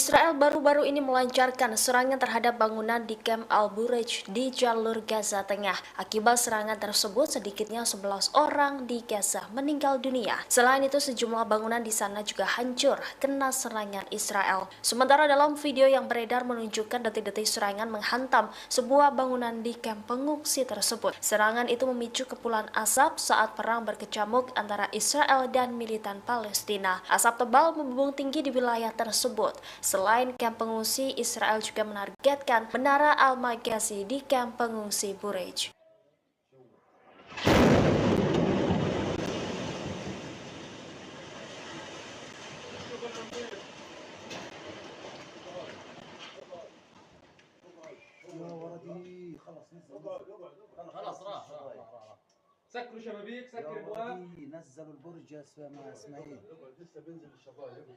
Israel baru-baru ini melancarkan serangan terhadap bangunan di Camp Al-Bureij di jalur Gaza Tengah. Akibat serangan tersebut, sedikitnya 11 orang di Gaza meninggal dunia. Selain itu, sejumlah bangunan di sana juga hancur kena serangan Israel. Sementara dalam video yang beredar menunjukkan detik-detik serangan menghantam sebuah bangunan di kamp pengungsi tersebut. Serangan itu memicu kepulan asap saat perang berkecamuk antara Israel dan militan Palestina. Asap tebal membumbung tinggi di wilayah tersebut. Selain kamp pengungsi, Israel juga menargetkan Menara Al-Maghazi di kamp pengungsi Bureij. خلاص راح سكروا شبابيك سكر ابواب نزلوا البرج يا اسماعيل لسه بينزل الشبايب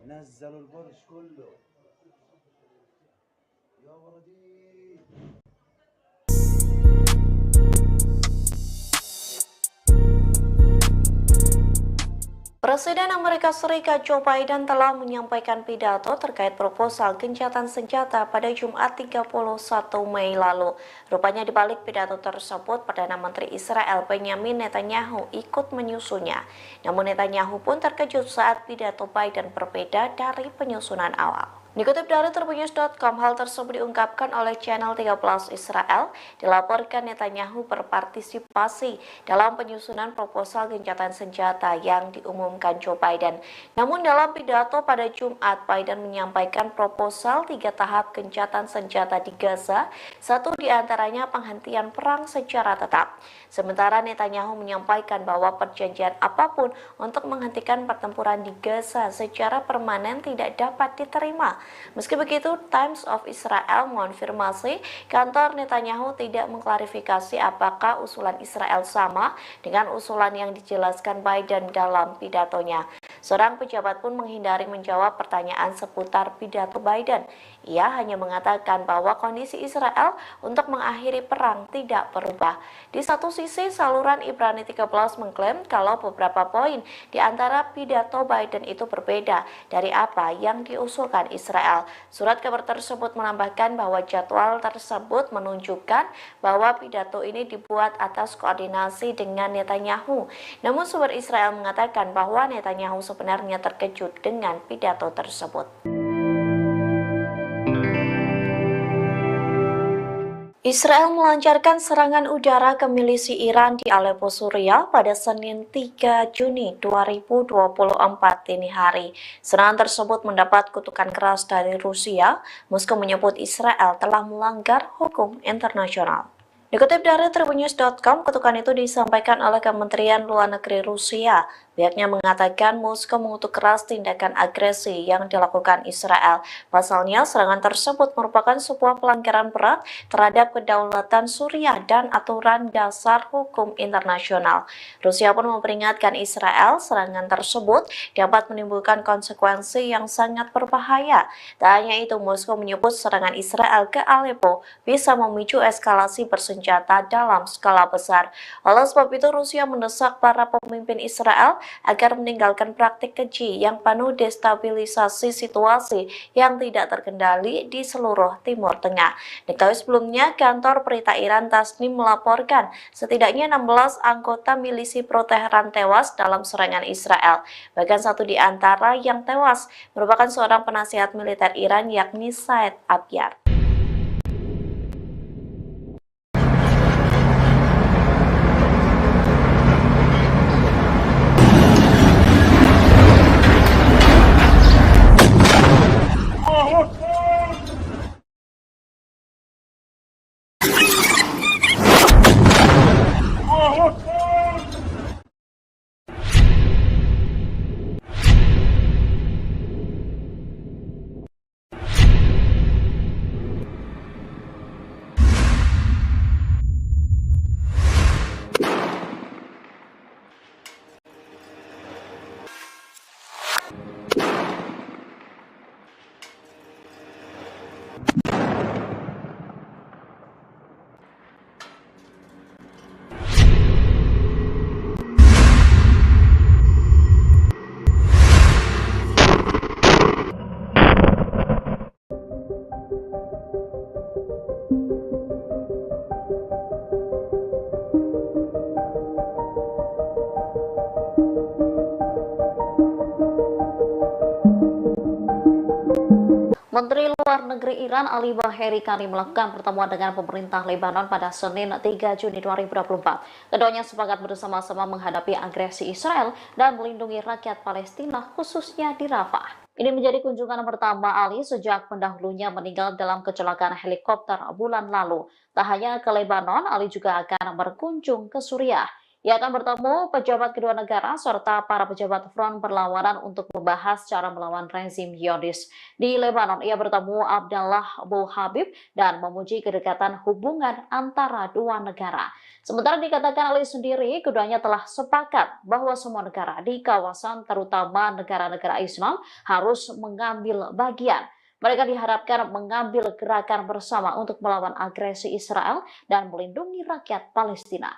نزلوا البرج كله يا ولدي. Presiden Amerika Serikat Joe Biden telah menyampaikan pidato terkait proposal gencatan senjata pada Jumat 31 Mei lalu. Rupanya di balik pidato tersebut, Perdana Menteri Israel Benjamin Netanyahu ikut menyusunnya. Namun Netanyahu pun terkejut saat pidato Biden berbeda dari penyusunan awal. Dikutip dari Tribunnews.com, hal tersebut diungkapkan oleh channel 13 Israel. Dilaporkan Netanyahu berpartisipasi dalam penyusunan proposal gencatan senjata yang diumumkan Joe Biden. Namun dalam pidato pada Jumat, Biden menyampaikan proposal 3 tahap gencatan senjata di Gaza, satu diantaranya penghentian perang secara tetap. Sementara Netanyahu menyampaikan bahwa perjanjian apapun untuk menghentikan pertempuran di Gaza secara permanen tidak dapat diterima. Meski begitu, Times of Israel mengonfirmasi kantor Netanyahu tidak mengklarifikasi apakah usulan Israel sama dengan usulan yang dijelaskan Biden dalam pidatonya. Seorang pejabat pun menghindari menjawab pertanyaan seputar pidato Biden. Ia hanya mengatakan bahwa kondisi Israel untuk mengakhiri perang tidak berubah. Di satu sisi, saluran Ibrani 13 mengklaim kalau beberapa poin di antara pidato Biden itu berbeda dari apa yang diusulkan Israel. Surat kabar tersebut menambahkan bahwa jadwal tersebut menunjukkan bahwa pidato ini dibuat atas koordinasi dengan Netanyahu. Namun sumber Israel mengatakan bahwa Netanyahu sebenarnya terkejut dengan pidato tersebut. Israel melancarkan serangan udara ke milisi Iran di Aleppo, Suriah pada Senin 3 Juni 2024 dini hari. Serangan tersebut mendapat kutukan keras dari Rusia. Moskow menyebut Israel telah melanggar hukum internasional. Dikutip dari Tribunnews.com, kutukan itu disampaikan oleh Kementerian Luar Negeri Rusia. Pihaknya mengatakan Moskow mengutuk keras tindakan agresi yang dilakukan Israel. Pasalnya, serangan tersebut merupakan sebuah pelanggaran berat terhadap kedaulatan Suriah dan aturan dasar hukum internasional. Rusia pun memperingatkan Israel serangan tersebut dapat menimbulkan konsekuensi yang sangat berbahaya. Tak hanya itu, Moskow menyebut serangan Israel ke Aleppo bisa memicu eskalasi bersenjata dalam skala besar. Oleh sebab itu, Rusia mendesak para pemimpin Israel agar meninggalkan praktik keji yang penuh destabilisasi situasi yang tidak terkendali di seluruh Timur Tengah. Diketahui sebelumnya, kantor berita Iran Tasnim melaporkan setidaknya 16 anggota milisi pro-Teheran tewas dalam serangan Israel. Bahkan satu di antara yang tewas merupakan seorang penasihat militer Iran, yakni Said Abyar. Menteri Luar Negeri Iran Ali Baheri Kani melakukan pertemuan dengan pemerintah Lebanon pada Senin 3 Juni 2024. Keduanya sepakat bersama-sama menghadapi agresi Israel dan melindungi rakyat Palestina khususnya di Rafah. Ini menjadi kunjungan pertama Ali sejak pendahulunya meninggal dalam kecelakaan helikopter bulan lalu. Tak hanya ke Lebanon, Ali juga akan berkunjung ke Suriah. Ia akan bertemu pejabat kedua negara serta para pejabat front perlawanan untuk membahas cara melawan rezim Zionis. Di Lebanon, ia bertemu Abdallah Abu Habib dan memuji kedekatan hubungan antara dua negara. Sementara dikatakan Ali sendiri, keduanya telah sepakat bahwa semua negara di kawasan, terutama negara-negara Islam, harus mengambil bagian. Mereka diharapkan mengambil gerakan bersama untuk melawan agresi Israel dan melindungi rakyat Palestina.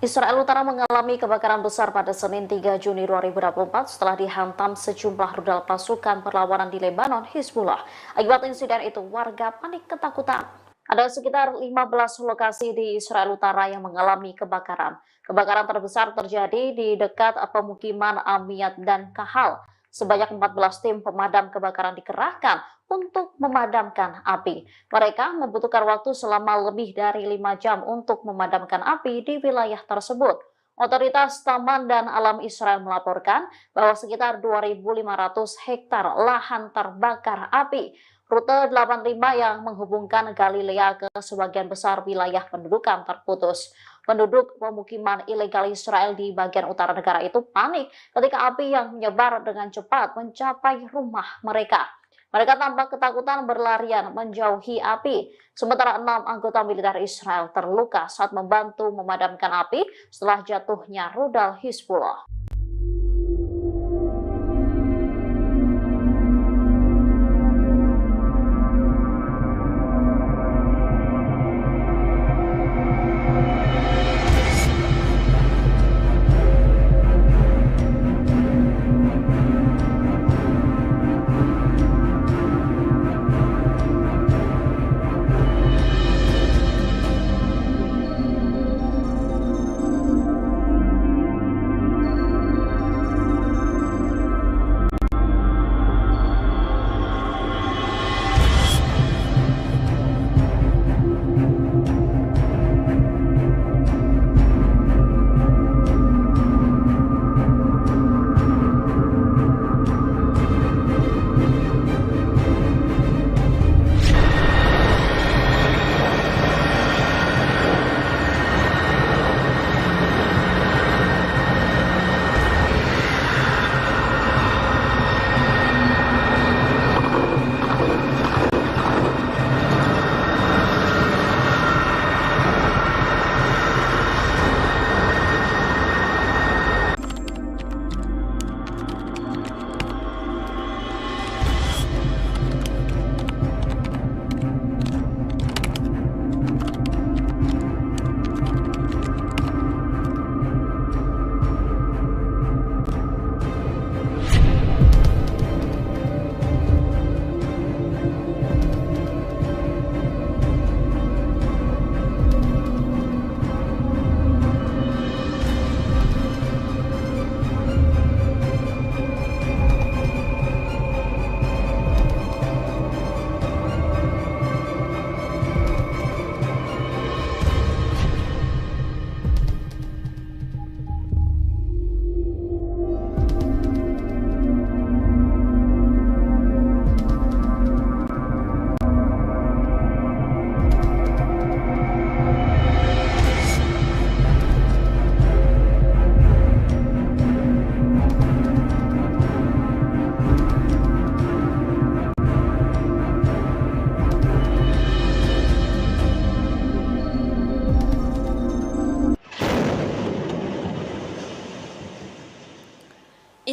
Israel Utara mengalami kebakaran besar pada Senin 3 Juni 2024 setelah dihantam sejumlah rudal pasukan perlawanan di Lebanon, Hizbullah. Akibat insiden itu, warga panik ketakutan. Ada sekitar 15 lokasi di Israel Utara yang mengalami kebakaran. Kebakaran terbesar terjadi di dekat pemukiman Amiyat dan Kahal. Sebanyak 14 tim pemadam kebakaran dikerahkan untuk memadamkan api. Mereka membutuhkan waktu selama lebih dari 5 jam untuk memadamkan api di wilayah tersebut. Otoritas Taman dan Alam Israel melaporkan bahwa sekitar 2.500 hektar lahan terbakar api. Rute 85 yang menghubungkan Galilea ke sebagian besar wilayah pendudukan terputus. Penduduk pemukiman ilegal Israel di bagian utara negara itu panik ketika api yang menyebar dengan cepat mencapai rumah mereka. Mereka tampak ketakutan berlarian menjauhi api. Sementara 6 anggota militer Israel terluka saat membantu memadamkan api setelah jatuhnya rudal Hizbullah.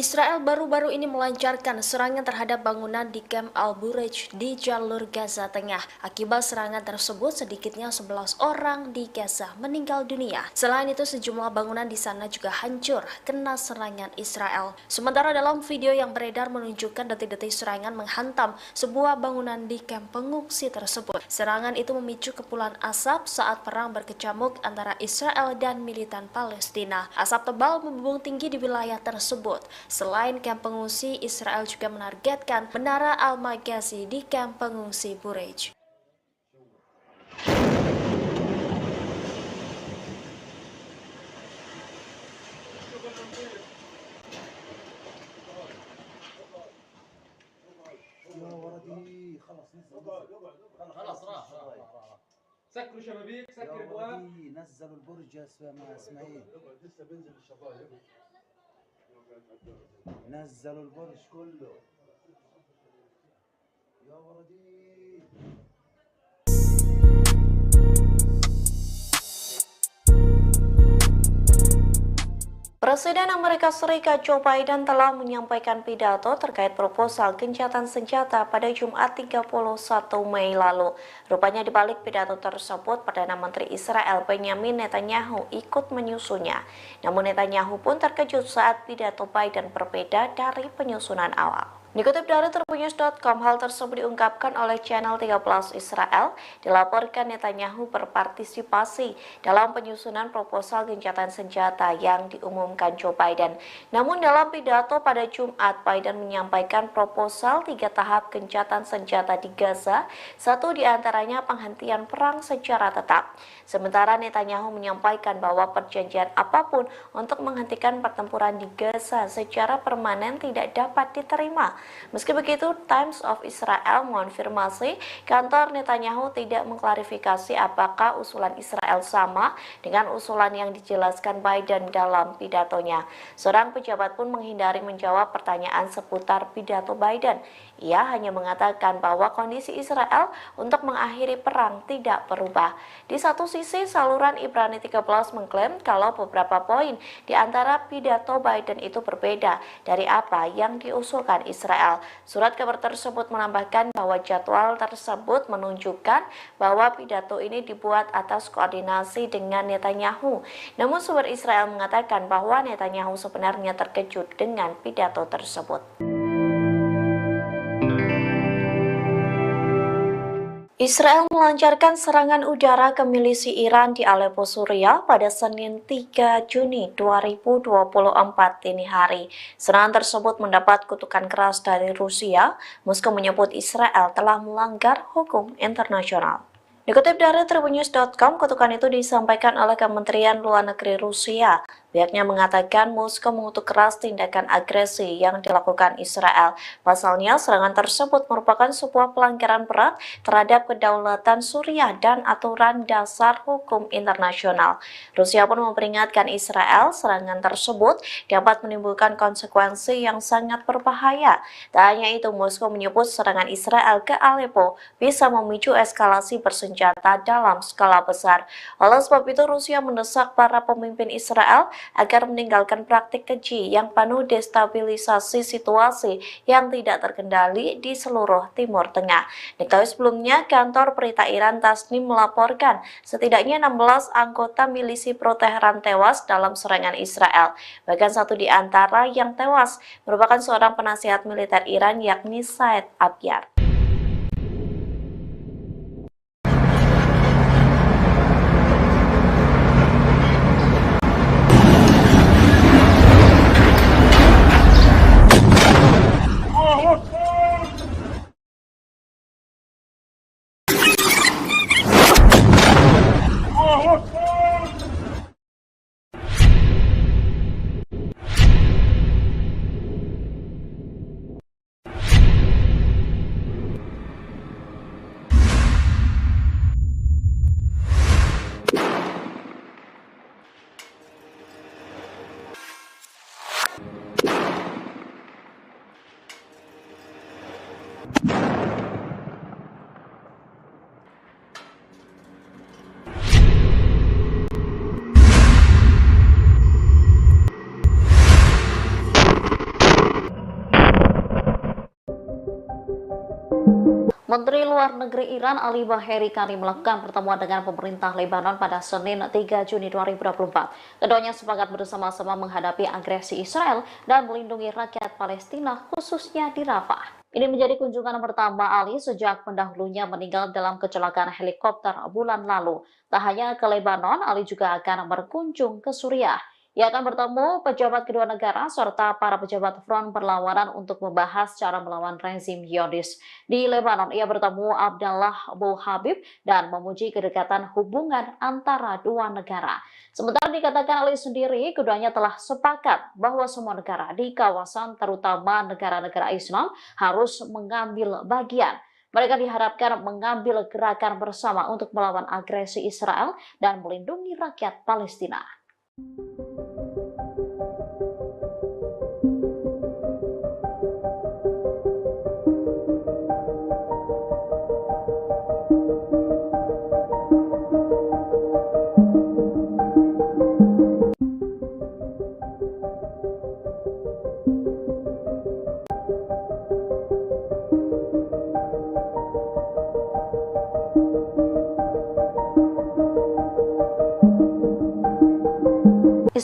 Israel baru-baru ini melancarkan serangan terhadap bangunan di Camp Al-Bureij di jalur Gaza Tengah. Akibat serangan tersebut, sedikitnya 11 orang di Gaza meninggal dunia. Selain itu, sejumlah bangunan di sana juga hancur kena serangan Israel. Sementara dalam video yang beredar menunjukkan detik-detik serangan menghantam sebuah bangunan di kamp pengungsi tersebut. Serangan itu memicu kepulan asap saat perang berkecamuk antara Israel dan militan Palestina. Asap tebal membumbung tinggi di wilayah tersebut. Selain kamp pengungsi, Israel juga menargetkan Menara Al-Maghazi di kamp pengungsi Bureij. يا ولدي خلص نزل خلاص راح سكروا شبابيك يا سكر ابواب ولدي نزلوا البرج يا اسماعيل لسه بينزل الشبايب نزلوا البرج كله يا ولدي Presiden Amerika Serikat Joe Biden telah menyampaikan pidato terkait proposal gencatan senjata pada Jumat 31 Mei lalu. Rupanya di balik pidato tersebut, Perdana Menteri Israel Benjamin Netanyahu ikut menyusunnya. Namun Netanyahu pun terkejut saat pidato Biden berbeda dari penyusunan awal. Dikutip dari Tribunnews.com, hal tersebut diungkapkan oleh channel 13 Israel. Dilaporkan Netanyahu berpartisipasi dalam penyusunan proposal gencatan senjata yang diumumkan Joe Biden. Namun dalam pidato pada Jumat, Biden menyampaikan proposal 3 tahap gencatan senjata di Gaza, satu diantaranya penghentian perang secara tetap. Sementara Netanyahu menyampaikan bahwa perjanjian apapun untuk menghentikan pertempuran di Gaza secara permanen tidak dapat diterima. Meski begitu, Times of Israel mengonfirmasi kantor Netanyahu tidak mengklarifikasi apakah usulan Israel sama dengan usulan yang dijelaskan Biden dalam pidatonya. Seorang pejabat pun menghindari menjawab pertanyaan seputar pidato Biden. Ia hanya mengatakan bahwa kondisi Israel untuk mengakhiri perang tidak berubah. Di satu sisi, saluran Ibrani 13 mengklaim kalau beberapa poin di antara pidato Biden itu berbeda dari apa yang diusulkan Israel. Surat kabar tersebut menambahkan bahwa jadwal tersebut menunjukkan bahwa pidato ini dibuat atas koordinasi dengan Netanyahu. Namun sumber Israel mengatakan bahwa Netanyahu sebenarnya terkejut dengan pidato tersebut. Israel melancarkan serangan udara ke milisi Iran di Aleppo, Suriah pada Senin 3 Juni 2024 dini hari. Serangan tersebut mendapat kutukan keras dari Rusia. Moskow menyebut Israel telah melanggar hukum internasional. Dikutip dari Tribunnews.com, kutukan itu disampaikan oleh Kementerian Luar Negeri Rusia. Pihaknya mengatakan Moskow mengutuk keras tindakan agresi yang dilakukan Israel. Pasalnya, serangan tersebut merupakan sebuah pelanggaran berat terhadap kedaulatan Suriah dan aturan dasar hukum internasional. Rusia pun memperingatkan Israel serangan tersebut dapat menimbulkan konsekuensi yang sangat berbahaya. Tak hanya itu, Moskow menyebut serangan Israel ke Aleppo bisa memicu eskalasi bersenjata dalam skala besar. Oleh sebab itu, Rusia mendesak para pemimpin Israel agar meninggalkan praktik keji yang penuh destabilisasi situasi yang tidak terkendali di seluruh Timur Tengah. Diketahui sebelumnya, kantor berita Iran Tasnim melaporkan setidaknya 16 anggota milisi pro-Teheran tewas dalam serangan Israel. Bahkan satu di antara yang tewas merupakan seorang penasihat militer Iran, yakni Said Abyar. Menteri Luar Negeri Iran Ali Baheri Kani melakukan pertemuan dengan pemerintah Lebanon pada Senin 3 Juni 2024. Keduanya sepakat bersama-sama menghadapi agresi Israel dan melindungi rakyat Palestina khususnya di Rafah. Ini menjadi kunjungan pertama Ali sejak pendahulunya meninggal dalam kecelakaan helikopter bulan lalu. Tak hanya ke Lebanon, Ali juga akan berkunjung ke Suriah. Ia akan bertemu pejabat kedua negara serta para pejabat front perlawanan untuk membahas cara melawan rezim Zionis. Di Lebanon, ia bertemu Abdallah Abu Habib dan memuji kedekatan hubungan antara dua negara. Sementara dikatakan Ali sendiri, keduanya telah sepakat bahwa semua negara di kawasan, terutama negara-negara Islam, harus mengambil bagian. Mereka diharapkan mengambil gerakan bersama untuk melawan agresi Israel dan melindungi rakyat Palestina.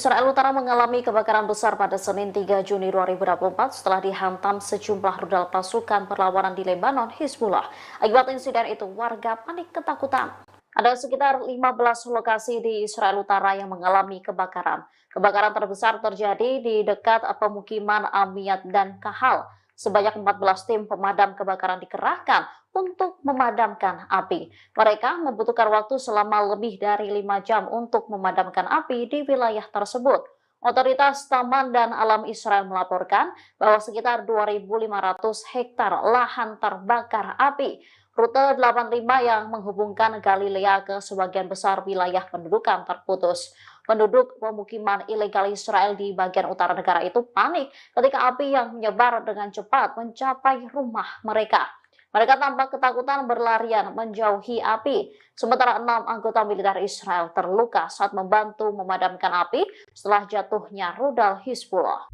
Israel Utara mengalami kebakaran besar pada Senin 3 Juni 2024 setelah dihantam sejumlah rudal pasukan perlawanan di Lebanon, Hizbullah. Akibat insiden itu, warga panik ketakutan. Ada sekitar 15 lokasi di Israel Utara yang mengalami kebakaran. Kebakaran terbesar terjadi di dekat pemukiman Amiyat dan Kahal. Sebanyak 14 tim pemadam kebakaran dikerahkan untuk memadamkan api. Mereka membutuhkan waktu selama lebih dari 5 jam untuk memadamkan api di wilayah tersebut. Otoritas Taman dan Alam Israel melaporkan bahwa sekitar 2.500 hektar lahan terbakar api. Rute 85 yang menghubungkan Galilea ke sebagian besar wilayah pendudukan terputus. Penduduk pemukiman ilegal Israel di bagian utara negara itu panik ketika api yang menyebar dengan cepat mencapai rumah mereka. Mereka tampak ketakutan berlarian menjauhi api. Sementara 6 anggota militer Israel terluka saat membantu memadamkan api setelah jatuhnya rudal Hizbullah.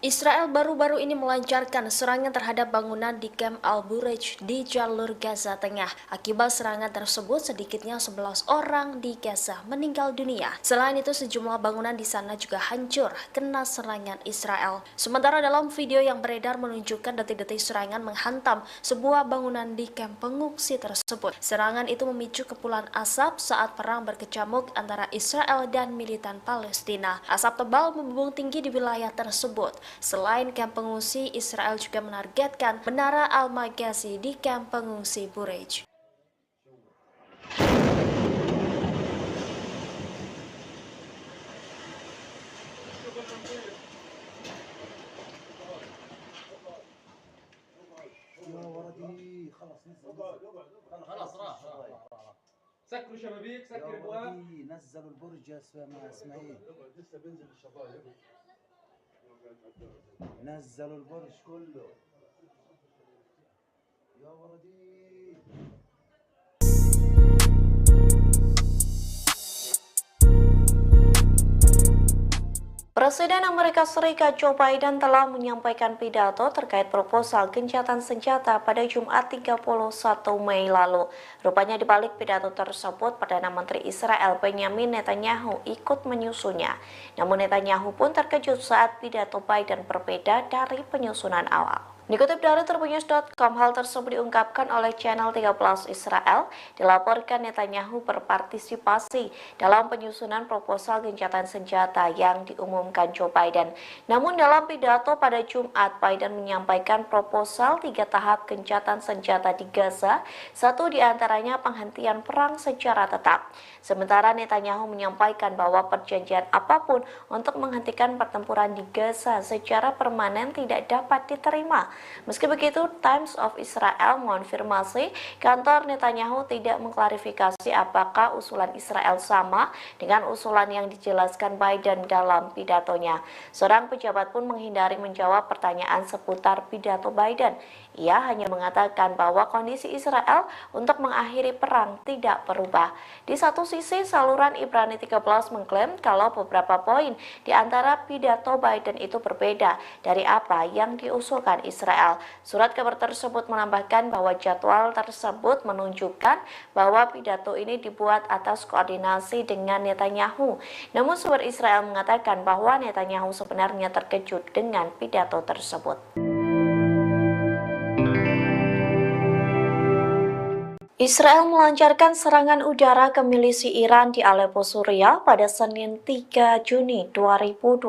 Israel baru-baru ini melancarkan serangan terhadap bangunan di Camp Al-Bureij di jalur Gaza Tengah. Akibat serangan tersebut, sedikitnya 11 orang di Gaza meninggal dunia. Selain itu, sejumlah bangunan di sana juga hancur kena serangan Israel. Sementara dalam video yang beredar menunjukkan detik-detik serangan menghantam sebuah bangunan di kamp pengungsi tersebut. Serangan itu memicu kepulan asap saat perang berkecamuk antara Israel dan militan Palestina. Asap tebal membumbung tinggi di wilayah tersebut. Selain kamp pengungsi, Israel juga menargetkan Menara Al-Maghazi di kamp pengungsi Bureij. يا ولدي خلص نزل خلاص راح سكروا شبابيك يا سكر ابواب ولدي نزلوا البرج يا اسماعيل لسه بينزل الشبايب نزلوا البرج كله يا ولدي Presiden Amerika Serikat Joe Biden telah menyampaikan pidato terkait proposal gencatan senjata pada Jumat 31 Mei lalu. Rupanya di balik pidato tersebut, Perdana Menteri Israel Benjamin Netanyahu ikut menyusunnya. Namun Netanyahu pun terkejut saat pidato Biden berbeda dari penyusunan awal. Dikutip dari Tribunnews.com, hal tersebut diungkapkan oleh channel 13 Israel. Dilaporkan Netanyahu berpartisipasi dalam penyusunan proposal gencatan senjata yang diumumkan Joe Biden. Namun dalam pidato pada Jumat, Biden menyampaikan proposal 3 tahap gencatan senjata di Gaza, satu diantaranya penghentian perang secara tetap. Sementara Netanyahu menyampaikan bahwa perjanjian apapun untuk menghentikan pertempuran di Gaza secara permanen tidak dapat diterima. Meski begitu, Times of Israel mengonfirmasi kantor Netanyahu tidak mengklarifikasi apakah usulan Israel sama dengan usulan yang dijelaskan Biden dalam pidatonya. Seorang pejabat pun menghindari menjawab pertanyaan seputar pidato Biden. Ia hanya mengatakan bahwa kondisi Israel untuk mengakhiri perang tidak berubah. Di satu sisi, saluran Ibrani 13 mengklaim kalau beberapa poin di antara pidato Biden itu berbeda dari apa yang diusulkan Israel. Surat kabar tersebut menambahkan bahwa jadwal tersebut menunjukkan bahwa pidato ini dibuat atas koordinasi dengan Netanyahu. Namun sumber Israel mengatakan bahwa Netanyahu sebenarnya terkejut dengan pidato tersebut. Israel melancarkan serangan udara ke milisi Iran di Aleppo, Suriah pada Senin 3 Juni 2024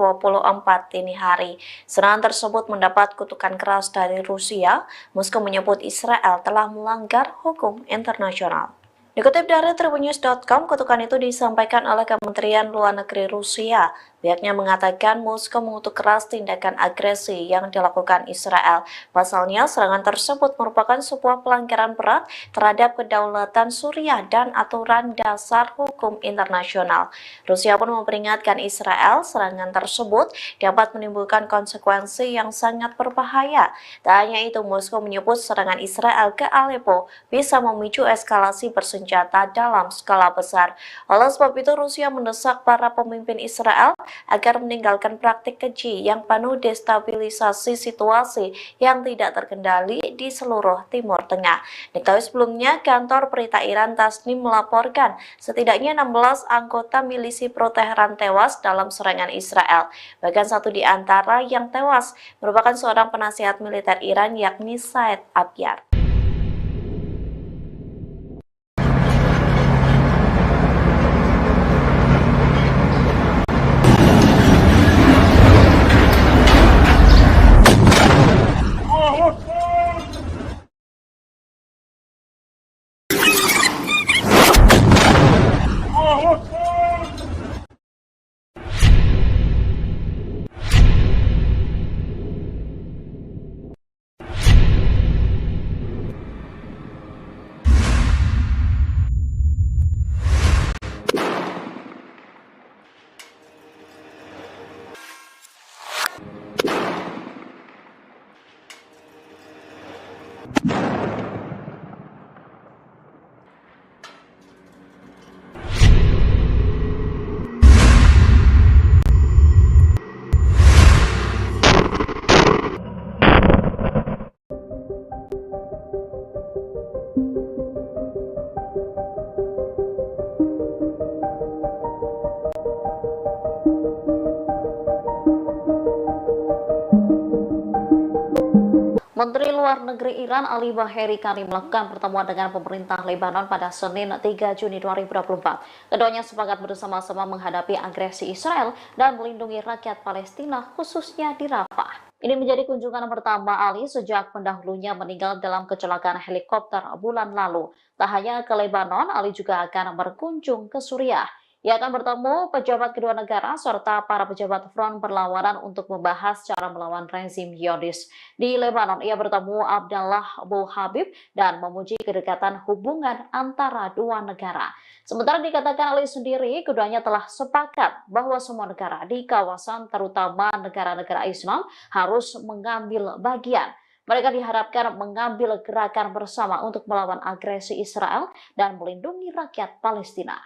dini hari. Serangan tersebut mendapat kutukan keras dari Rusia. Moskow menyebut Israel telah melanggar hukum internasional. Dikutip dari Tribunnews.com, kutukan itu disampaikan oleh Kementerian Luar Negeri Rusia. Pihaknya mengatakan Moskow mengutuk keras tindakan agresi yang dilakukan Israel. Pasalnya, serangan tersebut merupakan sebuah pelanggaran berat terhadap kedaulatan Suriah dan aturan dasar hukum internasional. Rusia pun memperingatkan Israel serangan tersebut dapat menimbulkan konsekuensi yang sangat berbahaya. Tak hanya itu, Moskow menyebut serangan Israel ke Aleppo bisa memicu eskalasi bersenjata dalam skala besar. Oleh sebab itu, Rusia mendesak para pemimpin Israel agar meninggalkan praktik keji yang penuh destabilisasi situasi yang tidak terkendali di seluruh Timur Tengah. Diketahui sebelumnya, kantor berita Iran Tasnim melaporkan setidaknya 16 anggota milisi pro-Teheran tewas dalam serangan Israel. Bahkan satu di antara yang tewas merupakan seorang penasihat militer Iran, yakni Said Abyar. Menteri Luar Negeri Iran Ali Baheri Karim melakukan pertemuan dengan pemerintah Lebanon pada Senin 3 Juni 2024. Keduanya sepakat bersama-sama menghadapi agresi Israel dan melindungi rakyat Palestina khususnya di Rafah. Ini menjadi kunjungan pertama Ali sejak pendahulunya meninggal dalam kecelakaan helikopter bulan lalu. Tak hanya ke Lebanon, Ali juga akan berkunjung ke Suriah. Ia akan bertemu pejabat kedua negara serta para pejabat front perlawanan untuk membahas cara melawan rezim Zionis. Di Lebanon, ia bertemu Abdallah Abu Habib dan memuji kedekatan hubungan antara dua negara. Sementara dikatakan Ali sendiri, keduanya telah sepakat bahwa semua negara di kawasan, terutama negara-negara Islam, harus mengambil bagian. Mereka diharapkan mengambil gerakan bersama untuk melawan agresi Israel dan melindungi rakyat Palestina.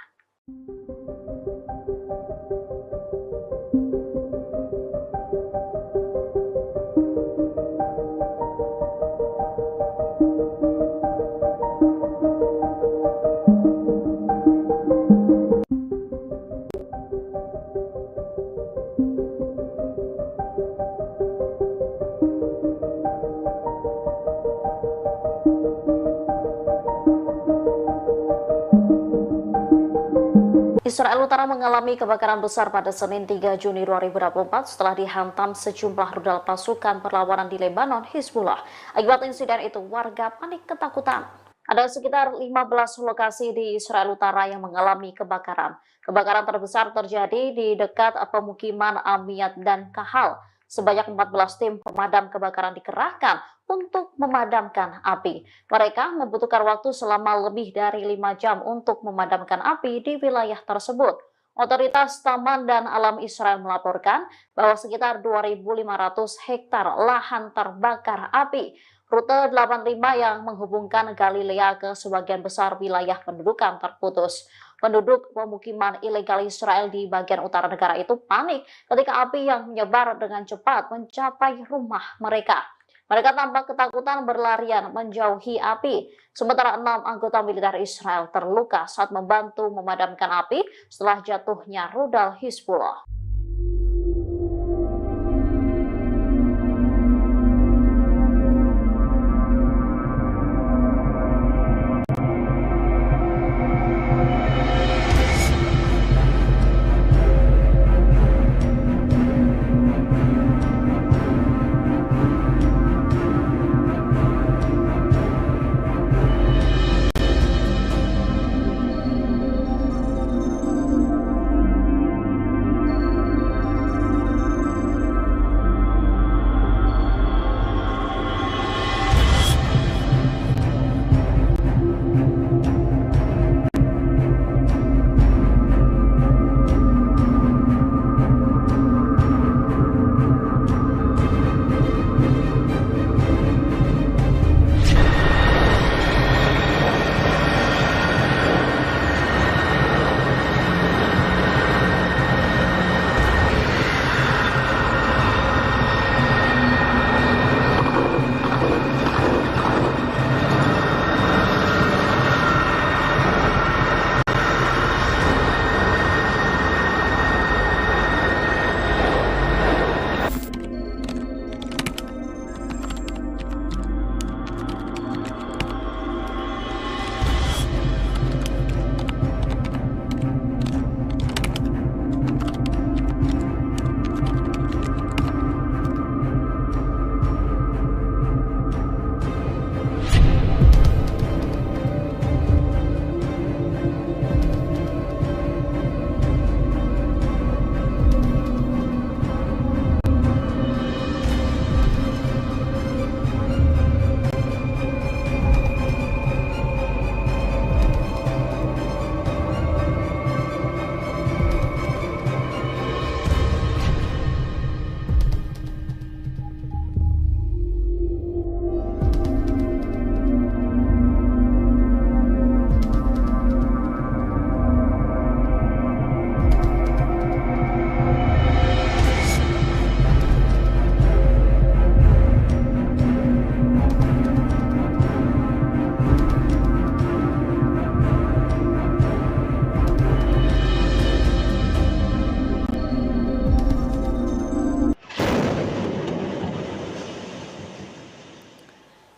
Israel Utara mengalami kebakaran besar pada Senin 3 Juni 2024 setelah dihantam sejumlah rudal pasukan perlawanan di Lebanon, Hizbullah. Akibat insiden itu, warga panik ketakutan. Ada sekitar 15 lokasi di Israel Utara yang mengalami kebakaran. Kebakaran terbesar terjadi di dekat pemukiman Amiyat dan Kahal. Sebanyak 14 tim pemadam kebakaran dikerahkan untuk memadamkan api. Mereka membutuhkan waktu selama lebih dari 5 jam untuk memadamkan api di wilayah tersebut. Otoritas Taman dan Alam Israel melaporkan bahwa sekitar 2.500 hektar lahan terbakar api. Rute 85 yang menghubungkan Galilea ke sebagian besar wilayah pendudukan terputus. Penduduk pemukiman ilegal Israel di bagian utara negara itu panik ketika api yang menyebar dengan cepat mencapai rumah mereka. Mereka tampak ketakutan berlarian menjauhi api. Sementara 6 anggota militer Israel terluka saat membantu memadamkan api setelah jatuhnya rudal Hizbullah.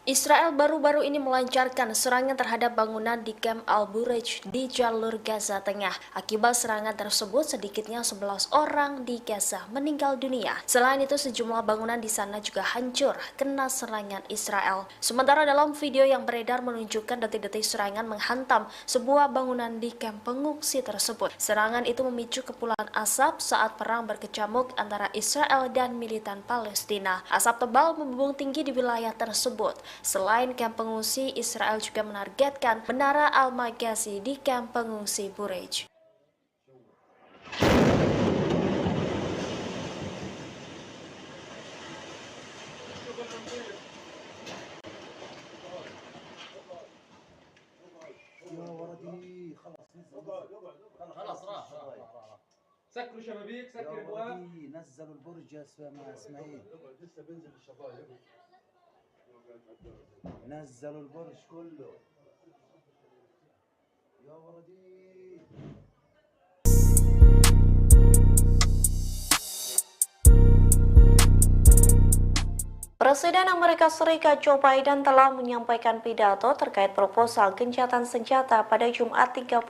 Israel baru-baru ini melancarkan serangan terhadap bangunan di Camp Al-Bureij di jalur Gaza Tengah. Akibat serangan tersebut, sedikitnya 11 orang di Gaza meninggal dunia. Selain itu, sejumlah bangunan di sana juga hancur kena serangan Israel. Sementara dalam video yang beredar menunjukkan detik-detik serangan menghantam sebuah bangunan di kamp pengungsi tersebut. Serangan itu memicu kepulan asap saat perang berkecamuk antara Israel dan militan Palestina. Asap tebal membumbung tinggi di wilayah tersebut. Selain kamp pengungsi, Israel juga menargetkan Menara Al-Magazi di kamp pengungsi Bureij. يا ولدي خلاص خلاص راح سكروا شبابيك يا سكر ابواب ولدي نزلوا البرج يا اسماعيل لسه بينزل الشبايب نزلوا البرج كله يا ولدي Presiden Amerika Serikat Joe Biden telah menyampaikan pidato terkait proposal gencatan senjata pada Jumat 31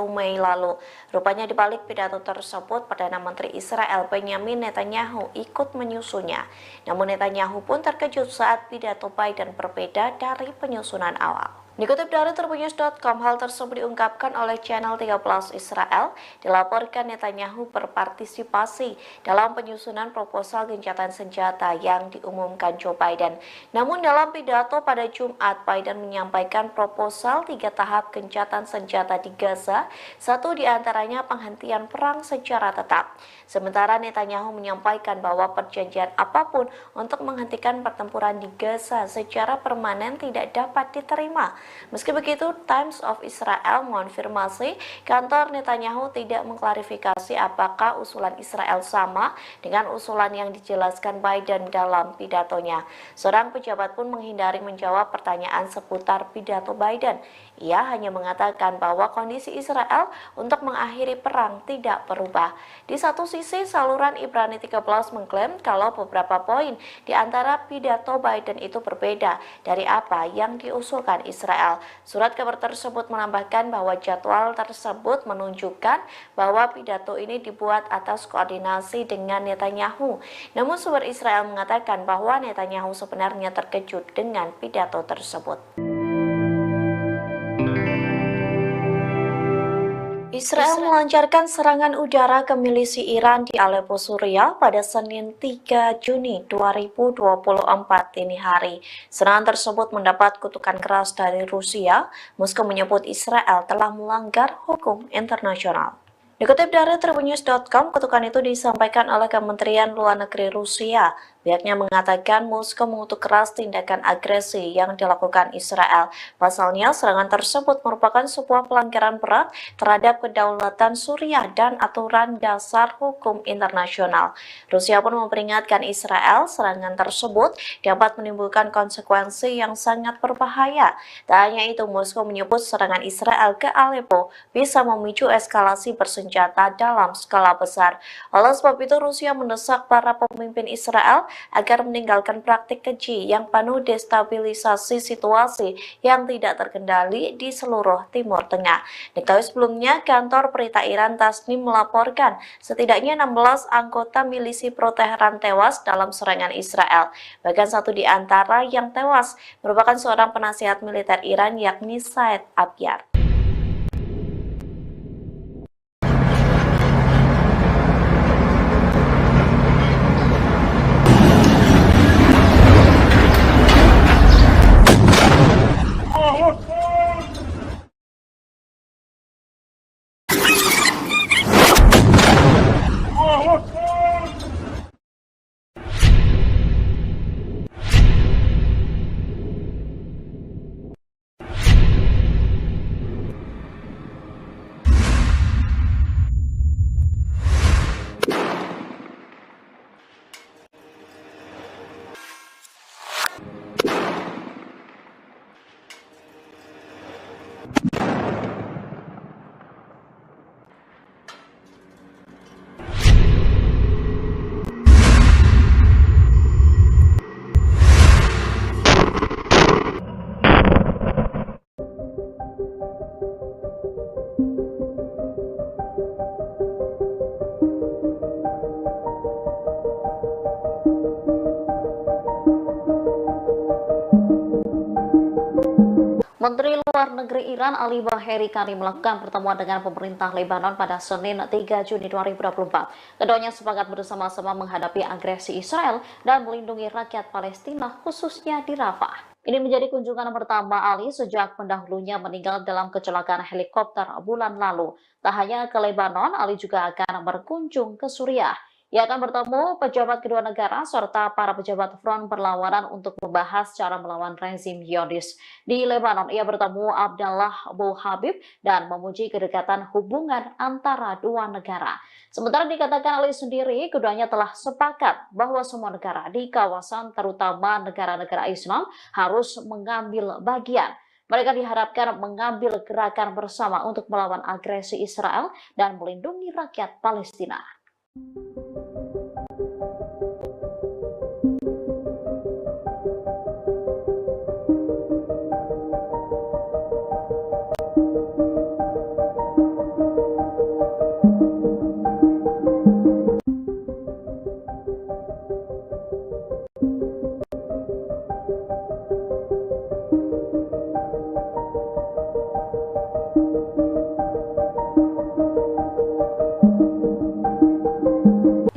Mei lalu. Rupanya di balik pidato tersebut, Perdana Menteri Israel Benjamin Netanyahu ikut menyusunnya. Namun Netanyahu pun terkejut saat pidato Biden berbeda dari penyusunan awal. Dikutip dari Tribunnews.com, hal tersebut diungkapkan oleh channel 13 Israel. Dilaporkan Netanyahu berpartisipasi dalam penyusunan proposal gencatan senjata yang diumumkan Joe Biden. Namun dalam pidato pada Jumat, Biden menyampaikan proposal 3 tahap gencatan senjata di Gaza, satu diantaranya penghentian perang secara tetap. Sementara Netanyahu menyampaikan bahwa perjanjian apapun untuk menghentikan pertempuran di Gaza secara permanen tidak dapat diterima. Meski begitu, Times of Israel mengonfirmasi kantor Netanyahu tidak mengklarifikasi apakah usulan Israel sama dengan usulan yang dijelaskan Biden dalam pidatonya. Seorang pejabat pun menghindari menjawab pertanyaan seputar pidato Biden. Ia hanya mengatakan bahwa kondisi Israel untuk mengakhiri perang tidak berubah. Di satu sisi, saluran Ibrani 13 mengklaim kalau beberapa poin di antara pidato Biden itu berbeda dari apa yang diusulkan Israel. Surat kabar tersebut menambahkan bahwa jadwal tersebut menunjukkan bahwa pidato ini dibuat atas koordinasi dengan Netanyahu. Namun sumber Israel mengatakan bahwa Netanyahu sebenarnya terkejut dengan pidato tersebut. Israel melancarkan serangan udara ke milisi Iran di Aleppo, Suriah pada Senin 3 Juni 2024 dini hari. Serangan tersebut mendapat kutukan keras dari Rusia. Moskow menyebut Israel telah melanggar hukum internasional. Dikutip dari Tribunnews.com, kutukan itu disampaikan oleh Kementerian Luar Negeri Rusia. Pihaknya mengatakan Moskow mengutuk keras tindakan agresi yang dilakukan Israel. Pasalnya, serangan tersebut merupakan sebuah pelanggaran berat terhadap kedaulatan Suriah dan aturan dasar hukum internasional. Rusia pun memperingatkan Israel serangan tersebut dapat menimbulkan konsekuensi yang sangat berbahaya. Tak hanya itu, Moskow menyebut serangan Israel ke Aleppo bisa memicu eskalasi bersenjata dalam skala besar. Oleh sebab itu, Rusia mendesak para pemimpin Israel agar meninggalkan praktik keji yang penuh destabilisasi situasi yang tidak terkendali di seluruh Timur Tengah. Diketahui sebelumnya, kantor berita Iran Tasnim melaporkan setidaknya 16 anggota milisi pro-Teheran tewas dalam serangan Israel. Bahkan satu di antara yang tewas merupakan seorang penasihat militer Iran, yakni Said Abyar. Negeri Iran Ali Baheri Karim melakukan pertemuan dengan pemerintah Lebanon pada Senin 3 Juni 2024. Keduanya sepakat bersama-sama menghadapi agresi Israel dan melindungi rakyat Palestina khususnya di Rafah. Ini menjadi kunjungan pertama Ali sejak pendahulunya meninggal dalam kecelakaan helikopter bulan lalu. Tak hanya ke Lebanon, Ali juga akan berkunjung ke Suriah. Ia akan bertemu pejabat kedua negara serta para pejabat front perlawanan untuk membahas cara melawan rezim Zionis. Di Lebanon, ia bertemu Abdallah Abu Habib dan memuji kedekatan hubungan antara dua negara. Sementara dikatakan Ali sendiri, keduanya telah sepakat bahwa semua negara di kawasan, terutama negara-negara Islam, harus mengambil bagian. Mereka diharapkan mengambil gerakan bersama untuk melawan agresi Israel dan melindungi rakyat Palestina.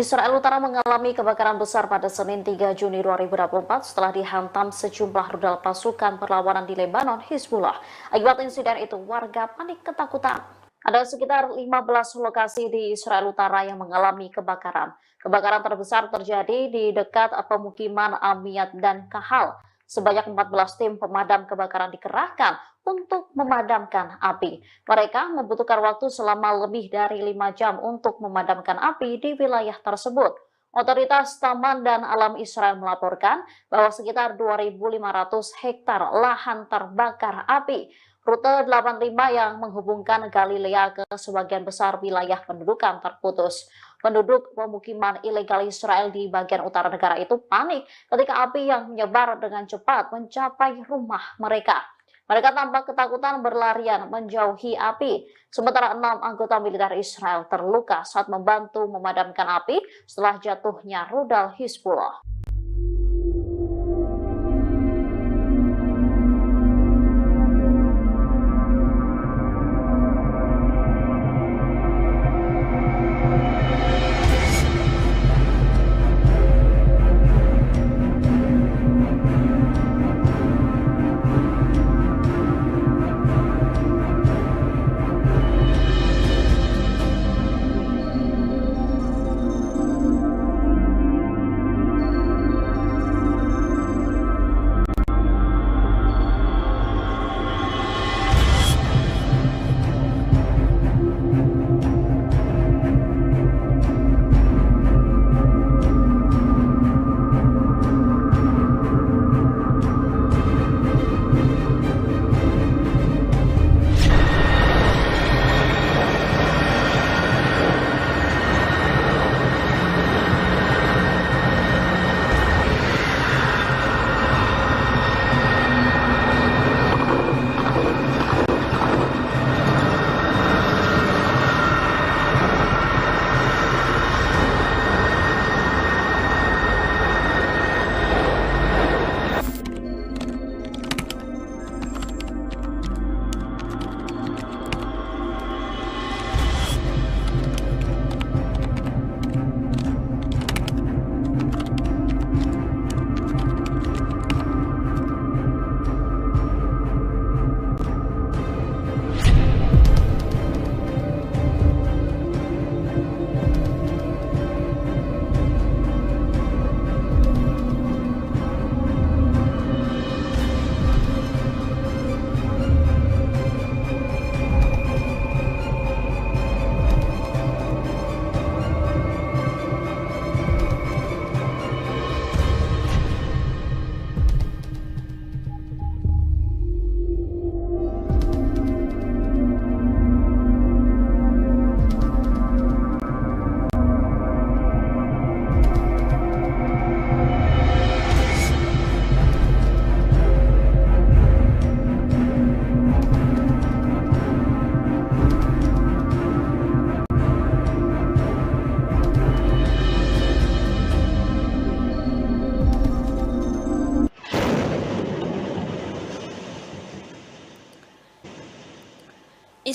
Israel Utara mengalami kebakaran besar pada Senin 3 Juni 2024 setelah dihantam sejumlah rudal pasukan perlawanan di Lebanon, Hizbullah. Akibat insiden itu, warga panik ketakutan. Ada sekitar 15 lokasi di Israel Utara yang mengalami kebakaran. Kebakaran terbesar terjadi di dekat pemukiman Amiyat dan Kahal. Sebanyak 14 tim pemadam kebakaran dikerahkan untuk memadamkan api. Mereka membutuhkan waktu selama lebih dari 5 jam untuk memadamkan api di wilayah tersebut. Otoritas Taman dan Alam Israel melaporkan bahwa sekitar 2.500 hektar lahan terbakar api. Rute 85 yang menghubungkan Galilea ke sebagian besar wilayah pendudukan terputus. Penduduk pemukiman ilegal Israel di bagian utara negara itu panik ketika api yang menyebar dengan cepat mencapai rumah mereka. Mereka tampak ketakutan berlarian menjauhi api. Sementara 6 anggota militer Israel terluka saat membantu memadamkan api setelah jatuhnya rudal Hizbullah.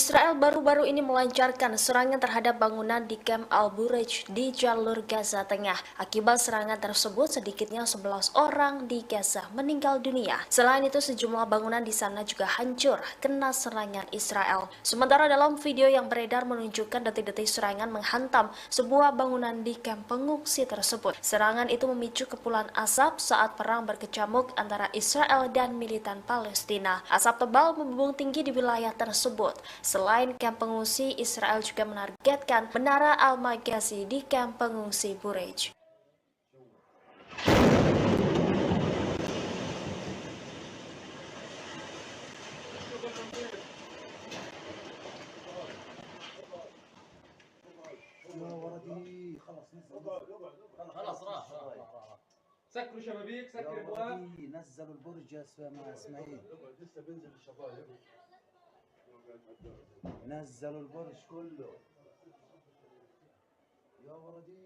Israel baru-baru ini melancarkan serangan terhadap bangunan di Camp Al-Bureij di jalur Gaza Tengah. Akibat serangan tersebut, sedikitnya 11 orang di Gaza meninggal dunia. Selain itu, sejumlah bangunan di sana juga hancur kena serangan Israel. Sementara dalam video yang beredar menunjukkan detik-detik serangan menghantam sebuah bangunan di kamp pengungsi tersebut. Serangan itu memicu kepulan asap saat perang berkecamuk antara Israel dan militan Palestina. Asap tebal membumbung tinggi di wilayah tersebut. Selain kamp pengungsi, Israel juga menargetkan Menara Al-Magazi di kamp pengungsi Bureij. يا ولدي خلاص نزل خلاص راح سكروا شبابيك يا سكر ابواب ولدي نزلوا البرج يا اسماعيل لسه بينزل الشبايب نزلوا البرج كله يا ولدي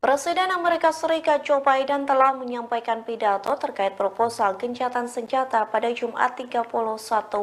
Presiden Amerika Serikat Joe Biden telah menyampaikan pidato terkait proposal gencatan senjata pada Jumat 31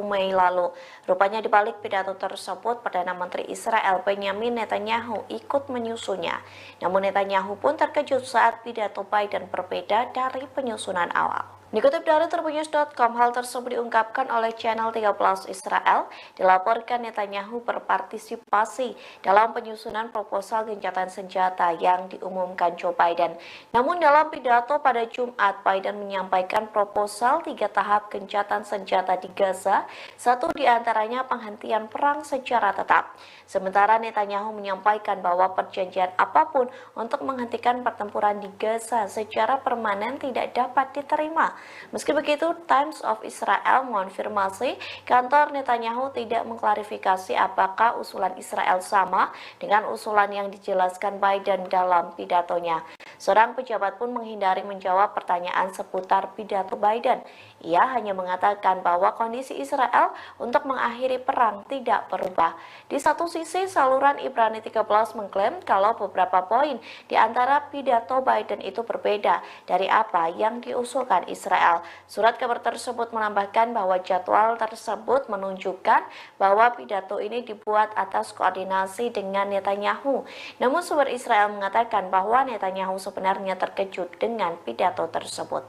Mei lalu. Rupanya di balik pidato tersebut, Perdana Menteri Israel Benjamin Netanyahu ikut menyusunnya. Namun Netanyahu pun terkejut saat pidato Biden berbeda dari penyusunan awal. Dikutip dari Tribunnews.com, hal tersebut diungkapkan oleh channel 13 Israel. Dilaporkan Netanyahu berpartisipasi dalam penyusunan proposal gencatan senjata yang diumumkan Joe Biden. Namun dalam pidato pada Jumat, Biden menyampaikan proposal 3 tahap gencatan senjata di Gaza, satu diantaranya penghentian perang secara tetap. Sementara Netanyahu menyampaikan bahwa perjanjian apapun untuk menghentikan pertempuran di Gaza secara permanen tidak dapat diterima. Meski begitu, Times of Israel mengonfirmasi kantor Netanyahu tidak mengklarifikasi apakah usulan Israel sama dengan usulan yang dijelaskan Biden dalam pidatonya. Seorang pejabat pun menghindari menjawab pertanyaan seputar pidato Biden. Ia hanya mengatakan bahwa kondisi Israel untuk mengakhiri perang tidak berubah. Di satu sisi, saluran Ibrani 13 mengklaim kalau beberapa poin di antara pidato Biden itu berbeda dari apa yang diusulkan Israel. Surat kabar tersebut menambahkan bahwa jadwal tersebut menunjukkan bahwa pidato ini dibuat atas koordinasi dengan Netanyahu. Namun sumber Israel mengatakan bahwa Netanyahu sebenarnya terkejut dengan pidato tersebut.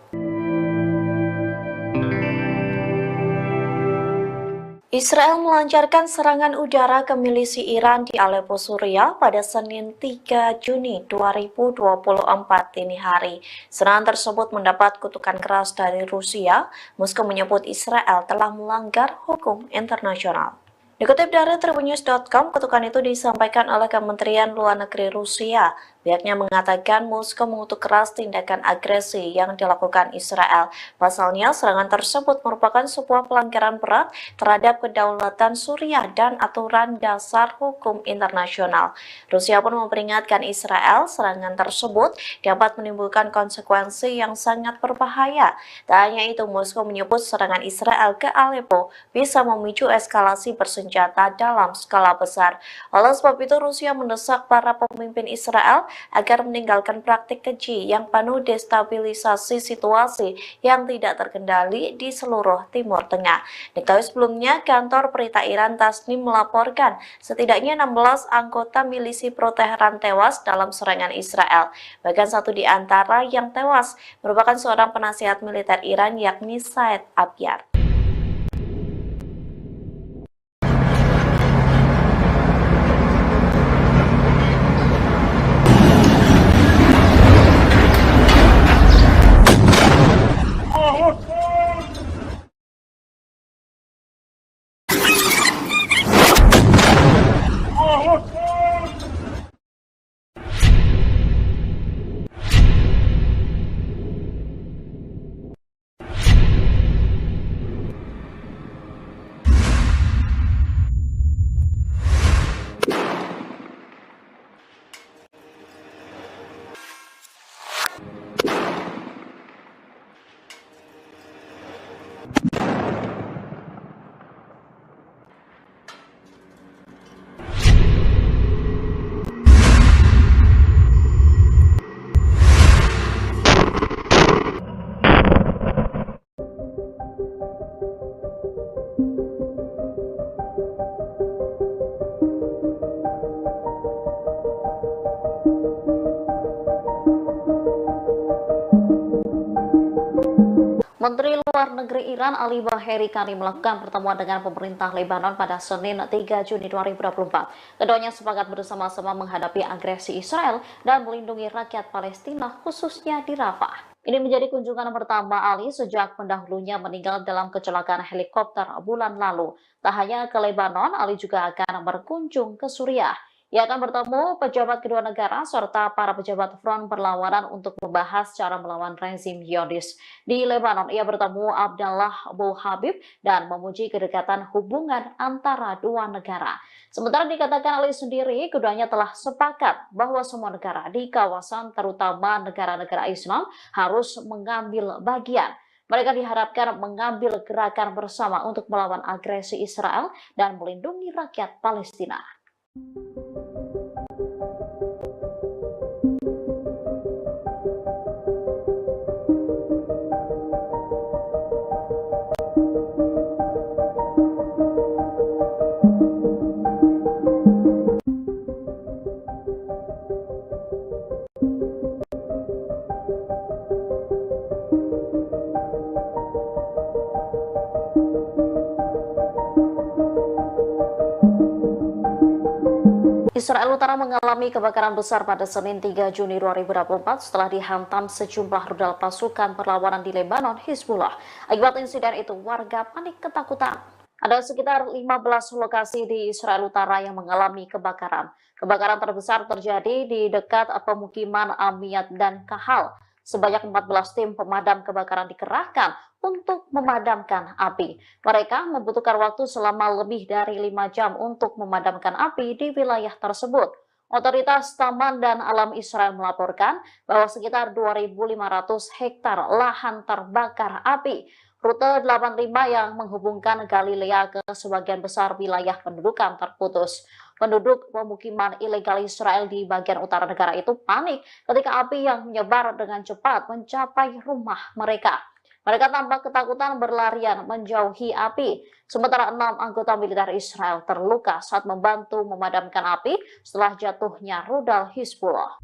Israel melancarkan serangan udara ke milisi Iran di Aleppo, Suriah pada Senin 3 Juni 2024 dini hari. Serangan tersebut mendapat kutukan keras dari Rusia. Moskow menyebut Israel telah melanggar hukum internasional. Dikutip dari Tribunnews.com, kutukan itu disampaikan oleh Kementerian Luar Negeri Rusia. Pihaknya mengatakan Moskow mengutuk keras tindakan agresi yang dilakukan Israel. Pasalnya, serangan tersebut merupakan sebuah pelanggaran berat terhadap kedaulatan Suriah dan aturan dasar hukum internasional. Rusia pun memperingatkan Israel serangan tersebut dapat menimbulkan konsekuensi yang sangat berbahaya. Tak hanya itu, Moskow menyebut serangan Israel ke Aleppo bisa memicu eskalasi bersenjata dalam skala besar. Oleh sebab itu, Rusia mendesak para pemimpin Israel agar meninggalkan praktik keji yang penuh destabilisasi situasi yang tidak terkendali di seluruh Timur Tengah. Diketahui sebelumnya, kantor berita Iran Tasnim melaporkan setidaknya 16 anggota milisi pro-Teheran tewas dalam serangan Israel. Bahkan satu di antara yang tewas merupakan seorang penasihat militer Iran, yakni Said Abyad. Menteri Luar Negeri Iran Ali Baheri Kani melakukan pertemuan dengan pemerintah Lebanon pada Senin 3 Juni 2024. Keduanya sepakat bersama-sama menghadapi agresi Israel dan melindungi rakyat Palestina khususnya di Rafah. Ini menjadi kunjungan pertama Ali sejak pendahulunya meninggal dalam kecelakaan helikopter bulan lalu. Tak hanya ke Lebanon, Ali juga akan berkunjung ke Suriah. Ia akan bertemu pejabat kedua negara serta para pejabat front perlawanan untuk membahas cara melawan rezim Zionis. Di Lebanon, ia bertemu Abdallah Abu Habib dan memuji kedekatan hubungan antara dua negara. Sementara dikatakan Ali sendiri, keduanya telah sepakat bahwa semua negara di kawasan, terutama negara-negara Islam, harus mengambil bagian. Mereka diharapkan mengambil gerakan bersama untuk melawan agresi Israel dan melindungi rakyat Palestina. Israel Utara mengalami kebakaran besar pada Senin 3 Juni 2024 setelah dihantam sejumlah rudal pasukan perlawanan di Lebanon, Hizbullah. Akibat insiden itu, warga panik ketakutan. Ada sekitar 15 lokasi di Israel Utara yang mengalami kebakaran. Kebakaran terbesar terjadi di dekat pemukiman Amiyat dan Kahal. Sebanyak 14 tim pemadam kebakaran dikerahkan untuk memadamkan api. Mereka membutuhkan waktu selama lebih dari 5 jam untuk memadamkan api di wilayah tersebut. Otoritas Taman dan Alam Israel melaporkan bahwa sekitar 2.500 hektar lahan terbakar api. Rute 85 yang menghubungkan Galilea ke sebagian besar wilayah pendudukan terputus. Penduduk pemukiman ilegal Israel di bagian utara negara itu panik ketika api yang menyebar dengan cepat mencapai rumah mereka. Mereka tampak ketakutan berlarian menjauhi api. Sementara 6 anggota militer Israel terluka saat membantu memadamkan api setelah jatuhnya rudal Hizbullah.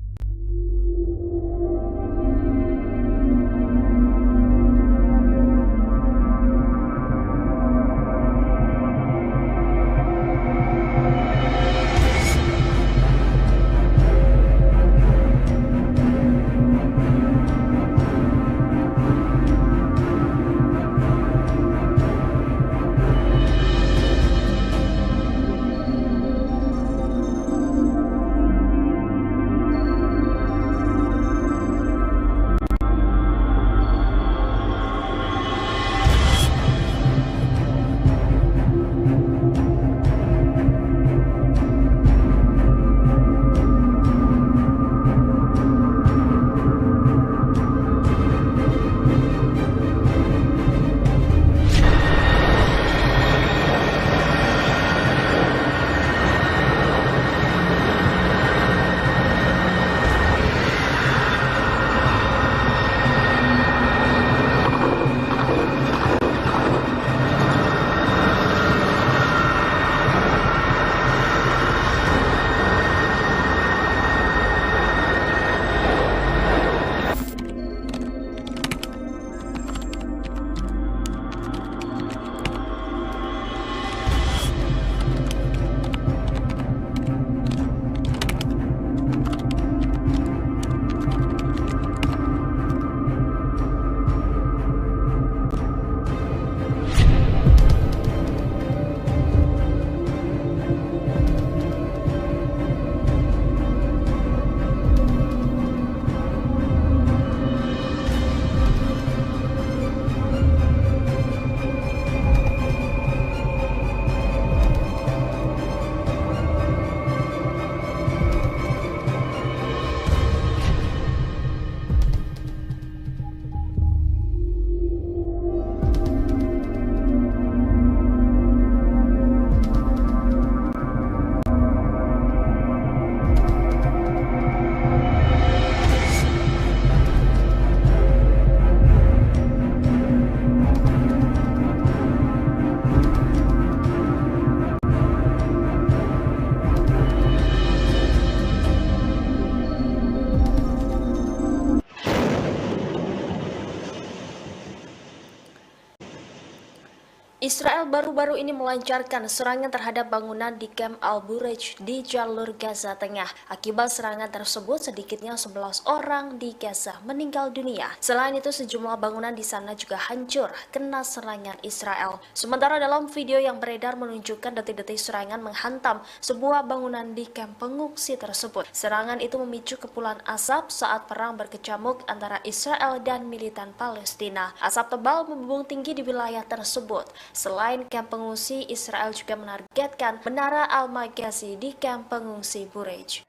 Israel baru-baru ini melancarkan serangan terhadap bangunan di Camp Al-Bureij di jalur Gaza Tengah. Akibat serangan tersebut, sedikitnya 11 orang di Gaza meninggal dunia. Selain itu, sejumlah bangunan di sana juga hancur kena serangan Israel. Sementara dalam video yang beredar menunjukkan detik-detik serangan menghantam sebuah bangunan di kamp pengungsi tersebut. Serangan itu memicu kepulan asap saat perang berkecamuk antara Israel dan militan Palestina. Asap tebal membumbung tinggi di wilayah tersebut. Selain kamp pengungsi, Israel juga menargetkan Menara Al-Maghazi di kamp pengungsi Bureij.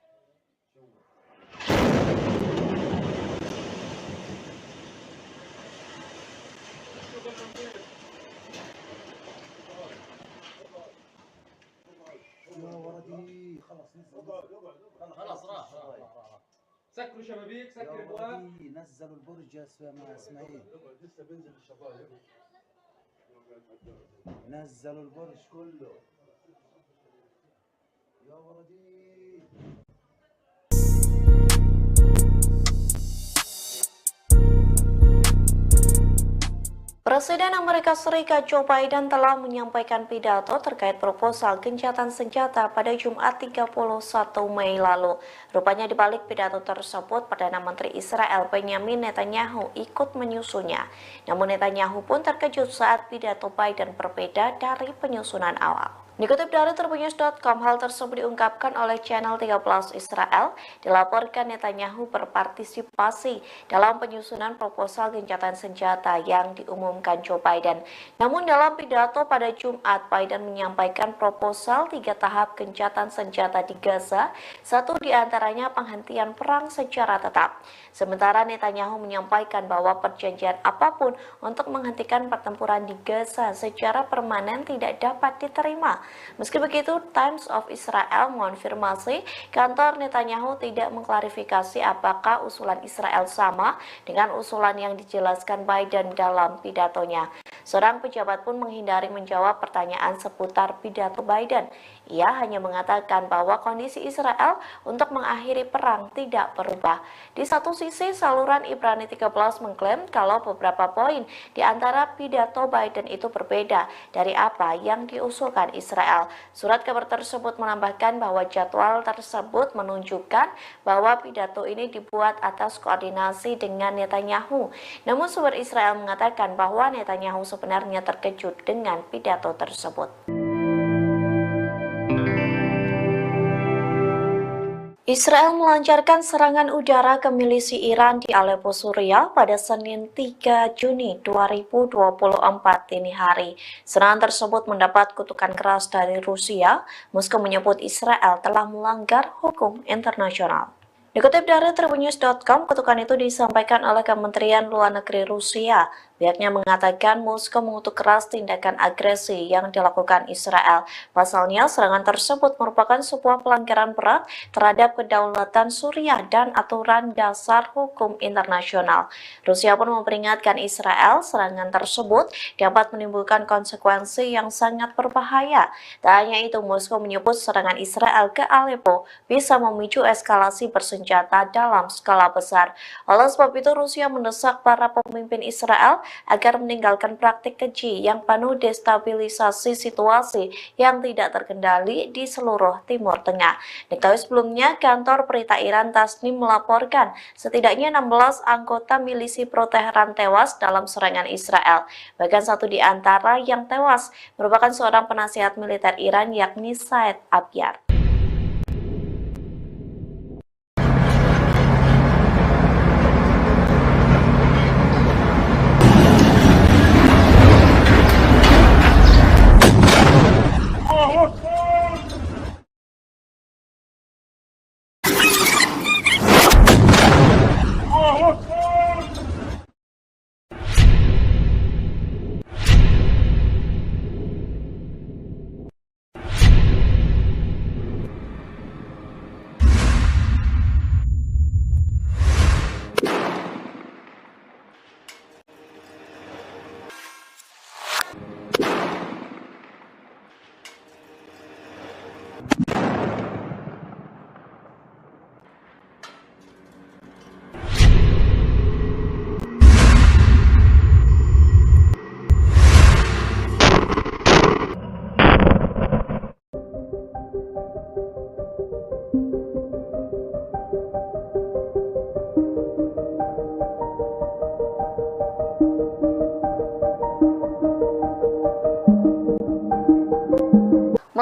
يا ولدي خلص نزل خلاص راح سكروا شبابيك يا سكر الابواب ولدي نزلوا البرج يا مع اسماعيل لسه بينزل الشبايب نزلوا البرج كله يا ولدي Presiden Amerika Serikat Joe Biden telah menyampaikan pidato terkait proposal gencatan senjata pada Jumat 31 Mei lalu. Rupanya di balik pidato tersebut, Perdana Menteri Israel Benjamin Netanyahu ikut menyusunnya. Namun Netanyahu pun terkejut saat pidato Biden berbeda dari penyusunan awal. Dikutip dari Tribunnews.com, hal tersebut diungkapkan oleh channel 13 Israel. Dilaporkan Netanyahu berpartisipasi dalam penyusunan proposal gencatan senjata yang diumumkan Joe Biden. Namun dalam pidato pada Jumat, Biden menyampaikan proposal 3 tahap gencatan senjata di Gaza, satu diantaranya penghentian perang secara tetap. Sementara Netanyahu menyampaikan bahwa perjanjian apapun untuk menghentikan pertempuran di Gaza secara permanen tidak dapat diterima. Meski begitu, Times of Israel mengonfirmasi kantor Netanyahu tidak mengklarifikasi apakah usulan Israel sama dengan usulan yang dijelaskan Biden dalam pidatonya. Seorang pejabat pun menghindari menjawab pertanyaan seputar pidato Biden. Ia hanya mengatakan bahwa kondisi Israel untuk mengakhiri perang tidak berubah. Di satu sisi, saluran Ibrani 13 mengklaim kalau beberapa poin di antara pidato Biden itu berbeda dari apa yang diusulkan Israel. Surat kabar tersebut menambahkan bahwa jadwal tersebut menunjukkan bahwa pidato ini dibuat atas koordinasi dengan Netanyahu. Namun sumber Israel mengatakan bahwa Netanyahu sebenarnya terkejut dengan pidato tersebut. Israel melancarkan serangan udara ke milisi Iran di Aleppo, Suriah pada Senin 3 Juni 2024 dini hari. Serangan tersebut mendapat kutukan keras dari Rusia. Moskow menyebut Israel telah melanggar hukum internasional. Dikutip dari Tribunnews.com, kutukan itu disampaikan oleh Kementerian Luar Negeri Rusia. Pihaknya mengatakan Moskow mengutuk keras tindakan agresi yang dilakukan Israel. Pasalnya, serangan tersebut merupakan sebuah pelanggaran berat terhadap kedaulatan Suriah dan aturan dasar hukum internasional. Rusia pun memperingatkan Israel serangan tersebut dapat menimbulkan konsekuensi yang sangat berbahaya. Tak hanya itu, Moskow menyebut serangan Israel ke Aleppo bisa memicu eskalasi bersenjata dalam skala besar. Oleh sebab itu, Rusia mendesak para pemimpin Israel agar meninggalkan praktik keji yang penuh destabilisasi situasi yang tidak terkendali di seluruh Timur Tengah. Diketahui sebelumnya, kantor berita Iran Tasnim melaporkan setidaknya 16 anggota milisi pro-Teheran tewas dalam serangan Israel. Bahkan satu di antara yang tewas merupakan seorang penasihat militer Iran, yakni Said Abyar.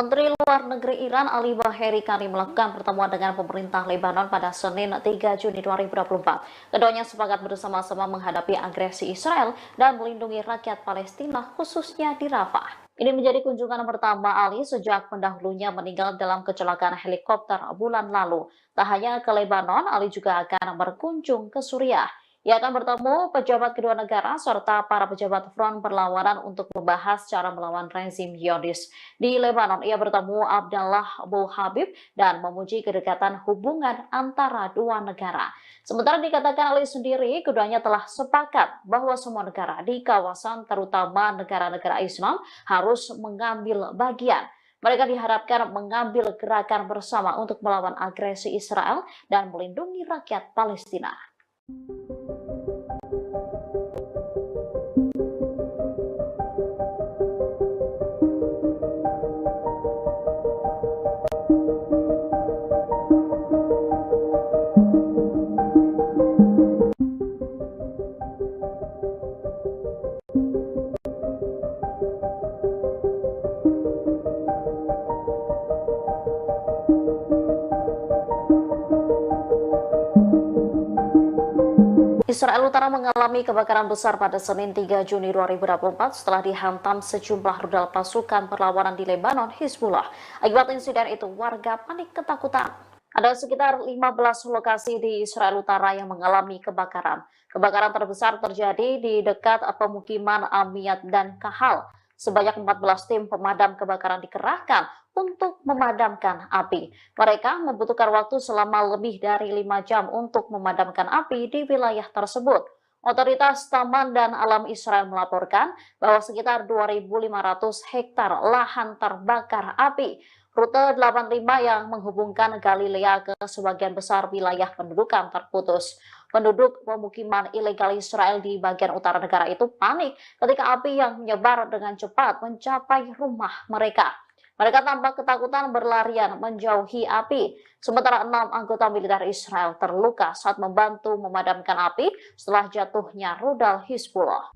Menteri Luar Negeri Iran Ali Baheri Kani melakukan pertemuan dengan pemerintah Lebanon pada Senin 3 Juni 2024. Keduanya sepakat bersama-sama menghadapi agresi Israel dan melindungi rakyat Palestina khususnya di Rafah. Ini menjadi kunjungan pertama Ali sejak pendahulunya meninggal dalam kecelakaan helikopter bulan lalu. Tak hanya ke Lebanon, Ali juga akan berkunjung ke Suriah. Ia akan bertemu pejabat kedua negara serta para pejabat front perlawanan untuk membahas cara melawan rezim Zionis. Di Lebanon, ia bertemu Abdallah Abu Habib dan memuji kedekatan hubungan antara dua negara. Sementara dikatakan Ali sendiri, keduanya telah sepakat bahwa semua negara di kawasan, terutama negara-negara Islam, harus mengambil bagian. Mereka diharapkan mengambil gerakan bersama untuk melawan agresi Israel dan melindungi rakyat Palestina. Israel Utara mengalami kebakaran besar pada Senin 3 Juni 2024 setelah dihantam sejumlah rudal pasukan perlawanan di Lebanon, Hizbullah. Akibat insiden itu, warga panik ketakutan. Ada sekitar 15 lokasi di Israel Utara yang mengalami kebakaran. Kebakaran terbesar terjadi di dekat pemukiman Amiyat dan Kahal. Sebanyak 14 tim pemadam kebakaran dikerahkan untuk memadamkan api. Mereka membutuhkan waktu selama lebih dari 5 jam untuk memadamkan api di wilayah tersebut. Otoritas Taman dan Alam Israel melaporkan bahwa sekitar 2.500 hektar lahan terbakar api. Rute 85 yang menghubungkan Galilea ke sebagian besar wilayah pendudukan terputus. Penduduk pemukiman ilegal Israel di bagian utara negara itu panik ketika api yang menyebar dengan cepat mencapai rumah mereka. Mereka tampak ketakutan berlarian menjauhi api. Sementara 6 anggota militer Israel terluka saat membantu memadamkan api setelah jatuhnya rudal Hizbullah.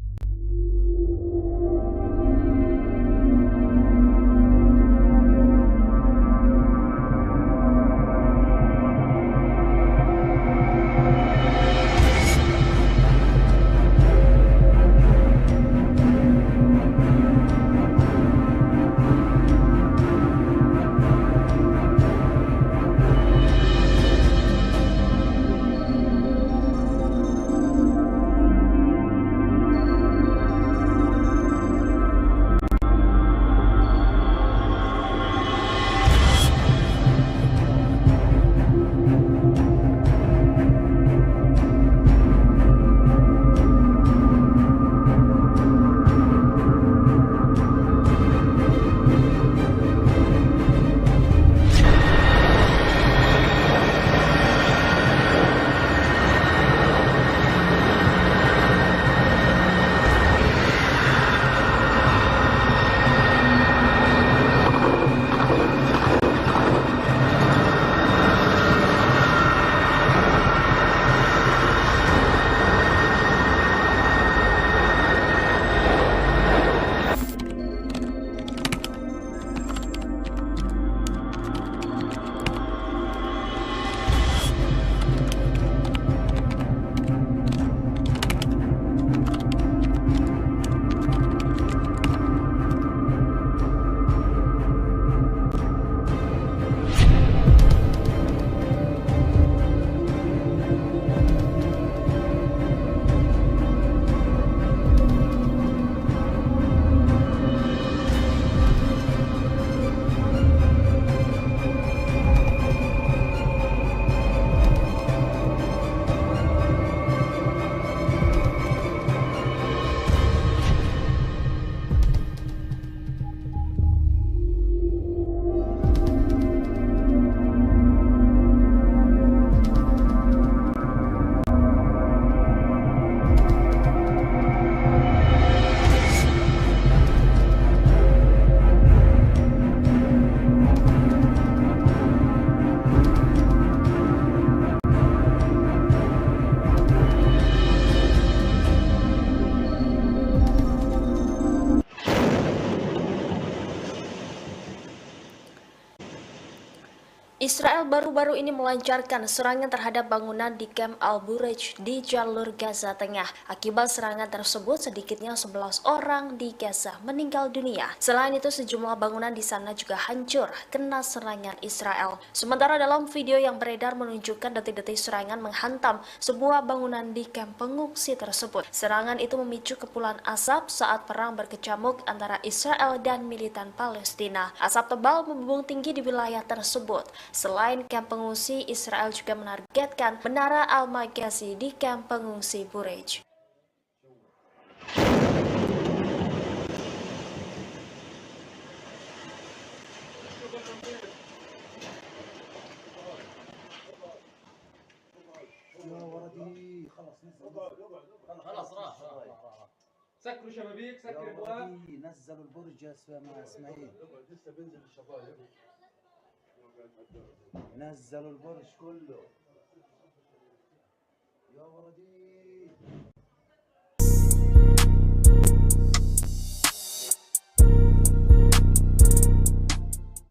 Israel baru-baru ini melancarkan serangan terhadap bangunan di Camp Al-Bureij di jalur Gaza Tengah. Akibat serangan tersebut, sedikitnya 11 orang di Gaza meninggal dunia. Selain itu, sejumlah bangunan di sana juga hancur kena serangan Israel. Sementara dalam video yang beredar menunjukkan detik-detik serangan menghantam sebuah bangunan di kamp pengungsi tersebut. Serangan itu memicu kepulan asap saat perang berkecamuk antara Israel dan militan Palestina. Asap tebal membumbung tinggi di wilayah tersebut. Selain kamp pengungsi, Israel juga menargetkan Menara Al-Maghazi di kamp pengungsi Bureij. يا ولدي خلص نزل خلاص راح سكروا شبابيك يا سكر ابواب ولدي نزلوا البرج يا اسماعيل لسه بينزل الشباب نزلوا البرج كله يا ولدي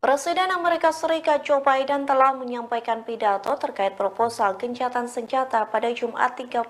Presiden Amerika Serikat Joe Biden telah menyampaikan pidato terkait proposal gencatan senjata pada Jumat 31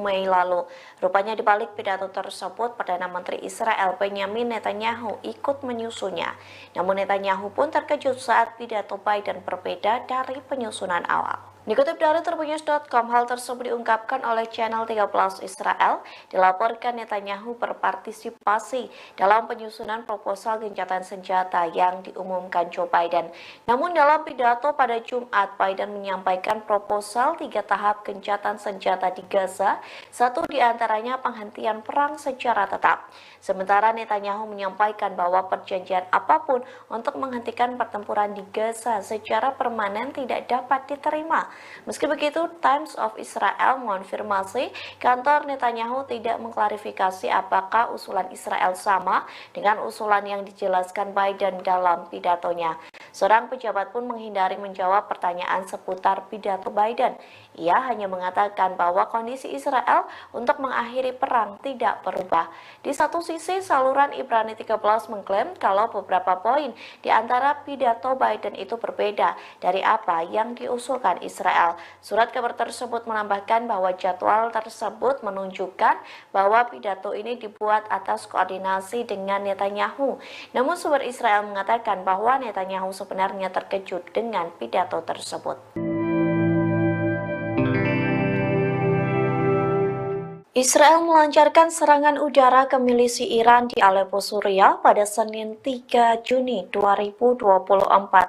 Mei lalu. Rupanya di balik pidato tersebut, Perdana Menteri Israel Benjamin Netanyahu ikut menyusunnya. Namun Netanyahu pun terkejut saat pidato Biden berbeda dari penyusunan awal. Dikutip dari Tribunnews.com, hal tersebut diungkapkan oleh channel 13 Israel. Dilaporkan Netanyahu berpartisipasi dalam penyusunan proposal gencatan senjata yang diumumkan Joe Biden. Namun dalam pidato pada Jumat, Biden menyampaikan proposal 3 tahap gencatan senjata di Gaza, satu diantaranya penghentian perang secara tetap. Sementara Netanyahu menyampaikan bahwa perjanjian apapun untuk menghentikan pertempuran di Gaza secara permanen tidak dapat diterima. Meski begitu, Times of Israel mengonfirmasi kantor Netanyahu tidak mengklarifikasi apakah usulan Israel sama dengan usulan yang dijelaskan Biden dalam pidatonya. Seorang pejabat pun menghindari menjawab pertanyaan seputar pidato Biden. Ia hanya mengatakan bahwa kondisi Israel untuk mengakhiri perang tidak berubah. Di satu sisi, saluran Ibrani 13 mengklaim kalau beberapa poin di antara pidato Biden itu berbeda dari apa yang diusulkan Israel. Surat kabar tersebut menambahkan bahwa jadwal tersebut menunjukkan bahwa pidato ini dibuat atas koordinasi dengan Netanyahu. Namun sumber Israel mengatakan bahwa Netanyahu sebenarnya terkejut dengan pidato tersebut. Israel melancarkan serangan udara ke milisi Iran di Aleppo, Suriah pada Senin 3 Juni 2024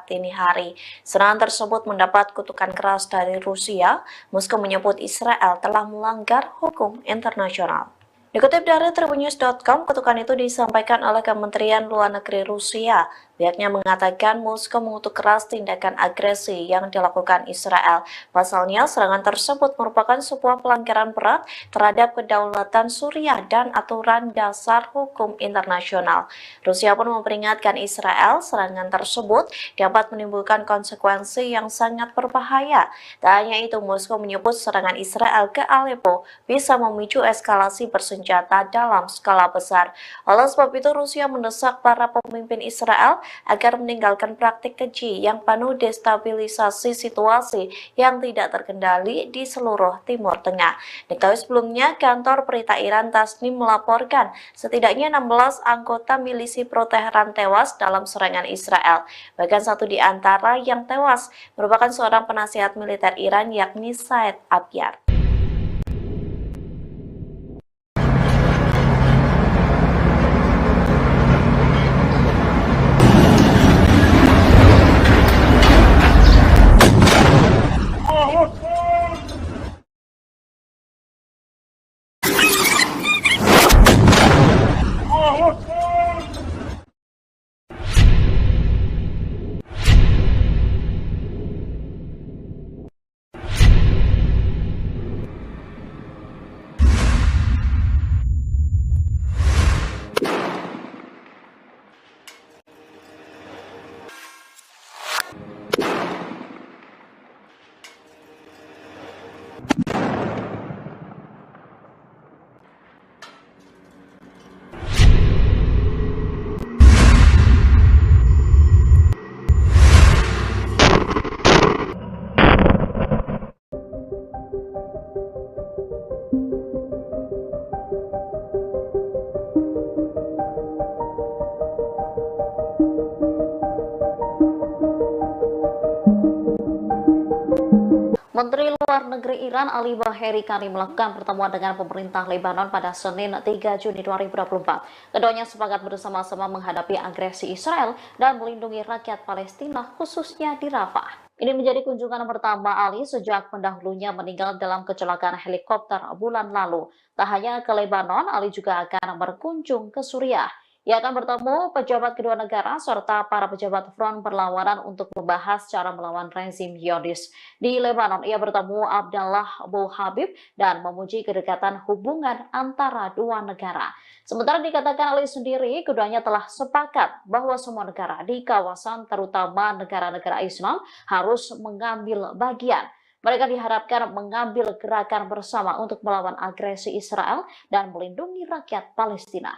dini hari. Serangan tersebut mendapat kutukan keras dari Rusia. Moskow menyebut Israel telah melanggar hukum internasional. Dikutip dari Tribunnews.com, kutukan itu disampaikan oleh Kementerian Luar Negeri Rusia. Pihaknya mengatakan Moskow mengutuk keras tindakan agresi yang dilakukan Israel. Pasalnya, serangan tersebut merupakan sebuah pelanggaran berat terhadap kedaulatan Suriah dan aturan dasar hukum internasional. Rusia pun memperingatkan Israel serangan tersebut dapat menimbulkan konsekuensi yang sangat berbahaya. Tak hanya itu, Moskow menyebut serangan Israel ke Aleppo bisa memicu eskalasi bersenjata dalam skala besar. Oleh sebab itu, Rusia mendesak para pemimpin Israel agar meninggalkan praktik keji yang penuh destabilisasi situasi yang tidak terkendali di seluruh Timur Tengah. Diketahui sebelumnya, kantor berita Iran Tasnim melaporkan setidaknya 16 anggota milisi pro-Teheran tewas dalam serangan Israel. Bahkan satu di antara yang tewas merupakan seorang penasihat militer Iran, yakni Said Abyar. Menteri Luar Negeri Iran Ali Baheri Kani melakukan pertemuan dengan pemerintah Lebanon pada Senin 3 Juni 2024. Keduanya sepakat bersama-sama menghadapi agresi Israel dan melindungi rakyat Palestina khususnya di Rafah. Ini menjadi kunjungan pertama Ali sejak pendahulunya meninggal dalam kecelakaan helikopter bulan lalu. Tak hanya ke Lebanon, Ali juga akan berkunjung ke Suriah. Ia akan bertemu pejabat kedua negara serta para pejabat front perlawanan untuk membahas cara melawan rezim Zionis. Di Lebanon, ia bertemu Abdallah Abu Habib dan memuji kedekatan hubungan antara dua negara. Sementara dikatakan Ali sendiri, keduanya telah sepakat bahwa semua negara di kawasan, terutama negara-negara Islam, harus mengambil bagian. Mereka diharapkan mengambil gerakan bersama untuk melawan agresi Israel dan melindungi rakyat Palestina.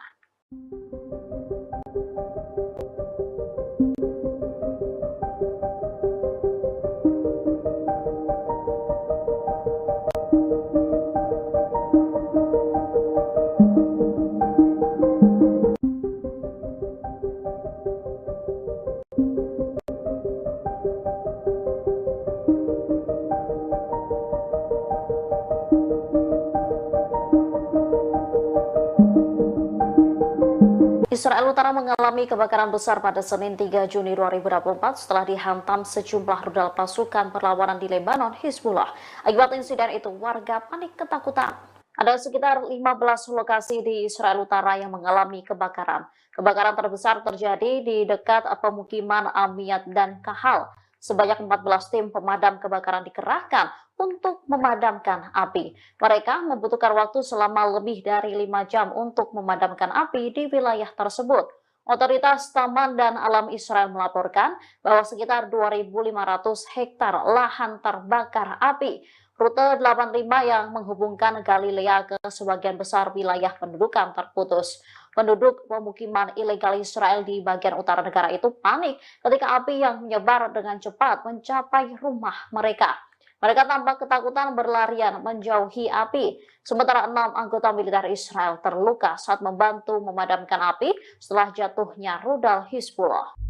Israel Utara mengalami kebakaran besar pada Senin 3 Juni 2024 setelah dihantam sejumlah rudal pasukan perlawanan di Lebanon, Hizbullah. Akibat insiden itu, warga panik ketakutan. Ada sekitar 15 lokasi di Israel Utara yang mengalami kebakaran. Kebakaran terbesar terjadi di dekat pemukiman Amiyat dan Kahal. Sebanyak 14 tim pemadam kebakaran dikerahkan untuk memadamkan api. Mereka membutuhkan waktu selama lebih dari 5 jam untuk memadamkan api di wilayah tersebut. Otoritas Taman dan Alam Israel melaporkan bahwa sekitar 2.500 hektar lahan terbakar api. Rute 85 yang menghubungkan Galilea ke sebagian besar wilayah pendudukan terputus. Penduduk pemukiman ilegal Israel di bagian utara negara itu panik ketika api yang menyebar dengan cepat mencapai rumah mereka. Mereka tampak ketakutan berlarian menjauhi api. Sementara 6 anggota militer Israel terluka saat membantu memadamkan api setelah jatuhnya rudal Hizbullah.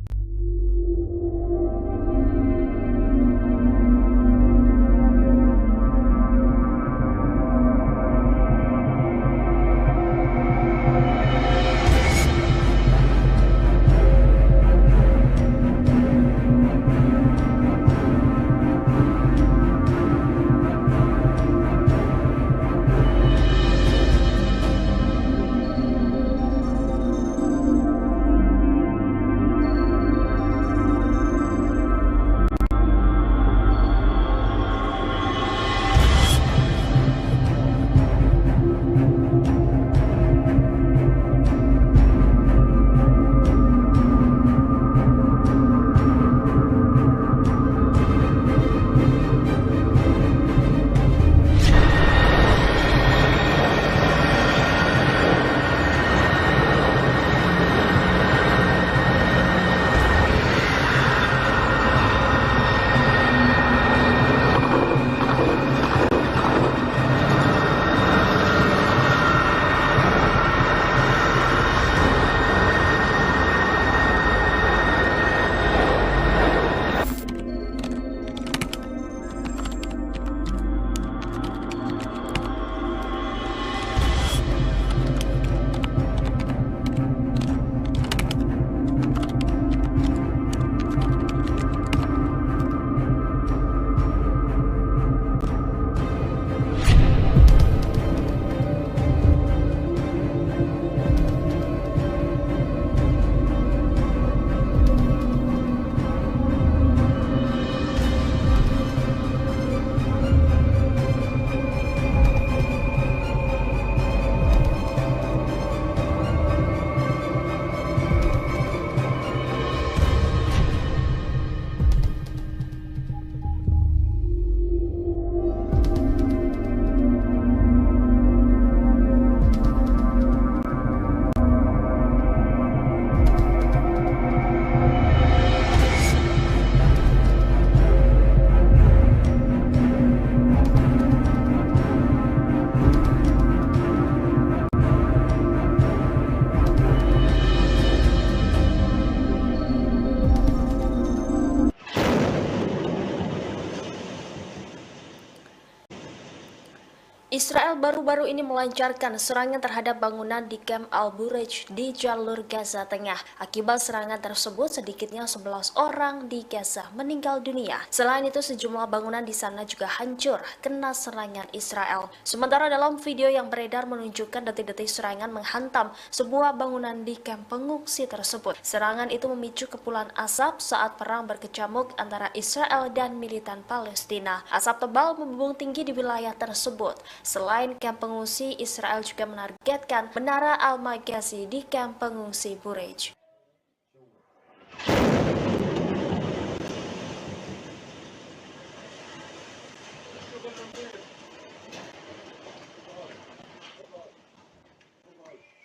Israel baru-baru ini melancarkan serangan terhadap bangunan di Camp Al-Bureij di jalur Gaza Tengah. Akibat serangan tersebut, sedikitnya 11 orang di Gaza meninggal dunia. Selain itu, sejumlah bangunan di sana juga hancur kena serangan Israel. Sementara dalam video yang beredar menunjukkan detik-detik serangan menghantam sebuah bangunan di kamp pengungsi tersebut. Serangan itu memicu kepulan asap saat perang berkecamuk antara Israel dan militan Palestina. Asap tebal membumbung tinggi di wilayah tersebut. Selain kamp pengungsi, Israel juga menargetkan Menara Al-Maghazi di kamp pengungsi Bureij.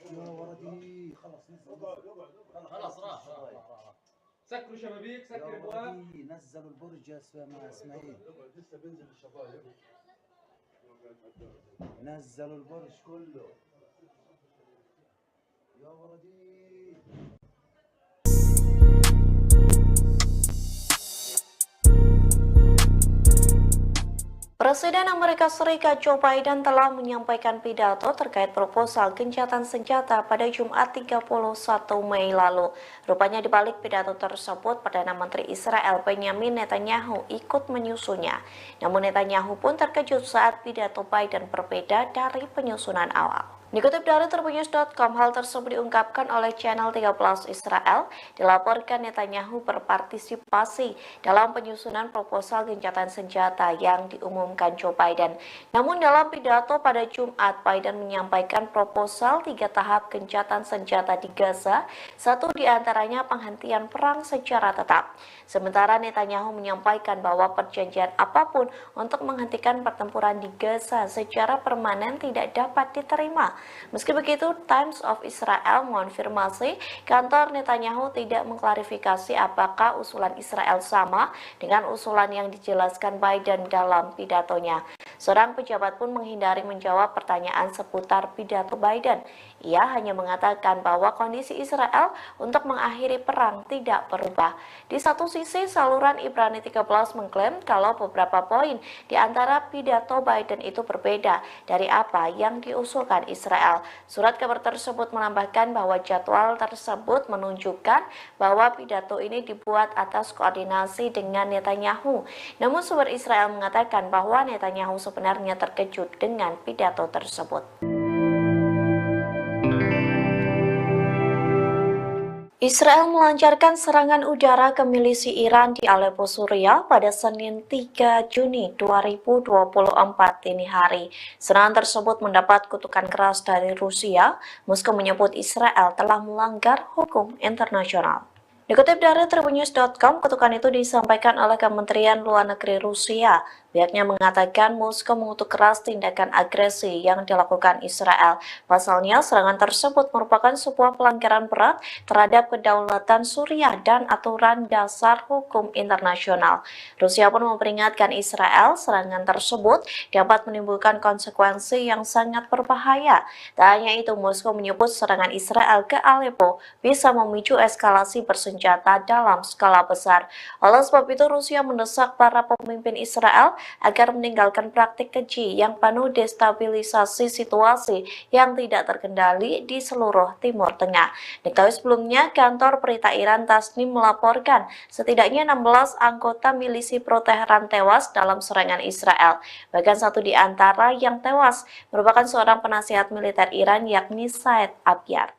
يا ولدي خلص نزل خلاص راح سكروا شبابيك يا سكر ابواب ولدي نزلوا البرج يا اسماعيل لسه بينزل الشبايب نزلوا البرج كله يا ولدي Presiden Amerika Serikat Joe Biden telah menyampaikan pidato terkait proposal gencatan senjata pada Jumat 31 Mei lalu. Rupanya di balik pidato tersebut, Perdana Menteri Israel Benjamin Netanyahu ikut menyusunnya. Namun Netanyahu pun terkejut saat pidato Biden berbeda dari penyusunan awal. Dikutip dari Tribunnews.com, hal tersebut diungkapkan oleh channel 13 Israel. Dilaporkan Netanyahu berpartisipasi dalam penyusunan proposal gencatan senjata yang diumumkan Joe Biden. Namun dalam pidato pada Jumat, Biden menyampaikan proposal 3 tahap gencatan senjata di Gaza, satu diantaranya penghentian perang secara tetap. Sementara Netanyahu menyampaikan bahwa perjanjian apapun untuk menghentikan pertempuran di Gaza secara permanen tidak dapat diterima. Meski begitu, Times of Israel mengonfirmasi kantor Netanyahu tidak mengklarifikasi apakah usulan Israel sama dengan usulan yang dijelaskan Biden dalam pidatonya. Seorang pejabat pun menghindari menjawab pertanyaan seputar pidato Biden. Ia hanya mengatakan bahwa kondisi Israel untuk mengakhiri perang tidak berubah. Di satu sisi, saluran Ibrani 13 mengklaim kalau beberapa poin di antara pidato Biden itu berbeda dari apa yang diusulkan Israel. Surat kabar tersebut menambahkan bahwa jadwal tersebut menunjukkan bahwa pidato ini dibuat atas koordinasi dengan Netanyahu. Namun sumber Israel mengatakan bahwa Netanyahu sebenarnya terkejut dengan pidato tersebut. Israel melancarkan serangan udara ke milisi Iran di Aleppo, Suriah pada Senin 3 Juni 2024 dini hari. Serangan tersebut mendapat kutukan keras dari Rusia. Moskow menyebut Israel telah melanggar hukum internasional. Dikutip dari Tribunnews.com, kutukan itu disampaikan oleh Kementerian Luar Negeri Rusia. Pihaknya mengatakan Moskow mengutuk keras tindakan agresi yang dilakukan Israel. Pasalnya, serangan tersebut merupakan sebuah pelanggaran berat terhadap kedaulatan Suriah dan aturan dasar hukum internasional. Rusia pun memperingatkan Israel serangan tersebut dapat menimbulkan konsekuensi yang sangat berbahaya. Tak hanya itu, Moskow menyebut serangan Israel ke Aleppo bisa memicu eskalasi bersenjata dalam skala besar. Oleh sebab itu, Rusia mendesak para pemimpin Israel agar meninggalkan praktik keji yang penuh destabilisasi situasi yang tidak terkendali di seluruh Timur Tengah. Diketahui sebelumnya, kantor berita Iran Tasnim melaporkan setidaknya 16 anggota milisi pro-Teheran tewas dalam serangan Israel. Bahkan satu di antara yang tewas merupakan seorang penasihat militer Iran, yakni Said Abyar.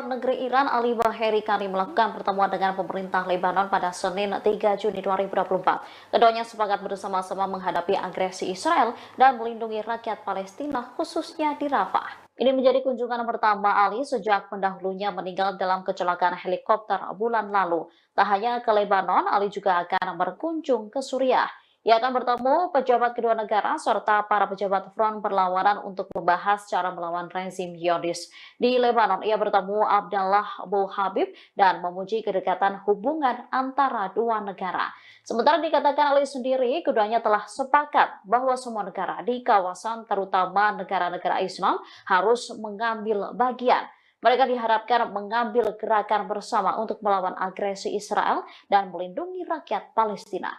Negeri Iran Ali Baheri Kani melakukan pertemuan dengan pemerintah Lebanon pada Senin 3 Juni 2024. Keduanya sepakat bersama-sama menghadapi agresi Israel dan melindungi rakyat Palestina khususnya di Rafah. Ini menjadi kunjungan pertama Ali sejak pendahulunya meninggal dalam kecelakaan helikopter bulan lalu. Tak hanya ke Lebanon, Ali juga akan berkunjung ke Suriah. Ia akan bertemu pejabat kedua negara serta para pejabat front perlawanan untuk membahas cara melawan rezim Zionis. Di Lebanon, ia bertemu Abdallah Abu Habib dan memuji kedekatan hubungan antara dua negara. Sementara dikatakan Ali sendiri, keduanya telah sepakat bahwa semua negara di kawasan, terutama negara-negara Islam, harus mengambil bagian. Mereka diharapkan mengambil gerakan bersama untuk melawan agresi Israel dan melindungi rakyat Palestina.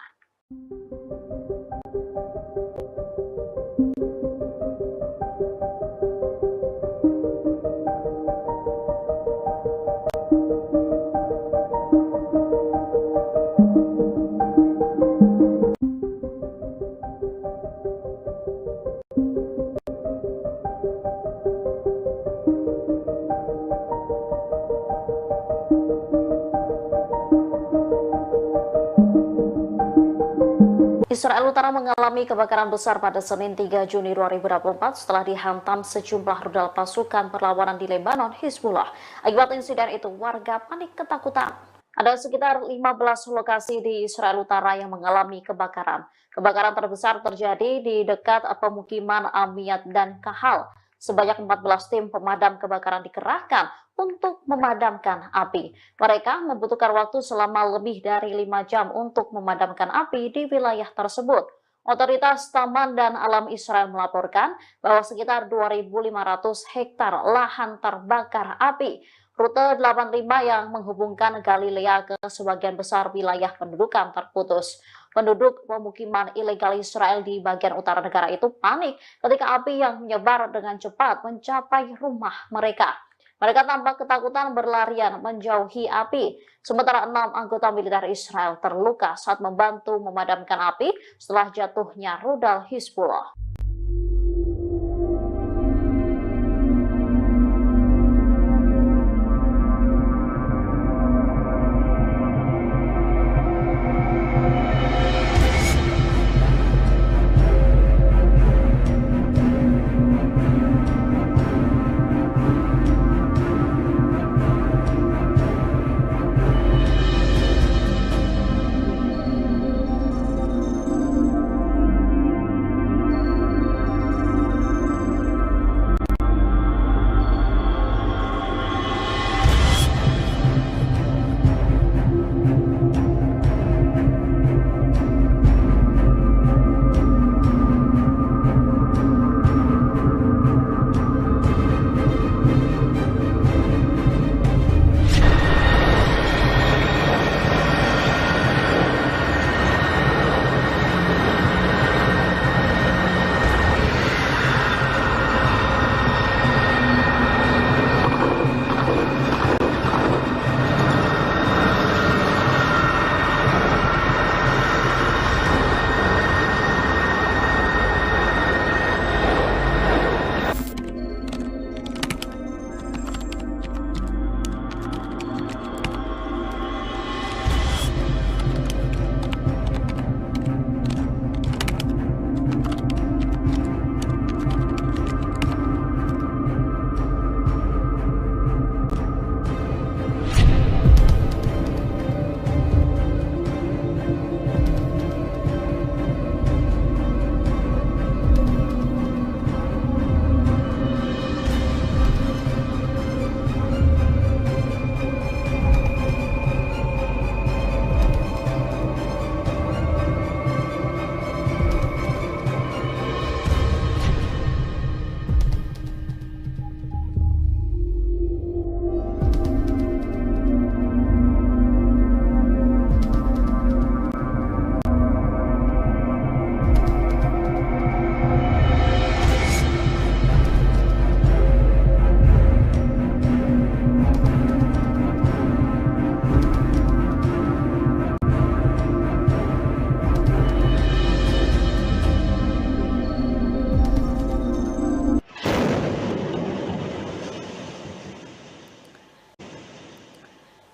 Israel Utara mengalami kebakaran besar pada Senin 3 Juni 2024 setelah dihantam sejumlah rudal pasukan perlawanan di Lebanon, Hizbullah. Akibat insiden itu, warga panik ketakutan. Ada sekitar 15 lokasi di Israel Utara yang mengalami kebakaran. Kebakaran terbesar terjadi di dekat pemukiman Amiyat dan Kahal. Sebanyak 14 tim pemadam kebakaran dikerahkan untuk memadamkan api. Mereka membutuhkan waktu selama lebih dari 5 jam untuk memadamkan api di wilayah tersebut. Otoritas Taman dan Alam Israel melaporkan bahwa sekitar 2.500 hektar lahan terbakar api. Rute 85 yang menghubungkan Galilea ke sebagian besar wilayah pendudukan terputus. Penduduk pemukiman ilegal Israel di bagian utara negara itu panik ketika api yang menyebar dengan cepat mencapai rumah mereka. Mereka tampak ketakutan berlarian menjauhi api. Sementara 6 anggota militer Israel terluka saat membantu memadamkan api setelah jatuhnya rudal Hizbullah.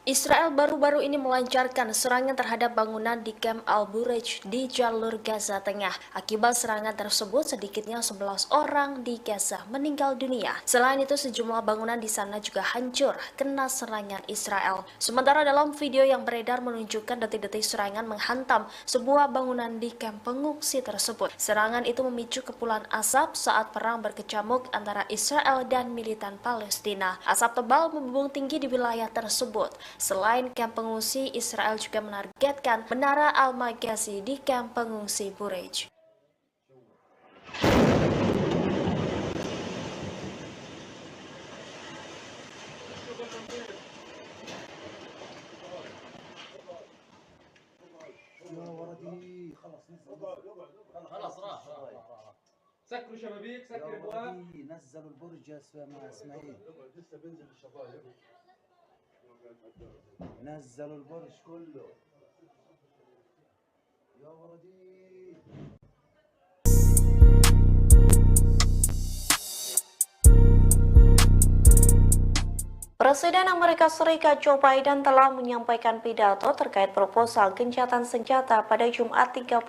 Israel baru-baru ini melancarkan serangan terhadap bangunan di Camp Al-Bureij di jalur Gaza Tengah. Akibat serangan tersebut, sedikitnya 11 orang di Gaza meninggal dunia. Selain itu, sejumlah bangunan di sana juga hancur kena serangan Israel. Sementara dalam video yang beredar menunjukkan detik-detik serangan menghantam sebuah bangunan di kamp pengungsi tersebut. Serangan itu memicu kepulan asap saat perang berkecamuk antara Israel dan militan Palestina. Asap tebal membumbung tinggi di wilayah tersebut. Selain kamp pengungsi, Israel juga menargetkan Menara Al-Magazi di kamp pengungsi Bureij. يا ولدي خلص نزل خلاص راح سكروا شبابيك يا سكر ابواب ولدي نزلوا البرج يا مع اسماعيل لسه بينزل الشبايب نزلوا البرج كله يا ولدي Presiden Amerika Serikat Joe Biden telah menyampaikan pidato terkait proposal gencatan senjata pada Jumat 31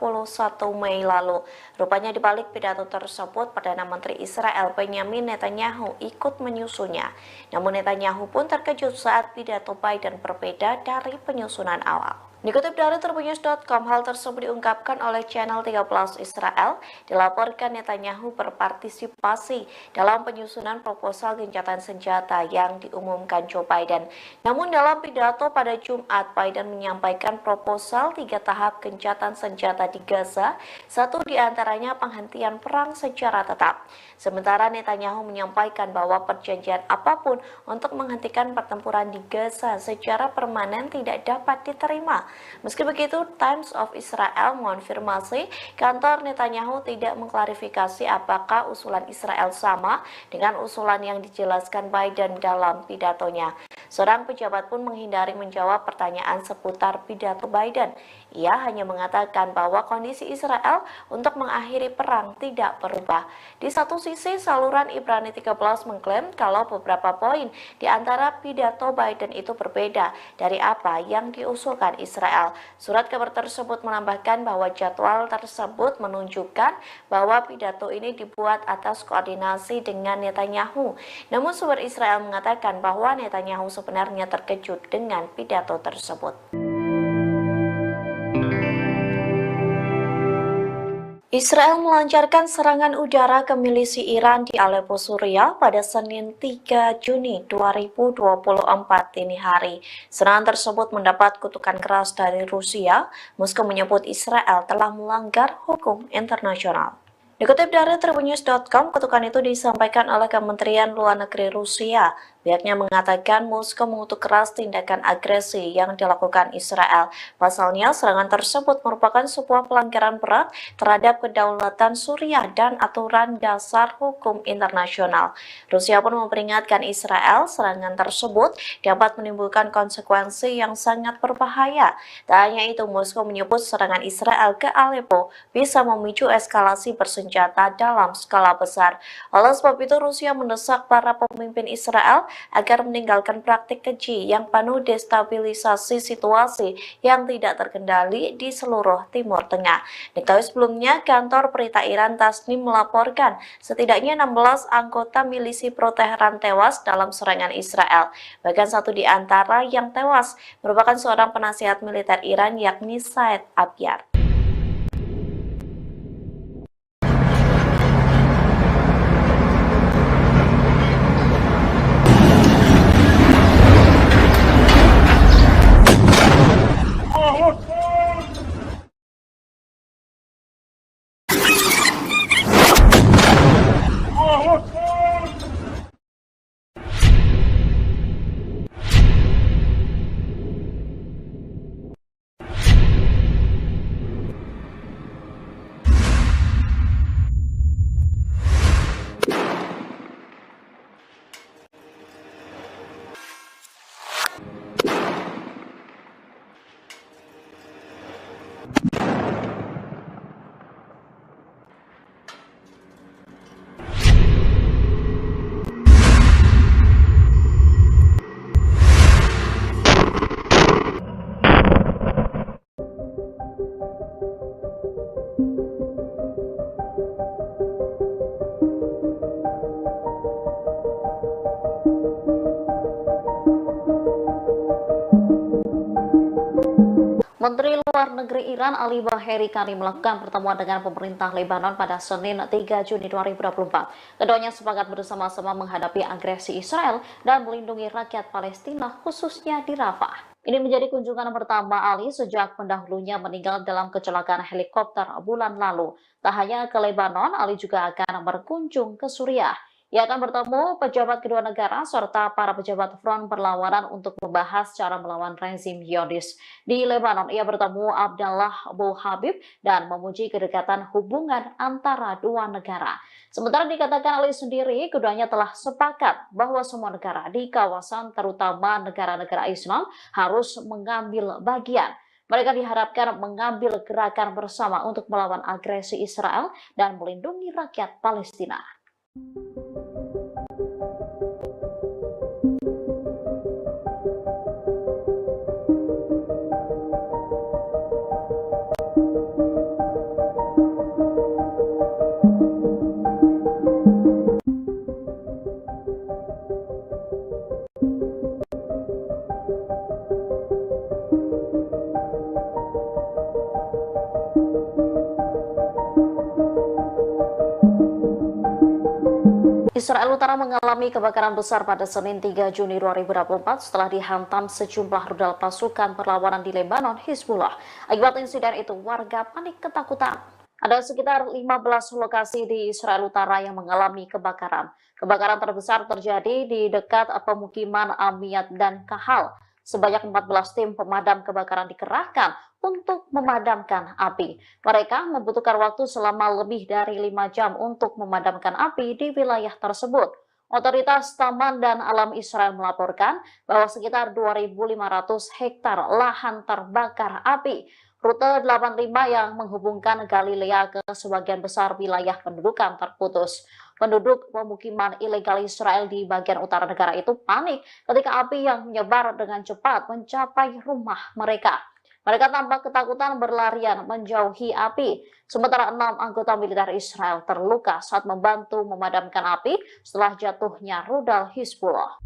Mei lalu. Rupanya di balik pidato tersebut, Perdana Menteri Israel Benjamin Netanyahu ikut menyusunnya. Namun Netanyahu pun terkejut saat pidato Biden berbeda dari penyusunan awal. Dikutip dari Tribunnews.com, hal tersebut diungkapkan oleh channel 13 Israel. Dilaporkan Netanyahu berpartisipasi dalam penyusunan proposal gencatan senjata yang diumumkan Joe Biden. Namun dalam pidato pada Jumat, Biden menyampaikan proposal 3 tahap gencatan senjata di Gaza, satu diantaranya penghentian perang secara tetap. Sementara Netanyahu menyampaikan bahwa perjanjian apapun untuk menghentikan pertempuran di Gaza secara permanen tidak dapat diterima. Meski begitu, Times of Israel mengonfirmasi kantor Netanyahu tidak mengklarifikasi apakah usulan Israel sama dengan usulan yang dijelaskan Biden dalam pidatonya. Seorang pejabat pun menghindari menjawab pertanyaan seputar pidato Biden. Ia hanya mengatakan bahwa kondisi Israel untuk mengakhiri perang tidak berubah. Di satu sisi, saluran Ibrani 13 mengklaim kalau beberapa poin di antara pidato Biden itu berbeda dari apa yang diusulkan Israel. Surat kabar tersebut menambahkan bahwa jadwal tersebut menunjukkan bahwa pidato ini dibuat atas koordinasi dengan Netanyahu. Namun sumber Israel mengatakan bahwa Netanyahu sebenarnya terkejut dengan pidato tersebut. Israel melancarkan serangan udara ke milisi Iran di Aleppo, Suriah pada Senin 3 Juni 2024 dini hari. Serangan tersebut mendapat kutukan keras dari Rusia. Moskow menyebut Israel telah melanggar hukum internasional. Dikutip dari Tribunnews.com, kutukan itu disampaikan oleh Kementerian Luar Negeri Rusia. Pihaknya mengatakan Moskow mengutuk keras tindakan agresi yang dilakukan Israel. Pasalnya, serangan tersebut merupakan sebuah pelanggaran berat terhadap kedaulatan Suriah dan aturan dasar hukum internasional. Rusia pun memperingatkan Israel serangan tersebut dapat menimbulkan konsekuensi yang sangat berbahaya. Tak hanya itu, Moskow menyebut serangan Israel ke Aleppo bisa memicu eskalasi bersenjata dalam skala besar. Oleh sebab itu, Rusia mendesak para pemimpin Israel agar meninggalkan praktik keji yang penuh destabilisasi situasi yang tidak terkendali di seluruh Timur Tengah. Diketahui sebelumnya, kantor berita Iran Tasnim melaporkan setidaknya 16 anggota milisi pro-Teheran tewas dalam serangan Israel. Bahkan satu di antara yang tewas merupakan seorang penasihat militer Iran, yakni Said Abyad. Menteri Luar Negeri Iran Ali Baheri Kani melakukan pertemuan dengan pemerintah Lebanon pada Senin 3 Juni 2024. Keduanya sepakat bersama-sama menghadapi agresi Israel dan melindungi rakyat Palestina khususnya di Rafah. Ini menjadi kunjungan pertama Ali sejak pendahulunya meninggal dalam kecelakaan helikopter bulan lalu. Tak hanya ke Lebanon, Ali juga akan berkunjung ke Suriah. Ia akan bertemu pejabat kedua negara serta para pejabat front perlawanan untuk membahas cara melawan rezim Zionis. Di Lebanon, ia bertemu Abdallah Abu Habib dan memuji kedekatan hubungan antara dua negara. Sementara dikatakan Ali sendiri, keduanya telah sepakat bahwa semua negara di kawasan, terutama negara-negara Islam, harus mengambil bagian. Mereka diharapkan mengambil gerakan bersama untuk melawan agresi Israel dan melindungi rakyat Palestina. Israel Utara mengalami kebakaran besar pada Senin 3 Juni 2024 setelah dihantam sejumlah rudal pasukan perlawanan di Lebanon, Hizbullah. Akibat insiden itu, warga panik ketakutan. Ada sekitar 15 lokasi di Israel Utara yang mengalami kebakaran. Kebakaran terbesar terjadi di dekat pemukiman Amiyat dan Kahal. Sebanyak 14 tim pemadam kebakaran dikerahkan untuk memadamkan api. Mereka membutuhkan waktu selama lebih dari 5 jam untuk memadamkan api di wilayah tersebut. Otoritas Taman dan Alam Israel melaporkan bahwa sekitar 2.500 hektar lahan terbakar api. Rute 85 yang menghubungkan Galilea ke sebagian besar wilayah pendudukan terputus. Penduduk pemukiman ilegal Israel di bagian utara negara itu panik ketika api yang menyebar dengan cepat mencapai rumah mereka. Mereka tampak ketakutan berlarian menjauhi api. Sementara 6 anggota militer Israel terluka saat membantu memadamkan api setelah jatuhnya rudal Hizbullah.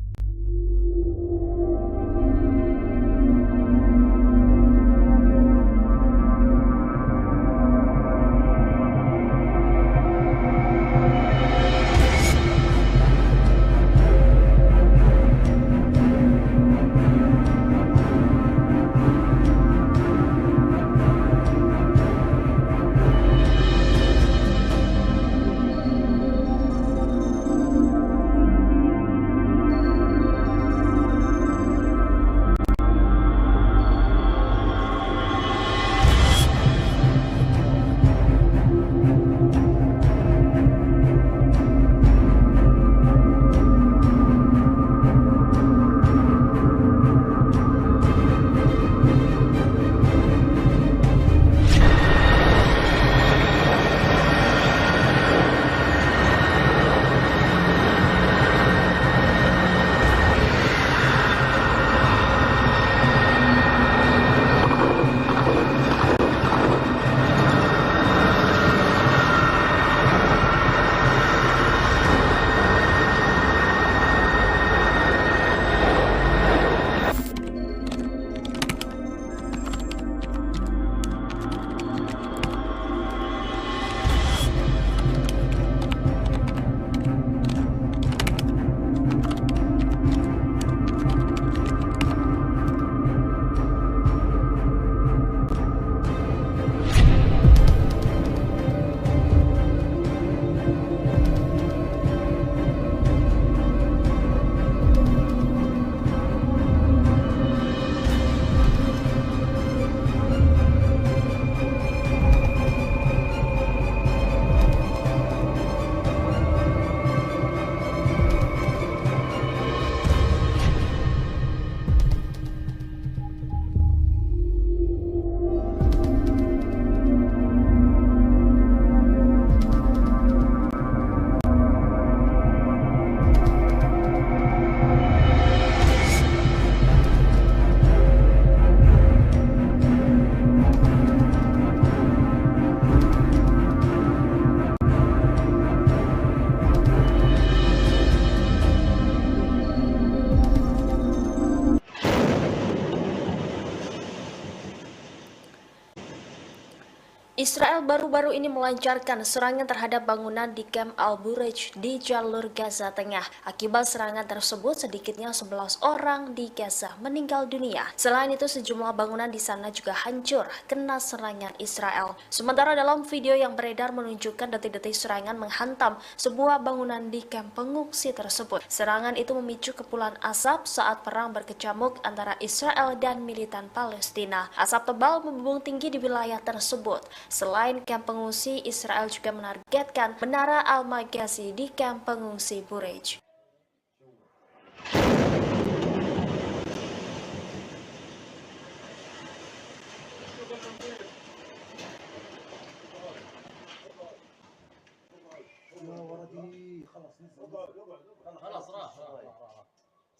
Israel baru-baru ini melancarkan serangan terhadap bangunan di Camp Al-Bureij di jalur Gaza Tengah. Akibat serangan tersebut, sedikitnya 11 orang di Gaza meninggal dunia. Selain itu, sejumlah bangunan di sana juga hancur kena serangan Israel. Sementara dalam video yang beredar menunjukkan detik-detik serangan menghantam sebuah bangunan di kamp pengungsi tersebut. Serangan itu memicu kepulan asap saat perang berkecamuk antara Israel dan militan Palestina. Asap tebal membumbung tinggi di wilayah tersebut. Selain kamp pengungsi, Israel juga menargetkan Menara Al-Maghazi di kamp pengungsi Bureij. يا ولدي خلص نزل خلاص راح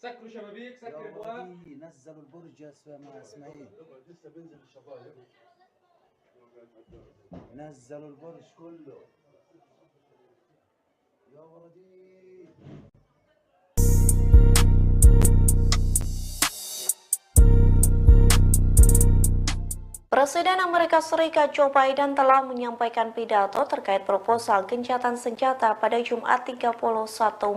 سكروا شبابيك يا سكر ابواب ولدي نزلوا البرج يا مع اسماعيل لسه بينزل الشبايب نزلوا البرج كله يا ولدي Presiden Amerika Serikat Joe Biden telah menyampaikan pidato terkait proposal gencatan senjata pada Jumat 31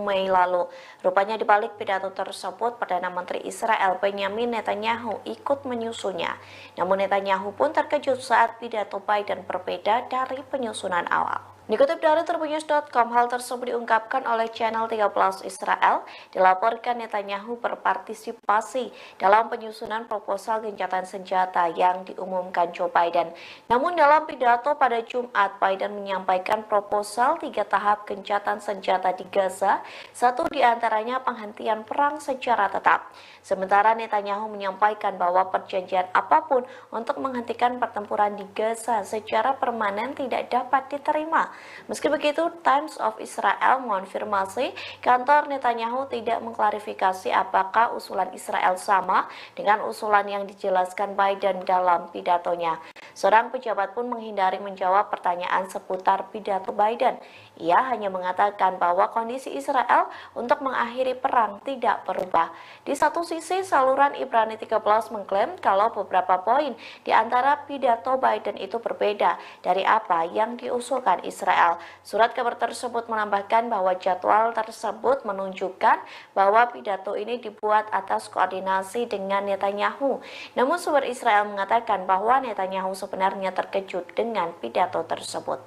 Mei lalu. Rupanya di balik pidato tersebut, Perdana Menteri Israel Benjamin Netanyahu ikut menyusunnya. Namun Netanyahu pun terkejut saat pidato Biden berbeda dari penyusunan awal. Dikutip dari Tribunnews.com, hal tersebut diungkapkan oleh channel 13 Israel. Dilaporkan Netanyahu berpartisipasi dalam penyusunan proposal gencatan senjata yang diumumkan Joe Biden. Namun dalam pidato pada Jumat, Biden menyampaikan proposal 3 tahap gencatan senjata di Gaza, satu diantaranya penghentian perang secara tetap. Sementara Netanyahu menyampaikan bahwa perjanjian apapun untuk menghentikan pertempuran di Gaza secara permanen tidak dapat diterima. Meski begitu, Times of Israel mengonfirmasi kantor Netanyahu tidak mengklarifikasi apakah usulan Israel sama dengan usulan yang dijelaskan Biden dalam pidatonya. Seorang pejabat pun menghindari menjawab pertanyaan seputar pidato Biden. Ia hanya mengatakan bahwa kondisi Israel untuk mengakhiri perang tidak berubah. Di satu sisi, saluran Ibrani 13 mengklaim kalau beberapa poin di antara pidato Biden itu berbeda dari apa yang diusulkan Israel. Surat kabar tersebut menambahkan bahwa jadwal tersebut menunjukkan bahwa pidato ini dibuat atas koordinasi dengan Netanyahu. Namun sumber Israel mengatakan bahwa Netanyahu sebenarnya terkejut dengan pidato tersebut.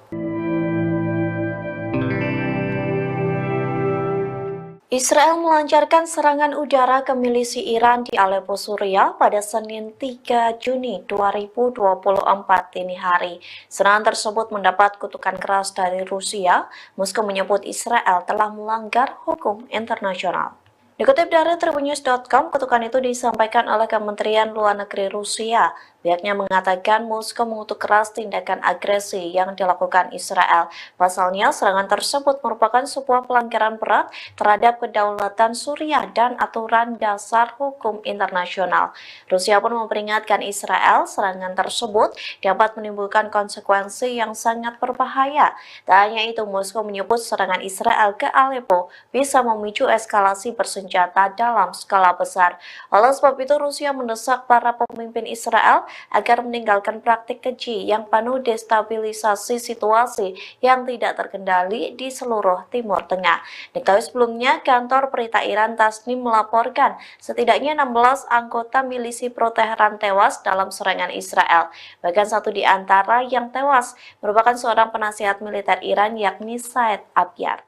Israel melancarkan serangan udara ke milisi Iran di Aleppo, Suriah pada Senin 3 Juni 2024 dini hari. Serangan tersebut mendapat kutukan keras dari Rusia. Moskow menyebut Israel telah melanggar hukum internasional. Dikutip dari Tribunnews.com, kutukan itu disampaikan oleh Kementerian Luar Negeri Rusia. Pihaknya mengatakan Moskow mengutuk keras tindakan agresi yang dilakukan Israel. Pasalnya, serangan tersebut merupakan sebuah pelanggaran berat terhadap kedaulatan Suriah dan aturan dasar hukum internasional. Rusia pun memperingatkan Israel serangan tersebut dapat menimbulkan konsekuensi yang sangat berbahaya. Tak hanya itu, Moskow menyebut serangan Israel ke Aleppo bisa memicu eskalasi bersenjata dalam skala besar. Oleh sebab itu, Rusia mendesak para pemimpin Israel agar meninggalkan praktik keji yang penuh destabilisasi situasi yang tidak terkendali di seluruh Timur Tengah. Diketahui sebelumnya, kantor berita Iran Tasnim melaporkan setidaknya 16 anggota milisi pro-Teheran tewas dalam serangan Israel. Bahkan satu di antara yang tewas merupakan seorang penasihat militer Iran, yakni Said Abyar.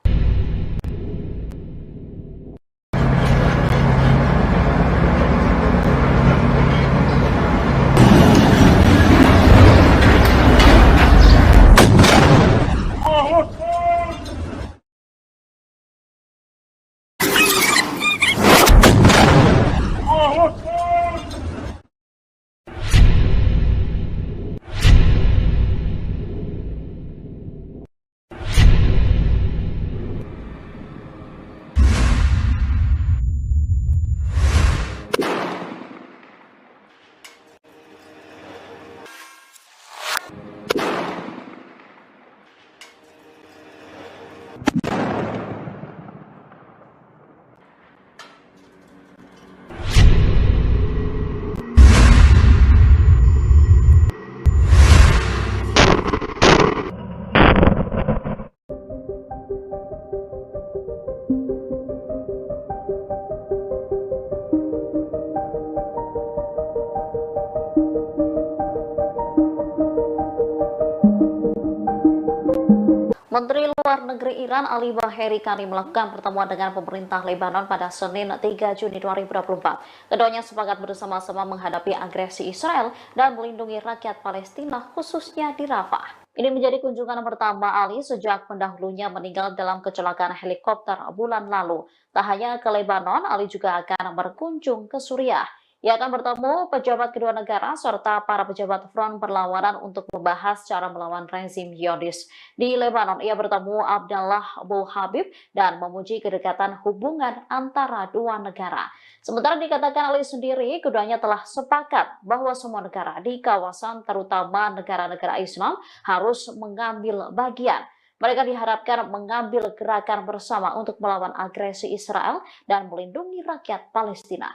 Menteri Luar Negeri Iran Ali Baheri Kani melakukan pertemuan dengan pemerintah Lebanon pada Senin 3 Juni 2024. Keduanya sepakat bersama-sama menghadapi agresi Israel dan melindungi rakyat Palestina khususnya di Rafah. Ini menjadi kunjungan pertama Ali sejak pendahulunya meninggal dalam kecelakaan helikopter bulan lalu. Tak hanya ke Lebanon, Ali juga akan berkunjung ke Suriah. Ia akan bertemu pejabat kedua negara serta para pejabat front perlawanan untuk membahas cara melawan rezim Zionis. Di Lebanon, ia bertemu Abdallah Abu Habib dan memuji kedekatan hubungan antara dua negara. Sementara dikatakan Ali sendiri, keduanya telah sepakat bahwa semua negara di kawasan, terutama negara-negara Islam, harus mengambil bagian. Mereka diharapkan mengambil gerakan bersama untuk melawan agresi Israel dan melindungi rakyat Palestina.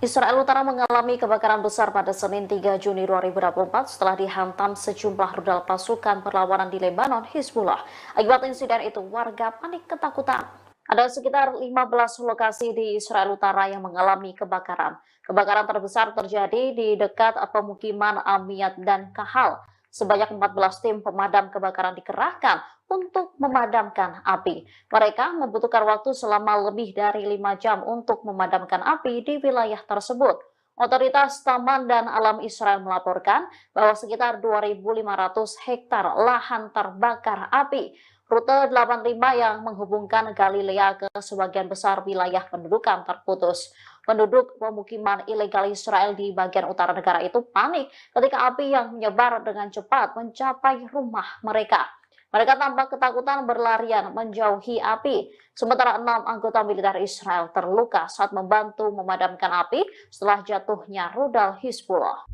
Israel Utara mengalami kebakaran besar pada Senin 3 Juni 2024 setelah dihantam sejumlah rudal pasukan perlawanan di Lebanon, Hizbullah. Akibat insiden itu, warga panik ketakutan. Ada sekitar 15 lokasi di Israel Utara yang mengalami kebakaran. Kebakaran terbesar terjadi di dekat pemukiman Amiyat dan Kahal. Sebanyak 14 tim pemadam kebakaran dikerahkan untuk memadamkan api. Mereka membutuhkan waktu selama lebih dari 5 jam untuk memadamkan api di wilayah tersebut. Otoritas Taman dan Alam Israel melaporkan bahwa sekitar 2.500 hektar lahan terbakar api. Rute 85 yang menghubungkan Galilea ke sebagian besar wilayah pendudukan terputus. Penduduk pemukiman ilegal Israel di bagian utara negara itu panik ketika api yang menyebar dengan cepat mencapai rumah mereka. Mereka tampak ketakutan berlarian menjauhi api. Sementara 6 anggota militer Israel terluka saat membantu memadamkan api setelah jatuhnya rudal Hizbullah.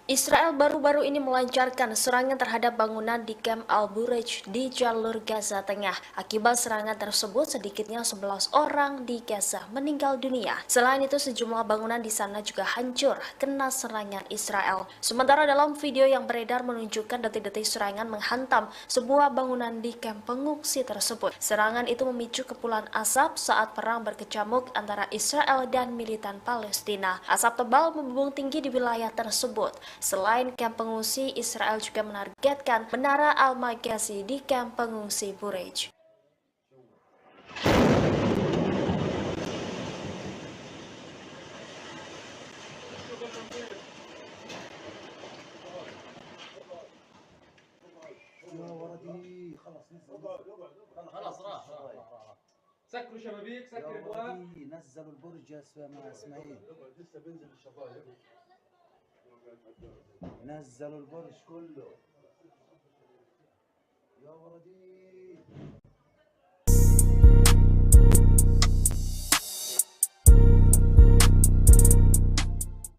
Israel baru-baru ini melancarkan serangan terhadap bangunan di Camp Al-Bureij di jalur Gaza Tengah. Akibat serangan tersebut, sedikitnya 11 orang di Gaza meninggal dunia. Selain itu, sejumlah bangunan di sana juga hancur kena serangan Israel. Sementara dalam video yang beredar menunjukkan detik-detik serangan menghantam sebuah bangunan di kamp pengungsi tersebut. Serangan itu memicu kepulan asap saat perang berkecamuk antara Israel dan militan Palestina. Asap tebal membumbung tinggi di wilayah tersebut. Selain kamp pengungsi, Israel juga menargetkan Menara Al-Magazi di kamp pengungsi Bureij. يا ولدي خلص نزل خلاص راح سكروا شبابيك يا سكر ابواب ولدي نزلوا البرج يا مع اسماعيل لسه بينزل الشبايب نزلوا البرج كله يا ولدي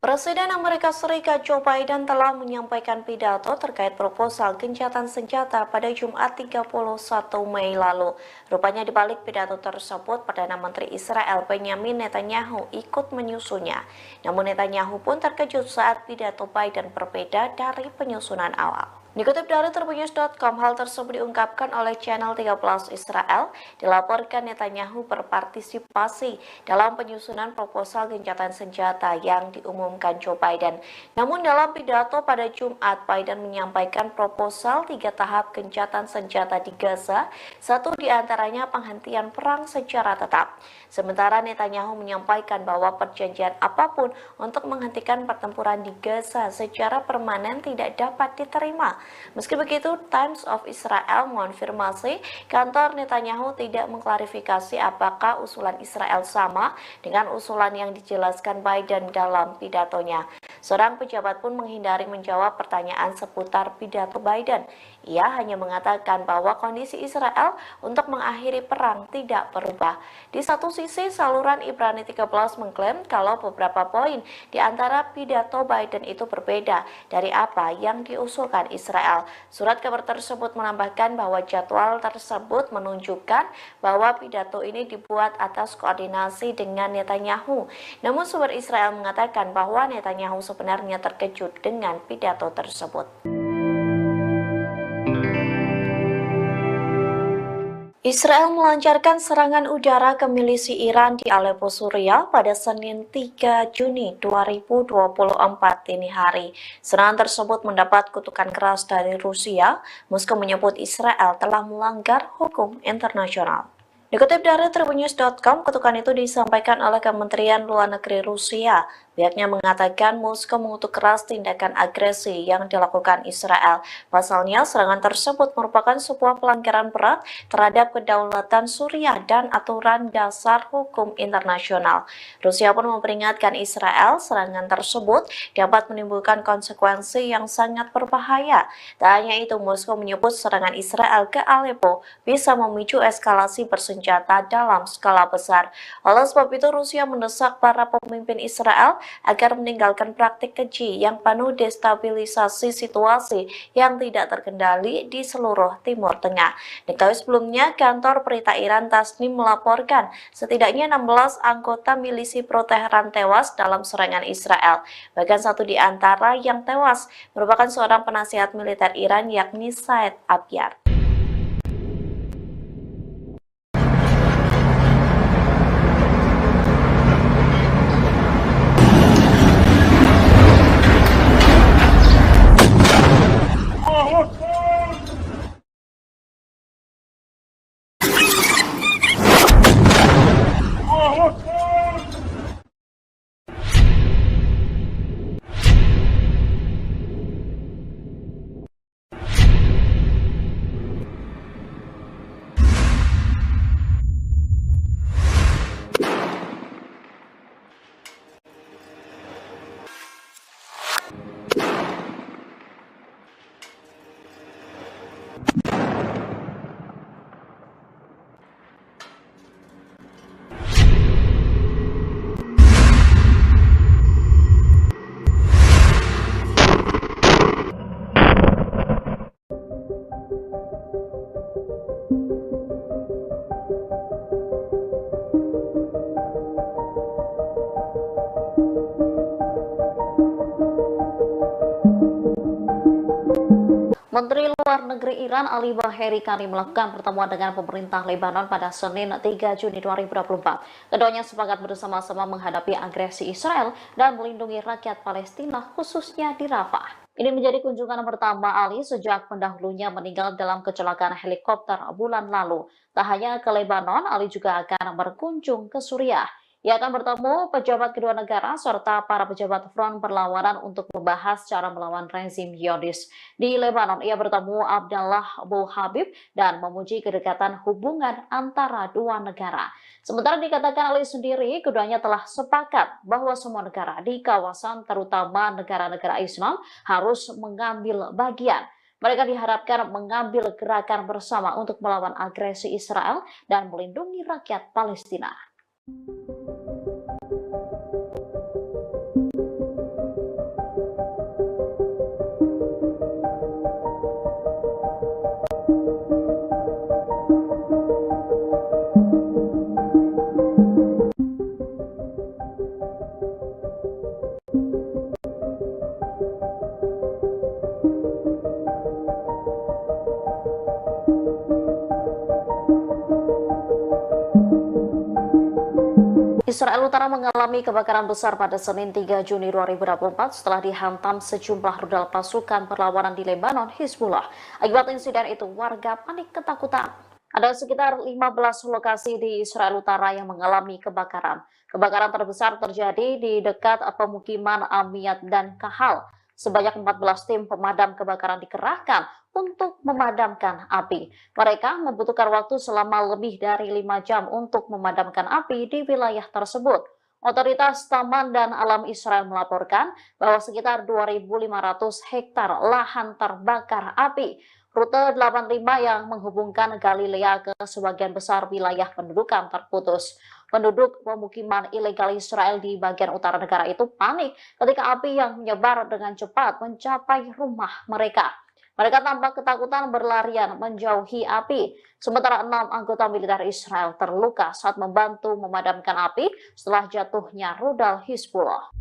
Presiden Amerika Serikat Joe Biden telah menyampaikan pidato terkait proposal gencatan senjata pada Jumat 31 Mei lalu. Rupanya di balik pidato tersebut, Perdana Menteri Israel Benjamin Netanyahu ikut menyusunnya. Namun Netanyahu pun terkejut saat pidato Biden berbeda dari penyusunan awal. Dikutip dari Tribunnews.com, hal tersebut diungkapkan oleh channel 13 Israel. Dilaporkan Netanyahu berpartisipasi dalam penyusunan proposal gencatan senjata yang diumumkan Joe Biden. Namun dalam pidato pada Jumat, Biden menyampaikan proposal 3 tahap gencatan senjata di Gaza, satu di antaranya penghentian perang secara tetap. Sementara Netanyahu menyampaikan bahwa perjanjian apapun untuk menghentikan pertempuran di Gaza secara permanen tidak dapat diterima. Meski begitu, Times of Israel mengonfirmasi kantor Netanyahu tidak mengklarifikasi apakah usulan Israel sama dengan usulan yang dijelaskan Biden dalam pidatonya. Seorang pejabat pun menghindari menjawab pertanyaan seputar pidato Biden. Ia hanya mengatakan bahwa kondisi Israel untuk mengakhiri perang tidak berubah. Di satu sisi, saluran Ibrani 13 mengklaim kalau beberapa poin di antara pidato Biden itu berbeda dari apa yang diusulkan Israel. Surat kabar tersebut menambahkan bahwa jadwal tersebut menunjukkan bahwa pidato ini dibuat atas koordinasi dengan Netanyahu. Namun sumber Israel mengatakan bahwa Netanyahu sebenarnya terkejut dengan pidato tersebut. Israel melancarkan serangan udara ke milisi Iran di Aleppo, Suriah pada Senin 3 Juni 2024 dini hari. Serangan tersebut mendapat kutukan keras dari Rusia. Moskow menyebut Israel telah melanggar hukum internasional. Dikutip dari Tribunnews.com, kutukan itu disampaikan oleh Kementerian Luar Negeri Rusia. Pihaknya mengatakan Moskow mengutuk keras tindakan agresi yang dilakukan Israel. Pasalnya, serangan tersebut merupakan sebuah pelanggaran berat terhadap kedaulatan Suriah dan aturan dasar hukum internasional. Rusia pun memperingatkan Israel serangan tersebut dapat menimbulkan konsekuensi yang sangat berbahaya. Tak hanya itu, Moskow menyebut serangan Israel ke Aleppo bisa memicu eskalasi bersenjata dalam skala besar. Oleh sebab itu, Rusia mendesak para pemimpin Israel agar meninggalkan praktik keji yang penuh destabilisasi situasi yang tidak terkendali di seluruh Timur Tengah. Diketahui sebelumnya, kantor berita Iran Tasnim melaporkan setidaknya 16 anggota milisi pro-Teheran tewas dalam serangan Israel. Bahkan satu di antara yang tewas merupakan seorang penasihat militer Iran, yakni Said Abyad. Menteri Luar Negeri Iran Ali Baheri Kani melakukan pertemuan dengan pemerintah Lebanon pada Senin 3 Juni 2024. Keduanya sepakat bersama-sama menghadapi agresi Israel dan melindungi rakyat Palestina khususnya di Rafah. Ini menjadi kunjungan pertama Ali sejak pendahulunya meninggal dalam kecelakaan helikopter bulan lalu. Tak hanya ke Lebanon, Ali juga akan berkunjung ke Suriah. Ia akan bertemu pejabat kedua negara serta para pejabat front perlawanan untuk membahas cara melawan rezim Zionis. Di Lebanon, ia bertemu Abdallah Abu Habib dan memuji kedekatan hubungan antara dua negara. Sementara dikatakan Ali sendiri, keduanya telah sepakat bahwa semua negara di kawasan, terutama negara-negara Islam, harus mengambil bagian. Mereka diharapkan mengambil gerakan bersama untuk melawan agresi Israel dan melindungi rakyat Palestina. Israel Utara mengalami kebakaran besar pada Senin 3 Juni 2024 setelah dihantam sejumlah rudal pasukan perlawanan di Lebanon, Hizbullah. Akibat insiden itu, warga panik ketakutan. Ada sekitar 15 lokasi di Israel Utara yang mengalami kebakaran. Kebakaran terbesar terjadi di dekat pemukiman Amiyat dan Kahal. Sebanyak 14 tim pemadam kebakaran dikerahkan untuk memadamkan api. Mereka membutuhkan waktu selama lebih dari 5 jam untuk memadamkan api di wilayah tersebut. Otoritas Taman dan Alam Israel melaporkan bahwa sekitar 2.500 hektar lahan terbakar api. Rute 85 yang menghubungkan Galilea ke sebagian besar wilayah pendudukan terputus. Penduduk pemukiman ilegal Israel di bagian utara negara itu panik ketika api yang menyebar dengan cepat mencapai rumah mereka. Mereka tampak ketakutan berlarian menjauhi api. Sementara 6 anggota militer Israel terluka saat membantu memadamkan api setelah jatuhnya rudal Hizbullah.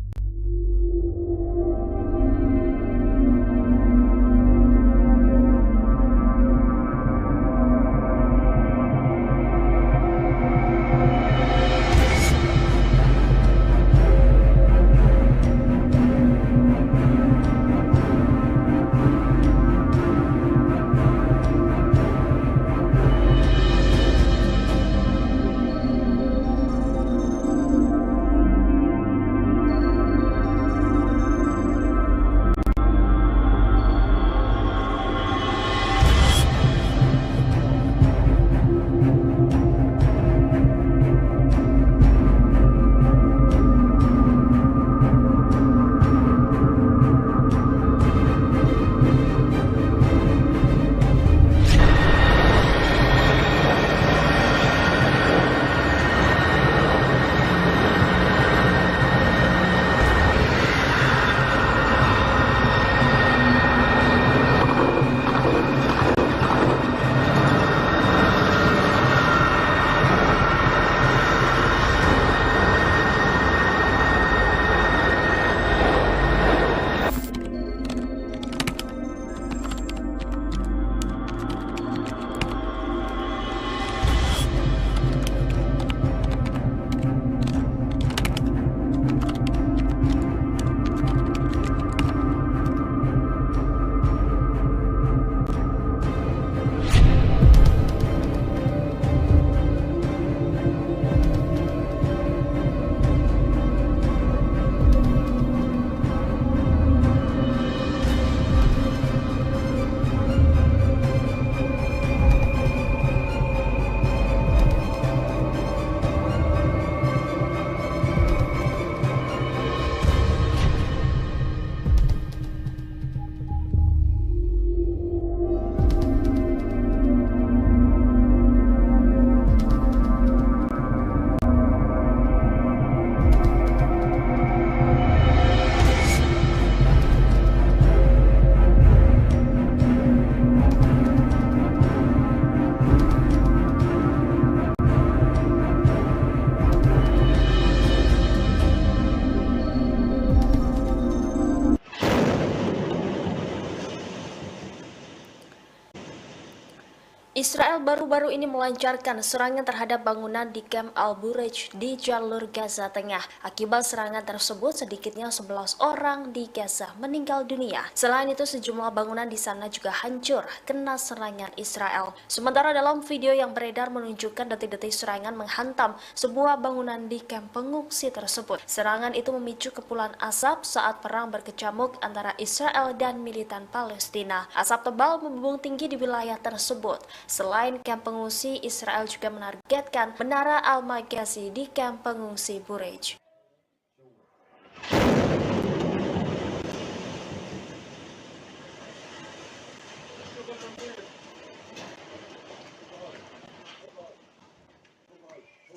Israel baru-baru ini melancarkan serangan terhadap bangunan di Camp Al-Bureij di jalur Gaza Tengah. Akibat serangan tersebut, sedikitnya 11 orang di Gaza meninggal dunia. Selain itu, sejumlah bangunan di sana juga hancur kena serangan Israel. Sementara dalam video yang beredar menunjukkan detik-detik serangan menghantam sebuah bangunan di kamp pengungsi tersebut. Serangan itu memicu kepulan asap saat perang berkecamuk antara Israel dan militan Palestina. Asap tebal membumbung tinggi di wilayah tersebut. Selain kamp pengungsi, Israel juga menargetkan Menara Al-Maghazi di kamp pengungsi Bureij.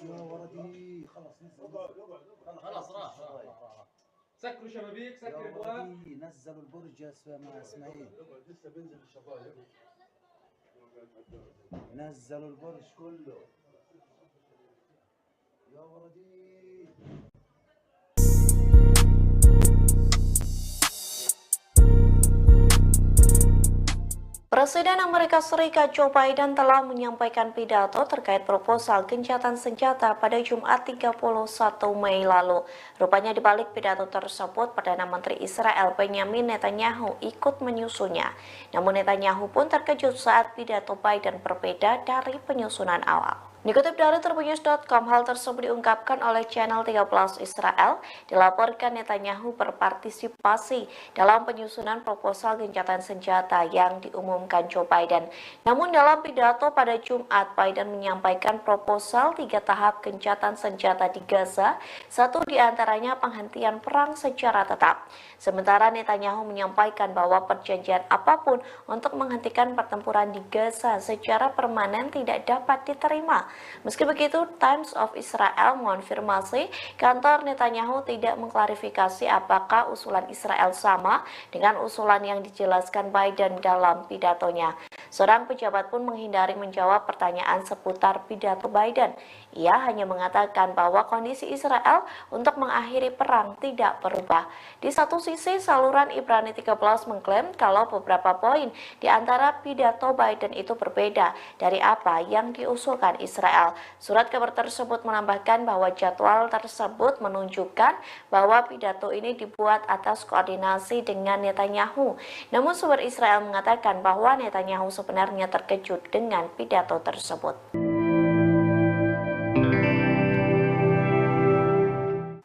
يا ولدي خلص نزل خلاص راح سكروا شبابيك يا سكر ابواب ولدي نزلوا البرج يا مع اسماعيل لسه بينزل الشفايف نزلوا البرج كله يا ولدي Presiden Amerika Serikat Joe Biden telah menyampaikan pidato terkait proposal gencatan senjata pada Jumat 31 Mei lalu. Rupanya di balik pidato tersebut, Perdana Menteri Israel Benjamin Netanyahu ikut menyusunnya. Namun Netanyahu pun terkejut saat pidato Biden berbeda dari penyusunan awal. Dikutip dari Tribunnews.com, hal tersebut diungkapkan oleh channel 13 Israel. Dilaporkan Netanyahu berpartisipasi dalam penyusunan proposal gencatan senjata yang diumumkan Joe Biden. Namun dalam pidato pada Jumat, Biden menyampaikan proposal 3 tahap gencatan senjata di Gaza, satu di antaranya penghentian perang secara tetap. Sementara Netanyahu menyampaikan bahwa perjanjian apapun untuk menghentikan pertempuran di Gaza secara permanen tidak dapat diterima. Meski begitu, Times of Israel mengonfirmasi kantor Netanyahu tidak mengklarifikasi apakah usulan Israel sama dengan usulan yang dijelaskan Biden dalam pidatonya. Seorang pejabat pun menghindari menjawab pertanyaan seputar pidato Biden. Ia hanya mengatakan bahwa kondisi Israel untuk mengakhiri perang tidak berubah. Di satu sisi, saluran Ibrani 13 mengklaim kalau beberapa poin di antara pidato Biden itu berbeda dari apa yang diusulkan Israel. Surat kabar tersebut menambahkan bahwa jadwal tersebut menunjukkan bahwa pidato ini dibuat atas koordinasi dengan Netanyahu. Namun sumber Israel mengatakan bahwa Netanyahu sebenarnya terkejut dengan pidato tersebut.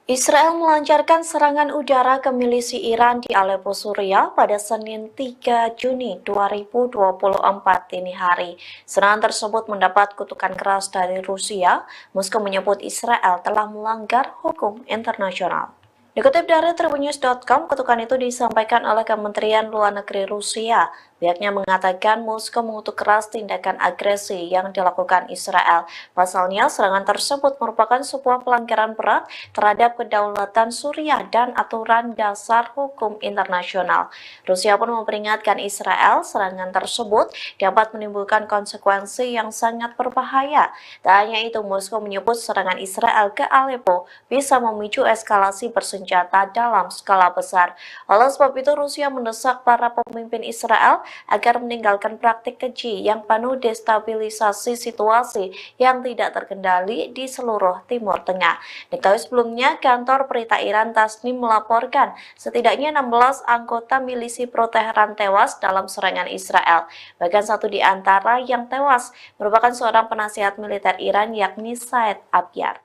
Israel melancarkan serangan udara ke milisi Iran di Aleppo, Suriah pada Senin 3 Juni 2024 dini hari. Serangan tersebut mendapat kutukan keras dari Rusia. Moskow menyebut Israel telah melanggar hukum internasional. Dikutip dari Tribunnews.com, kutukan itu disampaikan oleh Kementerian Luar Negeri Rusia. Pihaknya mengatakan Moskow mengutuk keras tindakan agresi yang dilakukan Israel. Pasalnya, serangan tersebut merupakan sebuah pelanggaran berat terhadap kedaulatan Suriah dan aturan dasar hukum internasional. Rusia pun memperingatkan Israel serangan tersebut dapat menimbulkan konsekuensi yang sangat berbahaya. Tak hanya itu, Moskow menyebut serangan Israel ke Aleppo bisa memicu eskalasi bersenjata dalam skala besar. Oleh sebab itu, Rusia mendesak para pemimpin Israel agar meninggalkan praktik keji yang penuh destabilisasi situasi yang tidak terkendali di seluruh Timur Tengah. Diketahui sebelumnya, kantor berita Iran Tasnim melaporkan setidaknya 16 anggota milisi pro-Teheran tewas dalam serangan Israel. Bahkan satu di antara yang tewas merupakan seorang penasihat militer Iran, yakni Said Abyar.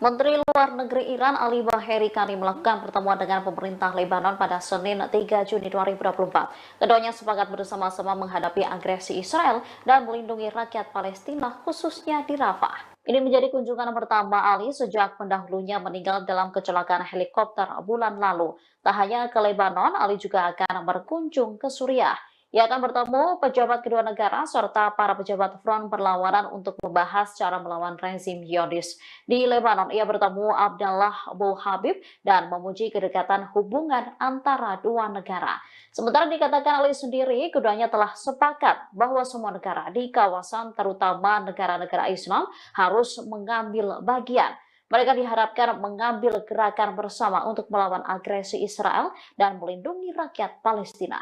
Menteri Luar Negeri Iran Ali Baheri Kani melakukan pertemuan dengan pemerintah Lebanon pada Senin 3 Juni 2024. Keduanya sepakat bersama-sama menghadapi agresi Israel dan melindungi rakyat Palestina khususnya di Rafah. Ini menjadi kunjungan pertama Ali sejak pendahulunya meninggal dalam kecelakaan helikopter bulan lalu. Tak hanya ke Lebanon, Ali juga akan berkunjung ke Suriah. Ia akan bertemu pejabat kedua negara serta para pejabat front perlawanan untuk membahas cara melawan rezim Zionis. Di Lebanon, ia bertemu Abdallah Abu Habib dan memuji kedekatan hubungan antara dua negara. Sementara dikatakan Ali sendiri, keduanya telah sepakat bahwa semua negara di kawasan, terutama negara-negara Islam, harus mengambil bagian. Mereka diharapkan mengambil gerakan bersama untuk melawan agresi Israel dan melindungi rakyat Palestina.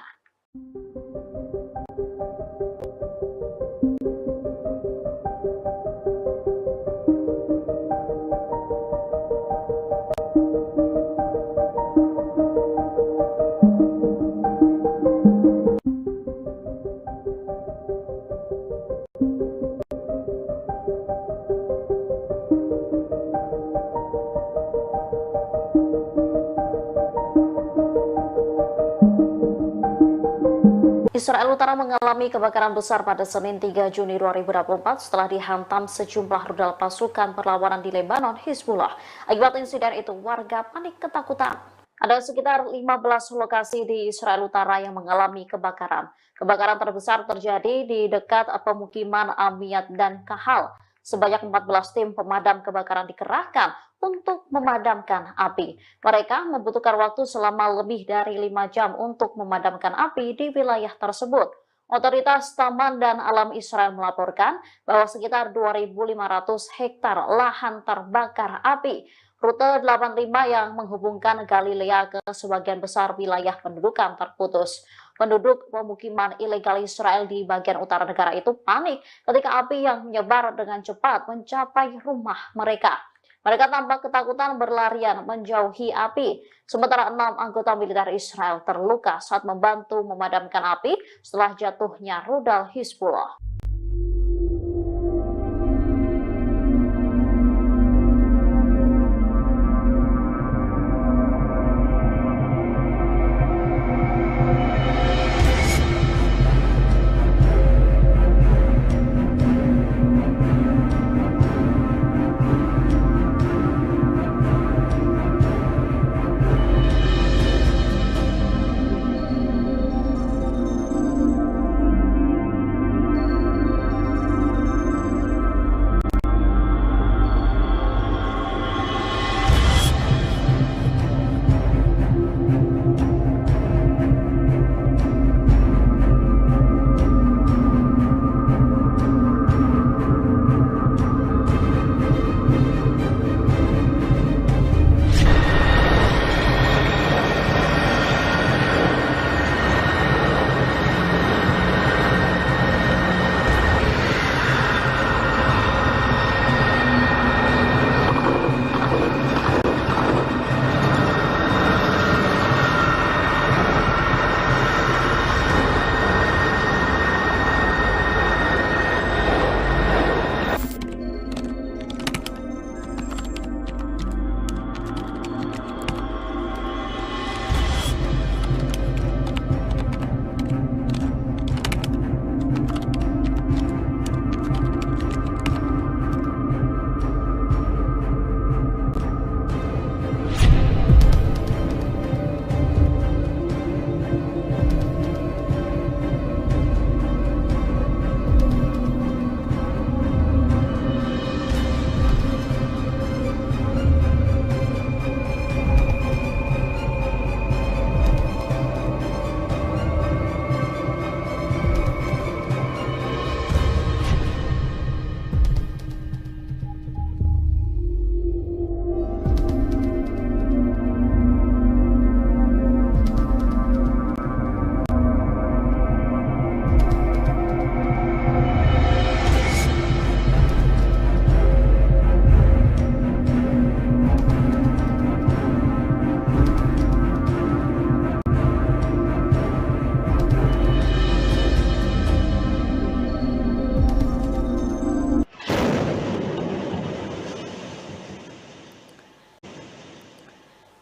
Israel Utara mengalami kebakaran besar pada Senin 3 Juni 2024 setelah dihantam sejumlah rudal pasukan perlawanan di Lebanon, Hizbullah. Akibat insiden itu, warga panik ketakutan. Ada sekitar 15 lokasi di Israel Utara yang mengalami kebakaran. Kebakaran terbesar terjadi di dekat pemukiman Amiyat dan Kahal. Sebanyak 14 tim pemadam kebakaran dikerahkan untuk memadamkan api. Mereka membutuhkan waktu selama lebih dari 5 jam untuk memadamkan api di wilayah tersebut. Otoritas Taman dan Alam Israel melaporkan bahwa sekitar 2.500 hektar lahan terbakar api. Rute 85 yang menghubungkan Galilea ke sebagian besar wilayah pendudukan terputus. Penduduk pemukiman ilegal Israel di bagian utara negara itu panik ketika api yang menyebar dengan cepat mencapai rumah mereka. Mereka tampak ketakutan berlarian menjauhi api. Sementara 6 anggota militer Israel terluka saat membantu memadamkan api setelah jatuhnya rudal Hizbullah.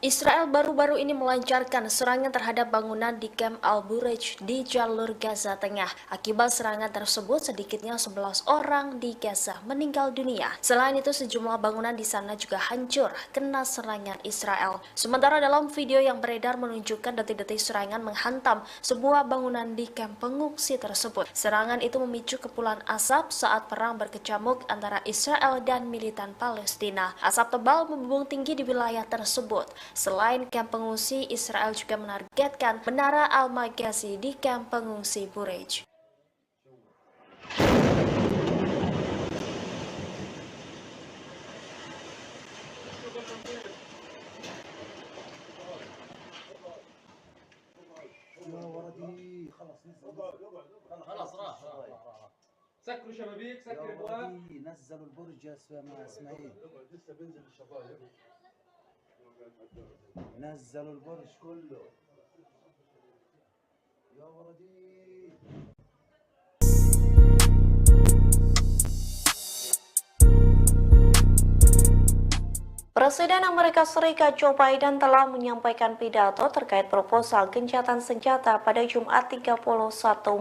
Israel baru-baru ini melancarkan serangan terhadap bangunan di Camp Al-Bureij di jalur Gaza Tengah. Akibat serangan tersebut, sedikitnya 11 orang di Gaza meninggal dunia. Selain itu, sejumlah bangunan di sana juga hancur kena serangan Israel. Sementara dalam video yang beredar menunjukkan detik-detik serangan menghantam sebuah bangunan di kamp pengungsi tersebut. Serangan itu memicu kepulan asap saat perang berkecamuk antara Israel dan militan Palestina. Asap tebal membumbung tinggi di wilayah tersebut. Selain kamp pengungsi, Israel juga menargetkan Menara Al-Maghazi di kamp pengungsi Bureij. يا ولدي خلص نزل خلاص راح سكروا شبابيك يا سكر ابواب ولدي نزلوا البرج يا اسماعيل لسه بينزل الشبايب نزلوا البرج كله يا ولدي Presiden Amerika Serikat Joe Biden telah menyampaikan pidato terkait proposal gencatan senjata pada Jumat 31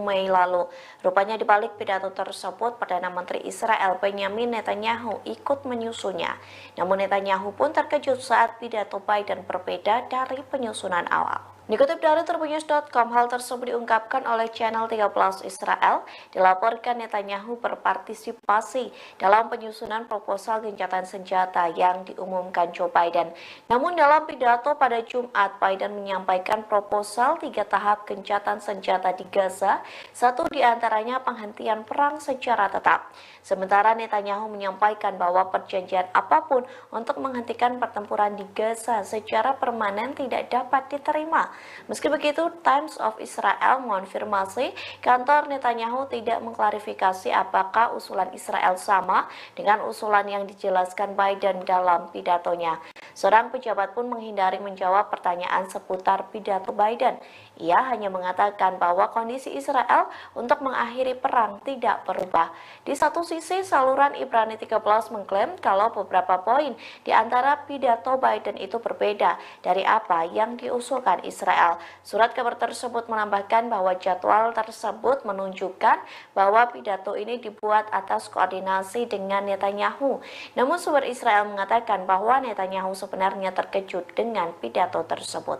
Mei lalu. Rupanya di balik pidato tersebut, Perdana Menteri Israel Benjamin Netanyahu ikut menyusunnya. Namun Netanyahu pun terkejut saat pidato Biden berbeda dari penyusunan awal. Dikutip dari Tribunnews.com, hal tersebut diungkapkan oleh channel 13 Israel. Dilaporkan Netanyahu berpartisipasi dalam penyusunan proposal gencatan senjata yang diumumkan Joe Biden. Namun dalam pidato pada Jumat, Biden menyampaikan proposal 3 tahap gencatan senjata di Gaza, satu diantaranya penghentian perang secara tetap. Sementara Netanyahu menyampaikan bahwa perjanjian apapun untuk menghentikan pertempuran di Gaza secara permanen tidak dapat diterima. Meski begitu, Times of Israel mengonfirmasi kantor Netanyahu tidak mengklarifikasi apakah usulan Israel sama dengan usulan yang dijelaskan Biden dalam pidatonya. Seorang pejabat pun menghindari menjawab pertanyaan seputar pidato Biden. Ia hanya mengatakan bahwa kondisi Israel untuk mengakhiri perang tidak berubah. Di satu sisi, saluran Ibrani 13 mengklaim kalau beberapa poin di antara pidato Biden itu berbeda dari apa yang diusulkan Israel. Surat kabar tersebut menambahkan bahwa jadwal tersebut menunjukkan bahwa pidato ini dibuat atas koordinasi dengan Netanyahu. Namun sumber Israel mengatakan bahwa Netanyahu sebenarnya terkejut dengan pidato tersebut.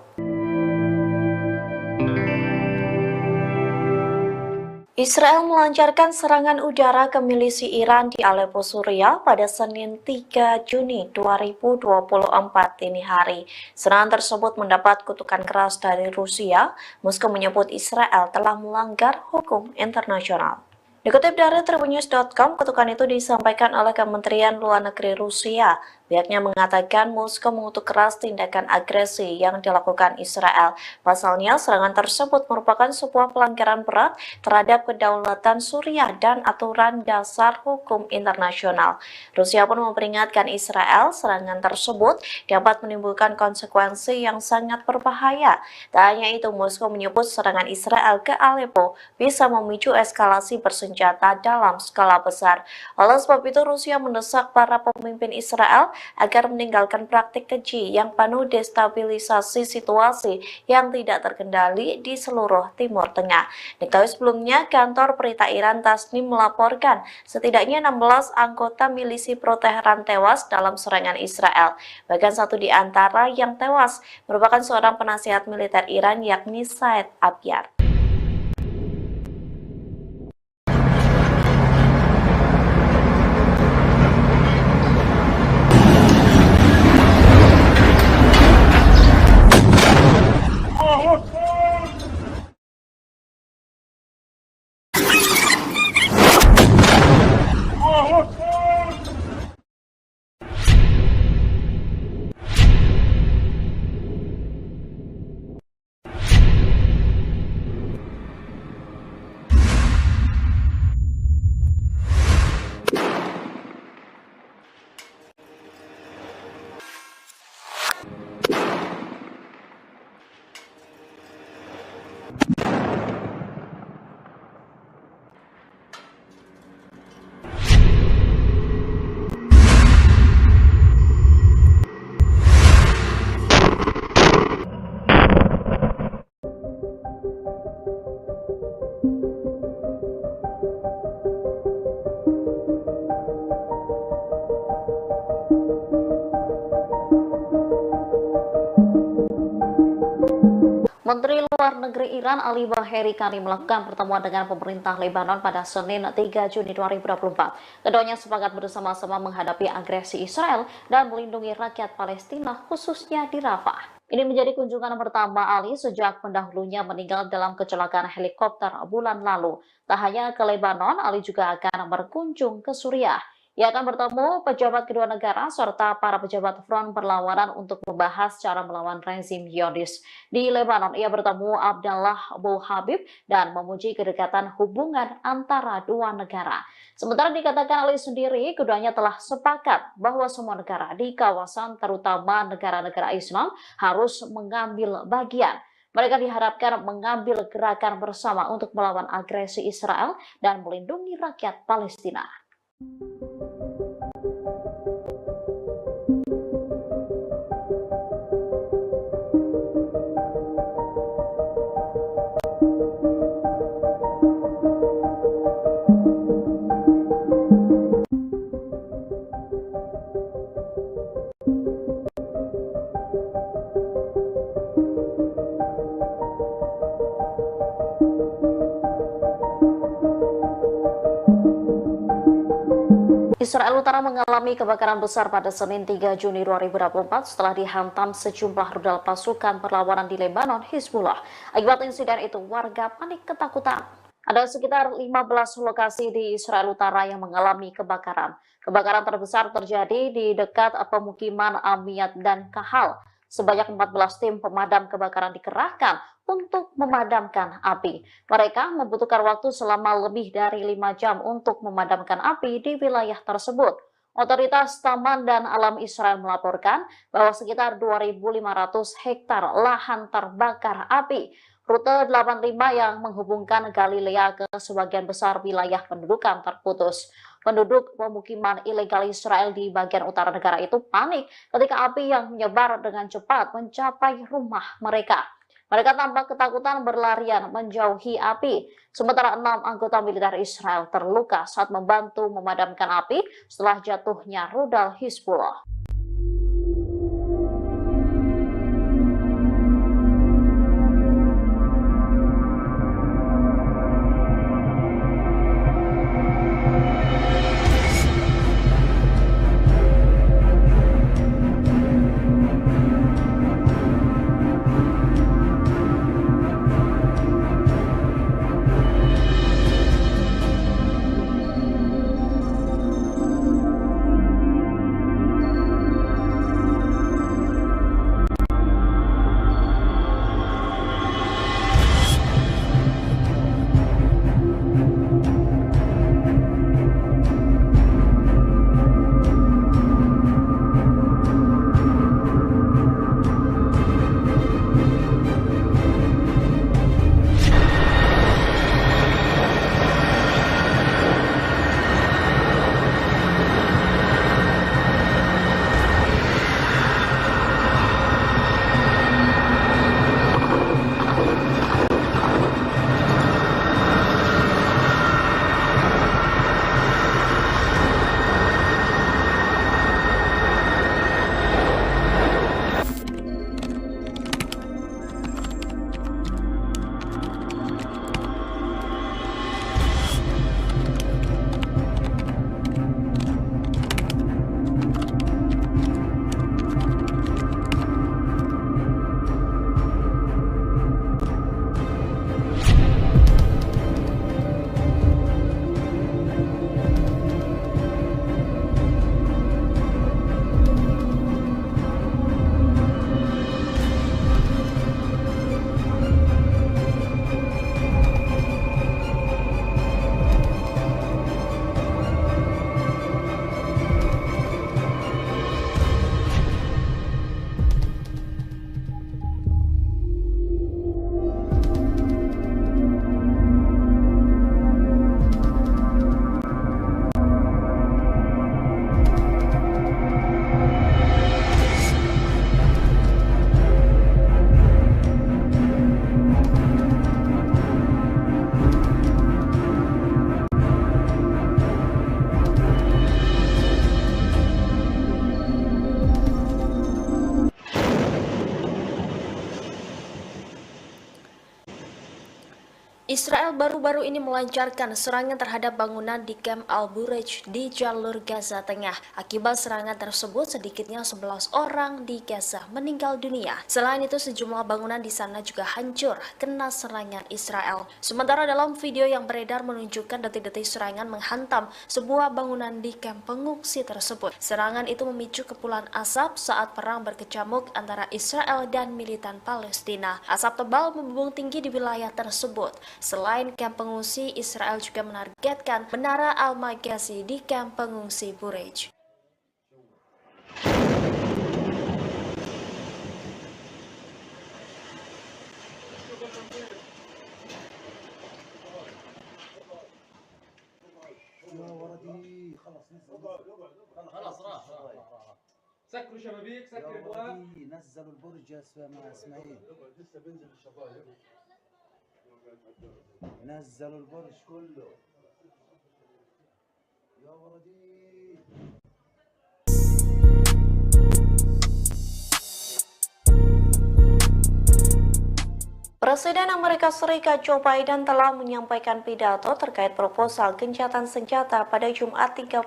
Israel melancarkan serangan udara ke milisi Iran di Aleppo, Suriah pada Senin 3 Juni 2024 dini hari. Serangan tersebut mendapat kutukan keras dari Rusia. Moskow menyebut Israel telah melanggar hukum internasional. Dikutip dari Tribunnews.com, kutukan itu disampaikan oleh Kementerian Luar Negeri Rusia. Pihaknya mengatakan Moskow mengutuk keras tindakan agresi yang dilakukan Israel. Pasalnya, serangan tersebut merupakan sebuah pelanggaran berat terhadap kedaulatan Suriah dan aturan dasar hukum internasional. Rusia pun memperingatkan Israel serangan tersebut dapat menimbulkan konsekuensi yang sangat berbahaya. Tak hanya itu, Moskow menyebut serangan Israel ke Aleppo bisa memicu eskalasi bersenjata dalam skala besar. Oleh sebab itu, Rusia mendesak para pemimpin Israel agar meninggalkan praktik keji yang penuh destabilisasi situasi yang tidak terkendali di seluruh Timur Tengah. Diketahui sebelumnya, kantor berita Iran Tasnim melaporkan setidaknya 16 anggota milisi pro-Teheran tewas dalam serangan Israel. Bahkan satu di antara yang tewas merupakan seorang penasihat militer Iran, yakni Said Abyar. Menteri Iran Ali Baheri Kani melakukan pertemuan dengan pemerintah Lebanon pada Senin 3 Juni 2024. Keduanya sepakat bersama-sama menghadapi agresi Israel dan melindungi rakyat Palestina khususnya di Rafah. Ini menjadi kunjungan pertama Ali sejak pendahulunya meninggal dalam kecelakaan helikopter bulan lalu. Tak hanya ke Lebanon, Ali juga akan berkunjung ke Suriah. Ia akan bertemu pejabat kedua negara serta para pejabat front perlawanan untuk membahas cara melawan rezim Zionis. Di Lebanon, ia bertemu Abdallah Abu Habib dan memuji kedekatan hubungan antara dua negara. Sementara dikatakan Ali sendiri, keduanya telah sepakat bahwa semua negara di kawasan, terutama negara-negara Islam, harus mengambil bagian. Mereka diharapkan mengambil gerakan bersama untuk melawan agresi Israel dan melindungi rakyat Palestina. Israel Utara mengalami kebakaran besar pada Senin 3 Juni 2024 setelah dihantam sejumlah rudal pasukan perlawanan di Lebanon, Hizbullah. Akibat insiden itu, warga panik ketakutan. Ada sekitar 15 lokasi di Israel Utara yang mengalami kebakaran. Kebakaran terbesar terjadi di dekat pemukiman Amiyat dan Kahal. Sebanyak 14 tim pemadam kebakaran dikerahkan untuk memadamkan api. Mereka membutuhkan waktu selama lebih dari 5 jam untuk memadamkan api di wilayah tersebut. Otoritas Taman dan Alam Israel melaporkan bahwa sekitar 2.500 hektar lahan terbakar api. Rute 85 yang menghubungkan Galilea ke sebagian besar wilayah pendudukan terputus. Penduduk pemukiman ilegal Israel di bagian utara negara itu panik ketika api yang menyebar dengan cepat mencapai rumah mereka. Mereka tampak ketakutan berlarian menjauhi api. Sementara 6 anggota militer Israel terluka saat membantu memadamkan api setelah jatuhnya rudal Hizbullah. Israel baru-baru ini melancarkan serangan terhadap bangunan di Camp Al-Bureij di jalur Gaza Tengah. Akibat serangan tersebut, sedikitnya 11 orang di Gaza meninggal dunia. Selain itu, sejumlah bangunan di sana juga hancur kena serangan Israel. Sementara dalam video yang beredar menunjukkan detik-detik serangan menghantam sebuah bangunan di kamp pengungsi tersebut. Serangan itu memicu kepulan asap saat perang berkecamuk antara Israel dan militan Palestina. Asap tebal membumbung tinggi di wilayah tersebut. Selain kamp pengungsi, Israel juga menargetkan Menara Al-Magazi di kamp pengungsi Bureij. يا ولدي خلص نزل خلاص راح سكروا شبابيك يا سكر ابواب ولدي نزلوا البرج يا اسماعيل لسه بينزل الشبايب نزلوا البرج كله يا ولدي Presiden Amerika Serikat Joe Biden telah menyampaikan pidato terkait proposal gencatan senjata pada Jumat 31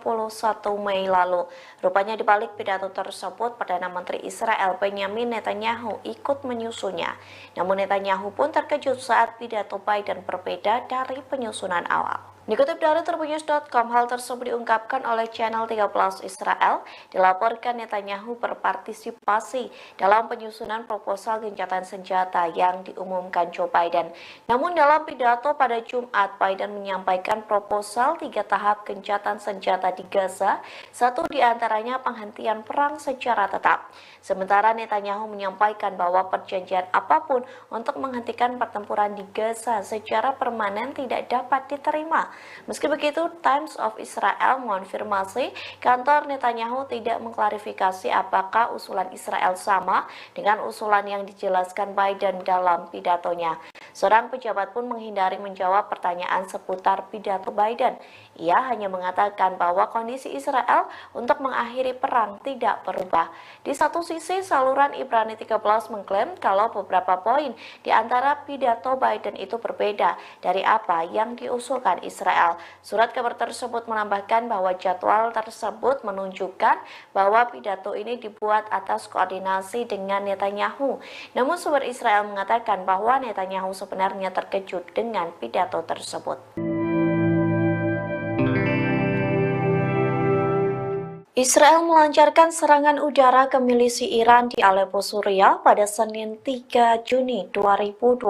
Mei lalu. Rupanya di balik pidato tersebut, Perdana Menteri Israel Benjamin Netanyahu ikut menyusunnya. Namun Netanyahu pun terkejut saat pidato Biden berbeda dari penyusunan awal. Dikutip dari Tribunnews.com, hal tersebut diungkapkan oleh channel 13 Israel. Dilaporkan Netanyahu berpartisipasi dalam penyusunan proposal gencatan senjata yang diumumkan Joe Biden. Namun dalam pidato pada Jumat, Biden menyampaikan proposal 3 tahap gencatan senjata di Gaza, satu diantaranya penghentian perang secara tetap. Sementara Netanyahu menyampaikan bahwa perjanjian apapun untuk menghentikan pertempuran di Gaza secara permanen tidak dapat diterima. Meski begitu, Times of Israel mengonfirmasi kantor Netanyahu tidak mengklarifikasi apakah usulan Israel sama dengan usulan yang dijelaskan Biden dalam pidatonya. Seorang pejabat pun menghindari menjawab pertanyaan seputar pidato Biden. Ia hanya mengatakan bahwa kondisi Israel untuk mengakhiri perang tidak berubah. Di satu sisi, saluran Ibrani 13 mengklaim kalau beberapa poin di antara pidato Biden itu berbeda dari apa yang diusulkan Israel. Surat kabar tersebut menambahkan bahwa jadwal tersebut menunjukkan bahwa pidato ini dibuat atas koordinasi dengan Netanyahu. Namun sumber Israel mengatakan bahwa Netanyahu sebenarnya terkejut dengan pidato tersebut. Israel melancarkan serangan udara ke milisi Iran di Aleppo, Suriah pada Senin 3 Juni 2024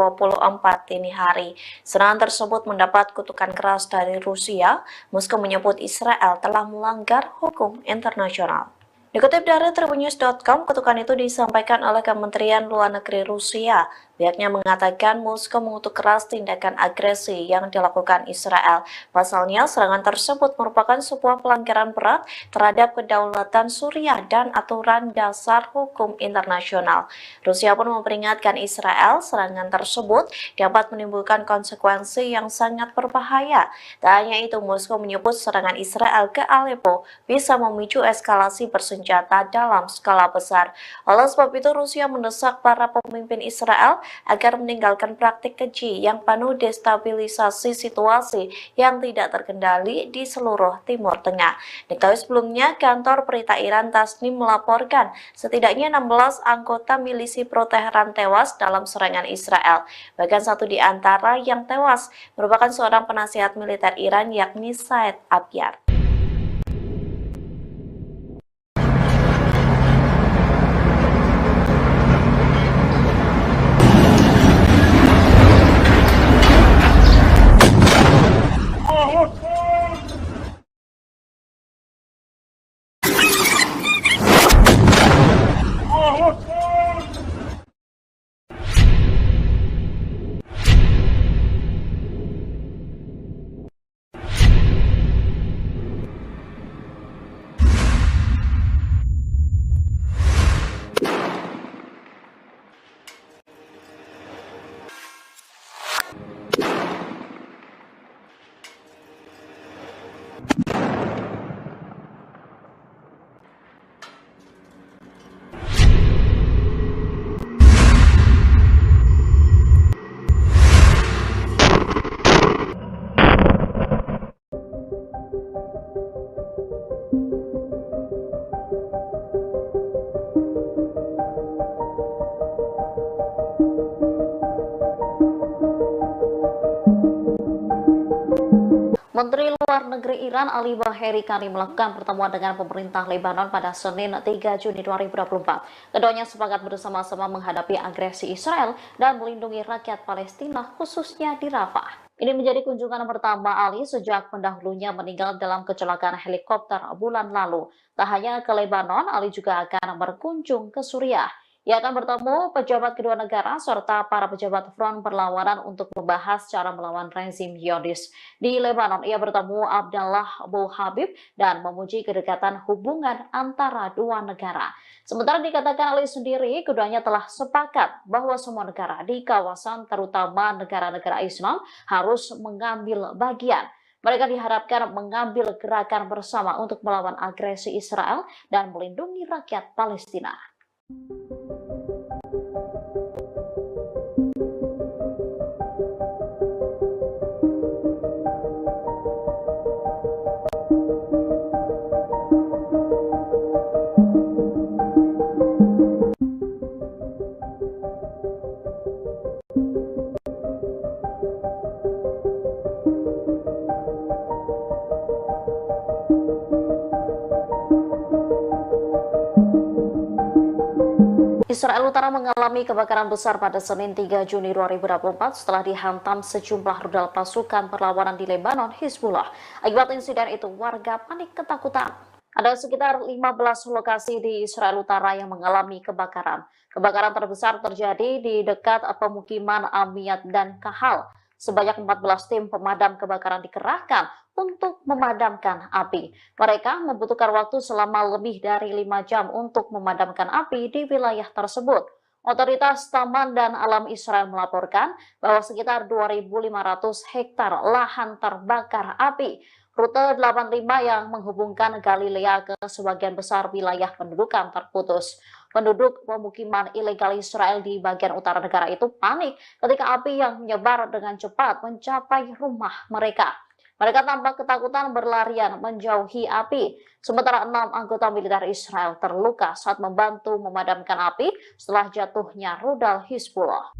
dini hari. Serangan tersebut mendapat kutukan keras dari Rusia. Moskow menyebut Israel telah melanggar hukum internasional. Dikutip dari Tribunnews.com, kutukan itu disampaikan oleh Kementerian Luar Negeri Rusia. Pihaknya mengatakan Moskow mengutuk keras tindakan agresi yang dilakukan Israel. Pasalnya, serangan tersebut merupakan sebuah pelanggaran berat terhadap kedaulatan Suriah dan aturan dasar hukum internasional. Rusia pun memperingatkan Israel serangan tersebut dapat menimbulkan konsekuensi yang sangat berbahaya. Tak hanya itu, Moskow menyebut serangan Israel ke Aleppo bisa memicu eskalasi bersenjata dalam skala besar. Oleh sebab itu, Rusia mendesak para pemimpin Israel agar meninggalkan praktik keji yang penuh destabilisasi situasi yang tidak terkendali di seluruh Timur Tengah. Diketahui sebelumnya, kantor berita Iran Tasnim melaporkan setidaknya 16 anggota milisi pro-Teheran tewas dalam serangan Israel. Bahkan satu di antara yang tewas merupakan seorang penasihat militer Iran, yakni Said Abyad. Menteri Luar Negeri Iran Ali Baheri Kani melakukan pertemuan dengan pemerintah Lebanon pada Senin 3 Juni 2024. Keduanya sepakat bersama-sama menghadapi agresi Israel dan melindungi rakyat Palestina khususnya di Rafah. Ini menjadi kunjungan pertama Ali sejak pendahulunya meninggal dalam kecelakaan helikopter bulan lalu. Tak hanya ke Lebanon, Ali juga akan berkunjung ke Suriah. Ia akan bertemu pejabat kedua negara serta para pejabat front perlawanan untuk membahas cara melawan rezim Zionis. Di Lebanon, ia bertemu Abdallah Abu Habib dan memuji kedekatan hubungan antara dua negara. Sementara dikatakan Ali sendiri, keduanya telah sepakat bahwa semua negara di kawasan, terutama negara-negara Islam, harus mengambil bagian. Mereka diharapkan mengambil gerakan bersama untuk melawan agresi Israel dan melindungi rakyat Palestina. Israel Utara mengalami kebakaran besar pada Senin 3 Juni 2024 setelah dihantam sejumlah rudal pasukan perlawanan di Lebanon, Hizbullah. Akibat insiden itu, warga panik ketakutan. Ada sekitar 15 lokasi di Israel Utara yang mengalami kebakaran. Kebakaran terbesar terjadi di dekat pemukiman Amiyat dan Kahal. Sebanyak 14 tim pemadam kebakaran dikerahkan untuk memadamkan api. Mereka membutuhkan waktu selama lebih dari 5 jam untuk memadamkan api di wilayah tersebut. Otoritas Taman dan Alam Israel melaporkan bahwa sekitar 2.500 hektar lahan terbakar api. Rute 85 yang menghubungkan Galilea ke sebagian besar wilayah pendudukan terputus. Penduduk pemukiman ilegal Israel di bagian utara negara itu panik ketika api yang menyebar dengan cepat mencapai rumah mereka. Mereka tampak ketakutan berlarian menjauhi api. Sementara 6 anggota militer Israel terluka saat membantu memadamkan api setelah jatuhnya rudal Hizbullah.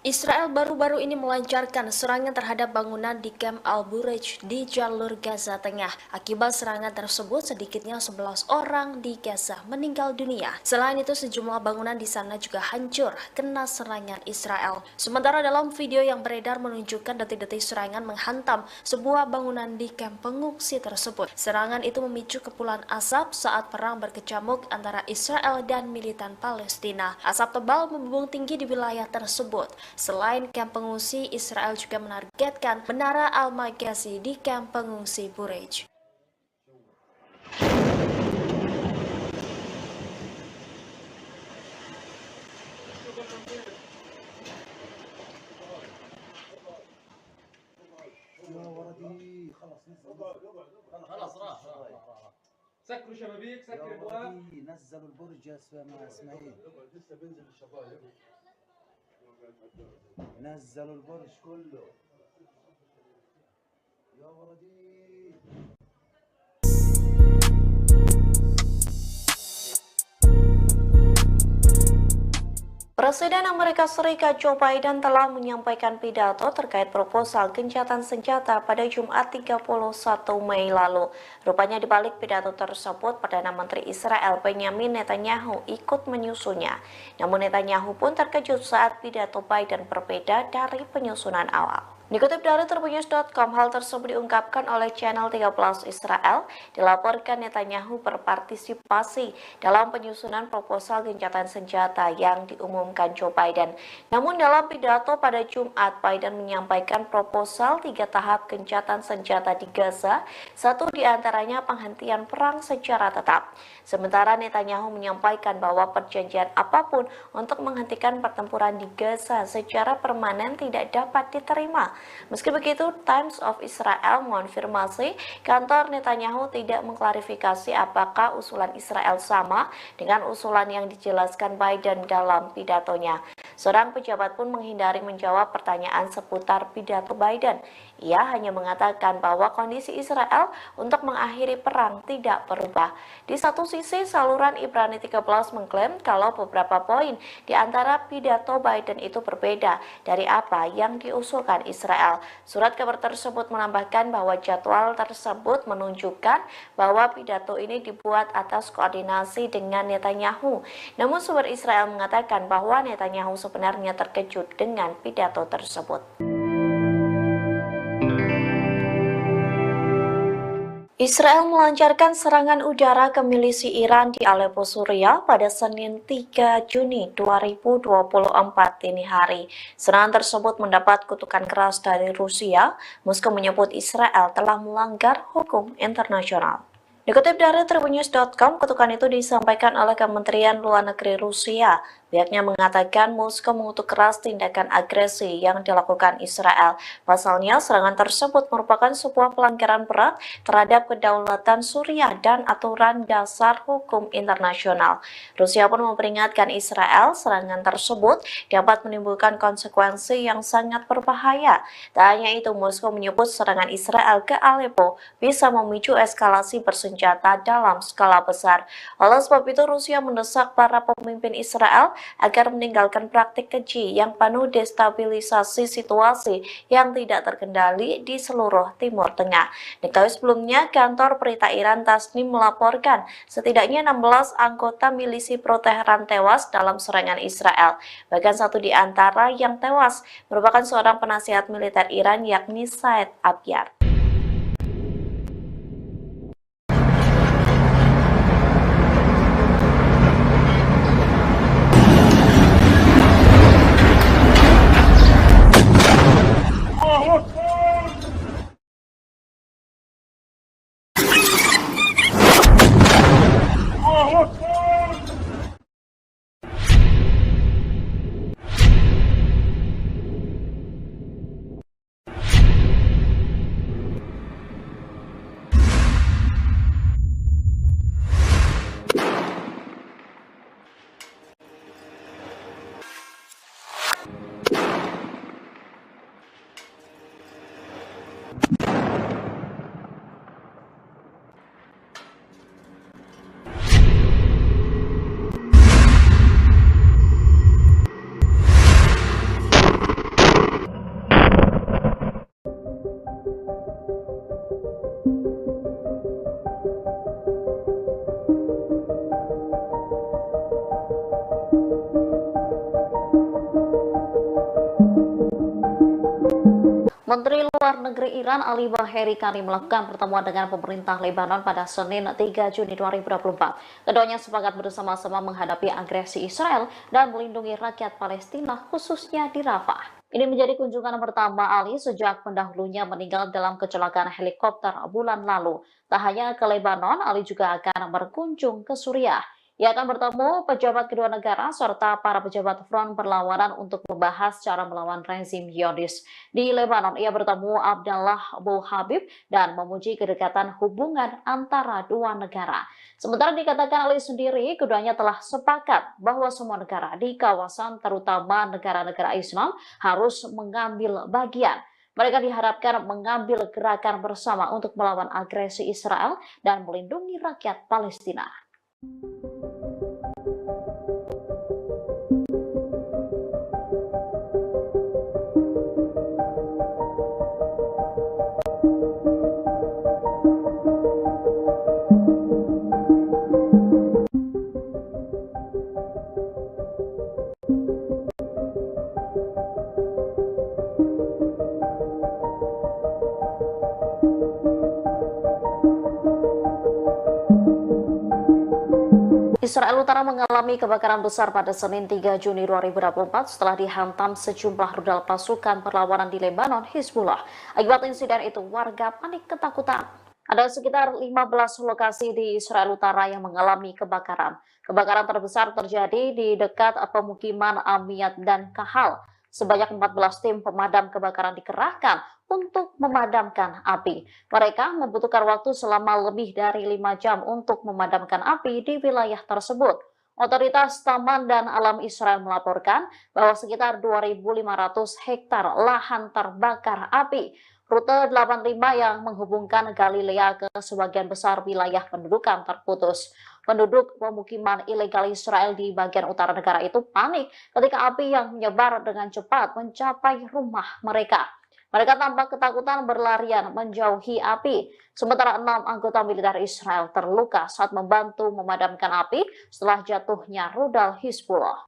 Israel baru-baru ini melancarkan serangan terhadap bangunan di Camp Al-Bureij di jalur Gaza Tengah. Akibat serangan tersebut, sedikitnya 11 orang di Gaza meninggal dunia. Selain itu, sejumlah bangunan di sana juga hancur kena serangan Israel. Sementara dalam video yang beredar menunjukkan detik-detik serangan menghantam sebuah bangunan di kamp pengungsi tersebut. Serangan itu memicu kepulan asap saat perang berkecamuk antara Israel dan militan Palestina. Asap tebal membumbung tinggi di wilayah tersebut. Selain kamp pengungsi, Israel juga menargetkan Menara Al-Maghazi di kamp pengungsi Bureij. يا ولدي خلص خلاص راح سكروا شبابيك يا سكر ابواب ولدي نزلوا البرج يا مع اسماعيل لسه بينزل الشبايب نزلوا البرج كله يا ولدي Presiden Amerika Serikat Joe Biden telah menyampaikan pidato terkait proposal gencatan senjata pada Jumat 31 Mei lalu. Rupanya di balik pidato tersebut, Perdana Menteri Israel Benjamin Netanyahu ikut menyusunnya. Namun Netanyahu pun terkejut saat pidato Biden berbeda dari penyusunan awal. Dikutip dari Tribunnews.com, hal tersebut diungkapkan oleh channel 13 Israel. Dilaporkan Netanyahu berpartisipasi dalam penyusunan proposal gencatan senjata yang diumumkan Joe Biden. Namun dalam pidato pada Jumat, Biden menyampaikan proposal 3 tahap gencatan senjata di Gaza, satu diantaranya penghentian perang secara tetap. Sementara Netanyahu menyampaikan bahwa perjanjian apapun untuk menghentikan pertempuran di Gaza secara permanen tidak dapat diterima. Meski begitu, Times of Israel mengonfirmasi kantor Netanyahu tidak mengklarifikasi apakah usulan Israel sama dengan usulan yang dijelaskan Biden dalam pidatonya. Seorang pejabat pun menghindari menjawab pertanyaan seputar pidato Biden. Ia hanya mengatakan bahwa kondisi Israel untuk mengakhiri perang tidak berubah. Di satu sisi, saluran Ibrani 13 mengklaim kalau beberapa poin di antara pidato Biden itu berbeda dari apa yang diusulkan Israel. Surat kabar tersebut menambahkan bahwa jadwal tersebut menunjukkan bahwa pidato ini dibuat atas koordinasi dengan Netanyahu. Namun sumber Israel mengatakan bahwa Netanyahu sebenarnya terkejut dengan pidato tersebut. Israel melancarkan serangan udara ke milisi Iran di Aleppo, Suriah pada Senin 3 Juni 2024 dini hari. Serangan tersebut mendapat kutukan keras dari Rusia. Moskow menyebut Israel telah melanggar hukum internasional. Dikutip dari Tribunnews.com, kutukan itu disampaikan oleh Kementerian Luar Negeri Rusia. Pihaknya mengatakan Moskow mengutuk keras tindakan agresi yang dilakukan Israel. Pasalnya, serangan tersebut merupakan sebuah pelanggaran berat terhadap kedaulatan Suriah dan aturan dasar hukum internasional. Rusia pun memperingatkan Israel serangan tersebut dapat menimbulkan konsekuensi yang sangat berbahaya. Tak hanya itu, Moskow menyebut serangan Israel ke Aleppo bisa memicu eskalasi bersenjata dalam skala besar. Oleh sebab itu, Rusia mendesak para pemimpin Israel agar meninggalkan praktik keji yang penuh destabilisasi situasi yang tidak terkendali di seluruh Timur Tengah. Diketahui sebelumnya, kantor berita Iran Tasnim melaporkan setidaknya 16 anggota milisi pro-Teheran tewas dalam serangan Israel. Bahkan satu di antara yang tewas merupakan seorang penasihat militer Iran, yakni Said Abyar. Luar Negeri Iran Ali Baheri Kani melakukan pertemuan dengan pemerintah Lebanon pada Senin 3 Juni 2024. Keduanya sepakat bersama-sama menghadapi agresi Israel dan melindungi rakyat Palestina khususnya di Rafah. Ini menjadi kunjungan pertama Ali sejak pendahulunya meninggal dalam kecelakaan helikopter bulan lalu. Tak hanya ke Lebanon, Ali juga akan berkunjung ke Suriah. Ia akan bertemu pejabat kedua negara serta para pejabat front perlawanan untuk membahas cara melawan rezim Zionis. Di Lebanon, ia bertemu Abdallah Abu Habib dan memuji kedekatan hubungan antara dua negara. Sementara dikatakan Ali sendiri, keduanya telah sepakat bahwa semua negara di kawasan, terutama negara-negara Islam, harus mengambil bagian. Mereka diharapkan mengambil gerakan bersama untuk melawan agresi Israel dan melindungi rakyat Palestina. Israel Utara mengalami kebakaran besar pada Senin 3 Juni 2024 setelah dihantam sejumlah rudal pasukan perlawanan di Lebanon, Hizbullah. Akibat insiden itu, warga panik ketakutan. Ada sekitar 15 lokasi di Israel Utara yang mengalami kebakaran. Kebakaran terbesar terjadi di dekat pemukiman Amiyat dan Kahal. Sebanyak 14 tim pemadam kebakaran dikerahkan untuk memadamkan api. Mereka membutuhkan waktu selama lebih dari 5 jam untuk memadamkan api di wilayah tersebut. Otoritas Taman dan Alam Israel melaporkan bahwa sekitar 2.500 hektar lahan terbakar api. Rute 85 yang menghubungkan Galilea ke sebagian besar wilayah pendudukan terputus. Penduduk pemukiman ilegal Israel di bagian utara negara itu panik ketika api yang menyebar dengan cepat mencapai rumah mereka. Mereka tampak ketakutan berlarian menjauhi api. Sementara 6 anggota militer Israel terluka saat membantu memadamkan api setelah jatuhnya rudal Hizbullah.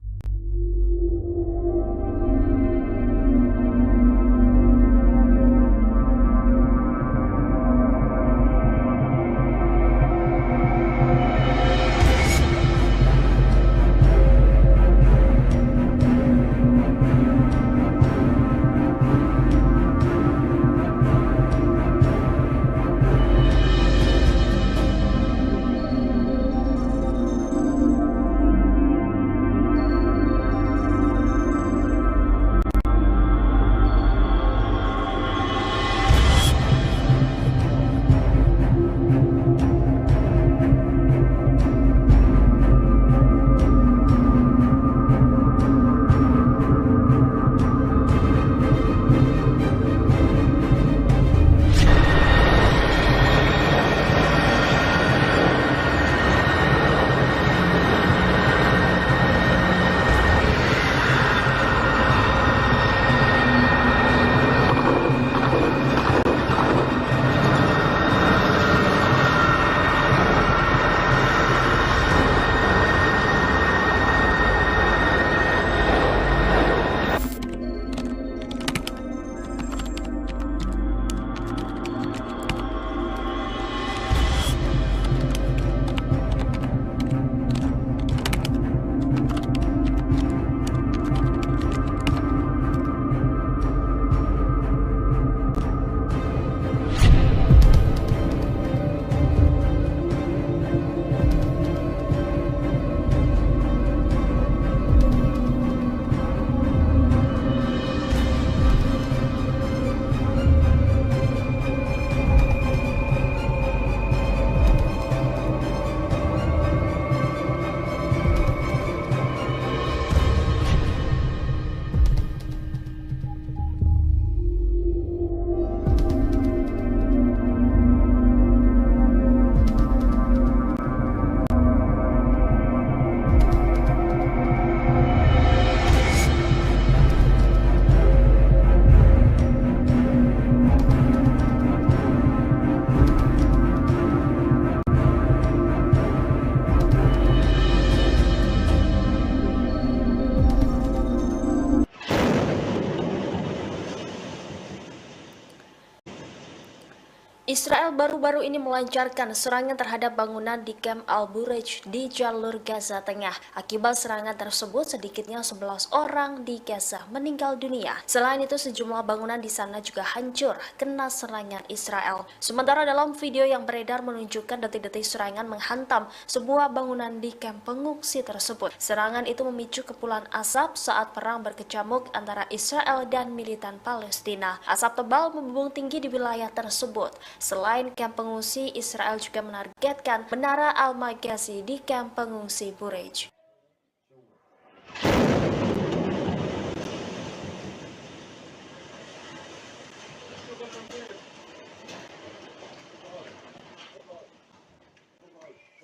Israel baru-baru ini melancarkan serangan terhadap bangunan di Camp Al-Bureij di jalur Gaza Tengah. Akibat serangan tersebut, sedikitnya 11 orang di Gaza meninggal dunia. Selain itu, sejumlah bangunan di sana juga hancur kena serangan Israel. Sementara dalam video yang beredar menunjukkan detik-detik serangan menghantam sebuah bangunan di kamp pengungsi tersebut. Serangan itu memicu kepulan asap saat perang berkecamuk antara Israel dan militan Palestina. Asap tebal membumbung tinggi di wilayah tersebut. Selain kamp pengungsi, Israel juga menargetkan Menara Al-Maghazi di kamp pengungsi Bureij.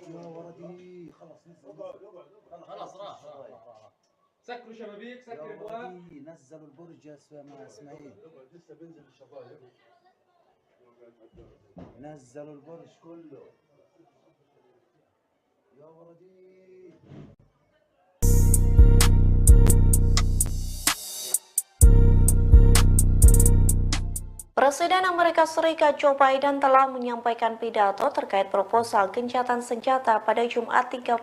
يا ولدي خلص خلاص راح سكروا شبابيك يا سكر ابواب ولدي نزلوا البرج يا اسماعيل لسه بينزل الشبايب نزلوا البرج كله يا ولدي Presiden Amerika Serikat Joe Biden telah menyampaikan pidato terkait proposal gencatan senjata pada Jumat 31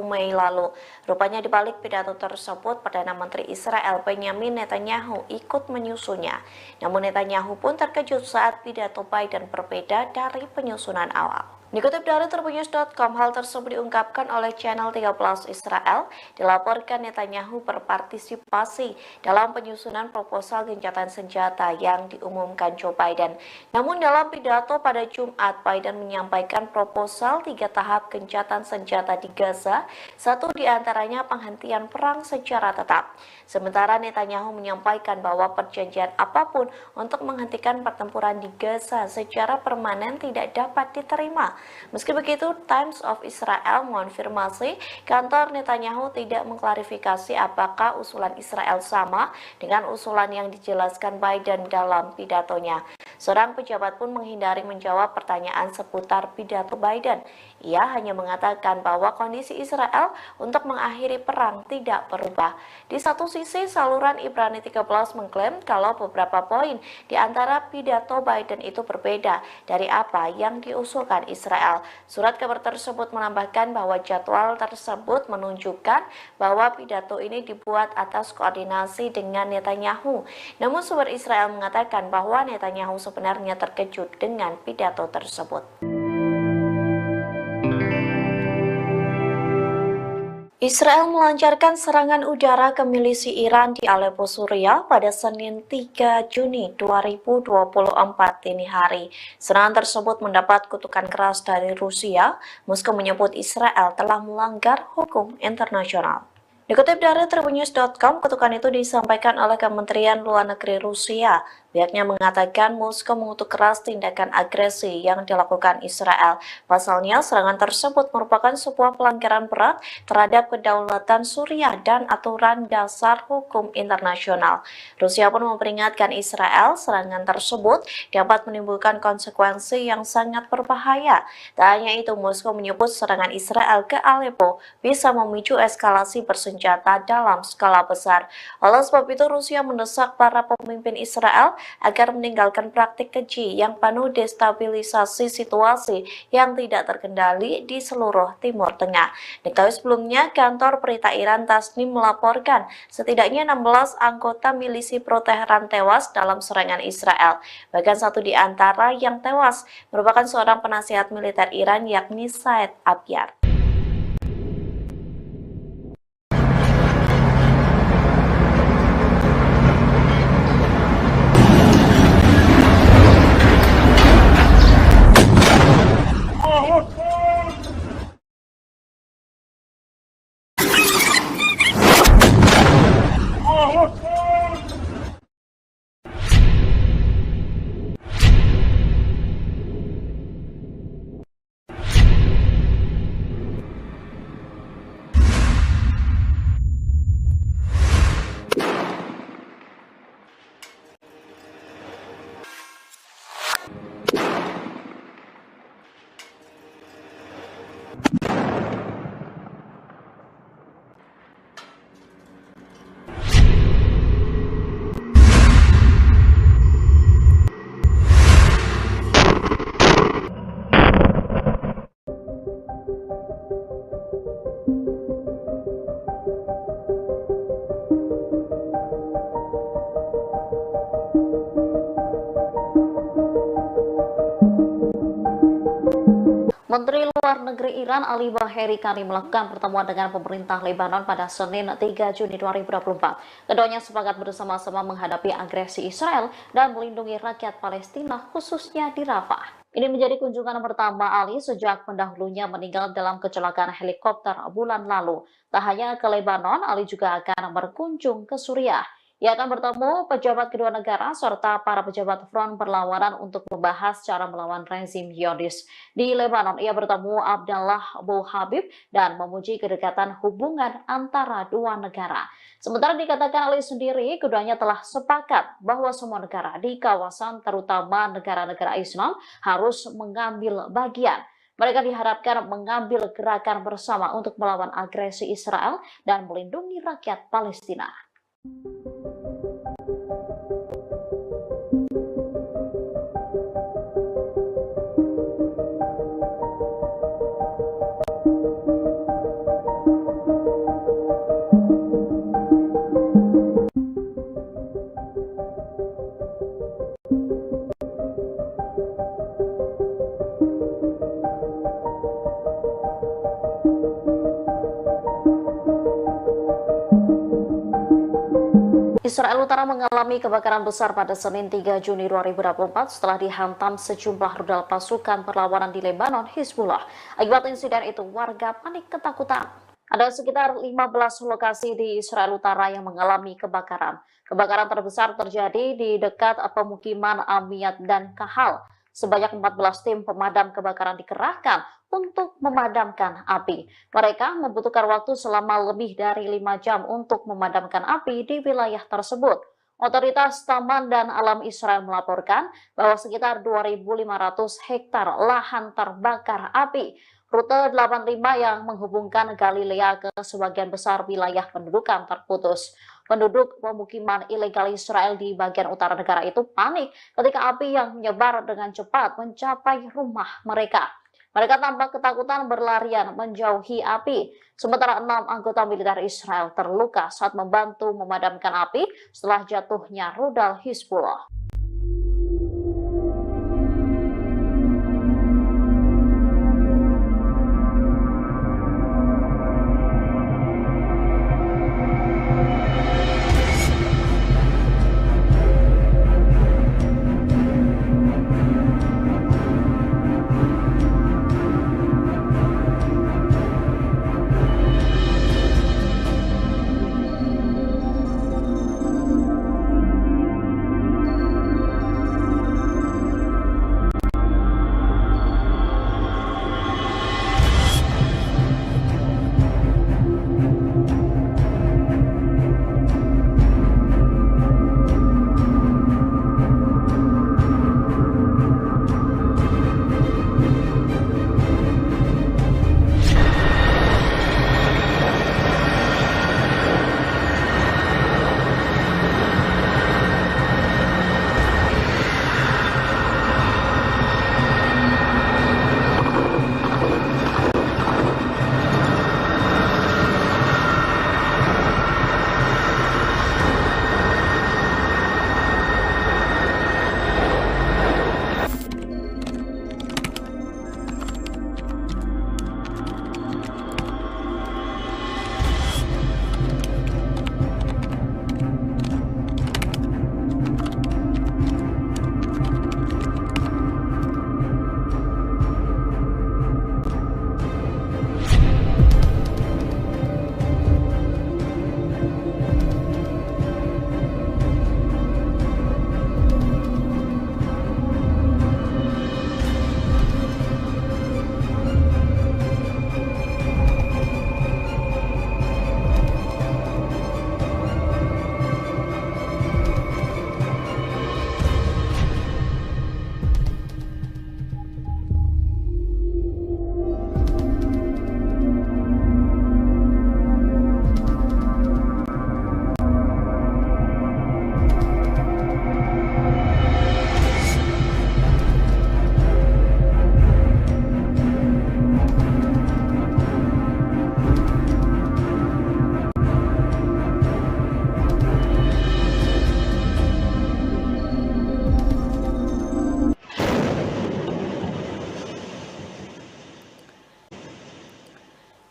Mei lalu. Rupanya di balik pidato tersebut, Perdana Menteri Israel Benjamin Netanyahu ikut menyusunnya. Namun Netanyahu pun terkejut saat pidato Biden berbeda dari penyusunan awal. Dikutip dari Tribunnews.com, hal tersebut diungkapkan oleh channel 13 Israel. Dilaporkan Netanyahu berpartisipasi dalam penyusunan proposal gencatan senjata yang diumumkan Joe Biden. Namun dalam pidato pada Jumat, Biden menyampaikan proposal 3 tahap gencatan senjata di Gaza, satu diantaranya penghentian perang secara tetap. Sementara Netanyahu menyampaikan bahwa perjanjian apapun untuk menghentikan pertempuran di Gaza secara permanen tidak dapat diterima. Meski begitu, Times of Israel mengonfirmasi kantor Netanyahu tidak mengklarifikasi apakah usulan Israel sama dengan usulan yang dijelaskan Biden dalam pidatonya. Seorang pejabat pun menghindari menjawab pertanyaan seputar pidato Biden. Ia hanya mengatakan bahwa kondisi Israel untuk mengakhiri perang tidak berubah. Di satu sisi, saluran Ibrani 13 mengklaim kalau beberapa poin di antara pidato Biden itu berbeda dari apa yang diusulkan Israel. Surat kabar tersebut menambahkan bahwa jadwal tersebut menunjukkan bahwa pidato ini dibuat atas koordinasi dengan Netanyahu. Namun sumber Israel mengatakan bahwa Netanyahu sebenarnya terkejut dengan pidato tersebut. Israel melancarkan serangan udara ke milisi Iran di Aleppo, Suriah pada Senin 3 Juni 2024 dini hari. Serangan tersebut mendapat kutukan keras dari Rusia. Moskow menyebut Israel telah melanggar hukum internasional. Dikutip dari Tribunnews.com, kutukan itu disampaikan oleh Kementerian Luar Negeri Rusia. Pihaknya mengatakan Moskow mengutuk keras tindakan agresi yang dilakukan Israel. Pasalnya, serangan tersebut merupakan sebuah pelanggaran berat terhadap kedaulatan Suriah dan aturan dasar hukum internasional. Rusia pun memperingatkan Israel serangan tersebut dapat menimbulkan konsekuensi yang sangat berbahaya. Tak hanya itu, Moskow menyebut serangan Israel ke Aleppo bisa memicu eskalasi bersenjata dalam skala besar. Oleh sebab itu, Rusia mendesak para pemimpin Israel agar meninggalkan praktik keji yang penuh destabilisasi situasi yang tidak terkendali di seluruh Timur Tengah. Diketahui sebelumnya, kantor berita Iran Tasnim melaporkan setidaknya 16 anggota milisi pro-Teheran tewas dalam serangan Israel. Bahkan satu di antara yang tewas merupakan seorang penasihat militer Iran, yakni Said Abyar. Negeri Iran Ali Baheri Kani melakukan pertemuan dengan pemerintah Lebanon pada Senin 3 Juni 2024. Keduanya sepakat bersama-sama menghadapi agresi Israel dan melindungi rakyat Palestina khususnya di Rafah. Ini menjadi kunjungan pertama Ali sejak pendahulunya meninggal dalam kecelakaan helikopter bulan lalu. Tak hanya ke Lebanon, Ali juga akan berkunjung ke Suriah. Ia akan bertemu pejabat kedua negara serta para pejabat front perlawanan untuk membahas cara melawan rezim Zionis. Di Lebanon, ia bertemu Abdallah Abu Habib dan memuji kedekatan hubungan antara dua negara. Sementara dikatakan Ali sendiri, keduanya telah sepakat bahwa semua negara di kawasan, terutama negara-negara Islam, harus mengambil bagian. Mereka diharapkan mengambil gerakan bersama untuk melawan agresi Israel dan melindungi rakyat Palestina. Israel Utara mengalami kebakaran besar pada Senin 3 Juni 2024 setelah dihantam sejumlah rudal pasukan perlawanan di Lebanon, Hizbullah. Akibat insiden itu, warga panik ketakutan. Ada sekitar 15 lokasi di Israel Utara yang mengalami kebakaran. Kebakaran terbesar terjadi di dekat pemukiman Amiyat dan Kahal. Sebanyak 14 tim pemadam kebakaran dikerahkan untuk memadamkan api. Mereka membutuhkan waktu selama lebih dari 5 jam untuk memadamkan api di wilayah tersebut. Otoritas Taman dan Alam Israel melaporkan bahwa sekitar 2.500 hektar lahan terbakar api. Rute 85 yang menghubungkan Galilea ke sebagian besar wilayah pendudukan terputus. Penduduk pemukiman ilegal Israel di bagian utara negara itu panik ketika api yang menyebar dengan cepat mencapai rumah mereka. Mereka tampak ketakutan berlarian menjauhi api. Sementara 6 anggota militer Israel terluka saat membantu memadamkan api setelah jatuhnya rudal Hizbullah.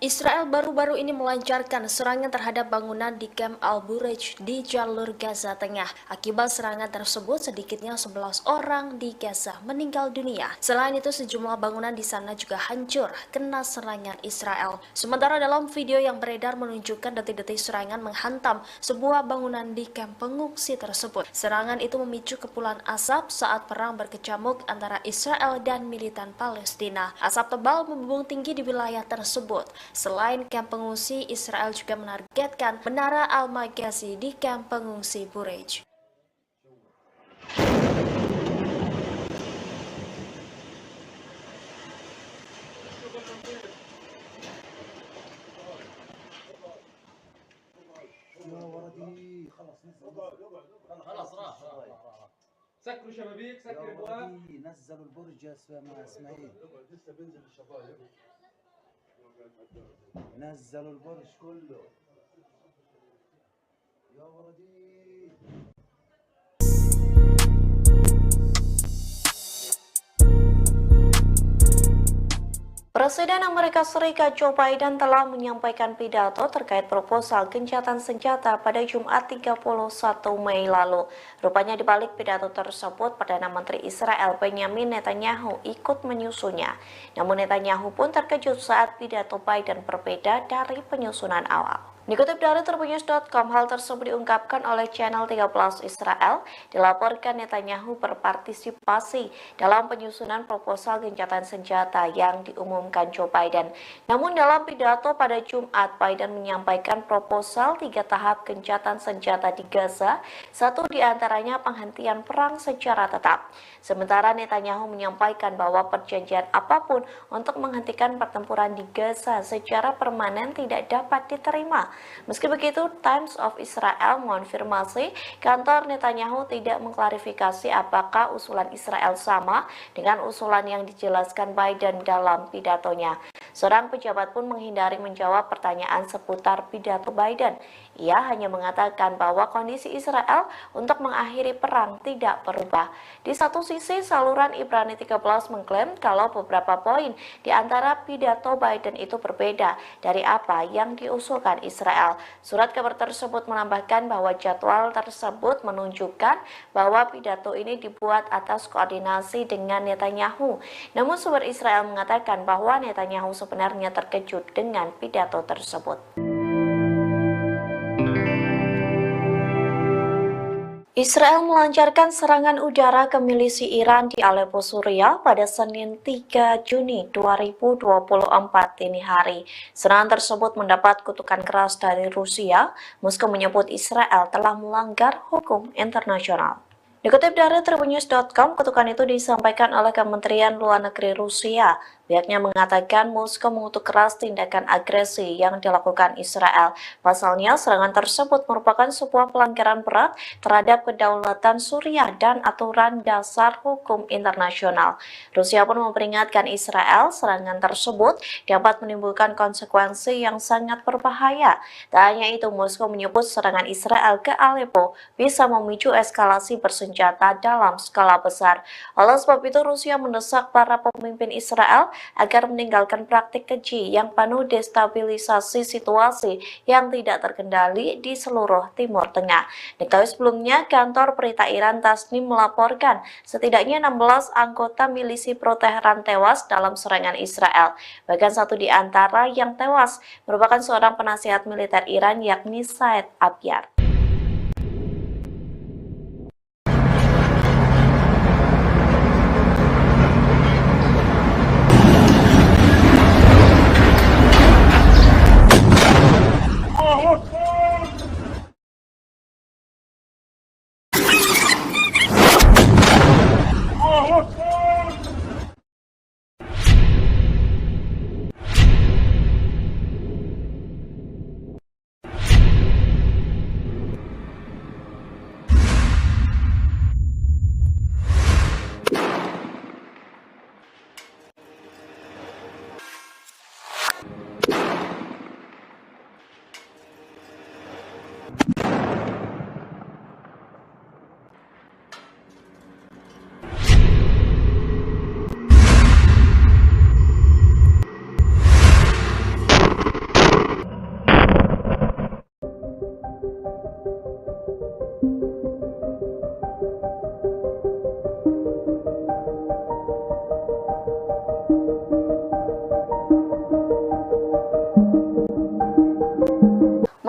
Israel baru-baru ini melancarkan serangan terhadap bangunan di Camp Al-Bureij di jalur Gaza Tengah. Akibat serangan tersebut, sedikitnya 11 orang di Gaza meninggal dunia. Selain itu, sejumlah bangunan di sana juga hancur kena serangan Israel. Sementara dalam video yang beredar menunjukkan detik-detik serangan menghantam sebuah bangunan di kamp pengungsi tersebut. Serangan itu memicu kepulan asap saat perang berkecamuk antara Israel dan militan Palestina. Asap tebal membumbung tinggi di wilayah tersebut. Selain kamp pengungsi, Israel juga menargetkan Menara Al-Maghazi di kamp pengungsi Bureij. يا ولدي خلص نزل خلاص راح سكروا شبابيك يا سكر ابواب ولدي نزلوا البرج يا اسماعيل لسه بينزل الشبايب نزلوا البرج كله يا ولدي Presiden Amerika Serikat Joe Biden telah menyampaikan pidato terkait proposal gencatan senjata pada Jumat 31 Mei lalu. Rupanya di balik pidato tersebut, Perdana Menteri Israel Benjamin Netanyahu ikut menyusunnya. Namun Netanyahu pun terkejut saat pidato Biden berbeda dari penyusunan awal. Dikutip dari Tribunnews.com, hal tersebut diungkapkan oleh channel 13 Israel. Dilaporkan Netanyahu berpartisipasi dalam penyusunan proposal gencatan senjata yang diumumkan Joe Biden. Namun dalam pidato pada Jumat, Biden menyampaikan proposal 3 tahap gencatan senjata di Gaza, satu diantaranya penghentian perang secara tetap. Sementara Netanyahu menyampaikan bahwa perjanjian apapun untuk menghentikan pertempuran di Gaza secara permanen tidak dapat diterima. Meski begitu, Times of Israel mengonfirmasi kantor Netanyahu tidak mengklarifikasi apakah usulan Israel sama dengan usulan yang dijelaskan Biden dalam pidatonya. Seorang pejabat pun menghindari menjawab pertanyaan seputar pidato Biden. Ia hanya mengatakan bahwa kondisi Israel untuk mengakhiri perang tidak berubah. Di satu sisi, saluran Ibrani 13 mengklaim kalau beberapa poin di antara pidato Biden itu berbeda dari apa yang diusulkan Israel. Surat kabar tersebut menambahkan bahwa jadwal tersebut menunjukkan bahwa pidato ini dibuat atas koordinasi dengan Netanyahu. Namun sumber Israel mengatakan bahwa Netanyahu sebenarnya terkejut dengan pidato tersebut. Israel melancarkan serangan udara ke milisi Iran di Aleppo, Suriah pada Senin 3 Juni 2024 dini hari. Serangan tersebut mendapat kutukan keras dari Rusia. Moskow menyebut Israel telah melanggar hukum internasional. Dikutip dari Tribunnews.com, kutukan itu disampaikan oleh Kementerian Luar Negeri Rusia. Pihaknya mengatakan Moskow mengutuk keras tindakan agresi yang dilakukan Israel. Pasalnya, serangan tersebut merupakan sebuah pelanggaran berat terhadap kedaulatan Suriah dan aturan dasar hukum internasional. Rusia pun memperingatkan Israel serangan tersebut dapat menimbulkan konsekuensi yang sangat berbahaya. Tak hanya itu, Moskow menyebut serangan Israel ke Aleppo bisa memicu eskalasi bersenjata dalam skala besar. Oleh sebab itu, Rusia mendesak para pemimpin Israel agar meninggalkan praktik keji yang penuh destabilisasi situasi yang tidak terkendali di seluruh Timur Tengah. Diketahui sebelumnya, kantor berita Iran Tasnim melaporkan setidaknya 16 anggota milisi pro-Teheran tewas dalam serangan Israel. Bahkan satu di antara yang tewas merupakan seorang penasihat militer Iran, yakni Said Abyar.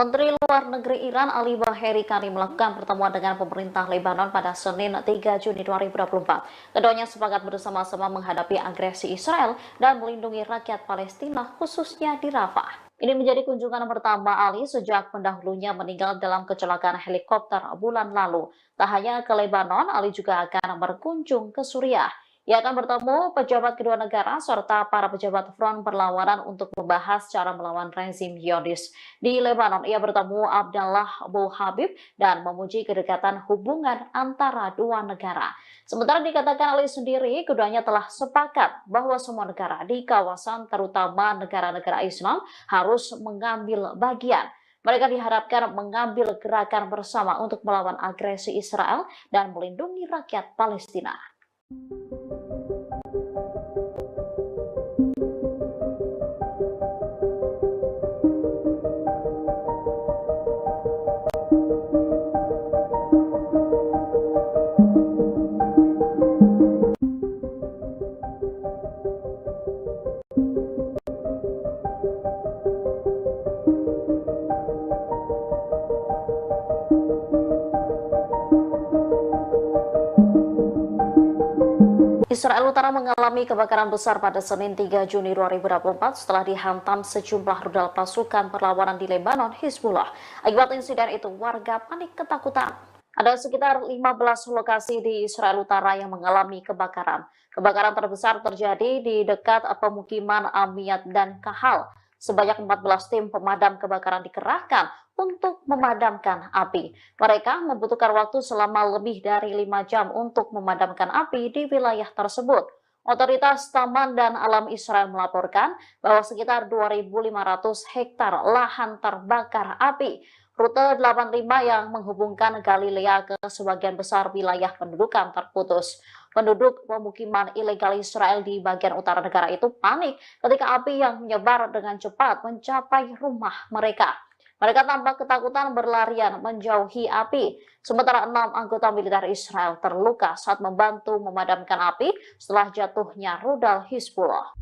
Menteri Luar Negeri Iran Ali Baheri Kani melakukan pertemuan dengan pemerintah Lebanon pada Senin 3 Juni 2024. Keduanya sepakat bersama-sama menghadapi agresi Israel dan melindungi rakyat Palestina khususnya di Rafah. Ini menjadi kunjungan pertama Ali sejak pendahulunya meninggal dalam kecelakaan helikopter bulan lalu. Tak hanya ke Lebanon, Ali juga akan berkunjung ke Suriah. Ia akan bertemu pejabat kedua negara serta para pejabat front perlawanan untuk membahas cara melawan rezim Zionis. Di Lebanon, ia bertemu Abdallah Abu Habib dan memuji kedekatan hubungan antara dua negara. Sementara dikatakan Ali sendiri, keduanya telah sepakat bahwa semua negara di kawasan, terutama negara-negara Islam, harus mengambil bagian. Mereka diharapkan mengambil gerakan bersama untuk melawan agresi Israel dan melindungi rakyat Palestina. Israel Utara mengalami kebakaran besar pada Senin 3 Juni 2024 setelah dihantam sejumlah rudal pasukan perlawanan di Lebanon, Hizbullah. Akibat insiden itu, warga panik ketakutan. Ada sekitar 15 lokasi di Israel Utara yang mengalami kebakaran. Kebakaran terbesar terjadi di dekat pemukiman Amiyat dan Kahal. Sebanyak 14 tim pemadam kebakaran dikerahkan untuk memadamkan api. Mereka membutuhkan waktu selama lebih dari 5 jam untuk memadamkan api di wilayah tersebut. Otoritas Taman dan Alam Israel melaporkan bahwa sekitar 2.500 hektar lahan terbakar api. Rute 85 yang menghubungkan Galilea ke sebagian besar wilayah pendudukan terputus. Penduduk pemukiman ilegal Israel di bagian utara negara itu panik ketika api yang menyebar dengan cepat mencapai rumah mereka. Mereka tampak ketakutan berlarian menjauhi api. Sementara 6 anggota militer Israel terluka saat membantu memadamkan api setelah jatuhnya rudal Hizbullah.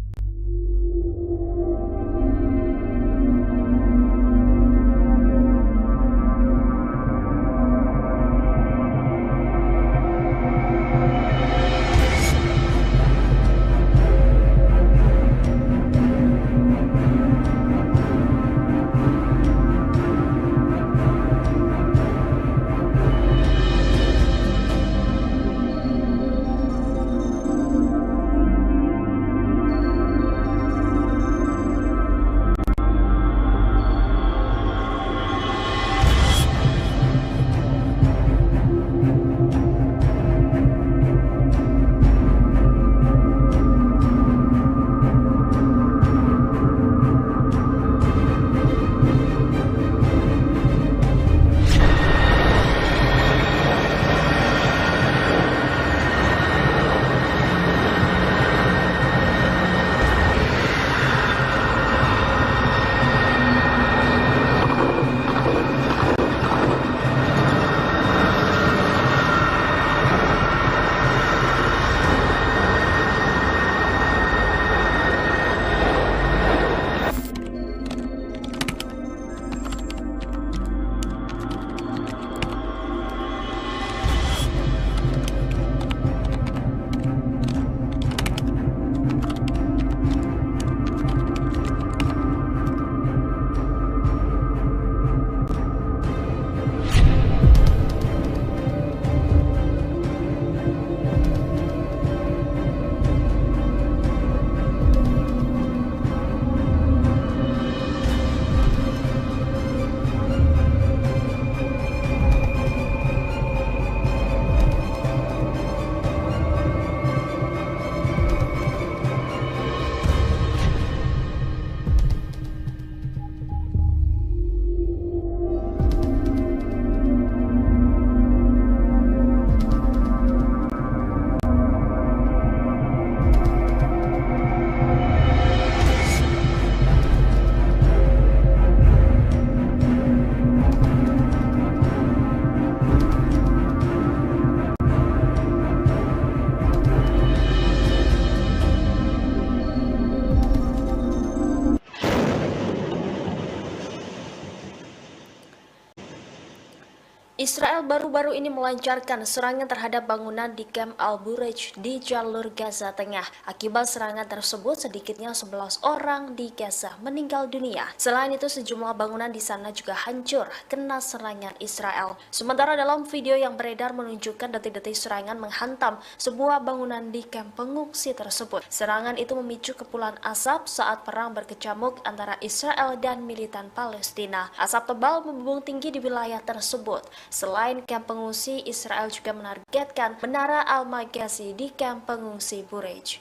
Israel baru-baru ini melancarkan serangan terhadap bangunan di Camp Al-Bureij di jalur Gaza Tengah. Akibat serangan tersebut, sedikitnya 11 orang di Gaza meninggal dunia. Selain itu, sejumlah bangunan di sana juga hancur kena serangan Israel. Sementara dalam video yang beredar menunjukkan detik-detik serangan menghantam sebuah bangunan di kamp pengungsi tersebut. Serangan itu memicu kepulan asap saat perang berkecamuk antara Israel dan militan Palestina. Asap tebal membumbung tinggi di wilayah tersebut. Selain kamp pengungsi, Israel juga menargetkan Menara Al-Magazi di kamp pengungsi Bureij.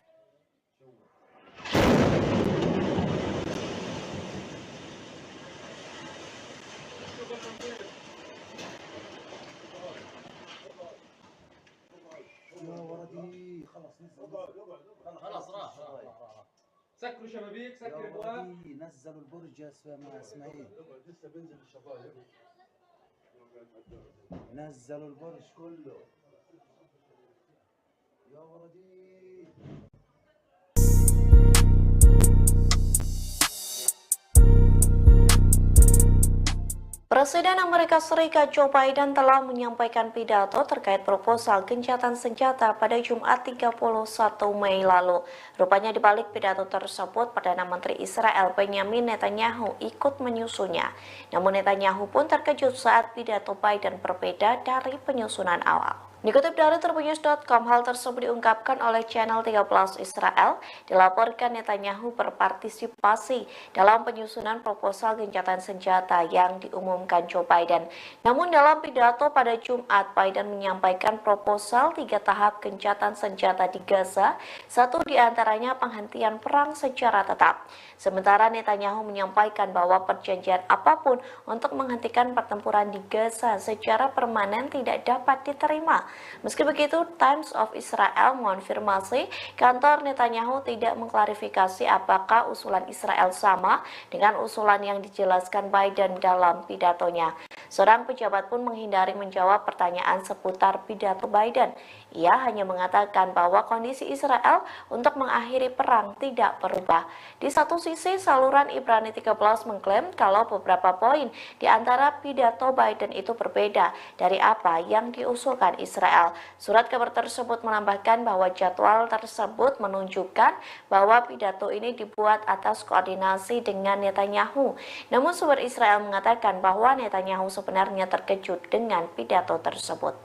يا ولدي خلص نزل خلاص راح سكروا شبابيك يا سكر ابواب ولدي نزلوا البرج يا اسماعيل لسه بينزل الشبايب نزلوا البرج كله يا ولدي Presiden Amerika Serikat Joe Biden telah menyampaikan pidato terkait proposal gencatan senjata pada Jumat 31 Mei lalu. Rupanya di balik pidato tersebut, Perdana Menteri Israel Benjamin Netanyahu ikut menyusunnya. Namun Netanyahu pun terkejut saat pidato Biden berbeda dari penyusunan awal. Dikutip dari Tribunnews.com, hal tersebut diungkapkan oleh channel 13 Israel. Dilaporkan Netanyahu berpartisipasi dalam penyusunan proposal gencatan senjata yang diumumkan Joe Biden. Namun dalam pidato pada Jumat, Biden menyampaikan proposal 3 tahap gencatan senjata di Gaza, satu diantaranya penghentian perang secara tetap. Sementara Netanyahu menyampaikan bahwa perjanjian apapun untuk menghentikan pertempuran di Gaza secara permanen tidak dapat diterima. Meski begitu, Times of Israel mengonfirmasi kantor Netanyahu tidak mengklarifikasi apakah usulan Israel sama dengan usulan yang dijelaskan Biden dalam pidatonya. Seorang pejabat pun menghindari menjawab pertanyaan seputar pidato Biden. Ia hanya mengatakan bahwa kondisi Israel untuk mengakhiri perang tidak berubah. Di satu sisi, saluran Ibrani 13 mengklaim kalau beberapa poin di antara pidato Biden itu berbeda dari apa yang diusulkan Israel. Surat kabar tersebut menambahkan bahwa jadwal tersebut menunjukkan bahwa pidato ini dibuat atas koordinasi dengan Netanyahu. Namun sumber Israel mengatakan bahwa Netanyahu sebenarnya terkejut dengan pidato tersebut.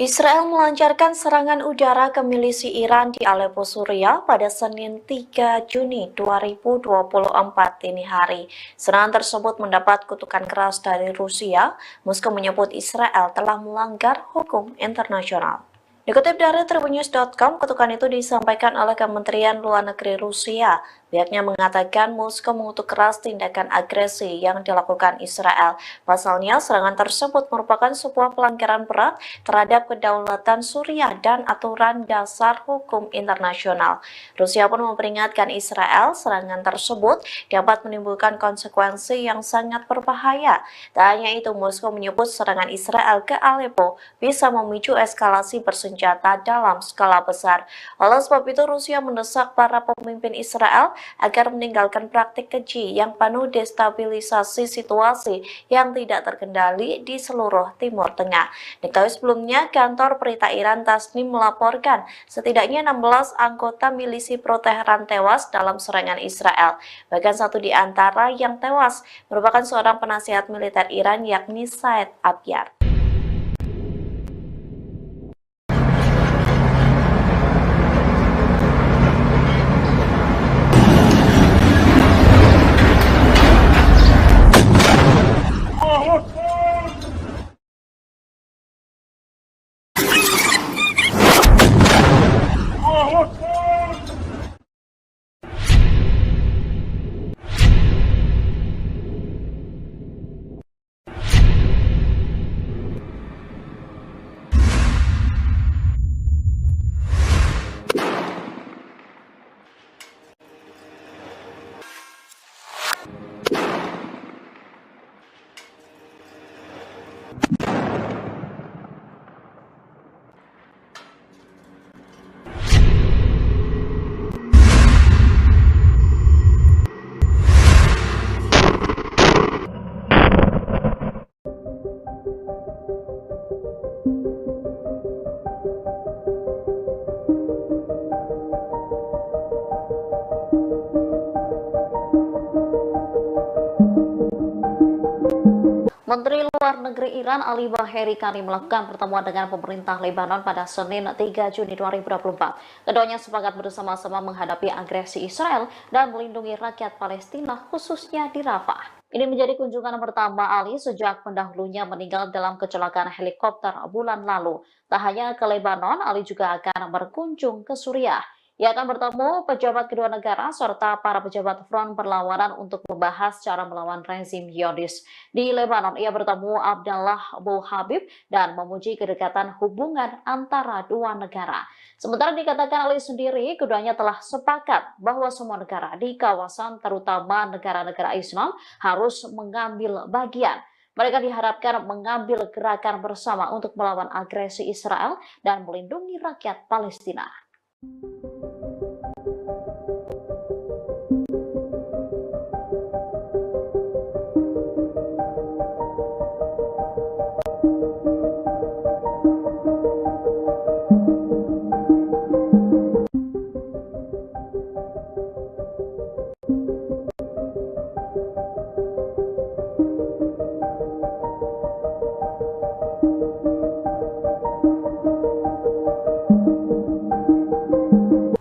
Israel melancarkan serangan udara ke milisi Iran di Aleppo, Suriah pada Senin 3 Juni 2024 dini hari. Serangan tersebut mendapat kutukan keras dari Rusia. Moskow menyebut Israel telah melanggar hukum internasional. Dikutip dari Tribunnews.com, kutukan itu disampaikan oleh Kementerian Luar Negeri Rusia. Pihaknya mengatakan Moskow mengutuk keras tindakan agresi yang dilakukan Israel. Pasalnya, serangan tersebut merupakan sebuah pelanggaran berat terhadap kedaulatan Suriah dan aturan dasar hukum internasional. Rusia pun memperingatkan Israel serangan tersebut dapat menimbulkan konsekuensi yang sangat berbahaya. Tak hanya itu, Moskow menyebut serangan Israel ke Aleppo bisa memicu eskalasi bersenjata dalam skala besar. Oleh sebab itu, Rusia mendesak para pemimpin Israel agar meninggalkan praktik keji yang penuh destabilisasi situasi yang tidak terkendali di seluruh Timur Tengah. Diketahui sebelumnya, kantor berita Iran Tasnim melaporkan setidaknya 16 anggota milisi pro-Teheran tewas dalam serangan Israel. Bahkan satu di antara yang tewas merupakan seorang penasihat militer Iran, yakni Said Abyar. Menteri Luar Negeri Iran Ali Baheri Kani melakukan pertemuan dengan pemerintah Lebanon pada Senin 3 Juni 2024. Keduanya sepakat bersama-sama menghadapi agresi Israel dan melindungi rakyat Palestina khususnya di Rafah. Ini menjadi kunjungan pertama Ali sejak pendahulunya meninggal dalam kecelakaan helikopter bulan lalu. Tak hanya ke Lebanon, Ali juga akan berkunjung ke Suriah. Ia akan bertemu pejabat kedua negara serta para pejabat front perlawanan untuk membahas cara melawan rezim Zionis. Di Lebanon, ia bertemu Abdallah Abu Habib dan memuji kedekatan hubungan antara dua negara. Sementara dikatakan Ali sendiri, keduanya telah sepakat bahwa semua negara di kawasan, terutama negara-negara Islam, harus mengambil bagian. Mereka diharapkan mengambil gerakan bersama untuk melawan agresi Israel dan melindungi rakyat Palestina.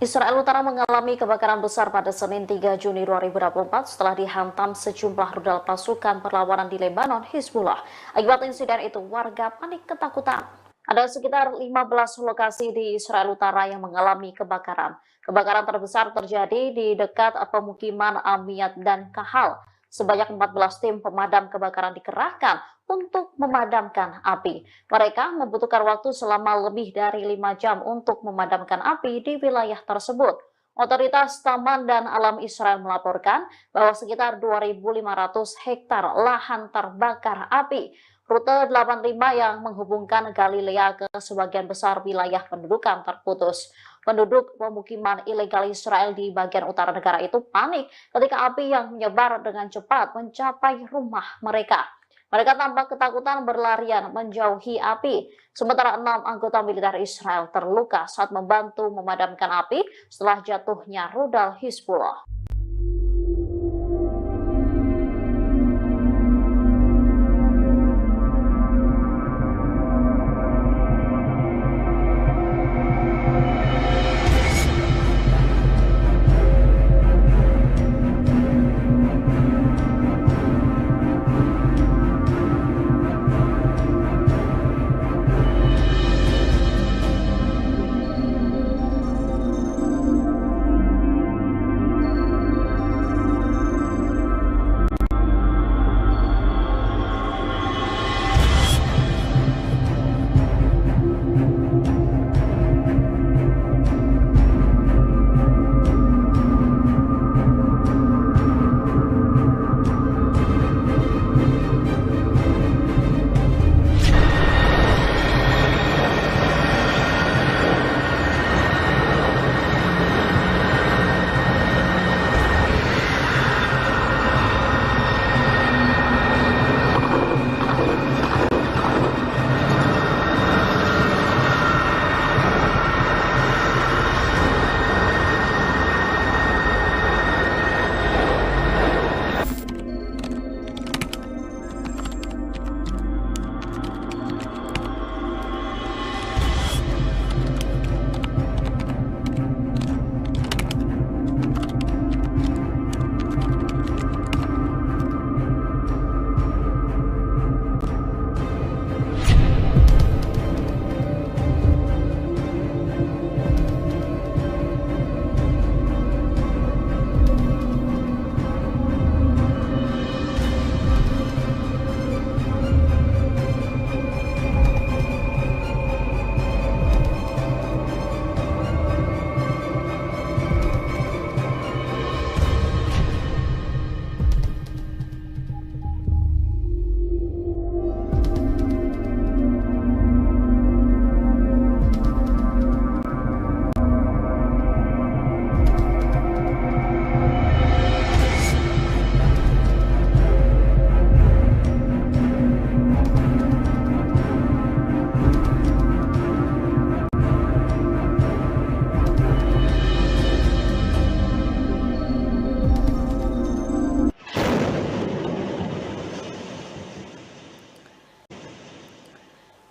Israel Utara mengalami kebakaran besar pada Senin 3 Juni 2024 setelah dihantam sejumlah rudal pasukan perlawanan di Lebanon, Hizbullah. Akibat insiden itu, warga panik ketakutan. Ada sekitar 15 lokasi di Israel Utara yang mengalami kebakaran. Kebakaran terbesar terjadi di dekat pemukiman Amiyat dan Kahal. Sebanyak 14 tim pemadam kebakaran dikerahkan untuk memadamkan api. Mereka membutuhkan waktu selama lebih dari 5 jam untuk memadamkan api di wilayah tersebut. Otoritas Taman dan Alam Israel melaporkan bahwa sekitar 2.500 hektar lahan terbakar api. Rute 85 yang menghubungkan Galilea ke sebagian besar wilayah pendudukan terputus. Penduduk pemukiman ilegal Israel di bagian utara negara itu panik ketika api yang menyebar dengan cepat mencapai rumah mereka. Mereka tampak ketakutan berlarian menjauhi api. Sementara 6 anggota militer Israel terluka saat membantu memadamkan api setelah jatuhnya rudal Hizbullah.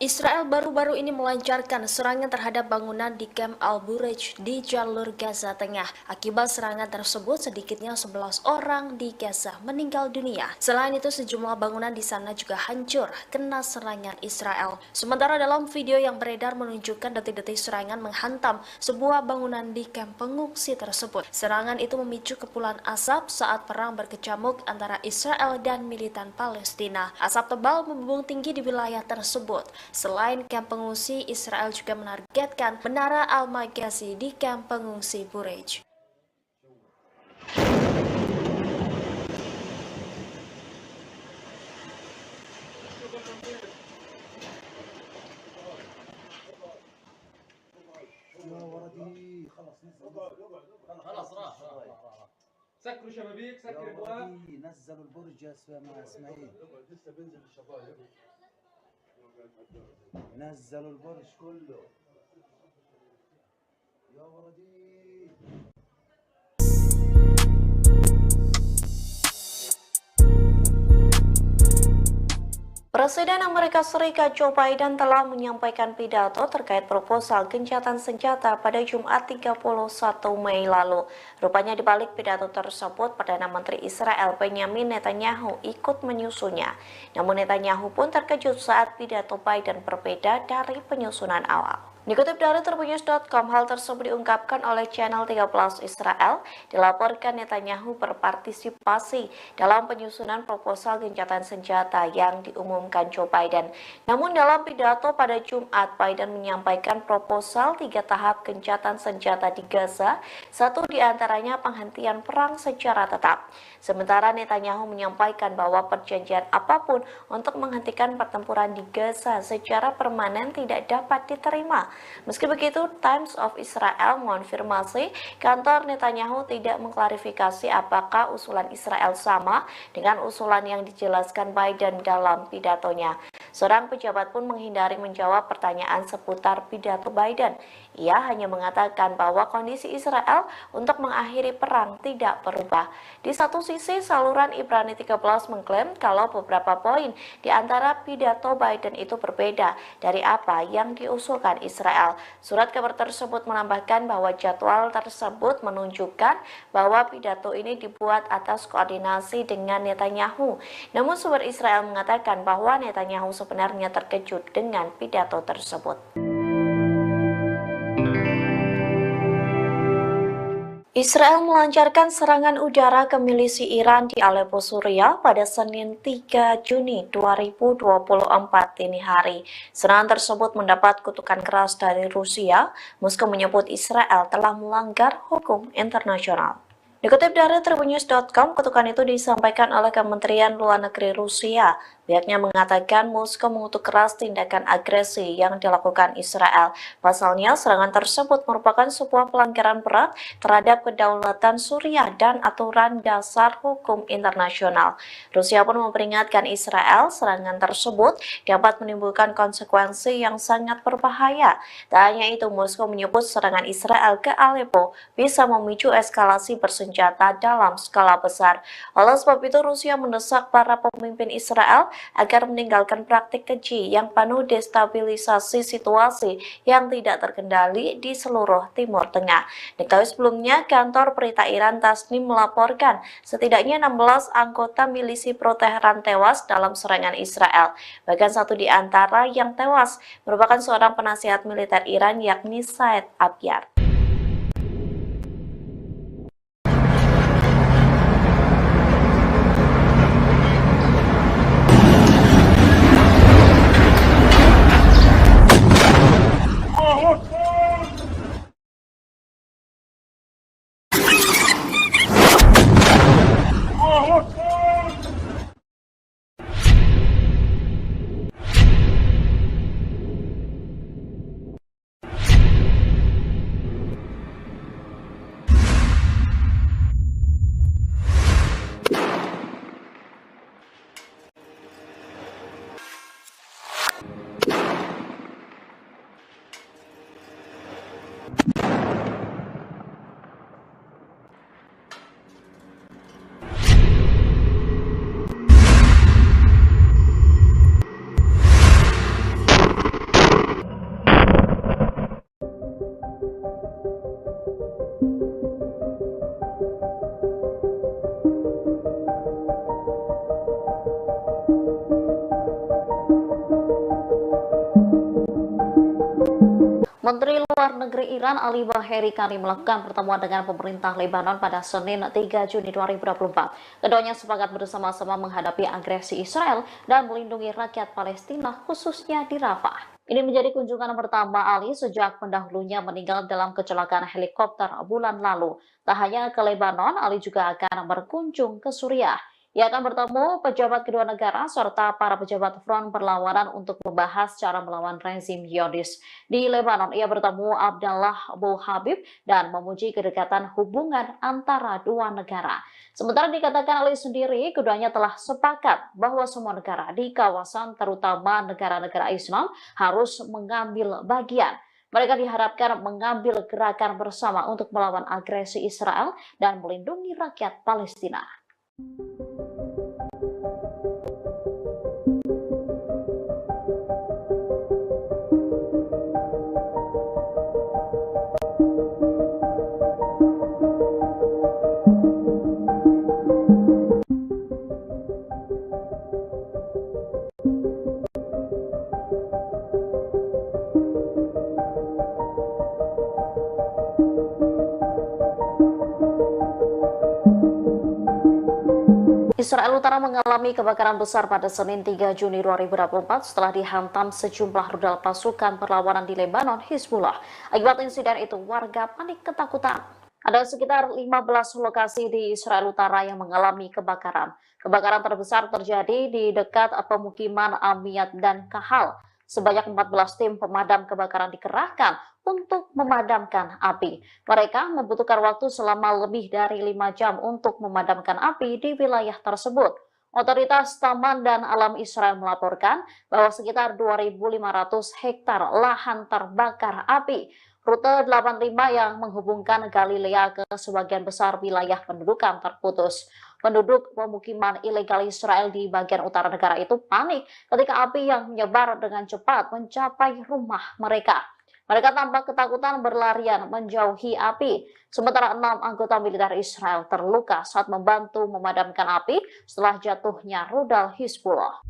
Israel baru-baru ini melancarkan serangan terhadap bangunan di Camp Al-Bureij di jalur Gaza Tengah. Akibat serangan tersebut, sedikitnya 11 orang di Gaza meninggal dunia. Selain itu, sejumlah bangunan di sana juga hancur kena serangan Israel. Sementara dalam video yang beredar menunjukkan detik-detik serangan menghantam sebuah bangunan di kamp pengungsi tersebut. Serangan itu memicu kepulan asap saat perang berkecamuk antara Israel dan militan Palestina. Asap tebal membumbung tinggi di wilayah tersebut. Selain kamp pengungsi, Israel juga menargetkan Menara Al-Magazi di kamp pengungsi Bureij. يا ولدي خلص نزل خلاص راح سكروا شبابيك يا سكر ابواب ولدي نزلوا البرج يا اسماعيل لسه بينزل الشبايب نزلوا البرج كله يا ولدي Presiden Amerika Serikat Joe Biden telah menyampaikan pidato terkait proposal gencatan senjata pada Jumat 31 Mei lalu. Rupanya di balik pidato tersebut, Perdana Menteri Israel Benjamin Netanyahu ikut menyusunnya. Namun Netanyahu pun terkejut saat pidato Biden berbeda dari penyusunan awal. Dikutip dari Tribunnews.com, hal tersebut diungkapkan oleh channel 13 Israel. Dilaporkan Netanyahu berpartisipasi dalam penyusunan proposal gencatan senjata yang diumumkan Joe Biden. Namun dalam pidato pada Jumat, Biden menyampaikan proposal 3 tahap gencatan senjata di Gaza, satu diantaranya penghentian perang secara tetap. Sementara Netanyahu menyampaikan bahwa perjanjian apapun untuk menghentikan pertempuran di Gaza secara permanen tidak dapat diterima. Meski begitu, Times of Israel mengonfirmasi kantor Netanyahu tidak mengklarifikasi apakah usulan Israel sama dengan usulan yang dijelaskan Biden dalam pidatonya. Seorang pejabat pun menghindari menjawab pertanyaan seputar pidato Biden. Ia hanya mengatakan bahwa kondisi Israel untuk mengakhiri perang tidak berubah. Di satu sisi, saluran Ibrani 13 mengklaim kalau beberapa poin di antara pidato Biden itu berbeda dari apa yang diusulkan Israel. Surat kabar tersebut menambahkan bahwa jadwal tersebut menunjukkan bahwa pidato ini dibuat atas koordinasi dengan Netanyahu. Namun sumber Israel mengatakan bahwa Netanyahu sebenarnya terkejut dengan pidato tersebut. Israel melancarkan serangan udara ke milisi Iran di Aleppo, Suriah pada Senin 3 Juni 2024 dini hari. Serangan tersebut mendapat kutukan keras dari Rusia. Moskow menyebut Israel telah melanggar hukum internasional. Dikutip dari Tribunnews.com, kutukan itu disampaikan oleh Kementerian Luar Negeri Rusia. Pihaknya mengatakan Moskow mengutuk keras tindakan agresi yang dilakukan Israel. Pasalnya, serangan tersebut merupakan sebuah pelanggaran berat terhadap kedaulatan Suriah dan aturan dasar hukum internasional. Rusia pun memperingatkan Israel serangan tersebut dapat menimbulkan konsekuensi yang sangat berbahaya. Tak hanya itu, Moskow menyebut serangan Israel ke Aleppo bisa memicu eskalasi bersenjata dalam skala besar. Oleh sebab itu, Rusia mendesak para pemimpin Israel agar meninggalkan praktik keji yang penuh destabilisasi situasi yang tidak terkendali di seluruh Timur Tengah. Diketahui sebelumnya, kantor berita Iran Tasnim melaporkan setidaknya 16 anggota milisi pro-Teheran tewas dalam serangan Israel. Bahkan satu di antara yang tewas merupakan seorang penasihat militer Iran, yakni Said Abyad. Negeri Iran Ali Baheri Kani melakukan pertemuan dengan pemerintah Lebanon pada Senin 3 Juni 2024. Keduanya sepakat bersama-sama menghadapi agresi Israel dan melindungi rakyat Palestina khususnya di Rafah. Ini menjadi kunjungan pertama Ali sejak pendahulunya meninggal dalam kecelakaan helikopter bulan lalu. Tak hanya ke Lebanon, Ali juga akan berkunjung ke Suriah. Ia akan bertemu pejabat kedua negara serta para pejabat front perlawanan untuk membahas cara melawan rezim Zionis. Di Lebanon, ia bertemu Abdallah Abu Habib dan memuji kedekatan hubungan antara dua negara. Sementara dikatakan Ali sendiri, keduanya telah sepakat bahwa semua negara di kawasan, terutama negara-negara Islam, harus mengambil bagian. Mereka diharapkan mengambil gerakan bersama untuk melawan agresi Israel dan melindungi rakyat Palestina. Israel Utara mengalami kebakaran besar pada Senin 3 Juni 2024 setelah dihantam sejumlah rudal pasukan perlawanan di Lebanon, Hizbullah. Akibat insiden itu, warga panik ketakutan. Ada sekitar 15 lokasi di Israel Utara yang mengalami kebakaran. Kebakaran terbesar terjadi di dekat pemukiman Amiyat dan Kahal. Sebanyak 14 tim pemadam kebakaran dikerahkan untuk memadamkan api. Mereka membutuhkan waktu selama lebih dari 5 jam untuk memadamkan api di wilayah tersebut. Otoritas Taman dan Alam Israel melaporkan bahwa sekitar 2.500 hektar lahan terbakar api. Rute 85 yang menghubungkan Galilea ke sebagian besar wilayah pendudukan terputus. Penduduk pemukiman ilegal Israel di bagian utara negara itu panik ketika api yang menyebar dengan cepat mencapai rumah mereka. Mereka tampak ketakutan berlarian menjauhi api. Sementara 6 anggota militer Israel terluka saat membantu memadamkan api setelah jatuhnya rudal Hizbullah.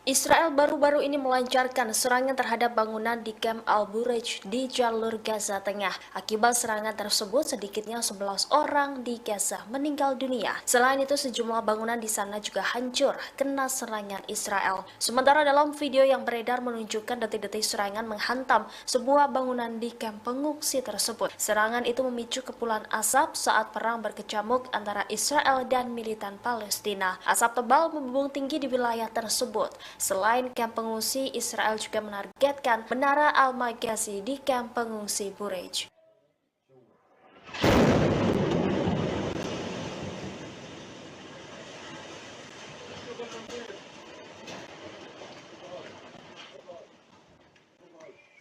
Israel baru-baru ini melancarkan serangan terhadap bangunan di Camp Al-Bureij di jalur Gaza Tengah. Akibat serangan tersebut, sedikitnya 11 orang di Gaza meninggal dunia. Selain itu, sejumlah bangunan di sana juga hancur kena serangan Israel. Sementara dalam video yang beredar menunjukkan detik-detik serangan menghantam sebuah bangunan di kamp pengungsi tersebut. Serangan itu memicu kepulan asap saat perang berkecamuk antara Israel dan militan Palestina. Asap tebal membumbung tinggi di wilayah tersebut. Selain kamp pengungsi, Israel juga menargetkan Menara Al-Maghazi di kamp pengungsi Bureij.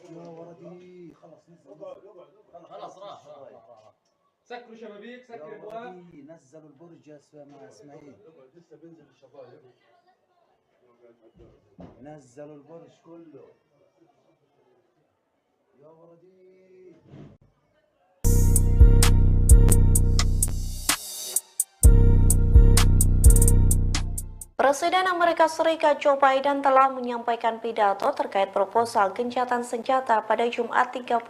يا ولدي خلص نزل خلاص راح سكروا شبابيك يا سكر ابواب ولدي نزلوا البرج يا مع اسماعيل لسه بينزل الشبايب نزلوا البرج كله يا ولدي Presiden Amerika Serikat Joe Biden telah menyampaikan pidato terkait proposal gencatan senjata pada Jumat 31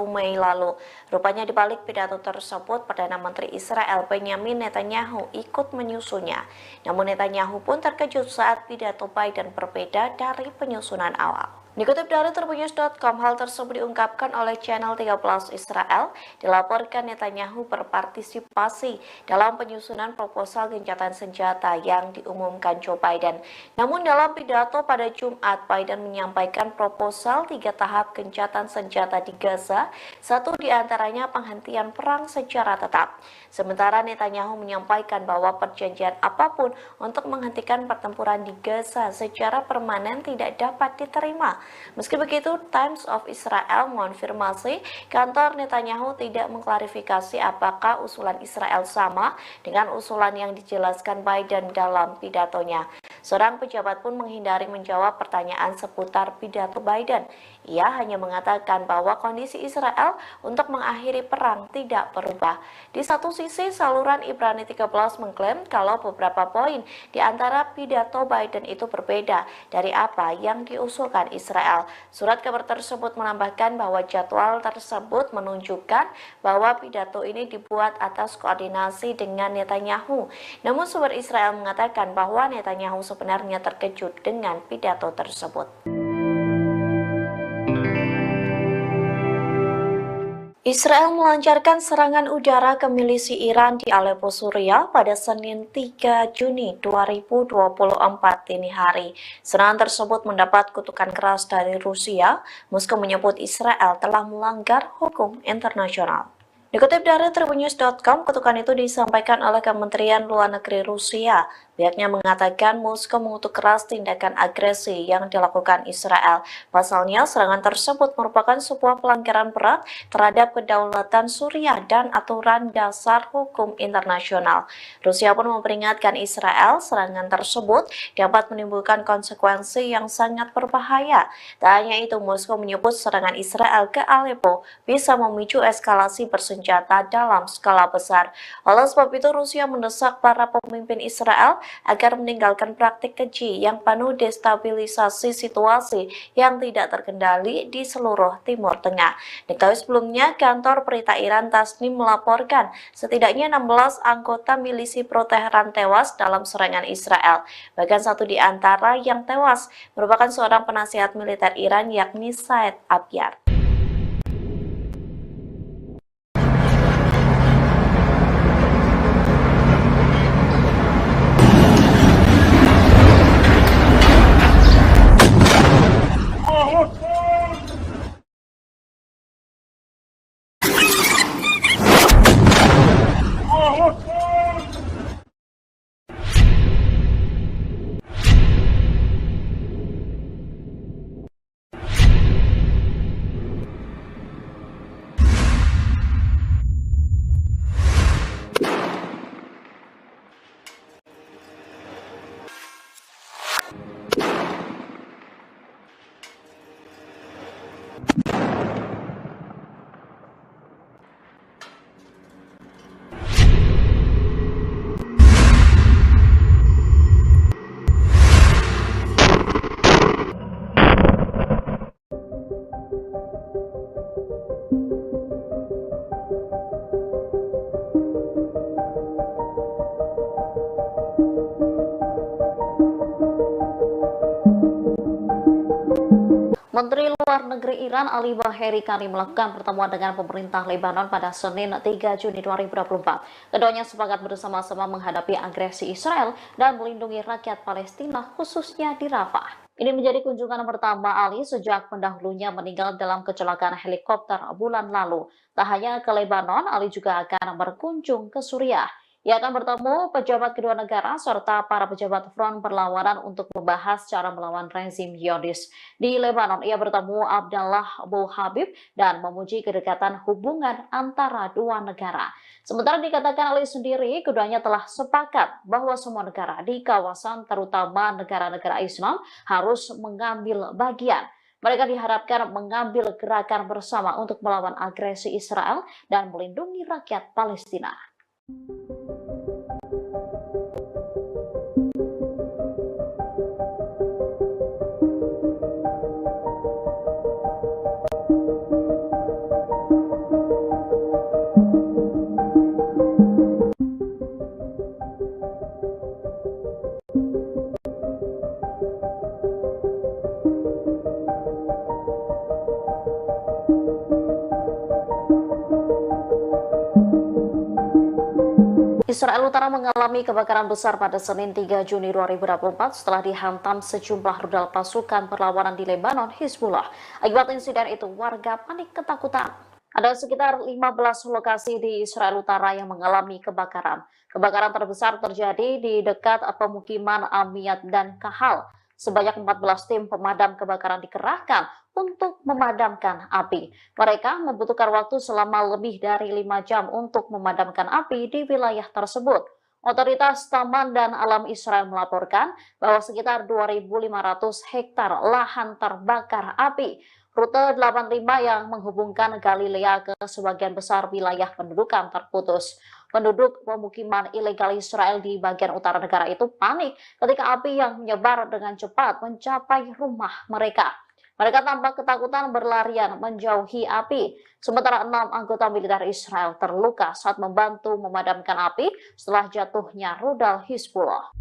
Mei lalu. Rupanya di balik pidato tersebut, Perdana Menteri Israel Benjamin Netanyahu ikut menyusunnya. Namun Netanyahu pun terkejut saat pidato Biden berbeda dari penyusunan awal. Dikutip dari Tribunnews.com, hal tersebut diungkapkan oleh channel 13 Israel. Dilaporkan Netanyahu berpartisipasi dalam penyusunan proposal gencatan senjata yang diumumkan Joe Biden. Namun dalam pidato pada Jumat, Biden menyampaikan proposal 3 tahap gencatan senjata di Gaza, satu diantaranya penghentian perang secara tetap. Sementara Netanyahu menyampaikan bahwa perjanjian apapun untuk menghentikan pertempuran di Gaza secara permanen tidak dapat diterima. Meski begitu, Times of Israel mengonfirmasi kantor Netanyahu tidak mengklarifikasi apakah usulan Israel sama dengan usulan yang dijelaskan Biden dalam pidatonya. Seorang pejabat pun menghindari menjawab pertanyaan seputar pidato Biden. Ia hanya mengatakan bahwa kondisi Israel untuk mengakhiri perang tidak berubah. Di satu sisi, saluran Ibrani 13 mengklaim kalau beberapa poin di antara pidato Biden itu berbeda dari apa yang diusulkan Israel. Surat kabar tersebut menambahkan bahwa jadwal tersebut menunjukkan bahwa pidato ini dibuat atas koordinasi dengan Netanyahu. Namun sumber Israel mengatakan bahwa Netanyahu sebenarnya terkejut dengan pidato tersebut. Israel melancarkan serangan udara ke milisi Iran di Aleppo, Suriah pada Senin 3 Juni 2024 dini hari. Serangan tersebut mendapat kutukan keras dari Rusia. Moskow menyebut Israel telah melanggar hukum internasional. Dikutip dari Tribunnews.com, kutukan itu disampaikan oleh Kementerian Luar Negeri Rusia. Pihaknya mengatakan Moskow mengutuk keras tindakan agresi yang dilakukan Israel. Pasalnya, serangan tersebut merupakan sebuah pelanggaran berat terhadap kedaulatan Suriah dan aturan dasar hukum internasional. Rusia pun memperingatkan Israel serangan tersebut dapat menimbulkan konsekuensi yang sangat berbahaya. Tak hanya itu, Moskow menyebut serangan Israel ke Aleppo bisa memicu eskalasi bersenjata dalam skala besar. Oleh sebab itu, Rusia mendesak para pemimpin Israel agar meninggalkan praktik keji yang penuh destabilisasi situasi yang tidak terkendali di seluruh Timur Tengah. Diketahui sebelumnya, kantor berita Iran Tasnim melaporkan setidaknya 16 anggota milisi pro-Teheran tewas dalam serangan Israel. Bahkan satu di antara yang tewas merupakan seorang penasihat militer Iran, yakni Said Abyar. Menteri Luar Negeri Iran Ali Baheri Kani melakukan pertemuan dengan pemerintah Lebanon pada Senin 3 Juni 2024. Keduanya sepakat bersama-sama menghadapi agresi Israel dan melindungi rakyat Palestina khususnya di Rafah. Ini menjadi kunjungan pertama Ali sejak pendahulunya meninggal dalam kecelakaan helikopter bulan lalu. Tak hanya ke Lebanon, Ali juga akan berkunjung ke Suriah. Ia akan bertemu pejabat kedua negara serta para pejabat front perlawanan untuk membahas cara melawan rezim Zionis. Di Lebanon, ia bertemu Abdallah Abu Habib dan memuji kedekatan hubungan antara dua negara. Sementara dikatakan Ali sendiri, keduanya telah sepakat bahwa semua negara di kawasan, terutama negara-negara Islam, harus mengambil bagian. Mereka diharapkan mengambil gerakan bersama untuk melawan agresi Israel dan melindungi rakyat Palestina. Israel Utara mengalami kebakaran besar pada Senin 3 Juni 2024 setelah dihantam sejumlah rudal pasukan perlawanan di Lebanon, Hizbullah. Akibat insiden itu, warga panik ketakutan. Ada sekitar 15 lokasi di Israel Utara yang mengalami kebakaran. Kebakaran terbesar terjadi di dekat pemukiman Amiyat dan Kahal. Sebanyak 14 tim pemadam kebakaran dikerahkan untuk memadamkan api. Mereka membutuhkan waktu selama lebih dari 5 jam untuk memadamkan api di wilayah tersebut. Otoritas Taman dan Alam Israel melaporkan bahwa sekitar 2.500 hektar lahan terbakar api. Rute 85 yang menghubungkan Galilea ke sebagian besar wilayah pendudukan terputus. Penduduk pemukiman ilegal Israel di bagian utara negara itu panik ketika api yang menyebar dengan cepat mencapai rumah mereka. Mereka tampak ketakutan berlarian menjauhi api. Sementara 6 anggota militer Israel terluka saat membantu memadamkan api setelah jatuhnya rudal Hizbullah.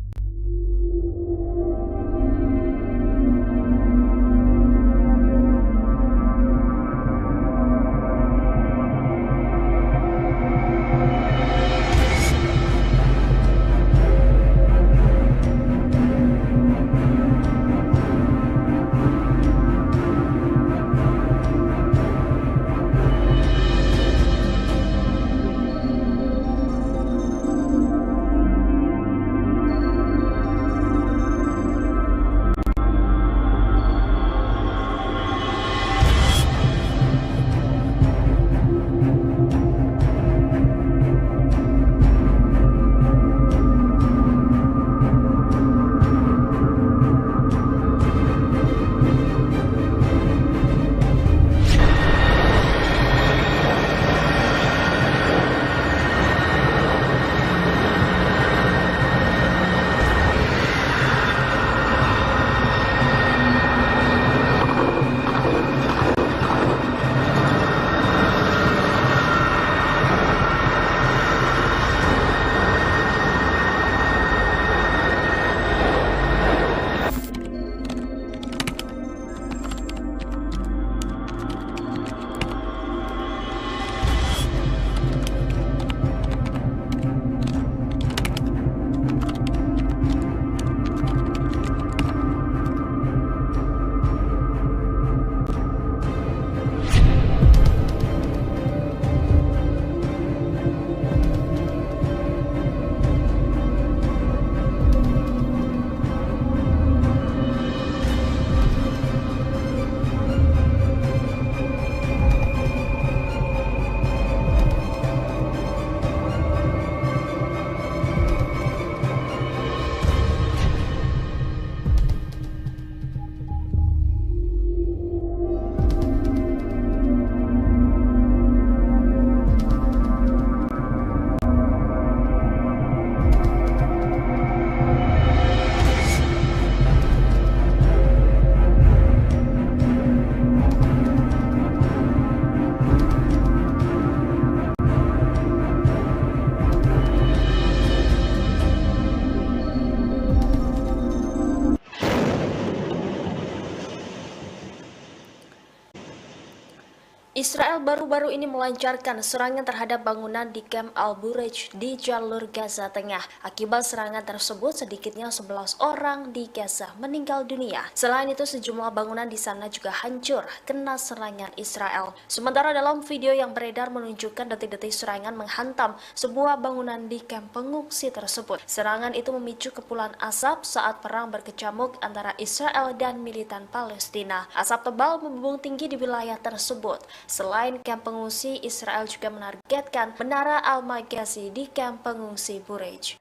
Israel baru-baru ini melancarkan serangan terhadap bangunan di Camp Al-Bureij di jalur Gaza Tengah. Akibat serangan tersebut, sedikitnya 11 orang di Gaza meninggal dunia. Selain itu, sejumlah bangunan di sana juga hancur kena serangan Israel. Sementara dalam video yang beredar menunjukkan detik-detik serangan menghantam sebuah bangunan di kamp pengungsi tersebut. Serangan itu memicu kepulan asap saat perang berkecamuk antara Israel dan militan Palestina. Asap tebal membumbung tinggi di wilayah tersebut. Selain kamp pengungsi, Israel juga menargetkan Menara Al-Maghazi di kamp pengungsi Bureij.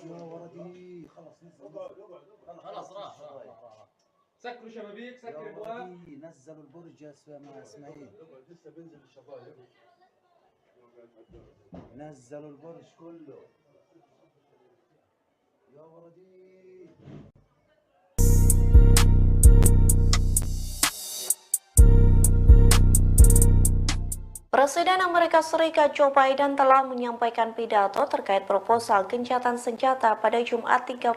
يا ولدي خلص نزل خلاص راح سكروا شبابيك يا سكر ابواب ولدي نزلوا البرج يا اسماعيل لسه بينزل الشباب نزلوا البرج كله يا ولدي Presiden Amerika Serikat Joe Biden telah menyampaikan pidato terkait proposal gencatan senjata pada Jumat 31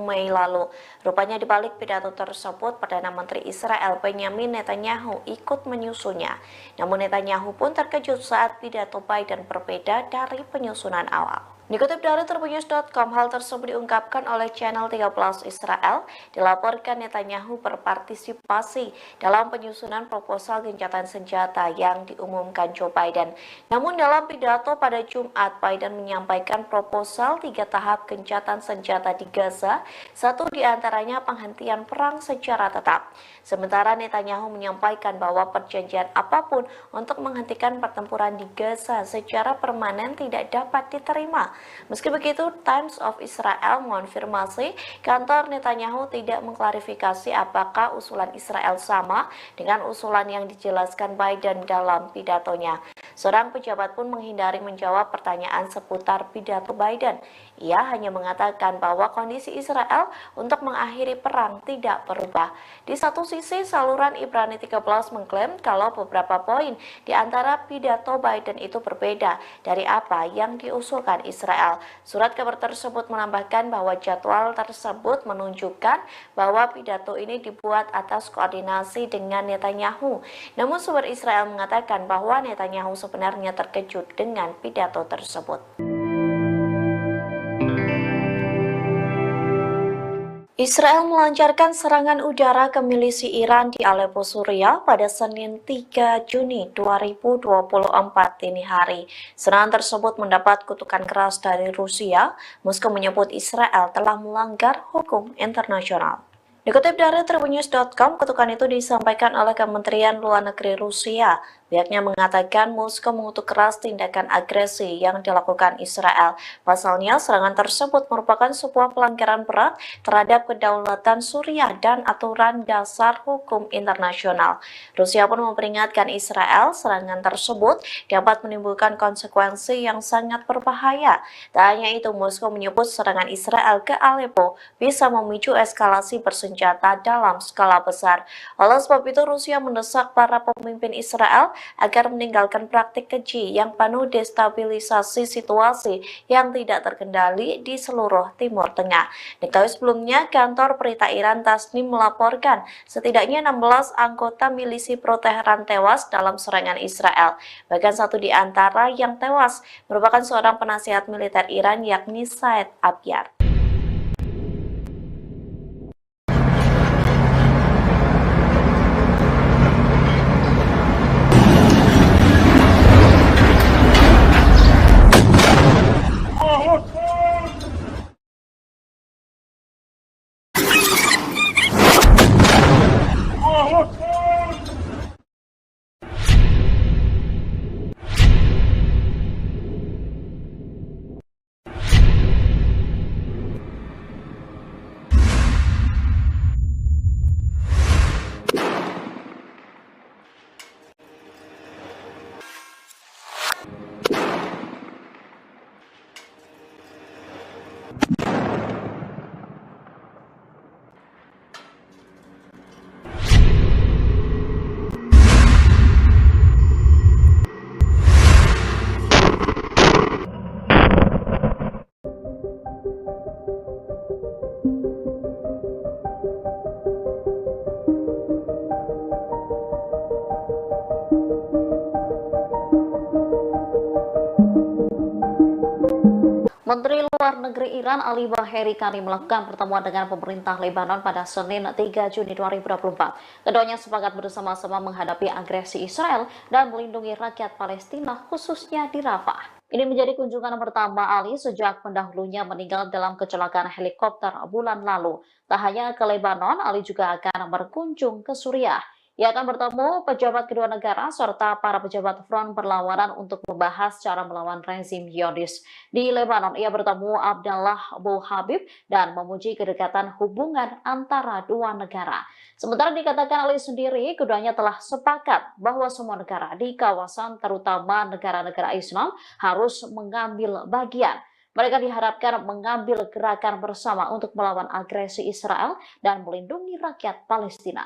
Mei lalu. Rupanya di balik pidato tersebut, Perdana Menteri Israel Benjamin Netanyahu ikut menyusunnya. Namun Netanyahu pun terkejut saat pidato Biden berbeda dari penyusunan awal. Dikutip dari Tribunnews.com, hal tersebut diungkapkan oleh channel 13 Israel. Dilaporkan Netanyahu berpartisipasi dalam penyusunan proposal gencatan senjata yang diumumkan Joe Biden. Namun dalam pidato pada Jumat, Biden menyampaikan proposal 3 tahap gencatan senjata di Gaza, satu diantaranya penghentian perang secara tetap. Sementara Netanyahu menyampaikan bahwa perjanjian apapun untuk menghentikan pertempuran di Gaza secara permanen tidak dapat diterima. Meski begitu, Times of Israel mengonfirmasi kantor Netanyahu tidak mengklarifikasi apakah usulan Israel sama dengan usulan yang dijelaskan Biden dalam pidatonya. Seorang pejabat pun menghindari menjawab pertanyaan seputar pidato Biden. Ia hanya mengatakan bahwa kondisi Israel untuk mengakhiri perang tidak berubah. Di satu sisi, saluran Ibrani 13 mengklaim kalau beberapa poin di antara pidato Biden itu berbeda dari apa yang diusulkan Israel. Surat kabar tersebut menambahkan bahwa jadwal tersebut menunjukkan bahwa pidato ini dibuat atas koordinasi dengan Netanyahu. Namun sumber Israel mengatakan bahwa Netanyahu sebenarnya terkejut dengan pidato tersebut. Israel melancarkan serangan udara ke milisi Iran di Aleppo, Suriah pada Senin 3 Juni 2024 dini hari. Serangan tersebut mendapat kutukan keras dari Rusia. Moskow menyebut Israel telah melanggar hukum internasional. Dikutip dari Tribunnews.com, kutukan itu disampaikan oleh Kementerian Luar Negeri Rusia. Pihaknya mengatakan Moskow mengutuk keras tindakan agresi yang dilakukan Israel. Pasalnya, serangan tersebut merupakan sebuah pelanggaran berat terhadap kedaulatan Suriah dan aturan dasar hukum internasional. Rusia pun memperingatkan Israel serangan tersebut dapat menimbulkan konsekuensi yang sangat berbahaya. Tak hanya itu, Moskow menyebut serangan Israel ke Aleppo bisa memicu eskalasi bersenjata dalam skala besar. Oleh sebab itu, Rusia mendesak para pemimpin Israel agar meninggalkan praktik keji yang penuh destabilisasi situasi yang tidak terkendali di seluruh Timur Tengah. Diketahui sebelumnya, kantor berita Iran Tasnim melaporkan setidaknya 16 anggota milisi pro-Teheran tewas dalam serangan Israel. Bahkan satu di antara yang tewas merupakan seorang penasihat militer Iran, yakni Said Abyar. Menteri Luar Negeri Iran Ali Baheri Kani melakukan pertemuan dengan pemerintah Lebanon pada Senin 3 Juni 2024. Keduanya sepakat bersama-sama menghadapi agresi Israel dan melindungi rakyat Palestina khususnya di Rafah. Ini menjadi kunjungan pertama Ali sejak pendahulunya meninggal dalam kecelakaan helikopter bulan lalu. Tak hanya ke Lebanon, Ali juga akan berkunjung ke Suriah. Ia akan bertemu pejabat kedua negara serta para pejabat front perlawanan untuk membahas cara melawan rezim Zionis. Di Lebanon, ia bertemu Abdallah Abu Habib dan memuji kedekatan hubungan antara dua negara. Sementara dikatakan Ali sendiri, keduanya telah sepakat bahwa semua negara di kawasan, terutama negara-negara Islam, harus mengambil bagian. Mereka diharapkan mengambil gerakan bersama untuk melawan agresi Israel dan melindungi rakyat Palestina.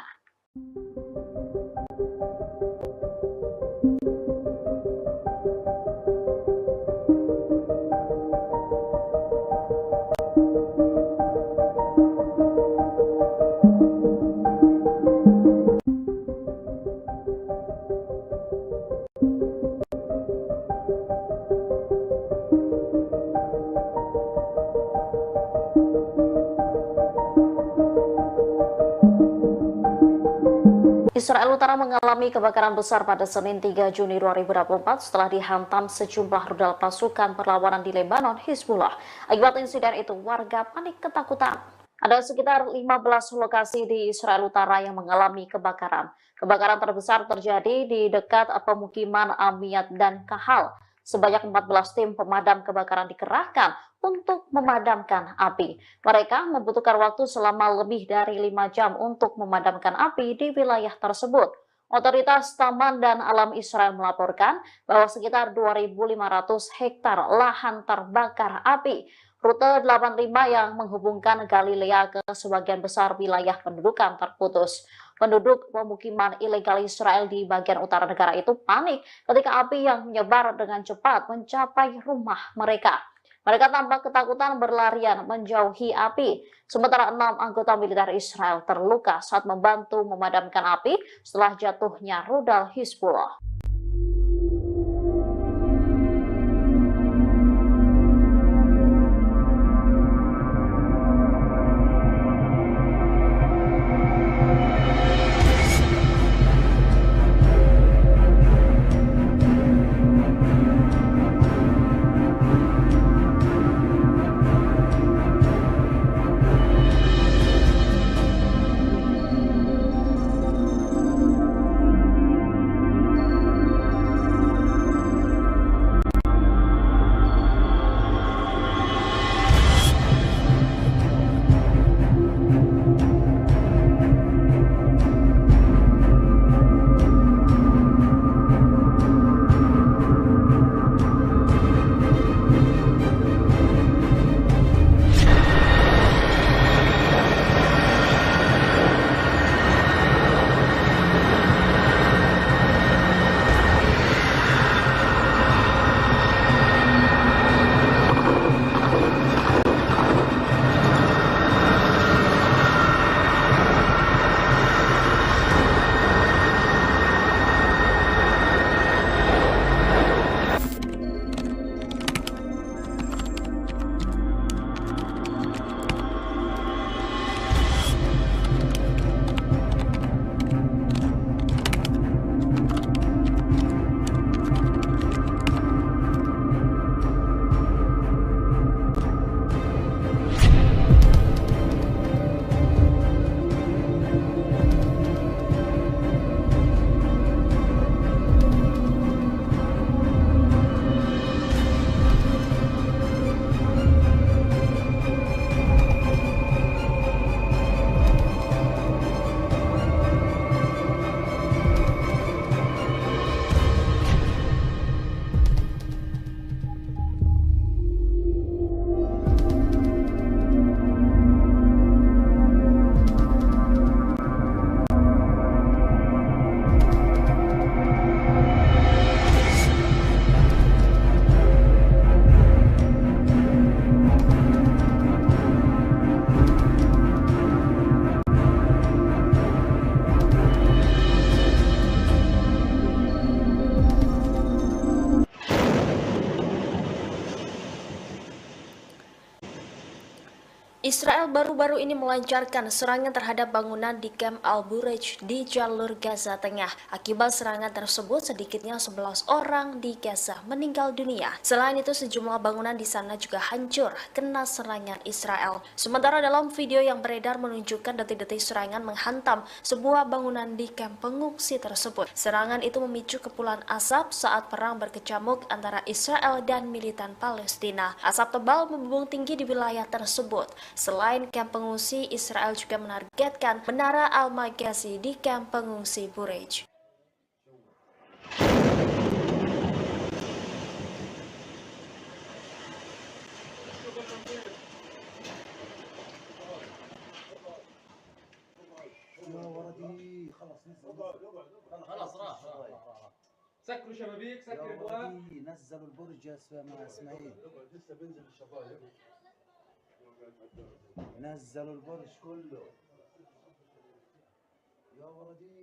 Israel Utara mengalami kebakaran besar pada Senin 3 Juni 2024 setelah dihantam sejumlah rudal pasukan perlawanan di Lebanon, Hizbullah. Akibat insiden itu, warga panik ketakutan. Ada sekitar 15 lokasi di Israel Utara yang mengalami kebakaran. Kebakaran terbesar terjadi di dekat pemukiman Amiyat dan Kahal. Sebanyak 14 tim pemadam kebakaran dikerahkan untuk memadamkan api. Mereka membutuhkan waktu selama lebih dari 5 jam untuk memadamkan api di wilayah tersebut. Otoritas Taman dan Alam Israel melaporkan bahwa sekitar 2.500 hektar lahan terbakar api. Rute 85 yang menghubungkan Galilea ke sebagian besar wilayah pendudukan terputus. Penduduk pemukiman ilegal Israel di bagian utara negara itu panik ketika api yang menyebar dengan cepat mencapai rumah mereka. Mereka tampak ketakutan berlarian menjauhi api. Sementara 6 anggota militer Israel terluka saat membantu memadamkan api setelah jatuhnya rudal Hizbullah. Israel baru-baru ini melancarkan serangan terhadap bangunan di Camp Al-Bureij di jalur Gaza Tengah. Akibat serangan tersebut, sedikitnya 11 orang di Gaza meninggal dunia. Selain itu, sejumlah bangunan di sana juga hancur kena serangan Israel. Sementara dalam video yang beredar menunjukkan detik-detik serangan menghantam sebuah bangunan di kamp pengungsi tersebut. Serangan itu memicu kepulan asap saat perang berkecamuk antara Israel dan militan Palestina. Asap tebal membumbung tinggi di wilayah tersebut. Selain kamp pengungsi, Israel juga menargetkan Menara Al-Magazi di kamp pengungsi Bureij. يا ولدي خلص نزل خلاص راح سكروا شبابيك يا سكر ابواب ولدي نزلوا البرج يا اسماعيل لسه بينزل الشبايب نزلوا البرج كله يا ولدي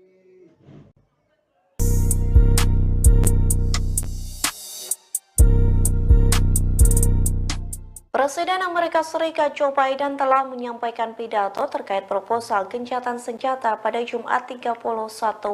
Presiden Amerika Serikat Joe Biden telah menyampaikan pidato terkait proposal gencatan senjata pada Jumat 31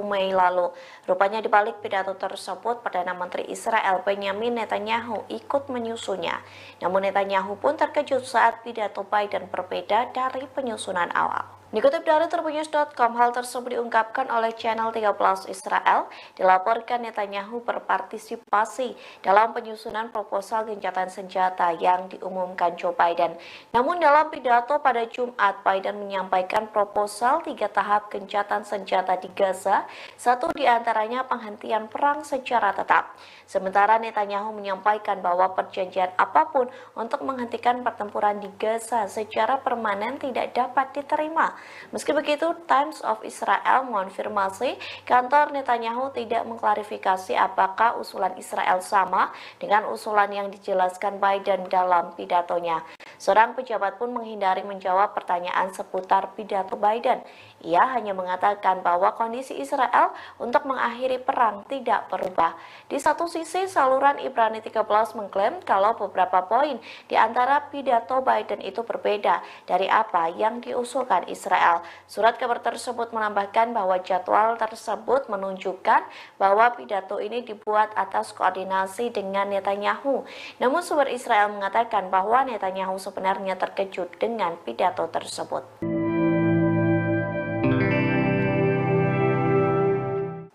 Mei lalu. Rupanya di balik pidato tersebut, Perdana Menteri Israel Benjamin Netanyahu ikut menyusunnya. Namun Netanyahu pun terkejut saat pidato Biden berbeda dari penyusunan awal. Dikutip dari Tribunnews.com, hal tersebut diungkapkan oleh channel 13 Israel. Dilaporkan Netanyahu berpartisipasi dalam penyusunan proposal gencatan senjata yang diumumkan Joe Biden. Namun dalam pidato pada Jumat, Biden menyampaikan proposal 3 tahap gencatan senjata di Gaza, satu diantaranya penghentian perang secara tetap. Sementara Netanyahu menyampaikan bahwa perjanjian apapun untuk menghentikan pertempuran di Gaza secara permanen tidak dapat diterima. Meski begitu, Times of Israel mengonfirmasi kantor Netanyahu tidak mengklarifikasi apakah usulan Israel sama dengan usulan yang dijelaskan Biden dalam pidatonya. Seorang pejabat pun menghindari menjawab pertanyaan seputar pidato Biden. Ia hanya mengatakan bahwa kondisi Israel untuk mengakhiri perang tidak berubah. Di satu sisi, saluran Ibrani 13 mengklaim kalau beberapa poin di antara pidato Biden itu berbeda dari apa yang diusulkan Israel. Surat kabar tersebut menambahkan bahwa jadwal tersebut menunjukkan bahwa pidato ini dibuat atas koordinasi dengan Netanyahu. Namun sumber Israel mengatakan bahwa Netanyahu sebenarnya terkejut dengan pidato tersebut.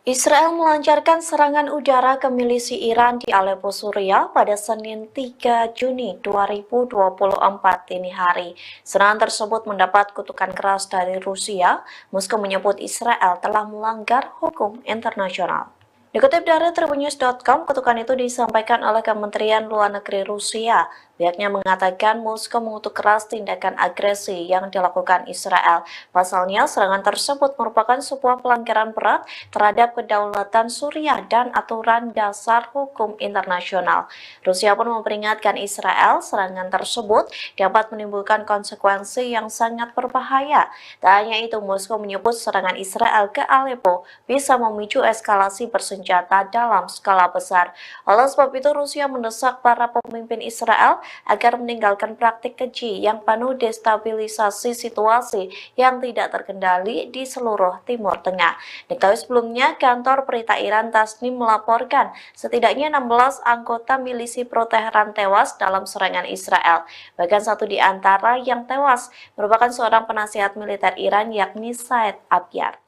Israel melancarkan serangan udara ke milisi Iran di Aleppo, Suriah pada Senin 3 Juni 2024 dini hari. Serangan tersebut mendapat kutukan keras dari Rusia. Moskow menyebut Israel telah melanggar hukum internasional. Dikutip dari Tribunnews.com, kutukan itu disampaikan oleh Kementerian Luar Negeri Rusia. Pihaknya mengatakan Moskow mengutuk keras tindakan agresi yang dilakukan Israel. Pasalnya, serangan tersebut merupakan sebuah pelanggaran berat terhadap kedaulatan Suriah dan aturan dasar hukum internasional. Rusia pun memperingatkan Israel serangan tersebut dapat menimbulkan konsekuensi yang sangat berbahaya. Tak hanya itu, Moskow menyebut serangan Israel ke Aleppo bisa memicu eskalasi bersenjata dalam skala besar. Oleh sebab itu, Rusia mendesak para pemimpin Israel agar meninggalkan praktik keji yang penuh destabilisasi situasi yang tidak terkendali di seluruh Timur Tengah. Diketahui sebelumnya, kantor berita Iran Tasnim melaporkan setidaknya 16 anggota milisi pro-Teheran tewas dalam serangan Israel. Bahkan satu di antara yang tewas merupakan seorang penasihat militer Iran, yakni Said Abyar.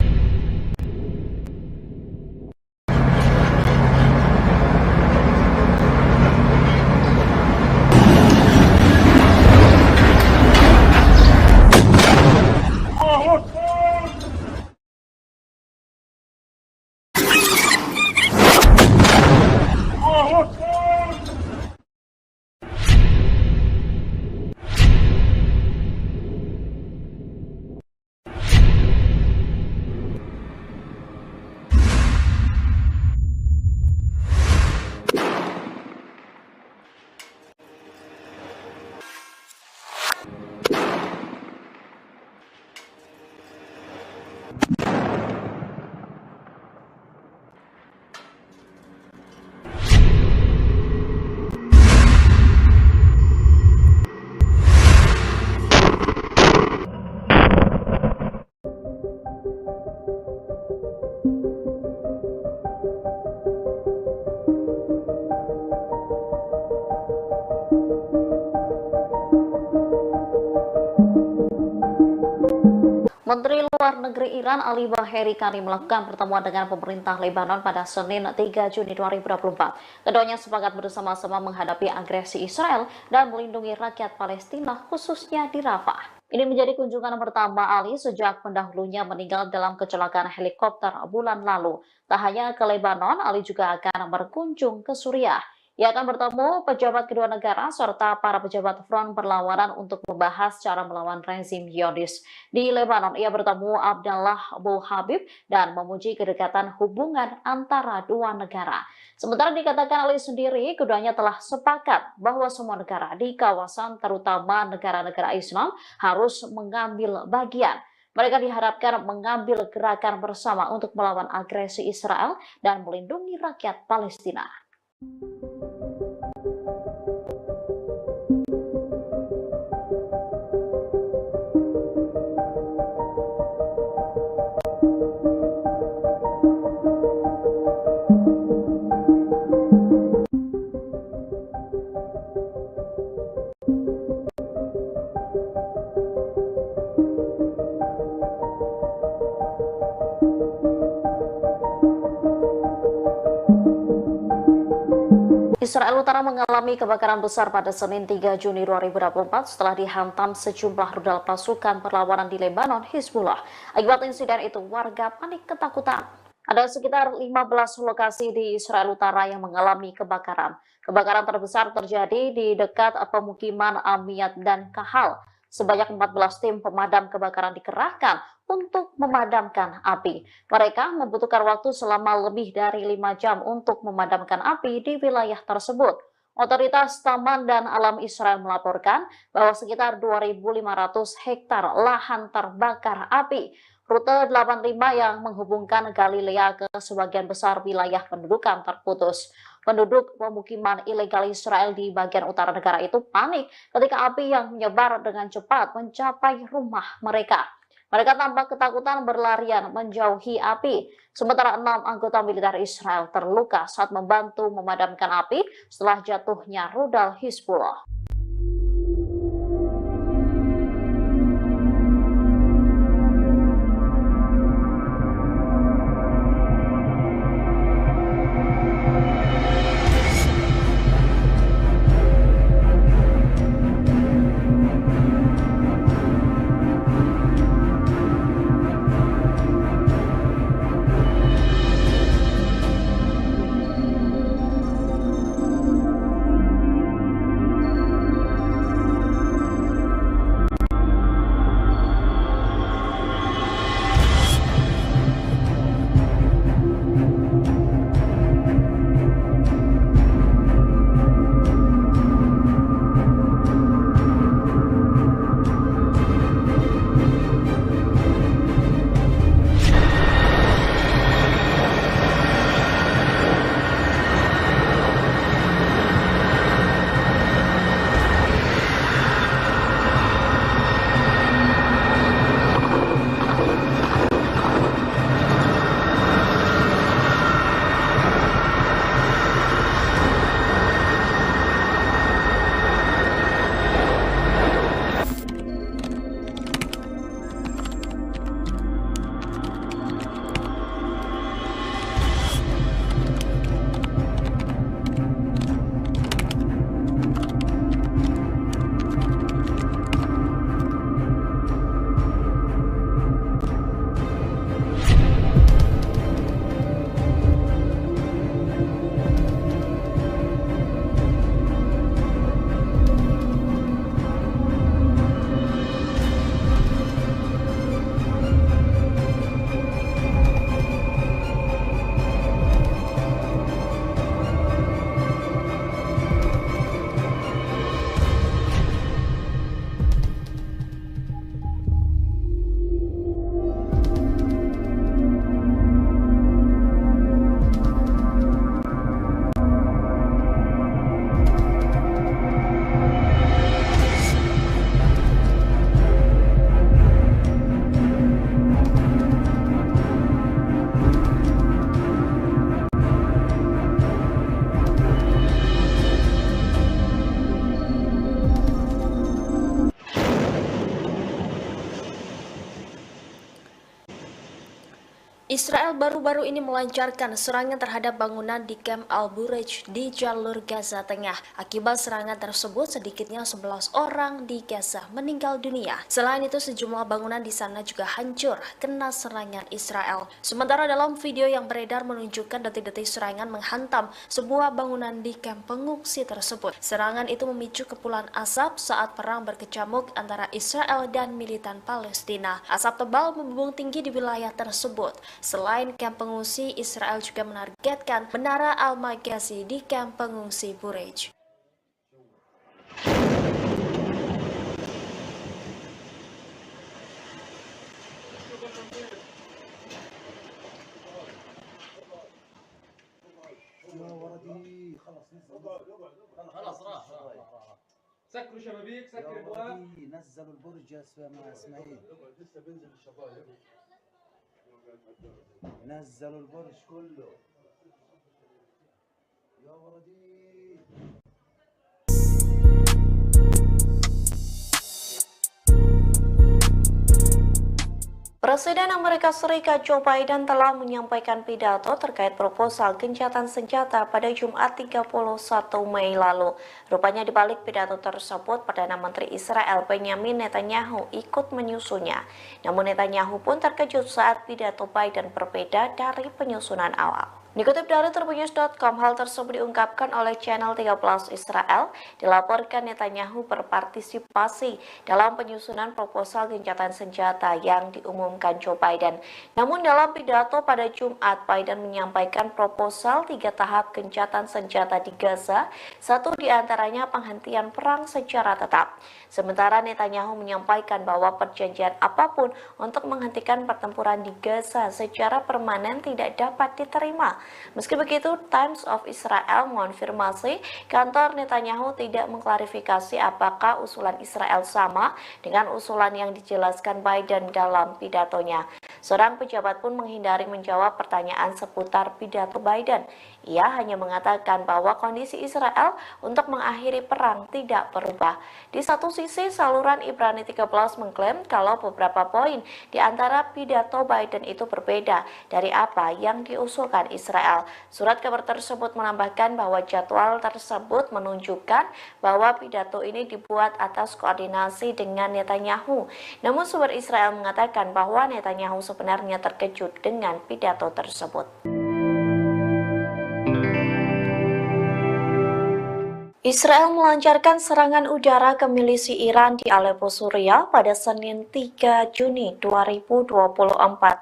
Menteri Luar Negeri Iran Ali Baheri Kani melakukan pertemuan dengan pemerintah Lebanon pada Senin 3 Juni 2024. Keduanya sepakat bersama-sama menghadapi agresi Israel dan melindungi rakyat Palestina khususnya di Rafah. Ini menjadi kunjungan pertama Ali sejak pendahulunya meninggal dalam kecelakaan helikopter bulan lalu. Tak hanya ke Lebanon, Ali juga akan berkunjung ke Suriah. Ia akan bertemu pejabat kedua negara serta para pejabat front perlawanan untuk membahas cara melawan rezim Zionis. Di Lebanon, ia bertemu Abdallah Abu Habib dan memuji kedekatan hubungan antara dua negara. Sementara dikatakan Ali sendiri, keduanya telah sepakat bahwa semua negara di kawasan, terutama negara-negara Islam, harus mengambil bagian. Mereka diharapkan mengambil gerakan bersama untuk melawan agresi Israel dan melindungi rakyat Palestina. Israel Utara mengalami kebakaran besar pada Senin 3 Juni 2024 setelah dihantam sejumlah rudal pasukan perlawanan di Lebanon, Hizbullah. Akibat insiden itu, warga panik ketakutan. Ada sekitar 15 lokasi di Israel Utara yang mengalami kebakaran. Kebakaran terbesar terjadi di dekat pemukiman Amiyat dan Kahal. Sebanyak 14 tim pemadam kebakaran dikerahkan untuk memadamkan api. Mereka membutuhkan waktu selama lebih dari 5 jam untuk memadamkan api di wilayah tersebut. Otoritas Taman dan Alam Israel melaporkan bahwa sekitar 2.500 hektar lahan terbakar api. Rute 85 yang menghubungkan Galilea ke sebagian besar wilayah pendudukan terputus. Penduduk pemukiman ilegal Israel di bagian utara negara itu panik ketika api yang menyebar dengan cepat mencapai rumah mereka. Mereka tampak ketakutan berlarian menjauhi api. Sementara 6 anggota militer Israel terluka saat membantu memadamkan api setelah jatuhnya rudal Hizbullah. Israel baru-baru ini melancarkan serangan terhadap bangunan di Camp Al-Bureij di jalur Gaza Tengah. Akibat serangan tersebut, sedikitnya 11 orang di Gaza meninggal dunia. Selain itu, sejumlah bangunan di sana juga hancur kena serangan Israel. Sementara dalam video yang beredar menunjukkan detik-detik serangan menghantam sebuah bangunan di kamp pengungsi tersebut. Serangan itu memicu kepulan asap saat perang berkecamuk antara Israel dan militan Palestina. Asap tebal membumbung tinggi di wilayah tersebut. Selain kamp pengungsi, Israel juga menargetkan Menara Al-Maghazi di kamp pengungsi Bureij. يا ولدي خلص نزل خلاص راح سكروا شبابيك يا سكر ابواب ولدي نزلوا البرج يا مع اسماعيل لسه بينزل الشفايف نزلوا البرج كله يا ولدي Presiden Amerika Serikat Joe Biden telah menyampaikan pidato terkait proposal gencatan senjata pada Jumat 31 Mei lalu. Rupanya di balik pidato tersebut, Perdana Menteri Israel Benjamin Netanyahu ikut menyusunnya. Namun Netanyahu pun terkejut saat pidato Biden berbeda dari penyusunan awal. Dikutip dari Tribunnews.com, hal tersebut diungkapkan oleh channel 13 Israel. Dilaporkan Netanyahu berpartisipasi dalam penyusunan proposal gencatan senjata yang diumumkan Joe Biden. Namun dalam pidato pada Jumat, Biden menyampaikan proposal 3 tahap gencatan senjata di Gaza, satu di antaranya penghentian perang secara tetap. Sementara Netanyahu menyampaikan bahwa perjanjian apapun untuk menghentikan pertempuran di Gaza secara permanen tidak dapat diterima. Meski begitu, Times of Israel mengonfirmasi kantor Netanyahu tidak mengklarifikasi apakah usulan Israel sama dengan usulan yang dijelaskan Biden dalam pidatonya. Seorang pejabat pun menghindari menjawab pertanyaan seputar pidato Biden. Ia hanya mengatakan bahwa kondisi Israel untuk mengakhiri perang tidak berubah. Di satu sisi, saluran Ibrani 13 mengklaim kalau beberapa poin di antara pidato Biden itu berbeda dari apa yang diusulkan Israel. Surat kabar tersebut menambahkan bahwa jadwal tersebut menunjukkan bahwa pidato ini dibuat atas koordinasi dengan Netanyahu. Namun sumber Israel mengatakan bahwa Netanyahu sebenarnya terkejut dengan pidato tersebut. Israel melancarkan serangan udara ke milisi Iran di Aleppo, Suriah pada Senin 3 Juni 2024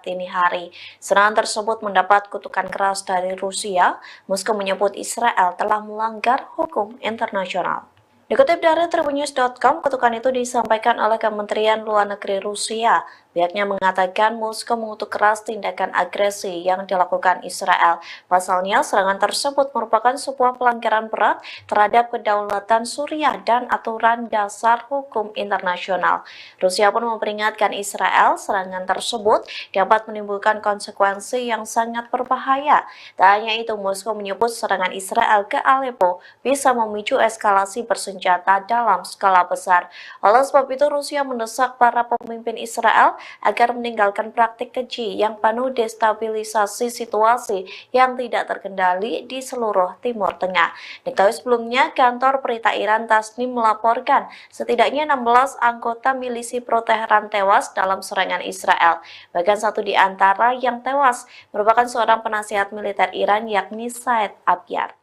dini hari. Serangan tersebut mendapat kutukan keras dari Rusia. Moskow menyebut Israel telah melanggar hukum internasional. Dikutip dari Tribunnews.com, kutukan itu disampaikan oleh Kementerian Luar Negeri Rusia. Pihaknya mengatakan Moskow mengutuk keras tindakan agresi yang dilakukan Israel. Pasalnya, serangan tersebut merupakan sebuah pelanggaran berat terhadap kedaulatan Suriah dan aturan dasar hukum internasional. Rusia pun memperingatkan Israel serangan tersebut dapat menimbulkan konsekuensi yang sangat berbahaya. Tak hanya itu, Moskow menyebut serangan Israel ke Aleppo bisa memicu eskalasi bersenjata dalam skala besar. Oleh sebab itu, Rusia mendesak para pemimpin Israel agar meninggalkan praktik keji yang penuh destabilisasi situasi yang tidak terkendali di seluruh Timur Tengah. Diketahui sebelumnya, kantor berita Iran Tasnim melaporkan setidaknya 16 anggota milisi pro-Teheran tewas dalam serangan Israel. Bahkan satu di antara yang tewas merupakan seorang penasihat militer Iran, yakni Said Abyar.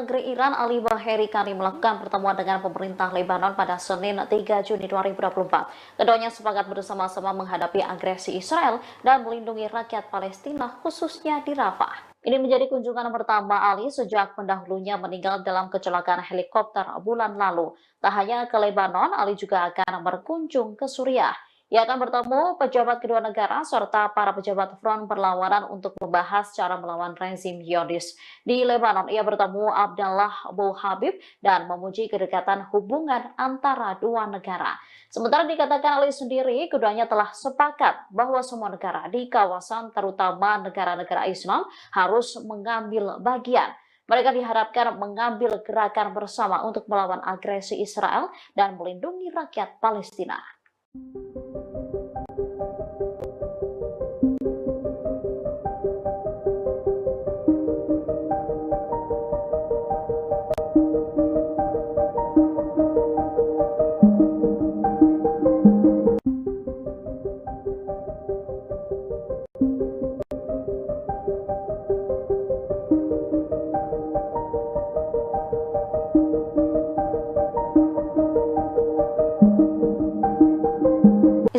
Negeri Iran Ali Baheri Kani melakukan pertemuan dengan pemerintah Lebanon pada Senin 3 Juni 2024. Keduanya sepakat bersama-sama menghadapi agresi Israel dan melindungi rakyat Palestina khususnya di Rafah. Ini menjadi kunjungan pertama Ali sejak pendahulunya meninggal dalam kecelakaan helikopter bulan lalu. Tak hanya ke Lebanon, Ali juga akan berkunjung ke Suriah. Ia akan bertemu pejabat kedua negara serta para pejabat front perlawanan untuk membahas cara melawan rezim Zionis. Di Lebanon, ia bertemu Abdallah Abu Habib dan memuji kedekatan hubungan antara dua negara. Sementara dikatakan Ali sendiri, keduanya telah sepakat bahwa semua negara di kawasan, terutama negara-negara Islam, harus mengambil bagian. Mereka diharapkan mengambil gerakan bersama untuk melawan agresi Israel dan melindungi rakyat Palestina.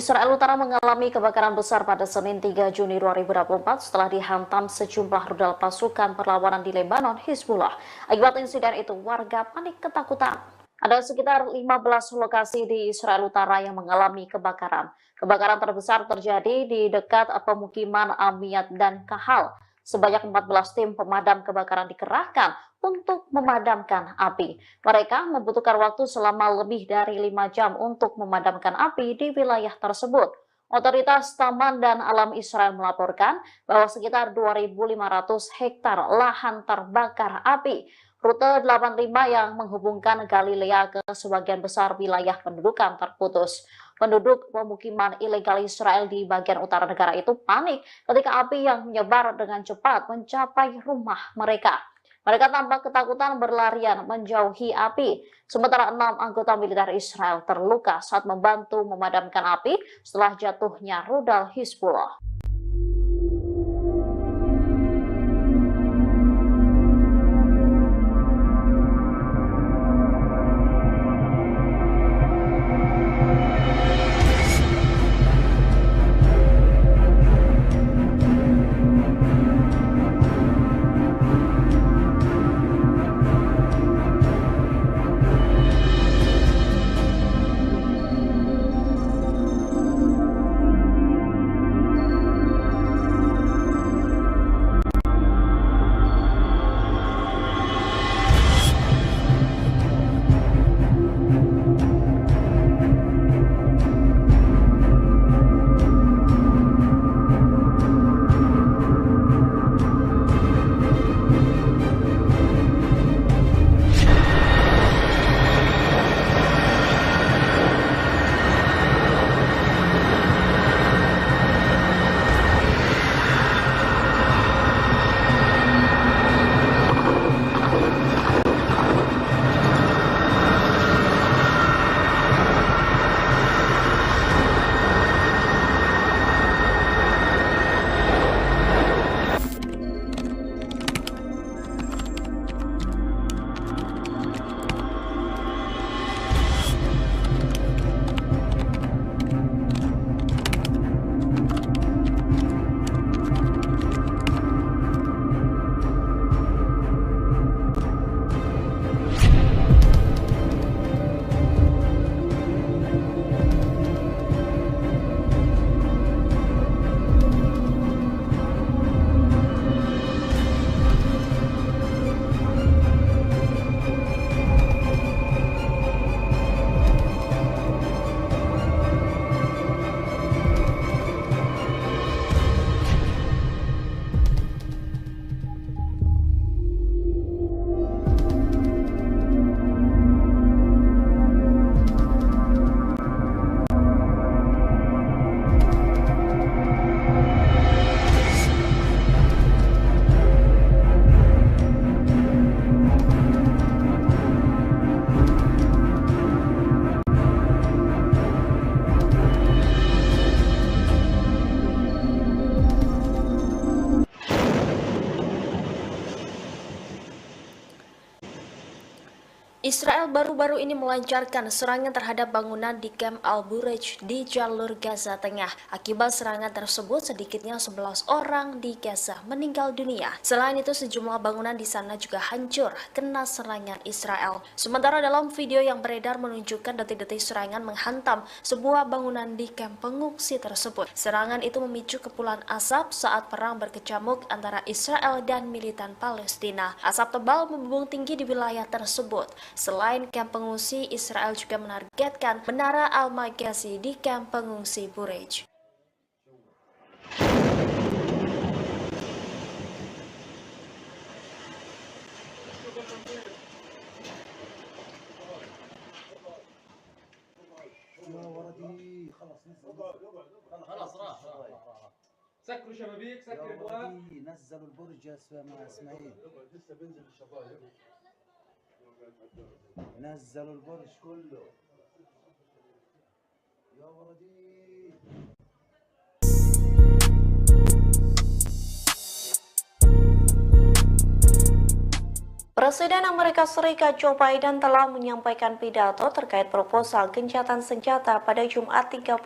Israel Utara mengalami kebakaran besar pada Senin 3 Juni 2024 setelah dihantam sejumlah rudal pasukan perlawanan di Lebanon, Hizbullah. Akibat insiden itu, warga panik ketakutan. Ada sekitar 15 lokasi di Israel Utara yang mengalami kebakaran. Kebakaran terbesar terjadi di dekat pemukiman Amiyat dan Kahal. Sebanyak 14 tim pemadam kebakaran dikerahkan untuk memadamkan api. Mereka membutuhkan waktu selama lebih dari 5 jam untuk memadamkan api di wilayah tersebut. Otoritas Taman dan Alam Israel melaporkan bahwa sekitar 2.500 hektar lahan terbakar api. Rute 85 yang menghubungkan Galilea ke sebagian besar wilayah pendudukan terputus. Penduduk pemukiman ilegal Israel di bagian utara negara itu panik ketika api yang menyebar dengan cepat mencapai rumah mereka. Mereka tampak ketakutan berlarian menjauhi api. Sementara 6 anggota militer Israel terluka saat membantu memadamkan api setelah jatuhnya rudal Hizbullah. Israel baru-baru ini melancarkan serangan terhadap bangunan di Camp Al-Bureij di jalur Gaza Tengah. Akibat serangan tersebut, sedikitnya 11 orang di Gaza meninggal dunia. Selain itu, sejumlah bangunan di sana juga hancur kena serangan Israel. Sementara dalam video yang beredar menunjukkan detik-detik serangan menghantam sebuah bangunan di kamp pengungsi tersebut. Serangan itu memicu kepulan asap saat perang berkecamuk antara Israel dan militan Palestina. Asap tebal membumbung tinggi di wilayah tersebut. Selain kamp pengungsi, Israel juga menargetkan Menara Al-Maghazi di kamp pengungsi Bureij. يا ولدي خلص نزل خلاص راح سكروا شبابيك يا سكر ابواب ولدي نزلوا البرج يا اسماعيل لسه بينزل الشبايب نزلوا البرج كله يا ولدي Presiden Amerika Serikat Joe Biden telah menyampaikan pidato terkait proposal gencatan senjata pada Jumat 31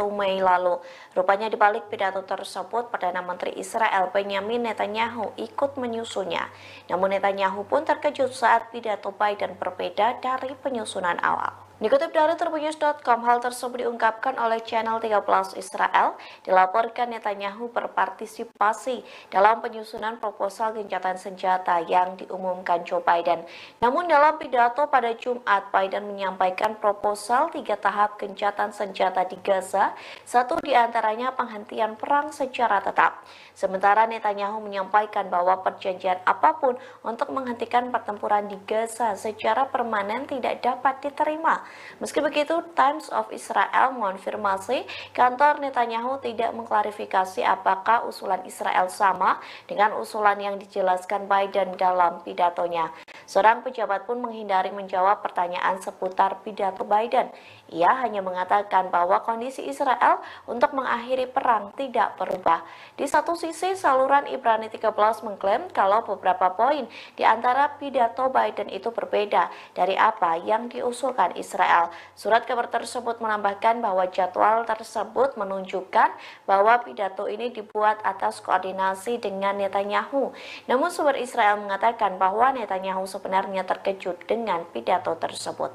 Mei lalu. Rupanya di balik pidato tersebut, Perdana Menteri Israel Benjamin Netanyahu ikut menyusunnya. Namun Netanyahu pun terkejut saat pidato Biden berbeda dari penyusunan awal. Dikutip dari Tribunnews.com, hal tersebut diungkapkan oleh channel 13 Israel. Dilaporkan Netanyahu berpartisipasi dalam penyusunan proposal gencatan senjata yang diumumkan Joe Biden. Namun dalam pidato pada Jumat, Biden menyampaikan proposal 3 tahap gencatan senjata di Gaza, satu diantaranya penghentian perang secara tetap. Sementara Netanyahu menyampaikan bahwa perjanjian apapun untuk menghentikan pertempuran di Gaza secara permanen tidak dapat diterima. Meski begitu, Times of Israel mengonfirmasi kantor Netanyahu tidak mengklarifikasi apakah usulan Israel sama dengan usulan yang dijelaskan Biden dalam pidatonya. Seorang pejabat pun menghindari menjawab pertanyaan seputar pidato Biden. Ia hanya mengatakan bahwa kondisi Israel untuk mengakhiri perang tidak berubah. Di satu sisi, saluran Ibrani 13 mengklaim kalau beberapa poin di antara pidato Biden itu berbeda dari apa yang diusulkan Israel. Surat kabar tersebut menambahkan bahwa jadwal tersebut menunjukkan bahwa pidato ini dibuat atas koordinasi dengan Netanyahu. Namun sumber Israel mengatakan bahwa Netanyahu sebenarnya terkejut dengan pidato tersebut.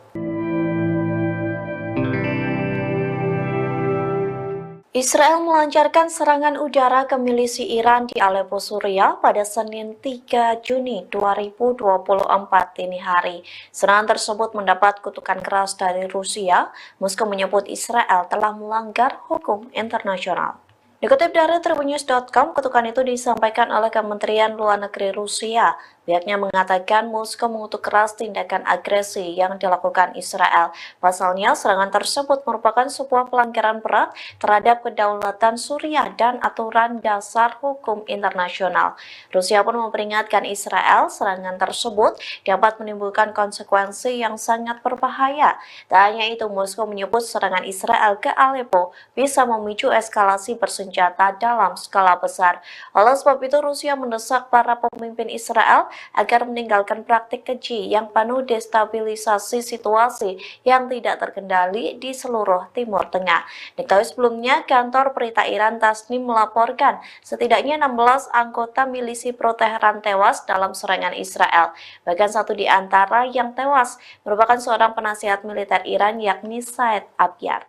Israel melancarkan serangan udara ke milisi Iran di Aleppo, Suriah pada Senin 3 Juni 2024 dini hari. Serangan tersebut mendapat kutukan keras dari Rusia. Moskow menyebut Israel telah melanggar hukum internasional. Dikutip dari Tribunnews.com, kutukan itu disampaikan oleh Kementerian Luar Negeri Rusia. Pihaknya mengatakan Moskow mengutuk keras tindakan agresi yang dilakukan Israel. Pasalnya, serangan tersebut merupakan sebuah pelanggaran berat terhadap kedaulatan Suriah dan aturan dasar hukum internasional. Rusia pun memperingatkan Israel serangan tersebut dapat menimbulkan konsekuensi yang sangat berbahaya. Tak hanya itu, Moskow menyebut serangan Israel ke Aleppo bisa memicu eskalasi bersenjata dalam skala besar. Oleh sebab itu, Rusia mendesak para pemimpin Israel agar meninggalkan praktik keji yang penuh destabilisasi situasi yang tidak terkendali di seluruh Timur Tengah. Diketahui sebelumnya, kantor berita Iran Tasnim melaporkan setidaknya 16 anggota milisi pro-Teheran tewas dalam serangan Israel. Bahkan satu di antara yang tewas merupakan seorang penasihat militer Iran, yakni Said Abyar.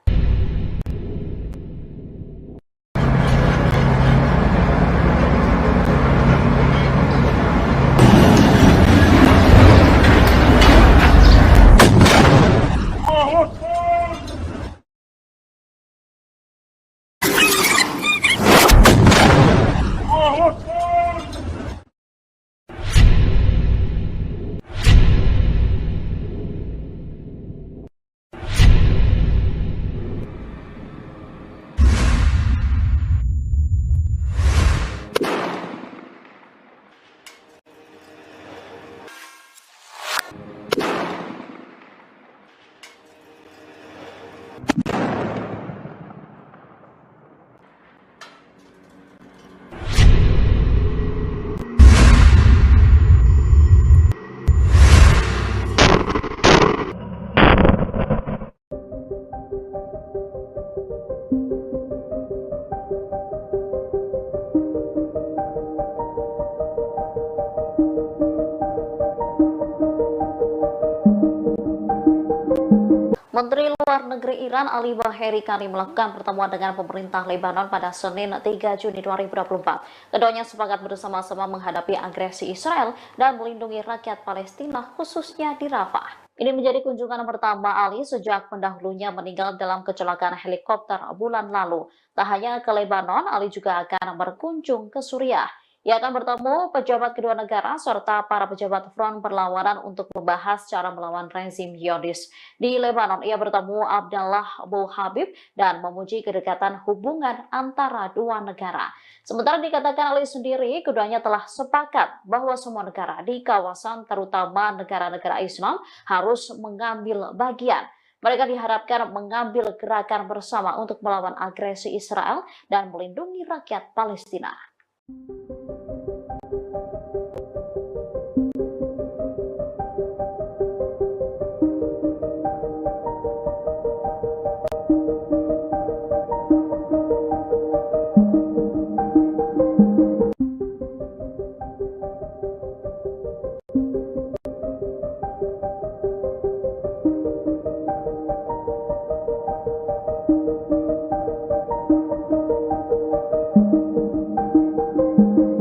Menteri Luar Negeri Iran Ali Baheri Kani melakukan pertemuan dengan pemerintah Lebanon pada Senin 3 Juni 2024. Keduanya sepakat bersama-sama menghadapi agresi Israel dan melindungi rakyat Palestina khususnya di Rafah. Ini menjadi kunjungan pertama Ali sejak pendahulunya meninggal dalam kecelakaan helikopter bulan lalu. Tak hanya ke Lebanon, Ali juga akan berkunjung ke Suriah. Ia akan bertemu pejabat kedua negara serta para pejabat front perlawanan untuk membahas cara melawan rezim Zionis. Di Lebanon, ia bertemu Abdallah Abu Habib dan memuji kedekatan hubungan antara dua negara. Sementara dikatakan Ali sendiri, keduanya telah sepakat bahwa semua negara di kawasan, terutama negara-negara Islam, harus mengambil bagian. Mereka diharapkan mengambil gerakan bersama untuk melawan agresi Israel dan melindungi rakyat Palestina.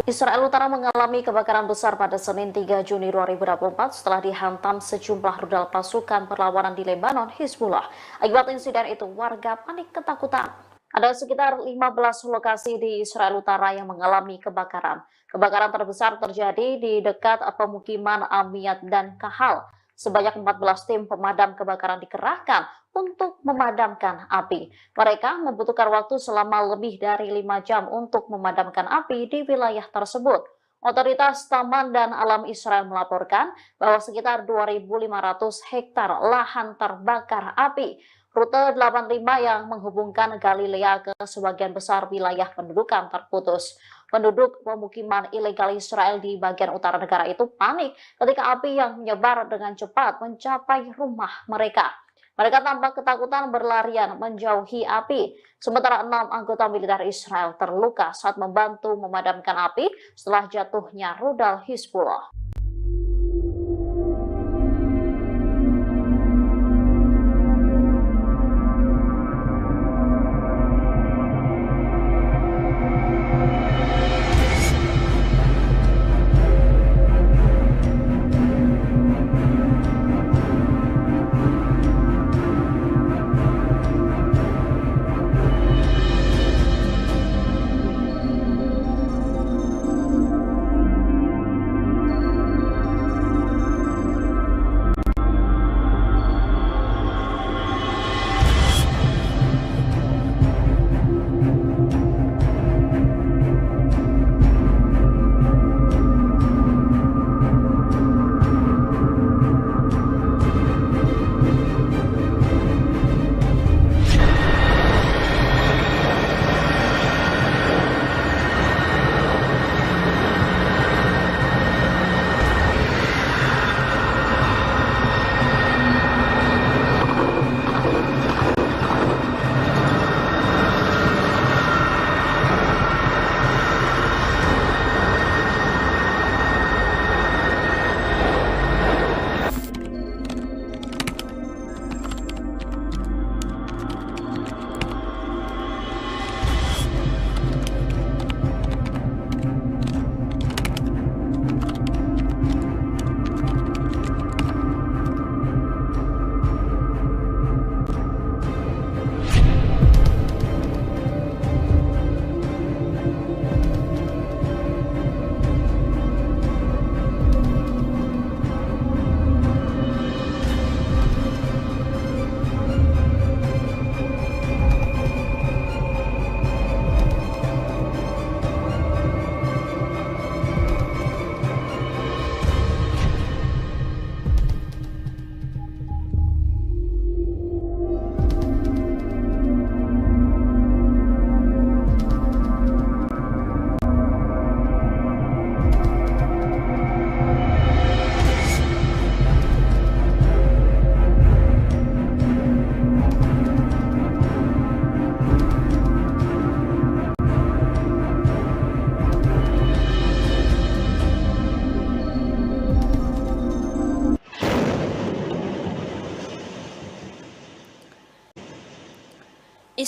Israel Utara mengalami kebakaran besar pada Senin 3 Juni 2024 setelah dihantam sejumlah rudal pasukan perlawanan di Lebanon, Hizbullah. Akibat insiden itu, warga panik ketakutan. Ada sekitar 15 lokasi di Israel Utara yang mengalami kebakaran. Kebakaran terbesar terjadi di dekat pemukiman Amiyat dan Kahal. Sebanyak 14 tim pemadam kebakaran dikerahkan untuk memadamkan api. Mereka membutuhkan waktu selama lebih dari 5 jam untuk memadamkan api di wilayah tersebut. Otoritas Taman dan Alam Israel melaporkan bahwa sekitar 2.500 hektar lahan terbakar api. Rute 85 yang menghubungkan Galilea ke sebagian besar wilayah pendudukan terputus. Penduduk pemukiman ilegal Israel di bagian utara negara itu panik ketika api yang menyebar dengan cepat mencapai rumah mereka. Mereka tampak ketakutan berlarian menjauhi api. Sementara 6 anggota militer Israel terluka saat membantu memadamkan api setelah jatuhnya rudal Hizbullah.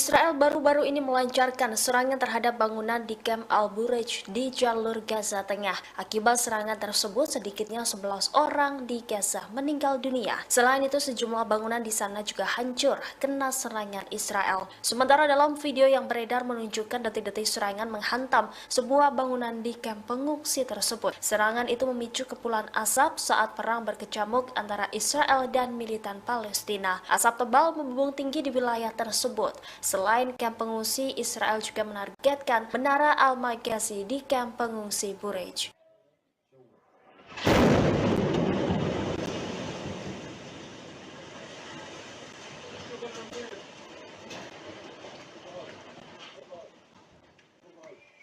Israel baru-baru ini melancarkan serangan terhadap bangunan di Camp Al-Bureij di jalur Gaza Tengah. Akibat serangan tersebut, sedikitnya 11 orang di Gaza meninggal dunia. Selain itu, sejumlah bangunan di sana juga hancur kena serangan Israel. Sementara dalam video yang beredar menunjukkan detik-detik serangan menghantam sebuah bangunan di kamp pengungsi tersebut. Serangan itu memicu kepulan asap saat perang berkecamuk antara Israel dan militan Palestina. Asap tebal membumbung tinggi di wilayah tersebut. Selain kamp pengungsi, Israel juga menargetkan Menara Al-Magazi di kamp pengungsi Bureij.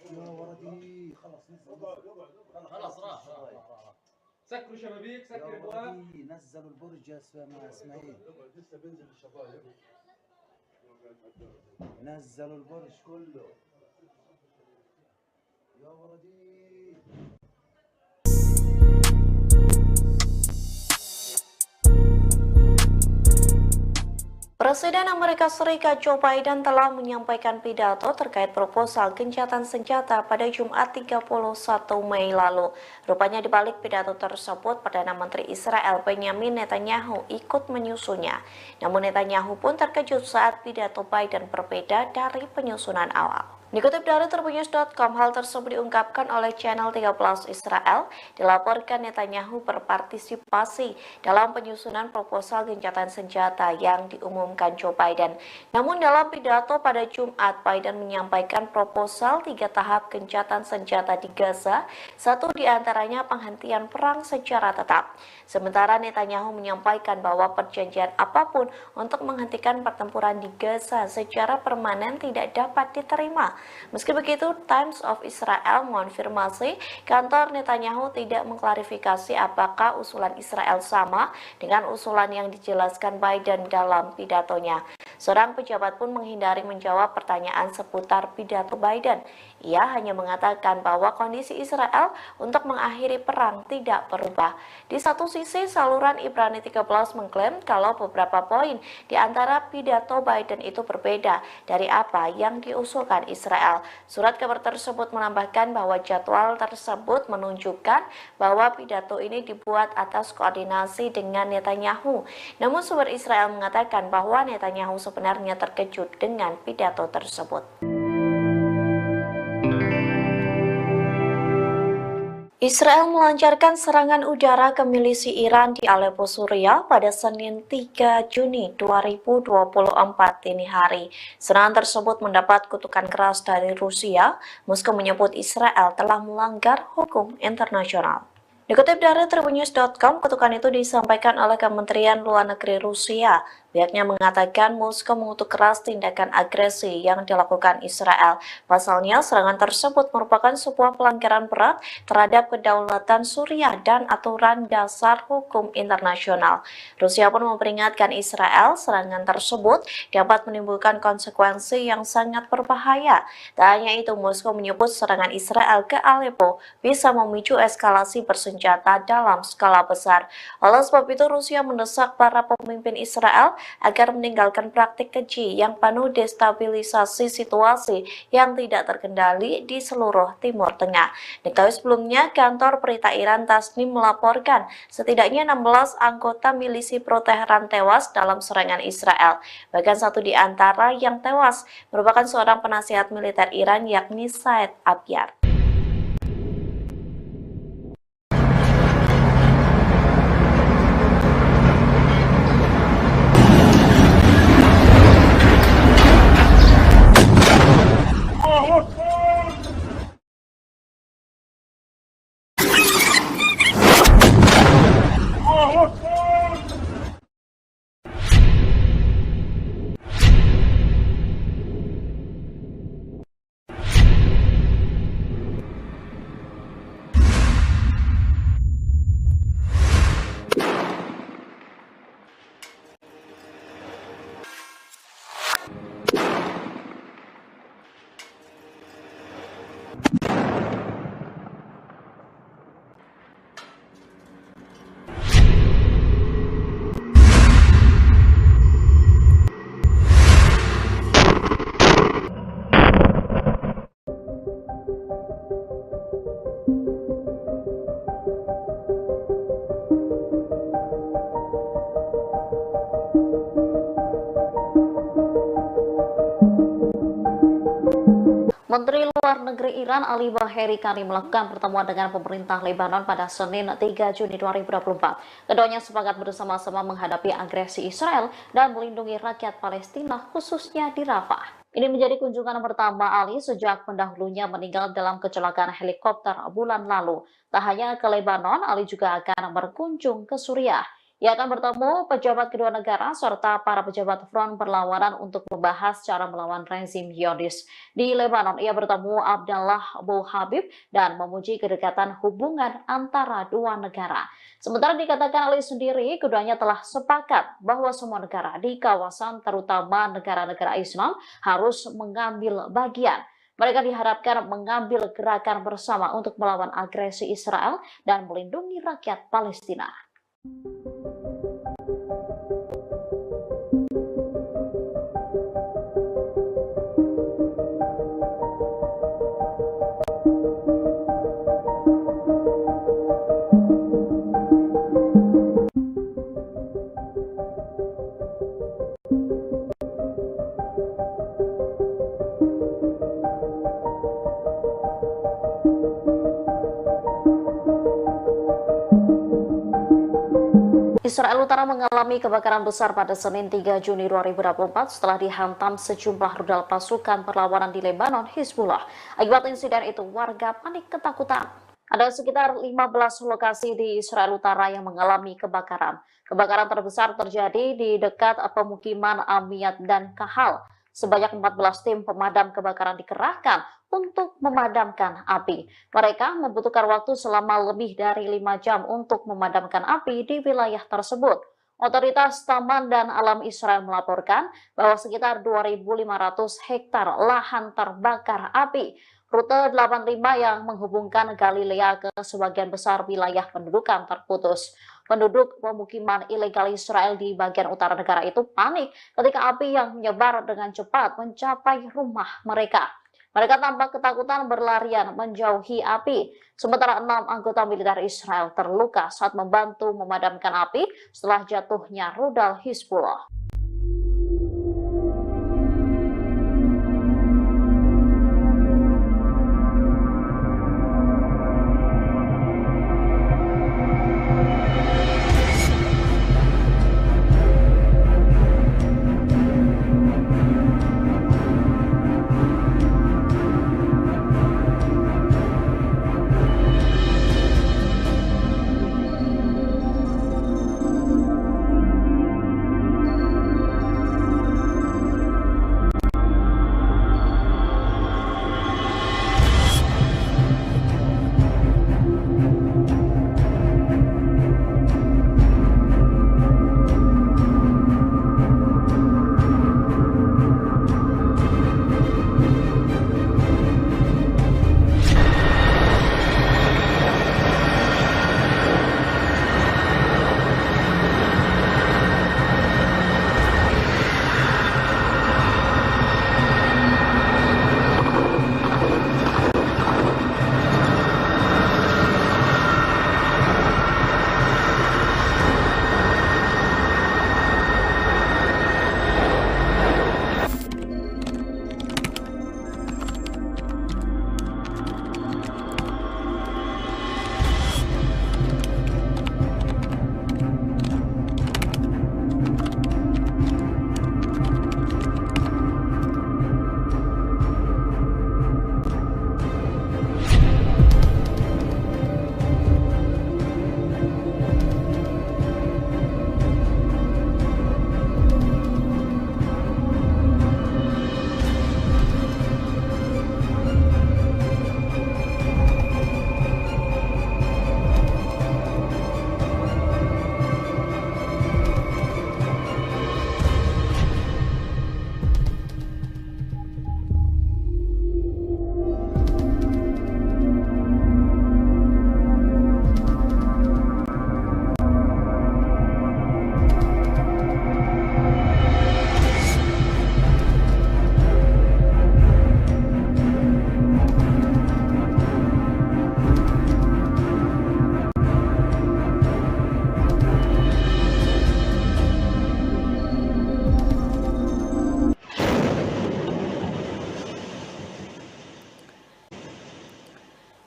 يا ولدي خلص نزل خلاص راح سكروا شبابيك يا سكر ابواب ولدي نزلوا البرج يا اسماعيل لسه بينزل الشبايب نزلوا البرج كله يا ولدي Presiden Amerika Serikat Joe Biden telah menyampaikan pidato terkait proposal gencatan senjata pada Jumat 31 Mei lalu. Rupanya di balik pidato tersebut, Perdana Menteri Israel Benjamin Netanyahu ikut menyusunnya. Namun Netanyahu pun terkejut saat pidato Biden berbeda dari penyusunan awal. Dikutip dari Tribunnews.com, hal tersebut diungkapkan oleh channel 13 Israel. Dilaporkan Netanyahu berpartisipasi dalam penyusunan proposal gencatan senjata yang diumumkan Joe Biden. Namun dalam pidato pada Jumat, Biden menyampaikan proposal 3 tahap gencatan senjata di Gaza, satu diantaranya penghentian perang secara tetap. Sementara Netanyahu menyampaikan bahwa perjanjian apapun untuk menghentikan pertempuran di Gaza secara permanen tidak dapat diterima. Meski begitu, Times of Israel mengonfirmasi kantor Netanyahu tidak mengklarifikasi apakah usulan Israel sama dengan usulan yang dijelaskan Biden dalam pidatonya. Seorang pejabat pun menghindari menjawab pertanyaan seputar pidato Biden. Ia hanya mengatakan bahwa kondisi Israel untuk mengakhiri perang tidak berubah. Di satu sisi, saluran Ibrani 13 mengklaim kalau beberapa poin di antara pidato Biden itu berbeda dari apa yang diusulkan Israel. Surat kabar tersebut menambahkan bahwa jadwal tersebut menunjukkan bahwa pidato ini dibuat atas koordinasi dengan Netanyahu. Namun sumber Israel mengatakan bahwa Netanyahu sebenarnya terkejut dengan pidato tersebut. Israel melancarkan serangan udara ke milisi Iran di Aleppo, Suriah pada Senin 3 Juni 2024 dini hari. Serangan tersebut mendapat kutukan keras dari Rusia. Moskow menyebut Israel telah melanggar hukum internasional. Dikutip dari Tribunnews.com, kutukan itu disampaikan oleh Kementerian Luar Negeri Rusia. Pihaknya mengatakan Moskow mengutuk keras tindakan agresi yang dilakukan Israel. Pasalnya, serangan tersebut merupakan sebuah pelanggaran berat terhadap kedaulatan Suriah dan aturan dasar hukum internasional. Rusia pun memperingatkan Israel serangan tersebut dapat menimbulkan konsekuensi yang sangat berbahaya. Tak hanya itu, Moskow menyebut serangan Israel ke Aleppo bisa memicu eskalasi bersenjata dalam skala besar. Oleh sebab itu, Rusia mendesak para pemimpin Israel agar meninggalkan praktik keji yang penuh destabilisasi situasi yang tidak terkendali di seluruh Timur Tengah. Diketahui sebelumnya, kantor berita Iran Tasnim melaporkan setidaknya 16 anggota milisi pro-Teheran tewas dalam serangan Israel. Bahkan satu di antara yang tewas merupakan seorang penasihat militer Iran, yakni Said Abyar. Menteri Luar Negeri Iran Ali Baheri Kani melakukan pertemuan dengan pemerintah Lebanon pada Senin 3 Juni 2024. Keduanya sepakat bersama-sama menghadapi agresi Israel dan melindungi rakyat Palestina khususnya di Rafah. Ini menjadi kunjungan pertama Ali sejak pendahulunya meninggal dalam kecelakaan helikopter bulan lalu. Tak hanya ke Lebanon, Ali juga akan berkunjung ke Suriah. Ia akan bertemu pejabat kedua negara serta para pejabat front perlawanan untuk membahas cara melawan rezim Zionis. Di Lebanon, ia bertemu Abdallah Abu Habib dan memuji kedekatan hubungan antara dua negara. Sementara dikatakan Ali sendiri, keduanya telah sepakat bahwa semua negara di kawasan, terutama negara-negara Islam, harus mengambil bagian. Mereka diharapkan mengambil gerakan bersama untuk melawan agresi Israel dan melindungi rakyat Palestina. Israel Utara mengalami kebakaran besar pada Senin 3 Juni 2024 setelah dihantam sejumlah rudal pasukan perlawanan di Lebanon, Hizbullah. Akibat insiden itu, warga panik ketakutan. Ada sekitar 15 lokasi di Israel Utara yang mengalami kebakaran. Kebakaran terbesar terjadi di dekat pemukiman Amiyat dan Kahal. Sebanyak 14 tim pemadam kebakaran dikerahkan untuk memadamkan api. Mereka membutuhkan waktu selama lebih dari 5 jam untuk memadamkan api di wilayah tersebut. Otoritas Taman dan Alam Israel melaporkan bahwa sekitar 2.500 hektar lahan terbakar api. Rute 85 yang menghubungkan Galilea ke sebagian besar wilayah pendudukan terputus. Penduduk pemukiman ilegal Israel di bagian utara negara itu panik ketika api yang menyebar dengan cepat mencapai rumah mereka. Mereka tampak ketakutan berlarian menjauhi api. Sementara 6 anggota militer Israel terluka saat membantu memadamkan api setelah jatuhnya rudal Hizbullah.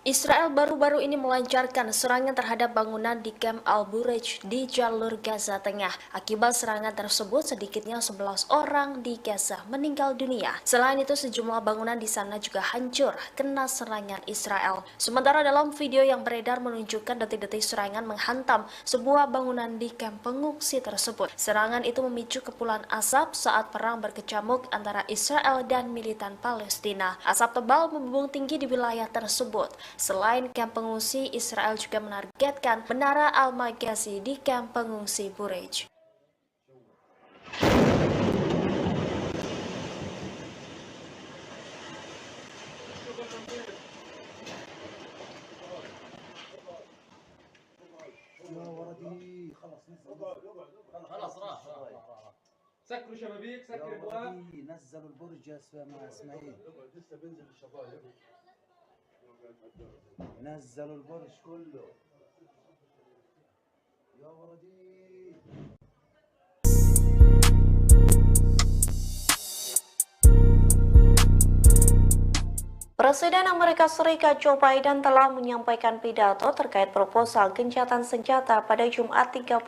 Israel baru-baru ini melancarkan serangan terhadap bangunan di Camp Al-Bureij di jalur Gaza Tengah. Akibat serangan tersebut, sedikitnya 11 orang di Gaza meninggal dunia. Selain itu, sejumlah bangunan di sana juga hancur kena serangan Israel. Sementara dalam video yang beredar menunjukkan detik-detik serangan menghantam sebuah bangunan di kamp pengungsi tersebut. Serangan itu memicu kepulan asap saat perang berkecamuk antara Israel dan militan Palestina. Asap tebal membumbung tinggi di wilayah tersebut. Selain kamp pengungsi, Israel juga menargetkan Menara Al-Maghazi di kamp pengungsi Bureij. يا ولدي خلص خلاص راح سكروا شبابيك يا سكر ابواب ولدي نزلوا البرج يا مع اسماعيل لسه بينزل الشبايب نزلوا البرج كله يا ولدي Presiden Amerika Serikat Joe Biden telah menyampaikan pidato terkait proposal gencatan senjata pada Jumat 31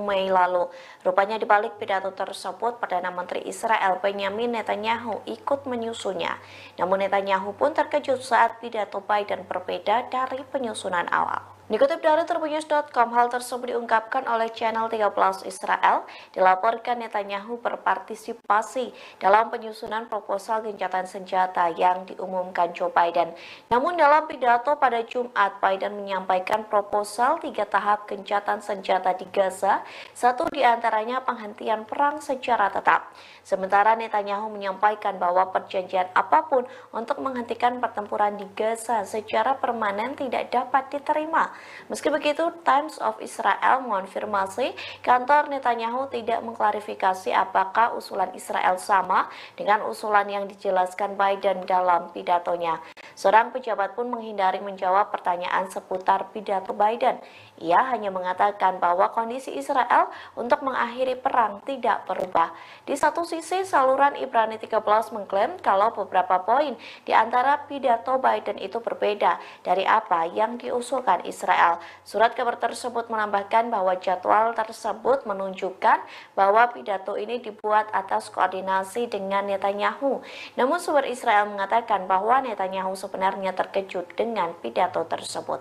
Mei lalu. Rupanya di balik pidato tersebut, Perdana Menteri Israel Benjamin Netanyahu ikut menyusunnya. Namun Netanyahu pun terkejut saat pidato Biden berbeda dari penyusunan awal. Dikutip dari Tribunnews.com, hal tersebut diungkapkan oleh channel 13 Israel. Dilaporkan Netanyahu berpartisipasi dalam penyusunan proposal gencatan senjata yang diumumkan Joe Biden. Namun dalam pidato pada Jumat, Biden menyampaikan proposal 3 tahap gencatan senjata di Gaza, satu di antaranya penghentian perang secara tetap. Sementara Netanyahu menyampaikan bahwa perjanjian apapun untuk menghentikan pertempuran di Gaza secara permanen tidak dapat diterima. Meski begitu, Times of Israel mengonfirmasi kantor Netanyahu tidak mengklarifikasi apakah usulan Israel sama dengan usulan yang dijelaskan Biden dalam pidatonya. Seorang pejabat pun menghindari menjawab pertanyaan seputar pidato Biden. Ia hanya mengatakan bahwa kondisi Israel untuk mengakhiri perang tidak berubah. Di satu sisi, saluran Ibrani 13 mengklaim kalau beberapa poin di antara pidato Biden itu berbeda dari apa yang diusulkan Israel. Surat kabar tersebut menambahkan bahwa jadwal tersebut menunjukkan bahwa pidato ini dibuat atas koordinasi dengan Netanyahu. Namun sumber Israel mengatakan bahwa Netanyahu sebenarnya terkejut dengan pidato tersebut.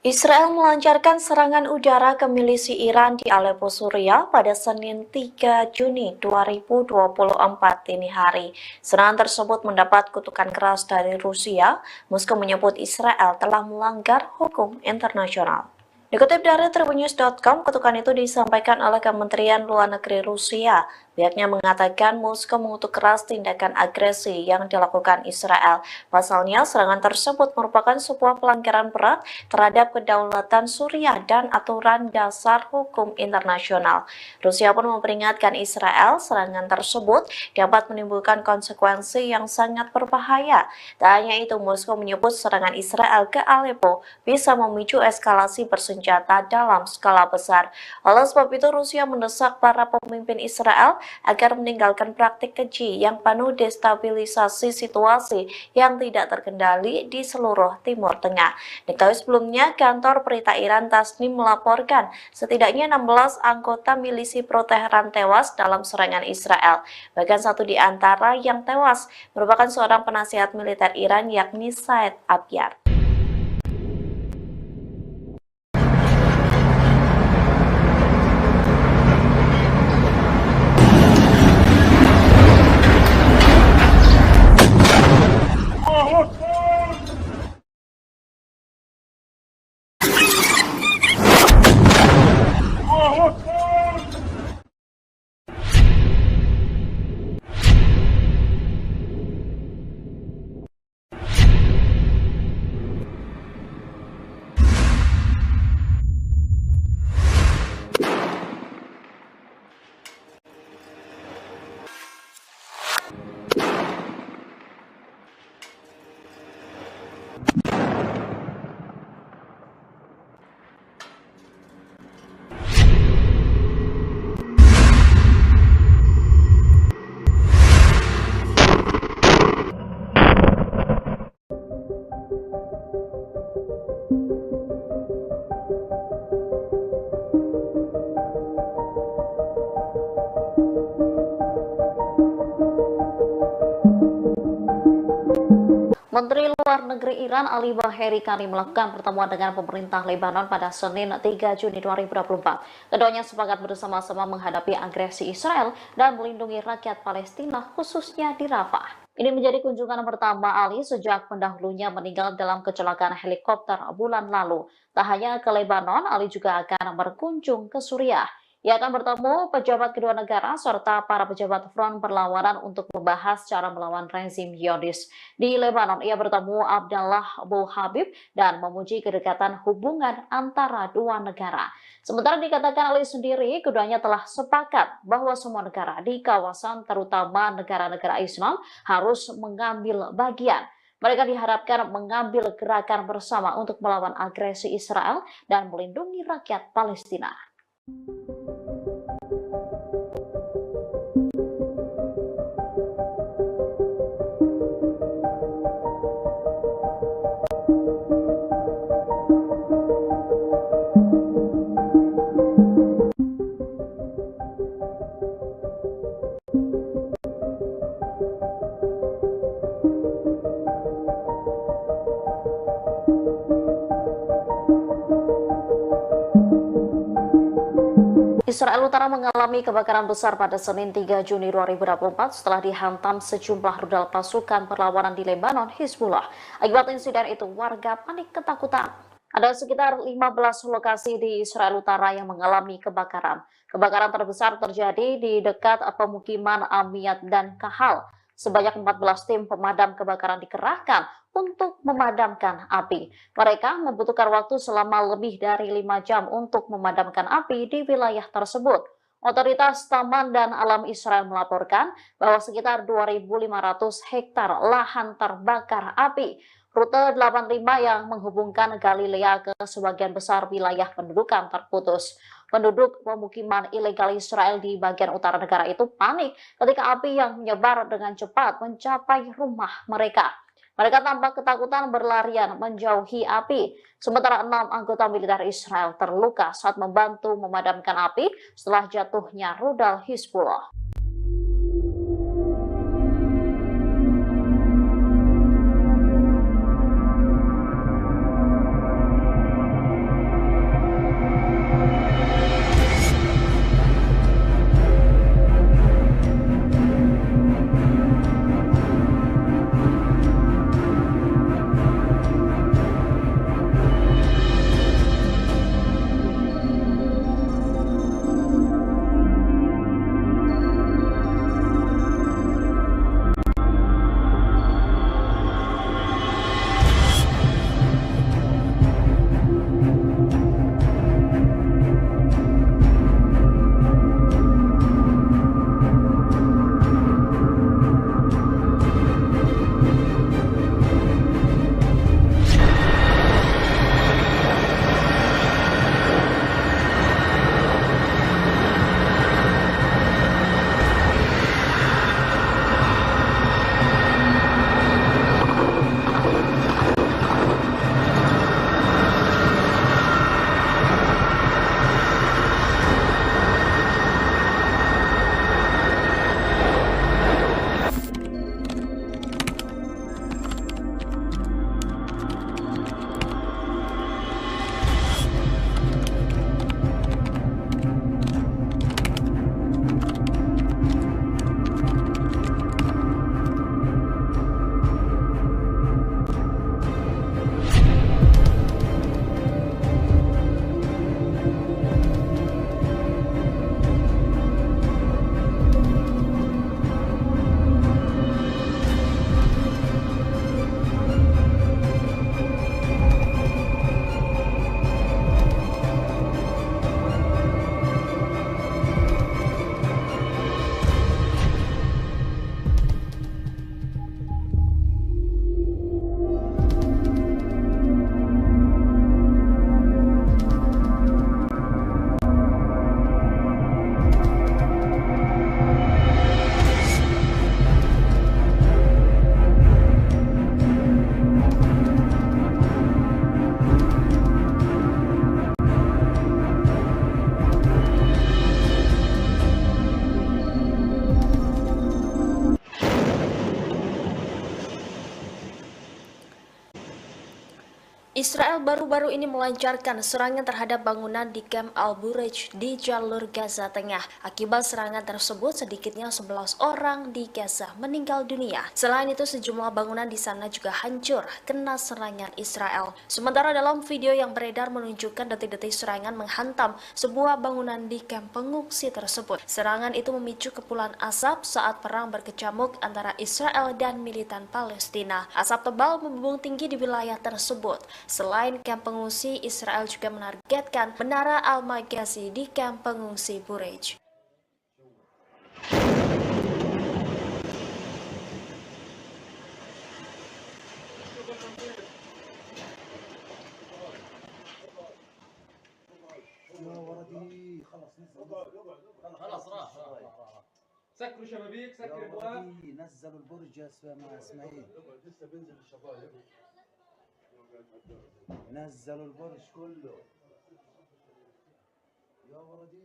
Israel melancarkan serangan udara ke milisi Iran di Aleppo, Suriah pada Senin 3 Juni 2024 dini hari. Serangan tersebut mendapat kutukan keras dari Rusia. Moskow menyebut Israel telah melanggar hukum internasional. Dikutip dari Tribunnews.com, kutukan itu disampaikan oleh Kementerian Luar Negeri Rusia. Pihaknya mengatakan Moskow mengutuk keras tindakan agresi yang dilakukan Israel. Pasalnya, serangan tersebut merupakan sebuah pelanggaran berat terhadap kedaulatan Suriah dan aturan dasar hukum internasional. Rusia pun memperingatkan Israel serangan tersebut dapat menimbulkan konsekuensi yang sangat berbahaya. Tak hanya itu, Moskow menyebut serangan Israel ke Aleppo bisa memicu eskalasi bersenjata dalam skala besar. Oleh sebab itu, Rusia mendesak para pemimpin Israel agar meninggalkan praktik keji yang penuh destabilisasi situasi yang tidak terkendali di seluruh Timur Tengah. Diketahui sebelumnya, kantor berita Iran Tasnim melaporkan setidaknya 16 anggota milisi pro-Teheran tewas dalam serangan Israel. Bahkan satu di antara yang tewas merupakan seorang penasihat militer Iran, yakni Said Abyar. Menteri Luar Negeri Iran Ali Baheri Kani melakukan pertemuan dengan pemerintah Lebanon pada Senin 3 Juni 2024. Keduanya sepakat bersama-sama menghadapi agresi Israel dan melindungi rakyat Palestina khususnya di Rafah. Ini menjadi kunjungan pertama Ali sejak pendahulunya meninggal dalam kecelakaan helikopter bulan lalu. Tak hanya ke Lebanon, Ali juga akan berkunjung ke Suriah. Ia akan bertemu pejabat kedua negara serta para pejabat front perlawanan untuk membahas cara melawan rezim Zionis. Di Lebanon, ia bertemu Abdallah Abu Habib dan memuji kedekatan hubungan antara dua negara. Sementara dikatakan Ali sendiri, keduanya telah sepakat bahwa semua negara di kawasan, terutama negara-negara Islam, harus mengambil bagian. Mereka diharapkan mengambil gerakan bersama untuk melawan agresi Israel dan melindungi rakyat Palestina. Israel Utara mengalami kebakaran besar pada Senin 3 Juni 2024 setelah dihantam sejumlah rudal pasukan perlawanan di Lebanon, Hizbullah. Akibat insiden itu, warga panik ketakutan. Ada sekitar 15 lokasi di Israel Utara yang mengalami kebakaran. Kebakaran terbesar terjadi di dekat pemukiman Amiyat dan Kahal. Sebanyak 14 tim pemadam kebakaran dikerahkan untuk memadamkan api. Mereka membutuhkan waktu selama lebih dari 5 jam untuk memadamkan api di wilayah tersebut. Otoritas Taman dan Alam Israel melaporkan bahwa sekitar 2.500 hektar lahan terbakar api. Rute 85 yang menghubungkan Galilea ke sebagian besar wilayah pendudukan terputus. Penduduk pemukiman ilegal Israel di bagian utara negara itu panik ketika api yang menyebar dengan cepat mencapai rumah mereka. Mereka tampak ketakutan berlarian menjauhi api. Sementara 6 anggota militer Israel terluka saat membantu memadamkan api setelah jatuhnya rudal Hizbullah. Israel baru-baru ini melancarkan serangan terhadap bangunan di Camp Al-Bureij di jalur Gaza Tengah. Akibat serangan tersebut, sedikitnya 11 orang di Gaza meninggal dunia. Selain itu, sejumlah bangunan di sana juga hancur kena serangan Israel. Sementara dalam video yang beredar menunjukkan detik-detik serangan menghantam sebuah bangunan di kamp pengungsi tersebut. Serangan itu memicu kepulan asap saat perang berkecamuk antara Israel dan militan Palestina. Asap tebal membumbung tinggi di wilayah tersebut. Selain kamp pengungsi, Israel juga menargetkan Menara Al-Maghazi di kamp pengungsi Bureij. يا ولدي خلص نزل خلاص راح سكروا شبابيك يا سكر ابواب ولدي نزلوا البرج يا مع اسماعيل لسه بينزل الشبايب نزلوا البرج كله يا ولدي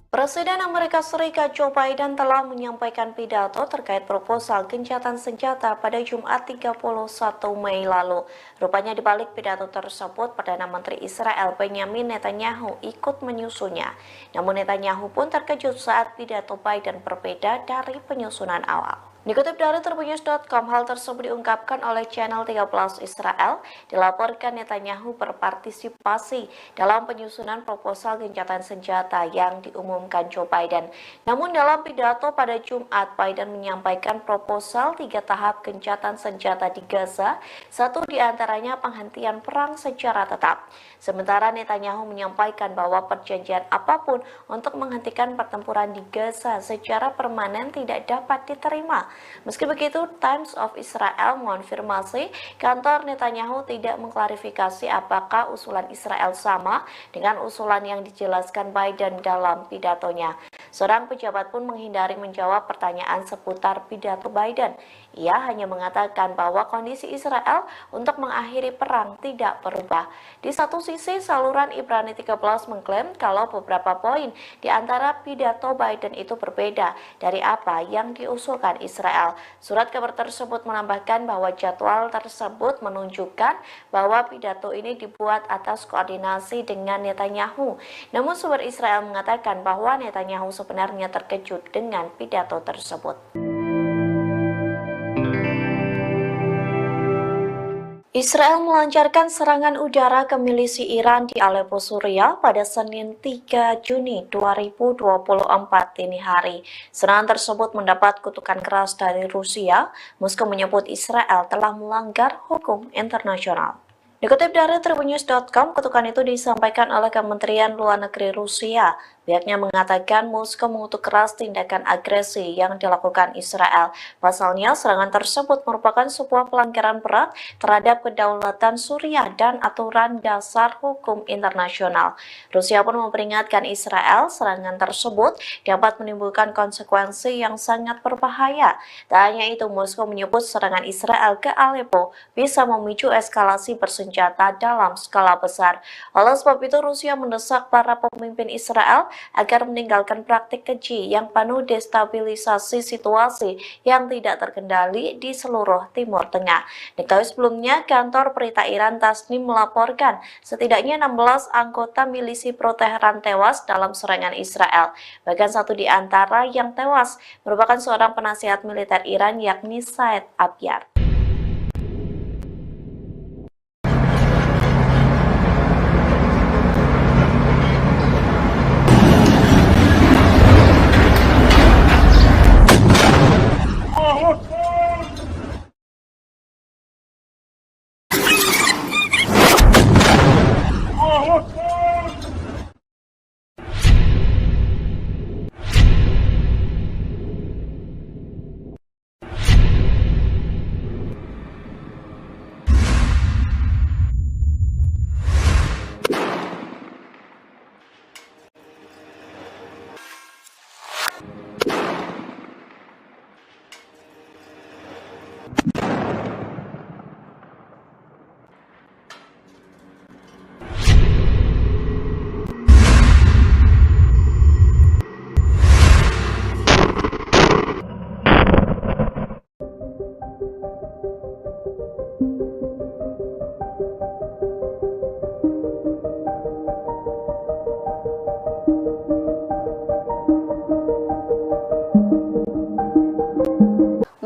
Presiden Amerika Serikat Joe Biden telah menyampaikan pidato terkait proposal gencatan senjata pada Jumat 31 Mei lalu. Rupanya di balik pidato tersebut, Perdana Menteri Israel Benjamin Netanyahu ikut menyusunnya. Namun Netanyahu pun terkejut saat pidato Biden berbeda dari penyusunan awal. Dikutip dari Tribunnews.com, hal tersebut diungkapkan oleh channel 13 Israel. Dilaporkan Netanyahu berpartisipasi dalam penyusunan proposal gencatan senjata yang diumumkan Joe Biden. Namun dalam pidato pada Jumat, Biden menyampaikan proposal 3 tahap gencatan senjata di Gaza, satu diantaranya penghentian perang secara tetap. Sementara Netanyahu menyampaikan bahwa perjanjian apapun untuk menghentikan pertempuran di Gaza secara permanen tidak dapat diterima. Meski begitu, Times of Israel mengonfirmasi kantor Netanyahu tidak mengklarifikasi apakah usulan Israel sama dengan usulan yang dijelaskan Biden dalam pidatonya. Seorang pejabat pun menghindari menjawab pertanyaan seputar pidato Biden. Ia hanya mengatakan bahwa kondisi Israel untuk mengakhiri perang tidak berubah. Di satu sisi, saluran Ibrani 13 mengklaim kalau beberapa poin di antara pidato Biden itu berbeda dari apa yang diusulkan Israel. Surat kabar tersebut menambahkan bahwa jadwal tersebut menunjukkan bahwa pidato ini dibuat atas koordinasi dengan Netanyahu. Namun sumber Israel mengatakan bahwa Netanyahu sebenarnya terkejut dengan pidato tersebut. Israel melancarkan serangan udara ke milisi Iran di Aleppo, Suriah pada Senin 3 Juni 2024 dini hari. Serangan tersebut mendapat kutukan keras dari Rusia. Moskow menyebut Israel telah melanggar hukum internasional. Dikutip dari Tribunnews.com, kutukan itu disampaikan oleh Kementerian Luar Negeri Rusia. Pihaknya mengatakan Moskow mengutuk keras tindakan agresi yang dilakukan Israel. Pasalnya, serangan tersebut merupakan sebuah pelanggaran berat terhadap kedaulatan Suriah dan aturan dasar hukum internasional. Rusia pun memperingatkan Israel serangan tersebut dapat menimbulkan konsekuensi yang sangat berbahaya. Tak hanya itu, Moskow menyebut serangan Israel ke Aleppo bisa memicu eskalasi bersenjata dalam skala besar. Oleh sebab itu, Rusia mendesak para pemimpin Israel agar meninggalkan praktik keji yang penuh destabilisasi situasi yang tidak terkendali di seluruh Timur Tengah. Diketahui sebelumnya, kantor berita Iran Tasnim melaporkan setidaknya 16 anggota milisi pro-Teheran tewas dalam serangan Israel. Bahkan satu di antara yang tewas merupakan seorang penasihat militer Iran, yakni Said Abyar.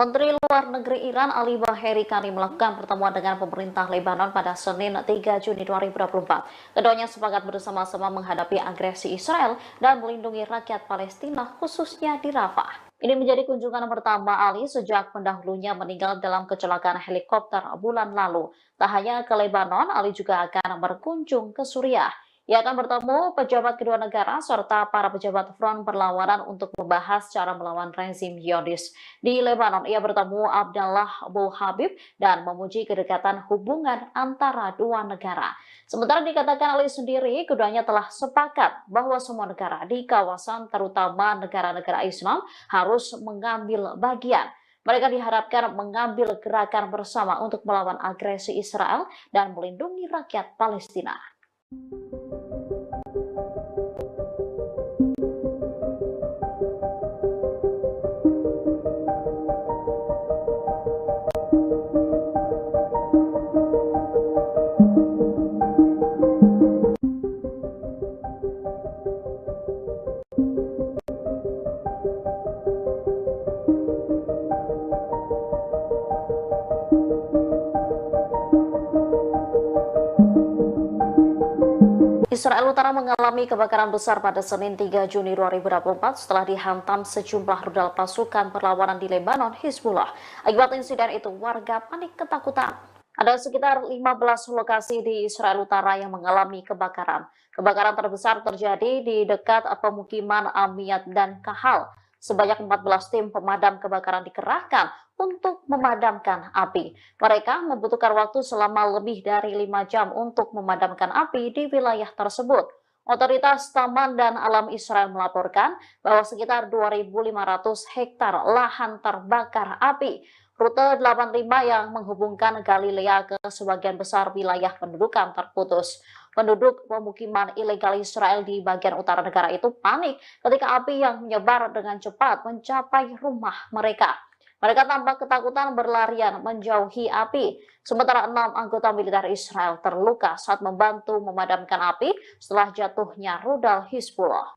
Menteri Luar Negeri Iran Ali Baheri Kani melakukan pertemuan dengan pemerintah Lebanon pada Senin 3 Juni 2024. Keduanya sepakat bersama-sama menghadapi agresi Israel dan melindungi rakyat Palestina khususnya di Rafah. Ini menjadi kunjungan pertama Ali sejak pendahulunya meninggal dalam kecelakaan helikopter bulan lalu. Tak hanya ke Lebanon, Ali juga akan berkunjung ke Suriah. Ia akan bertemu pejabat kedua negara serta para pejabat front perlawanan untuk membahas cara melawan rezim Zionis. Di Lebanon, ia bertemu Abdallah Abu Habib dan memuji kedekatan hubungan antara dua negara. Sementara dikatakan Ali sendiri, keduanya telah sepakat bahwa semua negara di kawasan, terutama negara-negara Islam, harus mengambil bagian. Mereka diharapkan mengambil gerakan bersama untuk melawan agresi Israel dan melindungi rakyat Palestina. Israel Utara mengalami kebakaran besar pada Senin 3 Juni 2024 setelah dihantam sejumlah rudal pasukan perlawanan di Lebanon, Hizbullah. Akibat insiden itu, warga panik ketakutan. Ada sekitar 15 lokasi di Israel Utara yang mengalami kebakaran. Kebakaran terbesar terjadi di dekat pemukiman Amiyat dan Kahal. Sebanyak 14 tim pemadam kebakaran dikerahkan untuk memadamkan api. Mereka membutuhkan waktu selama lebih dari 5 jam untuk memadamkan api di wilayah tersebut. Otoritas Taman dan Alam Israel melaporkan bahwa sekitar 2.500 hektar lahan terbakar api. Rute 85 yang menghubungkan Galilea ke sebagian besar wilayah pendudukan terputus. Penduduk pemukiman ilegal Israel di bagian utara negara itu panik ketika api yang menyebar dengan cepat mencapai rumah mereka. Mereka tampak ketakutan berlarian menjauhi api. Sementara 6 anggota militer Israel terluka saat membantu memadamkan api setelah jatuhnya rudal Hizbullah.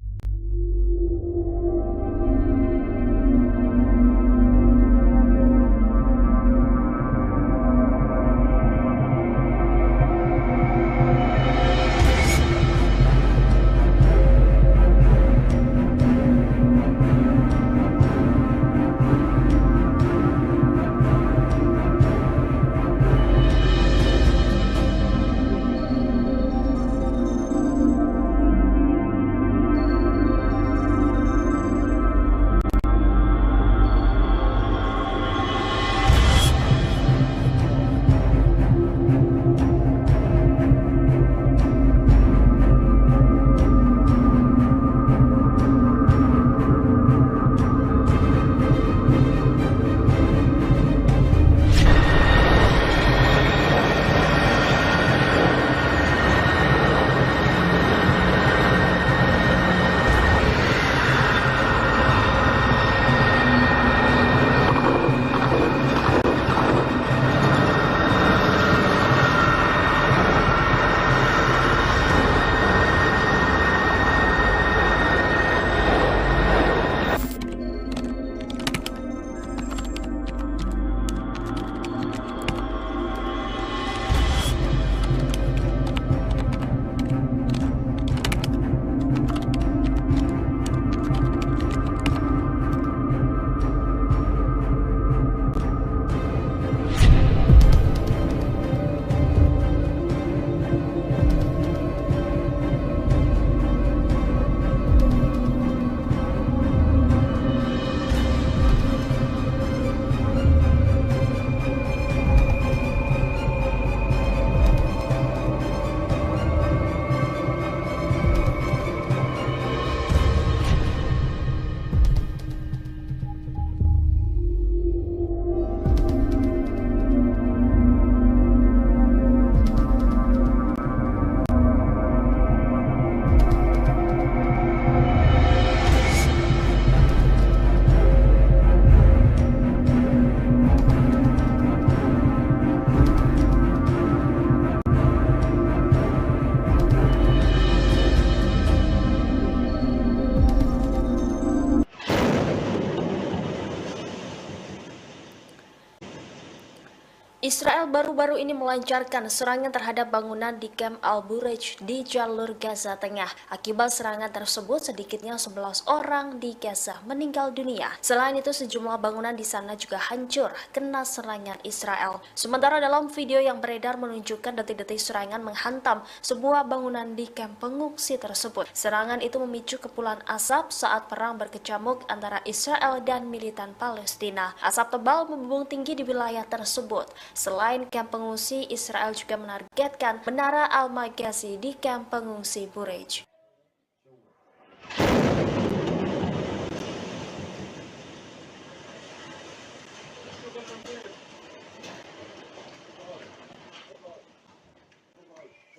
Israel baru-baru ini melancarkan serangan terhadap bangunan di Camp Al-Bureij di jalur Gaza Tengah. Akibat serangan tersebut, sedikitnya 11 orang di Gaza meninggal dunia. Selain itu, sejumlah bangunan di sana juga hancur kena serangan Israel. Sementara dalam video yang beredar menunjukkan detik-detik serangan menghantam sebuah bangunan di kamp pengungsi tersebut. Serangan itu memicu kepulan asap saat perang berkecamuk antara Israel dan militan Palestina. Asap tebal membumbung tinggi di wilayah tersebut. Selain kamp pengungsi, Israel juga menargetkan Menara Al-Maghazi di kamp pengungsi Bureij.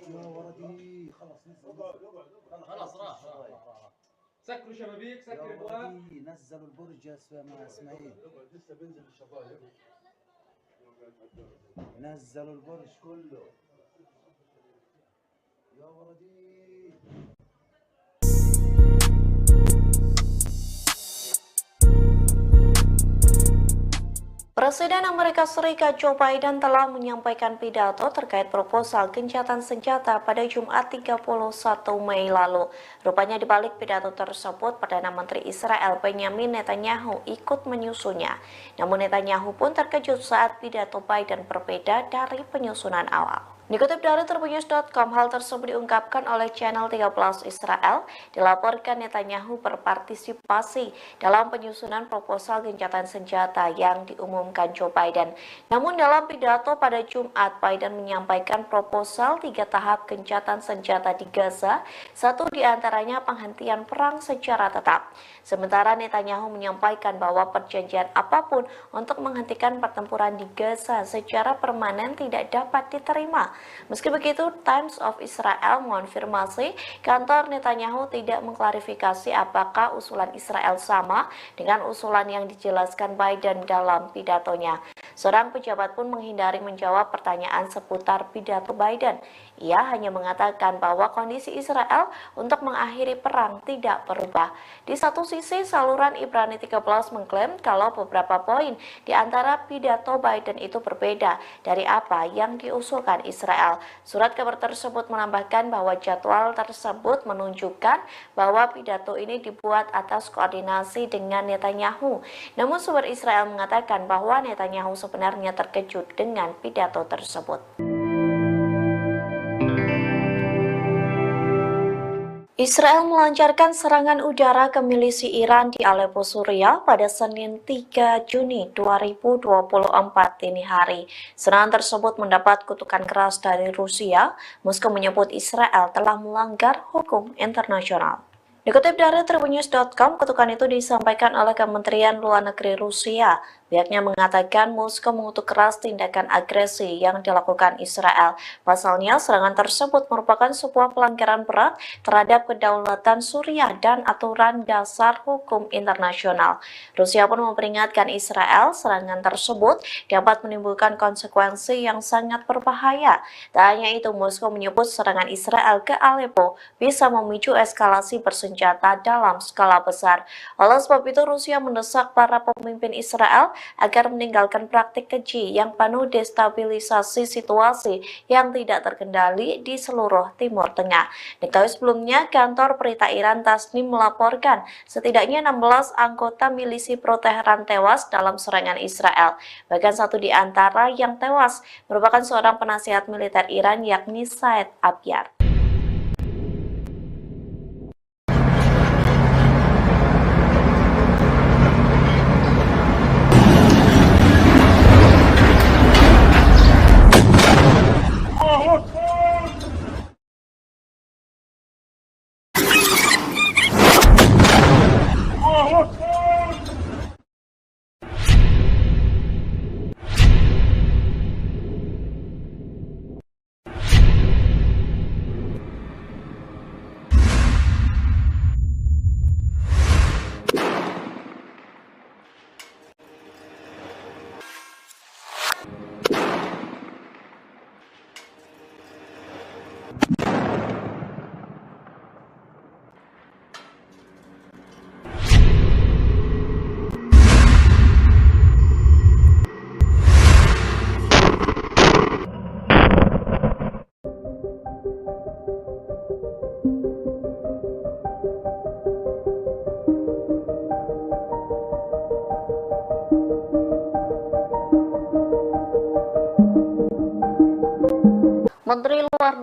يا ولدي خلص خلاص راح سكروا شبابيك يا سكر ابواب ولدي نزلوا البرج يا اسماعيل لسه بينزل الشبايب نزلوا البرج كله يا ولدي. Presiden Amerika Serikat Joe Biden telah menyampaikan pidato terkait proposal gencatan senjata pada Jumat 31 Mei lalu. Rupanya di balik pidato tersebut, Perdana Menteri Israel Benjamin Netanyahu ikut menyusunnya. Namun Netanyahu pun terkejut saat pidato Biden berbeda dari penyusunan awal. Dikutip dari Tribunnews.com, hal tersebut diungkapkan oleh channel 13 Israel. Dilaporkan Netanyahu berpartisipasi dalam penyusunan proposal gencatan senjata yang diumumkan Joe Biden. Namun dalam pidato pada Jumat, Biden menyampaikan proposal 3 tahap gencatan senjata di Gaza, satu diantaranya penghentian perang secara tetap. Sementara Netanyahu menyampaikan bahwa perjanjian apapun untuk menghentikan pertempuran di Gaza secara permanen tidak dapat diterima. Meski begitu, Times of Israel mengonfirmasi kantor Netanyahu tidak mengklarifikasi apakah usulan Israel sama dengan usulan yang dijelaskan Biden dalam pidatonya. Seorang pejabat pun menghindari menjawab pertanyaan seputar pidato Biden. Ia hanya mengatakan bahwa kondisi Israel untuk mengakhiri perang tidak berubah. Di satu sisi, saluran Ibrani 13 mengklaim kalau beberapa poin di antara pidato Biden itu berbeda dari apa yang diusulkan Israel. Surat kabar tersebut menambahkan bahwa jadwal tersebut menunjukkan bahwa pidato ini dibuat atas koordinasi dengan Netanyahu. Namun sumber Israel mengatakan bahwa Netanyahu sebenarnya terkejut dengan pidato tersebut. Israel melancarkan serangan udara ke milisi Iran di Aleppo, Suriah pada Senin 3 Juni 2024 dini hari. Serangan tersebut mendapat kutukan keras dari Rusia. Moskow menyebut Israel telah melanggar hukum internasional. Dikutip dari Tribunnews.com, kutukan itu disampaikan oleh Kementerian Luar Negeri Rusia. Pihaknya mengatakan Moskow mengutuk keras tindakan agresi yang dilakukan Israel. Pasalnya, serangan tersebut merupakan sebuah pelanggaran berat terhadap kedaulatan Suriah dan aturan dasar hukum internasional. Rusia pun memperingatkan Israel serangan tersebut dapat menimbulkan konsekuensi yang sangat berbahaya. Tak hanya itu, Moskow menyebut serangan Israel ke Aleppo bisa memicu eskalasi bersenjata dalam skala besar. Oleh sebab itu, Rusia mendesak para pemimpin Israel agar meninggalkan praktik keji yang penuh destabilisasi situasi yang tidak terkendali di seluruh Timur Tengah. Diketahui sebelumnya, kantor berita Iran Tasnim melaporkan setidaknya 16 anggota milisi pro-Teheran tewas dalam serangan Israel. Bahkan satu di antara yang tewas merupakan seorang penasihat militer Iran, yakni Said Abyar.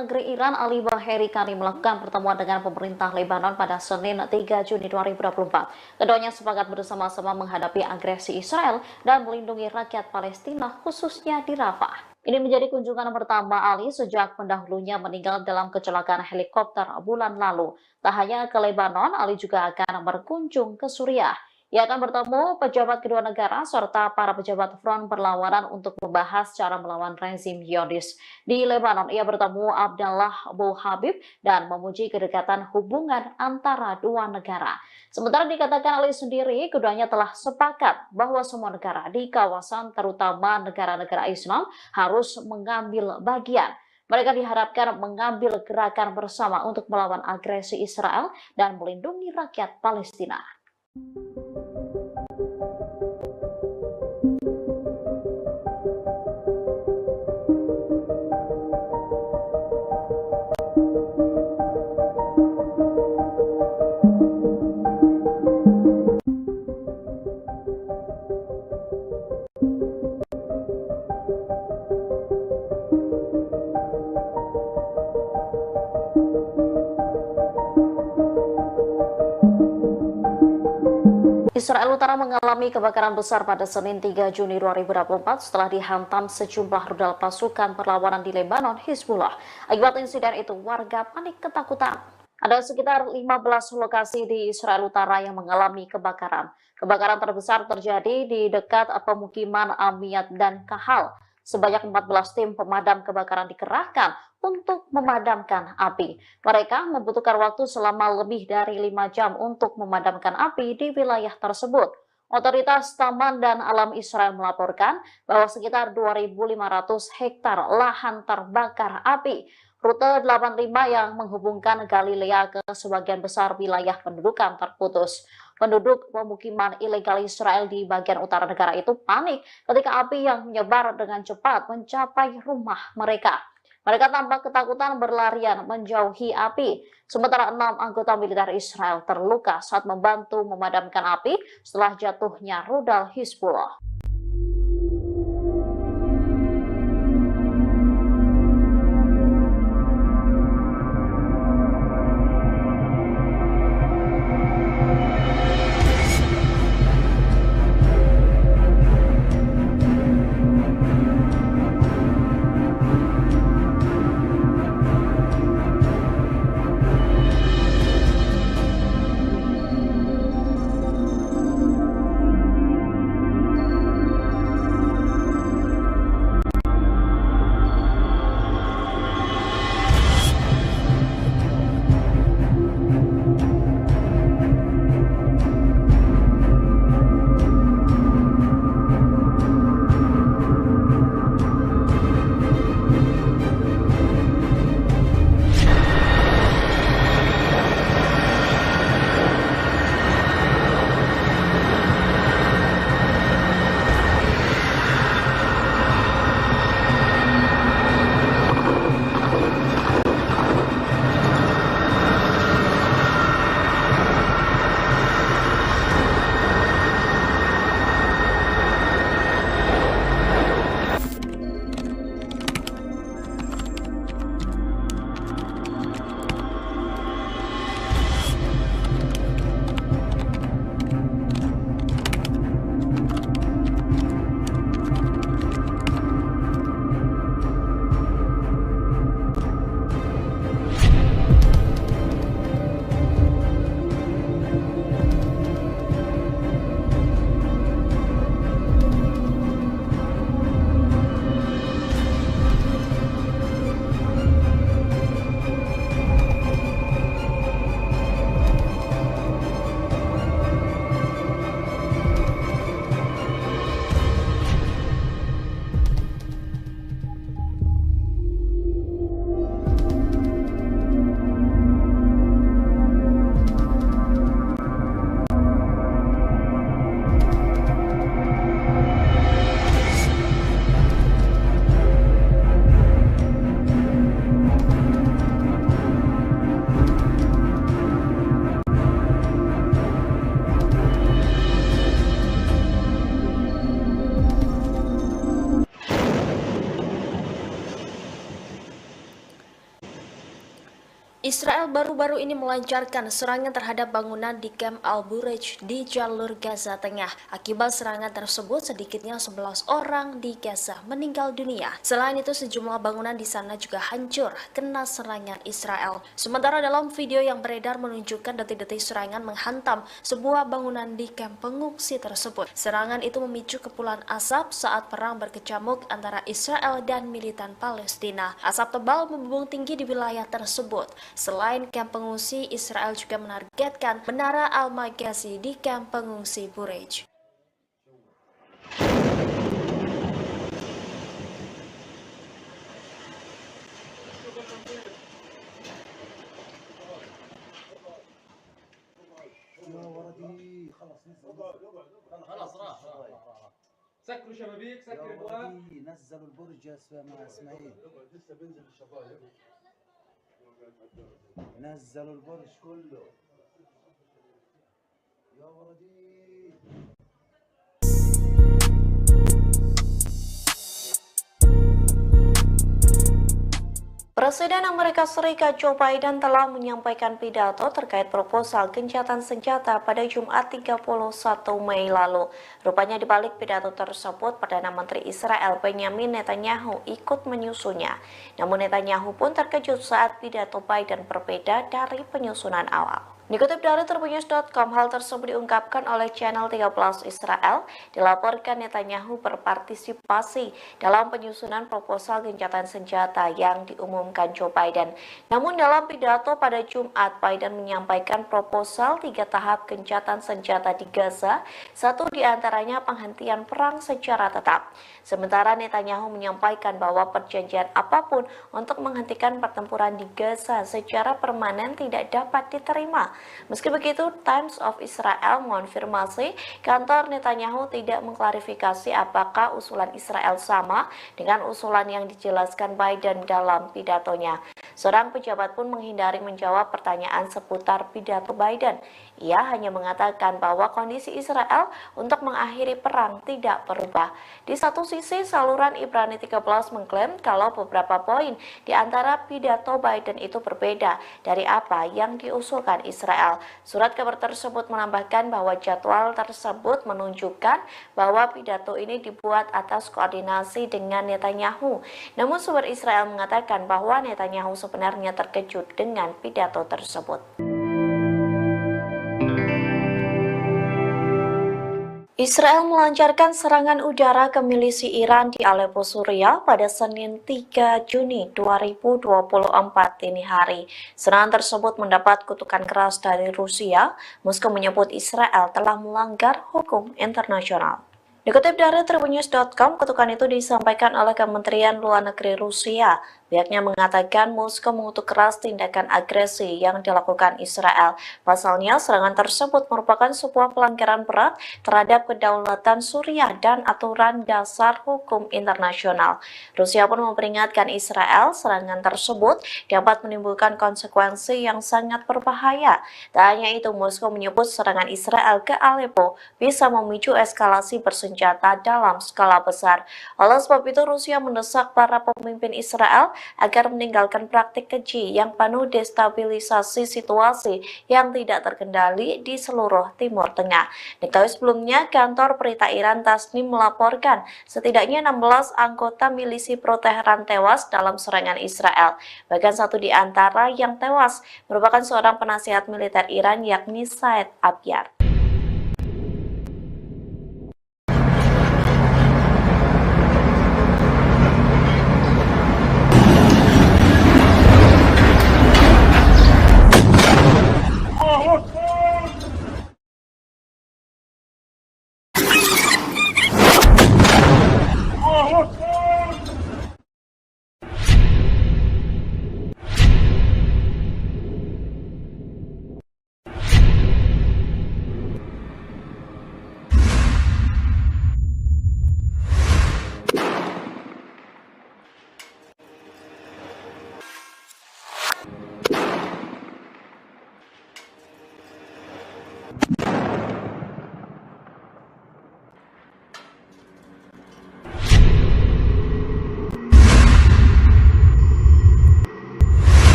Negeri Iran Ali Baheri Kani melakukan pertemuan dengan pemerintah Lebanon pada Senin 3 Juni 2024. Keduanya sepakat bersama-sama menghadapi agresi Israel dan melindungi rakyat Palestina khususnya di Rafah. Ini menjadi kunjungan pertama Ali sejak pendahulunya meninggal dalam kecelakaan helikopter bulan lalu. Tak hanya ke Lebanon, Ali juga akan berkunjung ke Suriah. Ia akan bertemu pejabat kedua negara serta para pejabat front perlawanan untuk membahas cara melawan rezim Zionis. Di Lebanon, ia bertemu Abdallah Abu Habib dan memuji kedekatan hubungan antara dua negara. Sementara dikatakan Ali sendiri, keduanya telah sepakat bahwa semua negara di kawasan, terutama negara-negara Islam, harus mengambil bagian. Mereka diharapkan mengambil gerakan bersama untuk melawan agresi Israel dan melindungi rakyat Palestina. Israel Utara mengalami kebakaran besar pada Senin 3 Juni 2024 setelah dihantam sejumlah rudal pasukan perlawanan di Lebanon, Hizbullah. Akibat insiden itu, warga panik ketakutan. Ada sekitar 15 lokasi di Israel Utara yang mengalami kebakaran. Kebakaran terbesar terjadi di dekat pemukiman Amiyat dan Kahal. Sebanyak 14 tim pemadam kebakaran dikerahkan untuk memadamkan api. Mereka membutuhkan waktu selama lebih dari 5 jam untuk memadamkan api di wilayah tersebut. Otoritas Taman dan Alam Israel melaporkan bahwa sekitar 2.500 hektar lahan terbakar api. Rute 85 yang menghubungkan Galilea ke sebagian besar wilayah pendudukan terputus. Penduduk pemukiman ilegal Israel di bagian utara negara itu panik ketika api yang menyebar dengan cepat mencapai rumah mereka. Mereka tampak ketakutan berlarian menjauhi api. Sementara 6 anggota militer Israel terluka saat membantu memadamkan api setelah jatuhnya rudal Hizbullah. Israel baru-baru ini melancarkan serangan terhadap bangunan di Camp Al-Bureij di jalur Gaza Tengah. Akibat serangan tersebut, sedikitnya 11 orang di Gaza meninggal dunia. Selain itu, sejumlah bangunan di sana juga hancur kena serangan Israel. Sementara dalam video yang beredar menunjukkan detik-detik serangan menghantam sebuah bangunan di kamp pengungsi tersebut. Serangan itu memicu kepulan asap saat perang berkecamuk antara Israel dan militan Palestina. Asap tebal membumbung tinggi di wilayah tersebut. Selain kamp pengungsi, Israel juga menargetkan Menara Al-Maghazi di kamp pengungsi Bureij. يا ولدي خلص نزل خلاص راح سكروا شبابيك يا سكر ابواب ولدي نزلوا البرج يا اسماعيل لسه بينزل الشباب نزلوا البرج كله يا ولدي Presiden Amerika Serikat Joe Biden telah menyampaikan pidato terkait proposal gencatan senjata pada Jumat 31 Mei lalu. Rupanya di balik pidato tersebut, Perdana Menteri Israel Benjamin Netanyahu ikut menyusunnya. Namun Netanyahu pun terkejut saat pidato Biden berbeda dari penyusunan awal. Dikutip dari Tribunnews.com, hal tersebut diungkapkan oleh channel 13 Israel. Dilaporkan Netanyahu berpartisipasi dalam penyusunan proposal gencatan senjata yang diumumkan Joe Biden. Namun dalam pidato pada Jumat, Biden menyampaikan proposal 3 tahap gencatan senjata di Gaza, satu diantaranya penghentian perang secara tetap. Sementara Netanyahu menyampaikan bahwa perjanjian apapun untuk menghentikan pertempuran di Gaza secara permanen tidak dapat diterima. Meski begitu, Times of Israel mengonfirmasi kantor Netanyahu tidak mengklarifikasi apakah usulan Israel sama dengan usulan yang dijelaskan Biden dalam pidatonya. Seorang pejabat pun menghindari menjawab pertanyaan seputar pidato Biden. Ia hanya mengatakan bahwa kondisi Israel untuk mengakhiri perang tidak berubah. Di satu sisi, saluran Ibrani 13 mengklaim kalau beberapa poin di antara pidato Biden itu berbeda dari apa yang diusulkan Israel. Surat kabar tersebut menambahkan bahwa jadwal tersebut menunjukkan bahwa pidato ini dibuat atas koordinasi dengan Netanyahu. Namun sumber Israel mengatakan bahwa Netanyahu sebenarnya terkejut dengan pidato tersebut. Israel melancarkan serangan udara ke milisi Iran di Aleppo, Suriah pada Senin 3 Juni 2024 dini hari. Serangan tersebut mendapat kutukan keras dari Rusia. Moskow menyebut Israel telah melanggar hukum internasional. Dikutip dari Tribunnews.com, kutukan itu disampaikan oleh Kementerian Luar Negeri Rusia. Pihaknya mengatakan Moskow mengutuk keras tindakan agresi yang dilakukan Israel. Pasalnya, serangan tersebut merupakan sebuah pelanggaran berat terhadap kedaulatan Suriah dan aturan dasar hukum internasional. Rusia pun memperingatkan Israel serangan tersebut dapat menimbulkan konsekuensi yang sangat berbahaya. Tak hanya itu, Moskow menyebut serangan Israel ke Aleppo bisa memicu eskalasi bersenjata dalam skala besar. Oleh sebab itu, Rusia mendesak para pemimpin Israel agar meninggalkan praktik keji yang penuh destabilisasi situasi yang tidak terkendali di seluruh Timur Tengah. Diketahui sebelumnya, kantor berita Iran Tasnim melaporkan setidaknya 16 anggota milisi pro-Teheran tewas dalam serangan Israel. Bahkan satu di antara yang tewas merupakan seorang penasihat militer Iran, yakni Said Abyar.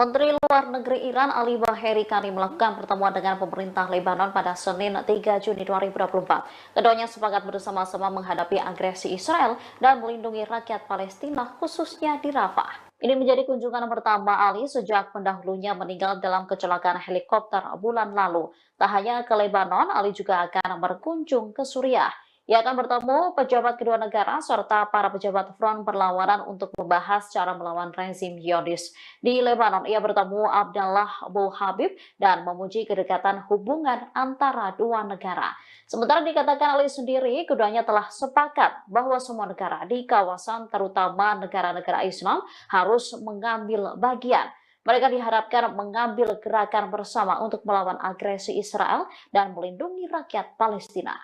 Menteri Luar Negeri Iran Ali Baheri Kani melakukan pertemuan dengan pemerintah Lebanon pada Senin 3 Juni 2024. Keduanya sepakat bersama-sama menghadapi agresi Israel dan melindungi rakyat Palestina khususnya di Rafah. Ini menjadi kunjungan pertama Ali sejak pendahulunya meninggal dalam kecelakaan helikopter bulan lalu. Tak hanya ke Lebanon, Ali juga akan berkunjung ke Suriah. Ia akan bertemu pejabat kedua negara serta para pejabat front perlawanan untuk membahas cara melawan rezim Zionis. Di Lebanon, ia bertemu Abdallah Abu Habib dan memuji kedekatan hubungan antara dua negara. Sementara dikatakan Ali sendiri, keduanya telah sepakat bahwa semua negara di kawasan, terutama negara-negara Islam, harus mengambil bagian. Mereka diharapkan mengambil gerakan bersama untuk melawan agresi Israel dan melindungi rakyat Palestina.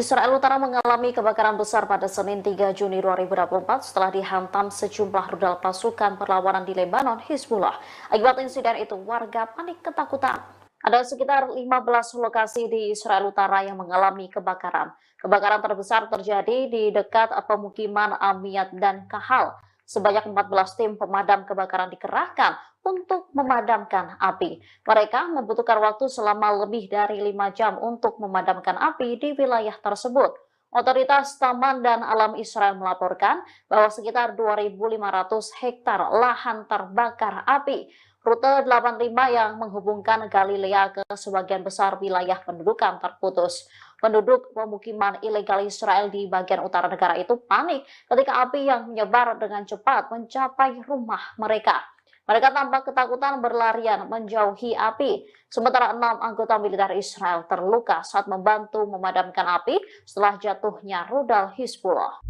Israel Utara mengalami kebakaran besar pada Senin 3 Juni 2024 setelah dihantam sejumlah rudal pasukan perlawanan di Lebanon, Hizbullah. Akibat insiden itu, warga panik ketakutan. Ada sekitar 15 lokasi di Israel Utara yang mengalami kebakaran. Kebakaran terbesar terjadi di dekat pemukiman Amiyat dan Kahal. Sebanyak 14 tim pemadam kebakaran dikerahkan untuk memadamkan api. Mereka membutuhkan waktu selama lebih dari 5 jam untuk memadamkan api di wilayah tersebut. Otoritas Taman dan Alam Israel melaporkan bahwa sekitar 2.500 hektar lahan terbakar api. Rute 85 yang menghubungkan Galilea ke sebagian besar wilayah pendudukan terputus. Penduduk pemukiman ilegal Israel di bagian utara negara itu panik ketika api yang menyebar dengan cepat mencapai rumah mereka. Mereka tampak ketakutan berlarian menjauhi api. Sementara 6 anggota militer Israel terluka saat membantu memadamkan api setelah jatuhnya rudal Hizbullah.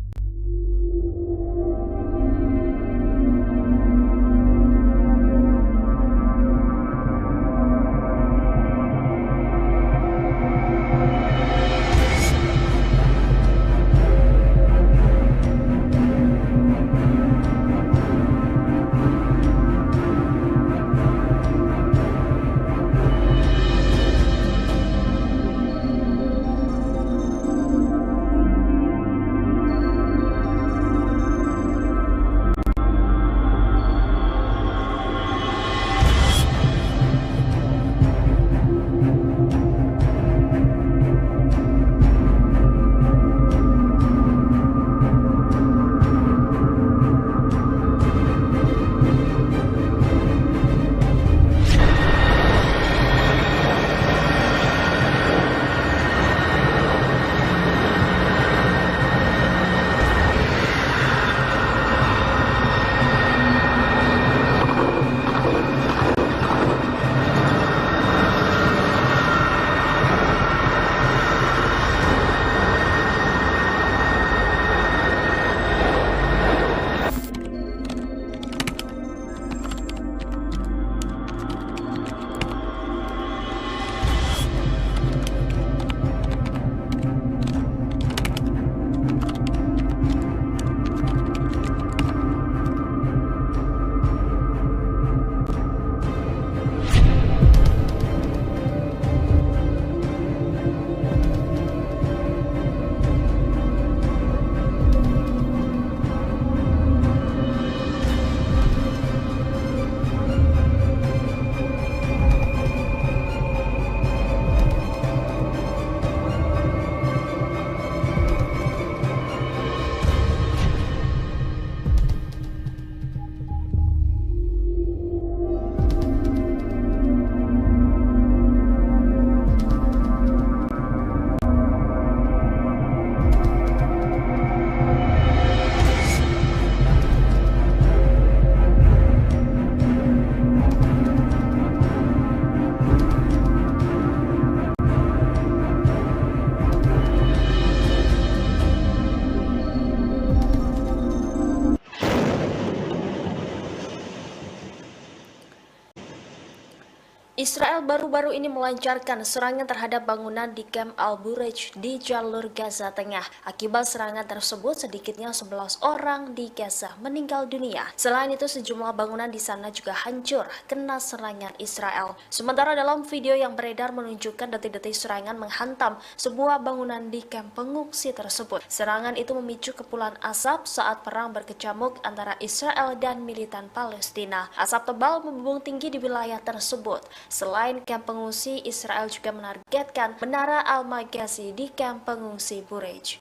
Israel baru-baru ini melancarkan serangan terhadap bangunan di Camp Al-Bureij di jalur Gaza Tengah. Akibat serangan tersebut, sedikitnya 11 orang di Gaza meninggal dunia. Selain itu, sejumlah bangunan di sana juga hancur kena serangan Israel. Sementara dalam video yang beredar menunjukkan detik-detik serangan menghantam sebuah bangunan di kamp pengungsi tersebut. Serangan itu memicu kepulan asap saat perang berkecamuk antara Israel dan militan Palestina. Asap tebal membumbung tinggi di wilayah tersebut. Selain kamp pengungsi, Israel juga menargetkan Menara Al-Magazi di kamp pengungsi Bureij.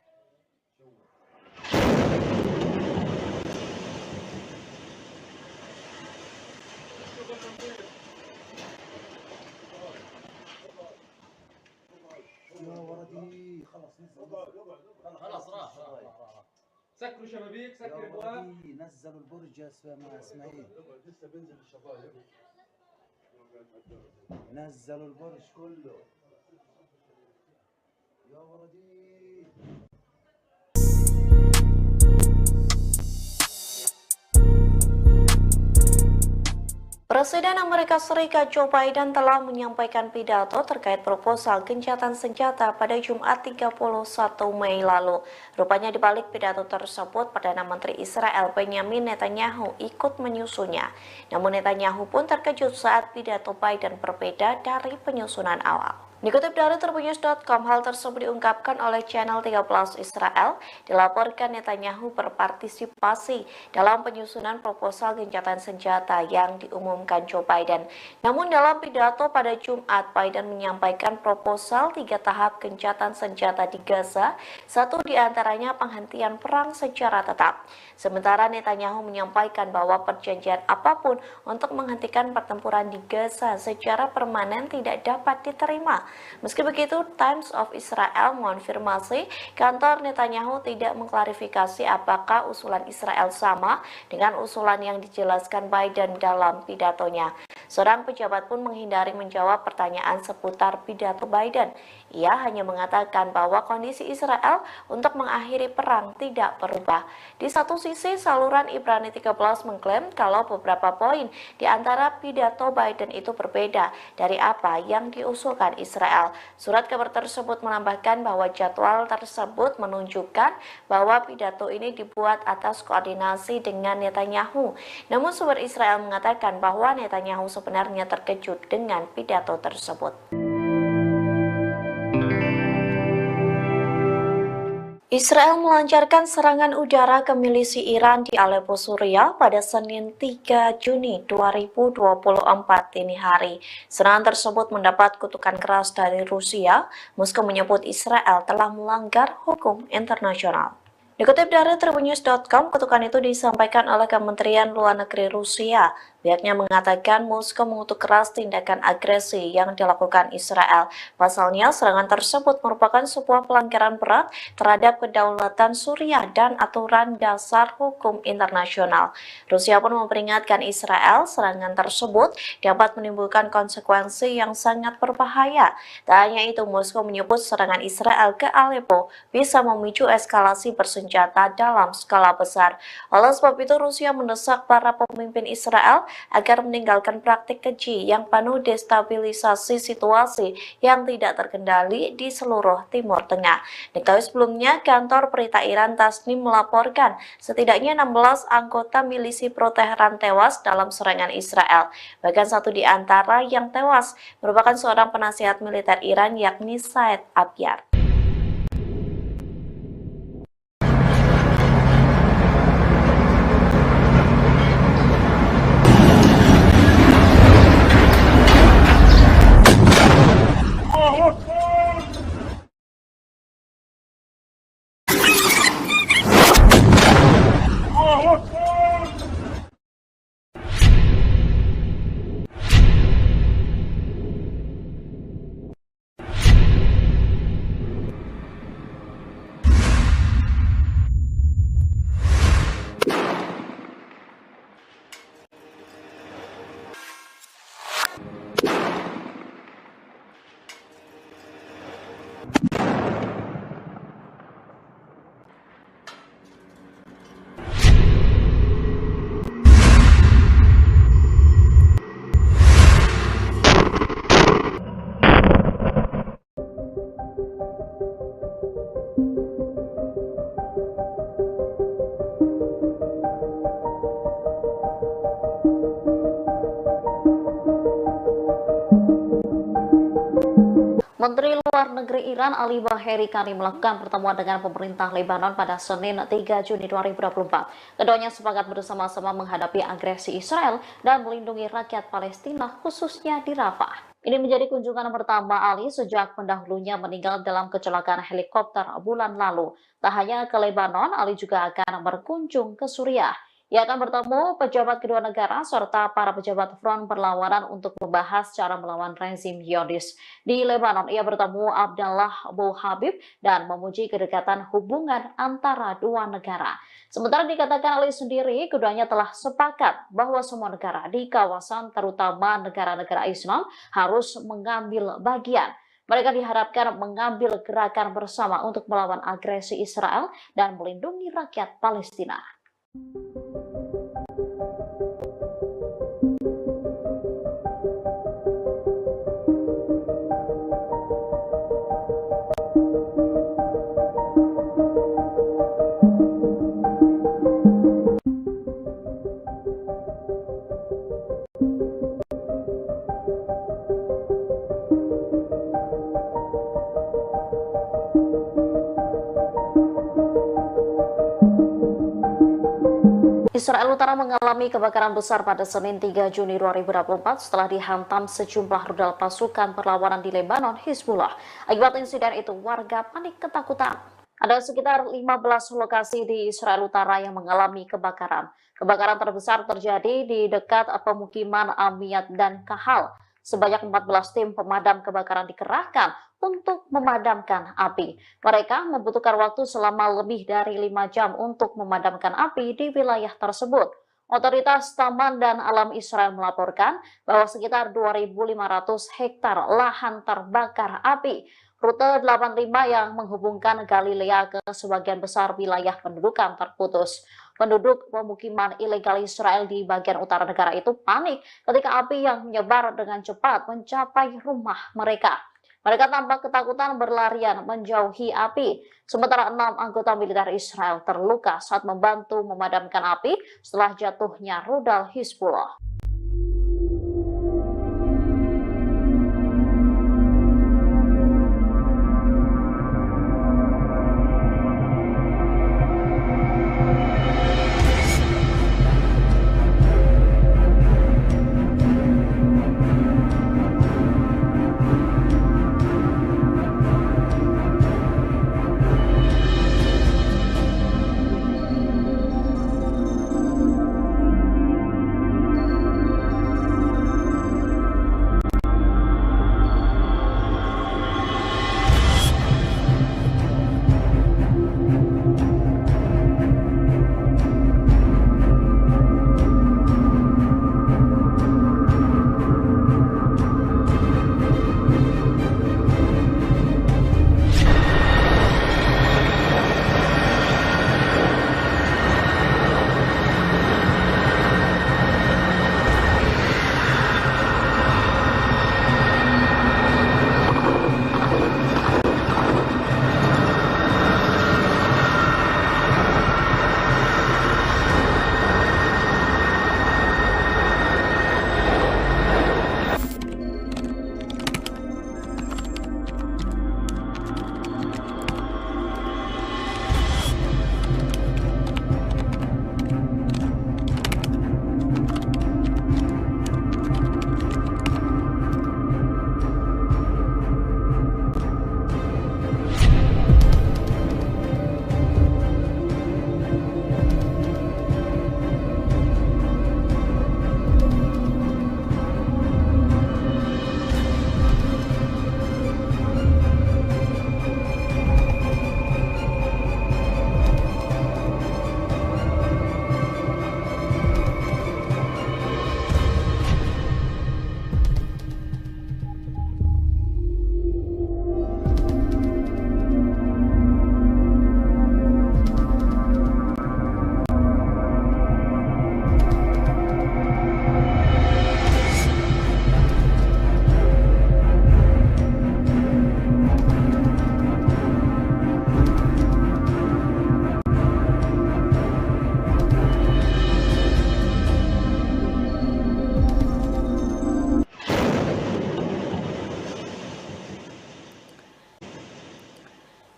يا ولدي خلص نزل خلاص راح سكروا شبابيك يا سكر ابواب ولدي نزلوا البرج يا اسماعيل لسه بينزل الشبايب نزلوا البرج كله يا ولدي Presiden Amerika Serikat Joe Biden telah menyampaikan pidato terkait proposal gencatan senjata pada Jumat 31 Mei lalu. Rupanya di balik pidato tersebut, Perdana Menteri Israel Benjamin Netanyahu ikut menyusunnya. Namun Netanyahu pun terkejut saat pidato Biden berbeda dari penyusunan awal. Dikutip dari Tribunnews.com, hal tersebut diungkapkan oleh channel 13 Israel. Dilaporkan Netanyahu berpartisipasi dalam penyusunan proposal gencatan senjata yang diumumkan Joe Biden. Namun dalam pidato pada Jumat, Biden menyampaikan proposal 3 tahap gencatan senjata di Gaza, satu diantaranya penghentian perang secara tetap. Sementara Netanyahu menyampaikan bahwa perjanjian apapun untuk menghentikan pertempuran di Gaza secara permanen tidak dapat diterima. Meski begitu, Times of Israel mengonfirmasi kantor Netanyahu tidak mengklarifikasi apakah usulan Israel sama dengan usulan yang dijelaskan Biden dalam pidatonya. Seorang pejabat pun menghindari menjawab pertanyaan seputar pidato Biden. Ia hanya mengatakan bahwa kondisi Israel untuk mengakhiri perang tidak berubah. Di satu sisi, saluran Ibrani 13 mengklaim kalau beberapa poin di antara pidato Biden itu berbeda dari apa yang diusulkan Israel. Surat kabar tersebut menambahkan bahwa jadwal tersebut menunjukkan bahwa pidato ini dibuat atas koordinasi dengan Netanyahu. Namun sumber Israel mengatakan bahwa Netanyahu sebenarnya terkejut dengan pidato tersebut. Israel melancarkan serangan udara ke milisi Iran di Aleppo, Suriah pada Senin 3 Juni 2024 dini hari. Serangan tersebut mendapat kutukan keras dari Rusia. Moskow menyebut Israel telah melanggar hukum internasional. Dikutip dari Tribunnews.com, kutukan itu disampaikan oleh Kementerian Luar Negeri Rusia. Pihaknya mengatakan Moskow mengutuk keras tindakan agresi yang dilakukan Israel. Pasalnya, serangan tersebut merupakan sebuah pelanggaran berat terhadap kedaulatan Suriah dan aturan dasar hukum internasional. Rusia pun memperingatkan Israel serangan tersebut dapat menimbulkan konsekuensi yang sangat berbahaya. Tak hanya itu, Moskow menyebut serangan Israel ke Aleppo bisa memicu eskalasi bersenjata dalam skala besar. Oleh sebab itu, Rusia mendesak para pemimpin Israel agar meninggalkan praktik keji yang penuh destabilisasi situasi yang tidak terkendali di seluruh Timur Tengah. Diketahui sebelumnya, kantor berita Iran Tasnim melaporkan setidaknya 16 anggota milisi pro-Teheran tewas dalam serangan Israel. Bahkan satu di antara yang tewas merupakan seorang penasihat militer Iran, yakni Said Abyar. Menteri Luar Negeri Iran Ali Baheri Kani melakukan pertemuan dengan pemerintah Lebanon pada Senin 3 Juni 2024. Keduanya sepakat bersama-sama menghadapi agresi Israel dan melindungi rakyat Palestina khususnya di Rafah. Ini menjadi kunjungan pertama Ali sejak pendahulunya meninggal dalam kecelakaan helikopter bulan lalu. Tak hanya ke Lebanon, Ali juga akan berkunjung ke Suriah. Ia akan bertemu pejabat kedua negara serta para pejabat front perlawanan untuk membahas cara melawan rezim Zionis. Di Lebanon, ia bertemu Abdallah Abu Habib dan memuji kedekatan hubungan antara dua negara. Sementara dikatakan Ali sendiri, keduanya telah sepakat bahwa semua negara di kawasan, terutama negara-negara Islam, harus mengambil bagian. Mereka diharapkan mengambil gerakan bersama untuk melawan agresi Israel dan melindungi rakyat Palestina. Israel Utara mengalami kebakaran besar pada Senin 3 Juni 2024 setelah dihantam sejumlah rudal pasukan perlawanan di Lebanon, Hizbullah. Akibat insiden itu, warga panik ketakutan. Ada sekitar 15 lokasi di Israel Utara yang mengalami kebakaran. Kebakaran terbesar terjadi di dekat pemukiman Amiyat dan Kahal. Sebanyak 14 tim pemadam kebakaran dikerahkan untuk memadamkan api. Mereka membutuhkan waktu selama lebih dari 5 jam untuk memadamkan api di wilayah tersebut. Otoritas Taman dan Alam Israel melaporkan bahwa sekitar 2.500 hektar lahan terbakar api. Rute 85 yang menghubungkan Galilea ke sebagian besar wilayah pendudukan terputus. Penduduk pemukiman ilegal Israel di bagian utara negara itu panik ketika api yang menyebar dengan cepat mencapai rumah mereka. Mereka tampak ketakutan berlarian menjauhi api. Sementara 6 anggota militer Israel terluka saat membantu memadamkan api setelah jatuhnya rudal Hizbullah.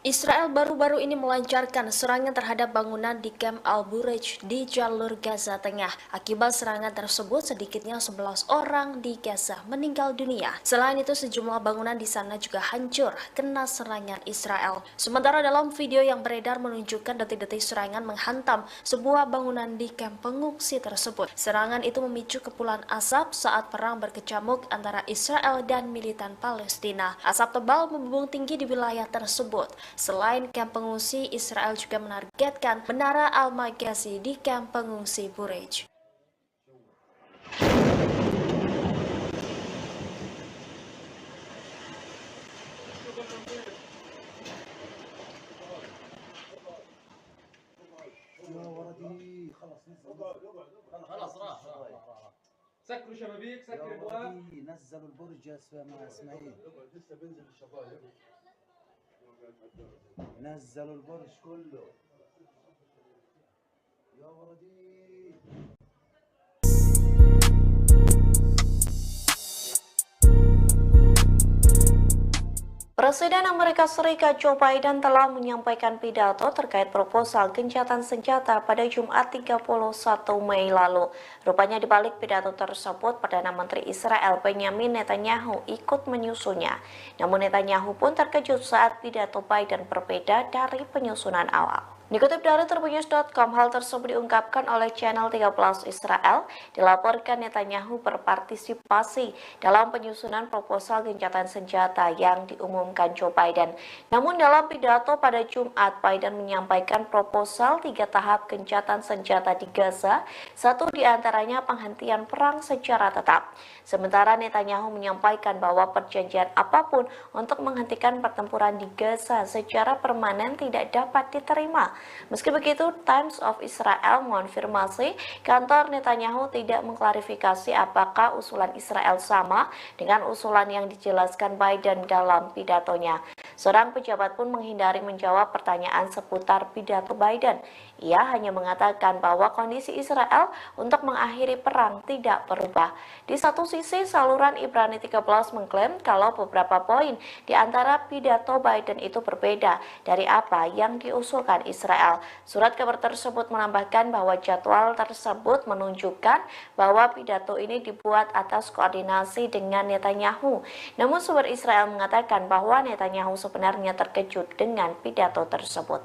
Israel baru-baru ini melancarkan serangan terhadap bangunan di Camp Al-Bureij di jalur Gaza Tengah. Akibat serangan tersebut, sedikitnya 11 orang di Gaza meninggal dunia. Selain itu, sejumlah bangunan di sana juga hancur kena serangan Israel. Sementara dalam video yang beredar menunjukkan detik-detik serangan menghantam sebuah bangunan di kamp pengungsi tersebut. Serangan itu memicu kepulan asap saat perang berkecamuk antara Israel dan militan Palestina. Asap tebal membumbung tinggi di wilayah tersebut. Selain kamp pengungsi, Israel juga menargetkan Menara Al-Maghazi di kamp pengungsi Bureij. يا ولدي خلص نزل خلاص راح سكروا شبابيك يا سكر الابواب ولدي نزلوا البرج يا اسماعيل لسه بينزل الشبايب نزلوا البرج كله يا ولدي Presiden Amerika Serikat Joe Biden telah menyampaikan pidato terkait proposal gencatan senjata pada Jumat 31 Mei lalu. Rupanya di balik pidato tersebut, Perdana Menteri Israel Benjamin Netanyahu ikut menyusunnya. Namun Netanyahu pun terkejut saat pidato Biden berbeda dari penyusunan awal. Dikutip dari Tribunnews.com, hal tersebut diungkapkan oleh channel 13 Israel. Dilaporkan Netanyahu berpartisipasi dalam penyusunan proposal gencatan senjata yang diumumkan Joe Biden. Namun dalam pidato pada Jumat, Biden menyampaikan proposal 3 tahap gencatan senjata di Gaza, satu diantaranya penghentian perang secara tetap. Sementara Netanyahu menyampaikan bahwa perjanjian apapun untuk menghentikan pertempuran di Gaza secara permanen tidak dapat diterima. Meski begitu, Times of Israel mengonfirmasi kantor Netanyahu tidak mengklarifikasi apakah usulan Israel sama dengan usulan yang dijelaskan Biden dalam pidatonya. Seorang pejabat pun menghindari menjawab pertanyaan seputar pidato Biden. Ia hanya mengatakan bahwa kondisi Israel untuk mengakhiri perang tidak berubah. Di satu sisi, saluran Ibrani 13 mengklaim kalau beberapa poin di antara pidato Biden itu berbeda dari apa yang diusulkan Israel. Surat kabar tersebut menambahkan bahwa jadwal tersebut menunjukkan bahwa pidato ini dibuat atas koordinasi dengan Netanyahu. Namun sumber Israel mengatakan bahwa Netanyahu sebenarnya terkejut dengan pidato tersebut.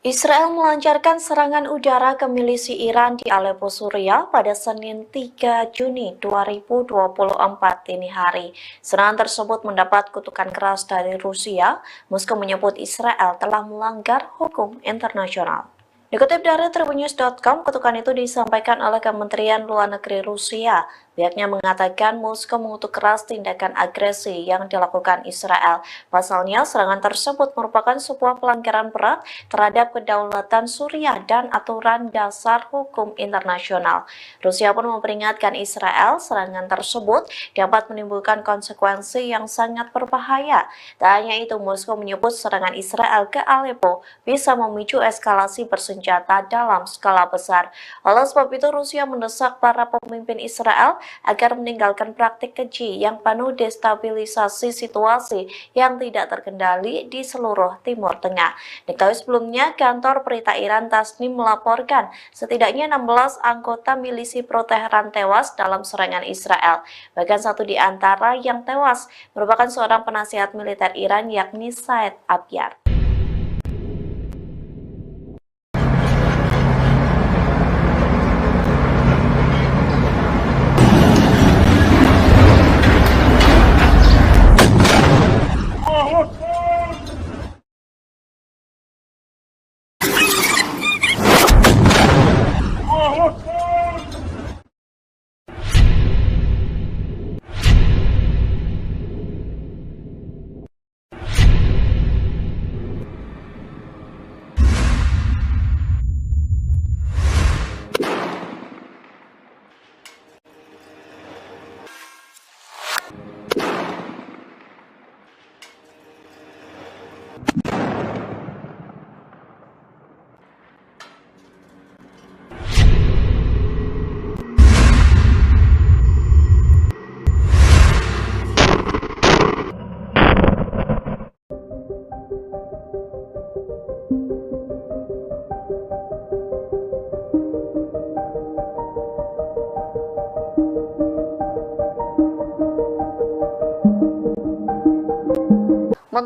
Israel melancarkan serangan udara ke milisi Iran di Aleppo, Suriah pada Senin 3 Juni 2024 dini hari. Serangan tersebut mendapat kutukan keras dari Rusia. Moskow menyebut Israel telah melanggar hukum internasional. Dikutip dari Tribunnews.com, kutukan itu disampaikan oleh Kementerian Luar Negeri Rusia. Pihaknya mengatakan Moskow mengutuk keras tindakan agresi yang dilakukan Israel. Pasalnya, serangan tersebut merupakan sebuah pelanggaran berat terhadap kedaulatan Suriah dan aturan dasar hukum internasional. Rusia pun memperingatkan Israel serangan tersebut dapat menimbulkan konsekuensi yang sangat berbahaya. Tak hanya itu, Moskow menyebut serangan Israel ke Aleppo bisa memicu eskalasi bersenjata dalam skala besar. Oleh sebab itu, Rusia mendesak para pemimpin Israel agar meninggalkan praktik keji yang penuh destabilisasi situasi yang tidak terkendali di seluruh Timur Tengah. Diketahui sebelumnya, kantor berita Iran Tasnim melaporkan setidaknya 16 anggota milisi pro-Teheran tewas dalam serangan Israel. Bahkan satu di antara yang tewas merupakan seorang penasihat militer Iran, yakni Said Abyar.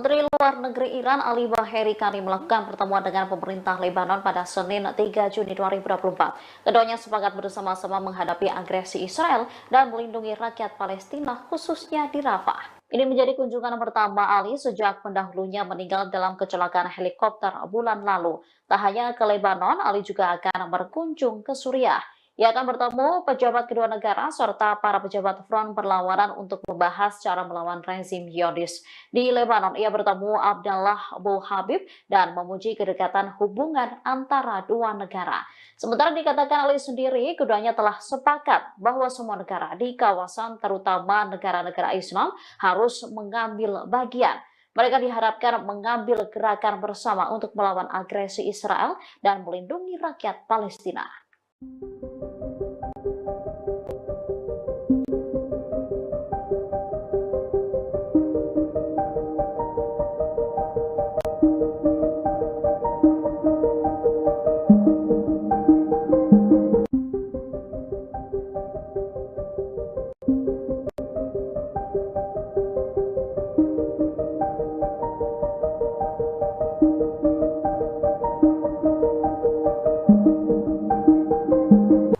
Menteri Luar Negeri Iran Ali Baheri Kani melakukan pertemuan dengan pemerintah Lebanon pada Senin 3 Juni 2024. Keduanya sepakat bersama-sama menghadapi agresi Israel dan melindungi rakyat Palestina khususnya di Rafah. Ini menjadi kunjungan pertama Ali sejak pendahulunya meninggal dalam kecelakaan helikopter bulan lalu. Tak hanya ke Lebanon, Ali juga akan berkunjung ke Suriah. Ia akan bertemu pejabat kedua negara serta para pejabat front perlawanan untuk membahas cara melawan rezim Zionis. Di Lebanon, ia bertemu Abdallah Abu Habib dan memuji kedekatan hubungan antara dua negara. Sementara dikatakan Ali sendiri, keduanya telah sepakat bahwa semua negara di kawasan, terutama negara-negara Islam, harus mengambil bagian. Mereka diharapkan mengambil gerakan bersama untuk melawan agresi Israel dan melindungi rakyat Palestina.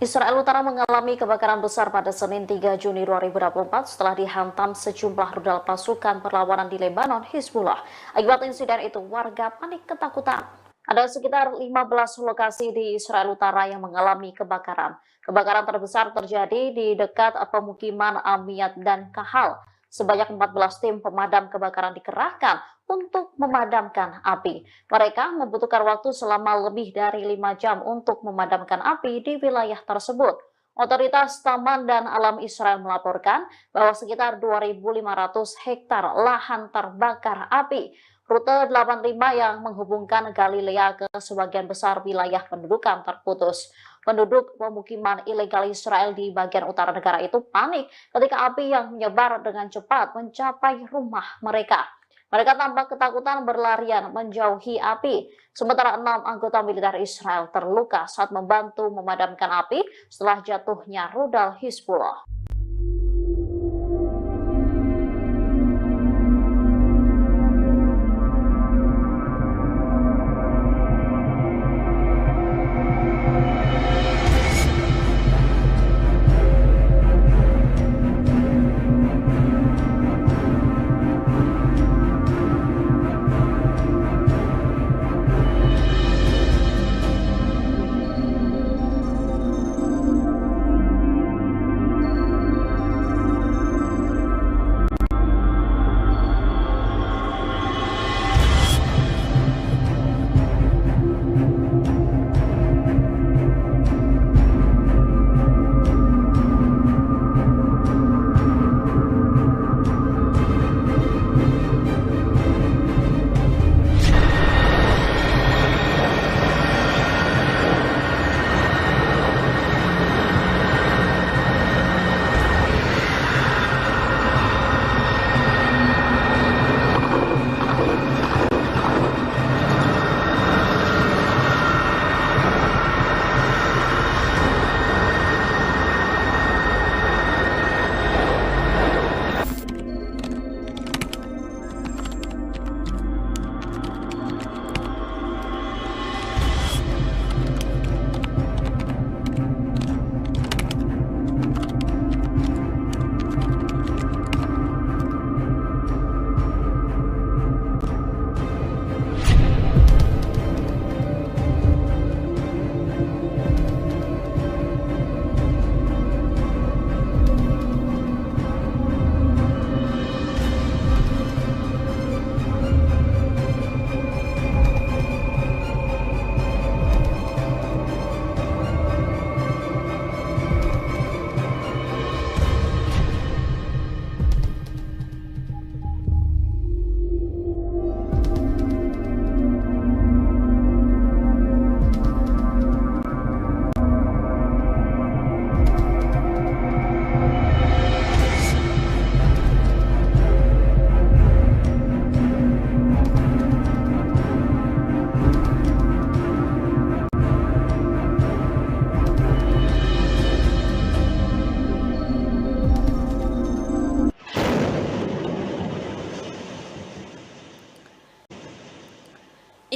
Israel Utara mengalami kebakaran besar pada Senin 3 Juni 2024 setelah dihantam sejumlah rudal pasukan perlawanan di Lebanon, Hizbullah. Akibat insiden itu, warga panik ketakutan. Ada sekitar 15 lokasi di Israel Utara yang mengalami kebakaran. Kebakaran terbesar terjadi di dekat pemukiman Amiyat dan Kahal. Sebanyak 14 tim pemadam kebakaran dikerahkan untuk memadamkan api. Mereka membutuhkan waktu selama lebih dari 5 jam untuk memadamkan api di wilayah tersebut. Otoritas Taman dan Alam Israel melaporkan bahwa sekitar 2.500 hektar lahan terbakar api. Rute 85 yang menghubungkan Galilea ke sebagian besar wilayah pendudukan terputus. Penduduk pemukiman ilegal Israel di bagian utara negara itu panik ketika api yang menyebar dengan cepat mencapai rumah mereka. Mereka tampak ketakutan berlarian menjauhi api. Sementara 6 anggota militer Israel terluka saat membantu memadamkan api setelah jatuhnya rudal Hizbullah.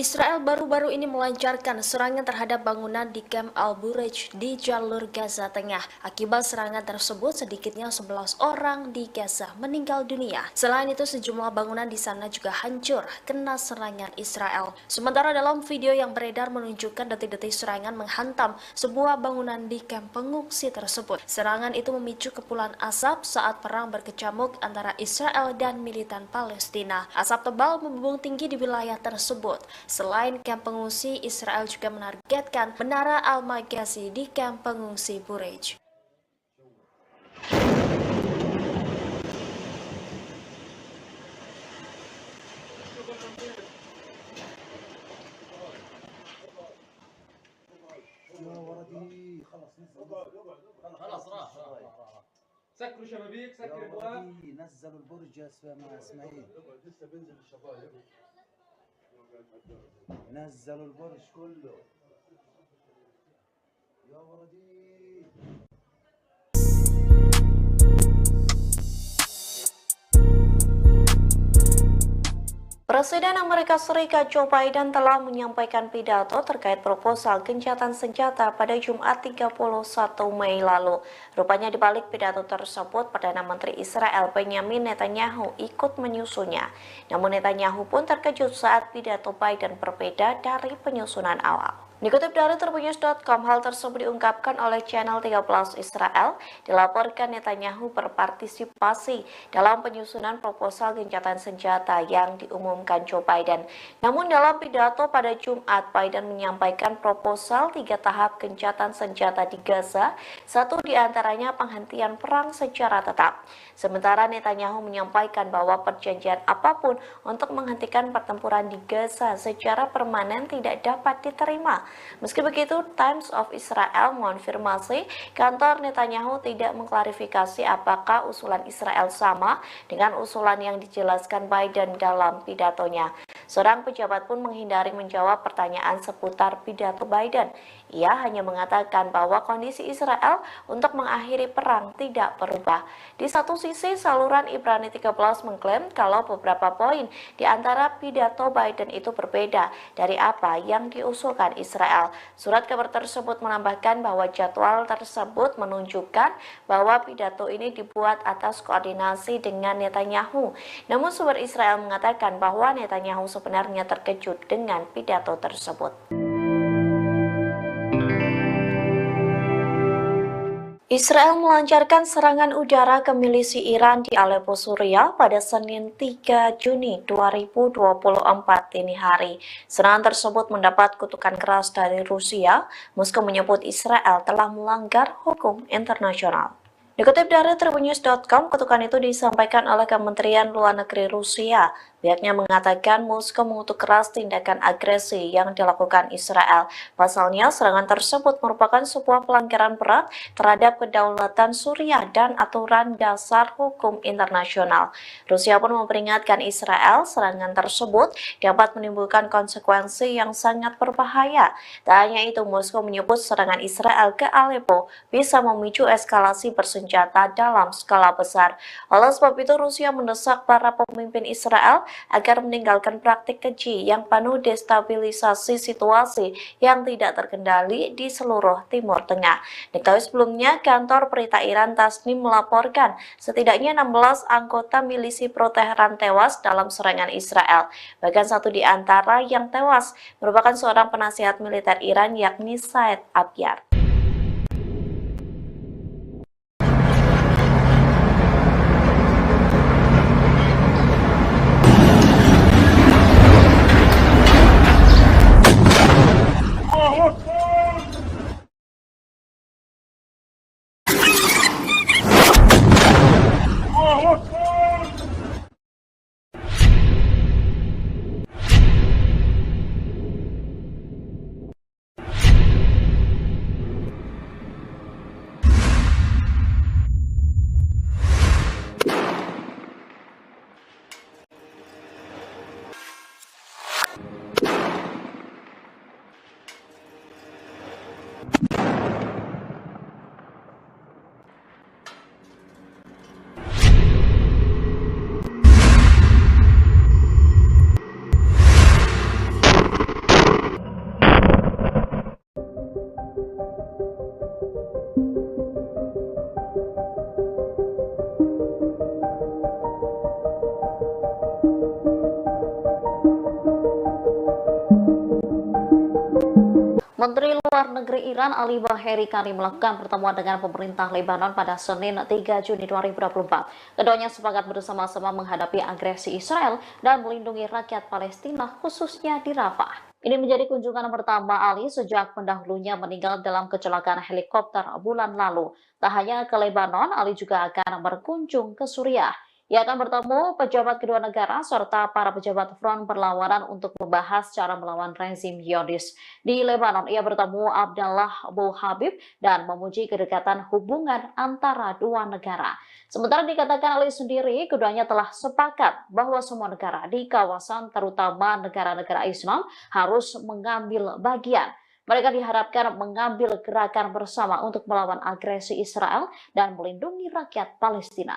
Israel baru-baru ini melancarkan serangan terhadap bangunan di Camp Al-Bureij di jalur Gaza Tengah. Akibat serangan tersebut, sedikitnya 11 orang di Gaza meninggal dunia. Selain itu, sejumlah bangunan di sana juga hancur kena serangan Israel. Sementara dalam video yang beredar menunjukkan detik-detik serangan menghantam sebuah bangunan di kamp pengungsi tersebut. Serangan itu memicu kepulan asap saat perang berkecamuk antara Israel dan militan Palestina. Asap tebal membumbung tinggi di wilayah tersebut. Selain kamp pengungsi, Israel juga menargetkan Menara Al-Maghazi di kamp pengungsi Bureij. يا ولدي خلص خلاص راح سكروا شبابيك يا سكر ابواب ولدي نزلوا البرج يا اسماعيل لسه بينزل الشبايب نزلوا البرج كله يا ولدي Presiden Amerika Serikat Joe Biden telah menyampaikan pidato terkait proposal gencatan senjata pada Jumat 31 Mei lalu. Rupanya di balik pidato tersebut, Perdana Menteri Israel Benjamin Netanyahu ikut menyusunnya. Namun Netanyahu pun terkejut saat pidato Biden berbeda dari penyusunan awal. Dikutip dari Tribunnews.com, hal tersebut diungkapkan oleh channel 13 Israel. Dilaporkan Netanyahu berpartisipasi dalam penyusunan proposal gencatan senjata yang diumumkan Joe Biden. Namun dalam pidato pada Jumat, Biden menyampaikan proposal 3 tahap gencatan senjata di Gaza, satu diantaranya penghentian perang secara tetap. Sementara Netanyahu menyampaikan bahwa perjanjian apapun untuk menghentikan pertempuran di Gaza secara permanen tidak dapat diterima. Meski begitu, Times of Israel mengonfirmasi kantor Netanyahu tidak mengklarifikasi apakah usulan Israel sama dengan usulan yang dijelaskan Biden dalam pidatonya. Seorang pejabat pun menghindari menjawab pertanyaan seputar pidato Biden. Ia hanya mengatakan bahwa kondisi Israel untuk mengakhiri perang tidak berubah. Di satu sisi, saluran Ibrani 13 mengklaim kalau beberapa poin di antara pidato Biden itu berbeda dari apa yang diusulkan Israel. Surat kabar tersebut menambahkan bahwa jadwal tersebut menunjukkan bahwa pidato ini dibuat atas koordinasi dengan Netanyahu. Namun sumber Israel mengatakan bahwa Netanyahu sebenarnya terkejut dengan pidato tersebut. Israel melancarkan serangan udara ke milisi Iran di Aleppo, Suriah pada Senin 3 Juni 2024 dini hari. Serangan tersebut mendapat kutukan keras dari Rusia. Moskow menyebut Israel telah melanggar hukum internasional. Dikutip dari Tribunnews.com, kutukan itu disampaikan oleh Kementerian Luar Negeri Rusia. Pihaknya mengatakan Moskow mengutuk keras tindakan agresi yang dilakukan Israel. Pasalnya, serangan tersebut merupakan sebuah pelanggaran berat terhadap kedaulatan Suriah dan aturan dasar hukum internasional. Rusia pun memperingatkan Israel serangan tersebut dapat menimbulkan konsekuensi yang sangat berbahaya. Tak hanya itu, Moskow menyebut serangan Israel ke Aleppo bisa memicu eskalasi bersenjata dalam skala besar. Oleh sebab itu, Rusia mendesak para pemimpin Israel agar meninggalkan praktik keji yang penuh destabilisasi situasi yang tidak terkendali di seluruh Timur Tengah. Diketahui sebelumnya, kantor berita Iran Tasnim melaporkan setidaknya 16 anggota milisi pro-Teheran tewas dalam serangan Israel. Bahkan satu di antara yang tewas merupakan seorang penasihat militer Iran, yakni Said Abyar. Menteri Luar Negeri Iran Ali Baheri Kani melakukan pertemuan dengan pemerintah Lebanon pada Senin 3 Juni 2024. Keduanya sepakat bersama-sama menghadapi agresi Israel dan melindungi rakyat Palestina khususnya di Rafah. Ini menjadi kunjungan pertama Ali sejak pendahulunya meninggal dalam kecelakaan helikopter bulan lalu. Tak hanya ke Lebanon, Ali juga akan berkunjung ke Suriah. Ia akan bertemu pejabat kedua negara serta para pejabat front perlawanan untuk membahas cara melawan rezim Zionis. Di Lebanon, ia bertemu Abdallah Abu Habib dan memuji kedekatan hubungan antara dua negara. Sementara dikatakan Ali sendiri, keduanya telah sepakat bahwa semua negara di kawasan, terutama negara-negara Islam, harus mengambil bagian. Mereka diharapkan mengambil gerakan bersama untuk melawan agresi Israel dan melindungi rakyat Palestina.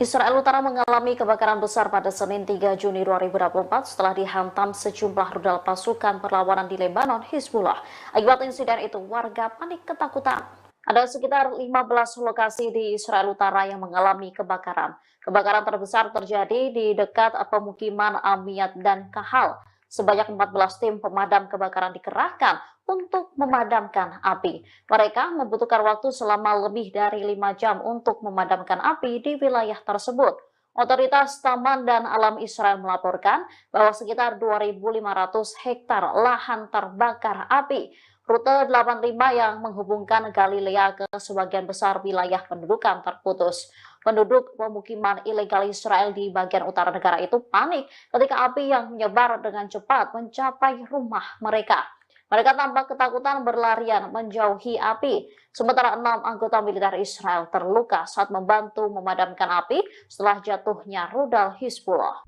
Israel Utara mengalami kebakaran besar pada Senin 3 Juni 2024 setelah dihantam sejumlah rudal pasukan perlawanan di Lebanon, Hizbullah. Akibat insiden itu, warga panik ketakutan. Ada sekitar 15 lokasi di Israel Utara yang mengalami kebakaran. Kebakaran terbesar terjadi di dekat pemukiman Amiyat dan Kahal. Sebanyak 14 tim pemadam kebakaran dikerahkan untuk memadamkan api. Mereka membutuhkan waktu selama lebih dari 5 jam untuk memadamkan api di wilayah tersebut. Otoritas Taman dan Alam Israel melaporkan bahwa sekitar 2.500 hektar lahan terbakar api. Rute 85 yang menghubungkan Galilea ke sebagian besar wilayah pendudukan terputus. Penduduk pemukiman ilegal Israel di bagian utara negara itu panik ketika api yang menyebar dengan cepat mencapai rumah mereka. Mereka tampak ketakutan berlarian menjauhi api. Sementara 6 anggota militer Israel terluka saat membantu memadamkan api setelah jatuhnya rudal Hizbullah.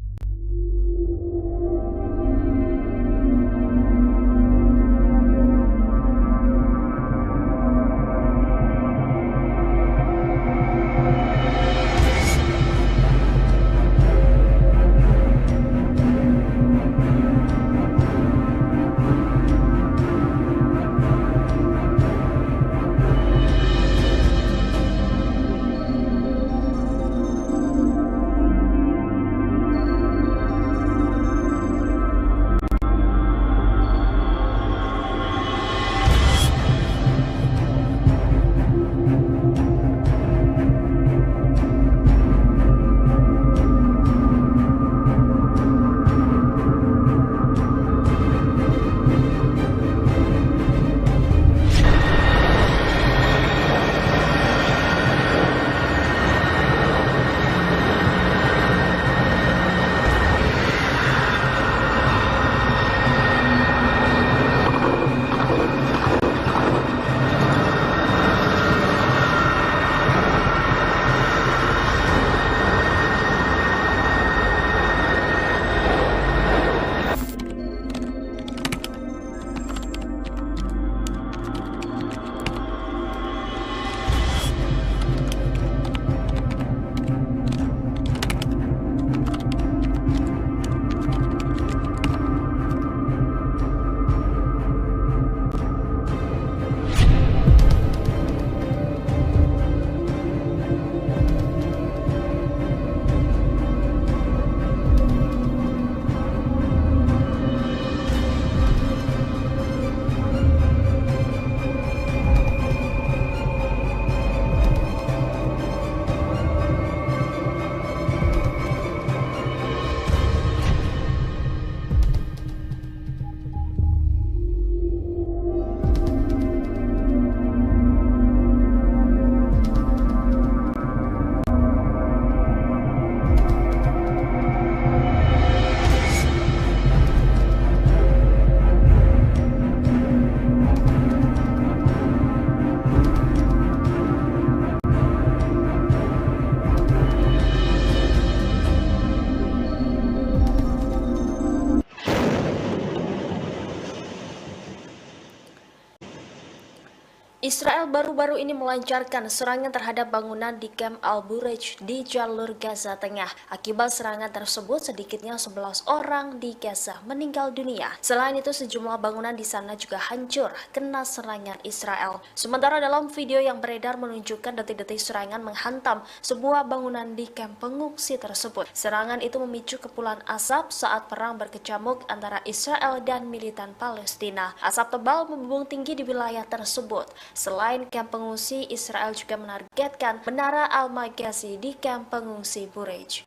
Israel baru-baru ini melancarkan serangan terhadap bangunan di Camp Al-Bureij di jalur Gaza Tengah. Akibat serangan tersebut, sedikitnya 11 orang di Gaza meninggal dunia. Selain itu, sejumlah bangunan di sana juga hancur kena serangan Israel. Sementara dalam video yang beredar menunjukkan detik-detik serangan menghantam sebuah bangunan di kamp pengungsi tersebut. Serangan itu memicu kepulan asap saat perang berkecamuk antara Israel dan militan Palestina. Asap tebal membumbung tinggi di wilayah tersebut. Selain kamp pengungsi, Israel juga menargetkan Menara Al-Magazi di kamp pengungsi Bureij.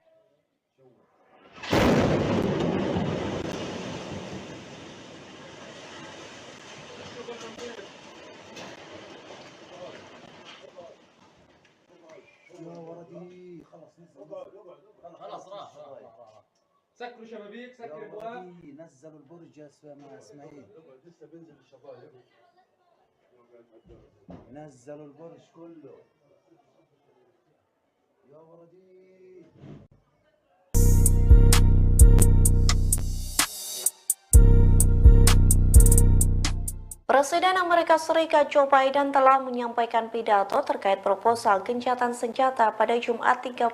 يا ولدي خلص خلاص راح سكروا شبابيك يا سكر ابواب ولدي نزلوا البرج يا اسماعيل لسه بينزل الشبايب نزلوا البرج كله يا ولدي Presiden Amerika Serikat Joe Biden telah menyampaikan pidato terkait proposal gencatan senjata pada Jumat 31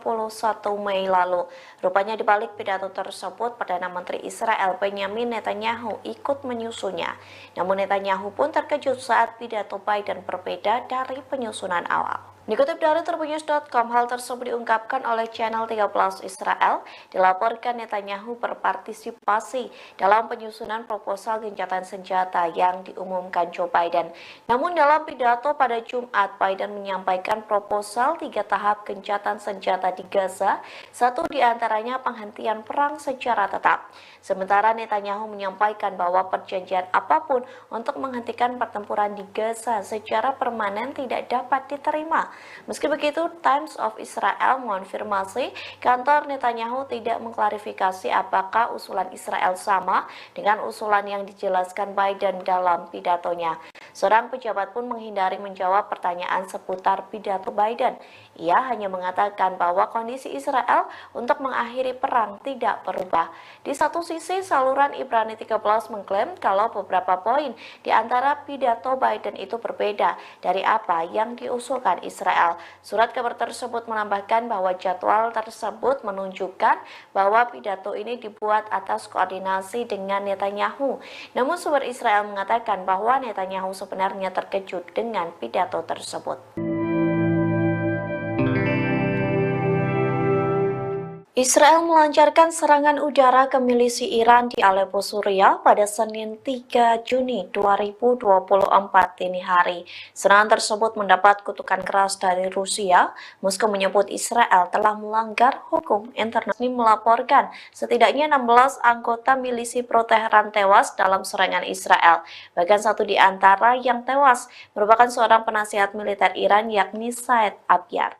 Mei lalu. Rupanya di balik pidato tersebut, Perdana Menteri Israel Benjamin Netanyahu ikut menyusunnya. Namun Netanyahu pun terkejut saat pidato Biden berbeda dari penyusunan awal. Dikutip dari Tribunnews.com, hal tersebut diungkapkan oleh channel 13 Israel. Dilaporkan Netanyahu berpartisipasi dalam penyusunan proposal gencatan senjata yang diumumkan Joe Biden. Namun dalam pidato pada Jumat, Biden menyampaikan proposal 3 tahap gencatan senjata di Gaza, satu diantaranya penghentian perang secara tetap. Sementara Netanyahu menyampaikan bahwa perjanjian apapun untuk menghentikan pertempuran di Gaza secara permanen tidak dapat diterima. Meski begitu, Times of Israel mengonfirmasi kantor Netanyahu tidak mengklarifikasi apakah usulan Israel sama dengan usulan yang dijelaskan Biden dalam pidatonya. Seorang pejabat pun menghindari menjawab pertanyaan seputar pidato Biden. Ia hanya mengatakan bahwa kondisi Israel untuk mengakhiri perang tidak berubah. Di satu sisi, saluran Ibrani 13 mengklaim kalau beberapa poin di antara pidato Biden itu berbeda dari apa yang diusulkan Israel. Surat kabar tersebut menambahkan bahwa jadwal tersebut menunjukkan bahwa pidato ini dibuat atas koordinasi dengan Netanyahu. Namun sumber Israel mengatakan bahwa Netanyahu sebenarnya terkejut dengan pidato tersebut. Israel melancarkan serangan udara ke milisi Iran di Aleppo, Suriah pada Senin 3 Juni 2024 dini hari. Serangan tersebut mendapat kutukan keras dari Rusia. Moskow menyebut Israel telah melanggar hukum internasional. Melaporkan setidaknya 16 anggota milisi pro-Teheran tewas dalam serangan Israel. Bahkan satu di antara yang tewas merupakan seorang penasihat militer Iran, yakni Said Abyar.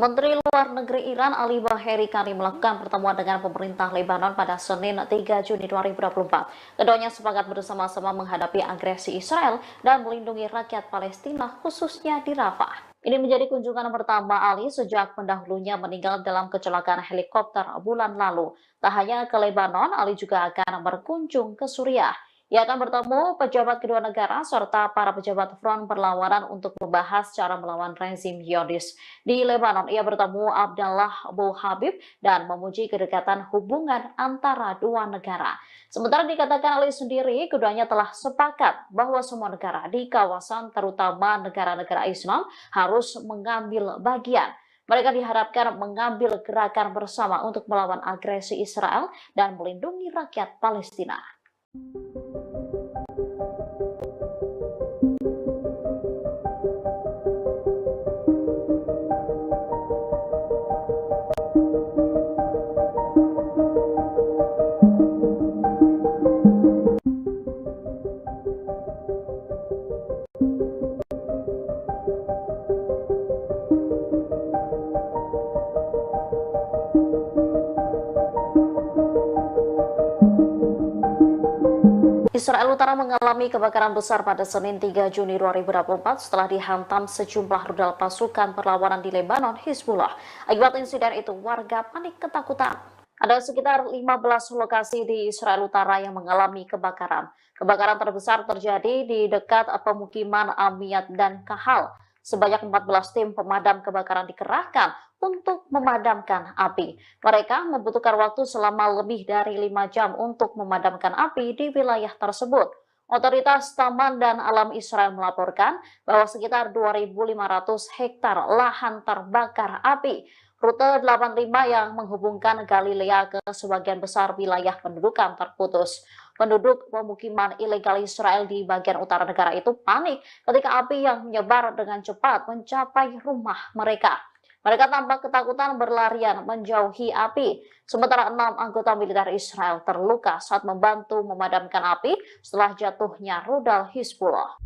Menteri Luar Negeri Iran Ali Baheri Kani melakukan pertemuan dengan pemerintah Lebanon pada Senin 3 Juni 2024. Keduanya sepakat bersama-sama menghadapi agresi Israel dan melindungi rakyat Palestina, khususnya di Rafah. Ini menjadi kunjungan pertama Ali sejak pendahulunya meninggal dalam kecelakaan helikopter bulan lalu. Tak hanya ke Lebanon, Ali juga akan berkunjung ke Suriah. Ia akan bertemu pejabat kedua negara serta para pejabat front perlawanan untuk membahas cara melawan rezim Zionis. Di Lebanon, ia bertemu Abdallah Abu Habib dan memuji kedekatan hubungan antara dua negara. Sementara dikatakan Ali sendiri, keduanya telah sepakat bahwa semua negara di kawasan, terutama negara-negara Islam, harus mengambil bagian. Mereka diharapkan mengambil gerakan bersama untuk melawan agresi Israel dan melindungi rakyat Palestina. Israel Utara mengalami kebakaran besar pada Senin 3 Juni 2024 setelah dihantam sejumlah rudal pasukan perlawanan di Lebanon, Hizbullah. Akibat insiden itu, warga panik ketakutan. Ada sekitar 15 lokasi di Israel Utara yang mengalami kebakaran. Kebakaran terbesar terjadi di dekat pemukiman Amiyat dan Kahal. Sebanyak 14 tim pemadam kebakaran dikerahkan untuk memadamkan api. Mereka membutuhkan waktu selama lebih dari 5 jam untuk memadamkan api di wilayah tersebut. Otoritas Taman dan Alam Israel melaporkan bahwa sekitar 2.500 hektar lahan terbakar api. Rute 85 yang menghubungkan Galilea ke sebagian besar wilayah pendudukan terputus. Penduduk pemukiman ilegal Israel di bagian utara negara itu panik ketika api yang menyebar dengan cepat mencapai rumah mereka. Mereka tampak ketakutan berlarian menjauhi api. Sementara 6 anggota militer Israel terluka saat membantu memadamkan api setelah jatuhnya rudal Hizbullah.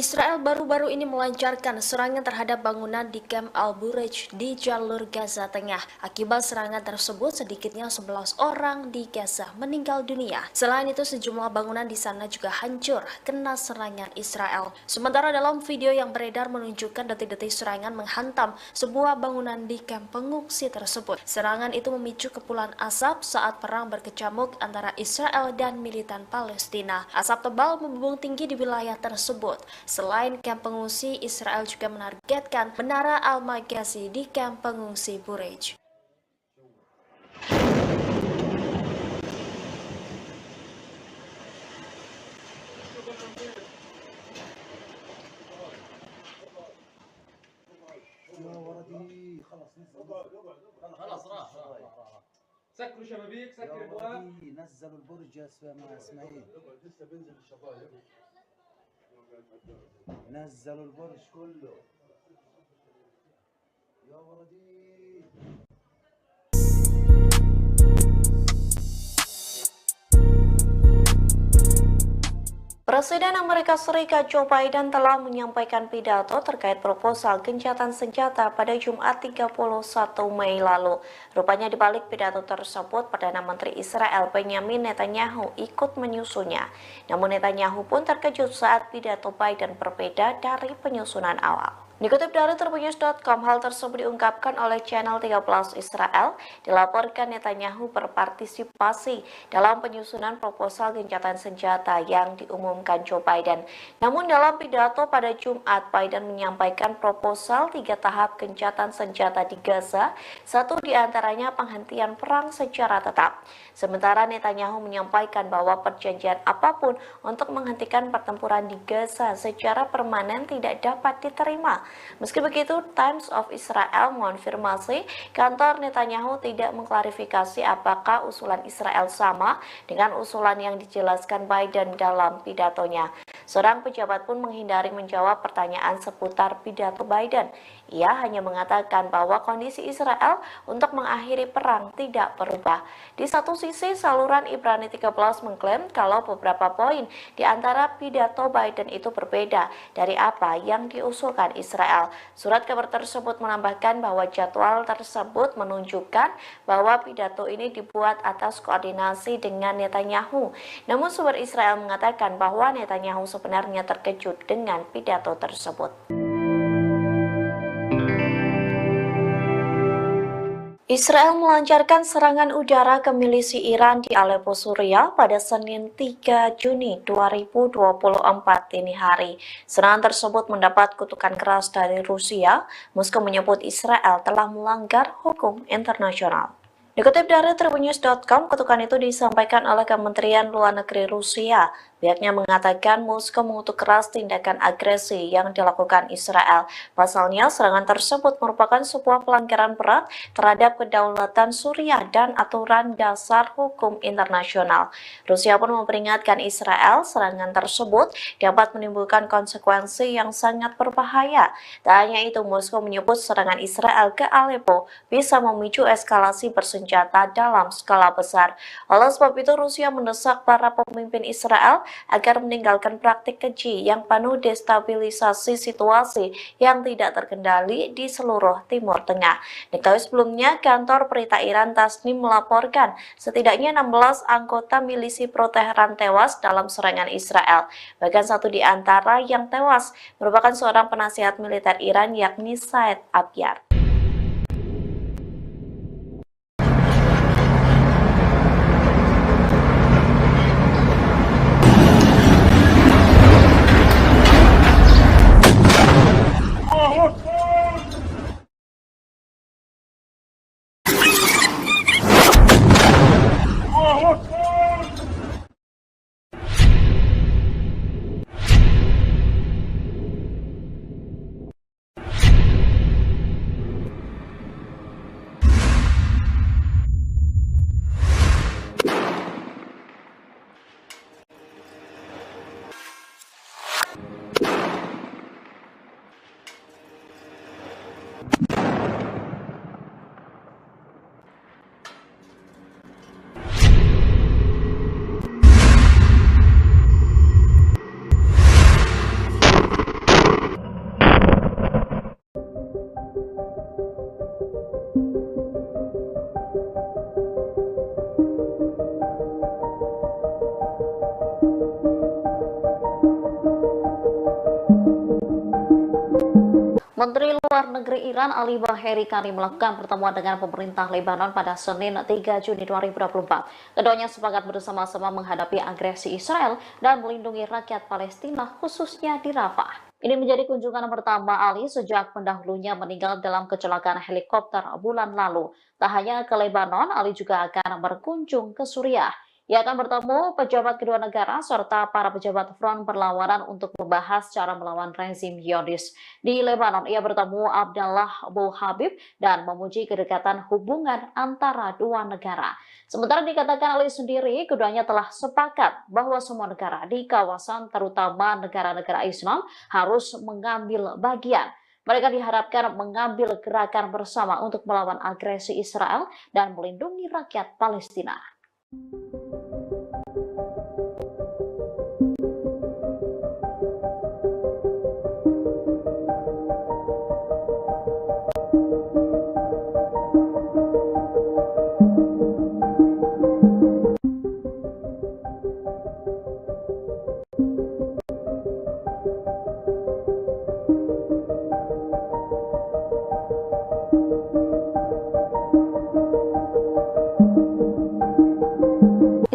Israel baru-baru ini melancarkan serangan terhadap bangunan di Camp Al-Bureij di jalur Gaza Tengah. Akibat serangan tersebut, sedikitnya 11 orang di Gaza meninggal dunia. Selain itu, sejumlah bangunan di sana juga hancur kena serangan Israel. Sementara dalam video yang beredar menunjukkan detik-detik serangan menghantam sebuah bangunan di kamp pengungsi tersebut. Serangan itu memicu kepulan asap saat perang berkecamuk antara Israel dan militan Palestina. Asap tebal membumbung tinggi di wilayah tersebut. Selain kamp pengungsi, Israel juga menargetkan Menara Al-Maghazi di kamp pengungsi Bureij. يا ولدي خلاص خلاص راح سكروا شبابيك يا سكر ابواب ولدي نزلوا البرج يا اسماعيل لسه بينزل الشبايب نزلوا البرج كله يا ولدي Presiden Amerika Serikat Joe Biden telah menyampaikan pidato terkait proposal gencatan senjata pada Jumat 31 Mei lalu. Rupanya di balik pidato tersebut, Perdana Menteri Israel Benjamin Netanyahu ikut menyusunnya. Namun Netanyahu pun terkejut saat pidato Biden berbeda dari penyusunan awal. Dikutip dari Tribunnews.com, hal tersebut diungkapkan oleh channel 13 Israel. Dilaporkan Netanyahu berpartisipasi dalam penyusunan proposal gencatan senjata yang diumumkan Joe Biden. Namun dalam pidato pada Jumat, Biden menyampaikan proposal 3 tahap gencatan senjata di Gaza, satu diantaranya penghentian perang secara tetap. Sementara Netanyahu menyampaikan bahwa perjanjian apapun untuk menghentikan pertempuran di Gaza secara permanen tidak dapat diterima. Meski begitu, Times of Israel mengonfirmasi kantor Netanyahu tidak mengklarifikasi apakah usulan Israel sama dengan usulan yang dijelaskan Biden dalam pidatonya. Seorang pejabat pun menghindari menjawab pertanyaan seputar pidato Biden. Ia hanya mengatakan bahwa kondisi Israel untuk mengakhiri perang tidak berubah. Di satu sisi, saluran Ibrani 13 mengklaim kalau beberapa poin di antara pidato Biden itu berbeda dari apa yang diusulkan Israel. Surat kabar tersebut menambahkan bahwa jadwal tersebut menunjukkan bahwa pidato ini dibuat atas koordinasi dengan Netanyahu. Namun sumber Israel mengatakan bahwa Netanyahu sebenarnya terkejut dengan pidato tersebut. Israel melancarkan serangan udara ke milisi Iran di Aleppo, Suriah pada Senin 3 Juni 2024 dini hari. Serangan tersebut mendapat kutukan keras dari Rusia. Moskow menyebut Israel telah melanggar hukum internasional. Dikutip dari Tribunnews.com, kutukan itu disampaikan oleh Kementerian Luar Negeri Rusia. Pihaknya mengatakan Moskow mengutuk keras tindakan agresi yang dilakukan Israel. Pasalnya, serangan tersebut merupakan sebuah pelanggaran berat terhadap kedaulatan Suriah dan aturan dasar hukum internasional. Rusia pun memperingatkan Israel serangan tersebut dapat menimbulkan konsekuensi yang sangat berbahaya. Tak hanya itu, Moskow menyebut serangan Israel ke Aleppo bisa memicu eskalasi bersenjata dalam skala besar. Oleh sebab itu, Rusia mendesak para pemimpin Israel agar meninggalkan praktik keji yang penuh destabilisasi situasi yang tidak terkendali di seluruh Timur Tengah. Diketahui sebelumnya, kantor berita Iran Tasnim melaporkan setidaknya 16 anggota milisi pro-Teheran tewas dalam serangan Israel. Bahkan satu di antara yang tewas merupakan seorang penasihat militer Iran, yakni Said Abyar. Menteri Luar Negeri Iran Ali Baheri Kani melakukan pertemuan dengan pemerintah Lebanon pada Senin 3 Juni 2024. Keduanya sepakat bersama-sama menghadapi agresi Israel dan melindungi rakyat Palestina khususnya di Rafah. Ini menjadi kunjungan pertama Ali sejak pendahulunya meninggal dalam kecelakaan helikopter bulan lalu. Tak hanya ke Lebanon, Ali juga akan berkunjung ke Suriah. Ia akan bertemu pejabat kedua negara serta para pejabat front perlawanan untuk membahas cara melawan rezim Zionis. Di Lebanon, ia bertemu Abdallah Abu Habib dan memuji kedekatan hubungan antara dua negara. Sementara dikatakan Ali sendiri, keduanya telah sepakat bahwa semua negara di kawasan, terutama negara-negara Islam, harus mengambil bagian. Mereka diharapkan mengambil gerakan bersama untuk melawan agresi Israel dan melindungi rakyat Palestina.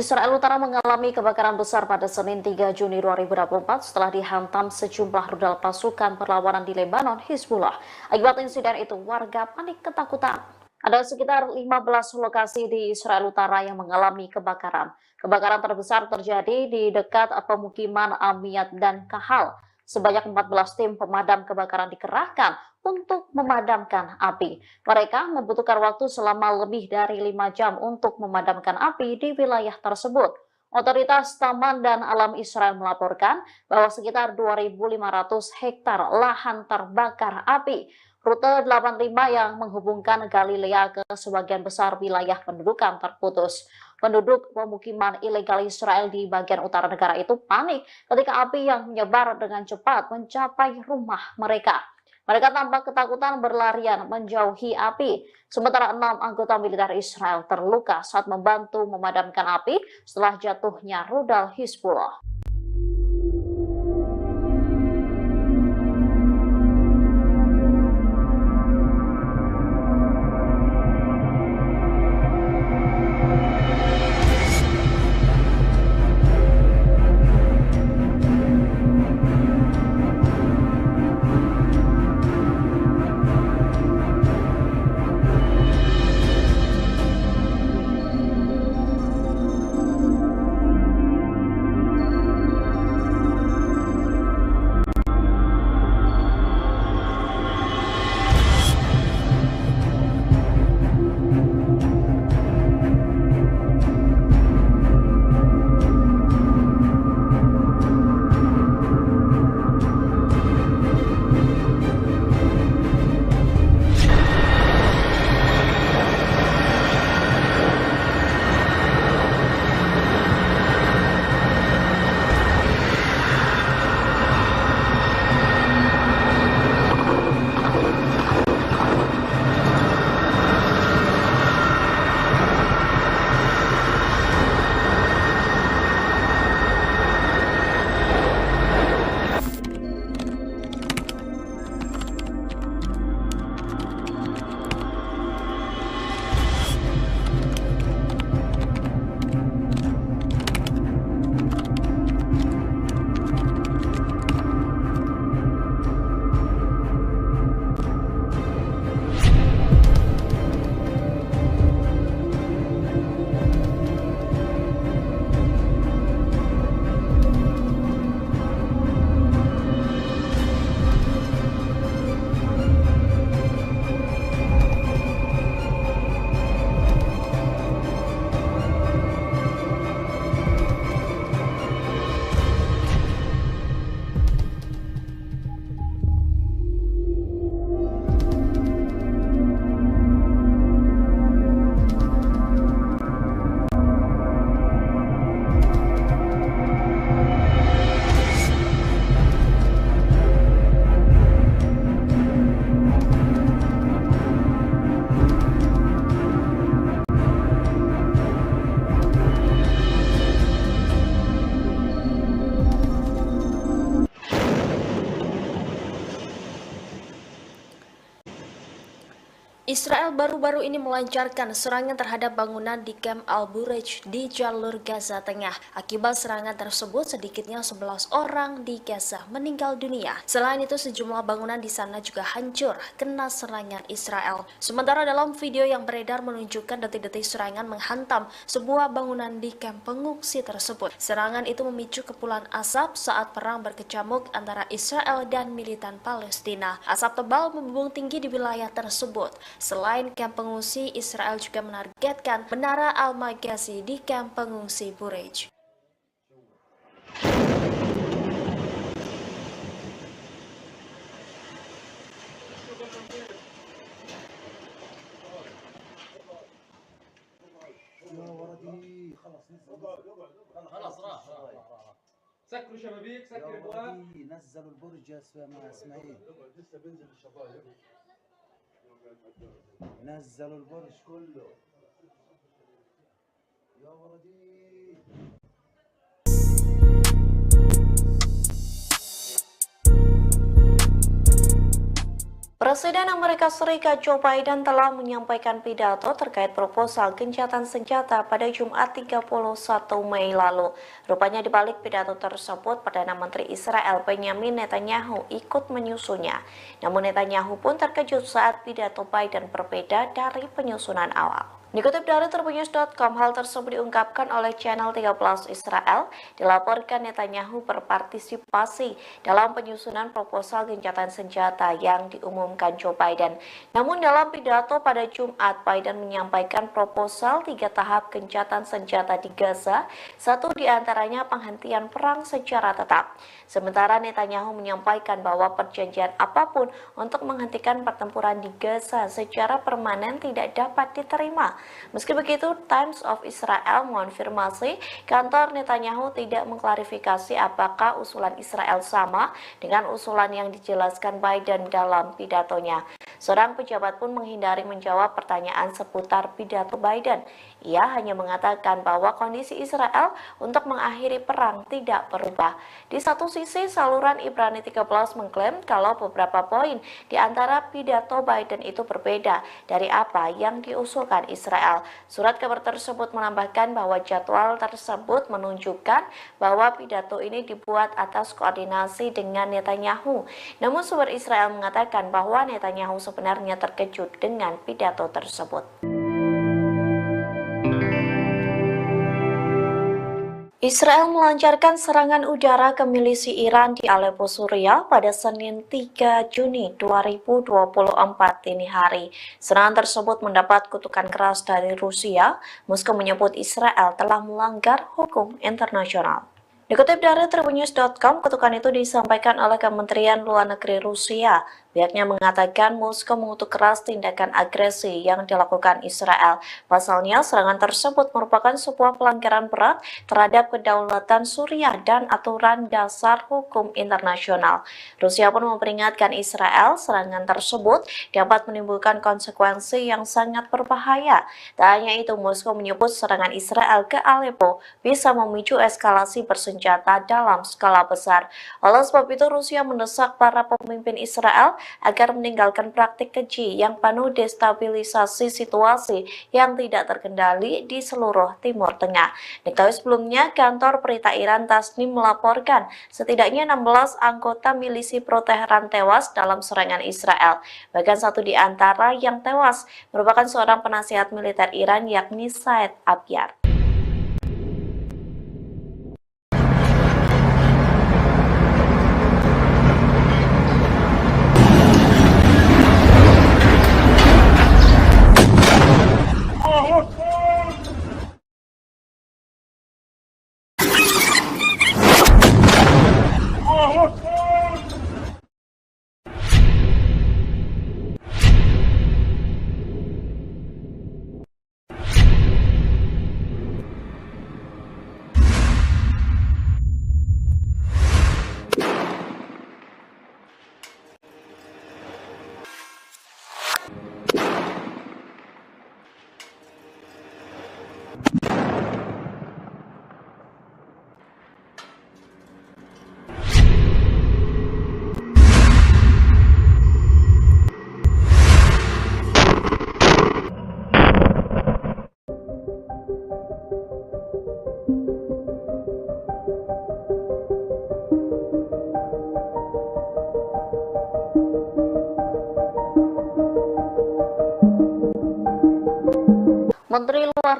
Israel Utara mengalami kebakaran besar pada Senin 3 Juni 2024 setelah dihantam sejumlah rudal pasukan perlawanan di Lebanon, Hizbullah. Akibat insiden itu, warga panik ketakutan. Ada sekitar 15 lokasi di Israel Utara yang mengalami kebakaran. Kebakaran terbesar terjadi di dekat pemukiman Amiyat dan Kahal. Sebanyak 14 tim pemadam kebakaran dikerahkan untuk memadamkan api. Mereka membutuhkan waktu selama lebih dari 5 jam untuk memadamkan api di wilayah tersebut. Otoritas Taman dan Alam Israel melaporkan bahwa sekitar 2.500 hektar lahan terbakar api. Rute 85 yang menghubungkan Galilea ke sebagian besar wilayah pendudukan terputus. Penduduk pemukiman ilegal Israel di bagian utara negara itu panik ketika api yang menyebar dengan cepat mencapai rumah mereka. Mereka tampak ketakutan berlarian menjauhi api. Sementara 6 anggota militer Israel terluka saat membantu memadamkan api setelah jatuhnya rudal Hizbullah. Israel baru-baru ini melancarkan serangan terhadap bangunan di Camp Al-Bureij di jalur Gaza Tengah. Akibat serangan tersebut, sedikitnya 11 orang di Gaza meninggal dunia. Selain itu, sejumlah bangunan di sana juga hancur kena serangan Israel. Sementara dalam video yang beredar menunjukkan detik-detik serangan menghantam sebuah bangunan di kamp pengungsi tersebut. Serangan itu memicu kepulan asap saat perang berkecamuk antara Israel dan militan Palestina. Asap tebal membumbung tinggi di wilayah tersebut. Selain kamp pengungsi, Israel juga menargetkan Menara Al-Maghazi di kamp pengungsi Bureij. يا ولدي خلاص نزل خلاص راح سكروا شبابيك يا سكر الابواب ولدي نزلوا البرج يا اسماعيل لسه بينزل الشبايب نزلوا البرج كله يا ولدي Presiden Amerika Serikat Joe Biden telah menyampaikan pidato terkait proposal gencatan senjata pada Jumat 31 Mei lalu. Rupanya di balik pidato tersebut, Perdana Menteri Israel Benjamin Netanyahu ikut menyusunnya. Namun Netanyahu pun terkejut saat pidato Biden berbeda dari penyusunan awal. Dikutip dari Tribunnews.com, hal tersebut diungkapkan oleh channel 13 Israel. Dilaporkan Netanyahu berpartisipasi dalam penyusunan proposal gencatan senjata yang diumumkan Joe Biden. Namun dalam pidato pada Jumat, Biden menyampaikan proposal 3 tahap gencatan senjata di Gaza, satu diantaranya penghentian perang secara tetap. Sementara Netanyahu menyampaikan bahwa perjanjian apapun untuk menghentikan pertempuran di Gaza secara permanen tidak dapat diterima. Meski begitu, Times of Israel mengonfirmasi kantor Netanyahu tidak mengklarifikasi apakah usulan Israel sama dengan usulan yang dijelaskan Biden dalam pidatonya. Seorang pejabat pun menghindari menjawab pertanyaan seputar pidato Biden. Ia hanya mengatakan bahwa kondisi Israel untuk mengakhiri perang tidak berubah. Di satu sisi, saluran Ibrani 13 mengklaim kalau beberapa poin di antara pidato Biden itu berbeda dari apa yang diusulkan Israel. Surat kabar tersebut menambahkan bahwa jadwal tersebut menunjukkan bahwa pidato ini dibuat atas koordinasi dengan Netanyahu. Namun sumber Israel mengatakan bahwa Netanyahu sebenarnya terkejut dengan pidato tersebut. Israel melancarkan serangan udara ke milisi Iran di Aleppo, Suriah pada Senin 3 Juni 2024 dini hari. Serangan tersebut mendapat kutukan keras dari Rusia. Moskow menyebut Israel telah melanggar hukum internasional. Dikutip dari Tribunnews.com, kutukan itu disampaikan oleh Kementerian Luar Negeri Rusia. Pihaknya mengatakan Moskow mengutuk keras tindakan agresi yang dilakukan Israel. Pasalnya, serangan tersebut merupakan sebuah pelanggaran berat terhadap kedaulatan Suriah dan aturan dasar hukum internasional. Rusia pun memperingatkan Israel serangan tersebut dapat menimbulkan konsekuensi yang sangat berbahaya. Tak hanya itu, Moskow menyebut serangan Israel ke Aleppo bisa memicu eskalasi bersenjata dalam skala besar. Oleh sebab itu, Rusia mendesak para pemimpin Israel agar meninggalkan praktik keji yang penuh destabilisasi situasi yang tidak terkendali di seluruh Timur Tengah. Diketahui sebelumnya, kantor berita Iran Tasnim melaporkan setidaknya 16 anggota milisi pro-Teheran tewas dalam serangan Israel. Bahkan satu di antara yang tewas merupakan seorang penasihat militer Iran, yakni Said Abyar.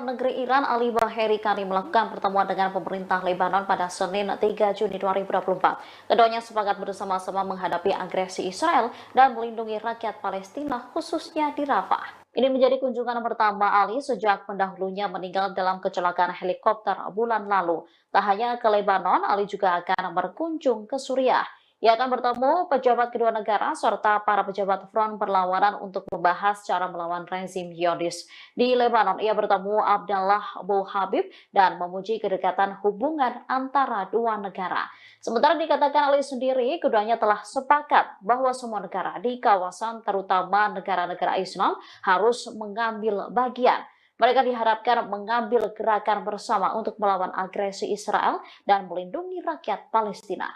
Negeri Iran Ali Baheri Kani melakukan pertemuan dengan pemerintah Lebanon pada Senin 3 Juni 2024. Keduanya sepakat bersama-sama menghadapi agresi Israel dan melindungi rakyat Palestina khususnya di Rafah. Ini menjadi kunjungan pertama Ali sejak pendahulunya meninggal dalam kecelakaan helikopter bulan lalu. Tak hanya ke Lebanon, Ali juga akan berkunjung ke Suriah. Ia akan bertemu pejabat kedua negara serta para pejabat front perlawanan untuk membahas cara melawan rezim Zionis. Di Lebanon, ia bertemu Abdallah Abu Habib dan memuji kedekatan hubungan antara dua negara. Sementara dikatakan Ali sendiri, keduanya telah sepakat bahwa semua negara di kawasan, terutama negara-negara Islam, harus mengambil bagian. Mereka diharapkan mengambil gerakan bersama untuk melawan agresi Israel dan melindungi rakyat Palestina.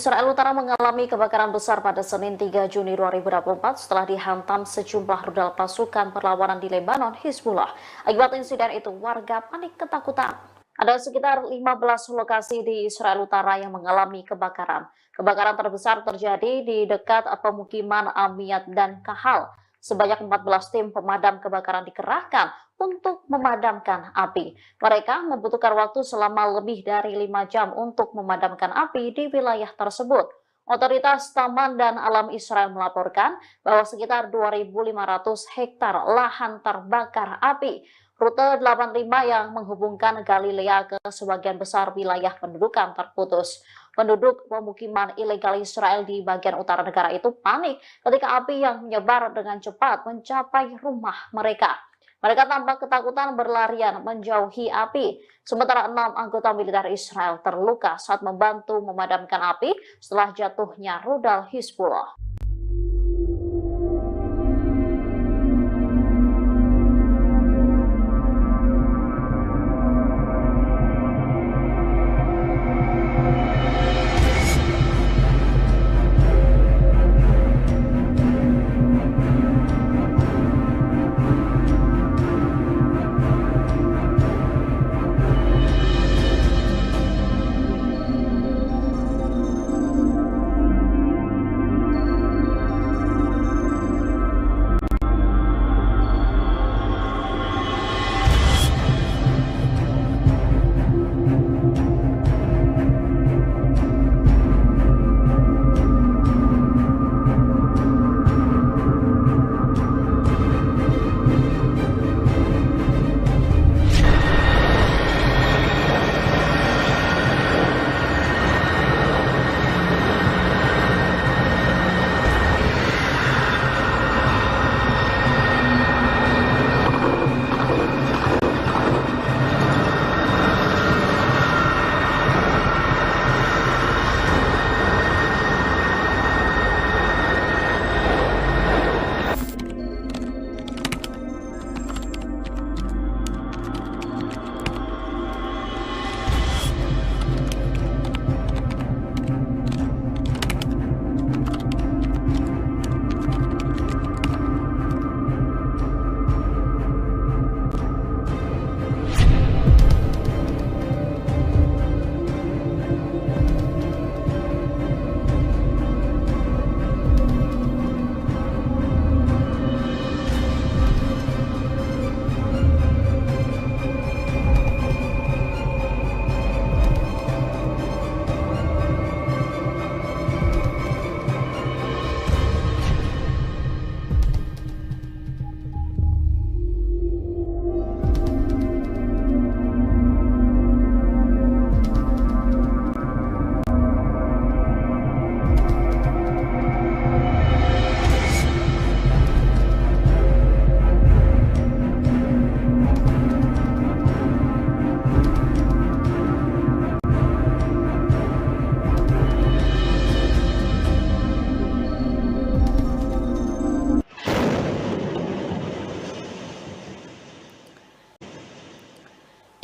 Israel Utara mengalami kebakaran besar pada Senin 3 Juni 2024 setelah dihantam sejumlah rudal pasukan perlawanan di Lebanon, Hizbullah. Akibat insiden itu, warga panik ketakutan. Ada sekitar 15 lokasi di Israel Utara yang mengalami kebakaran. Kebakaran terbesar terjadi di dekat pemukiman Amiyat dan Kahal. Sebanyak 14 tim pemadam kebakaran dikerahkan untuk memadamkan api. Mereka membutuhkan waktu selama lebih dari 5 jam untuk memadamkan api di wilayah tersebut. Otoritas Taman dan Alam Israel melaporkan bahwa sekitar 2.500 hektar lahan terbakar api. Rute 85 yang menghubungkan Galilea ke sebagian besar wilayah pendudukan terputus. Penduduk pemukiman ilegal Israel di bagian utara negara itu panik ketika api yang menyebar dengan cepat mencapai rumah mereka. Mereka tampak ketakutan berlarian menjauhi api. Sementara 6 anggota militer Israel terluka saat membantu memadamkan api setelah jatuhnya rudal Hizbullah.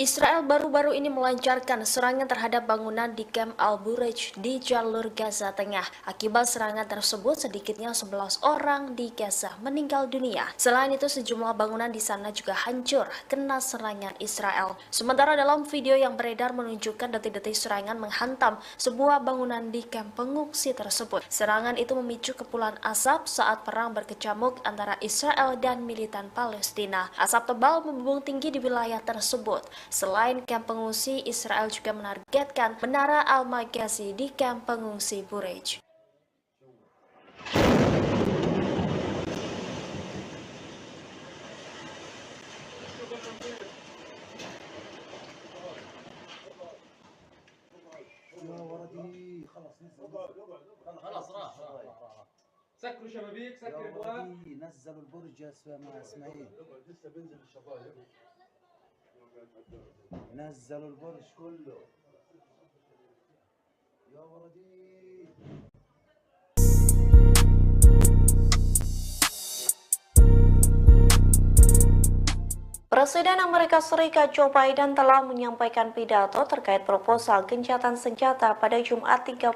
Israel baru-baru ini melancarkan serangan terhadap bangunan di Camp Al-Bureij di jalur Gaza Tengah. Akibat serangan tersebut, sedikitnya 11 orang di Gaza meninggal dunia. Selain itu, sejumlah bangunan di sana juga hancur kena serangan Israel. Sementara dalam video yang beredar menunjukkan detik-detik serangan menghantam sebuah bangunan di kamp pengungsi tersebut. Serangan itu memicu kepulan asap saat perang berkecamuk antara Israel dan militan Palestina. Asap tebal membumbung tinggi di wilayah tersebut. Selain kamp pengungsi, Israel juga menargetkan Menara Al-Maghazi di kamp pengungsi Bureij. يا ولدي خلاص نزل خلاص راح سكروا شبابيك يا سكر ابواب ولدي نزلوا البرج يا اسماعيل لسه بينزل الشبايب نزلوا البرج كله يا ولدي Presiden Amerika Serikat Joe Biden telah menyampaikan pidato terkait proposal gencatan senjata pada Jumat 31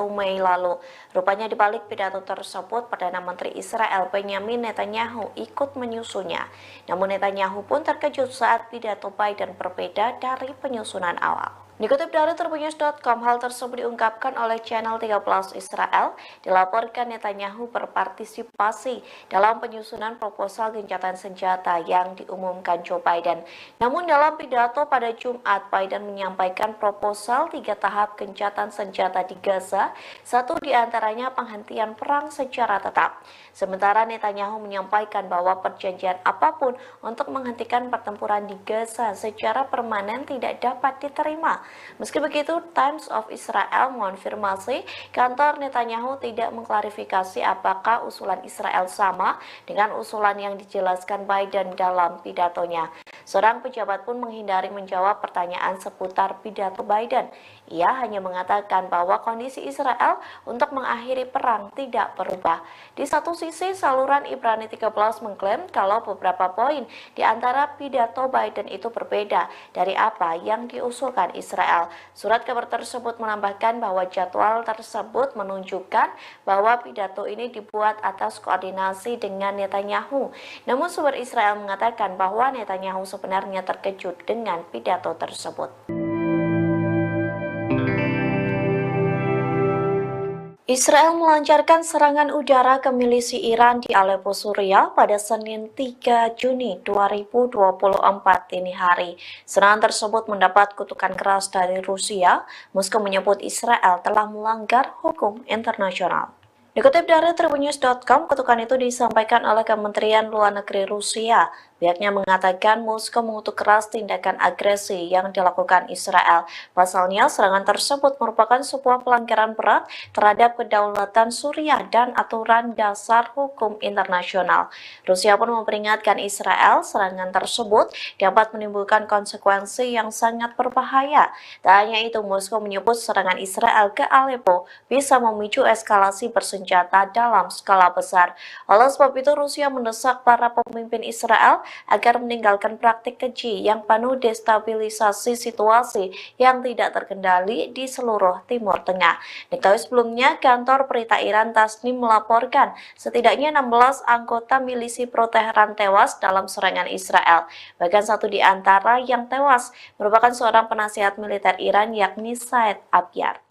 Mei lalu. Rupanya di balik pidato tersebut, Perdana Menteri Israel Benjamin Netanyahu ikut menyusunnya. Namun Netanyahu pun terkejut saat pidato Biden berbeda dari penyusunan awal. Dikutip dari Tribunnews.com, hal tersebut diungkapkan oleh channel 13 Israel. Dilaporkan Netanyahu berpartisipasi dalam penyusunan proposal gencatan senjata yang diumumkan Joe Biden. Namun dalam pidato pada Jumat, Biden menyampaikan proposal 3 tahap gencatan senjata di Gaza, satu diantaranya penghentian perang secara tetap. Sementara Netanyahu menyampaikan bahwa perjanjian apapun untuk menghentikan pertempuran di Gaza secara permanen tidak dapat diterima. Meski begitu, Times of Israel mengonfirmasi kantor Netanyahu tidak mengklarifikasi apakah usulan Israel sama dengan usulan yang dijelaskan Biden dalam pidatonya. Seorang pejabat pun menghindari menjawab pertanyaan seputar pidato Biden. Ia hanya mengatakan bahwa kondisi Israel untuk mengakhiri perang tidak berubah. Di satu sisi, saluran Ibrani 13 mengklaim kalau beberapa poin di antara pidato Biden itu berbeda dari apa yang diusulkan Israel. Surat kabar tersebut menambahkan bahwa jadwal tersebut menunjukkan bahwa pidato ini dibuat atas koordinasi dengan Netanyahu. Namun sumber Israel mengatakan bahwa Netanyahu sebenarnya terkejut dengan pidato tersebut. Israel melancarkan serangan udara ke milisi Iran di Aleppo, Suriah pada Senin 3 Juni 2024 dini hari. Serangan tersebut mendapat kutukan keras dari Rusia. Moskow menyebut Israel telah melanggar hukum internasional. Dikutip dari Tribunnews.com, kutukan itu disampaikan oleh Kementerian Luar Negeri Rusia. Pihaknya mengatakan Moskow mengutuk keras tindakan agresi yang dilakukan Israel. Pasalnya, serangan tersebut merupakan sebuah pelanggaran berat terhadap kedaulatan Suriah dan aturan dasar hukum internasional. Rusia pun memperingatkan Israel serangan tersebut dapat menimbulkan konsekuensi yang sangat berbahaya. Tak hanya itu, Moskow menyebut serangan Israel ke Aleppo bisa memicu eskalasi bersenjata dalam skala besar. Oleh sebab itu, Rusia mendesak para pemimpin Israel agar meninggalkan praktik keji yang penuh destabilisasi situasi yang tidak terkendali di seluruh Timur Tengah. Diketahui sebelumnya, kantor berita Iran Tasnim melaporkan setidaknya 16 anggota milisi pro-Teheran tewas dalam serangan Israel. Bahkan satu di antara yang tewas merupakan seorang penasihat militer Iran, yakni Said Abyar.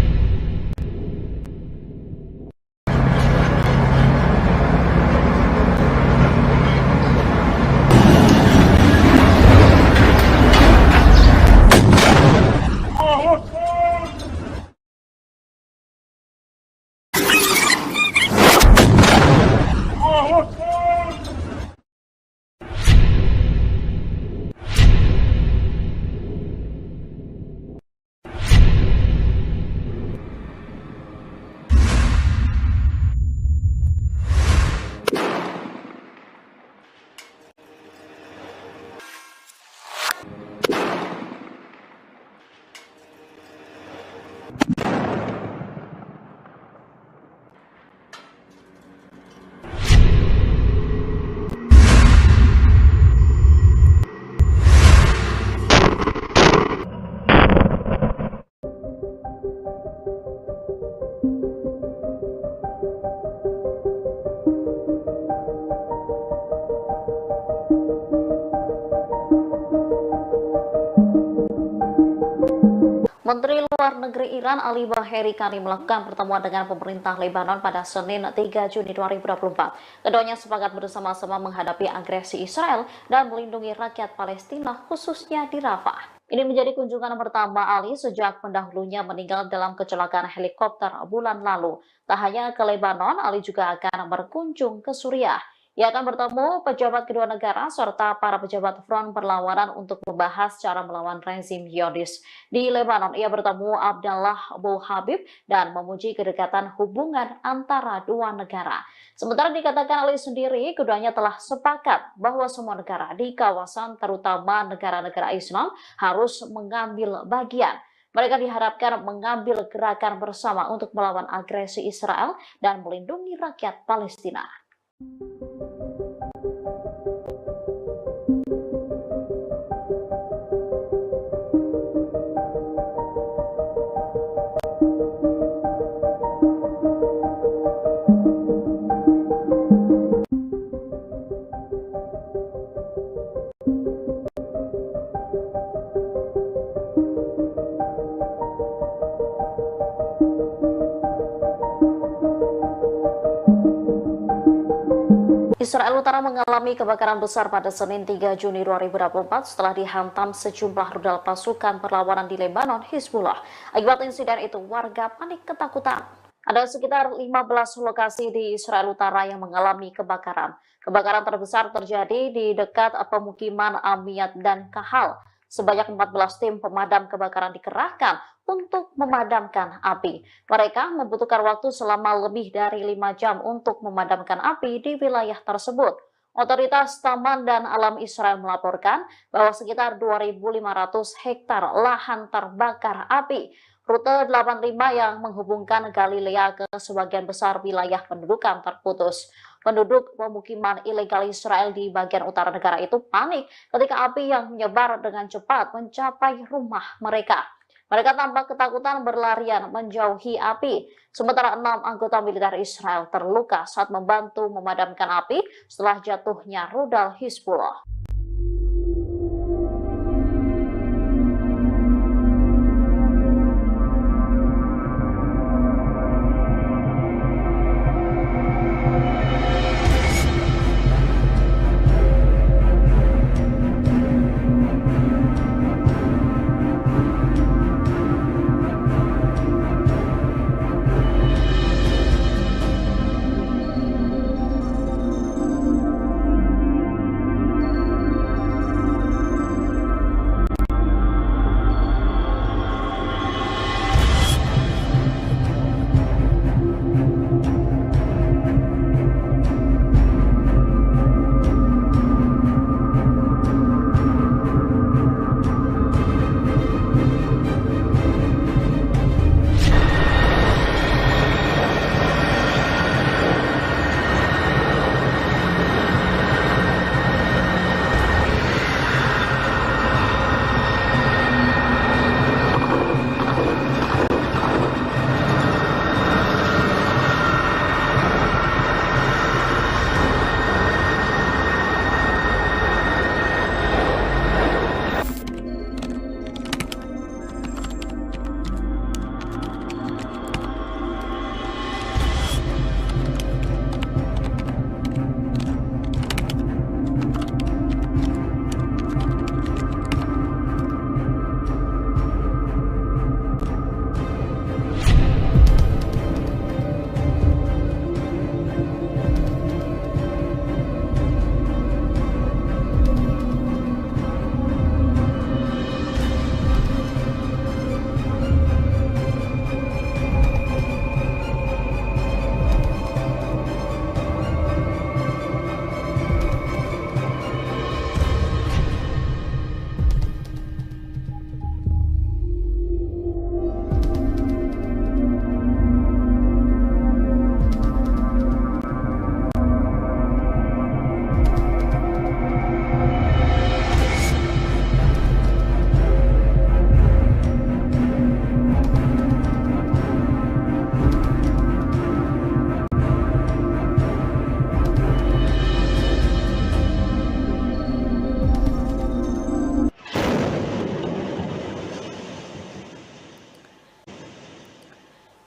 Menteri Luar Negeri Iran Ali Baheri Kani melakukan pertemuan dengan pemerintah Lebanon pada Senin 3 Juni 2024. Keduanya sepakat bersama-sama menghadapi agresi Israel dan melindungi rakyat Palestina khususnya di Rafah. Ini menjadi kunjungan pertama Ali sejak pendahulunya meninggal dalam kecelakaan helikopter bulan lalu. Tak hanya ke Lebanon, Ali juga akan berkunjung ke Suriah. Ia akan bertemu pejabat kedua negara serta para pejabat front perlawanan untuk membahas cara melawan rezim Zionis. Di Lebanon, ia bertemu Abdallah Abu Habib dan memuji kedekatan hubungan antara dua negara. Sementara dikatakan Ali sendiri, keduanya telah sepakat bahwa semua negara di kawasan, terutama negara-negara Islam, harus mengambil bagian. Mereka diharapkan mengambil gerakan bersama untuk melawan agresi Israel dan melindungi rakyat Palestina. Israel Utara mengalami kebakaran besar pada Senin 3 Juni 2024 setelah dihantam sejumlah rudal pasukan perlawanan di Lebanon, Hizbullah. Akibat insiden itu, warga panik ketakutan. Ada sekitar 15 lokasi di Israel Utara yang mengalami kebakaran. Kebakaran terbesar terjadi di dekat pemukiman Amiyat dan Kahal. Sebanyak 14 tim pemadam kebakaran dikerahkan untuk memadamkan api. Mereka membutuhkan waktu selama lebih dari 5 jam untuk memadamkan api di wilayah tersebut. Otoritas Taman dan Alam Israel melaporkan bahwa sekitar 2.500 hektar lahan terbakar api. Rute 85 yang menghubungkan Galilea ke sebagian besar wilayah pendudukan terputus. Penduduk pemukiman ilegal Israel di bagian utara negara itu panik ketika api yang menyebar dengan cepat mencapai rumah mereka. Mereka tampak ketakutan berlarian menjauhi api. Sementara 6 anggota militer Israel terluka saat membantu memadamkan api setelah jatuhnya rudal Hizbullah.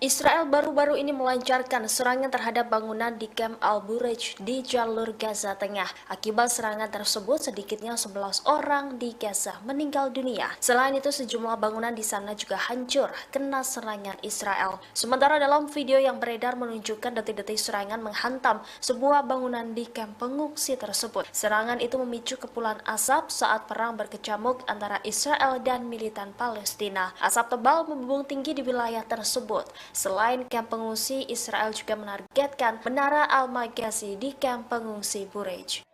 Israel baru-baru ini melancarkan serangan terhadap bangunan di Camp Al-Bureij di jalur Gaza Tengah. Akibat serangan tersebut, sedikitnya 11 orang di Gaza meninggal dunia. Selain itu, sejumlah bangunan di sana juga hancur kena serangan Israel. Sementara dalam video yang beredar menunjukkan detik-detik serangan menghantam sebuah bangunan di kamp pengungsi tersebut. Serangan itu memicu kepulan asap saat perang berkecamuk antara Israel dan militan Palestina. Asap tebal membumbung tinggi di wilayah tersebut. Selain kamp pengungsi, Israel juga menargetkan Menara Al-Maghazi di kamp pengungsi Bureij.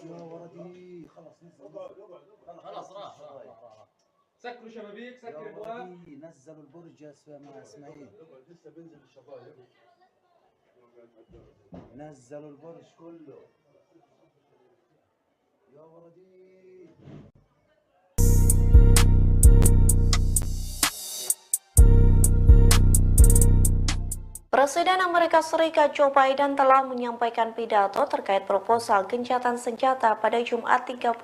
يا ولدي خلاص نزل خلاص راح سكروا شبابيك يا سكر ابواب ولدي نزلوا البرج يا اسماعيل لسه بينزل الشبايب نزلوا البرج كله يا ولدي Presiden Amerika Serikat Joe Biden telah menyampaikan pidato terkait proposal gencatan senjata pada Jumat 31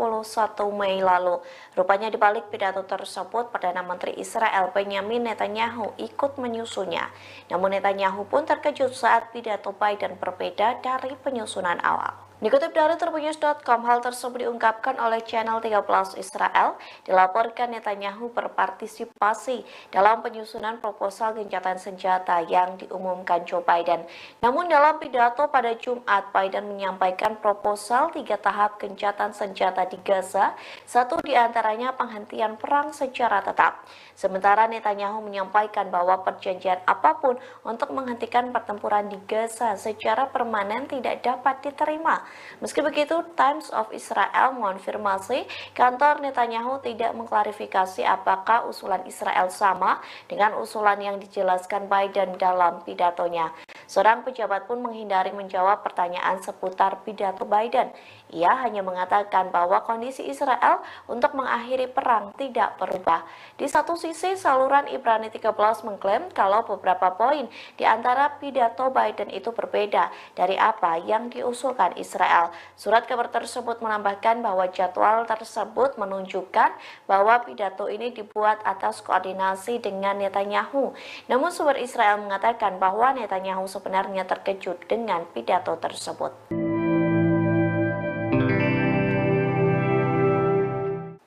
Mei lalu. Rupanya di balik pidato tersebut, Perdana Menteri Israel Benjamin Netanyahu ikut menyusunnya. Namun Netanyahu pun terkejut saat pidato Biden berbeda dari penyusunan awal. Dikutip dari Tribunnews.com, hal tersebut diungkapkan oleh channel 13 Israel. Dilaporkan Netanyahu berpartisipasi dalam penyusunan proposal gencatan senjata yang diumumkan Joe Biden. Namun dalam pidato pada Jumat, Biden menyampaikan proposal 3 tahap gencatan senjata di Gaza, satu diantaranya penghentian perang secara tetap. Sementara Netanyahu menyampaikan bahwa perjanjian apapun untuk menghentikan pertempuran di Gaza secara permanen tidak dapat diterima. Meski begitu, Times of Israel mengonfirmasi kantor Netanyahu tidak mengklarifikasi apakah usulan Israel sama dengan usulan yang dijelaskan Biden dalam pidatonya. Seorang pejabat pun menghindari menjawab pertanyaan seputar pidato Biden. Ia hanya mengatakan bahwa kondisi Israel untuk mengakhiri perang tidak berubah. Di satu sisi, saluran Ibrani 13 mengklaim kalau beberapa poin di antara pidato Biden itu berbeda dari apa yang diusulkan Israel. Surat kabar tersebut menambahkan bahwa jadwal tersebut menunjukkan bahwa pidato ini dibuat atas koordinasi dengan Netanyahu. Namun sumber Israel mengatakan bahwa Netanyahu sebenarnya terkejut dengan pidato tersebut.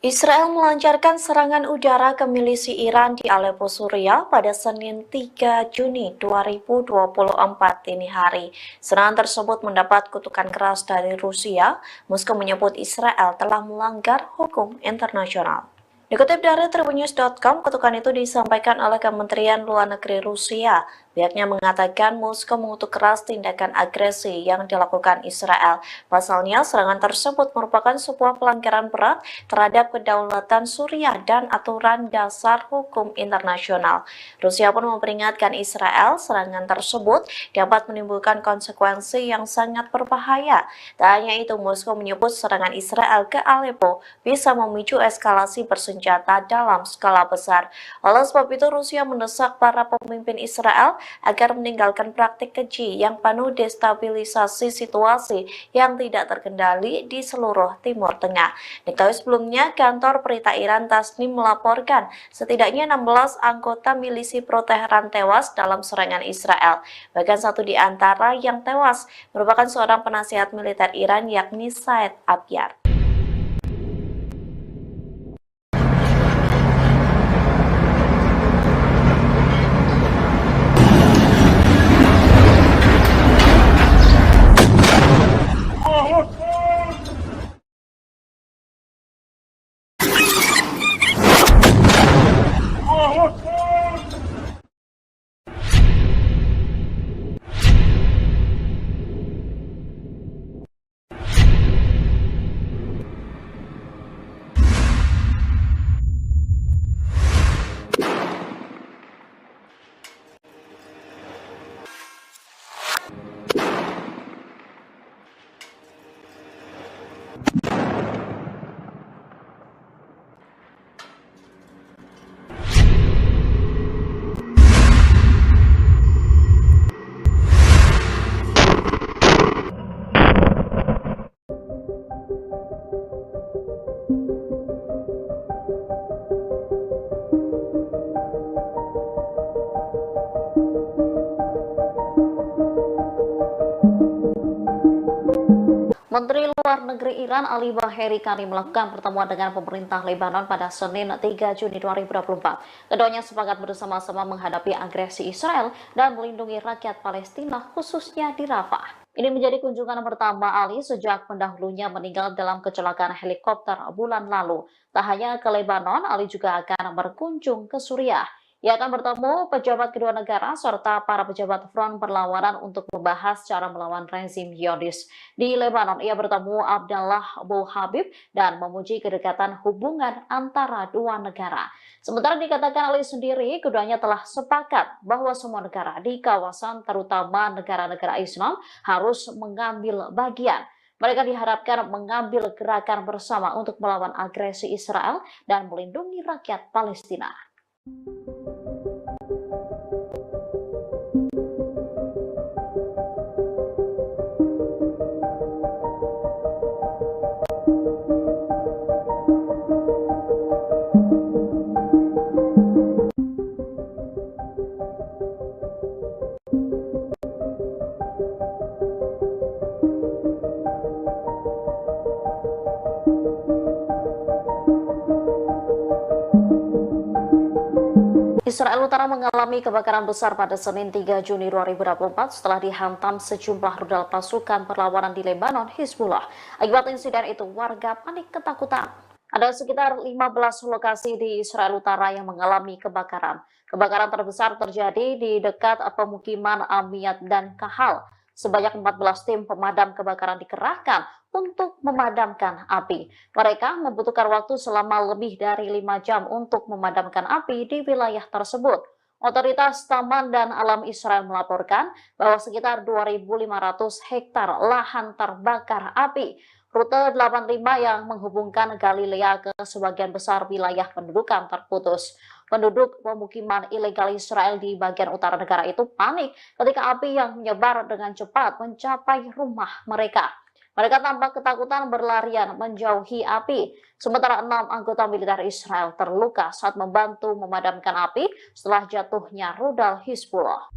Israel melancarkan serangan udara ke milisi Iran di Aleppo, Suriah pada Senin 3 Juni 2024 dini hari. Serangan tersebut mendapat kutukan keras dari Rusia. Moskow menyebut Israel telah melanggar hukum internasional. Dikutip dari Tribunnews.com, kutukan itu disampaikan oleh Kementerian Luar Negeri Rusia. Pihaknya mengatakan Moskow mengutuk keras tindakan agresi yang dilakukan Israel. Pasalnya, serangan tersebut merupakan sebuah pelanggaran berat terhadap kedaulatan Suriah dan aturan dasar hukum internasional. Rusia pun memperingatkan Israel serangan tersebut dapat menimbulkan konsekuensi yang sangat berbahaya. Tak hanya itu, Moskow menyebut serangan Israel ke Aleppo bisa memicu eskalasi bersenjata dalam skala besar. Oleh sebab itu, Rusia mendesak para pemimpin Israel agar meninggalkan praktik keji yang penuh destabilisasi situasi yang tidak terkendali di seluruh Timur Tengah. Diketahui sebelumnya, kantor berita Iran Tasnim melaporkan setidaknya 16 anggota milisi pro-Teheran tewas dalam serangan Israel. Bahkan satu di antara yang tewas merupakan seorang penasihat militer Iran, yakni Said Abyar. Menteri Luar Negeri Iran Ali Baheri Kani melakukan pertemuan dengan pemerintah Lebanon pada Senin 3 Juni 2024. Keduanya sepakat bersama-sama menghadapi agresi Israel dan melindungi rakyat Palestina khususnya di Rafah. Ini menjadi kunjungan pertama Ali sejak pendahulunya meninggal dalam kecelakaan helikopter bulan lalu. Tak hanya ke Lebanon, Ali juga akan berkunjung ke Suriah. Ia akan bertemu pejabat kedua negara serta para pejabat front perlawanan untuk membahas cara melawan rezim Zionis. Di Lebanon, ia bertemu Abdallah Abu Habib dan memuji kedekatan hubungan antara dua negara. Sementara dikatakan Ali sendiri, keduanya telah sepakat bahwa semua negara di kawasan, terutama negara-negara Islam, harus mengambil bagian. Mereka diharapkan mengambil gerakan bersama untuk melawan agresi Israel dan melindungi rakyat Palestina. Israel Utara mengalami kebakaran besar pada Senin 3 Juni 2024 setelah dihantam sejumlah rudal pasukan perlawanan di Lebanon, Hizbullah. Akibat insiden itu, warga panik ketakutan. Ada sekitar 15 lokasi di Israel Utara yang mengalami kebakaran. Kebakaran terbesar terjadi di dekat pemukiman Amiyat dan Kahal. Sebanyak 14 tim pemadam kebakaran dikerahkan untuk memadamkan api. Mereka membutuhkan waktu selama lebih dari 5 jam untuk memadamkan api di wilayah tersebut. Otoritas Taman dan Alam Israel melaporkan bahwa sekitar 2.500 hektar lahan terbakar api. Rute 85 yang menghubungkan Galilea ke sebagian besar wilayah pendudukan terputus. Penduduk pemukiman ilegal Israel di bagian utara negara itu panik ketika api yang menyebar dengan cepat mencapai rumah mereka. Mereka tampak ketakutan berlarian menjauhi api. Sementara 6 anggota militer Israel terluka saat membantu memadamkan api setelah jatuhnya rudal Hizbullah.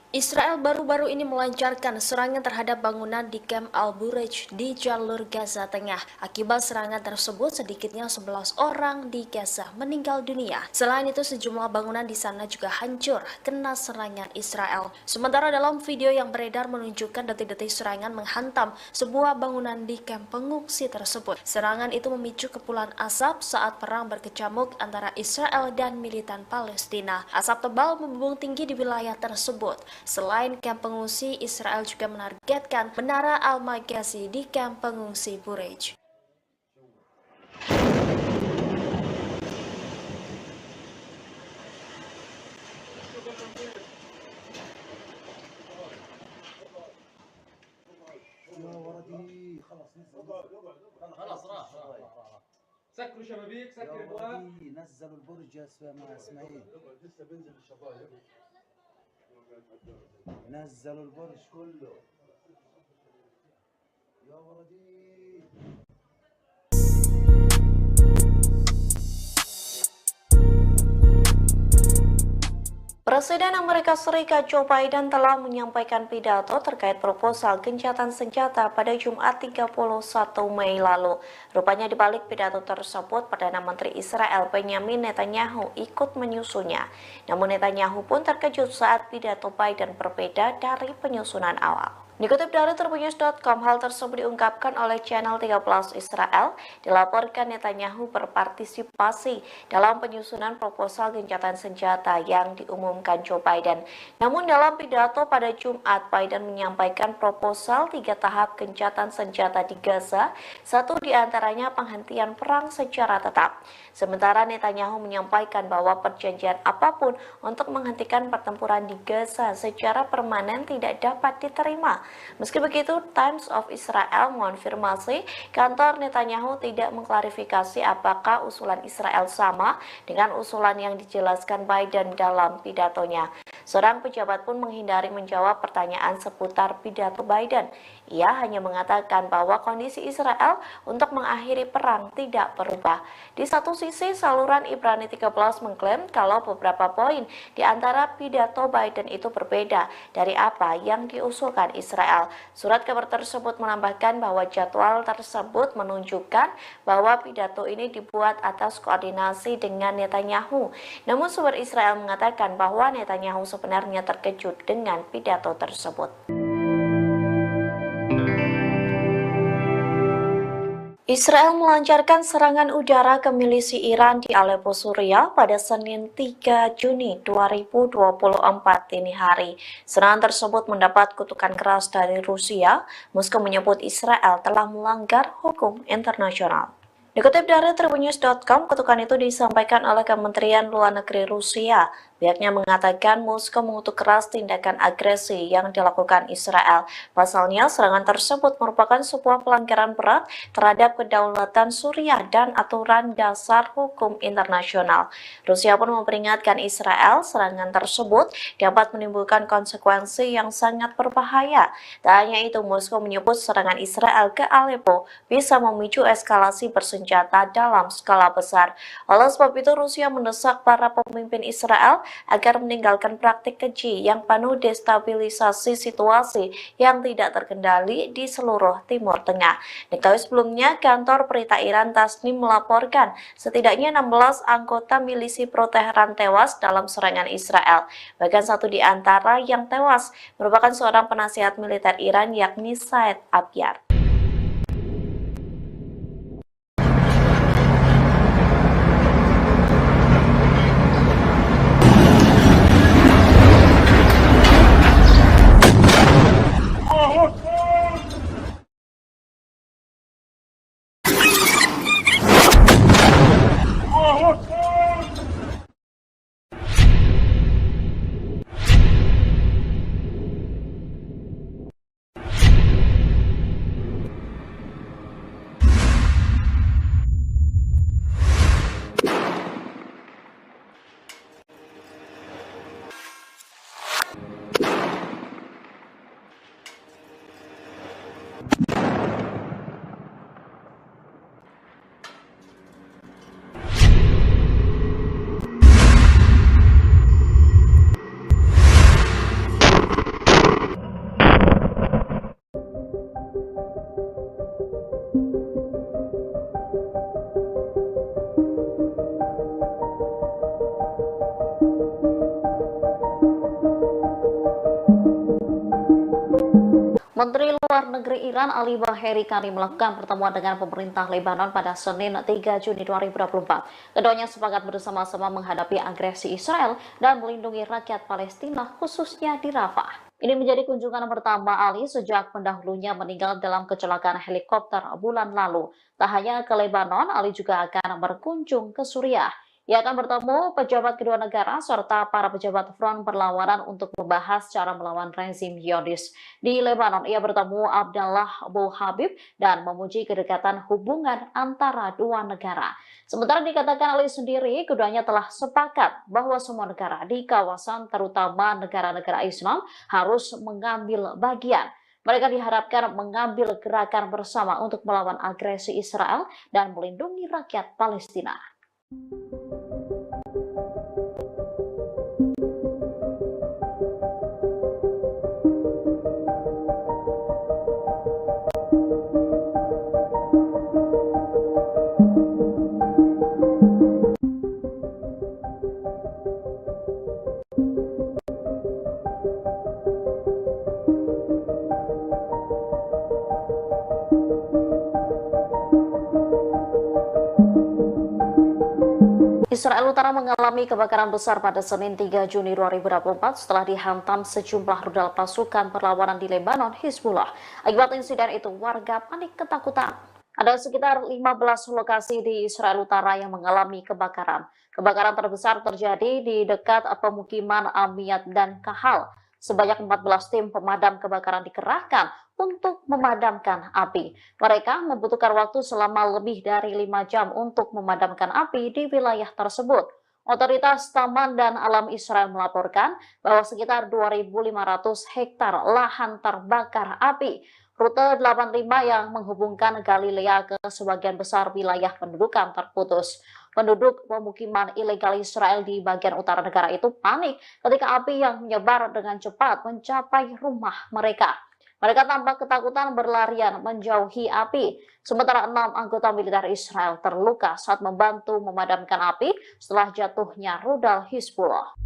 Israel baru-baru ini melancarkan serangan terhadap bangunan di Camp Al-Bureij di jalur Gaza Tengah. Akibat serangan tersebut, sedikitnya 11 orang di Gaza meninggal dunia. Selain itu, sejumlah bangunan di sana juga hancur kena serangan Israel. Sementara dalam video yang beredar menunjukkan detik-detik serangan menghantam sebuah bangunan di kamp pengungsi tersebut. Serangan itu memicu kepulan asap saat perang berkecamuk antara Israel dan militan Palestina. Asap tebal membumbung tinggi di wilayah tersebut. Selain kamp pengungsi, Israel juga menargetkan Menara Al-Maghazi di kamp pengungsi Bureij. يا ولدي خلاص نزل خلاص راح سكروا شبابيك يا سكر ابواب ولدي نزلوا البرج يا مع اسماعيل لسه بينزل الشبايب نزلوا البرج كله يا ولدي Presiden Amerika Serikat Joe Biden telah menyampaikan pidato terkait proposal gencatan senjata pada Jumat 31 Mei lalu. Rupanya di balik pidato tersebut, Perdana Menteri Israel Benjamin Netanyahu ikut menyusunnya. Namun Netanyahu pun terkejut saat pidato Biden berbeda dari penyusunan awal. Dikutip dari Tribunnews.com, hal tersebut diungkapkan oleh channel 13 Israel. Dilaporkan Netanyahu berpartisipasi dalam penyusunan proposal gencatan senjata yang diumumkan Joe Biden. Namun dalam pidato pada Jumat, Biden menyampaikan proposal 3 tahap gencatan senjata di Gaza, satu diantaranya penghentian perang secara tetap. Sementara Netanyahu menyampaikan bahwa perjanjian apapun untuk menghentikan pertempuran di Gaza secara permanen tidak dapat diterima. Meski begitu, Times of Israel mengonfirmasi kantor Netanyahu tidak mengklarifikasi apakah usulan Israel sama dengan usulan yang dijelaskan Biden dalam pidatonya. Seorang pejabat pun menghindari menjawab pertanyaan seputar pidato Biden. Ia hanya mengatakan bahwa kondisi Israel untuk mengakhiri perang tidak berubah. Di satu sisi, saluran Ibrani 13 mengklaim kalau beberapa poin di antara pidato Biden itu berbeda dari apa yang diusulkan Israel. Surat kabar tersebut menambahkan bahwa jadwal tersebut menunjukkan bahwa pidato ini dibuat atas koordinasi dengan Netanyahu. Namun sumber Israel mengatakan bahwa Netanyahu sebenarnya terkejut dengan pidato tersebut. Israel melancarkan serangan udara ke milisi Iran di Aleppo, Suriah pada Senin 3 Juni 2024 dini hari. Serangan tersebut mendapat kutukan keras dari Rusia. Moskow menyebut Israel telah melanggar hukum internasional. Dikutip dari Tribunnews.com, kutukan itu disampaikan oleh Kementerian Luar Negeri Rusia. Pihaknya mengatakan Moskow mengutuk keras tindakan agresi yang dilakukan Israel. Pasalnya, serangan tersebut merupakan sebuah pelanggaran berat terhadap kedaulatan Suriah dan aturan dasar hukum internasional. Rusia pun memperingatkan Israel serangan tersebut dapat menimbulkan konsekuensi yang sangat berbahaya. Tak hanya itu, Moskow menyebut serangan Israel ke Aleppo bisa memicu eskalasi bersenjata dalam skala besar. Oleh sebab itu, Rusia mendesak para pemimpin Israel agar meninggalkan praktik keji yang penuh destabilisasi situasi yang tidak terkendali di seluruh Timur Tengah. Diketahui sebelumnya, kantor berita Iran Tasnim melaporkan setidaknya 16 anggota milisi pro-Teheran tewas dalam serangan Israel. Bahkan satu di antara yang tewas merupakan seorang penasihat militer Iran, yakni Said Abyar. Negeri Iran Ali Baheri Kani melakukan pertemuan dengan pemerintah Lebanon pada Senin 3 Juni 2024. Keduanya sepakat bersama-sama menghadapi agresi Israel dan melindungi rakyat Palestina khususnya di Rafah. Ini menjadi kunjungan pertama Ali sejak pendahulunya meninggal dalam kecelakaan helikopter bulan lalu. Tak hanya ke Lebanon, Ali juga akan berkunjung ke Suriah. Ia akan bertemu pejabat kedua negara serta para pejabat front perlawanan untuk membahas cara melawan rezim Zionis. Di Lebanon, ia bertemu Abdallah Abu Habib dan memuji kedekatan hubungan antara dua negara. Sementara dikatakan Ali sendiri, keduanya telah sepakat bahwa semua negara di kawasan, terutama negara-negara Islam, harus mengambil bagian. Mereka diharapkan mengambil gerakan bersama untuk melawan agresi Israel dan melindungi rakyat Palestina. Israel Utara mengalami kebakaran besar pada Senin 3 Juni 2024 setelah dihantam sejumlah rudal pasukan perlawanan di Lebanon, Hizbullah. Akibat insiden itu, warga panik ketakutan. Ada sekitar 15 lokasi di Israel Utara yang mengalami kebakaran. Kebakaran terbesar terjadi di dekat pemukiman Amiyat dan Kahal. Sebanyak 14 tim pemadam kebakaran dikerahkan untuk memadamkan api. Mereka membutuhkan waktu selama lebih dari 5 jam untuk memadamkan api di wilayah tersebut. Otoritas Taman dan Alam Israel melaporkan bahwa sekitar 2.500 hektar lahan terbakar api. Rute 85 yang menghubungkan Galilea ke sebagian besar wilayah pendudukan terputus. Penduduk pemukiman ilegal Israel di bagian utara negara itu panik ketika api yang menyebar dengan cepat mencapai rumah mereka. Mereka tampak ketakutan berlarian menjauhi api. Sementara 6 anggota militer Israel terluka saat membantu memadamkan api setelah jatuhnya rudal Hizbullah.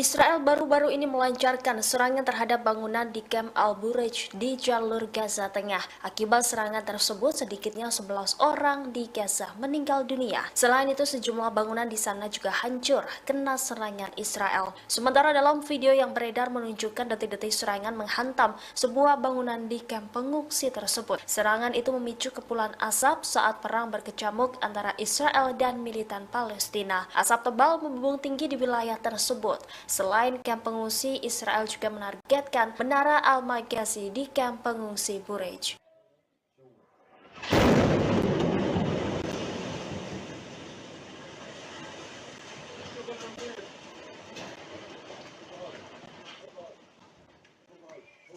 Israel baru-baru ini melancarkan serangan terhadap bangunan di Camp Al-Bureij di jalur Gaza Tengah. Akibat serangan tersebut, sedikitnya 11 orang di Gaza meninggal dunia. Selain itu, sejumlah bangunan di sana juga hancur kena serangan Israel. Sementara dalam video yang beredar menunjukkan detik-detik serangan menghantam sebuah bangunan di kamp pengungsi tersebut. Serangan itu memicu kepulan asap saat perang berkecamuk antara Israel dan militan Palestina. Asap tebal membumbung tinggi di wilayah tersebut. Selain kamp pengungsi, Israel juga menargetkan Menara Al-Maghazi di kamp pengungsi Bureij.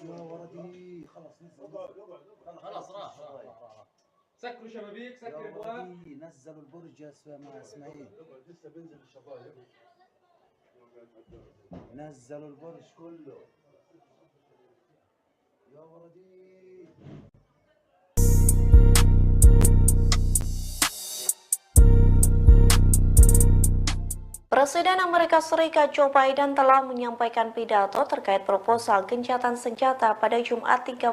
يا ولدي خلاص نزل خلاص راح سكروا شبابيك يا سكر ابواب ولدي نزلوا البرج يا اسماعيل لسه بينزل الشبايب نزلوا البرج كله يا ولدي Presiden Amerika Serikat Joe Biden telah menyampaikan pidato terkait proposal gencatan senjata pada Jumat 31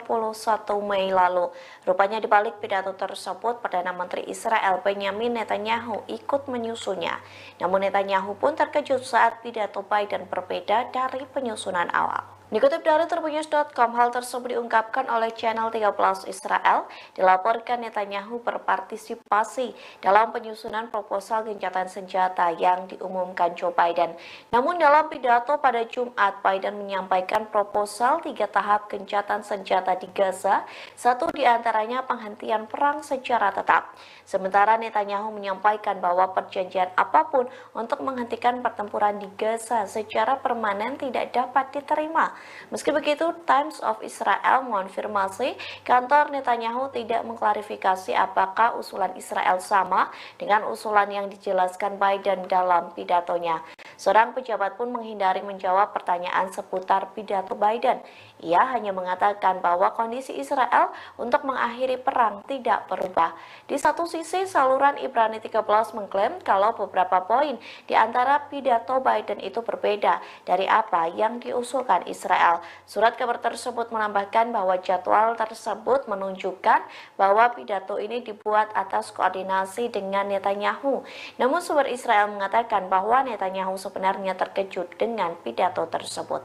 Mei lalu. Rupanya di balik pidato tersebut, Perdana Menteri Israel Benjamin Netanyahu ikut menyusunnya. Namun Netanyahu pun terkejut saat pidato Biden berbeda dari penyusunan awal. Dikutip dari Tribunnews.com, hal tersebut diungkapkan oleh channel 13 Israel. Dilaporkan Netanyahu berpartisipasi dalam penyusunan proposal gencatan senjata yang diumumkan Joe Biden. Namun dalam pidato pada Jumat, Biden menyampaikan proposal 3 tahap gencatan senjata di Gaza, satu diantaranya penghentian perang secara tetap. Sementara Netanyahu menyampaikan bahwa perjanjian apapun untuk menghentikan pertempuran di Gaza secara permanen tidak dapat diterima. Meski begitu, Times of Israel mengonfirmasi kantor Netanyahu tidak mengklarifikasi apakah usulan Israel sama dengan usulan yang dijelaskan Biden dalam pidatonya. Seorang pejabat pun menghindari menjawab pertanyaan seputar pidato Biden. Ia hanya mengatakan bahwa kondisi Israel untuk mengakhiri perang tidak berubah. Di satu sisi, saluran Ibrani 13 mengklaim kalau beberapa poin di antara pidato Biden itu berbeda dari apa yang diusulkan Israel. Surat kabar tersebut menambahkan bahwa jadwal tersebut menunjukkan bahwa pidato ini dibuat atas koordinasi dengan Netanyahu. Namun sumber Israel mengatakan bahwa Netanyahu sebenarnya terkejut dengan pidato tersebut.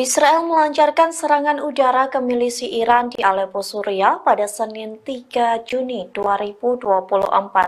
Israel melancarkan serangan udara ke milisi Iran di Aleppo, Suriah pada Senin 3 Juni 2024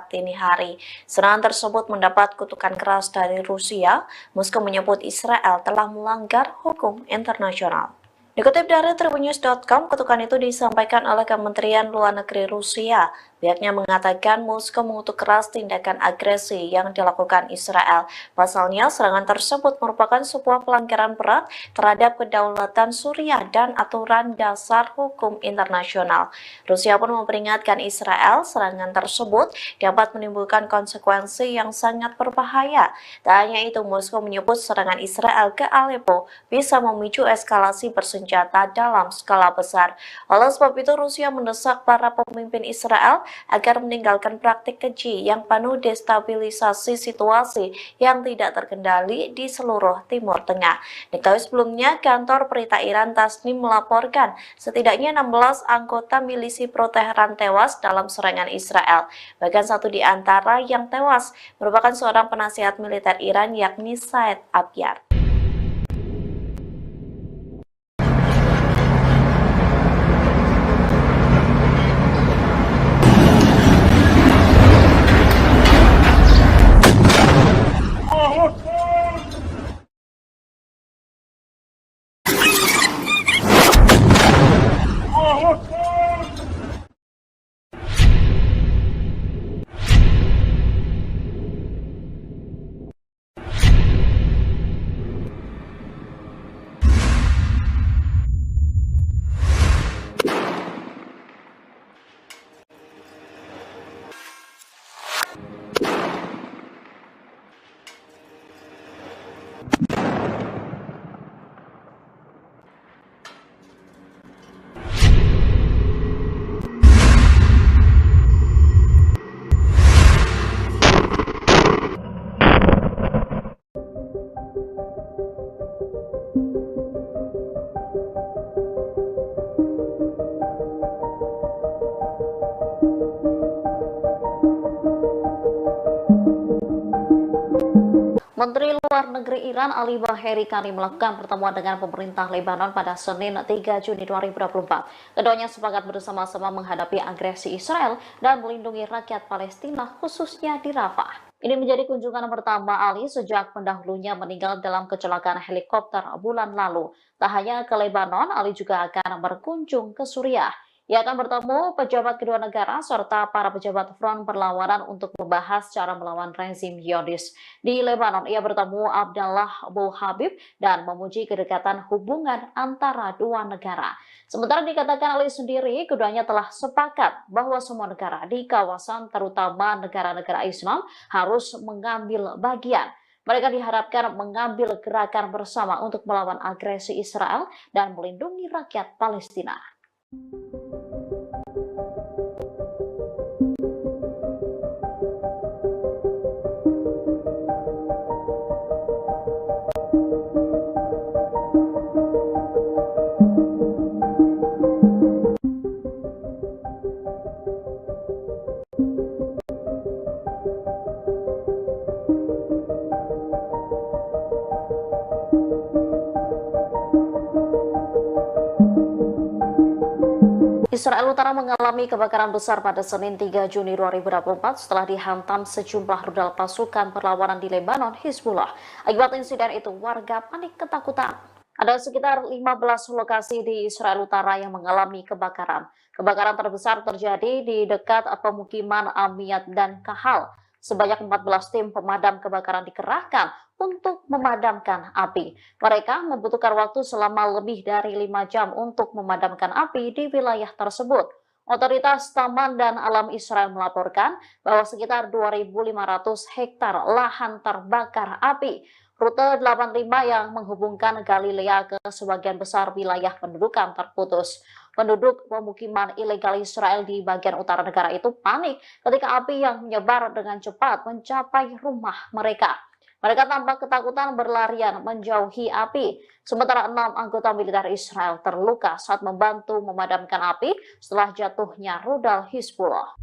dini hari. Serangan tersebut mendapat kutukan keras dari Rusia. Moskow menyebut Israel telah melanggar hukum internasional. Dikutip dari Tribunnews.com, kutukan itu disampaikan oleh Kementerian Luar Negeri Rusia. Pihaknya mengatakan Moskow mengutuk keras tindakan agresi yang dilakukan Israel. Pasalnya, serangan tersebut merupakan sebuah pelanggaran berat terhadap kedaulatan Suriah dan aturan dasar hukum internasional. Rusia pun memperingatkan Israel serangan tersebut dapat menimbulkan konsekuensi yang sangat berbahaya. Tak hanya itu, Moskow menyebut serangan Israel ke Aleppo bisa memicu eskalasi bersenjata dalam skala besar. Oleh sebab itu, Rusia mendesak para pemimpin Israel agar meninggalkan praktik keji yang penuh destabilisasi situasi yang tidak terkendali di seluruh Timur Tengah. Diketahui sebelumnya, kantor berita Iran Tasnim melaporkan setidaknya 16 anggota milisi pro-Teheran tewas dalam serangan Israel. Bahkan satu di antara yang tewas merupakan seorang penasihat militer Iran, yakni Said Abyar. Negeri Iran Ali Baheri Kani melakukan pertemuan dengan pemerintah Lebanon pada Senin 3 Juni 2024. Keduanya sepakat bersama-sama menghadapi agresi Israel dan melindungi rakyat Palestina khususnya di Rafah. Ini menjadi kunjungan pertama Ali sejak pendahulunya meninggal dalam kecelakaan helikopter bulan lalu. Tak hanya ke Lebanon, Ali juga akan berkunjung ke Suriah. Ia akan bertemu pejabat kedua negara serta para pejabat front perlawanan untuk membahas cara melawan rezim Zionis. Di Lebanon, ia bertemu Abdallah Abu Habib dan memuji kedekatan hubungan antara dua negara. Sementara dikatakan Ali sendiri, keduanya telah sepakat bahwa semua negara di kawasan, terutama negara-negara Islam, harus mengambil bagian. Mereka diharapkan mengambil gerakan bersama untuk melawan agresi Israel dan melindungi rakyat Palestina. Israel Utara mengalami kebakaran besar pada Senin 3 Juni 2024 setelah dihantam sejumlah rudal pasukan perlawanan di Lebanon, Hizbullah. Akibat insiden itu, warga panik ketakutan. Ada sekitar 15 lokasi di Israel Utara yang mengalami kebakaran. Kebakaran terbesar terjadi di dekat pemukiman Amiyat dan Kahal. Sebanyak 14 tim pemadam kebakaran dikerahkan untuk memadamkan api. Mereka membutuhkan waktu selama lebih dari 5 jam untuk memadamkan api di wilayah tersebut. Otoritas Taman dan Alam Israel melaporkan bahwa sekitar 2.500 hektar lahan terbakar api. Rute 85 yang menghubungkan Galilea ke sebagian besar wilayah pendudukan terputus. Penduduk pemukiman ilegal Israel di bagian utara negara itu panik ketika api yang menyebar dengan cepat mencapai rumah mereka. Mereka tampak ketakutan berlarian menjauhi api. Sementara 6 anggota militer Israel terluka saat membantu memadamkan api setelah jatuhnya rudal Hizbullah.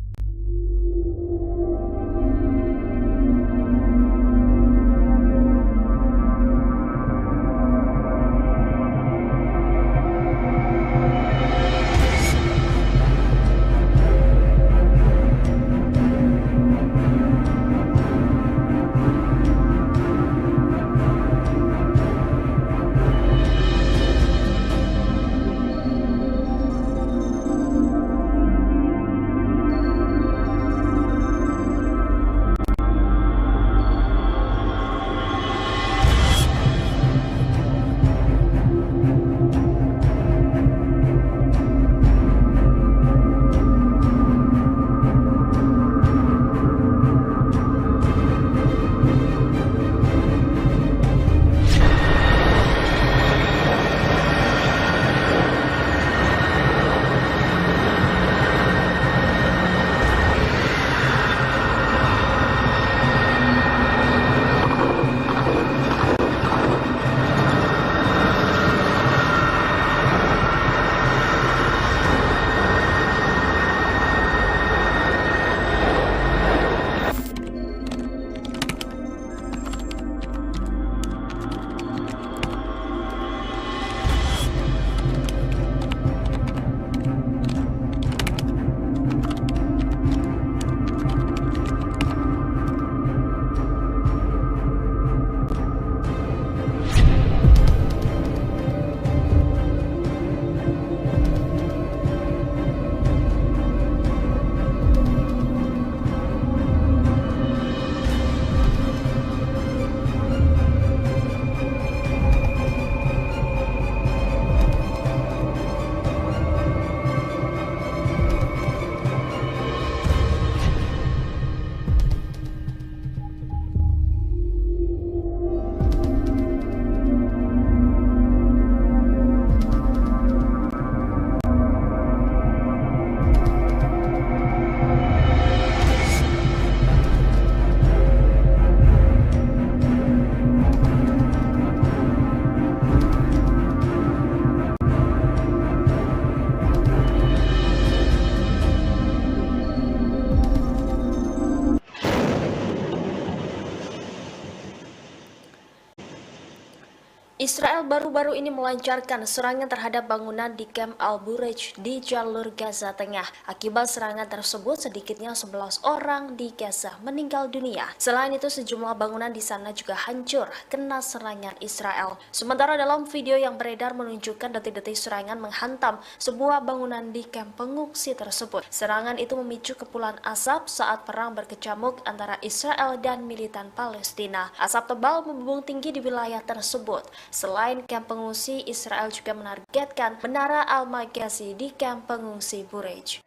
Israel baru-baru ini melancarkan serangan terhadap bangunan di Camp Al-Bureij di jalur Gaza Tengah. Akibat serangan tersebut, sedikitnya 11 orang di Gaza meninggal dunia. Selain itu, sejumlah bangunan di sana juga hancur kena serangan Israel. Sementara dalam video yang beredar menunjukkan detik-detik serangan menghantam sebuah bangunan di kamp pengungsi tersebut. Serangan itu memicu kepulan asap saat perang berkecamuk antara Israel dan militan Palestina. Asap tebal membumbung tinggi di wilayah tersebut. Selain kamp pengungsi, Israel juga menargetkan Menara Al-Maghazi di kamp pengungsi Bureij.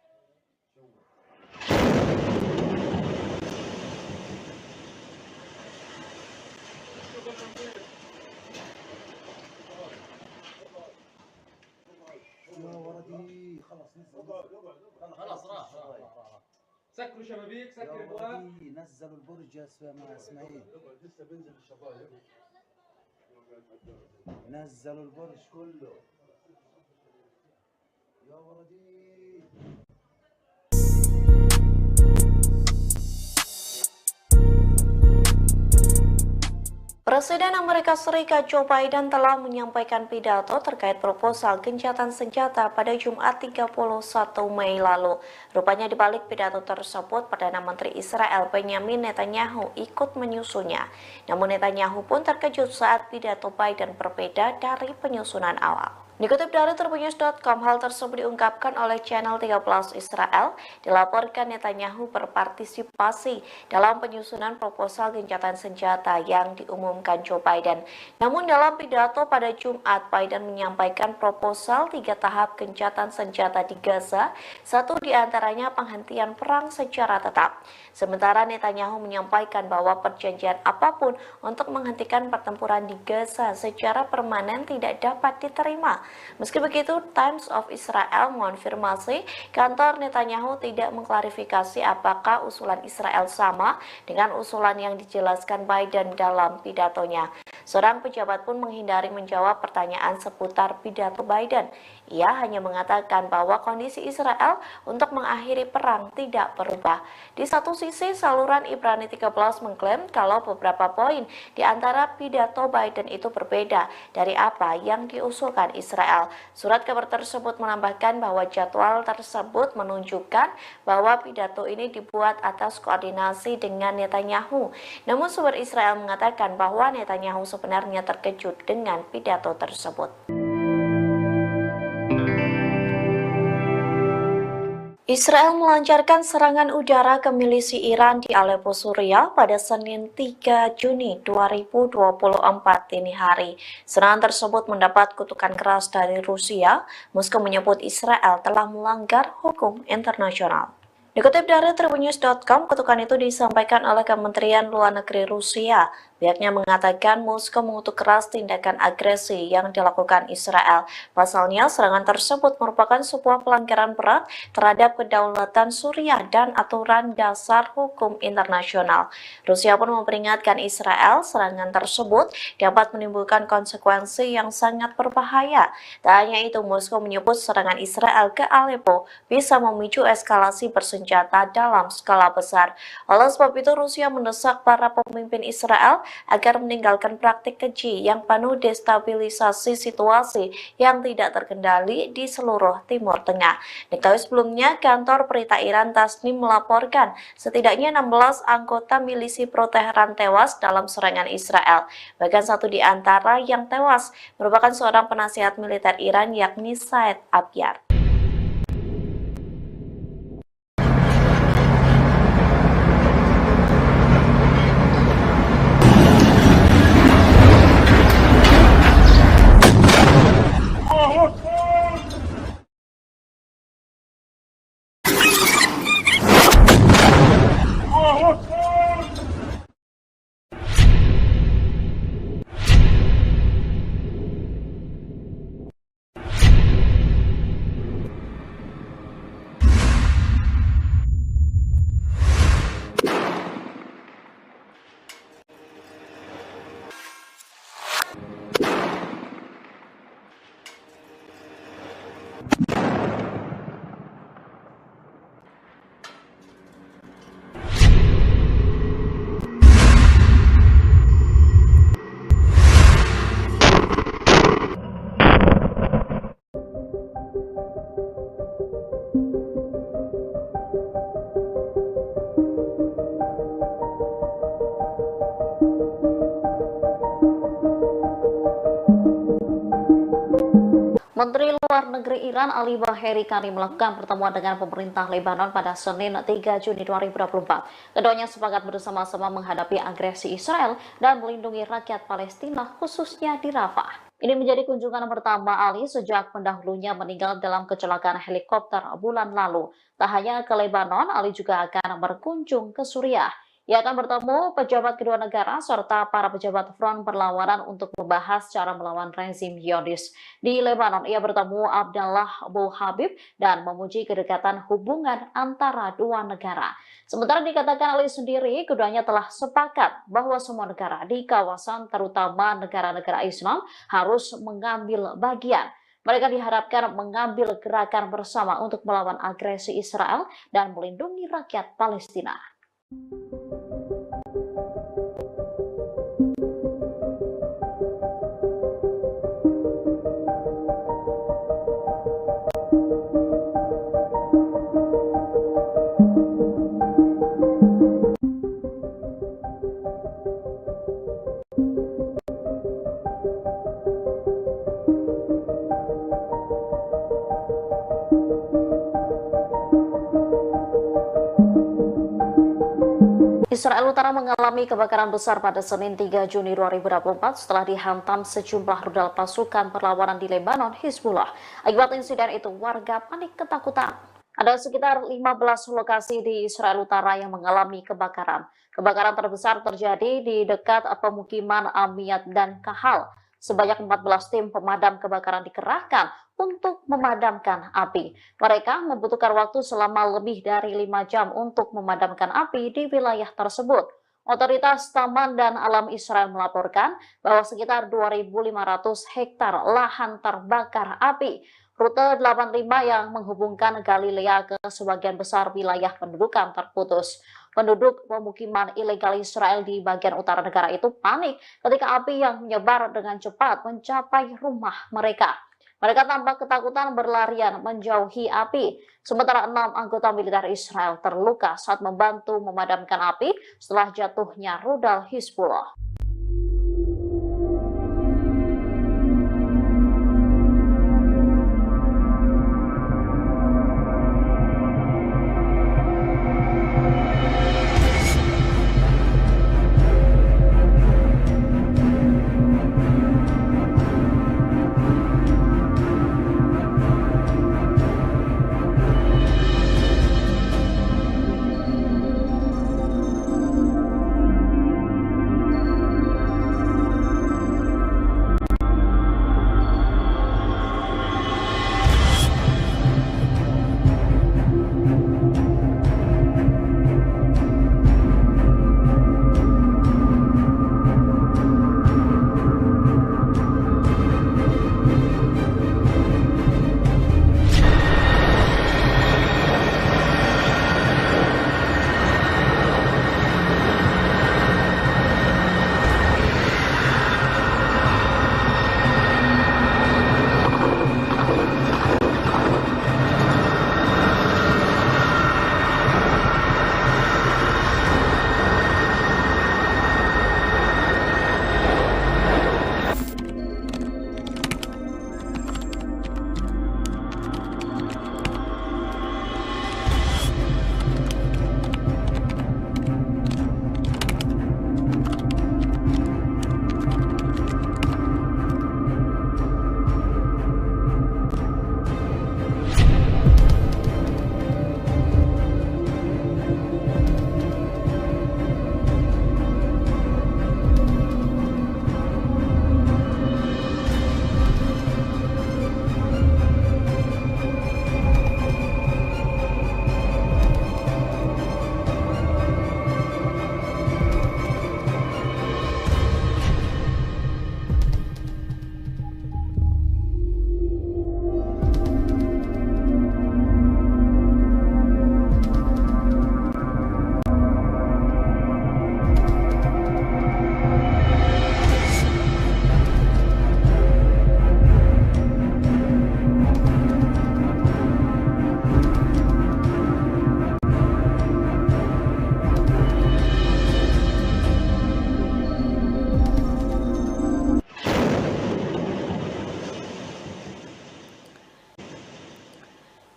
يا ولدي خلاص نزل خلاص راح سكروا شبابيك يا سكر ابواب ولدي نزلوا البرج يا اسماعيل لسه بينزل الشبايب نزلوا البرج كله يا ولدي Presiden Amerika Serikat Joe Biden telah menyampaikan pidato terkait proposal gencatan senjata pada Jumat 31 Mei lalu. Rupanya di balik pidato tersebut, Perdana Menteri Israel Benjamin Netanyahu ikut menyusunnya. Namun Netanyahu pun terkejut saat pidato Biden berbeda dari penyusunan awal. Dikutip dari Tribunnews.com, hal tersebut diungkapkan oleh channel 13 Israel. Dilaporkan Netanyahu berpartisipasi dalam penyusunan proposal gencatan senjata yang diumumkan Joe Biden. Namun dalam pidato pada Jumat, Biden menyampaikan proposal 3 tahap gencatan senjata di Gaza, satu diantaranya penghentian perang secara tetap. Sementara Netanyahu menyampaikan bahwa perjanjian apapun untuk menghentikan pertempuran di Gaza secara permanen tidak dapat diterima. Meski begitu, Times of Israel mengonfirmasi kantor Netanyahu tidak mengklarifikasi apakah usulan Israel sama dengan usulan yang dijelaskan Biden dalam pidatonya. Seorang pejabat pun menghindari menjawab pertanyaan seputar pidato Biden. Ia hanya mengatakan bahwa kondisi Israel untuk mengakhiri perang tidak berubah. Di satu sisi, saluran Ibrani 13 mengklaim kalau beberapa poin di antara pidato Biden itu berbeda dari apa yang diusulkan Israel. Surat kabar tersebut menambahkan bahwa jadwal tersebut menunjukkan bahwa pidato ini dibuat atas koordinasi dengan Netanyahu. Namun sumber Israel mengatakan bahwa Netanyahu sebenarnya terkejut dengan pidato tersebut. Israel melancarkan serangan udara ke milisi Iran di Aleppo, Suriah pada Senin 3 Juni 2024 dini hari. Serangan tersebut mendapat kutukan keras dari Rusia. Moskow menyebut Israel telah melanggar hukum internasional. Dikutip dari Tribunnews.com, kutukan itu disampaikan oleh Kementerian Luar Negeri Rusia. Pihaknya mengatakan Moskow mengutuk keras tindakan agresi yang dilakukan Israel. Pasalnya, serangan tersebut merupakan sebuah pelanggaran berat terhadap kedaulatan Suriah dan aturan dasar hukum internasional. Rusia pun memperingatkan Israel serangan tersebut dapat menimbulkan konsekuensi yang sangat berbahaya. Tak hanya itu, Moskow menyebut serangan Israel ke Aleppo bisa memicu eskalasi bersenjata dalam skala besar. Oleh sebab itu, Rusia mendesak para pemimpin Israel agar meninggalkan praktik keji yang penuh destabilisasi situasi yang tidak terkendali di seluruh Timur Tengah. Diketahui sebelumnya, kantor berita Iran Tasnim melaporkan setidaknya 16 anggota milisi pro-Teheran tewas dalam serangan Israel. Bahkan satu di antara yang tewas merupakan seorang penasihat militer Iran, yakni Said Abyar. Menteri Luar Negeri Iran Ali Baheri Kani melakukan pertemuan dengan pemerintah Lebanon pada Senin 3 Juni 2024. Keduanya sepakat bersama-sama menghadapi agresi Israel dan melindungi rakyat Palestina khususnya di Rafah. Ini menjadi kunjungan pertama Ali sejak pendahulunya meninggal dalam kecelakaan helikopter bulan lalu. Tak hanya ke Lebanon, Ali juga akan berkunjung ke Suriah. Ia akan bertemu pejabat kedua negara serta para pejabat front perlawanan untuk membahas cara melawan rezim Zionis. Di Lebanon, ia bertemu Abdallah Abu Habib dan memuji kedekatan hubungan antara dua negara. Sementara dikatakan Ali sendiri, keduanya telah sepakat bahwa semua negara di kawasan, terutama negara-negara Islam, harus mengambil bagian. Mereka diharapkan mengambil gerakan bersama untuk melawan agresi Israel dan melindungi rakyat Palestina. Israel Utara mengalami kebakaran besar pada Senin 3 Juni 2024 setelah dihantam sejumlah rudal pasukan perlawanan di Lebanon, Hizbullah. Akibat insiden itu, warga panik ketakutan. Ada sekitar 15 lokasi di Israel Utara yang mengalami kebakaran. Kebakaran terbesar terjadi di dekat pemukiman Amiyat dan Kahal. Sebanyak 14 tim pemadam kebakaran dikerahkan untuk memadamkan api. Mereka membutuhkan waktu selama lebih dari 5 jam untuk memadamkan api di wilayah tersebut. Otoritas Taman dan Alam Israel melaporkan bahwa sekitar 2.500 hektar lahan terbakar api. Rute 85 yang menghubungkan Galilea ke sebagian besar wilayah pendudukan terputus. Penduduk pemukiman ilegal Israel di bagian utara negara itu panik ketika api yang menyebar dengan cepat mencapai rumah mereka. Mereka tampak ketakutan berlarian menjauhi api. Sementara 6 anggota militer Israel terluka saat membantu memadamkan api setelah jatuhnya rudal Hizbullah.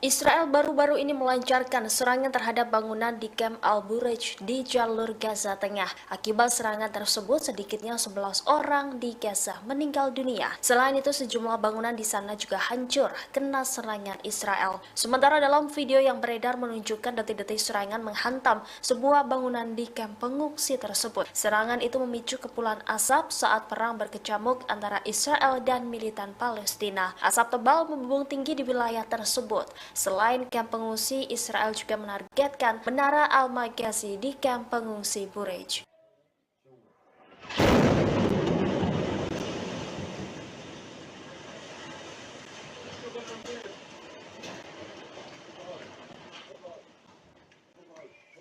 Israel baru-baru ini melancarkan serangan terhadap bangunan di Camp Al-Bureij di jalur Gaza Tengah. Akibat serangan tersebut, sedikitnya 11 orang di Gaza meninggal dunia. Selain itu, sejumlah bangunan di sana juga hancur kena serangan Israel. Sementara dalam video yang beredar menunjukkan detik-detik serangan menghantam sebuah bangunan di kamp pengungsi tersebut. Serangan itu memicu kepulan asap saat perang berkecamuk antara Israel dan militan Palestina. Asap tebal membumbung tinggi di wilayah tersebut. Selain kamp pengungsi, Israel juga menargetkan Menara Al-Maghazi di kamp pengungsi Bureij.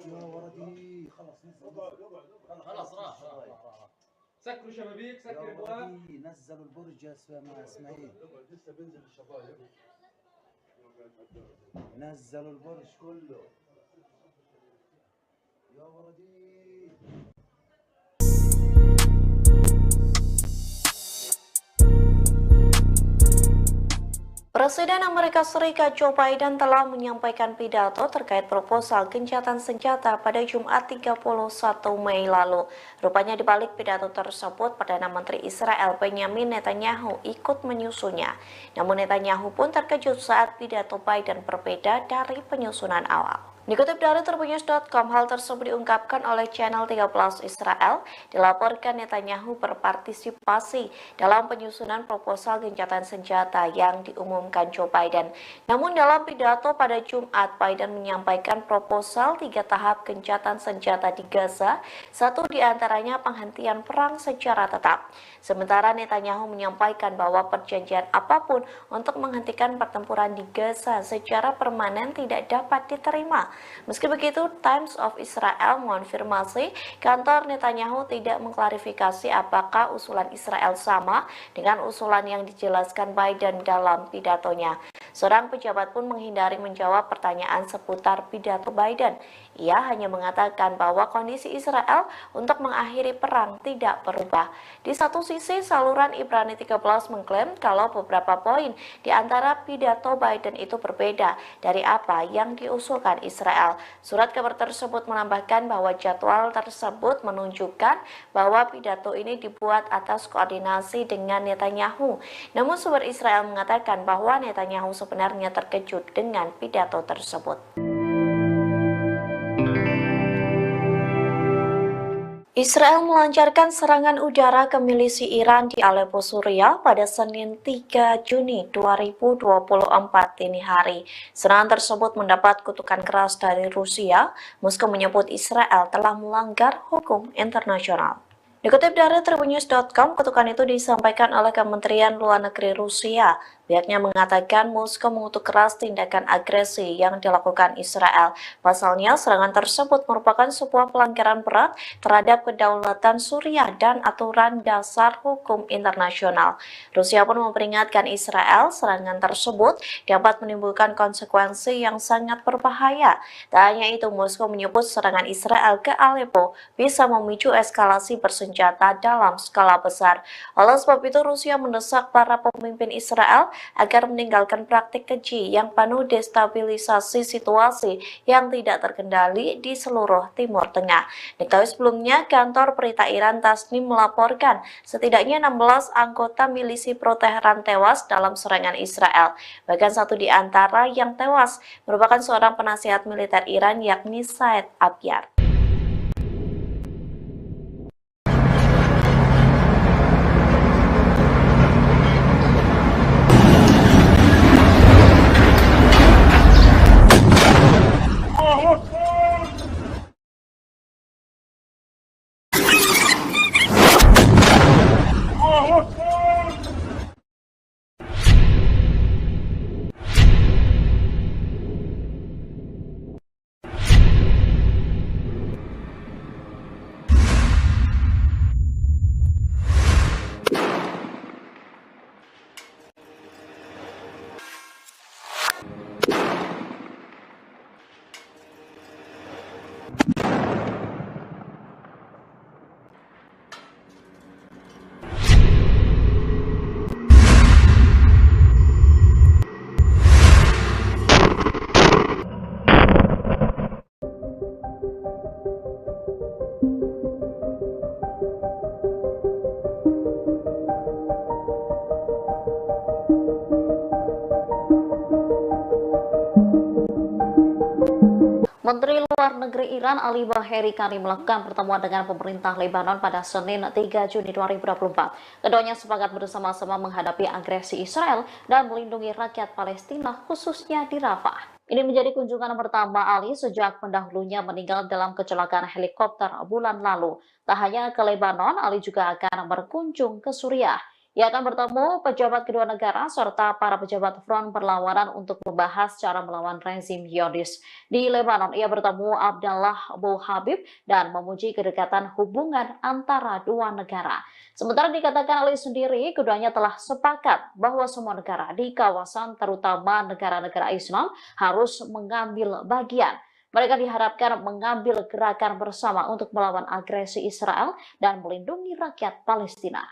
يا ولدي خلص نزل خلاص راح سكروا شبابيك يا سكر ابواب ولدي نزلوا البرج يا اسماعيل لسه بينزل الشبايب نزلوا البرج كله يا ولدي Presiden Amerika Serikat Joe Biden telah menyampaikan pidato terkait proposal gencatan senjata pada Jumat 31 Mei lalu. Rupanya di balik pidato tersebut, Perdana Menteri Israel Benjamin Netanyahu ikut menyusunnya. Namun Netanyahu pun terkejut saat pidato Biden berbeda dari penyusunan awal. Dikutip dari Tribunnews.com, hal tersebut diungkapkan oleh channel 13 Israel. Dilaporkan Netanyahu berpartisipasi dalam penyusunan proposal gencatan senjata yang diumumkan Joe Biden. Namun dalam pidato pada Jumat, Biden menyampaikan proposal 3 tahap gencatan senjata di Gaza, satu diantaranya penghentian perang secara tetap. Sementara Netanyahu menyampaikan bahwa perjanjian apapun untuk menghentikan pertempuran di Gaza secara permanen tidak dapat diterima. Meski begitu, Times of Israel mengonfirmasi kantor Netanyahu tidak mengklarifikasi apakah usulan Israel sama dengan usulan yang dijelaskan Biden dalam pidatonya. Seorang pejabat pun menghindari menjawab pertanyaan seputar pidato Biden. Ia hanya mengatakan bahwa kondisi Israel untuk mengakhiri perang tidak berubah. Di satu sisi, saluran Ibrani 13 mengklaim kalau beberapa poin di antara pidato Biden itu berbeda dari apa yang diusulkan Israel. Surat kabar tersebut menambahkan bahwa jadwal tersebut menunjukkan bahwa pidato ini dibuat atas koordinasi dengan Netanyahu. Namun sumber Israel mengatakan bahwa Netanyahu sebenarnya terkejut dengan pidato tersebut. Israel melancarkan serangan udara ke milisi Iran di Aleppo, Suriah pada Senin 3 Juni 2024 dini hari. Serangan tersebut mendapat kutukan keras dari Rusia. Moskow menyebut Israel telah melanggar hukum internasional. Dikutip dari Tribunnews.com, kutukan itu disampaikan oleh Kementerian Luar Negeri Rusia. Pihaknya mengatakan Moskow mengutuk keras tindakan agresi yang dilakukan Israel. Pasalnya, serangan tersebut merupakan sebuah pelanggaran berat terhadap kedaulatan Suriah dan aturan dasar hukum internasional. Rusia pun memperingatkan Israel serangan tersebut dapat menimbulkan konsekuensi yang sangat berbahaya. Tak hanya itu, Moskow menyebut serangan Israel ke Aleppo bisa memicu eskalasi bersenjata dalam skala besar. Oleh sebab itu, Rusia mendesak para pemimpin Israel agar meninggalkan praktik keji yang penuh destabilisasi situasi yang tidak terkendali di seluruh Timur Tengah. Diketahui sebelumnya, kantor berita Iran Tasnim melaporkan setidaknya 16 anggota milisi pro-Teheran tewas dalam serangan Israel. Bahkan satu di antara yang tewas merupakan seorang penasihat militer Iran, yakni Said Abyar. Menteri Luar Negeri Iran Ali Baheri Kani melakukan pertemuan dengan pemerintah Lebanon pada Senin 3 Juni 2024. Keduanya sepakat bersama-sama menghadapi agresi Israel dan melindungi rakyat Palestina khususnya di Rafah. Ini menjadi kunjungan pertama Ali sejak pendahulunya meninggal dalam kecelakaan helikopter bulan lalu. Tak hanya ke Lebanon, Ali juga akan berkunjung ke Suriah. Ia akan bertemu pejabat kedua negara serta para pejabat front perlawanan untuk membahas cara melawan rezim Zionis. Di Lebanon, ia bertemu Abdallah Abu Habib dan memuji kedekatan hubungan antara dua negara. Sementara dikatakan Ali sendiri, keduanya telah sepakat bahwa semua negara di kawasan, terutama negara-negara Islam, harus mengambil bagian. Mereka diharapkan mengambil gerakan bersama untuk melawan agresi Israel dan melindungi rakyat Palestina.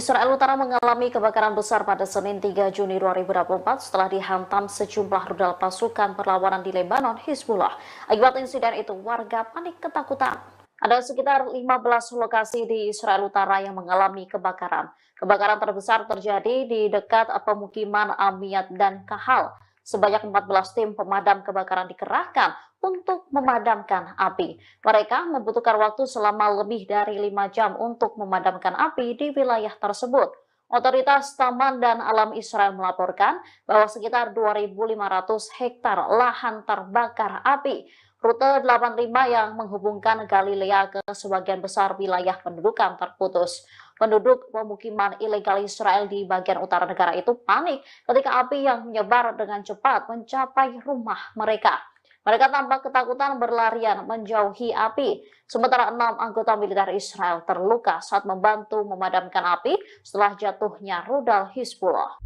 Israel Utara mengalami kebakaran besar pada Senin 3 Juni 2024 setelah dihantam sejumlah rudal pasukan perlawanan di Lebanon, Hizbullah. Akibat insiden itu, warga panik ketakutan. Ada sekitar 15 lokasi di Israel Utara yang mengalami kebakaran. Kebakaran terbesar terjadi di dekat pemukiman Amiyat dan Kahal. Sebanyak 14 tim pemadam kebakaran dikerahkan untuk memadamkan api. Mereka membutuhkan waktu selama lebih dari 5 jam untuk memadamkan api di wilayah tersebut. Otoritas Taman dan Alam Israel melaporkan bahwa sekitar 2.500 hektar lahan terbakar api. Rute 85 yang menghubungkan Galilea ke sebagian besar wilayah pendudukan terputus. Penduduk pemukiman ilegal Israel di bagian utara negara itu panik ketika api yang menyebar dengan cepat mencapai rumah mereka. Mereka tampak ketakutan berlarian menjauhi api. Sementara 6 anggota militer Israel terluka saat membantu memadamkan api setelah jatuhnya rudal Hizbullah.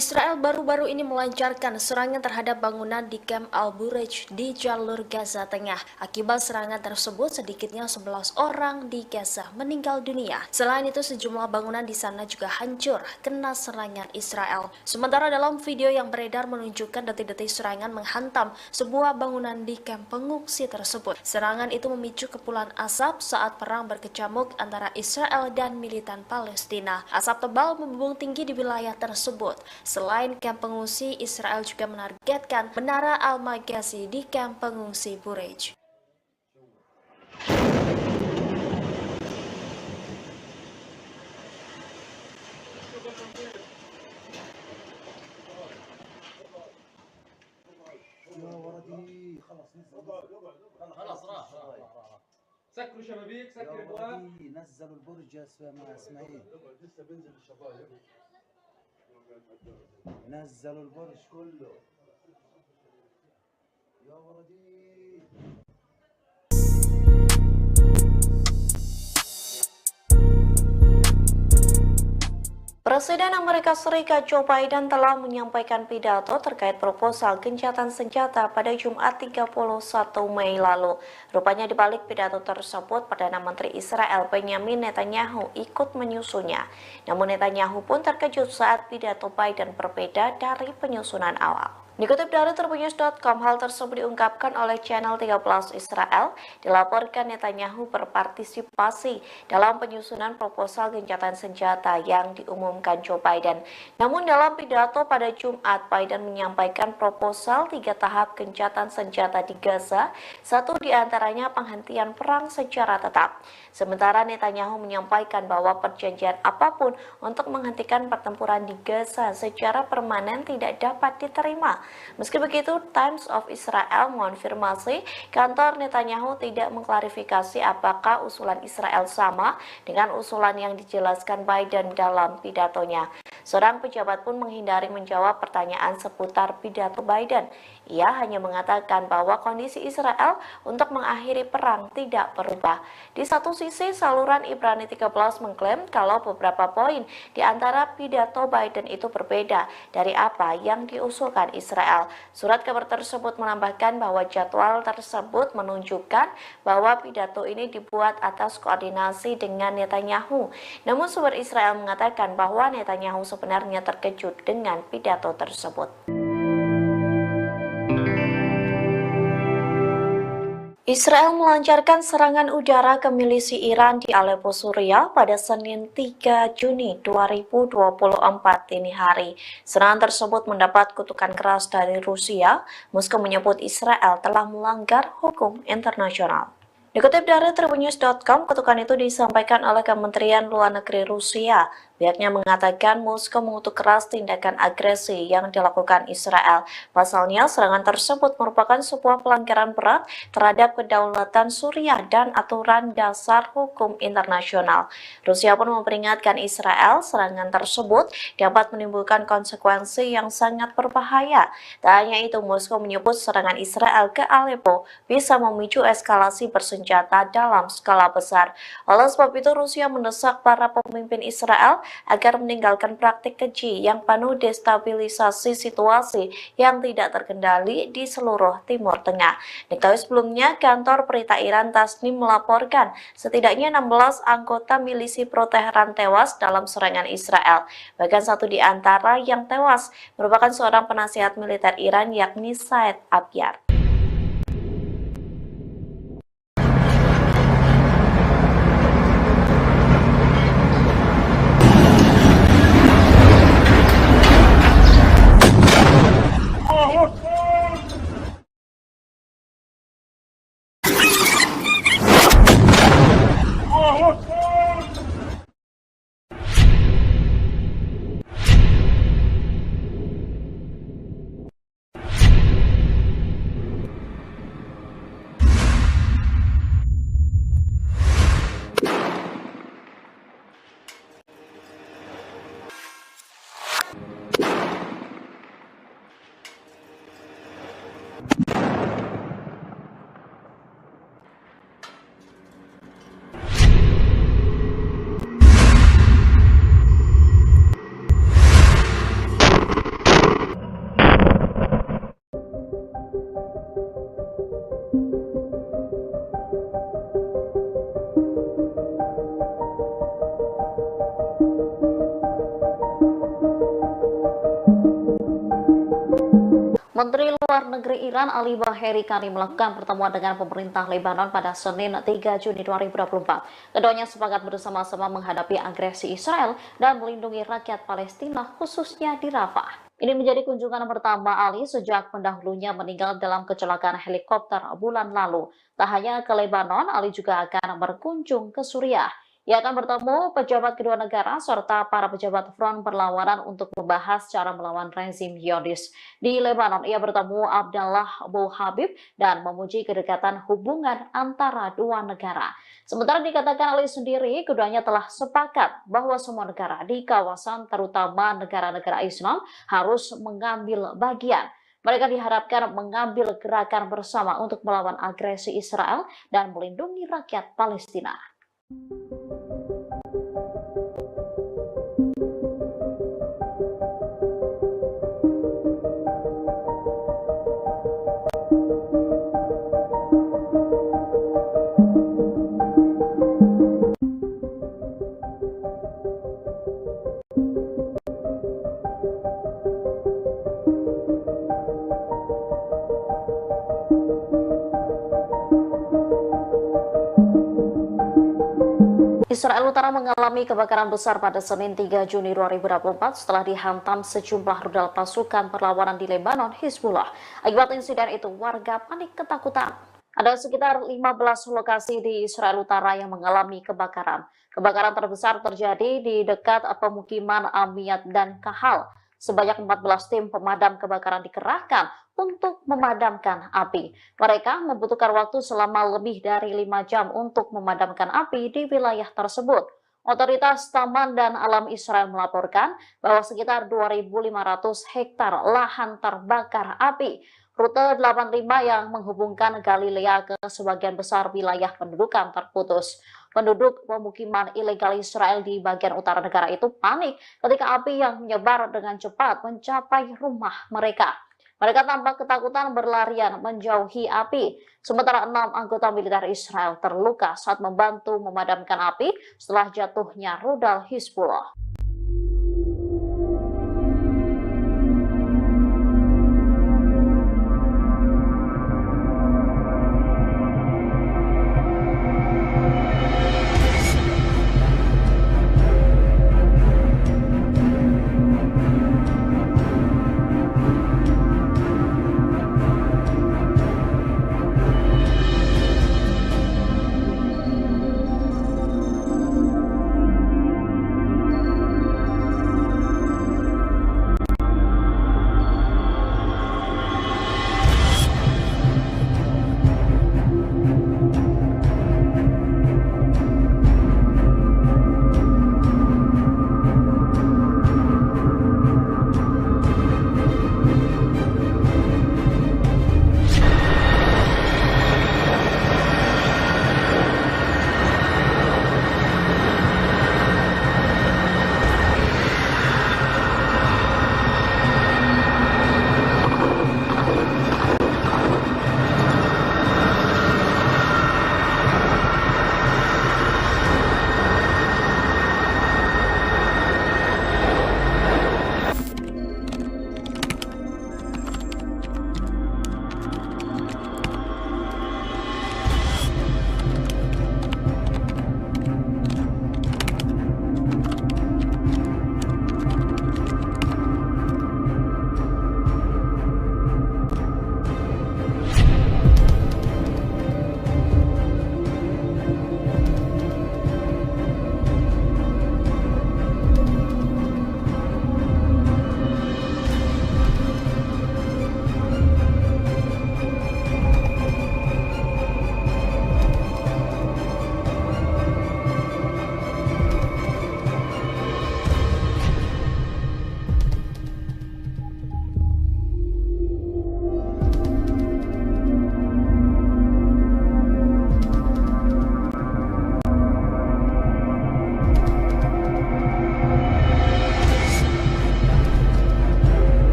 Israel baru-baru ini melancarkan serangan terhadap bangunan di Camp Al-Bureij di jalur Gaza Tengah. Akibat serangan tersebut, sedikitnya 11 orang di Gaza meninggal dunia. Selain itu, sejumlah bangunan di sana juga hancur kena serangan Israel. Sementara dalam video yang beredar menunjukkan detik-detik serangan menghantam sebuah bangunan di kamp pengungsi tersebut. Serangan itu memicu kepulan asap saat perang berkecamuk antara Israel dan militan Palestina. Asap tebal membumbung tinggi di wilayah tersebut. Selain kamp pengungsi, Israel juga menargetkan Menara Al-Magazi di kamp pengungsi Bureij. يا ولدي خلص نزل خلاص راح سكروا شبابيك يا سكر ابواب ولدي نزلوا البرج يا اسماعيل لسه بينزل الشبايب نزلوا البرج كله يا ولدي Presiden Amerika Serikat Joe Biden telah menyampaikan pidato terkait proposal gencatan senjata pada Jumat 31 Mei lalu. Rupanya di balik pidato tersebut, Perdana Menteri Israel Benjamin Netanyahu ikut menyusunnya. Namun Netanyahu pun terkejut saat pidato Biden berbeda dari penyusunan awal. Dikutip dari Tribunnews.com, hal tersebut diungkapkan oleh channel 13 Israel. Dilaporkan Netanyahu berpartisipasi dalam penyusunan proposal gencatan senjata yang diumumkan Joe Biden. Namun dalam pidato pada Jumat, Biden menyampaikan proposal 3 tahap gencatan senjata di Gaza, satu diantaranya penghentian perang secara tetap. Sementara Netanyahu menyampaikan bahwa perjanjian apapun untuk menghentikan pertempuran di Gaza secara permanen tidak dapat diterima. Meski begitu, Times of Israel mengonfirmasi kantor Netanyahu tidak mengklarifikasi apakah usulan Israel sama dengan usulan yang dijelaskan Biden dalam pidatonya. Seorang pejabat pun menghindari menjawab pertanyaan seputar pidato Biden. Ia hanya mengatakan bahwa kondisi Israel untuk mengakhiri perang tidak berubah. Di satu sisi, saluran Ibrani 13 mengklaim kalau beberapa poin di antara pidato Biden itu berbeda dari apa yang diusulkan Israel. Surat kabar tersebut menambahkan bahwa jadwal tersebut menunjukkan bahwa pidato ini dibuat atas koordinasi dengan Netanyahu. Namun sumber Israel mengatakan bahwa Netanyahu sebenarnya terkejut dengan pidato tersebut. Israel melancarkan serangan udara ke milisi Iran di Aleppo, Suriah pada Senin 3 Juni 2024 dini hari. Serangan tersebut mendapat kutukan keras dari Rusia. Moskow menyebut Israel telah melanggar hukum internasional. Dikutip dari Tribunnews.com, kutukan itu disampaikan oleh Kementerian Luar Negeri Rusia. Pihaknya mengatakan Moskow mengutuk keras tindakan agresi yang dilakukan Israel. Pasalnya, serangan tersebut merupakan sebuah pelanggaran berat terhadap kedaulatan Suriah dan aturan dasar hukum internasional. Rusia pun memperingatkan Israel serangan tersebut dapat menimbulkan konsekuensi yang sangat berbahaya. Tak hanya itu, Moskow menyebut serangan Israel ke Aleppo bisa memicu eskalasi bersenjata dalam skala besar. Oleh sebab itu, Rusia mendesak para pemimpin Israel agar meninggalkan praktik keji yang penuh destabilisasi situasi yang tidak terkendali di seluruh Timur Tengah. Diketahui sebelumnya, kantor berita Iran Tasnim melaporkan setidaknya 16 anggota milisi pro-Teheran tewas dalam serangan Israel. Bahkan satu di antara yang tewas merupakan seorang penasihat militer Iran, yakni Said Abyar. Menteri Luar Negeri Iran Ali Baheri Kani melakukan pertemuan dengan pemerintah Lebanon pada Senin 3 Juni 2024. Keduanya sepakat bersama-sama menghadapi agresi Israel dan melindungi rakyat Palestina khususnya di Rafah. Ini menjadi kunjungan pertama Ali sejak pendahulunya meninggal dalam kecelakaan helikopter bulan lalu. Tak hanya ke Lebanon, Ali juga akan berkunjung ke Suriah. Ia akan bertemu pejabat kedua negara serta para pejabat front perlawanan untuk membahas cara melawan rezim Zionis. Di Lebanon, ia bertemu Abdallah Abu Habib dan memuji kedekatan hubungan antara dua negara. Sementara dikatakan Ali sendiri, keduanya telah sepakat bahwa semua negara di kawasan, terutama negara-negara Islam, harus mengambil bagian. Mereka diharapkan mengambil gerakan bersama untuk melawan agresi Israel dan melindungi rakyat Palestina. Israel Utara mengalami kebakaran besar pada Senin 3 Juni 2024 setelah dihantam sejumlah rudal pasukan perlawanan di Lebanon, Hizbullah. Akibat insiden itu, warga panik ketakutan. Ada sekitar 15 lokasi di Israel Utara yang mengalami kebakaran. Kebakaran terbesar terjadi di dekat pemukiman Amiyat dan Kahal. Sebanyak 14 tim pemadam kebakaran dikerahkan untuk memadamkan api. Mereka membutuhkan waktu selama lebih dari 5 jam untuk memadamkan api di wilayah tersebut. Otoritas Taman dan Alam Israel melaporkan bahwa sekitar 2.500 hektar lahan terbakar api. Rute 85 yang menghubungkan Galilea ke sebagian besar wilayah pendudukan terputus. Penduduk pemukiman ilegal Israel di bagian utara negara itu panik ketika api yang menyebar dengan cepat mencapai rumah mereka. Mereka tampak ketakutan berlarian menjauhi api. Sementara 6 anggota militer Israel terluka saat membantu memadamkan api setelah jatuhnya rudal Hizbullah.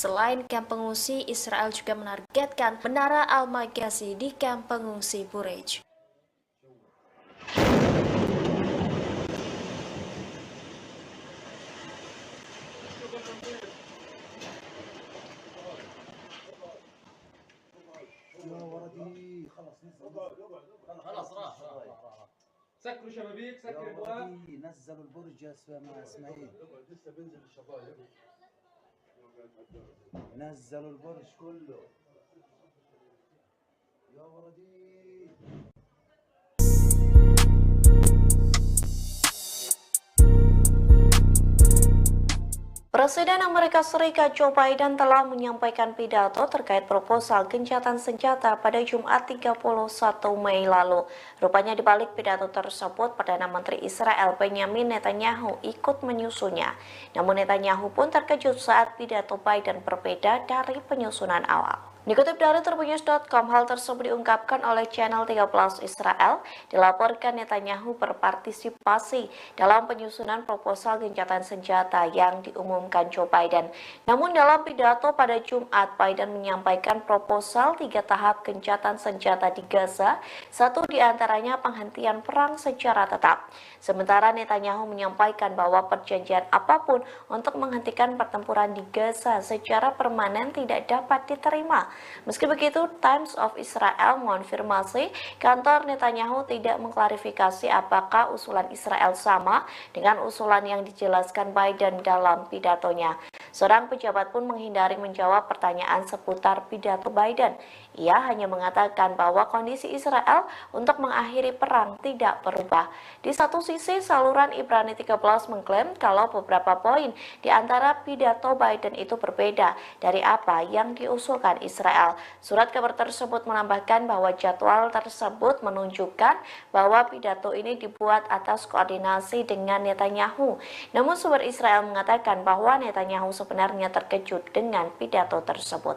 Selain kamp pengungsi, Israel juga menargetkan Menara Al-Maghazi di kamp pengungsi Burej. يا ولدي خلاص نزل خلاص راح سكروا شبابيك يا سكر ابواب. ولدي نزلوا البرج يا اسماعيل لسه بينزل الشبايب. نزلوا البرج كله يا ولدي. Presiden Amerika Serikat Joe Biden telah menyampaikan pidato terkait proposal gencatan senjata pada Jumat 31 Mei lalu. Rupanya di balik pidato tersebut, Perdana Menteri Israel Benjamin Netanyahu ikut menyusunnya. Namun Netanyahu pun terkejut saat pidato Biden berbeda dari penyusunan awal. Dikutip dari Tribunnews.com, hal tersebut diungkapkan oleh channel 13 Israel. Dilaporkan Netanyahu berpartisipasi dalam penyusunan proposal gencatan senjata yang diumumkan Joe Biden. Namun dalam pidato pada Jumat, Biden menyampaikan proposal 3 tahap gencatan senjata di Gaza, satu diantaranya penghentian perang secara tetap. Sementara Netanyahu menyampaikan bahwa perjanjian apapun untuk menghentikan pertempuran di Gaza secara permanen tidak dapat diterima. Meski begitu, Times of Israel mengonfirmasi kantor Netanyahu tidak mengklarifikasi apakah usulan Israel sama dengan usulan yang dijelaskan Biden dalam pidatonya. Seorang pejabat pun menghindari menjawab pertanyaan seputar pidato Biden. Ia hanya mengatakan bahwa kondisi Israel untuk mengakhiri perang tidak berubah. Di satu sisi, saluran Ibrani 13 mengklaim kalau beberapa poin di antara pidato Biden itu berbeda dari apa yang diusulkan Israel. Surat kabar tersebut menambahkan bahwa jadwal tersebut menunjukkan bahwa pidato ini dibuat atas koordinasi dengan Netanyahu. Namun sumber Israel mengatakan bahwa Netanyahu sebenarnya terkejut dengan pidato tersebut.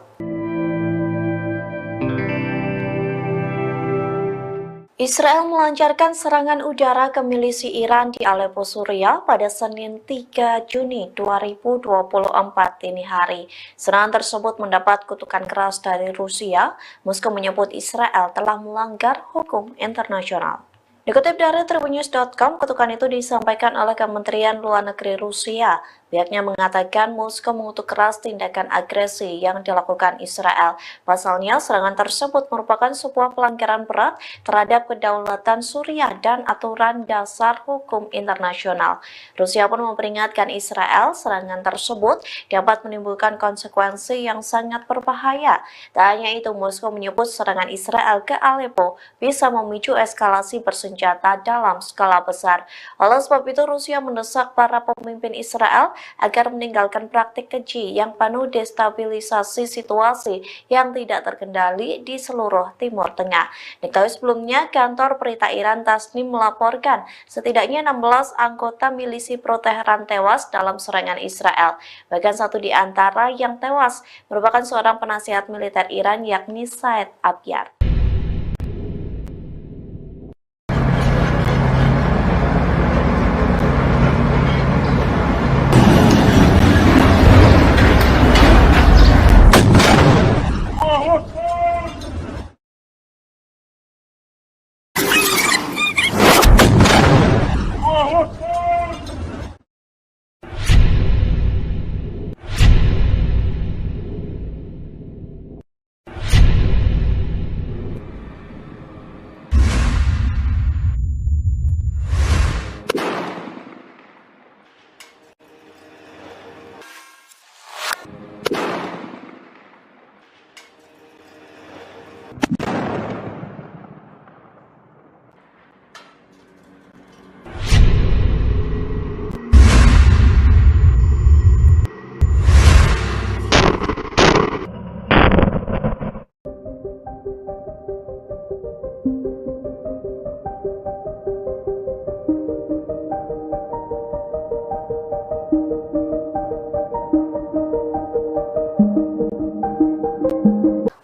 Israel melancarkan serangan udara ke milisi Iran di Aleppo, Suriah pada Senin 3 Juni 2024 dini hari. Serangan tersebut mendapat kutukan keras dari Rusia. Moskow menyebut Israel telah melanggar hukum internasional. Dikutip dari Tribunnews.com, kutukan itu disampaikan oleh Kementerian Luar Negeri Rusia. Pihaknya mengatakan Moskow mengutuk keras tindakan agresi yang dilakukan Israel. Pasalnya, serangan tersebut merupakan sebuah pelanggaran berat terhadap kedaulatan Suriah dan aturan dasar hukum internasional. Rusia pun memperingatkan Israel serangan tersebut dapat menimbulkan konsekuensi yang sangat berbahaya. Tak hanya itu, Moskow menyebut serangan Israel ke Aleppo bisa memicu eskalasi bersenjata dalam skala besar. Oleh sebab itu, Rusia mendesak para pemimpin Israel agar meninggalkan praktik keji yang penuh destabilisasi situasi yang tidak terkendali di seluruh Timur Tengah. Diketahui sebelumnya, kantor berita Iran Tasnim melaporkan setidaknya 16 anggota milisi pro-Teheran tewas dalam serangan Israel. Bahkan satu di antara yang tewas merupakan seorang penasihat militer Iran, yakni Said Abyar.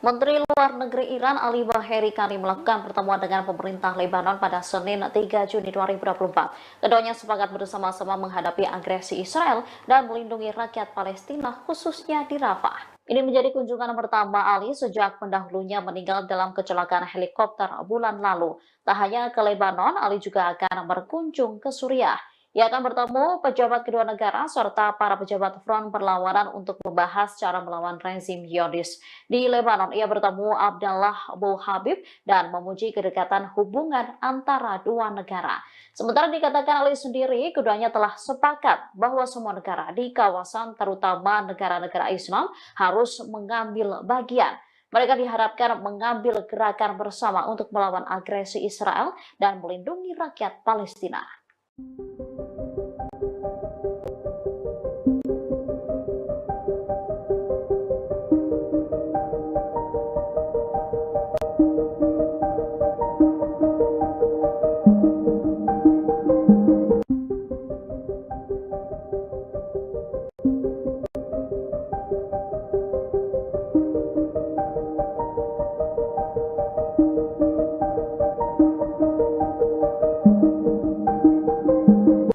Menteri Luar Negeri Iran Ali Baheri Kani melakukan pertemuan dengan pemerintah Lebanon pada Senin 3 Juni 2024. Keduanya sepakat bersama-sama menghadapi agresi Israel dan melindungi rakyat Palestina, khususnya di Rafah. Ini menjadi kunjungan pertama Ali sejak pendahulunya meninggal dalam kecelakaan helikopter bulan lalu. Tak hanya ke Lebanon, Ali juga akan berkunjung ke Suriah. Ia akan bertemu pejabat kedua negara serta para pejabat front perlawanan untuk membahas cara melawan rezim Zionis. Di Lebanon, ia bertemu Abdallah Abu Habib dan memuji kedekatan hubungan antara dua negara. Sementara dikatakan Ali sendiri, keduanya telah sepakat bahwa semua negara di kawasan, terutama negara-negara Islam, harus mengambil bagian. Mereka diharapkan mengambil gerakan bersama untuk melawan agresi Israel dan melindungi rakyat Palestina.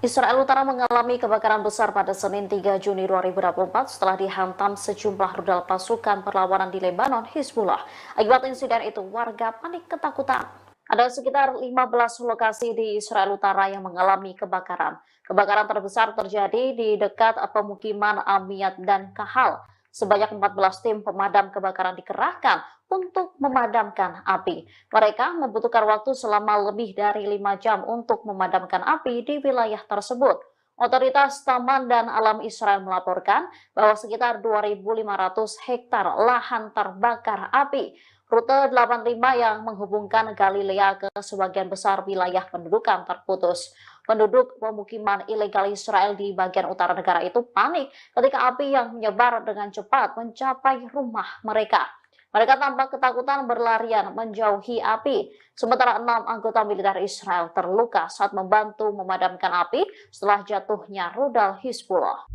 Israel Utara mengalami kebakaran besar pada Senin 3 Juni 2024 setelah dihantam sejumlah rudal pasukan perlawanan di Lebanon, Hizbullah. Akibat insiden itu, warga panik ketakutan. Ada sekitar 15 lokasi di Israel Utara yang mengalami kebakaran. Kebakaran terbesar terjadi di dekat pemukiman Amiyat dan Kahal. Sebanyak 14 tim pemadam kebakaran dikerahkan untuk memadamkan api. Mereka membutuhkan waktu selama lebih dari 5 jam untuk memadamkan api di wilayah tersebut. Otoritas Taman dan Alam Israel melaporkan bahwa sekitar 2.500 hektar lahan terbakar api. Rute 85 yang menghubungkan Galilea ke sebagian besar wilayah pendudukan terputus. Penduduk pemukiman ilegal Israel di bagian utara negara itu panik ketika api yang menyebar dengan cepat mencapai rumah mereka. Mereka tampak ketakutan berlarian menjauhi api. Sementara 6 anggota militer Israel terluka saat membantu memadamkan api setelah jatuhnya rudal Hizbullah.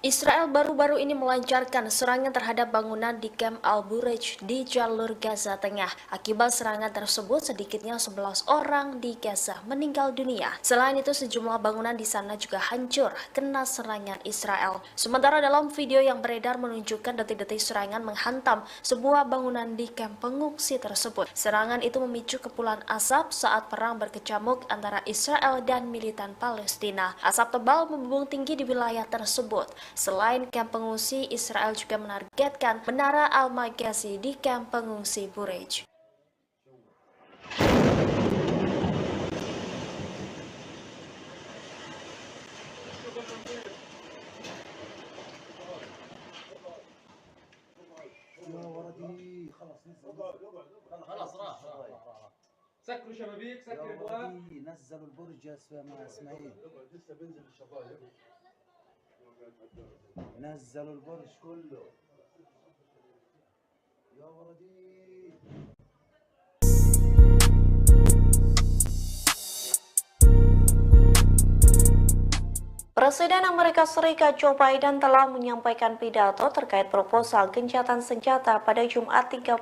Israel baru-baru ini melancarkan serangan terhadap bangunan di Camp Al-Bureij di jalur Gaza Tengah. Akibat serangan tersebut, sedikitnya 11 orang di Gaza meninggal dunia. Selain itu, sejumlah bangunan di sana juga hancur kena serangan Israel. Sementara dalam video yang beredar menunjukkan detik-detik serangan menghantam sebuah bangunan di kamp pengungsi tersebut. Serangan itu memicu kepulan asap saat perang berkecamuk antara Israel dan militan Palestina. Asap tebal membumbung tinggi di wilayah tersebut. Selain kamp pengungsi, Israel juga menargetkan Menara Al-Maghazi di kamp pengungsi Bureij. يا ولدي خلاص نزل خلاص راح سكروا شبابيك يا سكر ابواب ولدي نزلوا البرج يا اسماعيل لسه بينزل الشبايب نزلوا البرج كله يا ولدي Presiden Amerika Serikat Joe Biden telah menyampaikan pidato terkait proposal gencatan senjata pada Jumat 31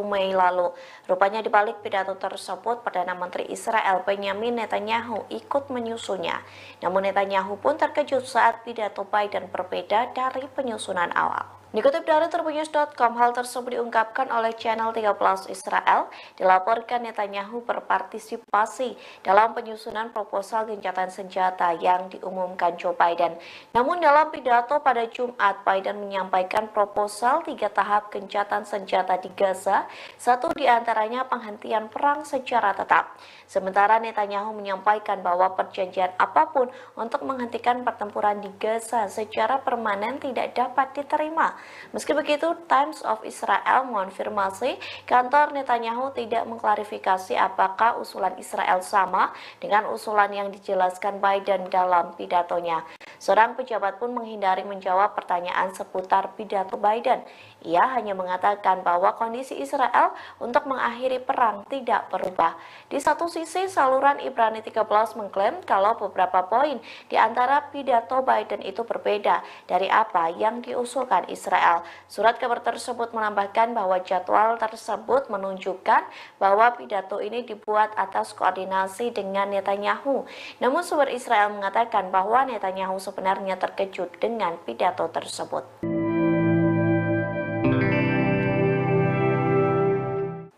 Mei lalu. Rupanya di balik pidato tersebut, Perdana Menteri Israel Benjamin Netanyahu ikut menyusunnya. Namun Netanyahu pun terkejut saat pidato Biden berbeda dari penyusunan awal. Dikutip dari Tribunnews.com, hal tersebut diungkapkan oleh channel 13 Israel. Dilaporkan Netanyahu berpartisipasi dalam penyusunan proposal gencatan senjata yang diumumkan Joe Biden. Namun dalam pidato pada Jumat, Biden menyampaikan proposal 3 tahap gencatan senjata di Gaza, satu diantaranya penghentian perang secara tetap. Sementara Netanyahu menyampaikan bahwa perjanjian apapun untuk menghentikan pertempuran di Gaza secara permanen tidak dapat diterima. Meski begitu, Times of Israel mengonfirmasi kantor Netanyahu tidak mengklarifikasi apakah usulan Israel sama dengan usulan yang dijelaskan Biden dalam pidatonya. Seorang pejabat pun menghindari menjawab pertanyaan seputar pidato Biden. Ia hanya mengatakan bahwa kondisi Israel untuk mengakhiri perang tidak berubah. Di satu sisi, saluran Ibrani 13 mengklaim kalau beberapa poin di antara pidato Biden itu berbeda dari apa yang diusulkan Israel. Surat kabar tersebut menambahkan bahwa jadwal tersebut menunjukkan bahwa pidato ini dibuat atas koordinasi dengan Netanyahu. Namun sumber Israel mengatakan bahwa Netanyahu sebenarnya terkejut dengan pidato tersebut.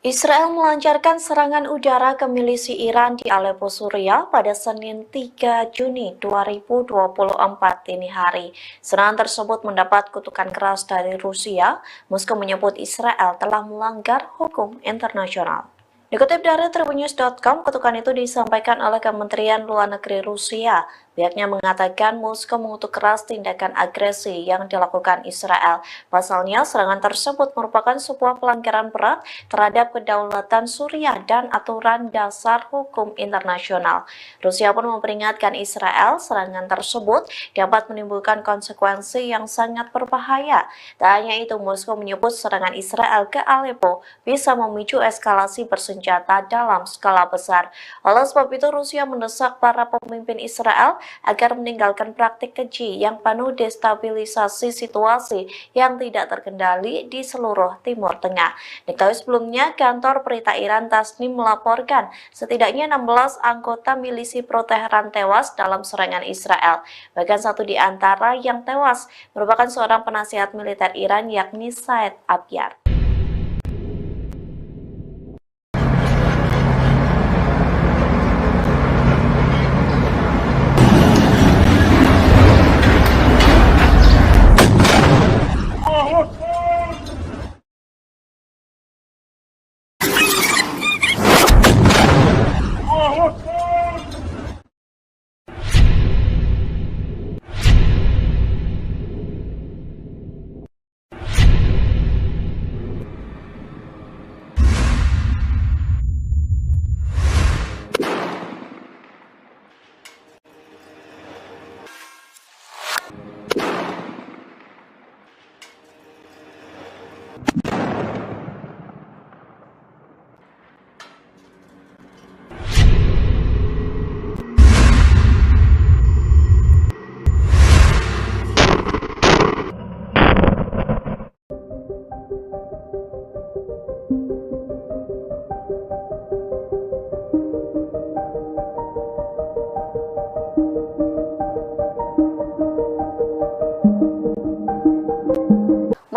Israel melancarkan serangan udara ke milisi Iran di Aleppo, Suriah pada Senin 3 Juni 2024 dini hari. Serangan tersebut mendapat kutukan keras dari Rusia. Moskow menyebut Israel telah melanggar hukum internasional. Dikutip dari Tribunnews.com, kutukan itu disampaikan oleh Kementerian Luar Negeri Rusia. Pihaknya mengatakan Moskow mengutuk keras tindakan agresi yang dilakukan Israel. Pasalnya, serangan tersebut merupakan sebuah pelanggaran berat terhadap kedaulatan Suriah dan aturan dasar hukum internasional. Rusia pun memperingatkan Israel serangan tersebut dapat menimbulkan konsekuensi yang sangat berbahaya. Tak hanya itu, Moskow menyebut serangan Israel ke Aleppo bisa memicu eskalasi bersenjata dalam skala besar. Oleh sebab itu, Rusia mendesak para pemimpin Israel agar meninggalkan praktik keji yang penuh destabilisasi situasi yang tidak terkendali di seluruh Timur Tengah. Diketahui sebelumnya, kantor berita Iran Tasnim melaporkan setidaknya 16 anggota milisi pro-Teheran tewas dalam serangan Israel. Bahkan satu di antara yang tewas merupakan seorang penasihat militer Iran, yakni Said Abyar.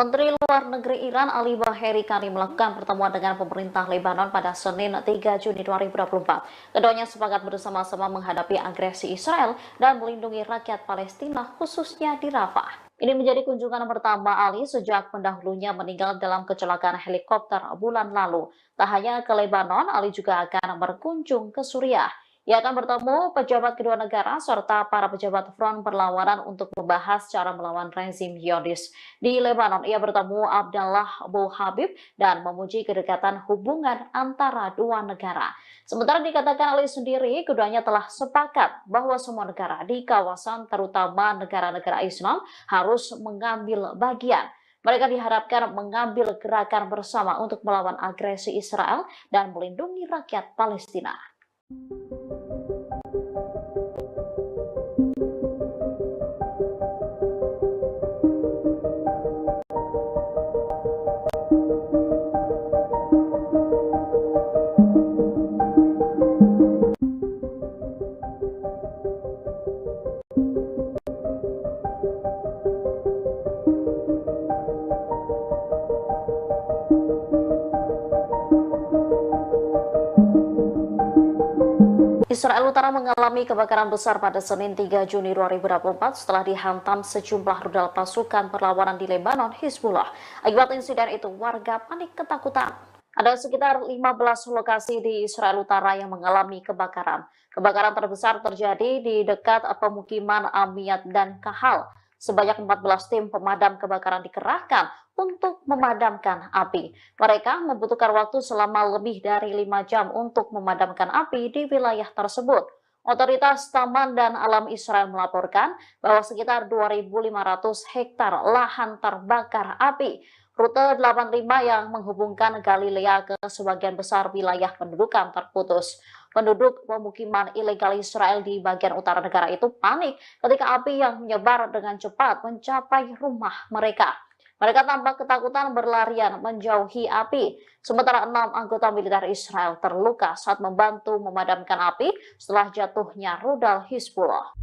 Menteri Luar Negeri Iran Ali Baheri Kani melakukan pertemuan dengan pemerintah Lebanon pada Senin 3 Juni 2024. Keduanya sepakat bersama-sama menghadapi agresi Israel dan melindungi rakyat Palestina khususnya di Rafah. Ini menjadi kunjungan pertama Ali sejak pendahulunya meninggal dalam kecelakaan helikopter bulan lalu. Tak hanya ke Lebanon, Ali juga akan berkunjung ke Suriah. Ia akan bertemu pejabat kedua negara serta para pejabat front perlawanan untuk membahas cara melawan rezim Zionis. Di Lebanon, ia bertemu Abdallah Abu Habib dan memuji kedekatan hubungan antara dua negara. Sementara dikatakan Ali sendiri, keduanya telah sepakat bahwa semua negara di kawasan, terutama negara-negara Islam, harus mengambil bagian. Mereka diharapkan mengambil gerakan bersama untuk melawan agresi Israel dan melindungi rakyat Palestina. Israel Utara mengalami kebakaran besar pada Senin 3 Juni 2024 setelah dihantam sejumlah rudal pasukan perlawanan di Lebanon, Hizbullah. Akibat insiden itu, warga panik ketakutan. Ada sekitar 15 lokasi di Israel Utara yang mengalami kebakaran. Kebakaran terbesar terjadi di dekat pemukiman Amiyat dan Kahal. Sebanyak 14 tim pemadam kebakaran dikerahkan untuk memadamkan api. Mereka membutuhkan waktu selama lebih dari 5 jam untuk memadamkan api di wilayah tersebut. Otoritas Taman dan Alam Israel melaporkan bahwa sekitar 2.500 hektar lahan terbakar api. Rute 85 yang menghubungkan Galilea ke sebagian besar wilayah pendudukan terputus. Penduduk pemukiman ilegal Israel di bagian utara negara itu panik ketika api yang menyebar dengan cepat mencapai rumah mereka. Mereka tampak ketakutan berlarian menjauhi api. Sementara 6 anggota militer Israel terluka saat membantu memadamkan api setelah jatuhnya rudal Hizbullah.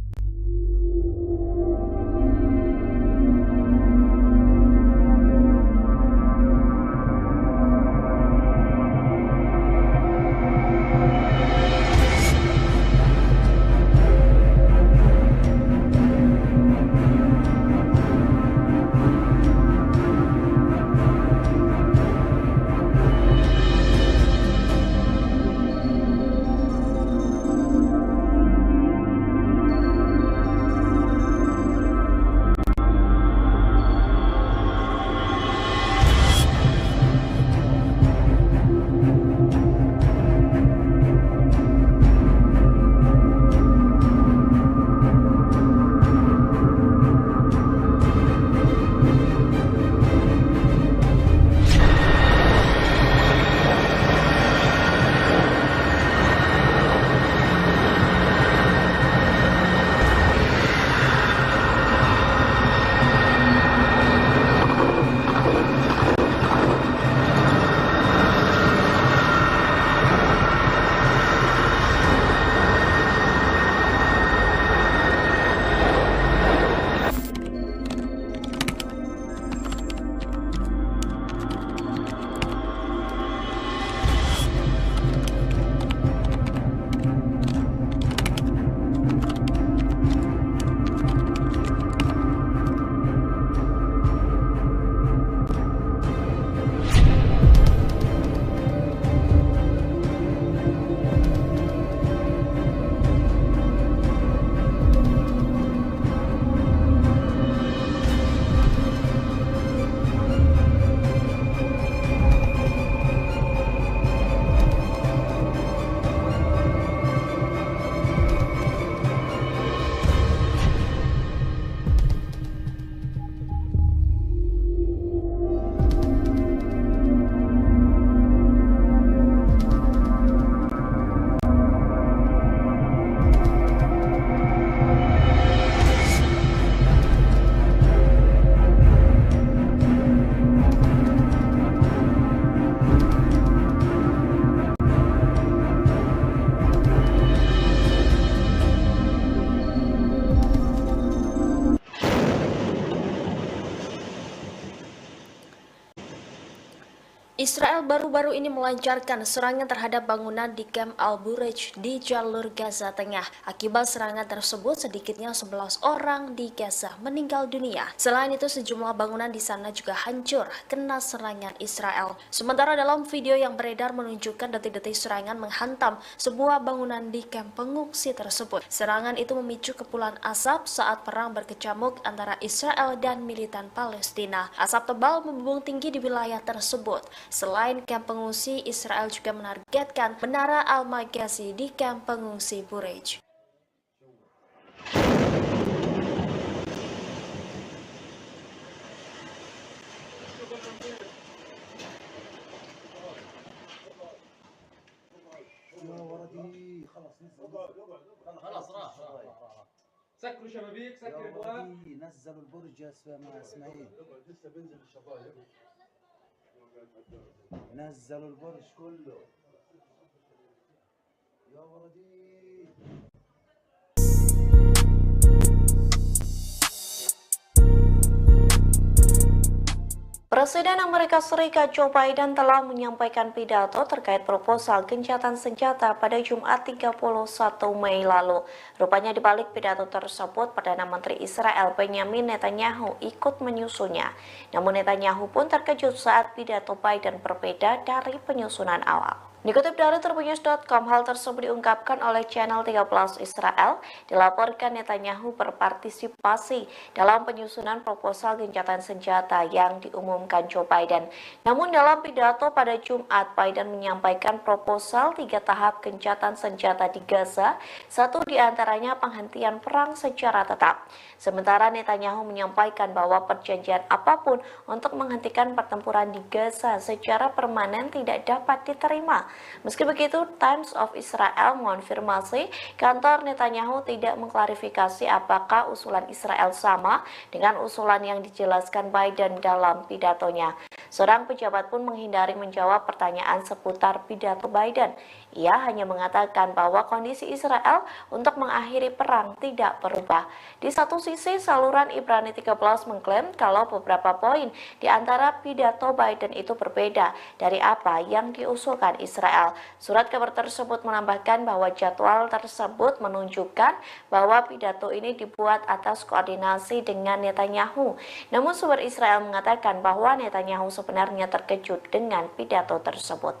Israel baru-baru ini melancarkan serangan terhadap bangunan di Camp Al-Bureij di jalur Gaza Tengah. Akibat serangan tersebut, sedikitnya 11 orang di Gaza meninggal dunia. Selain itu, sejumlah bangunan di sana juga hancur kena serangan Israel. Sementara dalam video yang beredar menunjukkan detik-detik serangan menghantam sebuah bangunan di kamp pengungsi tersebut. Serangan itu memicu kepulan asap saat perang berkecamuk antara Israel dan militan Palestina. Asap tebal membumbung tinggi di wilayah tersebut. Selain kamp pengungsi, Israel juga menargetkan Menara Al-Maghazi di kamp pengungsi Bureij. يا ولدي خلص نزل خلاص راح سكروا شبابيك يا سكر ابواب ولدي نزلوا البرج يا اسماعيل لسه بينزل الشبايب نزلوا البرج كله يا ولدي Presiden Amerika Serikat Joe Biden telah menyampaikan pidato terkait proposal gencatan senjata pada Jumat 31 Mei lalu. Rupanya di balik pidato tersebut, Perdana Menteri Israel Benjamin Netanyahu ikut menyusunnya. Namun Netanyahu pun terkejut saat pidato Biden berbeda dari penyusunan awal. Dikutip dari Tribunnews.com, hal tersebut diungkapkan oleh channel 13 Israel. Dilaporkan Netanyahu berpartisipasi dalam penyusunan proposal gencatan senjata yang diumumkan Joe Biden. Namun dalam pidato pada Jumat, Biden menyampaikan proposal 3 tahap gencatan senjata di Gaza, satu diantaranya penghentian perang secara tetap. Sementara Netanyahu menyampaikan bahwa perjanjian apapun untuk menghentikan pertempuran di Gaza secara permanen tidak dapat diterima. Meski begitu, Times of Israel mengonfirmasi kantor Netanyahu tidak mengklarifikasi apakah usulan Israel sama dengan usulan yang dijelaskan Biden dalam pidatonya. Seorang pejabat pun menghindari menjawab pertanyaan seputar pidato Biden. Ia hanya mengatakan bahwa kondisi Israel untuk mengakhiri perang tidak berubah. Di satu sisi, saluran Ibrani 13 mengklaim kalau beberapa poin di antara pidato Biden itu berbeda dari apa yang diusulkan Israel. Surat kabar tersebut menambahkan bahwa jadwal tersebut menunjukkan bahwa pidato ini dibuat atas koordinasi dengan Netanyahu. Namun sumber Israel mengatakan bahwa Netanyahu sebenarnya terkejut dengan pidato tersebut.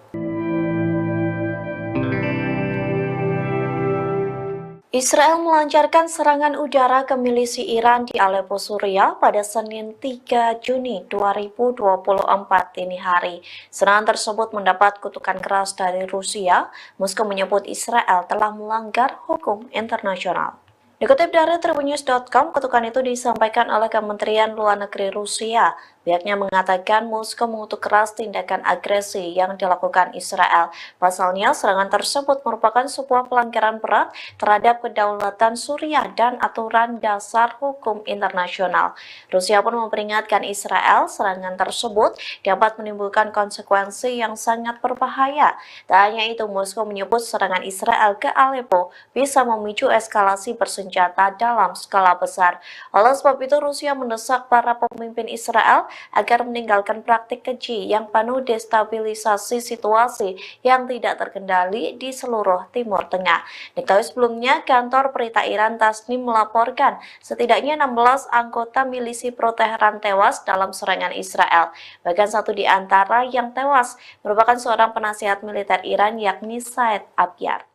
Israel melancarkan serangan udara ke milisi Iran di Aleppo, Suriah pada Senin 3 Juni 2024 dini hari. Serangan tersebut mendapat kutukan keras dari Rusia. Moskow menyebut Israel telah melanggar hukum internasional. Dikutip dari Tribunnews.com, kutukan itu disampaikan oleh Kementerian Luar Negeri Rusia. Pihaknya mengatakan Moskow mengutuk keras tindakan agresi yang dilakukan Israel. Pasalnya, serangan tersebut merupakan sebuah pelanggaran berat terhadap kedaulatan Suriah dan aturan dasar hukum internasional. Rusia pun memperingatkan Israel serangan tersebut dapat menimbulkan konsekuensi yang sangat berbahaya. Tak hanya itu, Moskow menyebut serangan Israel ke Aleppo bisa memicu eskalasi bersenjata dalam skala besar. Oleh sebab itu, Rusia mendesak para pemimpin Israel agar meninggalkan praktik keji yang penuh destabilisasi situasi yang tidak terkendali di seluruh Timur Tengah. Diketahui sebelumnya, kantor berita Iran Tasnim melaporkan setidaknya 16 anggota milisi pro-Teheran tewas dalam serangan Israel. Bahkan satu di antara yang tewas merupakan seorang penasihat militer Iran, yakni Said Abyar.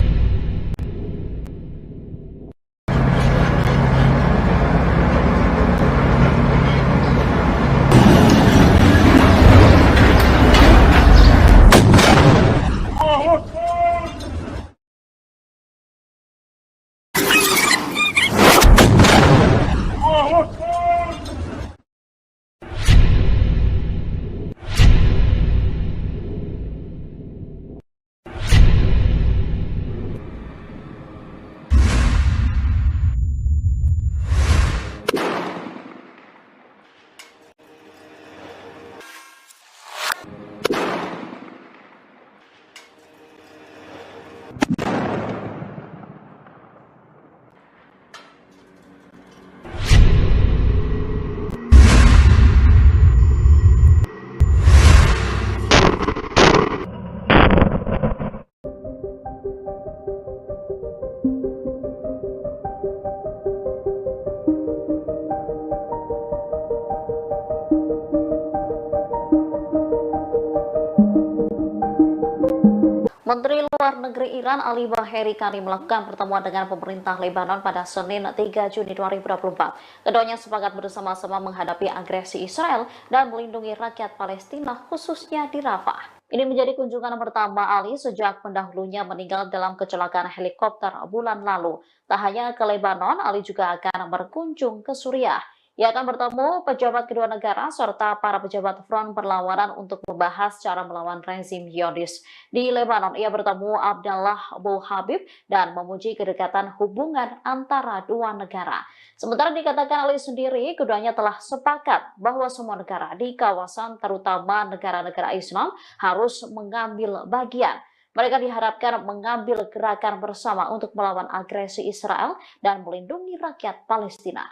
Menteri Luar Negeri Iran Ali Baheri Kani melakukan pertemuan dengan pemerintah Lebanon pada Senin 3 Juni 2024. Keduanya sepakat bersama-sama menghadapi agresi Israel dan melindungi rakyat Palestina khususnya di Rafah. Ini menjadi kunjungan pertama Ali sejak pendahulunya meninggal dalam kecelakaan helikopter bulan lalu. Tak hanya ke Lebanon, Ali juga akan berkunjung ke Suriah. Ia akan bertemu pejabat kedua negara serta para pejabat front perlawanan untuk membahas cara melawan rezim Zionis. Di Lebanon, ia bertemu Abdallah Abu Habib dan memuji kedekatan hubungan antara dua negara. Sementara dikatakan Ali sendiri, keduanya telah sepakat bahwa semua negara di kawasan, terutama negara-negara Islam, harus mengambil bagian. Mereka diharapkan mengambil gerakan bersama untuk melawan agresi Israel dan melindungi rakyat Palestina.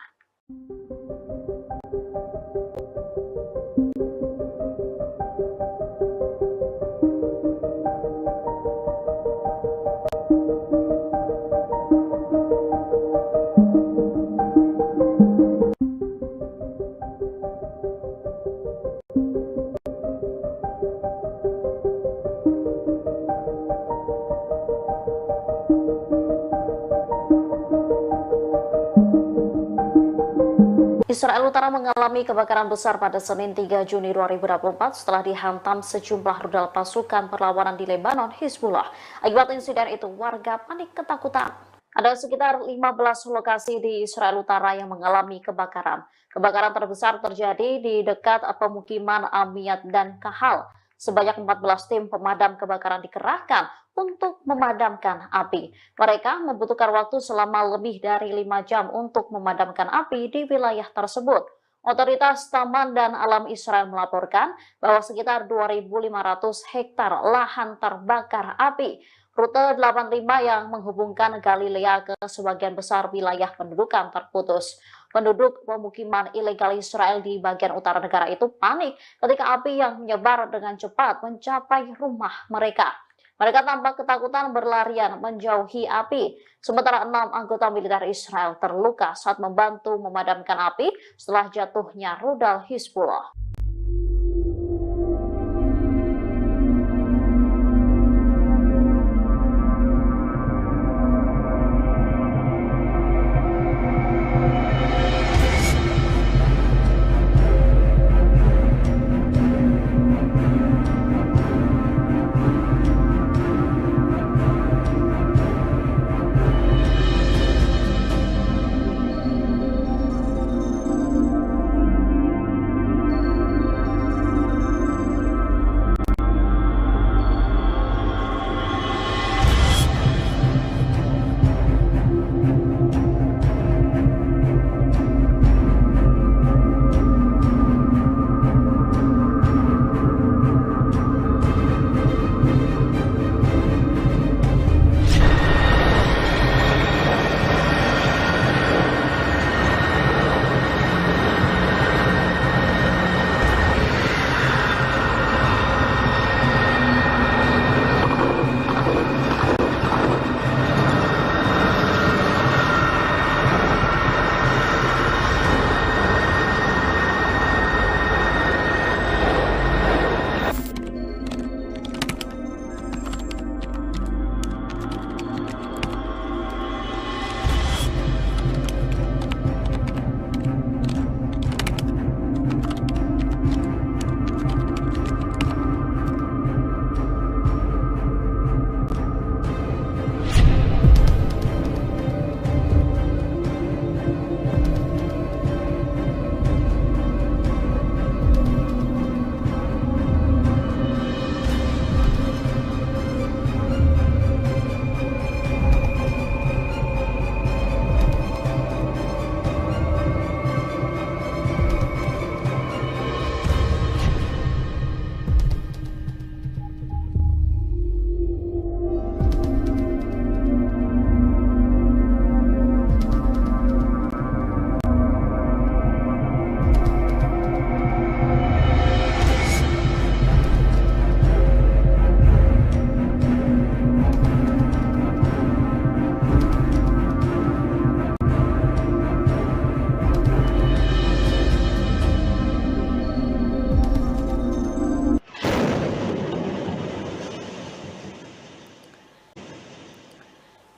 Israel Utara mengalami kebakaran besar pada Senin 3 Juni 2024 setelah dihantam sejumlah rudal pasukan perlawanan di Lebanon, Hizbullah. Akibat insiden itu, warga panik ketakutan. Ada sekitar 15 lokasi di Israel Utara yang mengalami kebakaran. Kebakaran terbesar terjadi di dekat pemukiman Amiyat dan Kahal. Sebanyak 14 tim pemadam kebakaran dikerahkan untuk memadamkan api. Mereka membutuhkan waktu selama lebih dari 5 jam untuk memadamkan api di wilayah tersebut. Otoritas Taman dan Alam Israel melaporkan bahwa sekitar 2.500 hektar lahan terbakar api. Rute 85 yang menghubungkan Galilea ke sebagian besar wilayah pendudukan terputus. Penduduk pemukiman ilegal Israel di bagian utara negara itu panik ketika api yang menyebar dengan cepat mencapai rumah mereka. Mereka tampak ketakutan berlarian menjauhi api. Sementara 6 anggota militer Israel terluka saat membantu memadamkan api setelah jatuhnya rudal Hizbullah.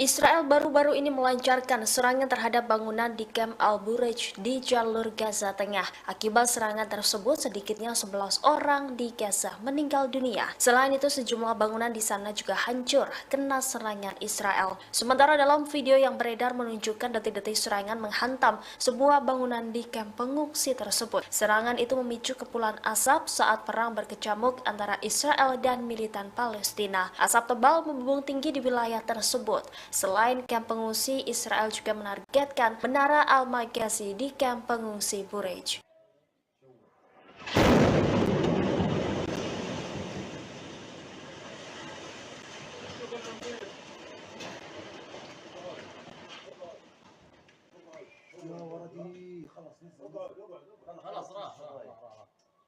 Israel baru-baru ini melancarkan serangan terhadap bangunan di Camp Al-Bureij di jalur Gaza Tengah. Akibat serangan tersebut, sedikitnya 11 orang di Gaza meninggal dunia. Selain itu, sejumlah bangunan di sana juga hancur kena serangan Israel. Sementara dalam video yang beredar menunjukkan detik-detik serangan menghantam sebuah bangunan di kamp pengungsi tersebut. Serangan itu memicu kepulan asap saat perang berkecamuk antara Israel dan militan Palestina. Asap tebal membumbung tinggi di wilayah tersebut. Selain kamp pengungsi, Israel juga menargetkan Menara Al-Maghazi di kamp pengungsi Bureij. يا ولدي خلص نزل خلاص راح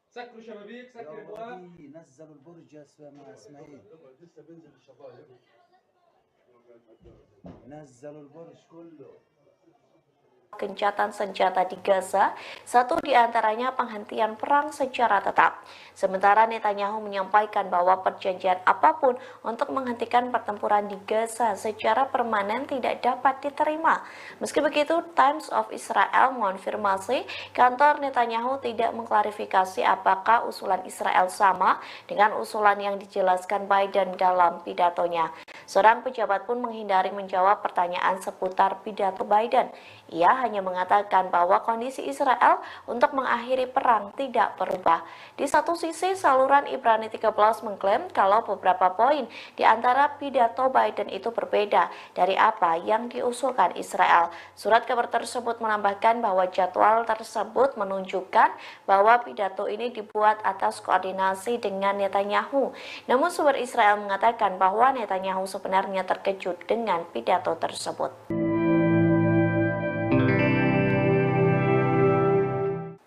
سكروا شبابيك يا سكر ابواب ولدي نزلوا البرج يا اسماعيل لسه بينزل الشبايب نزلوا البرج كله Gencatan senjata di Gaza, satu di antaranya penghentian perang secara tetap. Sementara Netanyahu menyampaikan bahwa perjanjian apapun untuk menghentikan pertempuran di Gaza secara permanen tidak dapat diterima. Meski begitu, Times of Israel mengonfirmasi kantor Netanyahu tidak mengklarifikasi apakah usulan Israel sama dengan usulan yang dijelaskan Biden dalam pidatonya. Seorang pejabat pun menghindari menjawab pertanyaan seputar pidato Biden. Ia hanya mengatakan bahwa kondisi Israel untuk mengakhiri perang tidak berubah. Di satu sisi, saluran Ibrani 13 mengklaim kalau beberapa poin di antara pidato Biden itu berbeda dari apa yang diusulkan Israel. Surat kabar tersebut menambahkan bahwa jadwal tersebut menunjukkan bahwa pidato ini dibuat atas koordinasi dengan Netanyahu. Namun sumber Israel mengatakan bahwa Netanyahu sebenarnya terkejut dengan pidato tersebut.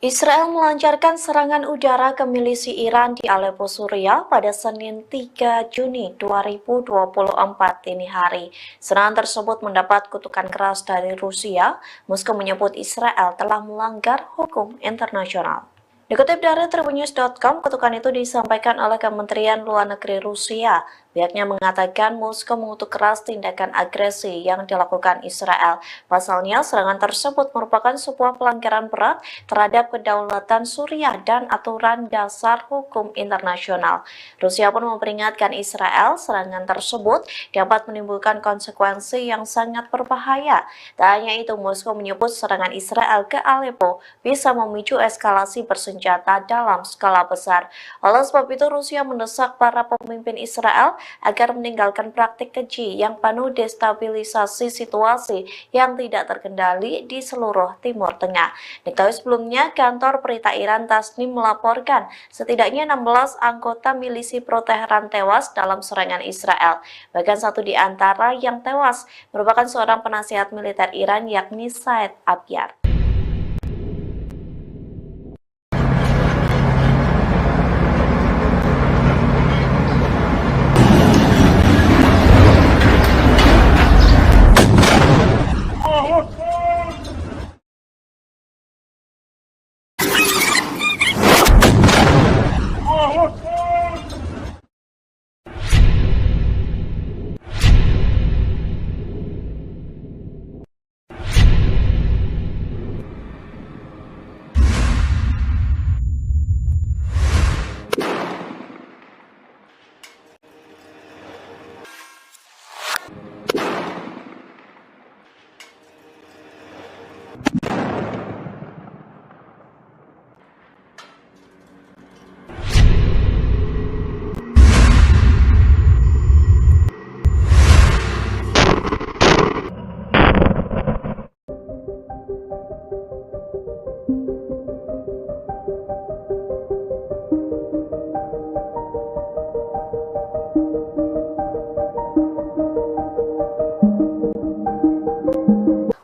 Israel melancarkan serangan udara ke milisi Iran di Aleppo, Suriah pada Senin 3 Juni 2024 dini hari. Serangan tersebut mendapat kutukan keras dari Rusia. Moskow menyebut Israel telah melanggar hukum internasional. Dikutip dari tribunnews.com, kutukan itu disampaikan oleh Kementerian Luar Negeri Rusia. Pihaknya mengatakan Moskow mengutuk keras tindakan agresi yang dilakukan Israel. Pasalnya, serangan tersebut merupakan sebuah pelanggaran berat terhadap kedaulatan Suriah dan aturan dasar hukum internasional. Rusia pun memperingatkan Israel serangan tersebut dapat menimbulkan konsekuensi yang sangat berbahaya. Tak hanya itu, Moskow menyebut serangan Israel ke Aleppo bisa memicu eskalasi bersenjata dalam skala besar. Oleh sebab itu, Rusia mendesak para pemimpin Israel agar meninggalkan praktik keji yang penuh destabilisasi situasi yang tidak terkendali di seluruh Timur Tengah. Diketahui sebelumnya, kantor berita Iran Tasnim melaporkan setidaknya 16 anggota milisi pro-Teheran tewas dalam serangan Israel. Bahkan satu di antara yang tewas merupakan seorang penasihat militer Iran, yakni Said Abyar.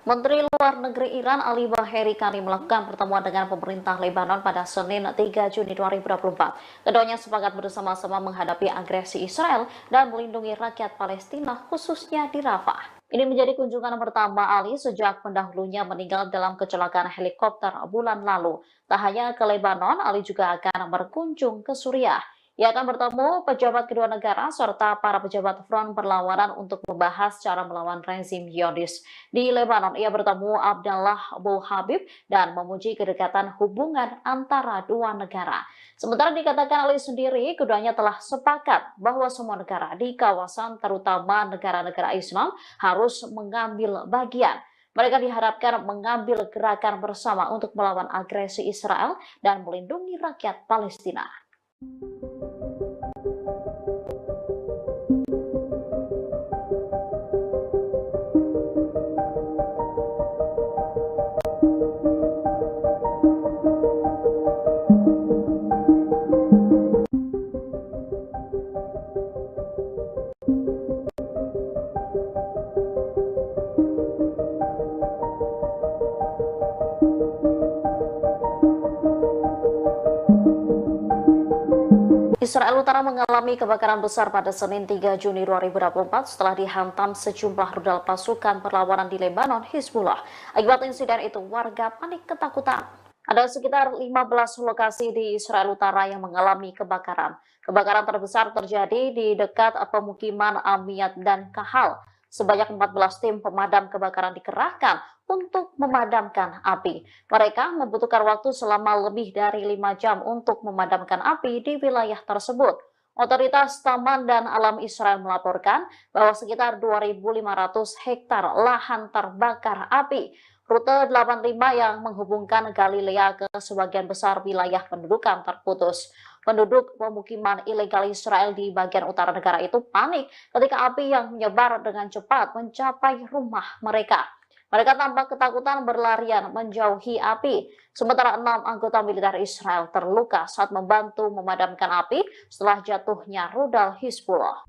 Menteri Luar Negeri Iran Ali Baheri Kani melakukan pertemuan dengan pemerintah Lebanon pada Senin 3 Juni 2024. Keduanya sepakat bersama-sama menghadapi agresi Israel dan melindungi rakyat Palestina, khususnya di Rafah. Ini menjadi kunjungan pertama Ali sejak pendahulunya meninggal dalam kecelakaan helikopter bulan lalu. Tak hanya ke Lebanon, Ali juga akan berkunjung ke Suriah. Ia akan bertemu pejabat kedua negara serta para pejabat front perlawanan untuk membahas cara melawan rezim Zionis. Di Lebanon, ia bertemu Abdallah Abu Habib dan memuji kedekatan hubungan antara dua negara. Sementara dikatakan Ali sendiri, keduanya telah sepakat bahwa semua negara di kawasan, terutama negara-negara Islam, harus mengambil bagian. Mereka diharapkan mengambil gerakan bersama untuk melawan agresi Israel dan melindungi rakyat Palestina. Israel Utara mengalami kebakaran besar pada Senin 3 Juni 2024 setelah dihantam sejumlah rudal pasukan perlawanan di Lebanon, Hizbullah. Akibat insiden itu, warga panik ketakutan. Ada sekitar 15 lokasi di Israel Utara yang mengalami kebakaran. Kebakaran terbesar terjadi di dekat pemukiman Amiyat dan Kahal. Sebanyak 14 tim pemadam kebakaran dikerahkan untuk memadamkan api. Mereka membutuhkan waktu selama lebih dari 5 jam untuk memadamkan api di wilayah tersebut. Otoritas Taman dan Alam Israel melaporkan bahwa sekitar 2.500 hektar lahan terbakar api. Rute 85 yang menghubungkan Galilea ke sebagian besar wilayah pendudukan terputus. Penduduk pemukiman ilegal Israel di bagian utara negara itu panik ketika api yang menyebar dengan cepat mencapai rumah mereka. Mereka tampak ketakutan berlarian menjauhi api. Sementara 6 anggota militer Israel terluka saat membantu memadamkan api setelah jatuhnya rudal Hizbullah.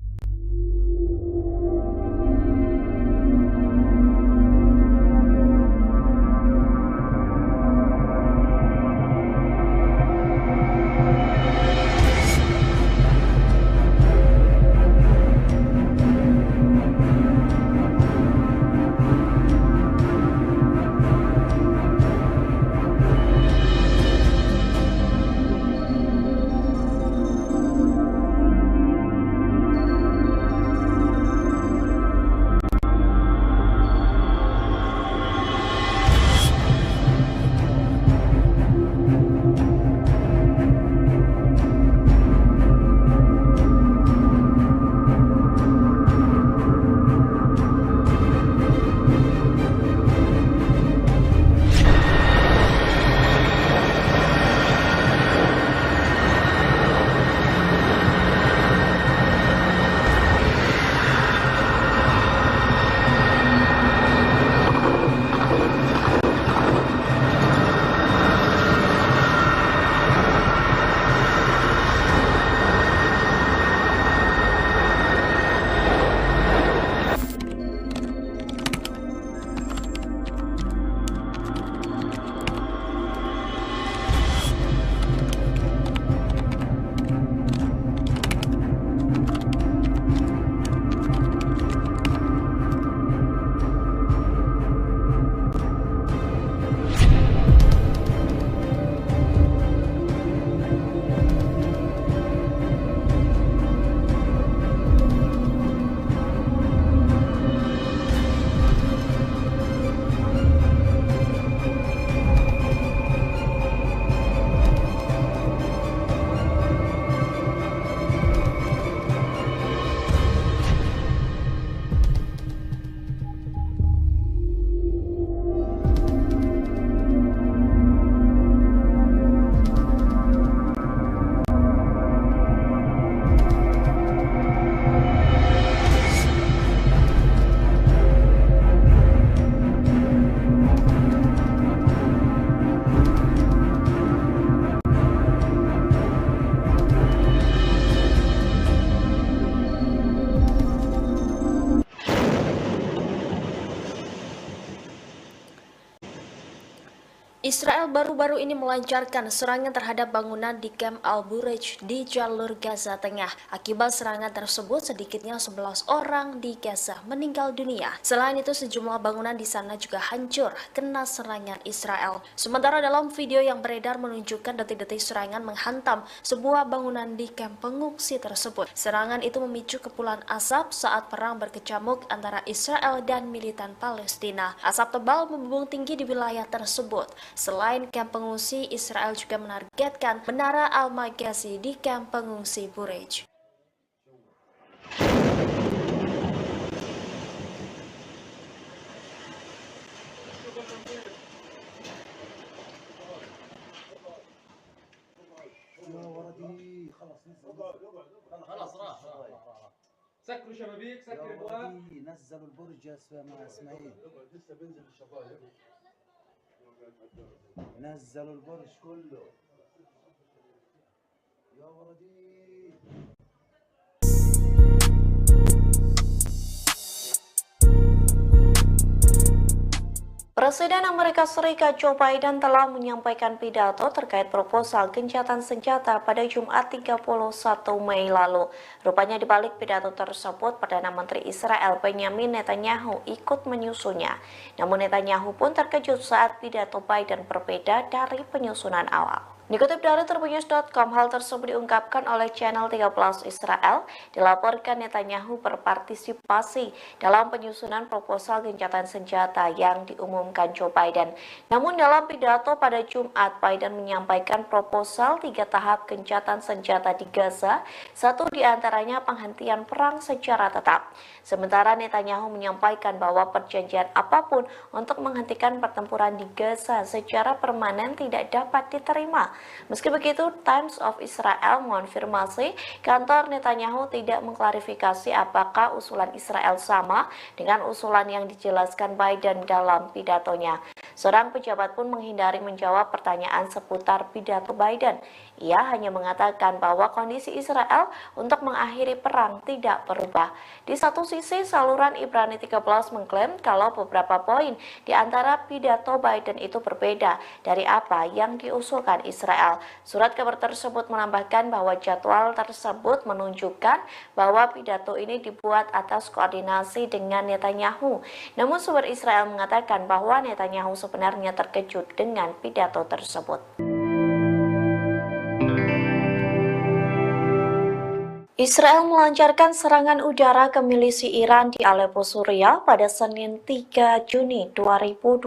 Israel baru-baru ini melancarkan serangan terhadap bangunan di Camp Al-Bureij di jalur Gaza Tengah. Akibat serangan tersebut, sedikitnya 11 orang di Gaza meninggal dunia. Selain itu, sejumlah bangunan di sana juga hancur kena serangan Israel. Sementara dalam video yang beredar menunjukkan detik-detik serangan menghantam sebuah bangunan di kamp pengungsi tersebut. Serangan itu memicu kepulan asap saat perang berkecamuk antara Israel dan militan Palestina. Asap tebal membumbung tinggi di wilayah tersebut. Selain kamp pengungsi, Israel juga menargetkan Menara Al-Maghazi di kamp pengungsi Bureij. يا ولدي خلص نزل خلاص راح سكروا شبابيك يا سكر ابواب ولدي نزلوا البرج يا اسماعيل لسه بينزل الشبايب نزلوا البرج كله يا ولدي Presiden Amerika Serikat Joe Biden telah menyampaikan pidato terkait proposal gencatan senjata pada Jumat 31 Mei lalu. Rupanya di balik pidato tersebut, Perdana Menteri Israel Benjamin Netanyahu ikut menyusunnya. Namun Netanyahu pun terkejut saat pidato Biden berbeda dari penyusunan awal. Dikutip dari Tribunnews.com, hal tersebut diungkapkan oleh channel 13 Israel. Dilaporkan Netanyahu berpartisipasi dalam penyusunan proposal gencatan senjata yang diumumkan Joe Biden. Namun dalam pidato pada Jumat, Biden menyampaikan proposal 3 tahap gencatan senjata di Gaza, satu diantaranya penghentian perang secara tetap. Sementara Netanyahu menyampaikan bahwa perjanjian apapun untuk menghentikan pertempuran di Gaza secara permanen tidak dapat diterima. Meski begitu, Times of Israel mengonfirmasi kantor Netanyahu tidak mengklarifikasi apakah usulan Israel sama dengan usulan yang dijelaskan Biden dalam pidatonya. Seorang pejabat pun menghindari menjawab pertanyaan seputar pidato Biden. Ia hanya mengatakan bahwa kondisi Israel untuk mengakhiri perang tidak berubah. Di satu sisi, saluran Ibrani 13 mengklaim kalau beberapa poin di antara pidato Biden itu berbeda dari apa yang diusulkan Israel. Surat kabar tersebut menambahkan bahwa jadwal tersebut menunjukkan bahwa pidato ini dibuat atas koordinasi dengan Netanyahu. Namun sumber Israel mengatakan bahwa Netanyahu sebenarnya terkejut dengan pidato tersebut. Israel melancarkan serangan udara ke milisi Iran di Aleppo, Suriah pada Senin 3 Juni 2024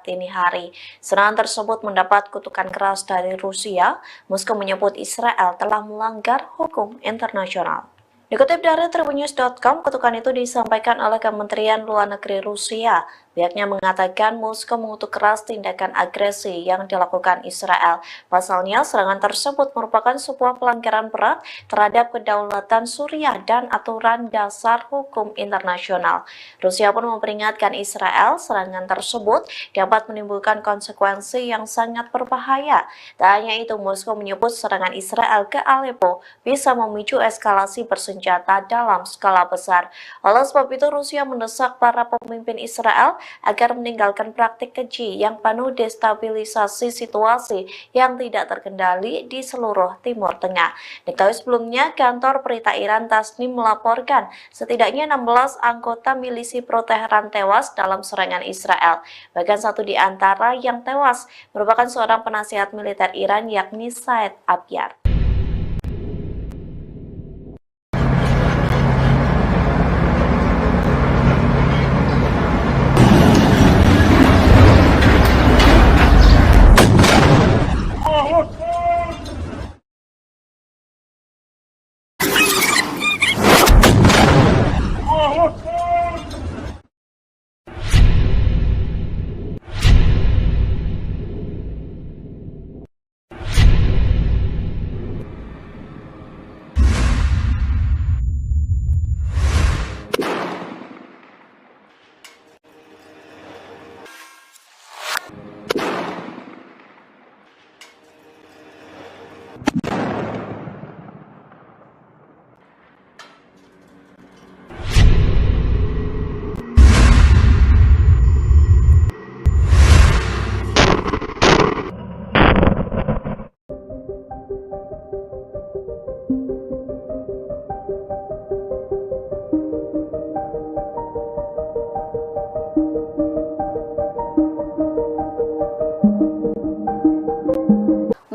dini hari. Serangan tersebut mendapat kutukan keras dari Rusia. Moskow menyebut Israel telah melanggar hukum internasional. Dikutip dari Tribunnews.com, kutukan itu disampaikan oleh Kementerian Luar Negeri Rusia. Pihaknya mengatakan Moskow mengutuk keras tindakan agresi yang dilakukan Israel. Pasalnya, serangan tersebut merupakan sebuah pelanggaran berat terhadap kedaulatan Suriah dan aturan dasar hukum internasional. Rusia pun memperingatkan Israel serangan tersebut dapat menimbulkan konsekuensi yang sangat berbahaya. Tak hanya itu, Moskow menyebut serangan Israel ke Aleppo bisa memicu eskalasi bersenjata dalam skala besar. Oleh sebab itu, Rusia mendesak para pemimpin Israel agar meninggalkan praktik keji yang penuh destabilisasi situasi yang tidak terkendali di seluruh Timur Tengah. Diketahui sebelumnya, kantor berita Iran Tasnim melaporkan setidaknya 16 anggota milisi pro-Teheran tewas dalam serangan Israel. Bahkan satu di antara yang tewas merupakan seorang penasihat militer Iran, yakni Said Abyar.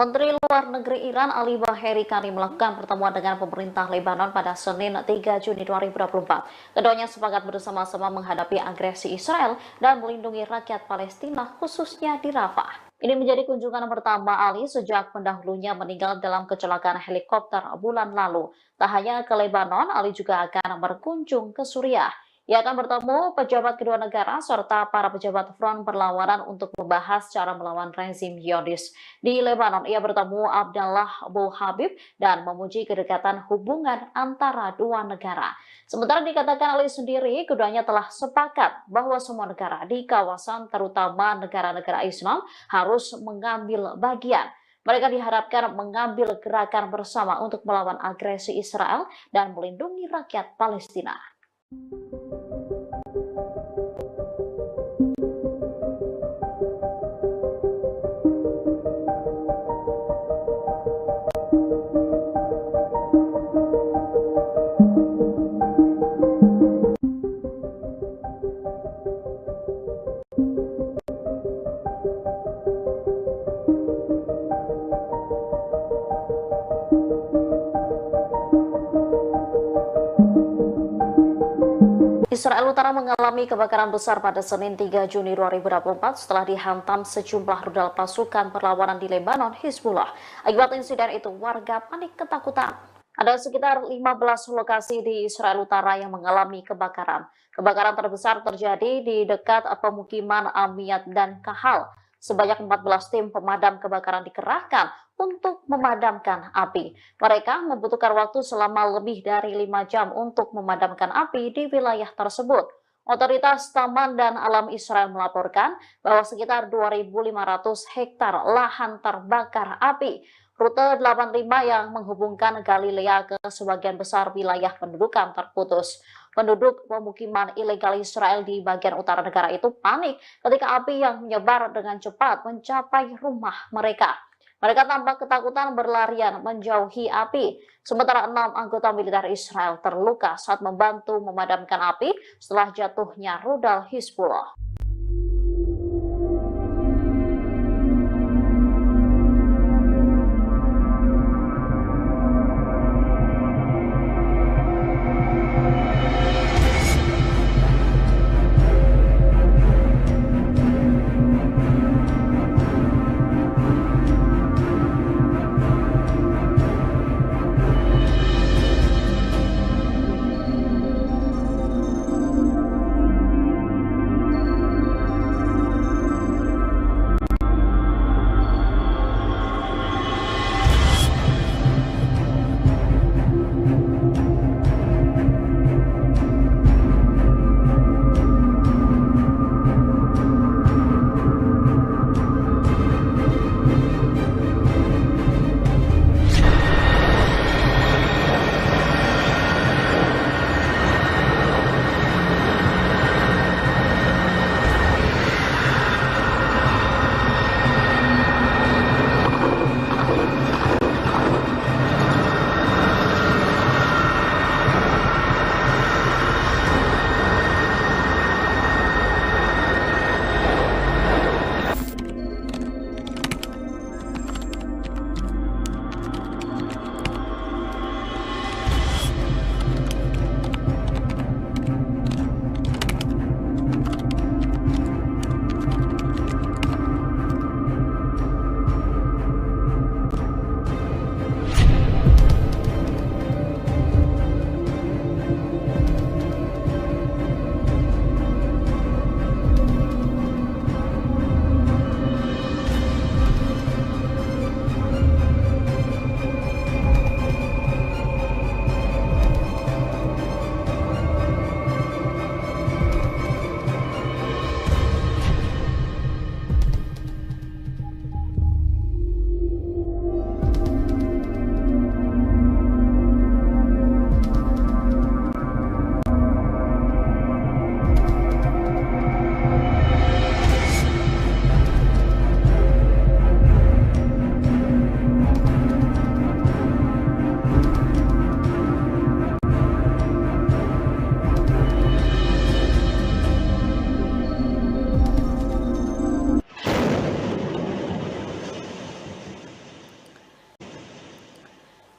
Menteri Luar Negeri Iran Ali Baheri Kani melakukan pertemuan dengan pemerintah Lebanon pada Senin 3 Juni 2024. Keduanya sepakat bersama-sama menghadapi agresi Israel dan melindungi rakyat Palestina khususnya di Rafah. Ini menjadi kunjungan pertama Ali sejak pendahulunya meninggal dalam kecelakaan helikopter bulan lalu. Tak hanya ke Lebanon, Ali juga akan berkunjung ke Suriah. Ia akan bertemu pejabat kedua negara serta para pejabat front perlawanan untuk membahas cara melawan rezim Zionis. Di Lebanon, ia bertemu Abdallah Abu Habib dan memuji kedekatan hubungan antara dua negara. Sementara dikatakan Ali sendiri, keduanya telah sepakat bahwa semua negara di kawasan, terutama negara-negara Islam, harus mengambil bagian. Mereka diharapkan mengambil gerakan bersama untuk melawan agresi Israel dan melindungi rakyat Palestina. Israel Utara mengalami kebakaran besar pada Senin 3 Juni 2024 setelah dihantam sejumlah rudal pasukan perlawanan di Lebanon, Hizbullah. Akibat insiden itu, warga panik ketakutan. Ada sekitar 15 lokasi di Israel Utara yang mengalami kebakaran. Kebakaran terbesar terjadi di dekat pemukiman Amiyat dan Kahal. Sebanyak 14 tim pemadam kebakaran dikerahkan untuk memadamkan api. Mereka membutuhkan waktu selama lebih dari 5 jam untuk memadamkan api di wilayah tersebut. Otoritas Taman dan Alam Israel melaporkan bahwa sekitar 2.500 hektar lahan terbakar api. Rute 85 yang menghubungkan Galilea ke sebagian besar wilayah pendudukan terputus. Penduduk pemukiman ilegal Israel di bagian utara negara itu panik ketika api yang menyebar dengan cepat mencapai rumah mereka. Mereka tampak ketakutan berlarian menjauhi api. Sementara 6 anggota militer Israel terluka saat membantu memadamkan api setelah jatuhnya rudal Hizbullah.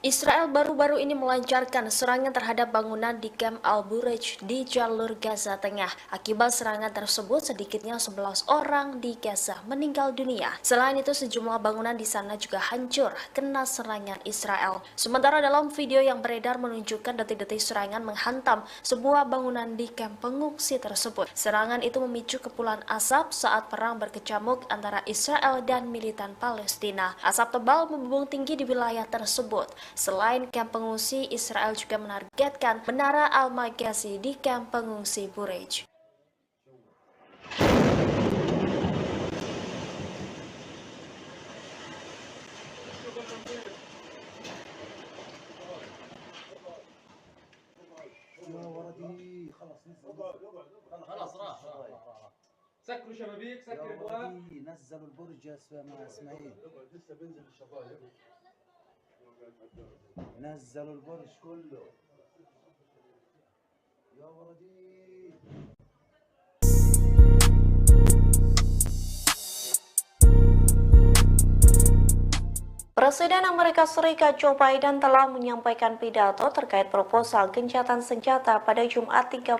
Israel baru-baru ini melancarkan serangan terhadap bangunan di Camp Al-Bureij di jalur Gaza Tengah. Akibat serangan tersebut, sedikitnya 11 orang di Gaza meninggal dunia. Selain itu, sejumlah bangunan di sana juga hancur kena serangan Israel. Sementara dalam video yang beredar menunjukkan detik-detik serangan menghantam sebuah bangunan di kamp pengungsi tersebut. Serangan itu memicu kepulan asap saat perang berkecamuk antara Israel dan militan Palestina. Asap tebal membumbung tinggi di wilayah tersebut. Selain kamp pengungsi, Israel juga menargetkan Menara Al-Maghazi di kamp pengungsi Bureij. يا ولدي خلاص نزل خلاص راح سكروا شبابيك يا سكر ابواب ولدي نزلوا البرج يا اسماعيل لسه بينزل الشبايب نزلوا البرج كله يا ولدي Presiden Amerika Serikat Joe Biden telah menyampaikan pidato terkait proposal gencatan senjata pada Jumat 31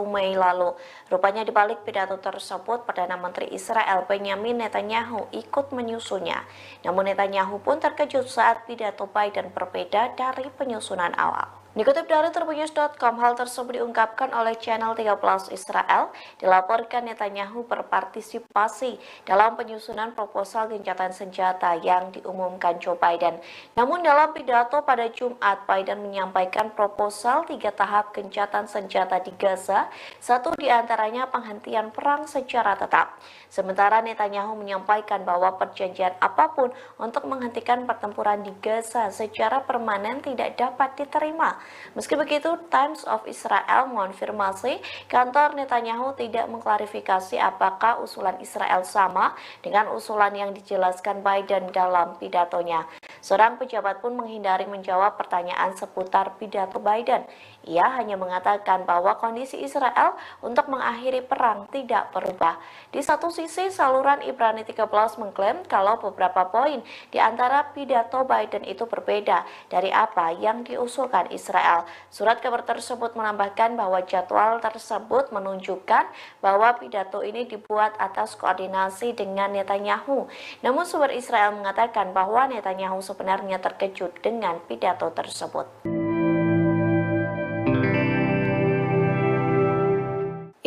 Mei lalu. Rupanya di balik pidato tersebut, Perdana Menteri Israel Benjamin Netanyahu ikut menyusunnya. Namun Netanyahu pun terkejut saat pidato Biden berbeda dari penyusunan awal. Dikutip dari Tribunnews.com, hal tersebut diungkapkan oleh channel 13 Israel. Dilaporkan Netanyahu berpartisipasi dalam penyusunan proposal gencatan senjata yang diumumkan Joe Biden. Namun dalam pidato pada Jumat, Biden menyampaikan proposal 3 tahap gencatan senjata di Gaza, satu diantaranya penghentian perang secara tetap. Sementara Netanyahu menyampaikan bahwa perjanjian apapun untuk menghentikan pertempuran di Gaza secara permanen tidak dapat diterima. Meski begitu, Times of Israel mengonfirmasi kantor Netanyahu tidak mengklarifikasi apakah usulan Israel sama dengan usulan yang dijelaskan Biden dalam pidatonya. Seorang pejabat pun menghindari menjawab pertanyaan seputar pidato Biden. Ia hanya mengatakan bahwa kondisi Israel untuk mengakhiri perang tidak berubah. Di satu sisi, saluran Ibrani 13 mengklaim kalau beberapa poin di antara pidato Biden itu berbeda dari apa yang diusulkan Israel. Surat kabar tersebut menambahkan bahwa jadwal tersebut menunjukkan bahwa pidato ini dibuat atas koordinasi dengan Netanyahu. Namun sumber Israel mengatakan bahwa Netanyahu sebenarnya terkejut dengan pidato tersebut.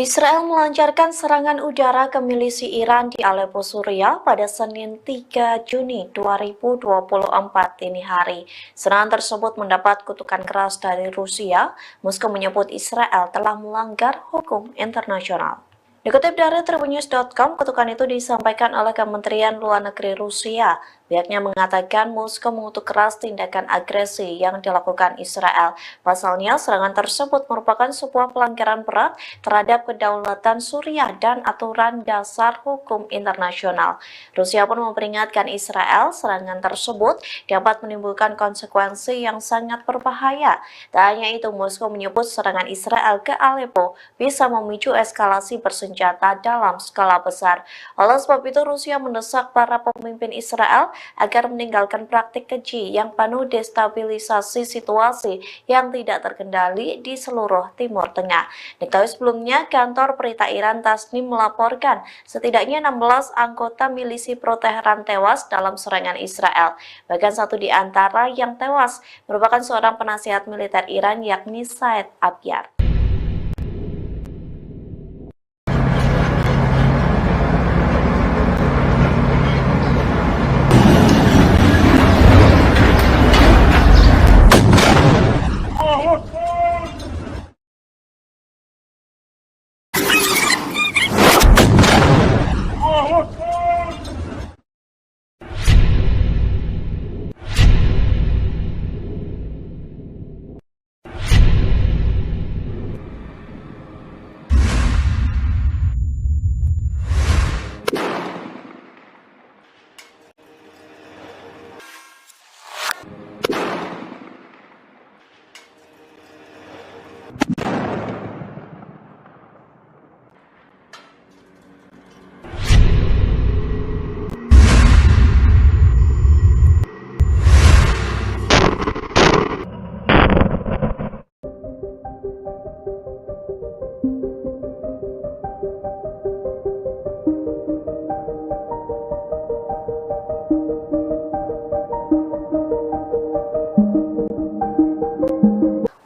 Israel melancarkan serangan udara ke milisi Iran di Aleppo, Suriah pada Senin 3 Juni 2024 dini hari. Serangan tersebut mendapat kutukan keras dari Rusia. Moskow menyebut Israel telah melanggar hukum internasional. Dikutip dari Tribunnews.com, kutukan itu disampaikan oleh Kementerian Luar Negeri Rusia. Pihaknya mengatakan Moskow mengutuk keras tindakan agresi yang dilakukan Israel. Pasalnya, serangan tersebut merupakan sebuah pelanggaran berat terhadap kedaulatan Suriah dan aturan dasar hukum internasional. Rusia pun memperingatkan Israel serangan tersebut dapat menimbulkan konsekuensi yang sangat berbahaya. Tak hanya itu, Moskow menyebut serangan Israel ke Aleppo bisa memicu eskalasi bersenjata dalam skala besar. Oleh sebab itu, Rusia mendesak para pemimpin Israel agar meninggalkan praktik keji yang penuh destabilisasi situasi yang tidak terkendali di seluruh Timur Tengah. Diketahui sebelumnya, kantor berita Iran Tasnim melaporkan setidaknya 16 anggota milisi pro-Teheran tewas dalam serangan Israel. Bahkan satu di antara yang tewas merupakan seorang penasihat militer Iran, yakni Said Abyar.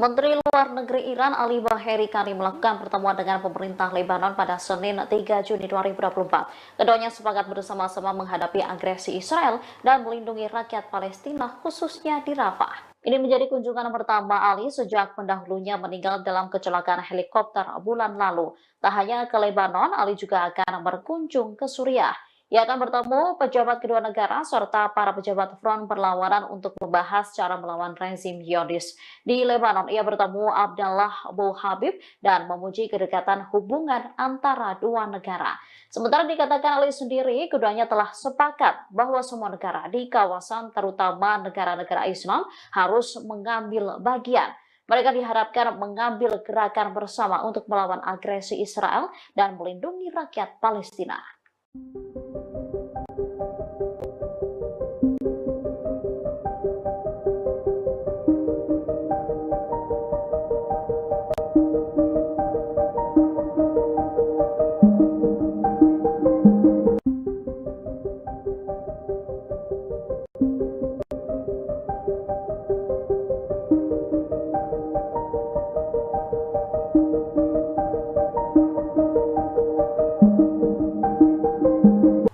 Menteri Luar Negeri Iran Ali Baheri Kani melakukan pertemuan dengan pemerintah Lebanon pada Senin 3 Juni 2024. Keduanya sepakat bersama-sama menghadapi agresi Israel dan melindungi rakyat Palestina khususnya di Rafah. Ini menjadi kunjungan pertama Ali sejak pendahulunya meninggal dalam kecelakaan helikopter bulan lalu. Tak hanya ke Lebanon, Ali juga akan berkunjung ke Suriah. Ia akan bertemu pejabat kedua negara serta para pejabat front perlawanan untuk membahas cara melawan rezim Zionis. Di Lebanon, ia bertemu Abdallah Abu Habib dan memuji kedekatan hubungan antara dua negara. Sementara dikatakan Ali sendiri, keduanya telah sepakat bahwa semua negara di kawasan, terutama negara-negara Islam, harus mengambil bagian. Mereka diharapkan mengambil gerakan bersama untuk melawan agresi Israel dan melindungi rakyat Palestina.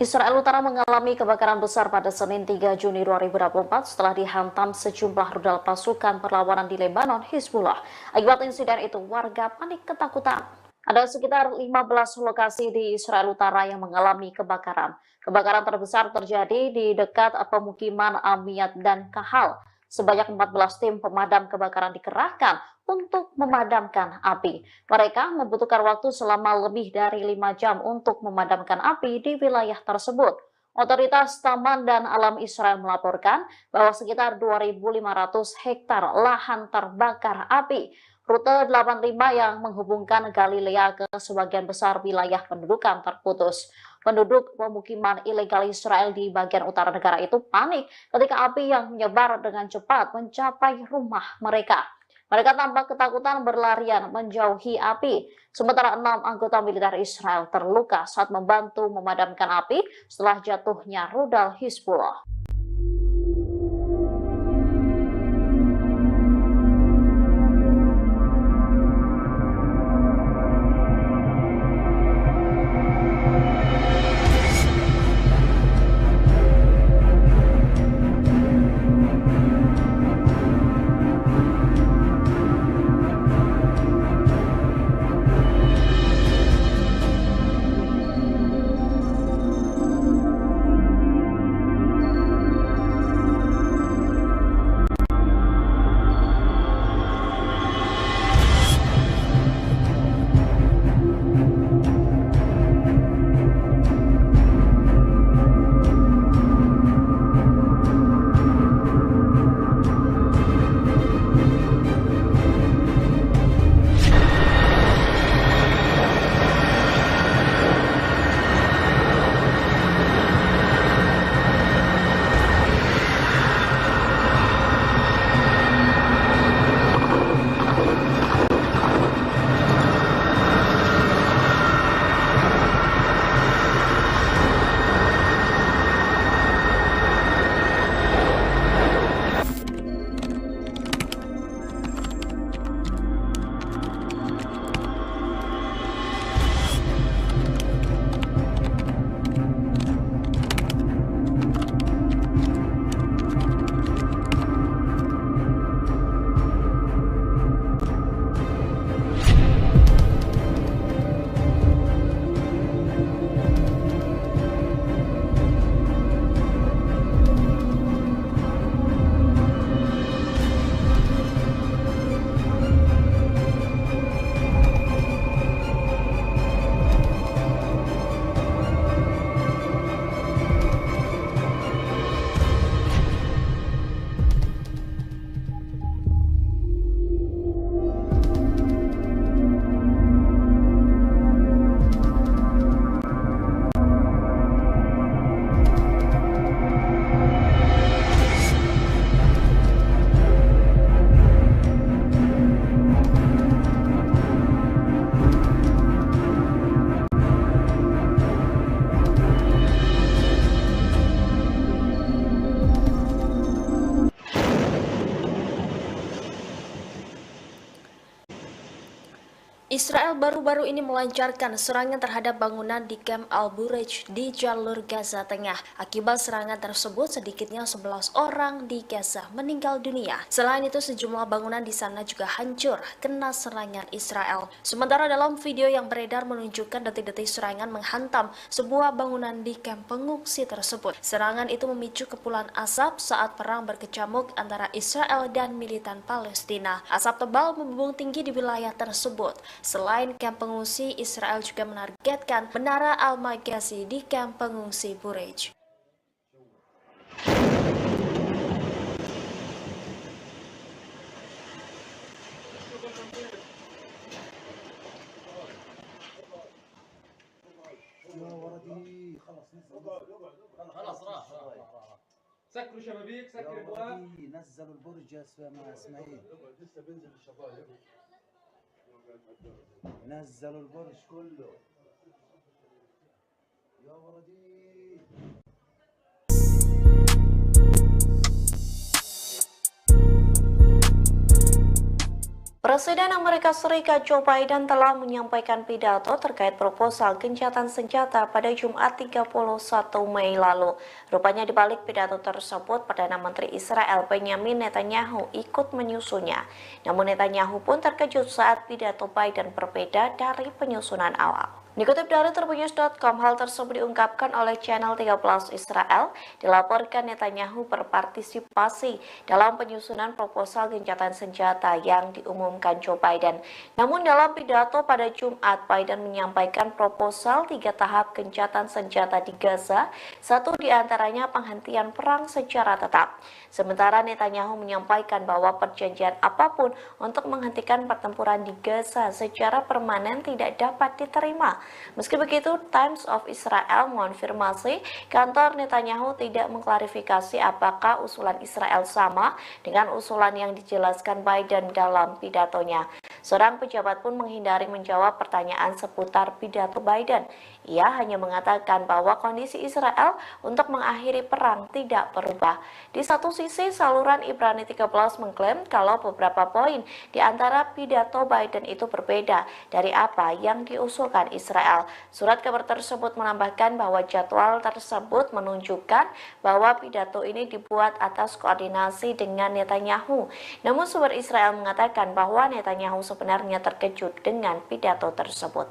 Israel Utara mengalami kebakaran besar pada Senin 3 Juni 2024 setelah dihantam sejumlah rudal pasukan perlawanan di Lebanon, Hizbullah. Akibat insiden itu, warga panik ketakutan. Ada sekitar 15 lokasi di Israel Utara yang mengalami kebakaran. Kebakaran terbesar terjadi di dekat pemukiman Amiyat dan Kahal. Sebanyak 14 tim pemadam kebakaran dikerahkan untuk memadamkan api. Mereka membutuhkan waktu selama lebih dari 5 jam untuk memadamkan api di wilayah tersebut. Otoritas Taman dan Alam Israel melaporkan bahwa sekitar 2.500 hektar lahan terbakar api. Rute 85 yang menghubungkan Galilea ke sebagian besar wilayah pendudukan terputus. Penduduk pemukiman ilegal Israel di bagian utara negara itu panik ketika api yang menyebar dengan cepat mencapai rumah mereka. Mereka tampak ketakutan berlarian menjauhi api. Sementara 6 anggota militer Israel terluka saat membantu memadamkan api setelah jatuhnya rudal Hizbullah. Israel baru-baru ini melancarkan serangan terhadap bangunan di Camp Al-Bureij di jalur Gaza Tengah. Akibat serangan tersebut, sedikitnya 11 orang di Gaza meninggal dunia. Selain itu, sejumlah bangunan di sana juga hancur kena serangan Israel. Sementara dalam video yang beredar menunjukkan detik-detik serangan menghantam sebuah bangunan di kamp pengungsi tersebut. Serangan itu memicu kepulan asap saat perang berkecamuk antara Israel dan militan Palestina. Asap tebal membumbung tinggi di wilayah tersebut. Selain kamp pengungsi, Israel juga menargetkan Menara Al-Magazi di kamp pengungsi Bureij. يا ولدي خلص نزل خلاص راح سكروا شبابيك يا سكر ابواب ولدي نزلوا البرج يا اسماعيل لسه بينزل الشبايب نزلوا البرج كله يا ولدي Presiden Amerika Serikat Joe Biden telah menyampaikan pidato terkait proposal gencatan senjata pada Jumat 31 Mei lalu. Rupanya di balik pidato tersebut, Perdana Menteri Israel Benjamin Netanyahu ikut menyusunnya. Namun Netanyahu pun terkejut saat pidato Biden berbeda dari penyusunan awal. Dikutip dari Tribunnews.com, hal tersebut diungkapkan oleh channel 13 Israel. Dilaporkan Netanyahu berpartisipasi dalam penyusunan proposal gencatan senjata yang diumumkan Joe Biden. Namun dalam pidato pada Jumat, Biden menyampaikan proposal 3 tahap gencatan senjata di Gaza, satu diantaranya penghentian perang secara tetap. Sementara Netanyahu menyampaikan bahwa perjanjian apapun untuk menghentikan pertempuran di Gaza secara permanen tidak dapat diterima. Meski begitu, Times of Israel mengonfirmasi kantor Netanyahu tidak mengklarifikasi apakah usulan Israel sama dengan usulan yang dijelaskan Biden dalam pidatonya. Seorang pejabat pun menghindari menjawab pertanyaan seputar pidato Biden. Ia hanya mengatakan bahwa kondisi Israel untuk mengakhiri perang tidak berubah. Di satu sisi, saluran Ibrani 13 mengklaim kalau beberapa poin di antara pidato Biden itu berbeda dari apa yang diusulkan Israel. Surat kabar tersebut menambahkan bahwa jadwal tersebut menunjukkan bahwa pidato ini dibuat atas koordinasi dengan Netanyahu. Namun sumber Israel mengatakan bahwa Netanyahu sebenarnya terkejut dengan pidato tersebut.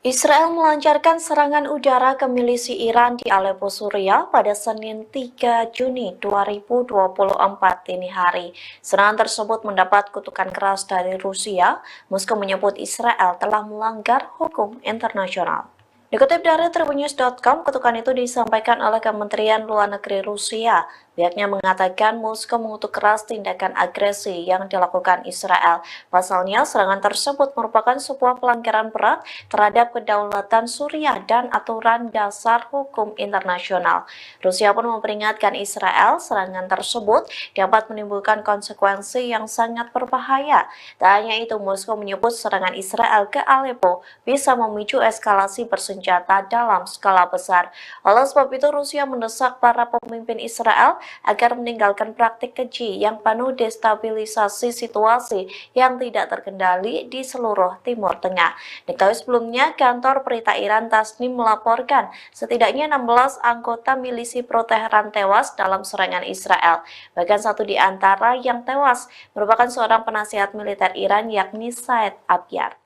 Israel melancarkan serangan udara ke milisi Iran di Aleppo, Suriah pada Senin 3 Juni 2024 dini hari. Serangan tersebut mendapat kutukan keras dari Rusia. Moskow menyebut Israel telah melanggar hukum internasional. Dikutip dari Tribunnews.com, kutukan itu disampaikan oleh Kementerian Luar Negeri Rusia. Pihaknya mengatakan Moskow mengutuk keras tindakan agresi yang dilakukan Israel. Pasalnya, serangan tersebut merupakan sebuah pelanggaran berat terhadap kedaulatan Suriah dan aturan dasar hukum internasional. Rusia pun memperingatkan Israel serangan tersebut dapat menimbulkan konsekuensi yang sangat berbahaya. Tak hanya itu, Moskow menyebut serangan Israel ke Aleppo bisa memicu eskalasi bersenjata dalam skala besar. Oleh sebab itu, Rusia mendesak para pemimpin Israel agar meninggalkan praktik keji yang penuh destabilisasi situasi yang tidak terkendali di seluruh Timur Tengah. Diketahui sebelumnya, kantor berita Iran Tasnim melaporkan setidaknya 16 anggota milisi pro-Teheran tewas dalam serangan Israel. Bahkan satu di antara yang tewas merupakan seorang penasihat militer Iran, yakni Said Abyad.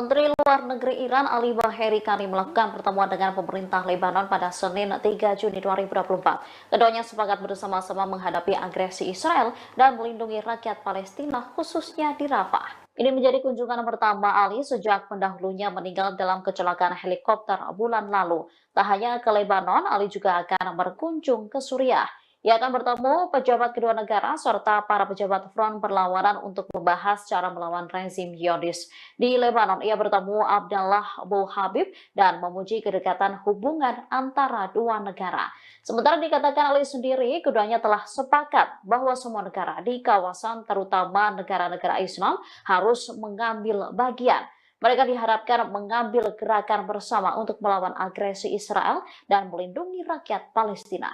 Menteri Luar Negeri Iran Ali Baheri Kani melakukan pertemuan dengan pemerintah Lebanon pada Senin 3 Juni 2024. Keduanya sepakat bersama-sama menghadapi agresi Israel dan melindungi rakyat Palestina khususnya di Rafah. Ini menjadi kunjungan pertama Ali sejak pendahulunya meninggal dalam kecelakaan helikopter bulan lalu. Tak hanya ke Lebanon, Ali juga akan berkunjung ke Suriah. Ia akan bertemu pejabat kedua negara serta para pejabat front perlawanan untuk membahas cara melawan rezim Zionis. Di Lebanon, ia bertemu Abdallah Abu Habib dan memuji kedekatan hubungan antara dua negara. Sementara dikatakan Ali sendiri, keduanya telah sepakat bahwa semua negara di kawasan, terutama negara-negara Islam, harus mengambil bagian. Mereka diharapkan mengambil gerakan bersama untuk melawan agresi Israel dan melindungi rakyat Palestina.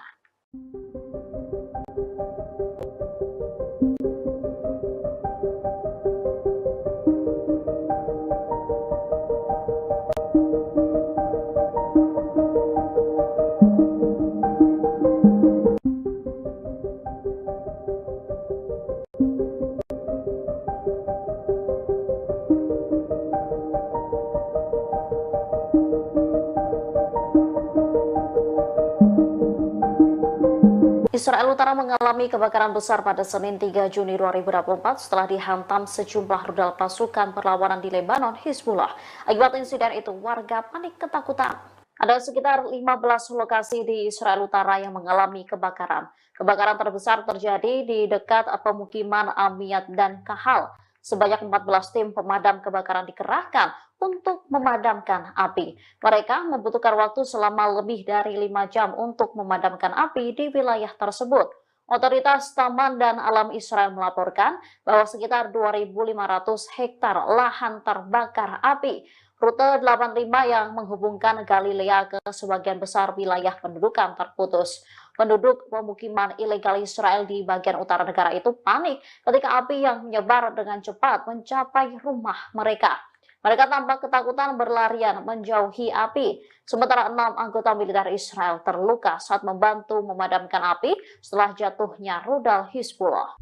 Israel Utara mengalami kebakaran besar pada Senin 3 Juni 2024 setelah dihantam sejumlah rudal pasukan perlawanan di Lebanon, Hizbullah. Akibat insiden itu, warga panik ketakutan. Ada sekitar 15 lokasi di Israel Utara yang mengalami kebakaran. Kebakaran terbesar terjadi di dekat pemukiman Amiyat dan Kahal. Sebanyak 14 tim pemadam kebakaran dikerahkan untuk memadamkan api. Mereka membutuhkan waktu selama lebih dari 5 jam untuk memadamkan api di wilayah tersebut. Otoritas Taman dan Alam Israel melaporkan bahwa sekitar 2.500 hektar lahan terbakar api. Rute 85 yang menghubungkan Galilea ke sebagian besar wilayah pendudukan terputus. Penduduk pemukiman ilegal Israel di bagian utara negara itu panik ketika api yang menyebar dengan cepat mencapai rumah mereka. Mereka tampak ketakutan berlarian menjauhi api. Sementara 6 anggota militer Israel terluka saat membantu memadamkan api setelah jatuhnya rudal Hizbullah.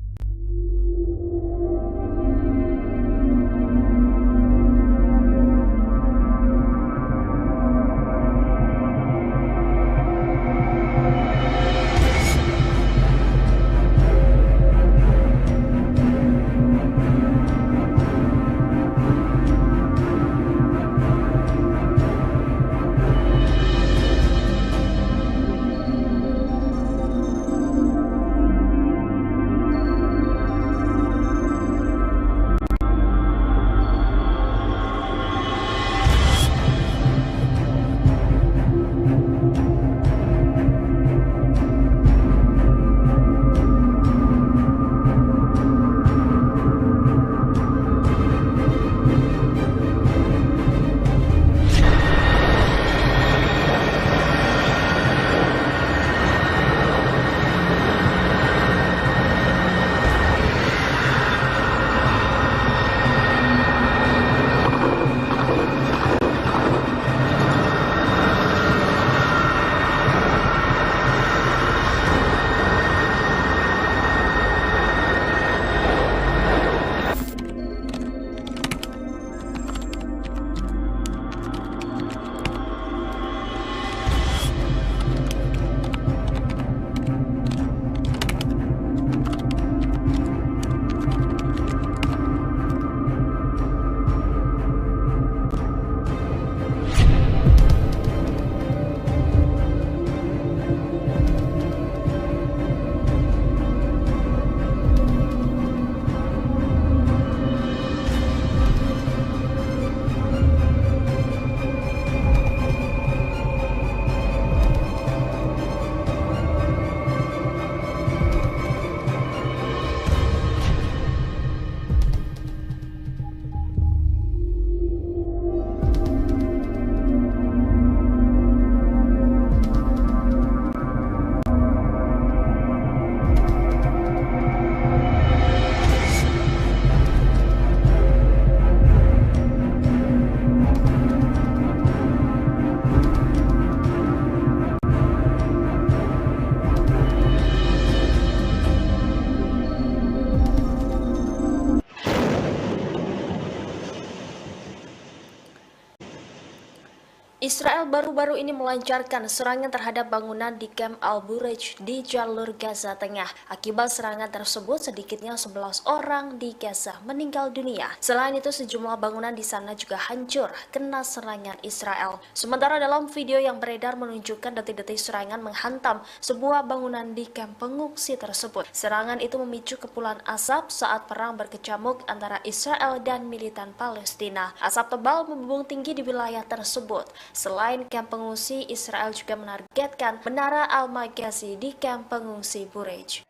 Israel baru-baru ini melancarkan serangan terhadap bangunan di Camp Al-Bureij di jalur Gaza Tengah. Akibat serangan tersebut, sedikitnya 11 orang di Gaza meninggal dunia. Selain itu, sejumlah bangunan di sana juga hancur kena serangan Israel. Sementara dalam video yang beredar menunjukkan detik-detik serangan menghantam sebuah bangunan di kamp pengungsi tersebut. Serangan itu memicu kepulan asap saat perang berkecamuk antara Israel dan militan Palestina. Asap tebal membumbung tinggi di wilayah tersebut. Selain kamp pengungsi, Israel juga menargetkan Menara Al-Maghazi di kamp pengungsi Bureij.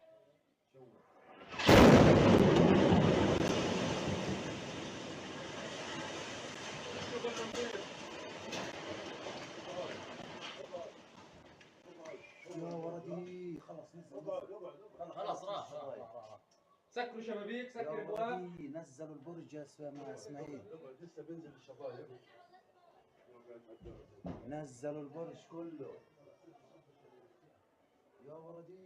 يا ولدي خلص خلاص راح سكروا شبابيك يا سكر ابواب ولدي نزلوا البرج يا مع اسماعيل لسه بينزل الشبايب نزلوا البرج كله يا ولدي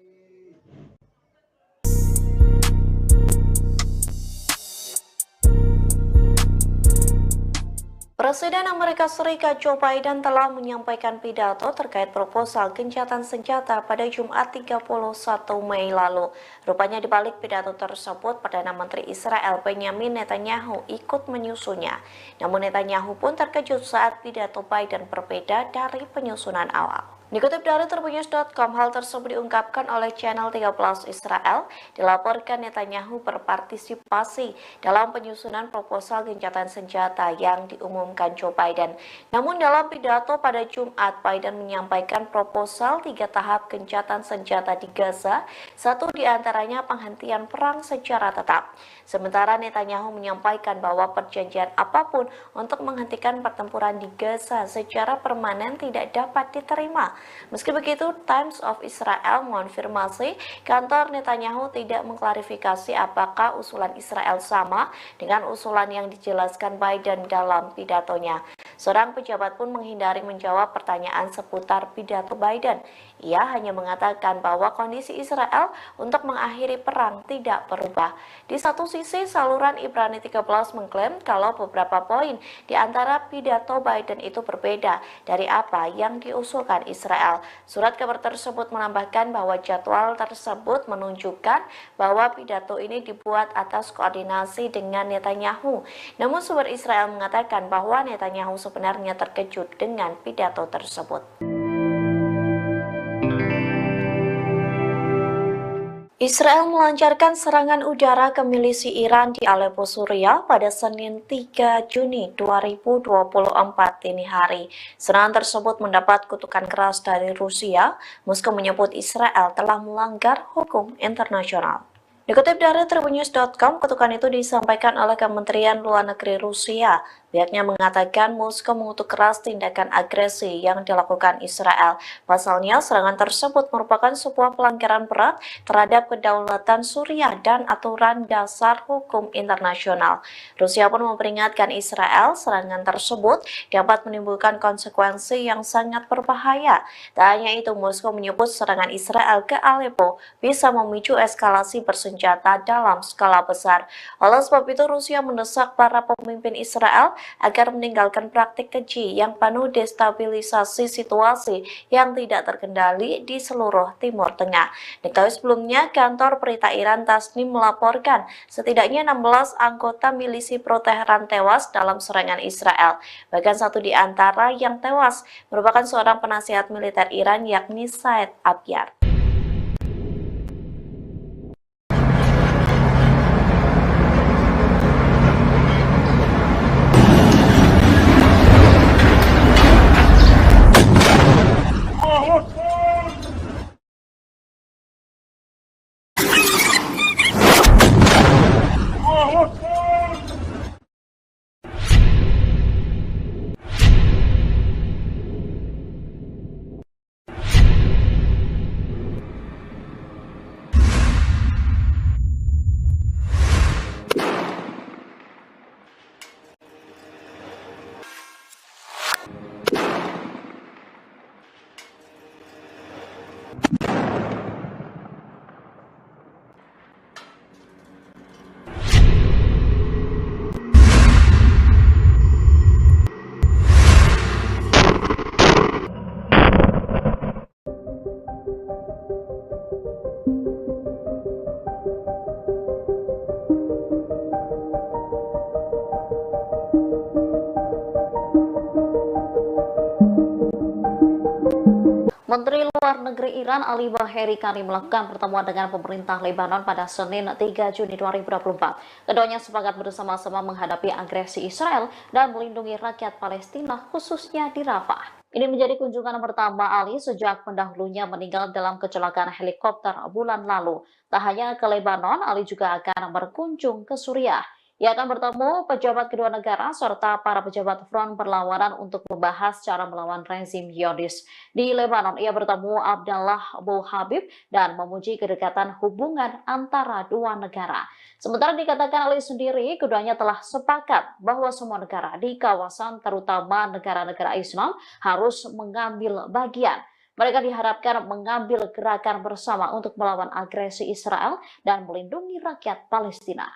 Presiden Amerika Serikat Joe Biden telah menyampaikan pidato terkait proposal gencatan senjata pada Jumat 31 Mei lalu. Rupanya di balik pidato tersebut, Perdana Menteri Israel Benjamin Netanyahu ikut menyusunnya. Namun Netanyahu pun terkejut saat pidato Biden berbeda dari penyusunan awal. Dikutip dari Tribunnews.com, hal tersebut diungkapkan oleh channel 13 Israel. Dilaporkan Netanyahu berpartisipasi dalam penyusunan proposal gencatan senjata yang diumumkan Joe Biden. Namun dalam pidato pada Jumat, Biden menyampaikan proposal 3 tahap gencatan senjata di Gaza, satu diantaranya penghentian perang secara tetap. Sementara Netanyahu menyampaikan bahwa perjanjian apapun untuk menghentikan pertempuran di Gaza secara permanen tidak dapat diterima. Meski begitu, Times of Israel mengonfirmasi kantor Netanyahu tidak mengklarifikasi apakah usulan Israel sama dengan usulan yang dijelaskan Biden dalam pidatonya. Seorang pejabat pun menghindari menjawab pertanyaan seputar pidato Biden. Ia hanya mengatakan bahwa kondisi Israel untuk mengakhiri perang tidak berubah. Di satu sisi, saluran Ibrani 13 mengklaim kalau beberapa poin di antara pidato Biden itu berbeda dari apa yang diusulkan Israel. Surat kabar tersebut menambahkan bahwa jadwal tersebut menunjukkan bahwa pidato ini dibuat atas koordinasi dengan Netanyahu. Namun sumber Israel mengatakan bahwa Netanyahu sebenarnya terkejut dengan pidato tersebut. Israel melancarkan serangan udara ke milisi Iran di Aleppo, Suriah pada Senin 3 Juni 2024 dini hari. Serangan tersebut mendapat kutukan keras dari Rusia. Moskow menyebut Israel telah melanggar hukum internasional. Dikutip dari Tribunnews.com, kutukan itu disampaikan oleh Kementerian Luar Negeri Rusia. Pihaknya mengatakan Moskow mengutuk keras tindakan agresi yang dilakukan Israel. Pasalnya, serangan tersebut merupakan sebuah pelanggaran berat terhadap kedaulatan Suriah dan aturan dasar hukum internasional. Rusia pun memperingatkan Israel serangan tersebut dapat menimbulkan konsekuensi yang sangat berbahaya. Tak hanya itu, Moskow menyebut serangan Israel ke Aleppo bisa memicu eskalasi bersenjata dalam skala besar. Oleh sebab itu, Rusia mendesak para pemimpin Israel agar meninggalkan praktik keji yang penuh destabilisasi situasi yang tidak terkendali di seluruh Timur Tengah. Diketahui sebelumnya, kantor berita Iran Tasnim melaporkan setidaknya 16 anggota milisi pro-Teheran tewas dalam serangan Israel. Bahkan satu di antara yang tewas merupakan seorang penasihat militer Iran, yakni Said Abyar. Luar Negeri Iran Ali Baheri Kani melakukan pertemuan dengan pemerintah Lebanon pada Senin 3 Juni 2024. Keduanya sepakat bersama-sama menghadapi agresi Israel dan melindungi rakyat Palestina khususnya di Rafah. Ini menjadi kunjungan pertama Ali sejak pendahulunya meninggal dalam kecelakaan helikopter bulan lalu. Tak hanya ke Lebanon, Ali juga akan berkunjung ke Suriah. Ia akan bertemu pejabat kedua negara serta para pejabat front perlawanan untuk membahas cara melawan rezim Zionis. Di Lebanon, ia bertemu Abdallah Abu Habib dan memuji kedekatan hubungan antara dua negara. Sementara dikatakan Ali sendiri, keduanya telah sepakat bahwa semua negara di kawasan, terutama negara-negara Islam, harus mengambil bagian. Mereka diharapkan mengambil gerakan bersama untuk melawan agresi Israel dan melindungi rakyat Palestina.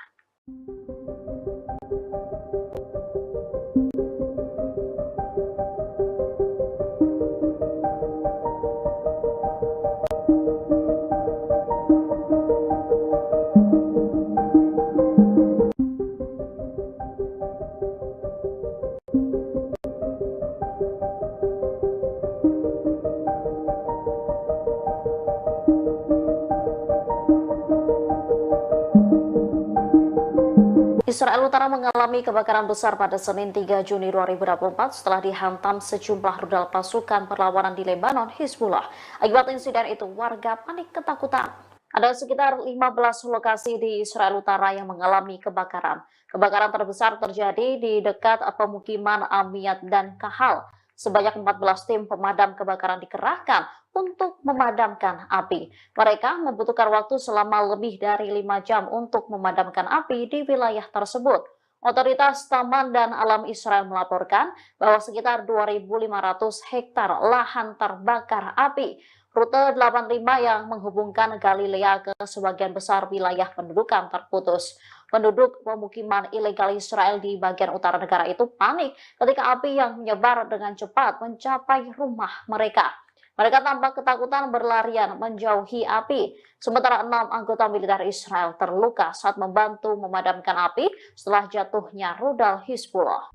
Israel Utara mengalami kebakaran besar pada Senin 3 Juni 2024 setelah dihantam sejumlah rudal pasukan perlawanan di Lebanon, Hizbullah. Akibat insiden itu, warga panik ketakutan. Ada sekitar 15 lokasi di Israel Utara yang mengalami kebakaran. Kebakaran terbesar terjadi di dekat pemukiman Amiyat dan Kahal. Sebanyak 14 tim pemadam kebakaran dikerahkan untuk memadamkan api. Mereka membutuhkan waktu selama lebih dari 5 jam untuk memadamkan api di wilayah tersebut. Otoritas Taman dan Alam Israel melaporkan bahwa sekitar 2.500 hektar lahan terbakar api. Rute 85 yang menghubungkan Galilea ke sebagian besar wilayah pendudukan terputus. Penduduk pemukiman ilegal Israel di bagian utara negara itu panik ketika api yang menyebar dengan cepat mencapai rumah mereka. Mereka tampak ketakutan berlarian menjauhi api. Sementara 6 anggota militer Israel terluka saat membantu memadamkan api setelah jatuhnya rudal Hizbullah.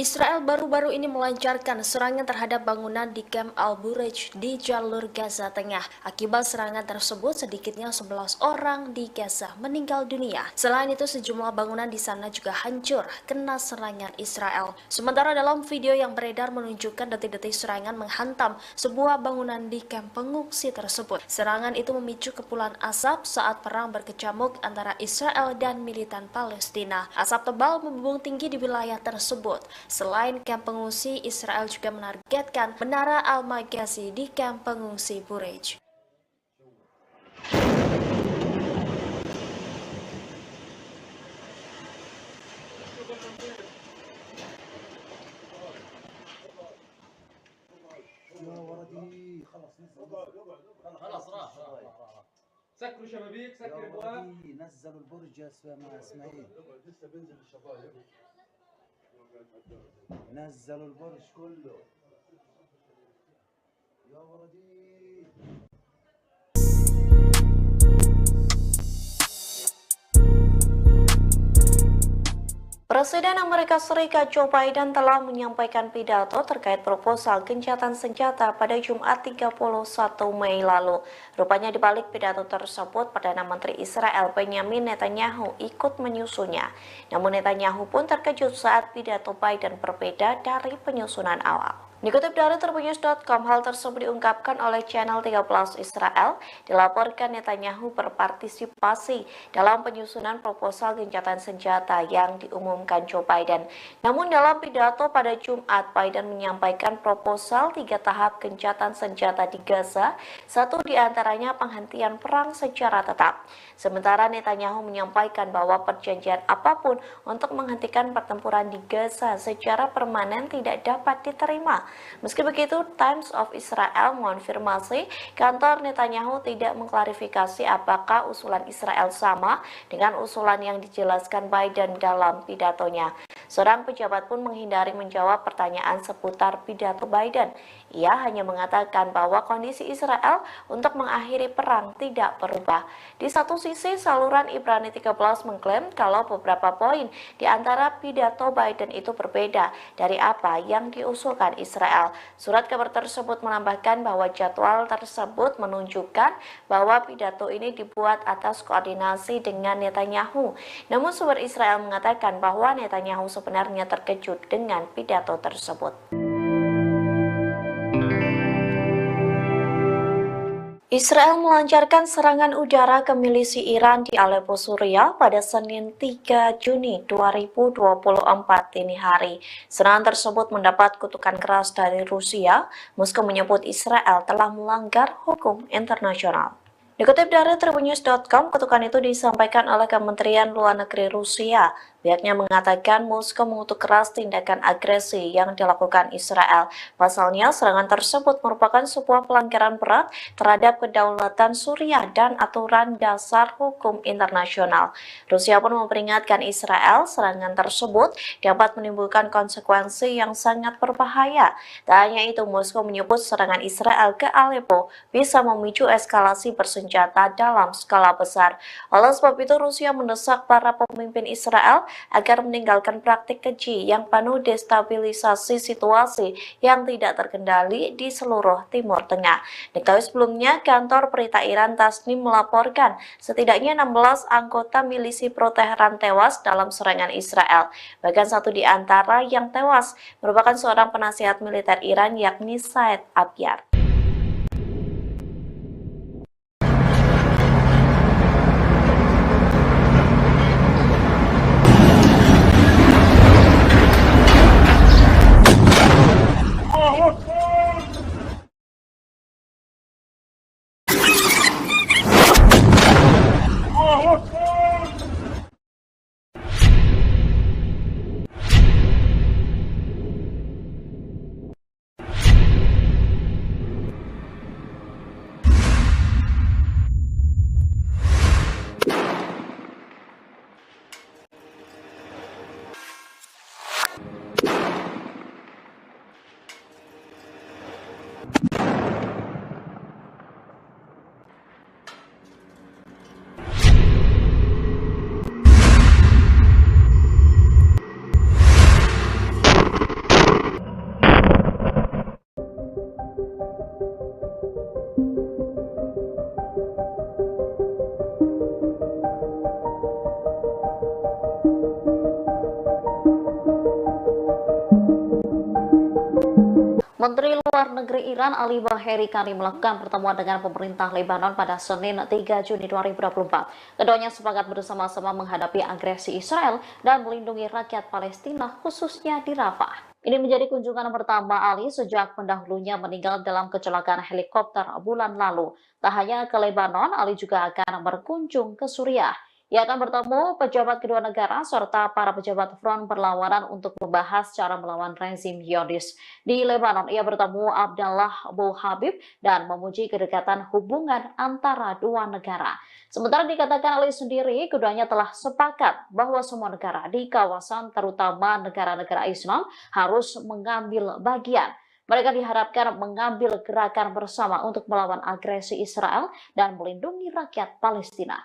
Israel baru-baru ini melancarkan serangan terhadap bangunan di Camp Al-Bureij di jalur Gaza Tengah. Akibat serangan tersebut, sedikitnya 11 orang di Gaza meninggal dunia. Selain itu, sejumlah bangunan di sana juga hancur kena serangan Israel. Sementara dalam video yang beredar menunjukkan detik-detik serangan menghantam sebuah bangunan di kamp pengungsi tersebut. Serangan itu memicu kepulan asap saat perang berkecamuk antara Israel dan militan Palestina. Asap tebal membumbung tinggi di wilayah tersebut. Selain kamp pengungsi, Israel juga menargetkan Menara Al-Maghazi di kamp pengungsi Bureij. يا ولدي خلص خلاص راح سكروا شبابيك يا سكر ابواب ولدي نزلوا البرج يا اسماعيل لسه بينزل الشبايب نزلوا البرج كله يا ولدي. Presiden Amerika Serikat Joe Biden telah menyampaikan pidato terkait proposal gencatan senjata pada Jumat 31 Mei lalu. Rupanya di balik pidato tersebut, Perdana Menteri Israel Benjamin Netanyahu ikut menyusunnya. Namun Netanyahu pun terkejut saat pidato Biden berbeda dari penyusunan awal. Dikutip dari Tribunnews.com, hal tersebut diungkapkan oleh channel 13 Israel. Dilaporkan Netanyahu berpartisipasi dalam penyusunan proposal gencatan senjata yang diumumkan Joe Biden. Namun dalam pidato pada Jumat, Biden menyampaikan proposal 3 tahap gencatan senjata di Gaza, satu di antaranya penghentian perang secara tetap. Sementara Netanyahu menyampaikan bahwa perjanjian apapun untuk menghentikan pertempuran di Gaza secara permanen tidak dapat diterima. Meski begitu, Times of Israel mengonfirmasi kantor Netanyahu tidak mengklarifikasi apakah usulan Israel sama dengan usulan yang dijelaskan Biden dalam pidatonya. Seorang pejabat pun menghindari menjawab pertanyaan seputar pidato Biden. Ia hanya mengatakan bahwa kondisi Israel untuk mengakhiri perang tidak berubah. Di satu sisi, saluran Ibrani 13 mengklaim kalau beberapa poin di antara pidato Biden itu berbeda dari apa yang diusulkan Israel. Surat kabar tersebut menambahkan bahwa jadwal tersebut menunjukkan bahwa pidato ini dibuat atas koordinasi dengan Netanyahu. Namun sumber Israel mengatakan bahwa Netanyahu sebenarnya terkejut dengan pidato tersebut. Israel melancarkan serangan udara ke milisi Iran di Aleppo, Suriah pada Senin 3 Juni 2024 dini hari. Serangan tersebut mendapat kutukan keras dari Rusia. Moskow menyebut Israel telah melanggar hukum internasional. Dikutip dari Tribunnews.com, kutukan itu disampaikan oleh Kementerian Luar Negeri Rusia. Pihaknya mengatakan Moskow mengutuk keras tindakan agresi yang dilakukan Israel. Pasalnya, serangan tersebut merupakan sebuah pelanggaran berat terhadap kedaulatan Suriah dan aturan dasar hukum internasional. Rusia pun memperingatkan Israel serangan tersebut dapat menimbulkan konsekuensi yang sangat berbahaya. Tak hanya itu, Moskow menyebut serangan Israel ke Aleppo bisa memicu eskalasi bersenjata dalam skala besar. Oleh sebab itu, Rusia mendesak para pemimpin Israel agar meninggalkan praktik keji yang penuh destabilisasi situasi yang tidak terkendali di seluruh Timur Tengah. Diketahui sebelumnya, kantor berita Iran Tasnim melaporkan setidaknya 16 anggota milisi pro-Teheran tewas dalam serangan Israel. Bahkan satu di antara yang tewas merupakan seorang penasihat militer Iran, yakni Said Abyar. Menteri Luar Negeri Iran Ali Baheri Kani melakukan pertemuan dengan pemerintah Lebanon pada Senin 3 Juni 2024. Keduanya sepakat bersama-sama menghadapi agresi Israel dan melindungi rakyat Palestina khususnya di Rafah. Ini menjadi kunjungan pertama Ali sejak pendahulunya meninggal dalam kecelakaan helikopter bulan lalu. Tak hanya ke Lebanon, Ali juga akan berkunjung ke Suriah. Ia akan bertemu pejabat kedua negara serta para pejabat front perlawanan untuk membahas cara melawan rezim Zionis. Di Lebanon, ia bertemu Abdallah Abu Habib dan memuji kedekatan hubungan antara dua negara. Sementara dikatakan Ali sendiri, keduanya telah sepakat bahwa semua negara di kawasan, terutama negara-negara Islam, harus mengambil bagian. Mereka diharapkan mengambil gerakan bersama untuk melawan agresi Israel dan melindungi rakyat Palestina.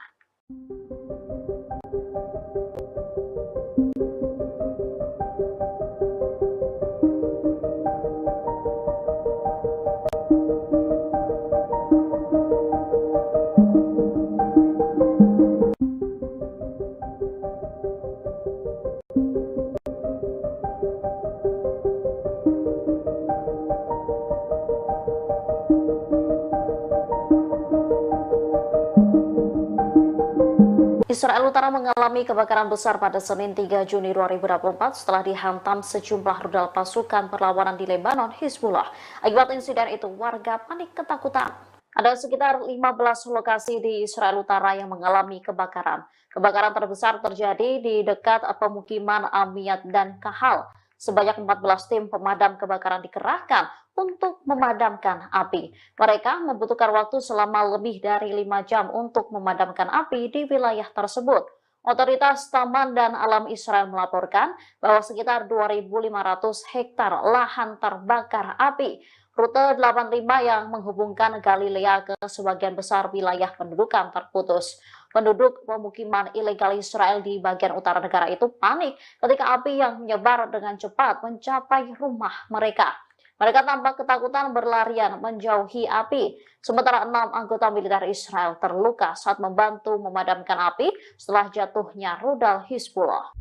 Israel Utara mengalami kebakaran besar pada Senin 3 Juni 2024 setelah dihantam sejumlah rudal pasukan perlawanan di Lebanon, Hizbullah. Akibat insiden itu, warga panik ketakutan. Ada sekitar 15 lokasi di Israel Utara yang mengalami kebakaran. Kebakaran terbesar terjadi di dekat pemukiman Amiyat dan Kahal. Sebanyak 14 tim pemadam kebakaran dikerahkan untuk memadamkan api. Mereka membutuhkan waktu selama lebih dari 5 jam untuk memadamkan api di wilayah tersebut. Otoritas Taman dan Alam Israel melaporkan bahwa sekitar 2.500 hektar lahan terbakar api. Rute 85 yang menghubungkan Galilea ke sebagian besar wilayah pendudukan terputus. Penduduk pemukiman ilegal Israel di bagian utara negara itu panik ketika api yang menyebar dengan cepat mencapai rumah mereka. Mereka tampak ketakutan berlarian menjauhi api. Sementara 6 anggota militer Israel terluka saat membantu memadamkan api setelah jatuhnya rudal Hizbullah.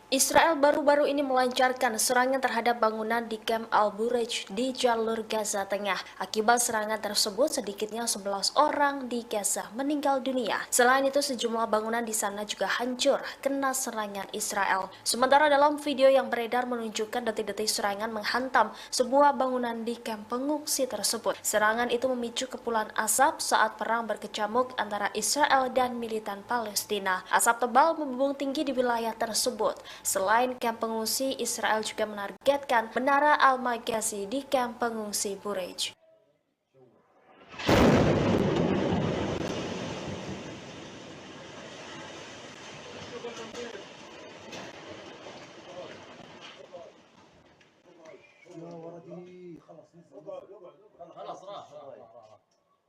Israel baru-baru ini melancarkan serangan terhadap bangunan di Camp Al-Bureij di jalur Gaza Tengah. Akibat serangan tersebut, sedikitnya 11 orang di Gaza meninggal dunia. Selain itu, sejumlah bangunan di sana juga hancur kena serangan Israel. Sementara dalam video yang beredar menunjukkan detik-detik serangan menghantam sebuah bangunan di kamp pengungsi tersebut. Serangan itu memicu kepulan asap saat perang berkecamuk antara Israel dan militan Palestina. Asap tebal membumbung tinggi di wilayah tersebut. Selain kamp pengungsi, Israel juga menargetkan Menara Al-Maghazi di kamp pengungsi Bureij. يا ولدي خلص خلاص راح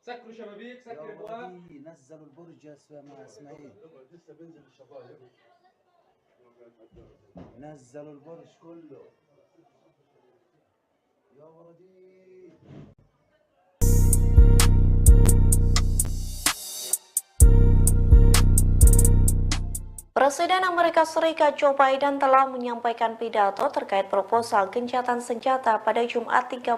سكروا شبابيك يا سكر ابواب ولدي نزلوا البرج يا مع اسماعيل لسه بينزل الشبايب نزلوا البرج كله يا ولدي Presiden Amerika Serikat Joe Biden telah menyampaikan pidato terkait proposal gencatan senjata pada Jumat 31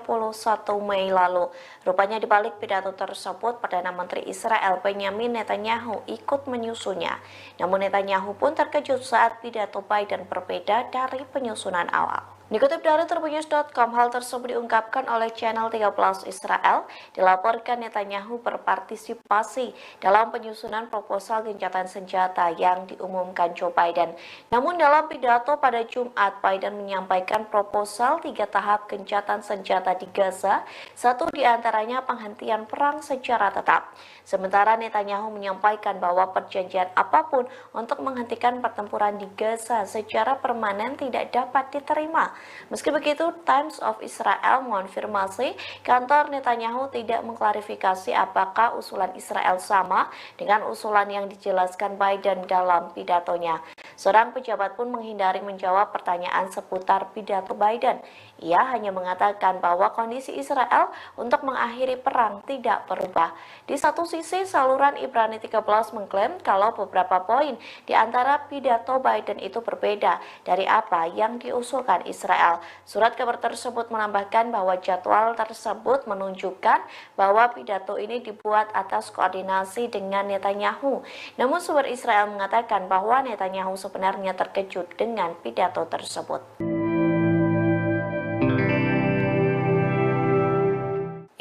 Mei lalu. Rupanya di balik pidato tersebut, Perdana Menteri Israel Benjamin Netanyahu ikut menyusunnya. Namun Netanyahu pun terkejut saat pidato Biden berbeda dari penyusunan awal. Dikutip dari Tribunnews.com, hal tersebut diungkapkan oleh channel 13 Israel. Dilaporkan Netanyahu berpartisipasi dalam penyusunan proposal gencatan senjata yang diumumkan Joe Biden. Namun dalam pidato pada Jumat, Biden menyampaikan proposal 3 tahap gencatan senjata di Gaza, satu diantaranya penghentian perang secara tetap. Sementara Netanyahu menyampaikan bahwa perjanjian apapun untuk menghentikan pertempuran di Gaza secara permanen tidak dapat diterima. Meski begitu, Times of Israel mengonfirmasi kantor Netanyahu tidak mengklarifikasi apakah usulan Israel sama dengan usulan yang dijelaskan Biden dalam pidatonya. Seorang pejabat pun menghindari menjawab pertanyaan seputar pidato Biden. Ia hanya mengatakan bahwa kondisi Israel untuk mengakhiri perang tidak berubah. Di satu sisi, saluran Ibrani 13 mengklaim kalau beberapa poin di antara pidato Biden itu berbeda dari apa yang diusulkan Israel. Surat kabar tersebut menambahkan bahwa jadwal tersebut menunjukkan bahwa pidato ini dibuat atas koordinasi dengan Netanyahu. Namun sumber Israel mengatakan bahwa Netanyahu sebenarnya terkejut dengan pidato tersebut.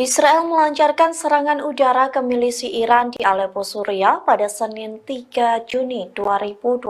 Israel melancarkan serangan udara ke milisi Iran di Aleppo, Suriah pada Senin 3 Juni 2024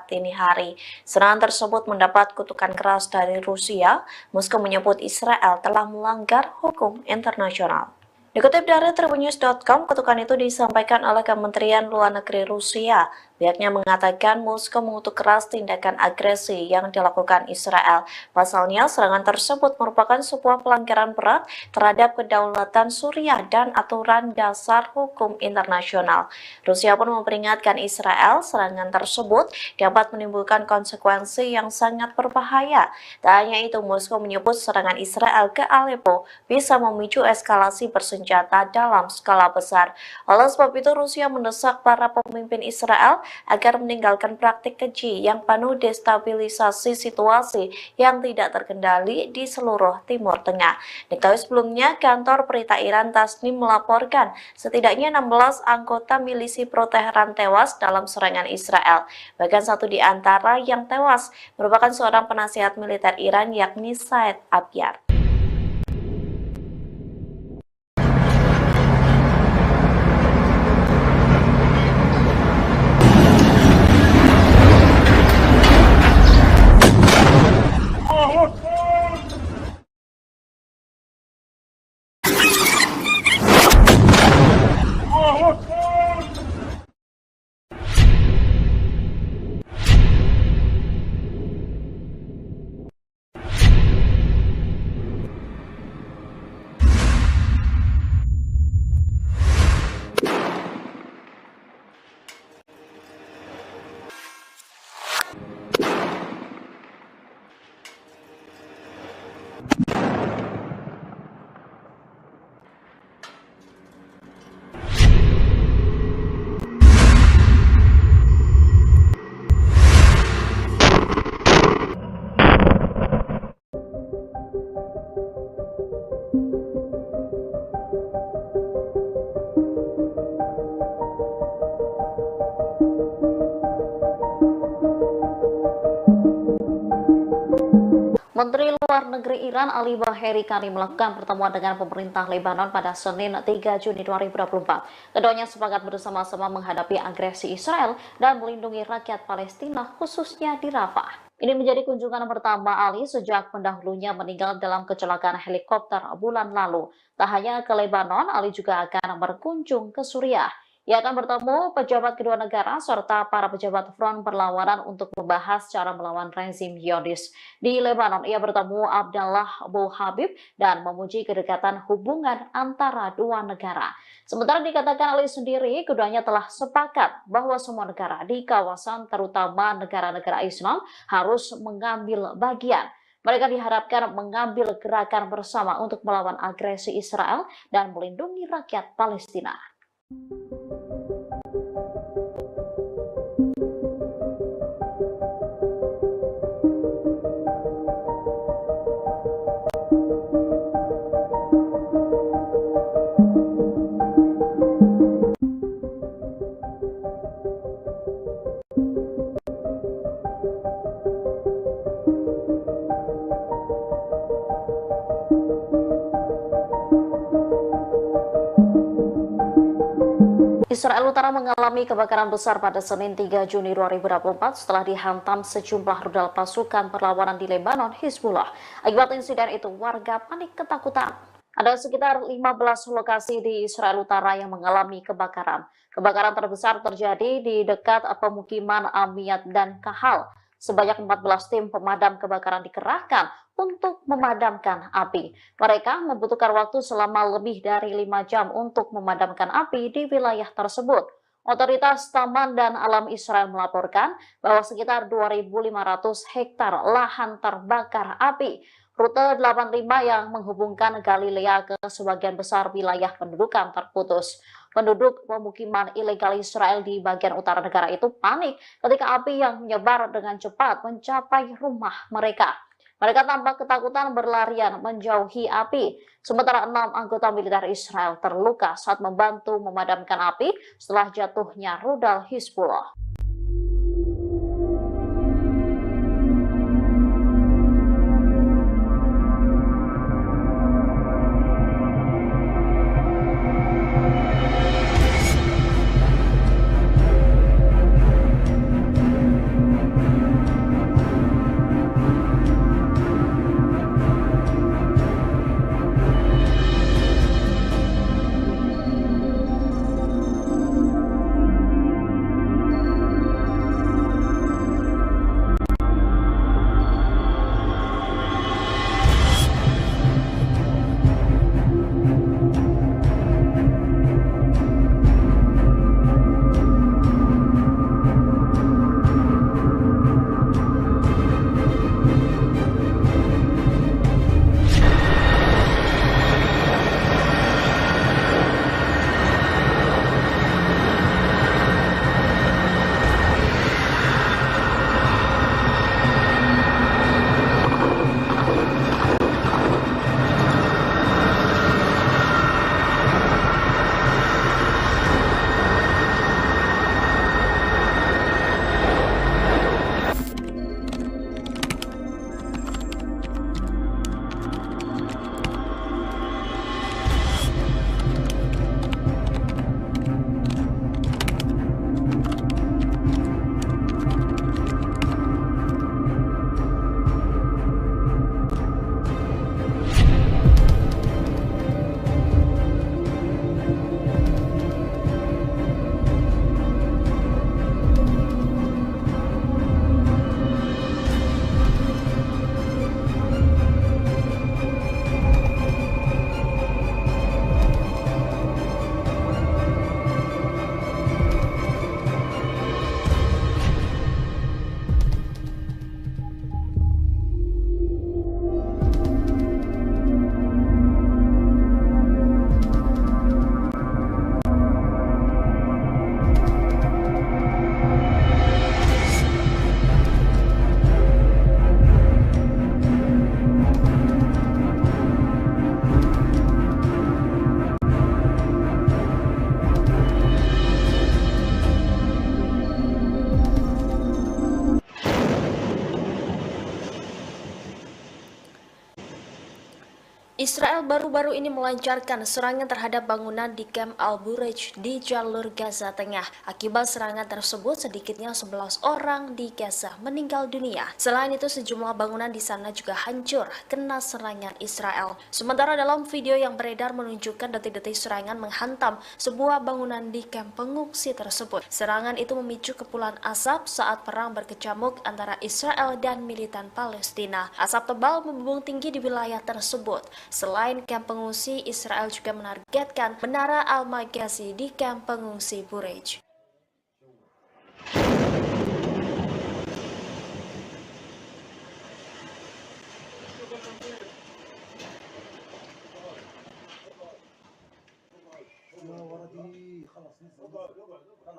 dini hari. Serangan tersebut mendapat kutukan keras dari Rusia. Moskow menyebut Israel telah melanggar hukum internasional. Dikutip dari Tribunnews.com, kutukan itu disampaikan oleh Kementerian Luar Negeri Rusia. Pihaknya mengatakan Moskow mengutuk keras tindakan agresi yang dilakukan Israel. Pasalnya, serangan tersebut merupakan sebuah pelanggaran berat terhadap kedaulatan Suriah dan aturan dasar hukum internasional. Rusia pun memperingatkan Israel serangan tersebut dapat menimbulkan konsekuensi yang sangat berbahaya. Tak hanya itu, Moskow menyebut serangan Israel ke Aleppo bisa memicu eskalasi bersenjata dalam skala besar. Oleh sebab itu, Rusia mendesak para pemimpin Israel agar meninggalkan praktik keji yang penuh destabilisasi situasi yang tidak terkendali di seluruh Timur Tengah. Diketahui sebelumnya, kantor berita Iran Tasnim melaporkan setidaknya 16 anggota milisi pro-Teheran tewas dalam serangan Israel. Bahkan satu di antara yang tewas merupakan seorang penasihat militer Iran, yakni Said Abyar. Menteri Luar Negeri Iran Ali Baheri Kani melakukan pertemuan dengan pemerintah Lebanon pada Senin 3 Juni 2024. Keduanya sepakat bersama-sama menghadapi agresi Israel dan melindungi rakyat Palestina khususnya di Rafah. Ini menjadi kunjungan pertama Ali sejak pendahulunya meninggal dalam kecelakaan helikopter bulan lalu. Tak hanya ke Lebanon, Ali juga akan berkunjung ke Suriah. Ia akan bertemu pejabat kedua negara serta para pejabat front perlawanan untuk membahas cara melawan rezim Zionis. Di Lebanon, ia bertemu Abdallah Abu Habib dan memuji kedekatan hubungan antara dua negara. Sementara dikatakan Ali sendiri, keduanya telah sepakat bahwa semua negara di kawasan, terutama negara-negara Islam, harus mengambil bagian. Mereka diharapkan mengambil gerakan bersama untuk melawan agresi Israel dan melindungi rakyat Palestina. Israel Utara mengalami kebakaran besar pada Senin 3 Juni 2024 setelah dihantam sejumlah rudal pasukan perlawanan di Lebanon, Hizbullah. Akibat insiden itu, warga panik ketakutan. Ada sekitar 15 lokasi di Israel Utara yang mengalami kebakaran. Kebakaran terbesar terjadi di dekat pemukiman Amiyat dan Kahal. Sebanyak 14 tim pemadam kebakaran dikerahkan untuk memadamkan api. Mereka membutuhkan waktu selama lebih dari 5 jam untuk memadamkan api di wilayah tersebut. Otoritas Taman dan Alam Israel melaporkan bahwa sekitar 2.500 hektar lahan terbakar api. Rute 85 yang menghubungkan Galilea ke sebagian besar wilayah pendudukan terputus. Penduduk pemukiman ilegal Israel di bagian utara negara itu panik ketika api yang menyebar dengan cepat mencapai rumah mereka. Mereka tampak ketakutan berlarian menjauhi api. Sementara 6 anggota militer Israel terluka saat membantu memadamkan api setelah jatuhnya rudal Hizbullah. Israel baru-baru ini melancarkan serangan terhadap bangunan di Camp Al-Bureij di jalur Gaza Tengah. Akibat serangan tersebut, sedikitnya 11 orang di Gaza meninggal dunia. Selain itu, sejumlah bangunan di sana juga hancur kena serangan Israel. Sementara dalam video yang beredar menunjukkan detik-detik serangan menghantam sebuah bangunan di kamp pengungsi tersebut. Serangan itu memicu kepulan asap saat perang berkecamuk antara Israel dan militan Palestina. Asap tebal membumbung tinggi di wilayah tersebut. Selain kamp pengungsi, Israel juga menargetkan Menara Al-Maghazi di kamp pengungsi Bureij. يا ولدي خلاص نزل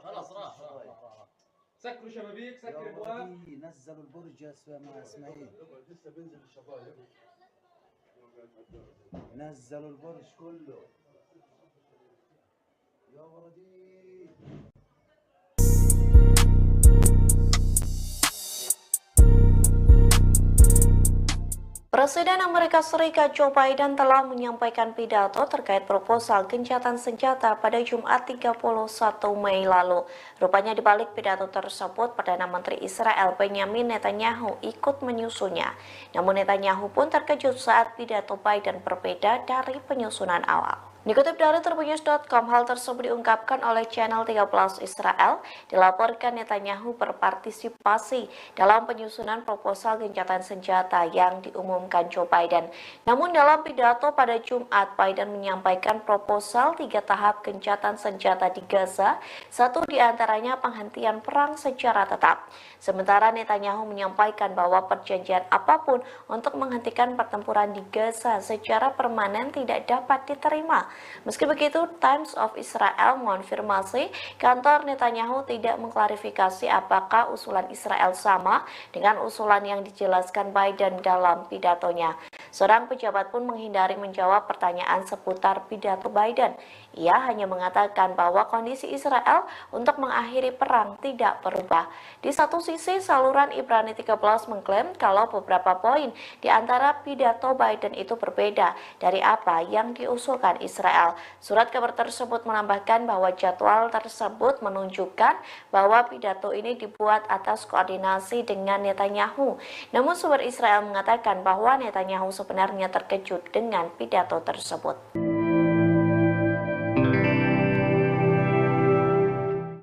خلاص راح سكروا شبابيك يا سكر ابواب ولدي نزلوا البرج يا مع اسماعيل لسه بينزل الشبايب نزلوا البرج كله يا ولدي Presiden Amerika Serikat Joe Biden telah menyampaikan pidato terkait proposal gencatan senjata pada Jumat 31 Mei lalu. Rupanya di balik pidato tersebut, Perdana Menteri Israel Benjamin Netanyahu ikut menyusunnya. Namun Netanyahu pun terkejut saat pidato Biden berbeda dari penyusunan awal. Dikutip dari Tribunnews.com, hal tersebut diungkapkan oleh channel 13 Israel. Dilaporkan Netanyahu berpartisipasi dalam penyusunan proposal gencatan senjata yang diumumkan Joe Biden. Namun dalam pidato pada Jumat, Biden menyampaikan proposal 3 tahap gencatan senjata di Gaza, satu diantaranya penghentian perang secara tetap. Sementara Netanyahu menyampaikan bahwa perjanjian apapun untuk menghentikan pertempuran di Gaza secara permanen tidak dapat diterima. Meski begitu, Times of Israel mengonfirmasi kantor Netanyahu tidak mengklarifikasi apakah usulan Israel sama dengan usulan yang dijelaskan Biden dalam pidatonya. Seorang pejabat pun menghindari menjawab pertanyaan seputar pidato Biden. Ia hanya mengatakan bahwa kondisi Israel untuk mengakhiri perang tidak berubah. Di satu sisi, saluran Ibrani 13 mengklaim kalau beberapa poin di antara pidato Biden itu berbeda dari apa yang diusulkan Israel. Surat kabar tersebut menambahkan bahwa jadwal tersebut menunjukkan bahwa pidato ini dibuat atas koordinasi dengan Netanyahu. Namun sumber Israel mengatakan bahwa Netanyahu sebenarnya terkejut dengan pidato tersebut.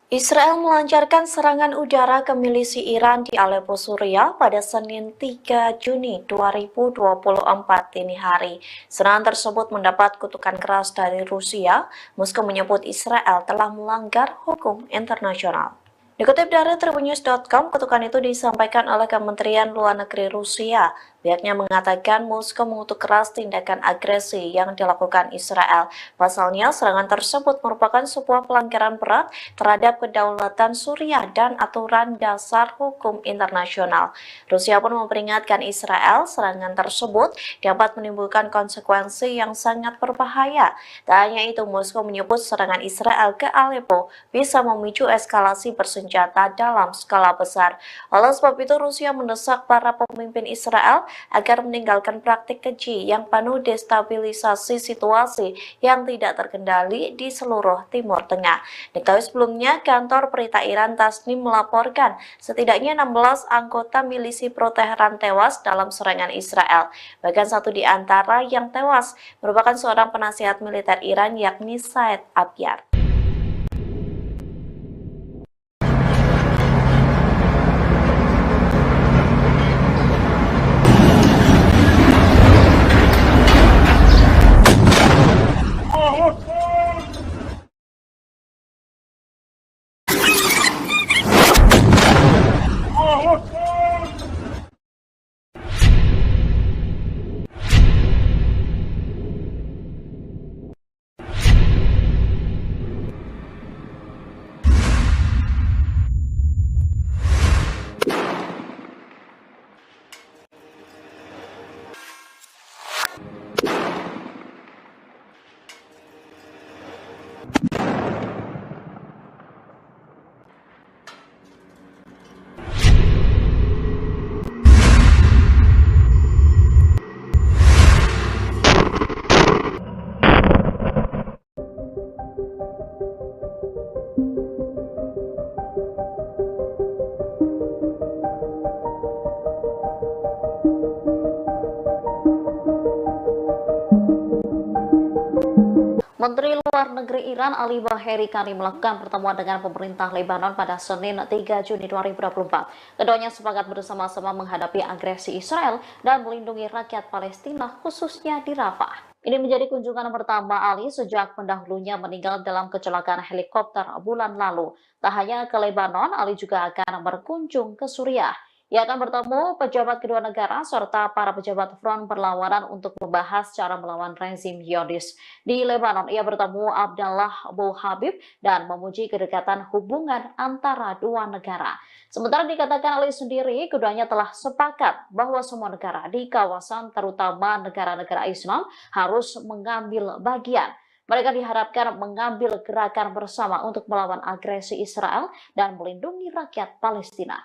Israel melancarkan serangan udara ke milisi Iran di Aleppo, Suriah pada Senin 3 Juni 2024 dini hari. Serangan tersebut mendapat kutukan keras dari Rusia. Moskow menyebut Israel telah melanggar hukum internasional. Dikutip dari Tribunnews.com, kutukan itu disampaikan oleh Kementerian Luar Negeri Rusia. Pihaknya mengatakan Moskow mengutuk keras tindakan agresi yang dilakukan Israel. Pasalnya, serangan tersebut merupakan sebuah pelanggaran berat terhadap kedaulatan Suriah dan aturan dasar hukum internasional. Rusia pun memperingatkan Israel serangan tersebut dapat menimbulkan konsekuensi yang sangat berbahaya. Tak hanya itu, Moskow menyebut serangan Israel ke Aleppo bisa memicu eskalasi bersenjata dalam skala besar. Oleh sebab itu, Rusia mendesak para pemimpin Israel agar meninggalkan praktik keji yang penuh destabilisasi situasi yang tidak terkendali di seluruh Timur Tengah. Diketahui sebelumnya, kantor berita Iran Tasnim melaporkan setidaknya 16 anggota milisi pro-Teheran tewas dalam serangan Israel. Bahkan satu di antara yang tewas merupakan seorang penasihat militer Iran, yakni Said Abyad. Negeri Iran Ali Baheri Kani melakukan pertemuan dengan pemerintah Lebanon pada Senin 3 Juni 2024. Keduanya sepakat bersama-sama menghadapi agresi Israel dan melindungi rakyat Palestina khususnya di Rafah. Ini menjadi kunjungan pertama Ali sejak pendahulunya meninggal dalam kecelakaan helikopter bulan lalu. Tak hanya ke Lebanon, Ali juga akan berkunjung ke Suriah. Ia akan bertemu pejabat kedua negara serta para pejabat front perlawanan untuk membahas cara melawan rezim Zionis. Di Lebanon, ia bertemu Abdallah Abu Habib dan memuji kedekatan hubungan antara dua negara. Sementara dikatakan Ali sendiri, keduanya telah sepakat bahwa semua negara di kawasan, terutama negara-negara Islam, harus mengambil bagian. Mereka diharapkan mengambil gerakan bersama untuk melawan agresi Israel dan melindungi rakyat Palestina.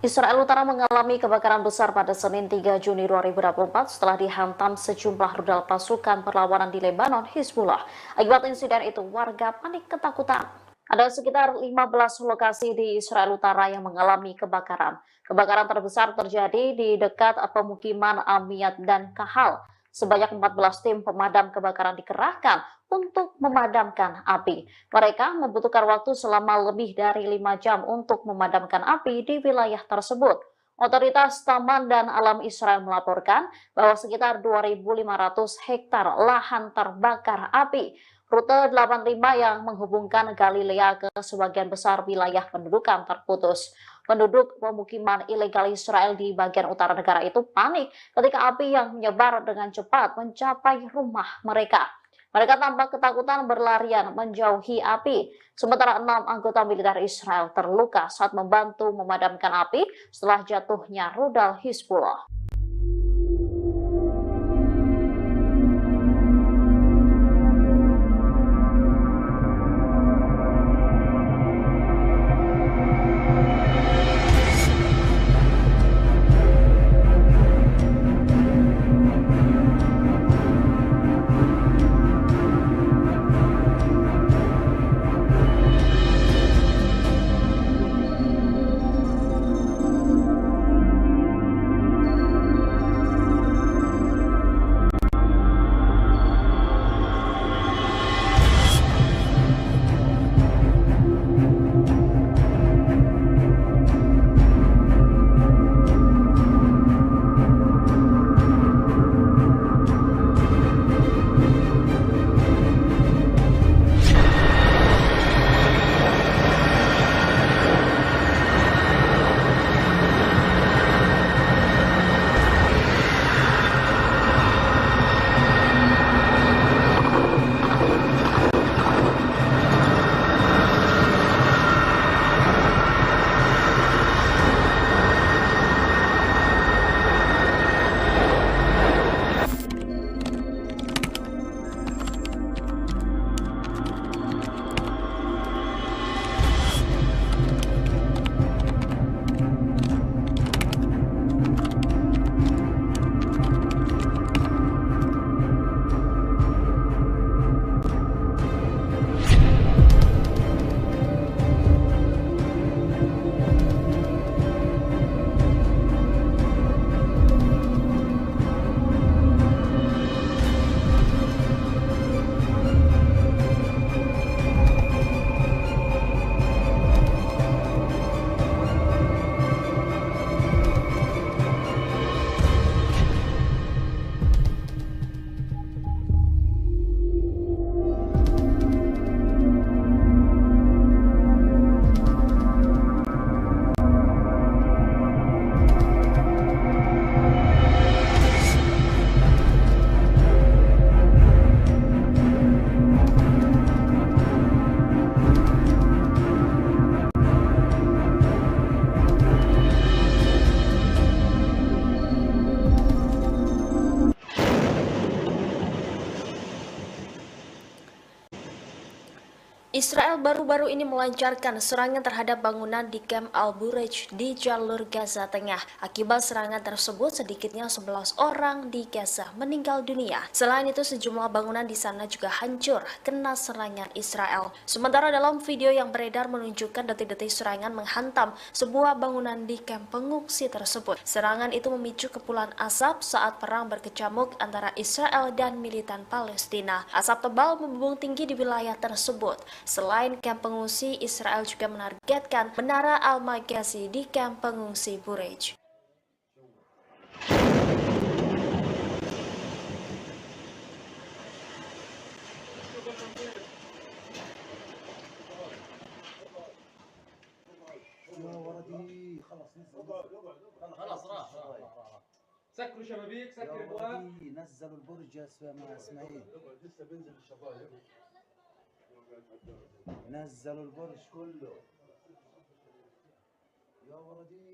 Israel Utara mengalami kebakaran besar pada Senin 3 Juni 2024 setelah dihantam sejumlah rudal pasukan perlawanan di Lebanon, Hizbullah. Akibat insiden itu, warga panik ketakutan. Ada sekitar 15 lokasi di Israel Utara yang mengalami kebakaran. Kebakaran terbesar terjadi di dekat pemukiman Amiyat dan Kahal. Sebanyak 14 tim pemadam kebakaran dikerahkan untuk memadamkan api. Mereka membutuhkan waktu selama lebih dari 5 jam untuk memadamkan api di wilayah tersebut. Otoritas Taman dan Alam Israel melaporkan bahwa sekitar 2.500 hektar lahan terbakar api. Rute 85 yang menghubungkan Galilea ke sebagian besar wilayah pendudukan terputus. Penduduk pemukiman ilegal Israel di bagian utara negara itu panik ketika api yang menyebar dengan cepat mencapai rumah mereka. Mereka tampak ketakutan berlarian menjauhi api. Sementara 6 anggota militer Israel terluka saat membantu memadamkan api setelah jatuhnya rudal Hizbullah. Israel baru-baru ini melancarkan serangan terhadap bangunan di Camp Al-Bureij di jalur Gaza Tengah. Akibat serangan tersebut, sedikitnya 11 orang di Gaza meninggal dunia. Selain itu, sejumlah bangunan di sana juga hancur kena serangan Israel. Sementara dalam video yang beredar menunjukkan detik-detik serangan menghantam sebuah bangunan di kamp pengungsi tersebut. Serangan itu memicu kepulan asap saat perang berkecamuk antara Israel dan militan Palestina. Asap tebal membumbung tinggi di wilayah tersebut. Selain kamp pengungsi, Israel juga menargetkan Menara Al-Maghazi di kamp pengungsi Bureij. يا ولدي خلص نزل خلاص راح سكروا شبابيك يا سكر ابواب ولدي نزلوا البرج يا اسماعيل لسه بينزل الشبايب نزلوا البرج كله يا ولدي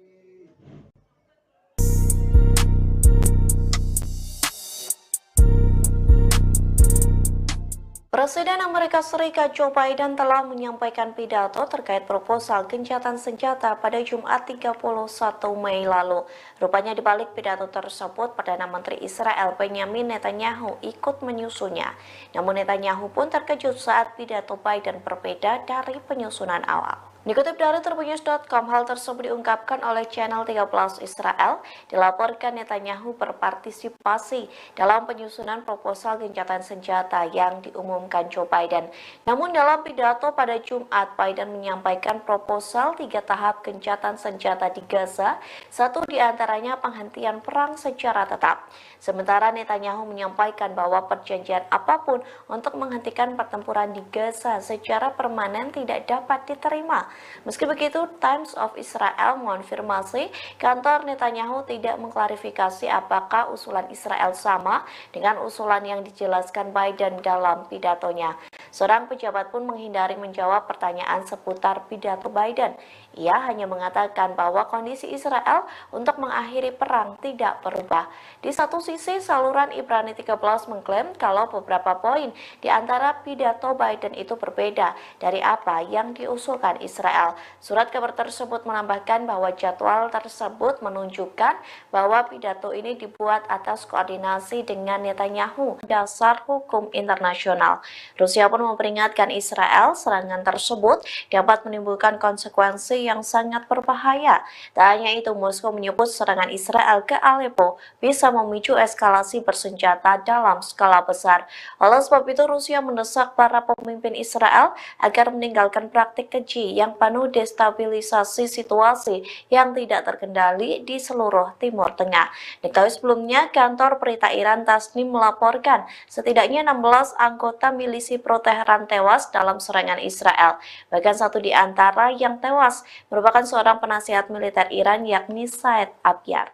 Presiden Amerika Serikat Joe Biden telah menyampaikan pidato terkait proposal gencatan senjata pada Jumat 31 Mei lalu. Rupanya di balik pidato tersebut, Perdana Menteri Israel Benjamin Netanyahu ikut menyusunnya. Namun Netanyahu pun terkejut saat pidato Biden berbeda dari penyusunan awal. Dikutip dari Tribunnews.com, hal tersebut diungkapkan oleh channel 13 Israel. Dilaporkan Netanyahu berpartisipasi dalam penyusunan proposal gencatan senjata yang diumumkan Joe Biden. Namun dalam pidato pada Jumat, Biden menyampaikan proposal 3 tahap gencatan senjata di Gaza, satu diantaranya penghentian perang secara tetap. Sementara Netanyahu menyampaikan bahwa perjanjian apapun untuk menghentikan pertempuran di Gaza secara permanen tidak dapat diterima. Meski begitu, Times of Israel mengonfirmasi kantor Netanyahu tidak mengklarifikasi apakah usulan Israel sama dengan usulan yang dijelaskan Biden dalam pidatonya. Seorang pejabat pun menghindari menjawab pertanyaan seputar pidato Biden. Ia hanya mengatakan bahwa kondisi Israel untuk mengakhiri perang tidak berubah. Di satu sisi, saluran Ibrani 13 mengklaim kalau beberapa poin di antara pidato Biden itu berbeda dari apa yang diusulkan Israel. Surat kabar tersebut menambahkan bahwa jadwal tersebut menunjukkan bahwa pidato ini dibuat atas koordinasi dengan Netanyahu, dasar hukum internasional. Rusia pun memperingatkan Israel serangan tersebut dapat menimbulkan konsekuensi yang sangat berbahaya. Tak hanya itu, Moskow menyebut serangan Israel ke Aleppo bisa memicu eskalasi bersenjata dalam skala besar. Oleh sebab itu, Rusia mendesak para pemimpin Israel agar meninggalkan praktik keji yang penuh destabilisasi situasi yang tidak terkendali di seluruh Timur Tengah. Diketahui sebelumnya, kantor berita Iran Tasnim melaporkan setidaknya 16 anggota milisi pro-Teheran tewas dalam serangan Israel. Bahkan satu di antara yang tewas merupakan seorang penasihat militer Iran, yakni Said Abyar.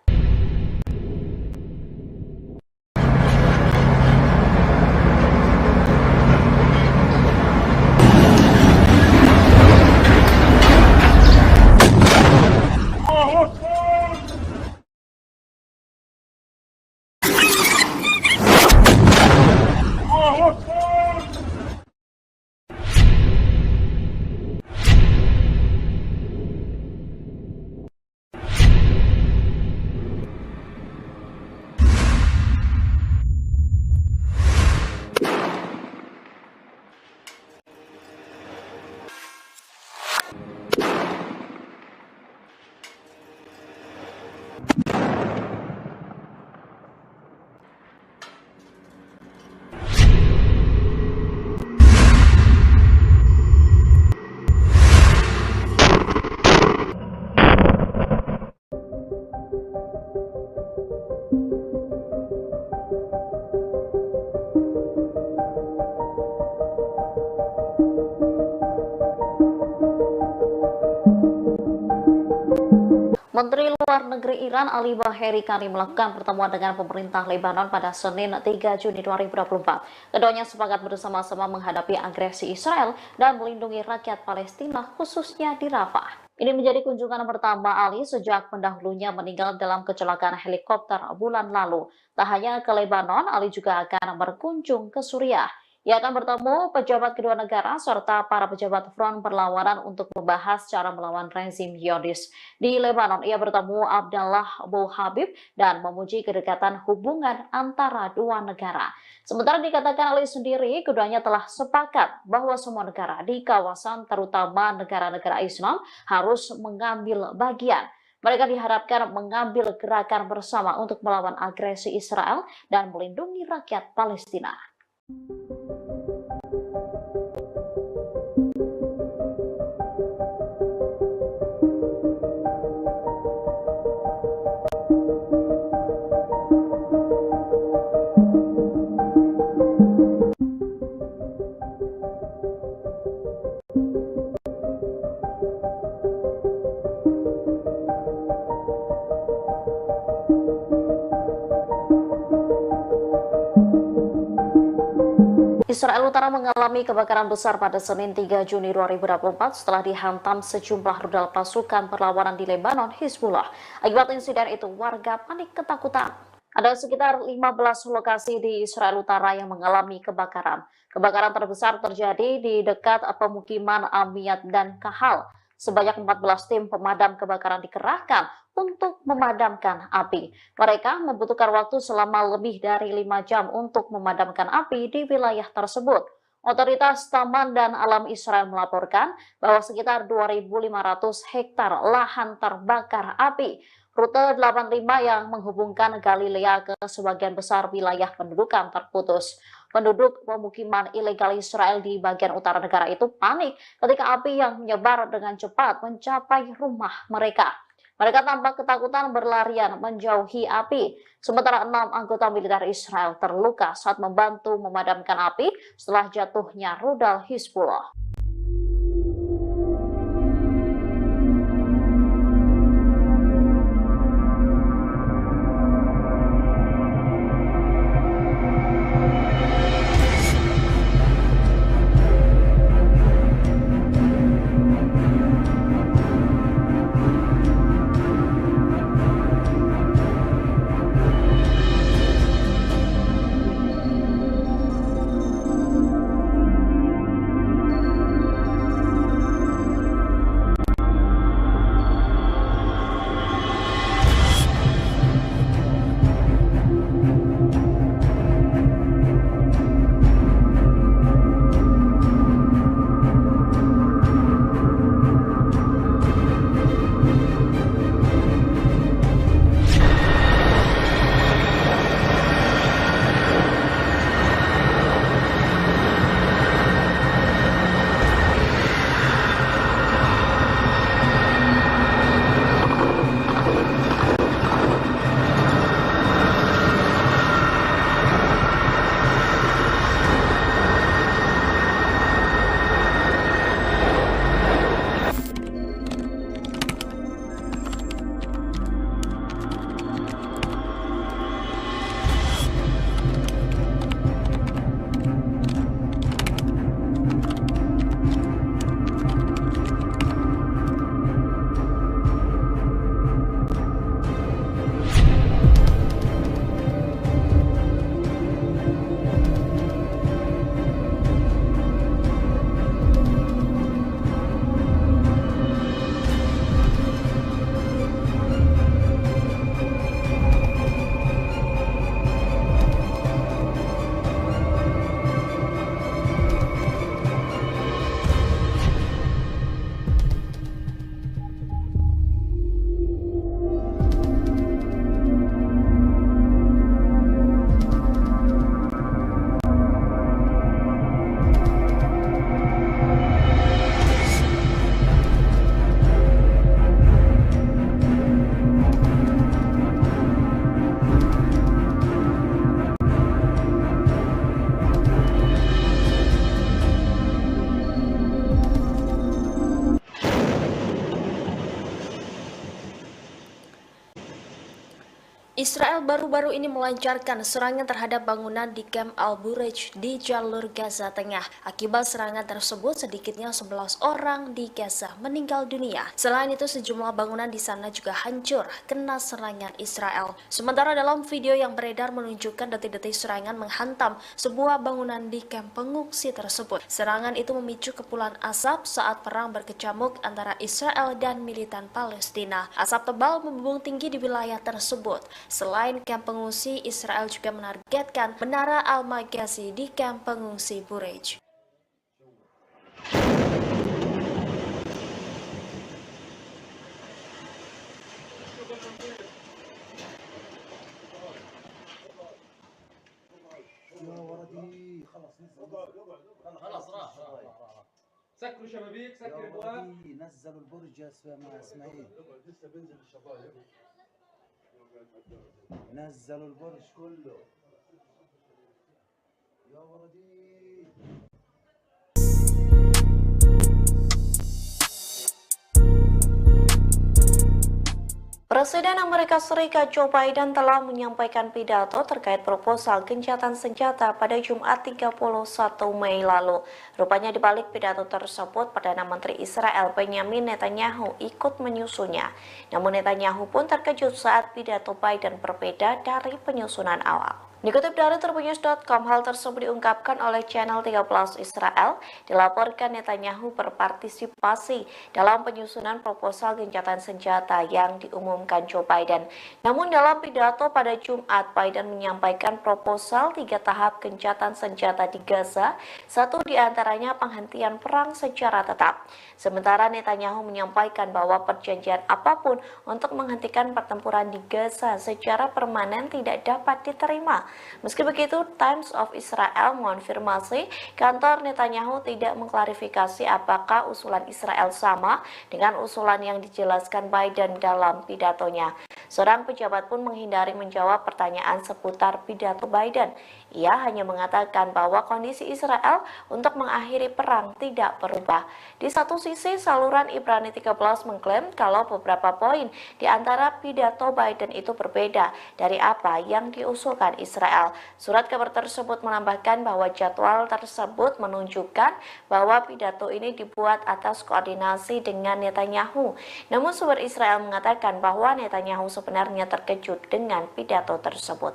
Menteri Luar Negeri Iran Ali Baheri Kani melakukan pertemuan dengan pemerintah Lebanon pada Senin 3 Juni 2024. Keduanya sepakat bersama-sama menghadapi agresi Israel dan melindungi rakyat Palestina, khususnya di Rafah. Ini menjadi kunjungan pertama Ali sejak pendahulunya meninggal dalam kecelakaan helikopter bulan lalu. Tak hanya ke Lebanon, Ali juga akan berkunjung ke Suriah. Ia akan bertemu pejabat kedua negara serta para pejabat front perlawanan untuk membahas cara melawan rezim Zionis. Di Lebanon, ia bertemu Abdallah Abu Habib dan memuji kedekatan hubungan antara dua negara. Sementara dikatakan Ali sendiri, keduanya telah sepakat bahwa semua negara di kawasan, terutama negara-negara Islam, harus mengambil bagian. Mereka diharapkan mengambil gerakan bersama untuk melawan agresi Israel dan melindungi rakyat Palestina. Israel Utara mengalami kebakaran besar pada Senin 3 Juni 2024 setelah dihantam sejumlah rudal pasukan perlawanan di Lebanon, Hizbullah. Akibat insiden itu, warga panik ketakutan. Ada sekitar 15 lokasi di Israel Utara yang mengalami kebakaran. Kebakaran terbesar terjadi di dekat pemukiman Amiyat dan Kahal. Sebanyak 14 tim pemadam kebakaran dikerahkan untuk memadamkan api. Mereka membutuhkan waktu selama lebih dari 5 jam untuk memadamkan api di wilayah tersebut. Otoritas Taman dan Alam Israel melaporkan bahwa sekitar 2.500 hektar lahan terbakar api. Rute 85 yang menghubungkan Galilea ke sebagian besar wilayah pendudukan terputus. Penduduk pemukiman ilegal Israel di bagian utara negara itu panik ketika api yang menyebar dengan cepat mencapai rumah mereka. Mereka tampak ketakutan berlarian menjauhi api. Sementara 6 anggota militer Israel terluka saat membantu memadamkan api setelah jatuhnya rudal Hizbullah. Israel baru-baru ini melancarkan serangan terhadap bangunan di Camp Al-Bureij di jalur Gaza Tengah. Akibat serangan tersebut, sedikitnya 11 orang di Gaza meninggal dunia. Selain itu, sejumlah bangunan di sana juga hancur kena serangan Israel. Sementara dalam video yang beredar menunjukkan detik-detik serangan menghantam sebuah bangunan di kamp pengungsi tersebut. Serangan itu memicu kepulan asap saat perang berkecamuk antara Israel dan militan Palestina. Asap tebal membumbung tinggi di wilayah tersebut. Selain kamp pengungsi, Israel juga menargetkan Menara Al-Maghazi di kamp pengungsi Bureij. يا ولدي خلص نزل خلاص راح سكروا شبابيك يا سكر ابواب ولدي نزلوا البرج يا اسماعيل لسه بينزل الشبايب نزلوا البرج كله يا ولدي Presiden Amerika Serikat Joe Biden telah menyampaikan pidato terkait proposal gencatan senjata pada Jumat 31 Mei lalu. Rupanya di balik pidato tersebut, Perdana Menteri Israel Benjamin Netanyahu ikut menyusunnya. Namun Netanyahu pun terkejut saat pidato Biden berbeda dari penyusunan awal. Dikutip dari Tribunnews.com, hal tersebut diungkapkan oleh channel 13 Israel. Dilaporkan Netanyahu berpartisipasi dalam penyusunan proposal gencatan senjata yang diumumkan Joe Biden. Namun dalam pidato pada Jumat, Biden menyampaikan proposal 3 tahap gencatan senjata di Gaza, satu di antaranya penghentian perang secara tetap. Sementara Netanyahu menyampaikan bahwa perjanjian apapun untuk menghentikan pertempuran di Gaza secara permanen tidak dapat diterima. Meski begitu, Times of Israel mengonfirmasi kantor Netanyahu tidak mengklarifikasi apakah usulan Israel sama dengan usulan yang dijelaskan Biden dalam pidatonya. Seorang pejabat pun menghindari menjawab pertanyaan seputar pidato Biden. Ia hanya mengatakan bahwa kondisi Israel untuk mengakhiri perang tidak berubah. Di satu sisi, saluran Ibrani 13 mengklaim kalau beberapa poin di antara pidato Biden itu berbeda dari apa yang diusulkan Israel. Surat kabar tersebut menambahkan bahwa jadwal tersebut menunjukkan bahwa pidato ini dibuat atas koordinasi dengan Netanyahu. Namun sumber Israel mengatakan bahwa Netanyahu sebenarnya terkejut dengan pidato tersebut.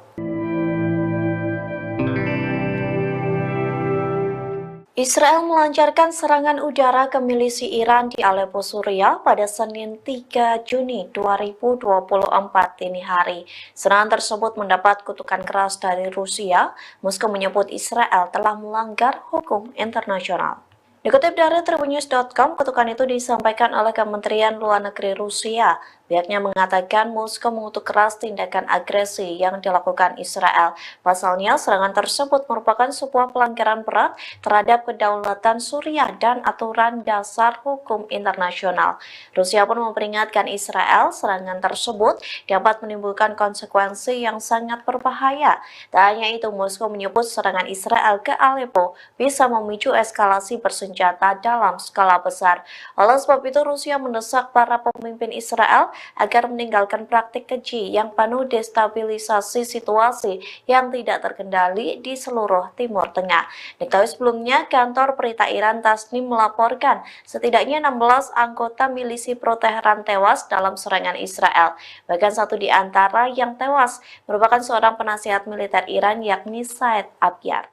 Israel melancarkan serangan udara ke milisi Iran di Aleppo, Suriah pada Senin 3 Juni 2024 dini hari. Serangan tersebut mendapat kutukan keras dari Rusia. Moskow menyebut Israel telah melanggar hukum internasional. Dikutip dari Tribunnews.com, kutukan itu disampaikan oleh Kementerian Luar Negeri Rusia. Pihaknya mengatakan Moskow mengutuk keras tindakan agresi yang dilakukan Israel. Pasalnya, serangan tersebut merupakan sebuah pelanggaran berat terhadap kedaulatan Suriah dan aturan dasar hukum internasional. Rusia pun memperingatkan Israel serangan tersebut dapat menimbulkan konsekuensi yang sangat berbahaya. Tak hanya itu, Moskow menyebut serangan Israel ke Aleppo bisa memicu eskalasi bersenjata dalam skala besar. Oleh sebab itu, Rusia mendesak para pemimpin Israel agar meninggalkan praktik keji yang penuh destabilisasi situasi yang tidak terkendali di seluruh Timur Tengah. Diketahui sebelumnya, kantor berita Iran Tasnim melaporkan setidaknya 16 anggota milisi pro-Teheran tewas dalam serangan Israel. Bahkan satu di antara yang tewas merupakan seorang penasihat militer Iran, yakni Said Abyar.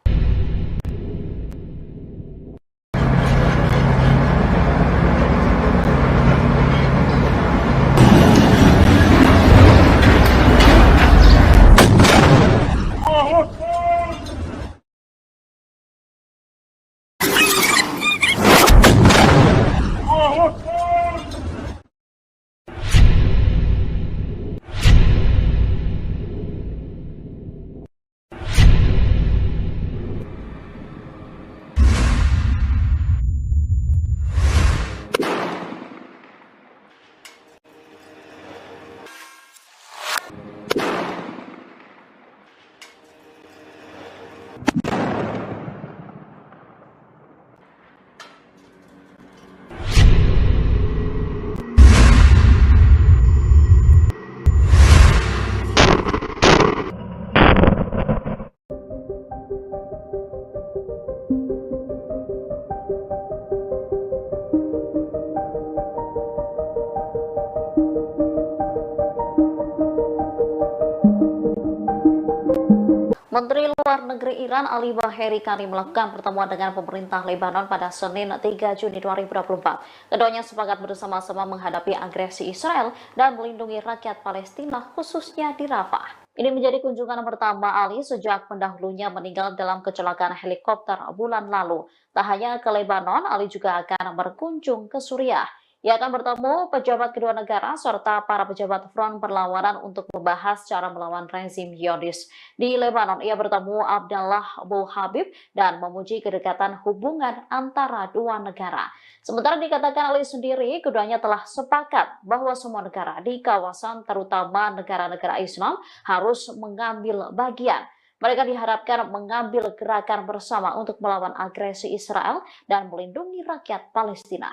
Menteri Luar Negeri Iran Ali Baheri Kani melakukan pertemuan dengan pemerintah Lebanon pada Senin 3 Juni 2024. Keduanya sepakat bersama-sama menghadapi agresi Israel dan melindungi rakyat Palestina khususnya di Rafah. Ini menjadi kunjungan pertama Ali sejak pendahulunya meninggal dalam kecelakaan helikopter bulan lalu. Tak hanya ke Lebanon, Ali juga akan berkunjung ke Suriah. Ia akan bertemu pejabat kedua negara serta para pejabat front perlawanan untuk membahas cara melawan rezim Zionis. Di Lebanon, ia bertemu Abdallah Abu Habib dan memuji kedekatan hubungan antara dua negara. Sementara dikatakan Ali sendiri, keduanya telah sepakat bahwa semua negara di kawasan, terutama negara-negara Islam, harus mengambil bagian. Mereka diharapkan mengambil gerakan bersama untuk melawan agresi Israel dan melindungi rakyat Palestina.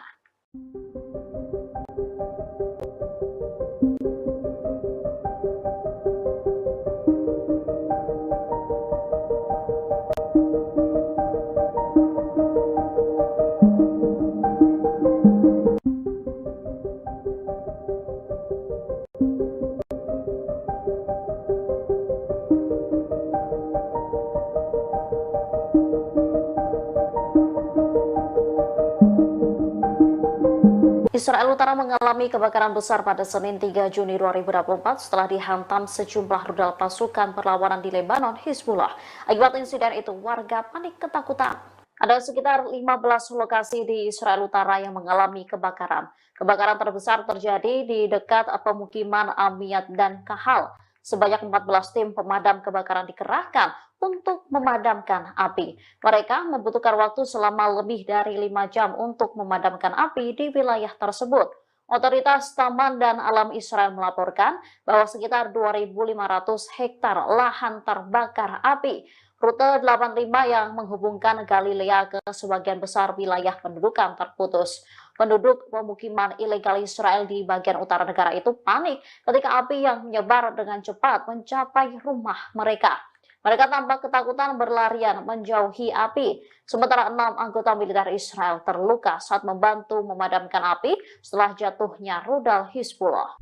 Israel Utara mengalami kebakaran besar pada Senin 3 Juni 2024 setelah dihantam sejumlah rudal pasukan perlawanan di Lebanon, Hizbullah. Akibat insiden itu, warga panik ketakutan. Ada sekitar 15 lokasi di Israel Utara yang mengalami kebakaran. Kebakaran terbesar terjadi di dekat pemukiman Amiyat dan Kahal. Sebanyak 14 tim pemadam kebakaran dikerahkan untuk memadamkan api. Mereka membutuhkan waktu selama lebih dari 5 jam untuk memadamkan api di wilayah tersebut. Otoritas Taman dan Alam Israel melaporkan bahwa sekitar 2.500 hektar lahan terbakar api. Rute 85 yang menghubungkan Galilea ke sebagian besar wilayah pendudukan terputus. Penduduk pemukiman ilegal Israel di bagian utara negara itu panik ketika api yang menyebar dengan cepat mencapai rumah mereka. Mereka tampak ketakutan berlarian menjauhi api. Sementara 6 anggota militer Israel terluka saat membantu memadamkan api setelah jatuhnya rudal Hizbullah.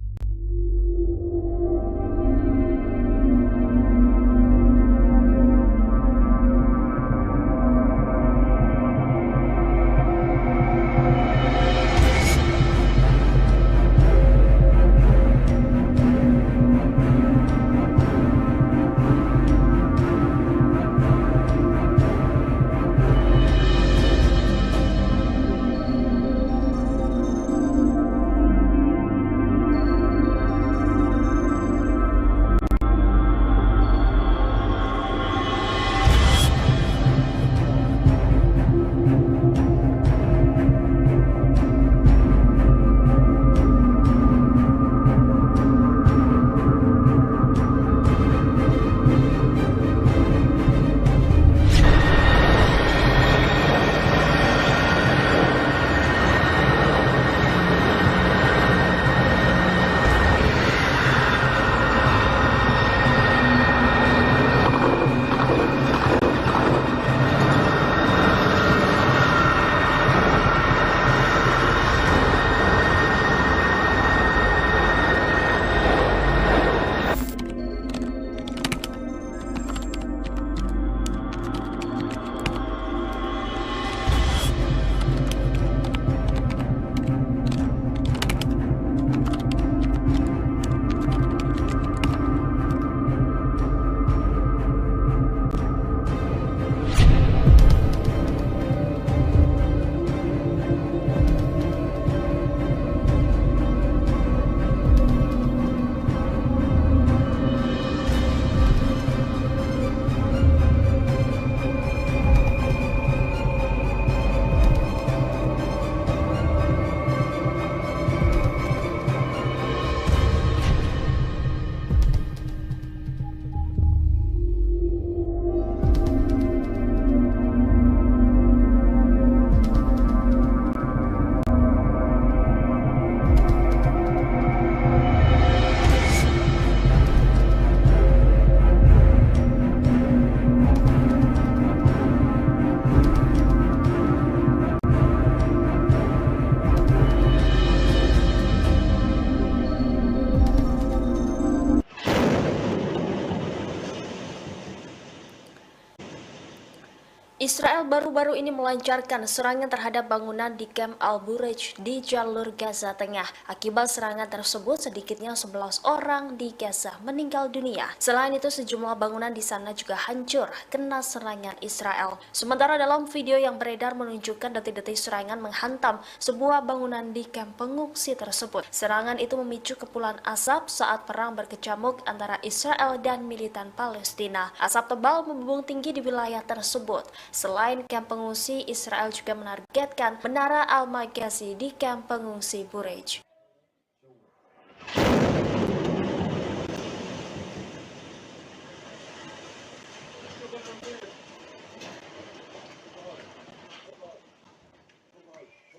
Israel baru-baru ini melancarkan serangan terhadap bangunan di Camp Al-Bureij di jalur Gaza Tengah. Akibat serangan tersebut, sedikitnya 11 orang di Gaza meninggal dunia. Selain itu, sejumlah bangunan di sana juga hancur kena serangan Israel. Sementara dalam video yang beredar menunjukkan detik-detik serangan menghantam sebuah bangunan di kamp pengungsi tersebut. Serangan itu memicu kepulan asap saat perang berkecamuk antara Israel dan militan Palestina. Asap tebal membumbung tinggi di wilayah tersebut. Selain kamp pengungsi, Israel juga menargetkan Menara Al-Maghazi di kamp pengungsi Bureij.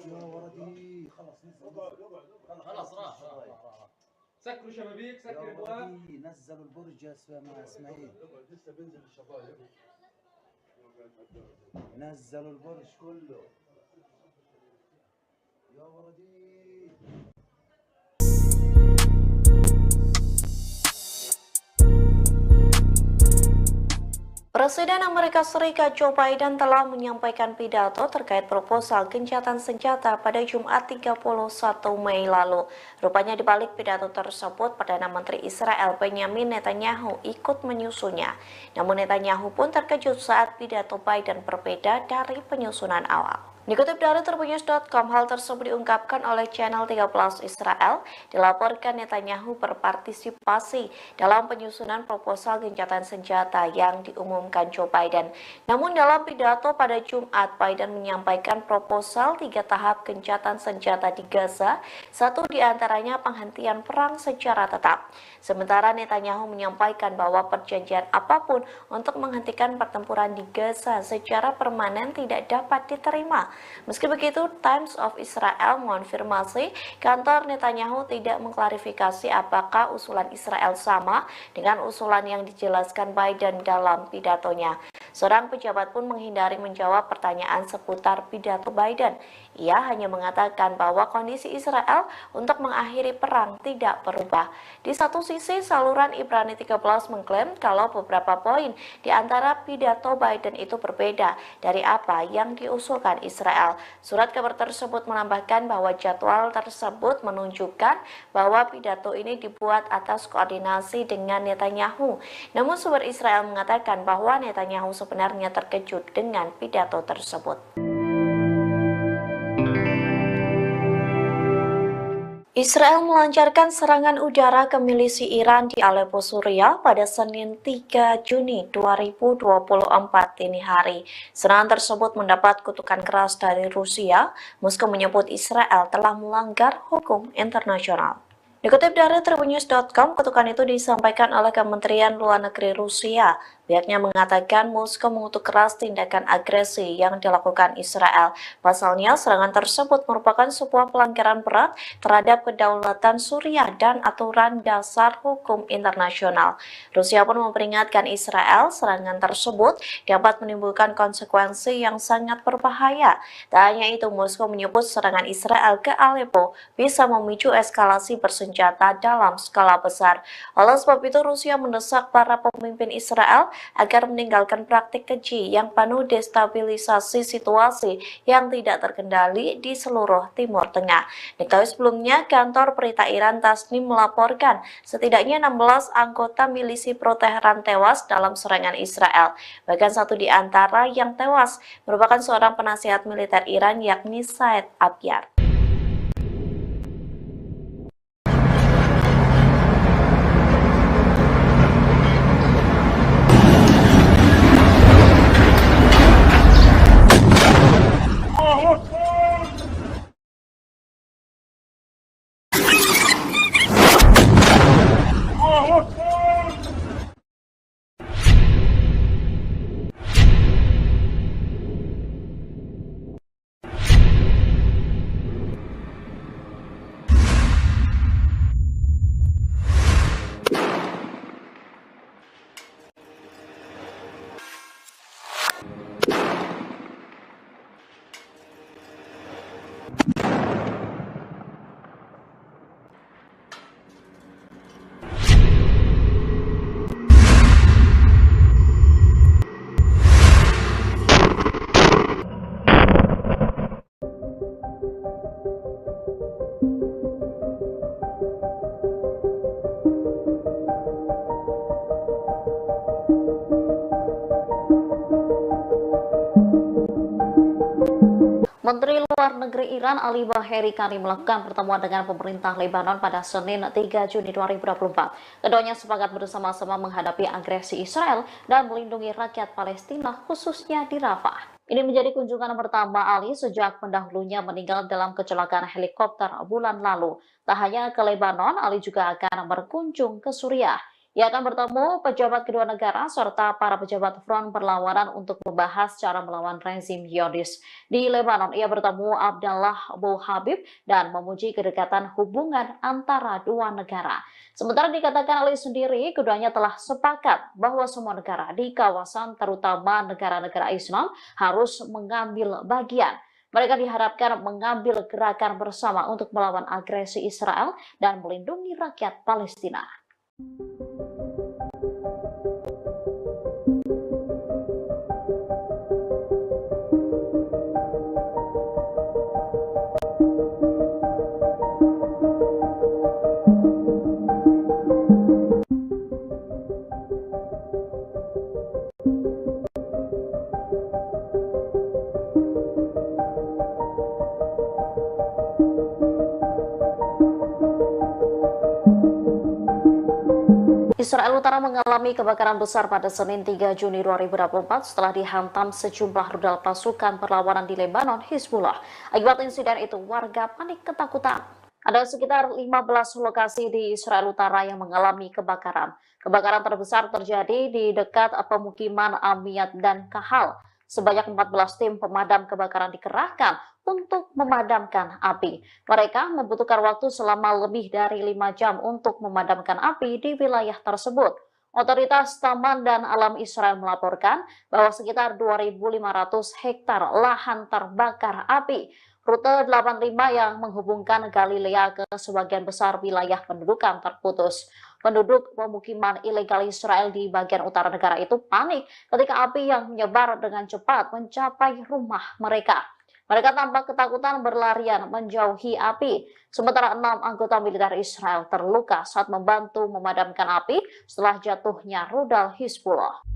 يا ولدي خلص خلاص راح سكروا شبابيك يا سكر ابواب ولدي نزلوا البرج يا اسماعيل لسه بينزل الشبايب نزلوا البرج كله يا ولدي Presiden Amerika Serikat Joe Biden telah menyampaikan pidato terkait proposal gencatan senjata pada Jumat 31 Mei lalu. Rupanya di balik pidato tersebut, Perdana Menteri Israel Benjamin Netanyahu ikut menyusunnya. Namun Netanyahu pun terkejut saat pidato Biden berbeda dari penyusunan awal. Dikutip dari Tribunnews.com, hal tersebut diungkapkan oleh channel 13 Israel. Dilaporkan Netanyahu berpartisipasi dalam penyusunan proposal gencatan senjata yang diumumkan Joe Biden. Namun dalam pidato pada Jumat, Biden menyampaikan proposal 3 tahap gencatan senjata di Gaza, satu diantaranya penghentian perang secara tetap. Sementara Netanyahu menyampaikan bahwa perjanjian apapun untuk menghentikan pertempuran di Gaza secara permanen tidak dapat diterima. Meski begitu, Times of Israel mengonfirmasi kantor Netanyahu tidak mengklarifikasi apakah usulan Israel sama dengan usulan yang dijelaskan Biden dalam pidatonya. Seorang pejabat pun menghindari menjawab pertanyaan seputar pidato Biden. Ia hanya mengatakan bahwa kondisi Israel untuk mengakhiri perang tidak berubah. Di satu sisi, saluran Ibrani 13 mengklaim kalau beberapa poin di antara pidato Biden itu berbeda dari apa yang diusulkan Israel. Surat kabar tersebut menambahkan bahwa jadwal tersebut menunjukkan bahwa pidato ini dibuat atas koordinasi dengan Netanyahu. Namun sumber Israel mengatakan bahwa Netanyahu sebenarnya terkejut dengan pidato tersebut. Israel melancarkan serangan udara ke milisi Iran di Aleppo, Suriah pada Senin 3 Juni 2024 dini hari. Serangan tersebut mendapat kutukan keras dari Rusia. Moskow menyebut Israel telah melanggar hukum internasional. Dikutip dari Tribunnews.com, kutukan itu disampaikan oleh Kementerian Luar Negeri Rusia. Pihaknya mengatakan Moskow mengutuk keras tindakan agresi yang dilakukan Israel. Pasalnya, serangan tersebut merupakan sebuah pelanggaran berat terhadap kedaulatan Suriah dan aturan dasar hukum internasional. Rusia pun memperingatkan Israel serangan tersebut dapat menimbulkan konsekuensi yang sangat berbahaya. Tak hanya itu, Moskow menyebut serangan Israel ke Aleppo bisa memicu eskalasi bersenjata dalam skala besar. Oleh sebab itu, Rusia mendesak para pemimpin Israel agar meninggalkan praktik keji yang penuh destabilisasi situasi yang tidak terkendali di seluruh Timur Tengah. Diketahui sebelumnya, kantor berita Iran Tasnim melaporkan setidaknya 16 anggota milisi pro-Teheran tewas dalam serangan Israel. Bahkan satu di antara yang tewas merupakan seorang penasihat militer Iran, yakni Said Abyar. Negeri Iran Ali Baheri Kani melakukan pertemuan dengan pemerintah Lebanon pada Senin 3 Juni 2024. Keduanya sepakat bersama-sama menghadapi agresi Israel dan melindungi rakyat Palestina khususnya di Rafah. Ini menjadi kunjungan pertama Ali sejak pendahulunya meninggal dalam kecelakaan helikopter bulan lalu. Tak hanya ke Lebanon, Ali juga akan berkunjung ke Suriah. Ia akan bertemu pejabat kedua negara serta para pejabat front perlawanan untuk membahas cara melawan rezim Zionis. Di Lebanon, ia bertemu Abdallah Abu Habib dan memuji kedekatan hubungan antara dua negara. Sementara dikatakan Ali sendiri, keduanya telah sepakat bahwa semua negara di kawasan, terutama negara-negara Islam, harus mengambil bagian. Mereka diharapkan mengambil gerakan bersama untuk melawan agresi Israel dan melindungi rakyat Palestina. Israel Utara mengalami kebakaran besar pada Senin 3 Juni 2024 setelah dihantam sejumlah rudal pasukan perlawanan di Lebanon, Hizbullah. Akibat insiden itu, warga panik ketakutan. Ada sekitar 15 lokasi di Israel Utara yang mengalami kebakaran. Kebakaran terbesar terjadi di dekat pemukiman Amiyat dan Kahal. Sebanyak 14 tim pemadam kebakaran dikerahkan untuk memadamkan api. Mereka membutuhkan waktu selama lebih dari 5 jam untuk memadamkan api di wilayah tersebut. Otoritas Taman dan Alam Israel melaporkan bahwa sekitar 2.500 hektar lahan terbakar api. Rute 85 yang menghubungkan Galilea ke sebagian besar wilayah pendudukan terputus. Penduduk pemukiman ilegal Israel di bagian utara negara itu panik ketika api yang menyebar dengan cepat mencapai rumah mereka. Mereka tampak ketakutan berlarian menjauhi api. Sementara 6 anggota militer Israel terluka saat membantu memadamkan api setelah jatuhnya rudal Hizbullah.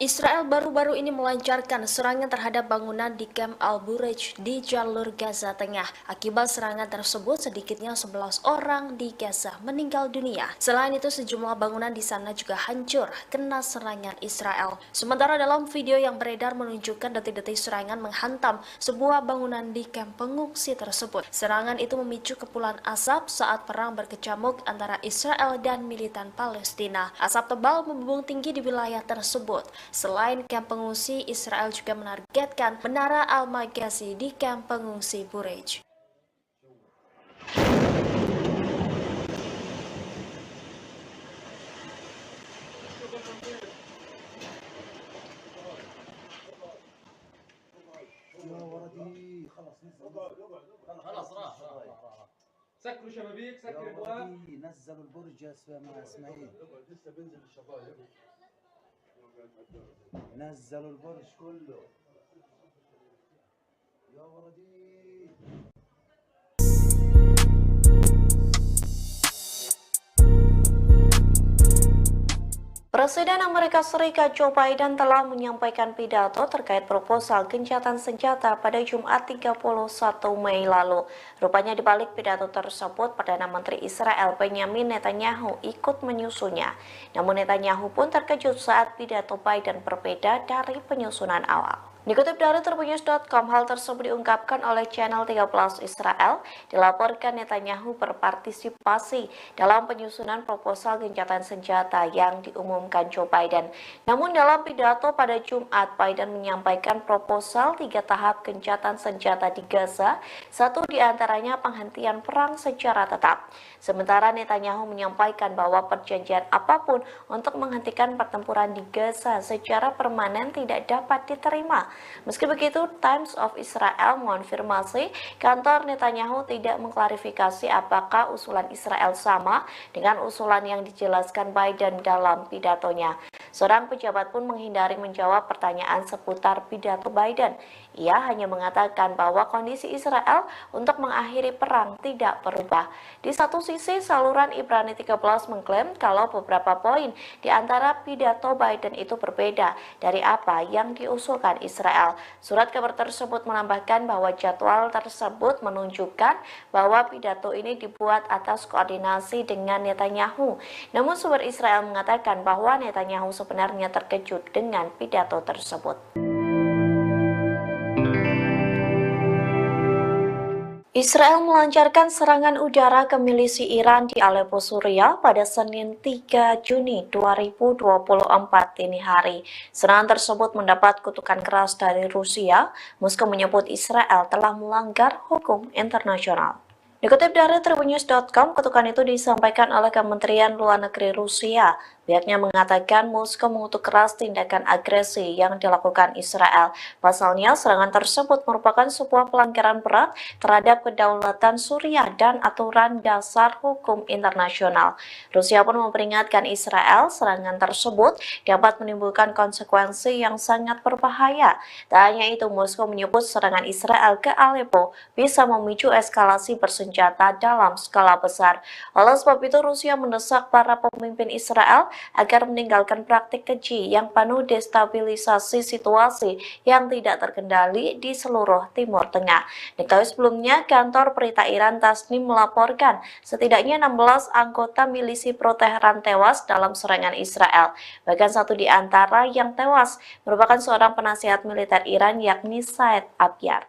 Israel baru-baru ini melancarkan serangan terhadap bangunan di Camp Al-Bureij di jalur Gaza Tengah. Akibat serangan tersebut, sedikitnya 11 orang di Gaza meninggal dunia. Selain itu, sejumlah bangunan di sana juga hancur kena serangan Israel. Sementara dalam video yang beredar menunjukkan detik-detik serangan menghantam sebuah bangunan di kamp pengungsi tersebut. Serangan itu memicu kepulan asap saat perang berkecamuk antara Israel dan militan Palestina. Asap tebal membumbung tinggi di wilayah tersebut. Selain kamp pengungsi, Israel juga menargetkan Menara Al-Maghazi di kamp pengungsi Bureij. يا ولدي خلاص نزل خلاص راح سكروا شبابيك يا سكر ابواب ولدي نزلوا البرج يا مع اسماعيل لسه بينزل الشبايب نزلوا البرج كله يا ولدي Presiden Amerika Serikat Joe Biden telah menyampaikan pidato terkait proposal gencatan senjata pada Jumat 31 Mei lalu. Rupanya di balik pidato tersebut, Perdana Menteri Israel Benjamin Netanyahu ikut menyusunnya. Namun Netanyahu pun terkejut saat pidato Biden berbeda dari penyusunan awal. Dikutip dari Tribunnews.com, hal tersebut diungkapkan oleh channel 13 Israel. Dilaporkan Netanyahu berpartisipasi dalam penyusunan proposal gencatan senjata yang diumumkan Joe Biden. Namun dalam pidato pada Jumat, Biden menyampaikan proposal 3 tahap gencatan senjata di Gaza, satu diantaranya penghentian perang secara tetap. Sementara Netanyahu menyampaikan bahwa perjanjian apapun untuk menghentikan pertempuran di Gaza secara permanen tidak dapat diterima. Meski begitu, Times of Israel mengonfirmasi kantor Netanyahu tidak mengklarifikasi apakah usulan Israel sama dengan usulan yang dijelaskan Biden dalam pidatonya. Seorang pejabat pun menghindari menjawab pertanyaan seputar pidato Biden. Ia hanya mengatakan bahwa kondisi Israel untuk mengakhiri perang tidak berubah. Di satu sisi, saluran Ibrani 13 mengklaim kalau beberapa poin di antara pidato Biden itu berbeda dari apa yang diusulkan Israel. Surat kabar tersebut menambahkan bahwa jadwal tersebut menunjukkan bahwa pidato ini dibuat atas koordinasi dengan Netanyahu. Namun sumber Israel mengatakan bahwa Netanyahu sebenarnya terkejut dengan pidato tersebut. Israel melancarkan serangan udara ke milisi Iran di Aleppo, Suriah pada Senin 3 Juni 2024 dini hari. Serangan tersebut mendapat kutukan keras dari Rusia. Moskow menyebut Israel telah melanggar hukum internasional. Dikutip dari Tribunnews.com, kutukan itu disampaikan oleh Kementerian Luar Negeri Rusia. Pihaknya mengatakan Moskow mengutuk keras tindakan agresi yang dilakukan Israel. Pasalnya, serangan tersebut merupakan sebuah pelanggaran berat terhadap kedaulatan Suriah dan aturan dasar hukum internasional. Rusia pun memperingatkan Israel serangan tersebut dapat menimbulkan konsekuensi yang sangat berbahaya. Tak hanya itu, Moskow menyebut serangan Israel ke Aleppo bisa memicu eskalasi bersenjata dalam skala besar. Oleh sebab itu, Rusia mendesak para pemimpin Israel agar meninggalkan praktik keji yang penuh destabilisasi situasi yang tidak terkendali di seluruh Timur Tengah. Diketahui sebelumnya, kantor berita Iran Tasnim melaporkan setidaknya 16 anggota milisi pro-Teheran tewas dalam serangan Israel. Bahkan satu di antara yang tewas merupakan seorang penasihat militer Iran, yakni Said Abyar.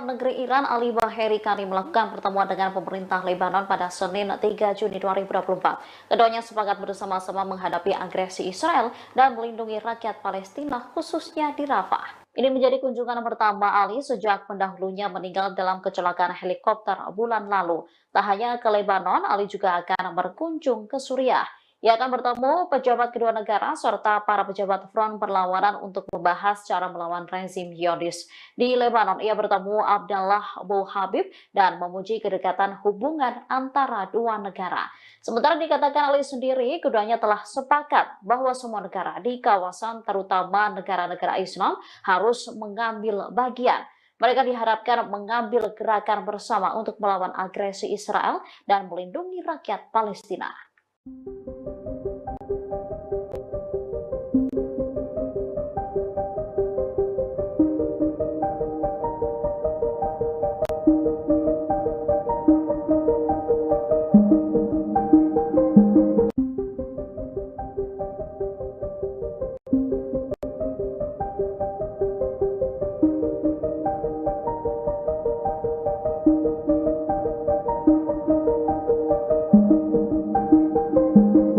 Negeri Iran Ali Baheri Kani melakukan pertemuan dengan pemerintah Lebanon pada Senin 3 Juni 2024. Keduanya sepakat bersama-sama menghadapi agresi Israel dan melindungi rakyat Palestina khususnya di Rafah. Ini menjadi kunjungan pertama Ali sejak pendahulunya meninggal dalam kecelakaan helikopter bulan lalu. Tak hanya ke Lebanon, Ali juga akan berkunjung ke Suriah. Ia akan bertemu pejabat kedua negara serta para pejabat front perlawanan untuk membahas cara melawan rezim Zionis. Di Lebanon, ia bertemu Abdallah Abu Habib dan memuji kedekatan hubungan antara dua negara. Sementara dikatakan Ali sendiri, keduanya telah sepakat bahwa semua negara di kawasan, terutama negara-negara Islam, harus mengambil bagian. Mereka diharapkan mengambil gerakan bersama untuk melawan agresi Israel dan melindungi rakyat Palestina.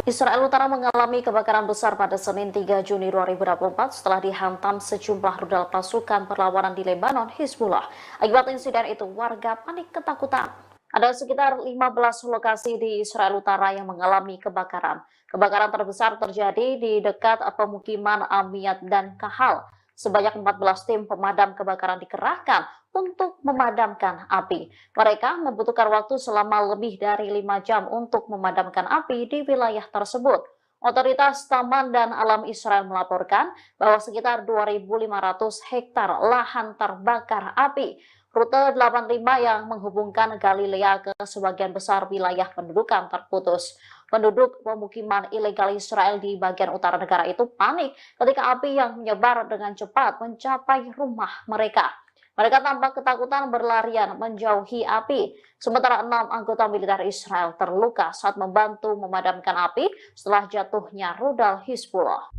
Israel Utara mengalami kebakaran besar pada Senin 3 Juni 2024 setelah dihantam sejumlah rudal pasukan perlawanan di Lebanon, Hizbullah. Akibat insiden itu, warga panik ketakutan. Ada sekitar 15 lokasi di Israel Utara yang mengalami kebakaran. Kebakaran terbesar terjadi di dekat pemukiman Amiyat dan Kahal. Sebanyak 14 tim pemadam kebakaran dikerahkan untuk memadamkan api. Mereka membutuhkan waktu selama lebih dari 5 jam untuk memadamkan api di wilayah tersebut. Otoritas Taman dan Alam Israel melaporkan bahwa sekitar 2.500 hektar lahan terbakar api. Rute 85 yang menghubungkan Galilea ke sebagian besar wilayah pendudukan terputus. Penduduk pemukiman ilegal Israel di bagian utara negara itu panik ketika api yang menyebar dengan cepat mencapai rumah mereka. Mereka tampak ketakutan berlarian menjauhi api. Sementara 6 anggota militer Israel terluka saat membantu memadamkan api setelah jatuhnya rudal Hizbullah.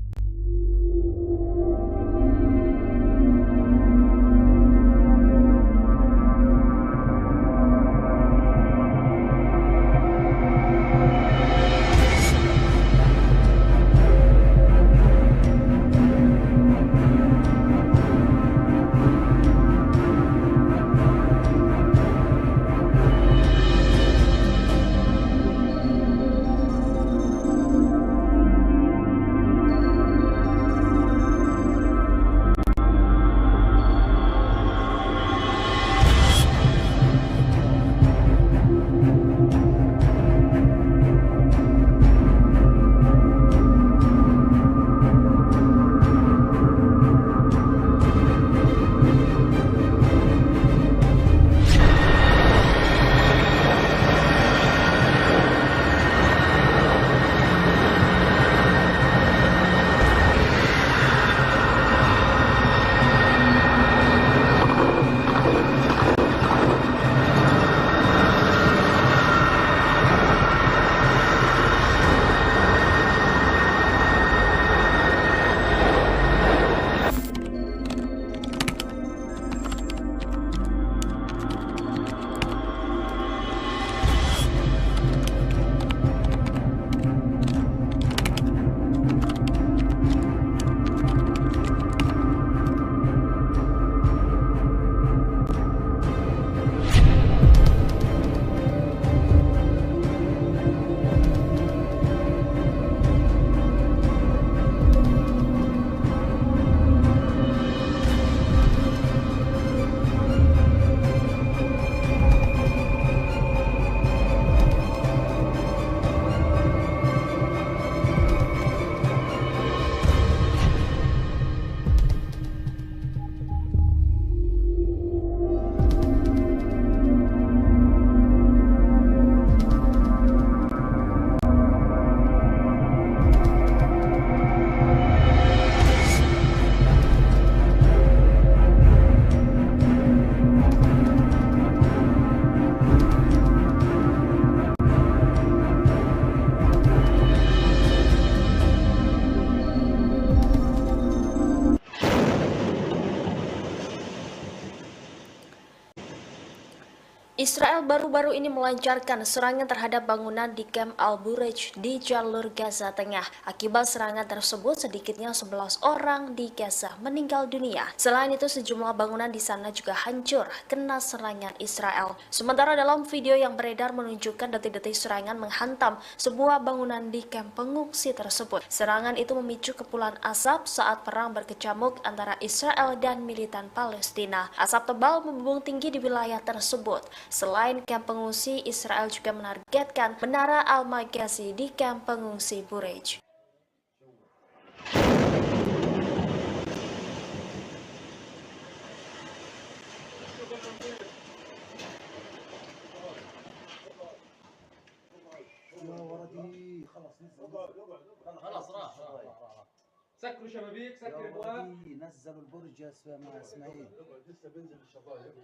Israel baru-baru ini melancarkan serangan terhadap bangunan di Camp Al-Bureij di jalur Gaza Tengah. Akibat serangan tersebut, sedikitnya 11 orang di Gaza meninggal dunia. Selain itu, sejumlah bangunan di sana juga hancur kena serangan Israel. Sementara dalam video yang beredar menunjukkan detik-detik serangan menghantam sebuah bangunan di kamp pengungsi tersebut. Serangan itu memicu kepulan asap saat perang berkecamuk antara Israel dan militan Palestina. Asap tebal membumbung tinggi di wilayah tersebut. Selain kamp pengungsi, Israel juga menargetkan Menara Al-Magazi di kamp pengungsi Bureij. يا ولدي خلاص نزل خلاص راح سكروا شبابيك يا سكر ابواب ولدي نزلوا البرج يا اسماعيل لسه بينزل الشبايب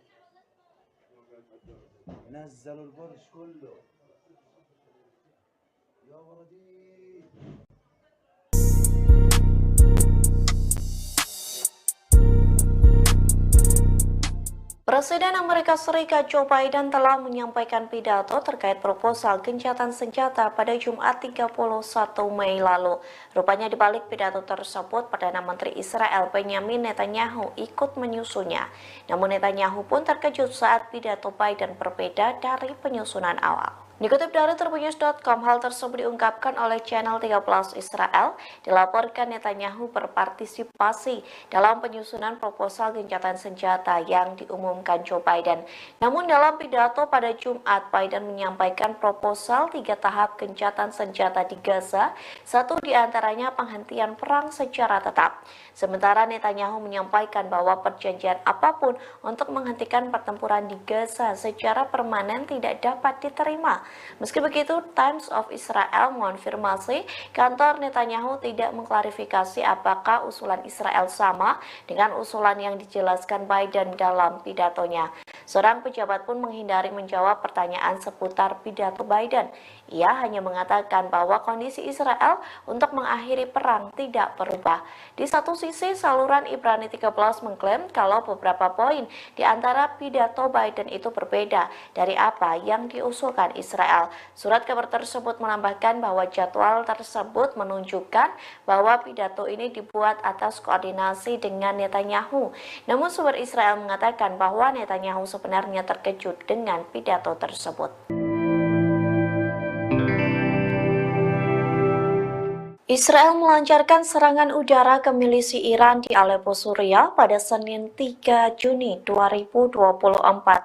نزلوا البرج كله يا ولدي Presiden Amerika Serikat Joe Biden telah menyampaikan pidato terkait proposal gencatan senjata pada Jumat 31 Mei lalu. Rupanya di balik pidato tersebut, Perdana Menteri Israel Benjamin Netanyahu ikut menyusunnya. Namun Netanyahu pun terkejut saat pidato Biden berbeda dari penyusunan awal. Dikutip dari Tribunnews.com, hal tersebut diungkapkan oleh channel 13 Israel. Dilaporkan Netanyahu berpartisipasi dalam penyusunan proposal gencatan senjata yang diumumkan Joe Biden. Namun dalam pidato pada Jumat, Biden menyampaikan proposal 3 tahap gencatan senjata di Gaza, satu diantaranya penghentian perang secara tetap. Sementara Netanyahu menyampaikan bahwa perjanjian apapun untuk menghentikan pertempuran di Gaza secara permanen tidak dapat diterima. Meski begitu, Times of Israel mengonfirmasi kantor Netanyahu tidak mengklarifikasi apakah usulan Israel sama dengan usulan yang dijelaskan Biden dalam pidatonya. Seorang pejabat pun menghindari menjawab pertanyaan seputar pidato Biden. Ia hanya mengatakan bahwa kondisi Israel untuk mengakhiri perang tidak berubah. Di satu sisi, saluran Ibrani 13 mengklaim kalau beberapa poin di antara pidato Biden itu berbeda dari apa yang diusulkan Israel. Surat kabar tersebut menambahkan bahwa jadwal tersebut menunjukkan bahwa pidato ini dibuat atas koordinasi dengan Netanyahu. Namun sumber Israel mengatakan bahwa Netanyahu sebenarnya terkejut dengan pidato tersebut. Israel melancarkan serangan udara ke milisi Iran di Aleppo, Suriah pada Senin 3 Juni 2024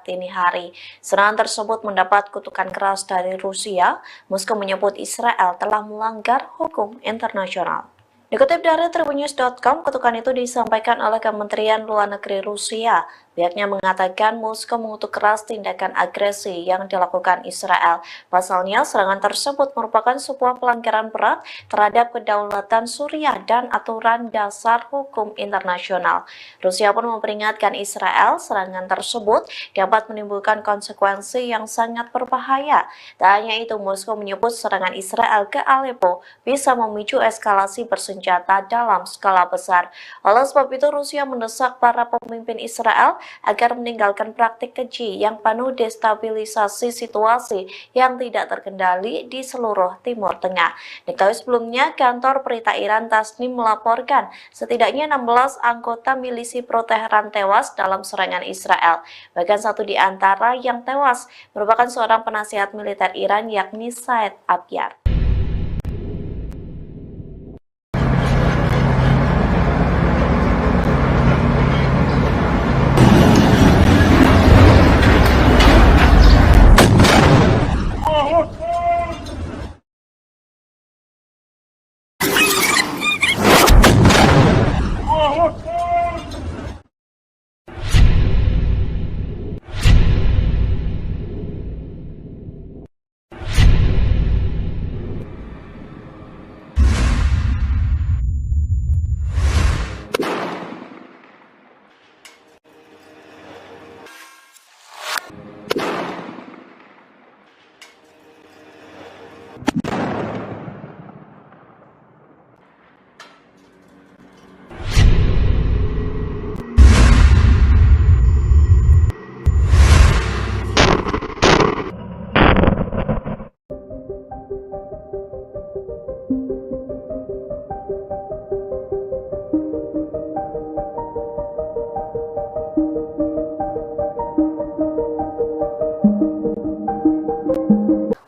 dini hari. Serangan tersebut mendapat kutukan keras dari Rusia. Moskow menyebut Israel telah melanggar hukum internasional. Dikutip dari Tribunnews.com, kutukan itu disampaikan oleh Kementerian Luar Negeri Rusia. Pihaknya mengatakan Moskow mengutuk keras tindakan agresi yang dilakukan Israel. Pasalnya, serangan tersebut merupakan sebuah pelanggaran berat terhadap kedaulatan Suriah dan aturan dasar hukum internasional. Rusia pun memperingatkan Israel serangan tersebut dapat menimbulkan konsekuensi yang sangat berbahaya. Tak hanya itu, Moskow menyebut serangan Israel ke Aleppo bisa memicu eskalasi bersenjata dalam skala besar. Oleh sebab itu, Rusia mendesak para pemimpin Israel agar meninggalkan praktik keji yang penuh destabilisasi situasi yang tidak terkendali di seluruh Timur Tengah. Diketahui sebelumnya, kantor berita Iran Tasnim melaporkan setidaknya 16 anggota milisi pro-Teheran tewas dalam serangan Israel. Bahkan satu di antara yang tewas merupakan seorang penasihat militer Iran, yakni Said Abyar.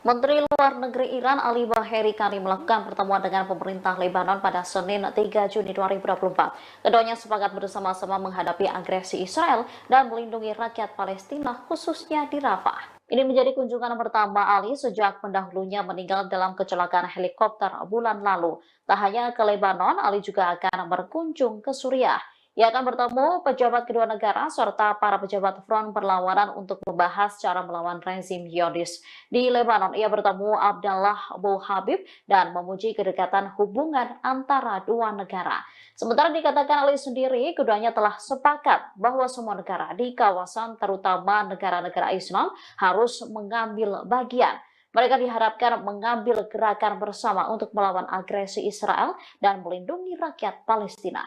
Menteri Luar Negeri Iran Ali Baheri Kani melakukan pertemuan dengan pemerintah Lebanon pada Senin 3 Juni 2024. Keduanya sepakat bersama-sama menghadapi agresi Israel dan melindungi rakyat Palestina khususnya di Rafah. Ini menjadi kunjungan pertama Ali sejak pendahulunya meninggal dalam kecelakaan helikopter bulan lalu. Tak hanya ke Lebanon, Ali juga akan berkunjung ke Suriah. Ia akan bertemu pejabat kedua negara serta para pejabat front perlawanan untuk membahas cara melawan rezim Zionis. Di Lebanon, ia bertemu Abdallah Abu Habib dan memuji kedekatan hubungan antara dua negara. Sementara dikatakan Ali sendiri, keduanya telah sepakat bahwa semua negara di kawasan, terutama negara-negara Islam, harus mengambil bagian. Mereka diharapkan mengambil gerakan bersama untuk melawan agresi Israel dan melindungi rakyat Palestina.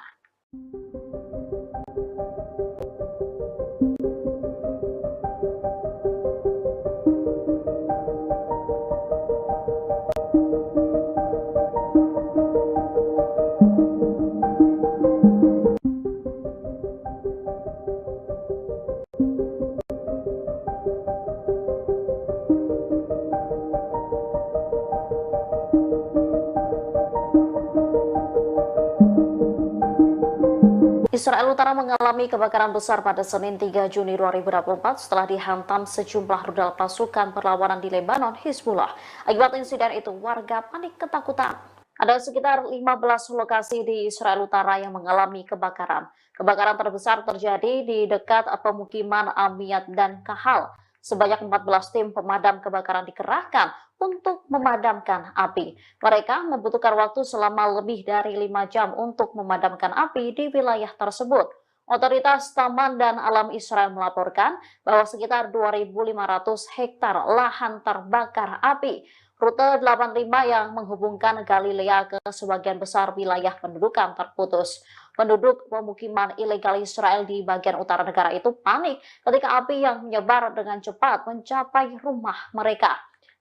Israel Utara mengalami kebakaran besar pada Senin 3 Juni 2024 setelah dihantam sejumlah rudal pasukan perlawanan di Lebanon, Hizbullah. Akibat insiden itu, warga panik ketakutan. Ada sekitar 15 lokasi di Israel Utara yang mengalami kebakaran. Kebakaran terbesar terjadi di dekat pemukiman Amiyat dan Kahal. Sebanyak 14 tim pemadam kebakaran dikerahkan untuk memadamkan api. Mereka membutuhkan waktu selama lebih dari 5 jam untuk memadamkan api di wilayah tersebut. Otoritas Taman dan Alam Israel melaporkan bahwa sekitar 2.500 hektar lahan terbakar api. Rute 85 yang menghubungkan Galilea ke sebagian besar wilayah pendudukan terputus. Penduduk pemukiman ilegal Israel di bagian utara negara itu panik ketika api yang menyebar dengan cepat mencapai rumah mereka.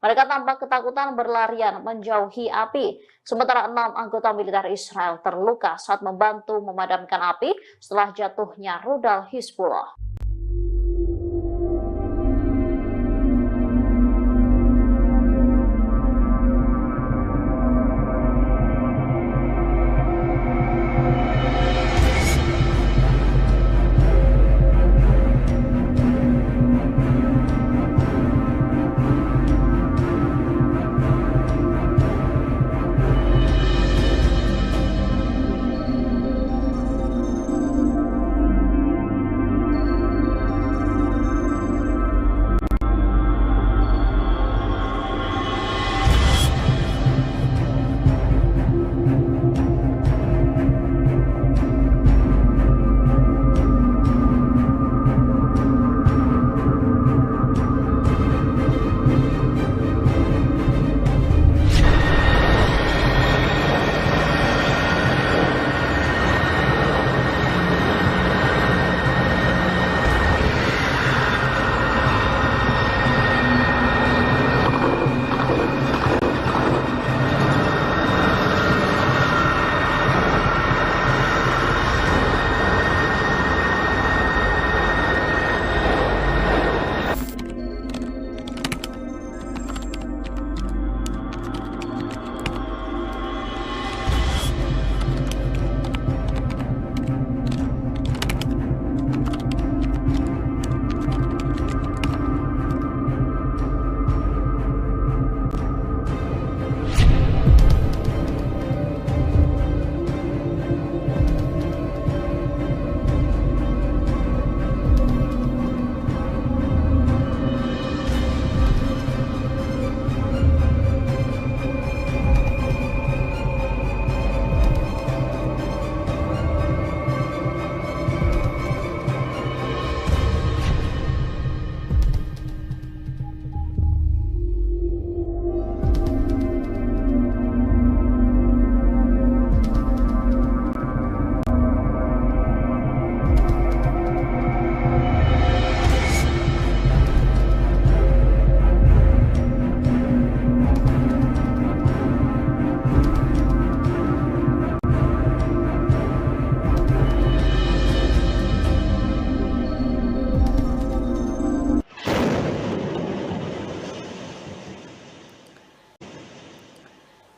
Mereka tampak ketakutan berlarian menjauhi api. Sementara 6 anggota militer Israel terluka saat membantu memadamkan api setelah jatuhnya rudal Hizbullah.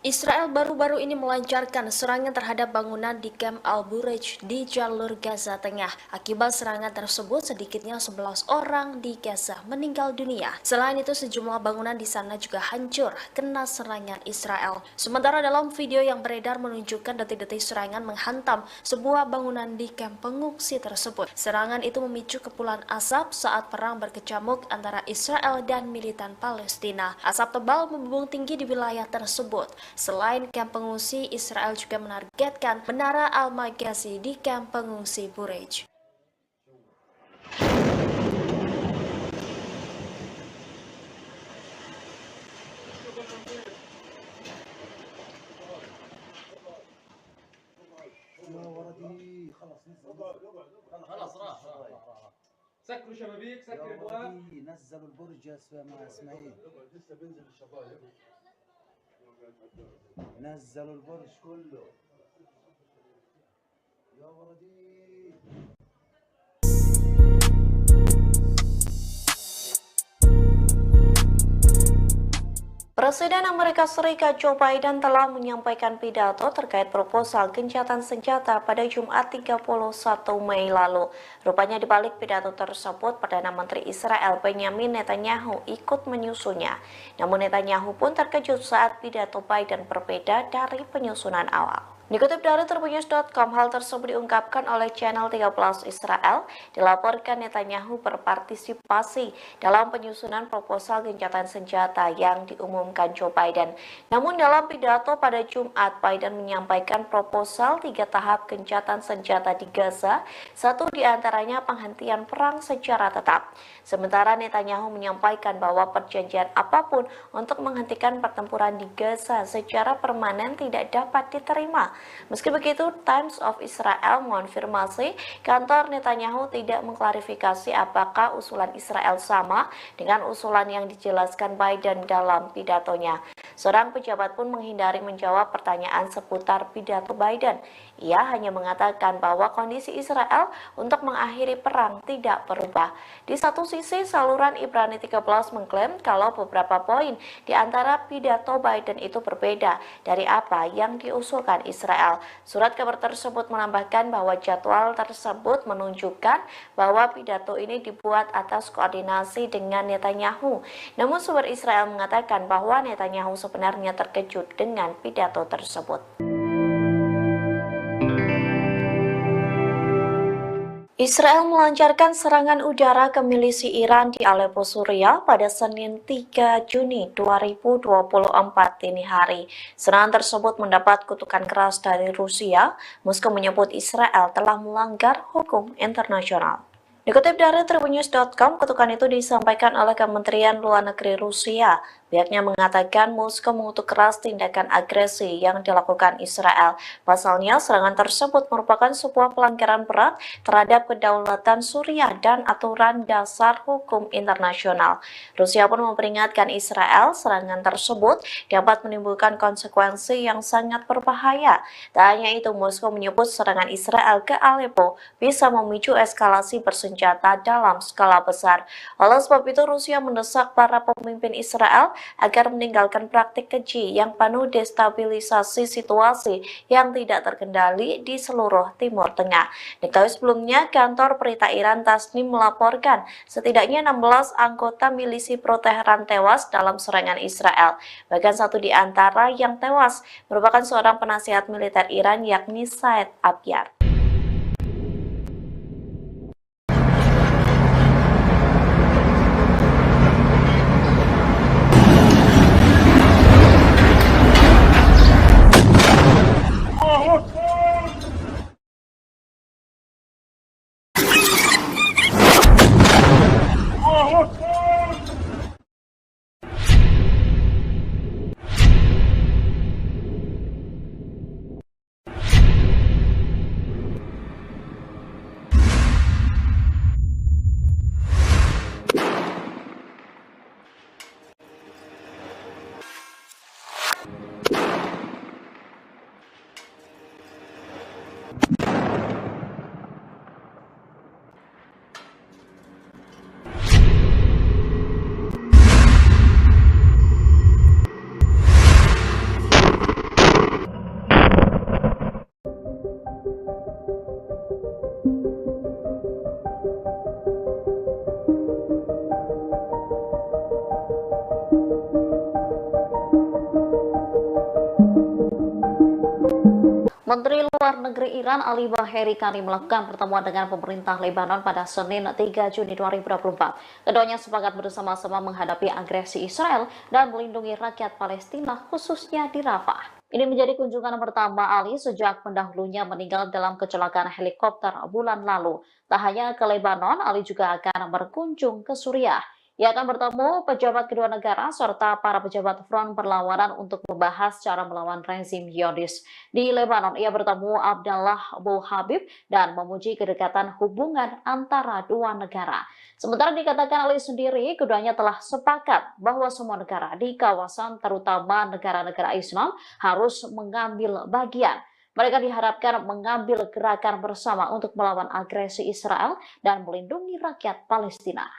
Israel baru-baru ini melancarkan serangan terhadap bangunan di Camp Al-Bureij di jalur Gaza Tengah. Akibat serangan tersebut, sedikitnya 11 orang di Gaza meninggal dunia. Selain itu, sejumlah bangunan di sana juga hancur kena serangan Israel. Sementara dalam video yang beredar menunjukkan detik-detik serangan menghantam sebuah bangunan di kamp pengungsi tersebut. Serangan itu memicu kepulan asap saat perang berkecamuk antara Israel dan militan Palestina. Asap tebal membumbung tinggi di wilayah tersebut. Selain kamp pengungsi, Israel juga menargetkan Menara Al-Maghazi di kamp pengungsi Bureij. يا ولدي خلص خلاص راح سكروا شبابيك يا سكر الابواب ولدي نزلوا البرج يا مع اسماعيل لسه بينزل الشبايب نزلوا البرج كله يا ولدي Presiden Amerika Serikat Joe Biden telah menyampaikan pidato terkait proposal gencatan senjata pada Jumat 31 Mei lalu. Rupanya di balik pidato tersebut, Perdana Menteri Israel Benjamin Netanyahu ikut menyusunnya. Namun Netanyahu pun terkejut saat pidato Biden berbeda dari penyusunan awal. Dikutip dari Tribunnews.com, hal tersebut diungkapkan oleh channel 13 Israel. Dilaporkan Netanyahu berpartisipasi dalam penyusunan proposal gencatan senjata yang diumumkan Joe Biden. Namun dalam pidato pada Jumat, Biden menyampaikan proposal 3 tahap gencatan senjata di Gaza, satu diantaranya penghentian perang secara tetap. Sementara Netanyahu menyampaikan bahwa perjanjian apapun untuk menghentikan pertempuran di Gaza secara permanen tidak dapat diterima. Meski begitu, Times of Israel mengonfirmasi kantor Netanyahu tidak mengklarifikasi apakah usulan Israel sama dengan usulan yang dijelaskan Biden dalam pidatonya. Seorang pejabat pun menghindari menjawab pertanyaan seputar pidato Biden. Ia hanya mengatakan bahwa kondisi Israel untuk mengakhiri perang tidak berubah. Di satu sisi, saluran Ibrani 13 mengklaim kalau beberapa poin di antara pidato Biden itu berbeda dari apa yang diusulkan Israel. Surat kabar tersebut menambahkan bahwa jadwal tersebut menunjukkan bahwa pidato ini dibuat atas koordinasi dengan Netanyahu. Namun sumber Israel mengatakan bahwa Netanyahu sebenarnya terkejut dengan pidato tersebut. Israel melancarkan serangan udara ke milisi Iran di Aleppo, Suriah pada Senin 3 Juni 2024 dini hari. Serangan tersebut mendapat kutukan keras dari Rusia. Moskow menyebut Israel telah melanggar hukum internasional. Dikutip dari Tribunnews.com, kutukan itu disampaikan oleh Kementerian Luar Negeri Rusia. Pihaknya mengatakan Moskow mengutuk keras tindakan agresi yang dilakukan Israel. Pasalnya, serangan tersebut merupakan sebuah pelanggaran berat terhadap kedaulatan Suriah dan aturan dasar hukum internasional. Rusia pun memperingatkan Israel serangan tersebut dapat menimbulkan konsekuensi yang sangat berbahaya. Tak hanya itu, Moskow menyebut serangan Israel ke Aleppo bisa memicu eskalasi bersenjata dalam skala besar. Oleh sebab itu, Rusia mendesak para pemimpin Israel agar meninggalkan praktik keji yang penuh destabilisasi situasi yang tidak terkendali di seluruh Timur Tengah. Diketahui sebelumnya, kantor berita Iran Tasnim melaporkan setidaknya 16 anggota milisi pro-Teheran tewas dalam serangan Israel. Bahkan satu di antara yang tewas merupakan seorang penasihat militer Iran, yakni Said Abyar. Menteri Luar Negeri Iran Ali Baheri Kani melakukan pertemuan dengan pemerintah Lebanon pada Senin 3 Juni 2024. Keduanya sepakat bersama-sama menghadapi agresi Israel dan melindungi rakyat Palestina khususnya di Rafah. Ini menjadi kunjungan pertama Ali sejak pendahulunya meninggal dalam kecelakaan helikopter bulan lalu. Tak hanya ke Lebanon, Ali juga akan berkunjung ke Suriah. Ia akan bertemu pejabat kedua negara serta para pejabat front perlawanan untuk membahas cara melawan rezim Zionis. Di Lebanon, ia bertemu Abdallah Abu Habib dan memuji kedekatan hubungan antara dua negara. Sementara dikatakan Ali sendiri, keduanya telah sepakat bahwa semua negara di kawasan, terutama negara-negara Islam, harus mengambil bagian. Mereka diharapkan mengambil gerakan bersama untuk melawan agresi Israel dan melindungi rakyat Palestina.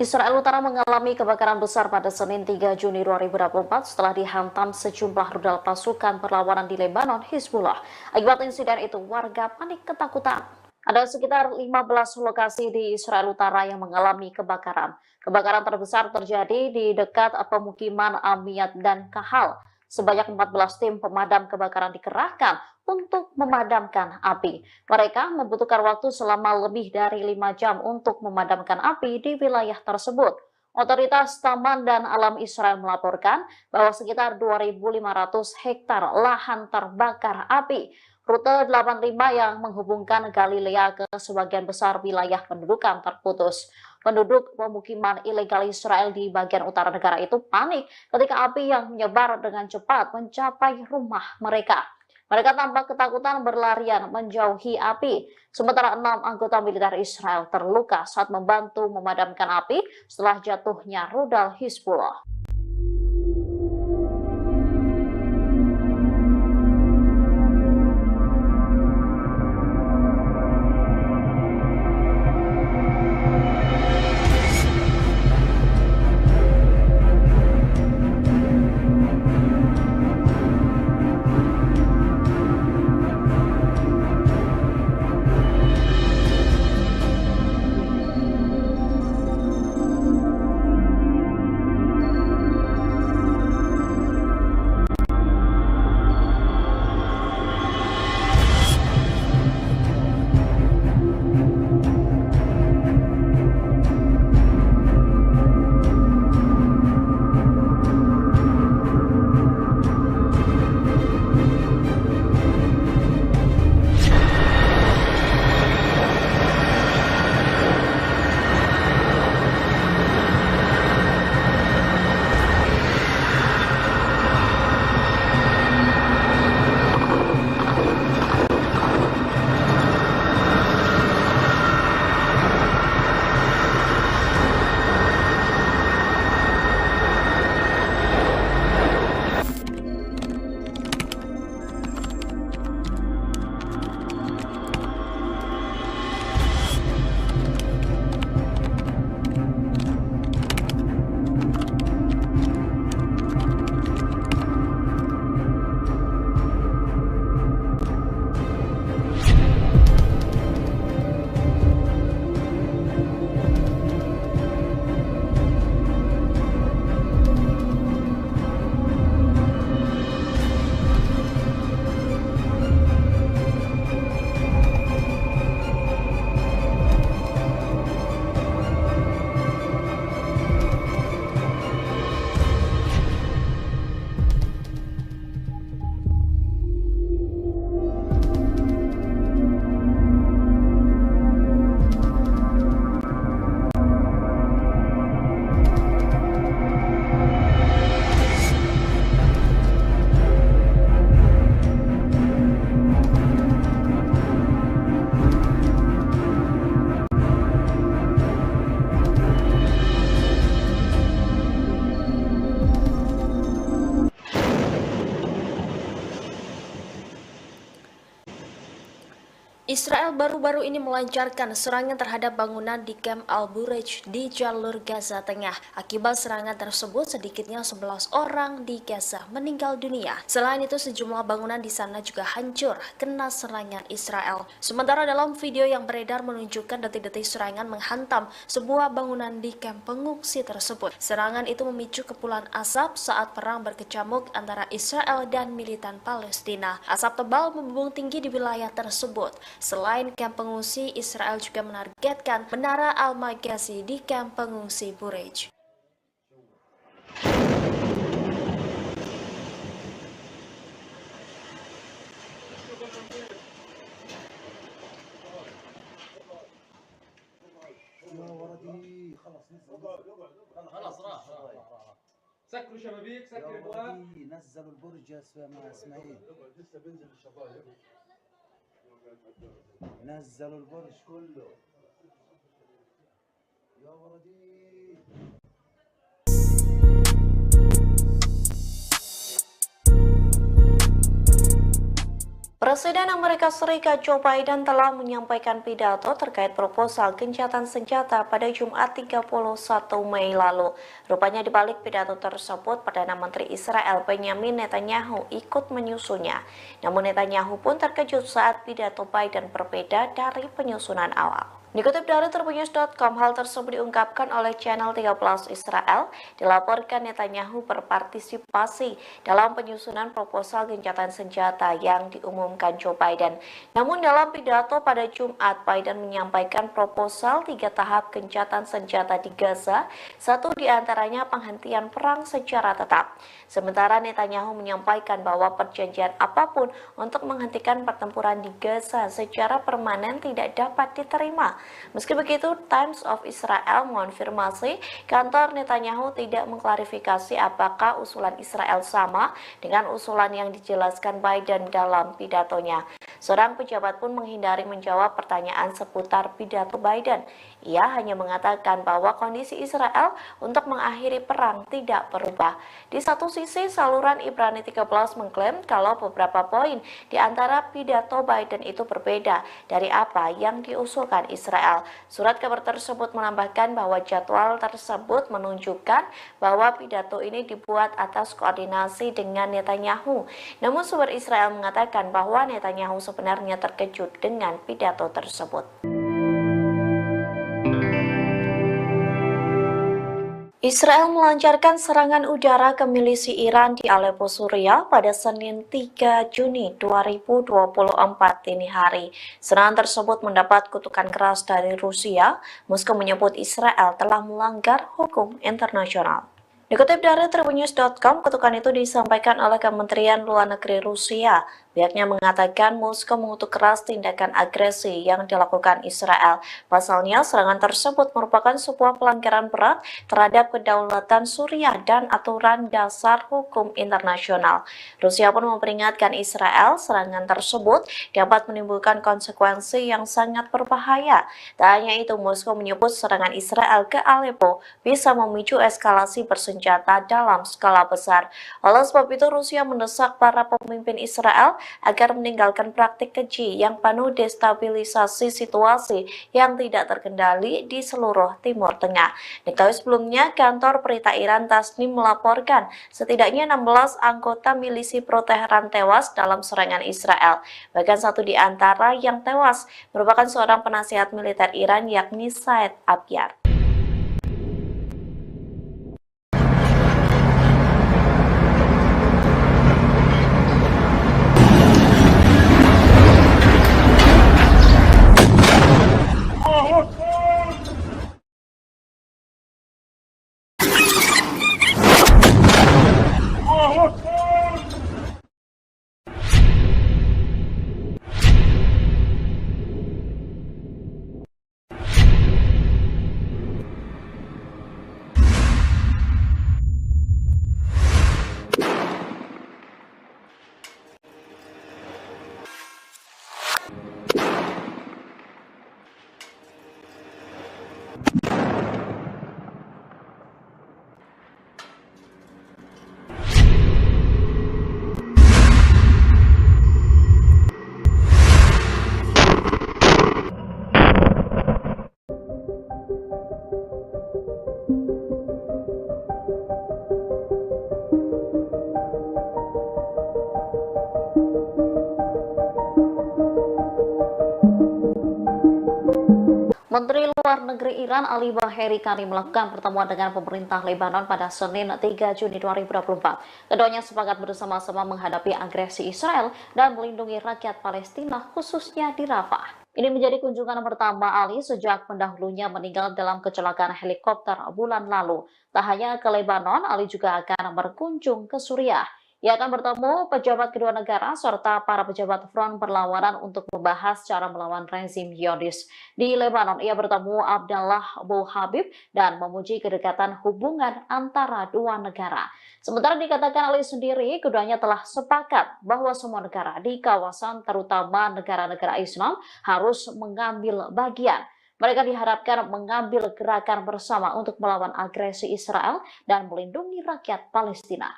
Israel Utara mengalami kebakaran besar pada Senin 3 Juni 2024 setelah dihantam sejumlah rudal pasukan perlawanan di Lebanon, Hizbullah. Akibat insiden itu, warga panik ketakutan. Ada sekitar 15 lokasi di Israel Utara yang mengalami kebakaran. Kebakaran terbesar terjadi di dekat pemukiman Amiyat dan Kahal. Sebanyak 14 tim pemadam kebakaran dikerahkan untuk memadamkan api. Mereka membutuhkan waktu selama lebih dari 5 jam untuk memadamkan api di wilayah tersebut. Otoritas Taman dan Alam Israel melaporkan bahwa sekitar 2.500 hektar lahan terbakar api. Rute 85 yang menghubungkan Galilea ke sebagian besar wilayah pendudukan terputus. Penduduk pemukiman ilegal Israel di bagian utara negara itu panik ketika api yang menyebar dengan cepat mencapai rumah mereka. Mereka tampak ketakutan berlarian menjauhi api. Sementara 6 anggota militer Israel terluka saat membantu memadamkan api setelah jatuhnya rudal Hizbullah. Israel baru-baru ini melancarkan serangan terhadap bangunan di Camp Al-Bureij di jalur Gaza Tengah. Akibat serangan tersebut, sedikitnya 11 orang di Gaza meninggal dunia. Selain itu, sejumlah bangunan di sana juga hancur kena serangan Israel. Sementara dalam video yang beredar menunjukkan detik-detik serangan menghantam sebuah bangunan di kamp pengungsi tersebut. Serangan itu memicu kepulan asap saat perang berkecamuk antara Israel dan militan Palestina. Asap tebal membumbung tinggi di wilayah tersebut. Selain kamp pengungsi, Israel juga menargetkan Menara Al-Maghazi di kamp pengungsi Bureij. يا ولدي خلص خلاص راح سكروا شبابيك يا سكر ابواب ولدي نزلوا البرج يا اسماعيل لسه بينزل الشبايب نزلوا البرج كله يا ولدي. Presiden Amerika Serikat Joe Biden telah menyampaikan pidato terkait proposal gencatan senjata pada Jumat 31 Mei lalu. Rupanya di balik pidato tersebut, Perdana Menteri Israel Benjamin Netanyahu ikut menyusunnya. Namun Netanyahu pun terkejut saat pidato Biden berbeda dari penyusunan awal. Dikutip dari Tribunnews.com, hal tersebut diungkapkan oleh channel 13 Israel. Dilaporkan Netanyahu berpartisipasi dalam penyusunan proposal gencatan senjata yang diumumkan Joe Biden. Namun dalam pidato pada Jumat, Biden menyampaikan proposal 3 tahap gencatan senjata di Gaza, satu diantaranya penghentian perang secara tetap. Sementara Netanyahu menyampaikan bahwa perjanjian apapun untuk menghentikan pertempuran di Gaza secara permanen tidak dapat diterima. Meski begitu, Times of Israel mengonfirmasi kantor Netanyahu tidak mengklarifikasi apakah usulan Israel sama dengan usulan yang dijelaskan Biden dalam pidatonya. Seorang pejabat pun menghindari menjawab pertanyaan seputar pidato Biden. Ia hanya mengatakan bahwa kondisi Israel untuk mengakhiri perang tidak berubah. Di satu sisi, saluran Ibrani 13 mengklaim kalau beberapa poin di antara pidato Biden itu berbeda dari apa yang diusulkan Israel. Surat kabar tersebut menambahkan bahwa jadwal tersebut menunjukkan bahwa pidato ini dibuat atas koordinasi dengan Netanyahu. Namun sumber Israel mengatakan bahwa Netanyahu sebenarnya terkejut dengan pidato tersebut. Israel melancarkan serangan udara ke milisi Iran di Aleppo, Suriah pada Senin 3 Juni 2024 dini hari. Serangan tersebut mendapat kutukan keras dari Rusia. Moskow menyebut Israel telah melanggar hukum internasional. Dikutip dari Tribunnews.com, kutukan itu disampaikan oleh Kementerian Luar Negeri Rusia. Pihaknya mengatakan Moskow mengutuk keras tindakan agresi yang dilakukan Israel. Pasalnya, serangan tersebut merupakan sebuah pelanggaran berat terhadap kedaulatan Suriah dan aturan dasar hukum internasional. Rusia pun memperingatkan Israel serangan tersebut dapat menimbulkan konsekuensi yang sangat berbahaya. Tak hanya itu, Moskow menyebut serangan Israel ke Aleppo bisa memicu eskalasi bersenjata dalam skala besar. Oleh sebab itu, Rusia mendesak para pemimpin Israel agar meninggalkan praktik keji yang penuh destabilisasi situasi yang tidak terkendali di seluruh Timur Tengah. Diketahui sebelumnya, kantor berita Iran Tasnim melaporkan setidaknya 16 anggota milisi pro-Teheran tewas dalam serangan Israel. Bahkan satu di antara yang tewas merupakan seorang penasihat militer Iran, yakni Said Abyar. Negeri Iran Ali Baheri Kani melakukan pertemuan dengan pemerintah Lebanon pada Senin 3 Juni 2024. Keduanya sepakat bersama-sama menghadapi agresi Israel dan melindungi rakyat Palestina khususnya di Rafah. Ini menjadi kunjungan pertama Ali sejak pendahulunya meninggal dalam kecelakaan helikopter bulan lalu. Tak hanya ke Lebanon, Ali juga akan berkunjung ke Suriah. Ia akan bertemu pejabat kedua negara serta para pejabat front perlawanan untuk membahas cara melawan rezim Zionis. Di Lebanon, ia bertemu Abdallah Abu Habib dan memuji kedekatan hubungan antara dua negara. Sementara dikatakan Ali sendiri, keduanya telah sepakat bahwa semua negara di kawasan, terutama negara-negara Islam, harus mengambil bagian. Mereka diharapkan mengambil gerakan bersama untuk melawan agresi Israel dan melindungi rakyat Palestina.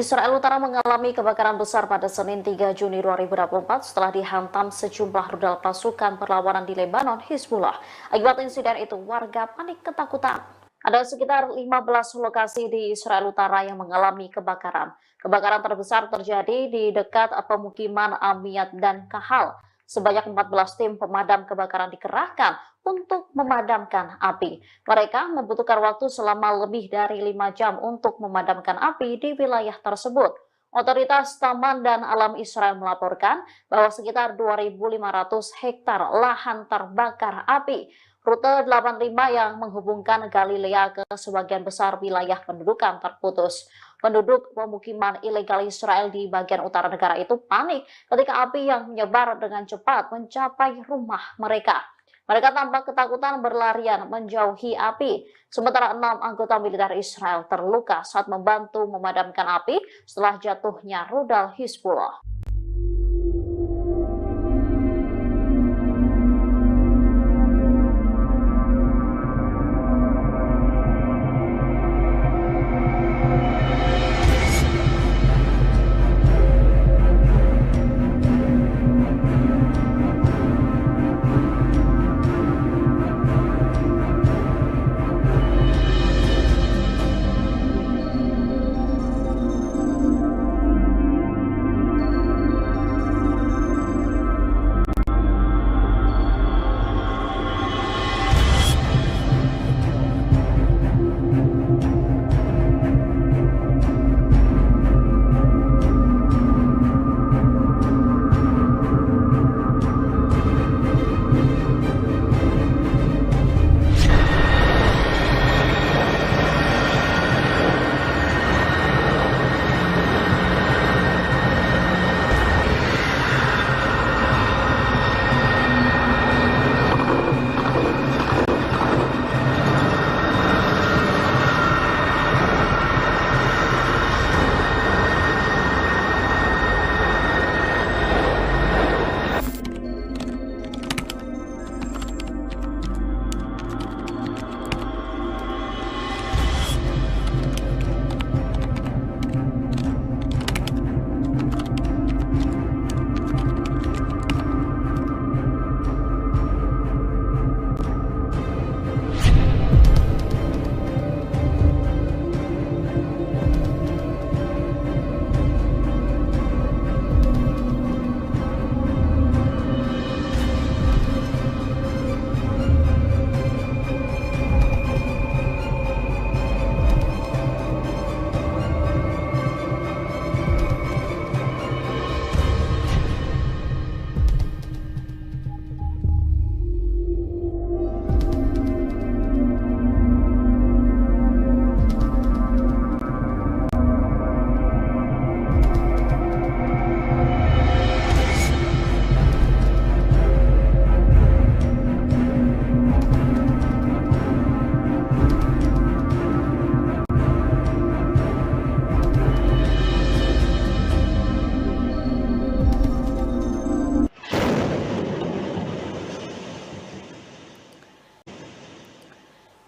Israel Utara mengalami kebakaran besar pada Senin 3 Juni 2024 setelah dihantam sejumlah rudal pasukan perlawanan di Lebanon, Hizbullah. Akibat insiden itu, warga panik ketakutan. Ada sekitar 15 lokasi di Israel Utara yang mengalami kebakaran. Kebakaran terbesar terjadi di dekat pemukiman Amiyat dan Kahal. Sebanyak 14 tim pemadam kebakaran dikerahkan untuk memadamkan api. Mereka membutuhkan waktu selama lebih dari 5 jam untuk memadamkan api di wilayah tersebut. Otoritas Taman dan Alam Israel melaporkan bahwa sekitar 2.500 hektar lahan terbakar api. Rute 85 yang menghubungkan Galilea ke sebagian besar wilayah pendudukan terputus. Penduduk pemukiman ilegal Israel di bagian utara negara itu panik ketika api yang menyebar dengan cepat mencapai rumah mereka. Mereka tampak ketakutan berlarian menjauhi api. Sementara 6 anggota militer Israel terluka saat membantu memadamkan api setelah jatuhnya rudal Hizbullah.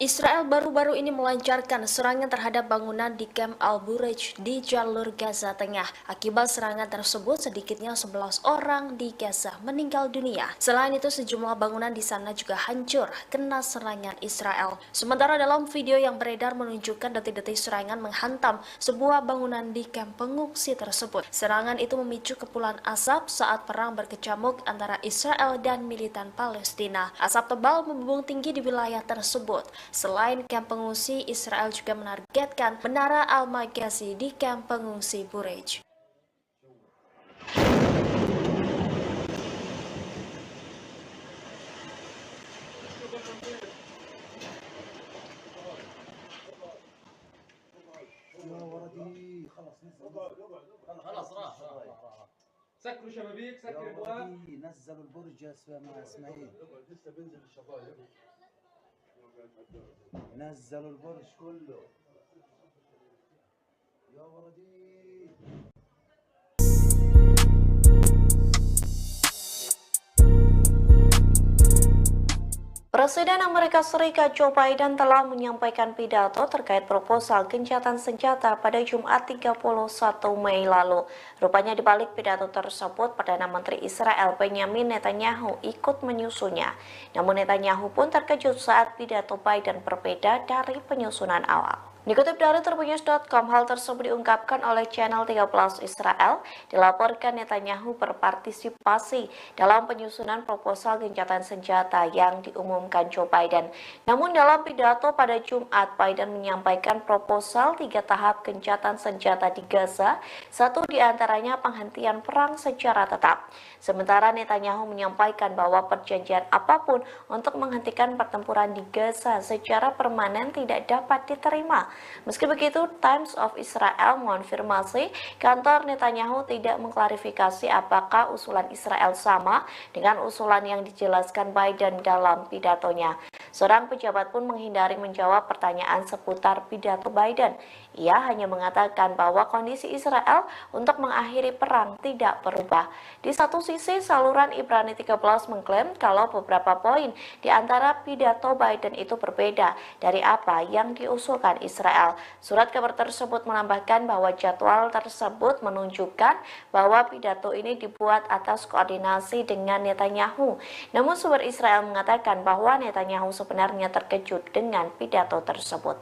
Israel baru-baru ini melancarkan serangan terhadap bangunan di Camp Al-Bureij di jalur Gaza Tengah. Akibat serangan tersebut, sedikitnya 11 orang di Gaza meninggal dunia. Selain itu, sejumlah bangunan di sana juga hancur kena serangan Israel. Sementara dalam video yang beredar menunjukkan detik-detik serangan menghantam sebuah bangunan di kamp pengungsi tersebut. Serangan itu memicu kepulan asap saat perang berkecamuk antara Israel dan militan Palestina. Asap tebal membumbung tinggi di wilayah tersebut. Selain kamp pengungsi, Israel juga menargetkan Menara Al-Maghazi di kamp pengungsi Bureij. يا ولدي خلاص نزل خلاص راح سكروا شبابيك يا سكر ابواب ولدي نزلوا البرج يا اسماعيل لسه بينزل الشبايب نزلوا البرج كله يا ولدي. Presiden Amerika Serikat Joe Biden telah menyampaikan pidato terkait proposal gencatan senjata pada Jumat 31 Mei lalu. Rupanya di balik pidato tersebut, Perdana Menteri Israel Benjamin Netanyahu ikut menyusunnya. Namun Netanyahu pun terkejut saat pidato Biden berbeda dari penyusunan awal. Dikutip dari Tribunnews.com, hal tersebut diungkapkan oleh channel 13 Israel. Dilaporkan Netanyahu berpartisipasi dalam penyusunan proposal gencatan senjata yang diumumkan Joe Biden. Namun dalam pidato pada Jumat, Biden menyampaikan proposal 3 tahap gencatan senjata di Gaza, satu diantaranya penghentian perang secara tetap. Sementara Netanyahu menyampaikan bahwa perjanjian apapun untuk menghentikan pertempuran di Gaza secara permanen tidak dapat diterima. Meski begitu, Times of Israel mengonfirmasi kantor Netanyahu tidak mengklarifikasi apakah usulan Israel sama dengan usulan yang dijelaskan Biden dalam pidatonya. Seorang pejabat pun menghindari menjawab pertanyaan seputar pidato Biden. Ia hanya mengatakan bahwa kondisi Israel untuk mengakhiri perang tidak berubah. Di satu sisi, saluran Ibrani 13 mengklaim kalau beberapa poin di antara pidato Biden itu berbeda dari apa yang diusulkan Israel. Surat kabar tersebut menambahkan bahwa jadwal tersebut menunjukkan bahwa pidato ini dibuat atas koordinasi dengan Netanyahu. Namun sumber Israel mengatakan bahwa Netanyahu sebenarnya terkejut dengan pidato tersebut.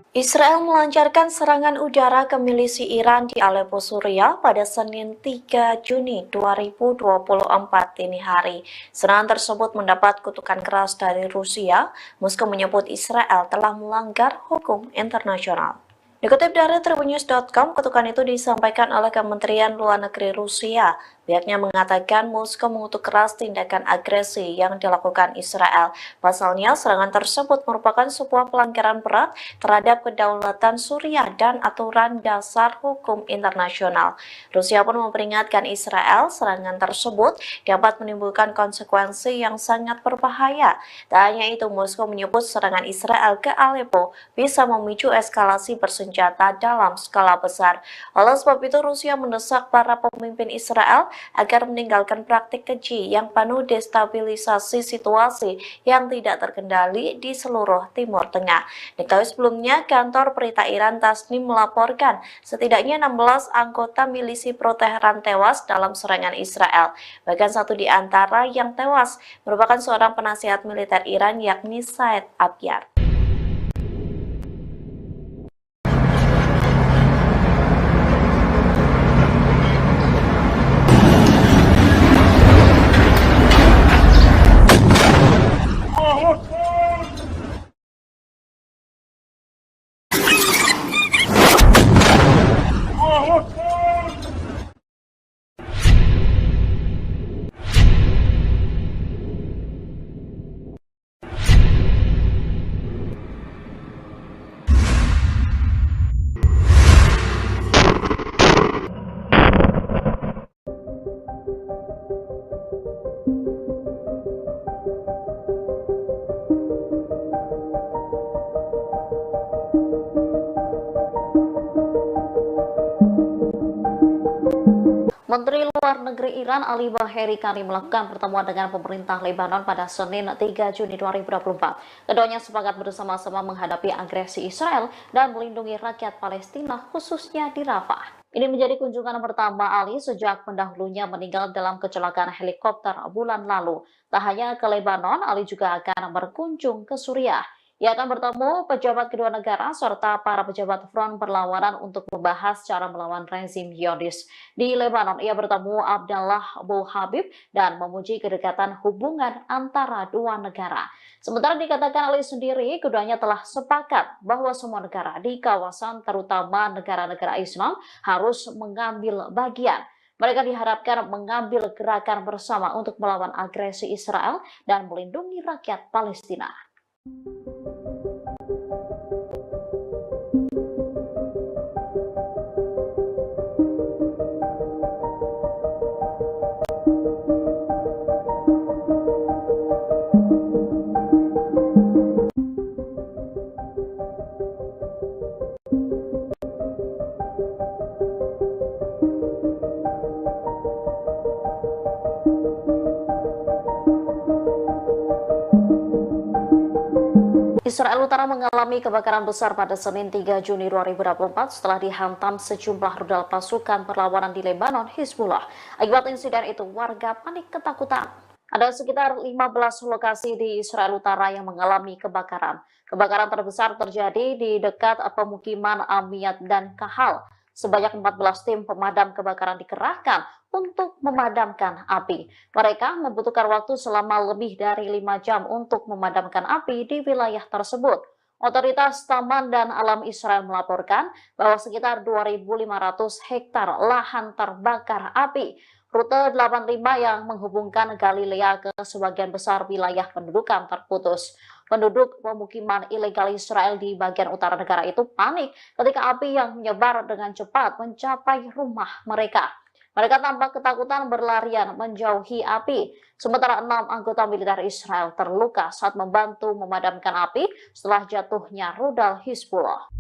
Israel melancarkan serangan udara ke milisi Iran di Aleppo, Suriah pada Senin 3 Juni 2024 dini hari. Serangan tersebut mendapat kutukan keras dari Rusia. Moskow menyebut Israel telah melanggar hukum internasional. Dikutip dari Tribunnews.com, kutukan itu disampaikan oleh Kementerian Luar Negeri Rusia. Pihaknya mengatakan Moskow mengutuk keras tindakan agresi yang dilakukan Israel. Pasalnya, serangan tersebut merupakan sebuah pelanggaran berat terhadap kedaulatan Suriah dan aturan dasar hukum internasional. Rusia pun memperingatkan Israel serangan tersebut dapat menimbulkan konsekuensi yang sangat berbahaya. Tak hanya itu, Moskow menyebut serangan Israel ke Aleppo bisa memicu eskalasi bersenjata dalam skala besar. Oleh sebab itu, Rusia mendesak para pemimpin Israel agar meninggalkan praktik keji yang penuh destabilisasi situasi yang tidak terkendali di seluruh Timur Tengah. Diketahui sebelumnya, kantor berita Iran Tasnim melaporkan setidaknya 16 anggota milisi pro-Teheran tewas dalam serangan Israel. Bahkan satu di antara yang tewas merupakan seorang penasihat militer Iran, yakni Said Abyar. Luar Negeri Iran Ali Baheri Kani melakukan pertemuan dengan pemerintah Lebanon pada Senin 3 Juni 2024. Keduanya sepakat bersama-sama menghadapi agresi Israel dan melindungi rakyat Palestina khususnya di Rafah. Ini menjadi kunjungan pertama Ali sejak pendahulunya meninggal dalam kecelakaan helikopter bulan lalu. Tak hanya ke Lebanon, Ali juga akan berkunjung ke Suriah. Ia akan bertemu pejabat kedua negara serta para pejabat front perlawanan untuk membahas cara melawan rezim Zionis. Di Lebanon, ia bertemu Abdallah Abu Habib dan memuji kedekatan hubungan antara dua negara. Sementara dikatakan Ali sendiri, keduanya telah sepakat bahwa semua negara di kawasan, terutama negara-negara Islam, harus mengambil bagian. Mereka diharapkan mengambil gerakan bersama untuk melawan agresi Israel dan melindungi rakyat Palestina. Israel Utara mengalami kebakaran besar pada Senin 3 Juni 2024 setelah dihantam sejumlah rudal pasukan perlawanan di Lebanon, Hizbullah. Akibat insiden itu, warga panik ketakutan. Ada sekitar 15 lokasi di Israel Utara yang mengalami kebakaran. Kebakaran terbesar terjadi di dekat pemukiman Amiyat dan Kahal. Sebanyak 14 tim pemadam kebakaran dikerahkan untuk memadamkan api. Mereka membutuhkan waktu selama lebih dari 5 jam untuk memadamkan api di wilayah tersebut. Otoritas Taman dan Alam Israel melaporkan bahwa sekitar 2.500 hektar lahan terbakar api. Rute 85 yang menghubungkan Galilea ke sebagian besar wilayah pendudukan terputus. Penduduk pemukiman ilegal Israel di bagian utara negara itu panik ketika api yang menyebar dengan cepat mencapai rumah mereka. Mereka tampak ketakutan berlarian menjauhi api. Sementara 6 anggota militer Israel terluka saat membantu memadamkan api setelah jatuhnya rudal Hizbullah.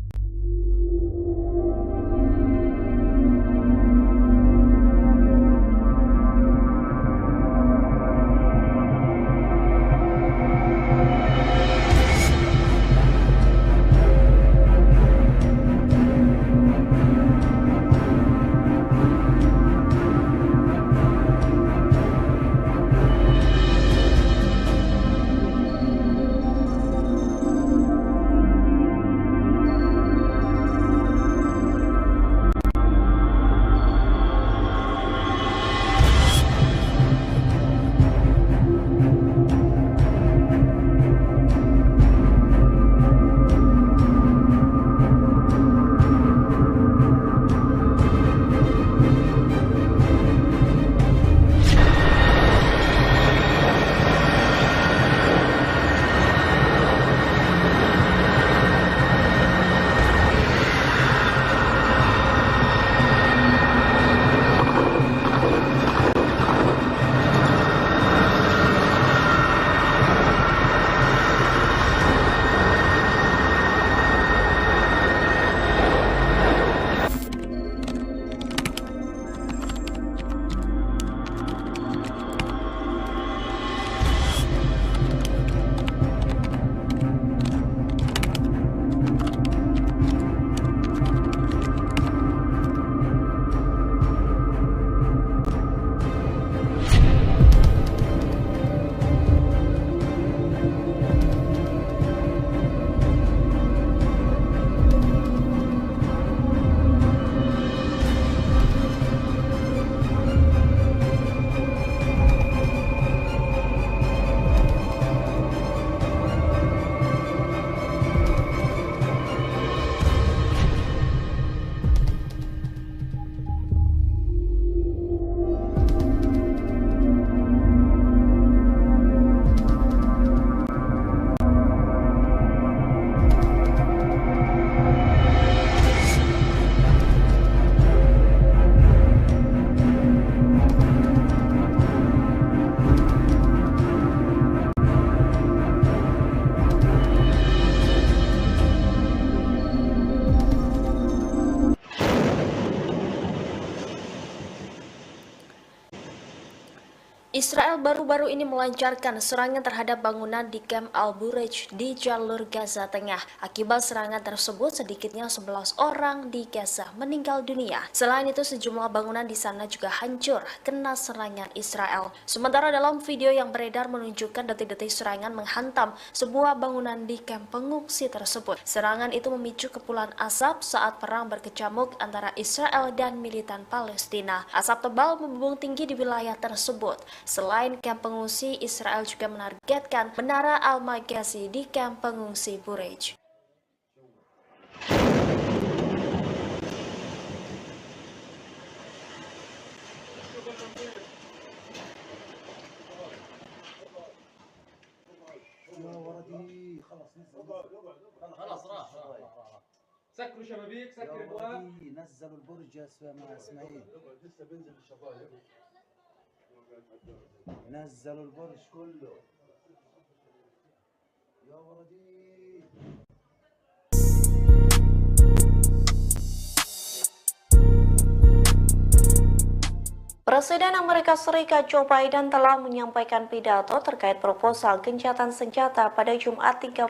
Israel baru-baru ini melancarkan serangan terhadap bangunan di Camp Al-Bureij di jalur Gaza Tengah. Akibat serangan tersebut, sedikitnya 11 orang di Gaza meninggal dunia. Selain itu, sejumlah bangunan di sana juga hancur kena serangan Israel. Sementara dalam video yang beredar menunjukkan detik-detik serangan menghantam sebuah bangunan di kamp pengungsi tersebut. Serangan itu memicu kepulan asap saat perang berkecamuk antara Israel dan militan Palestina. Asap tebal membumbung tinggi di wilayah tersebut. Selain kamp pengungsi, Israel juga menargetkan Menara Al-Maghazi di kamp pengungsi Bureij. يا ولدي خلاص نزل خلاص راح سكروا شبابيك يا سكر ابواب ولدي نزلوا البرج يا اسماعيل لسه بينزل الشبايب نزلوا البرج كله يا ولدي Presiden Amerika Serikat Joe Biden telah menyampaikan pidato terkait proposal gencatan senjata pada Jumat 31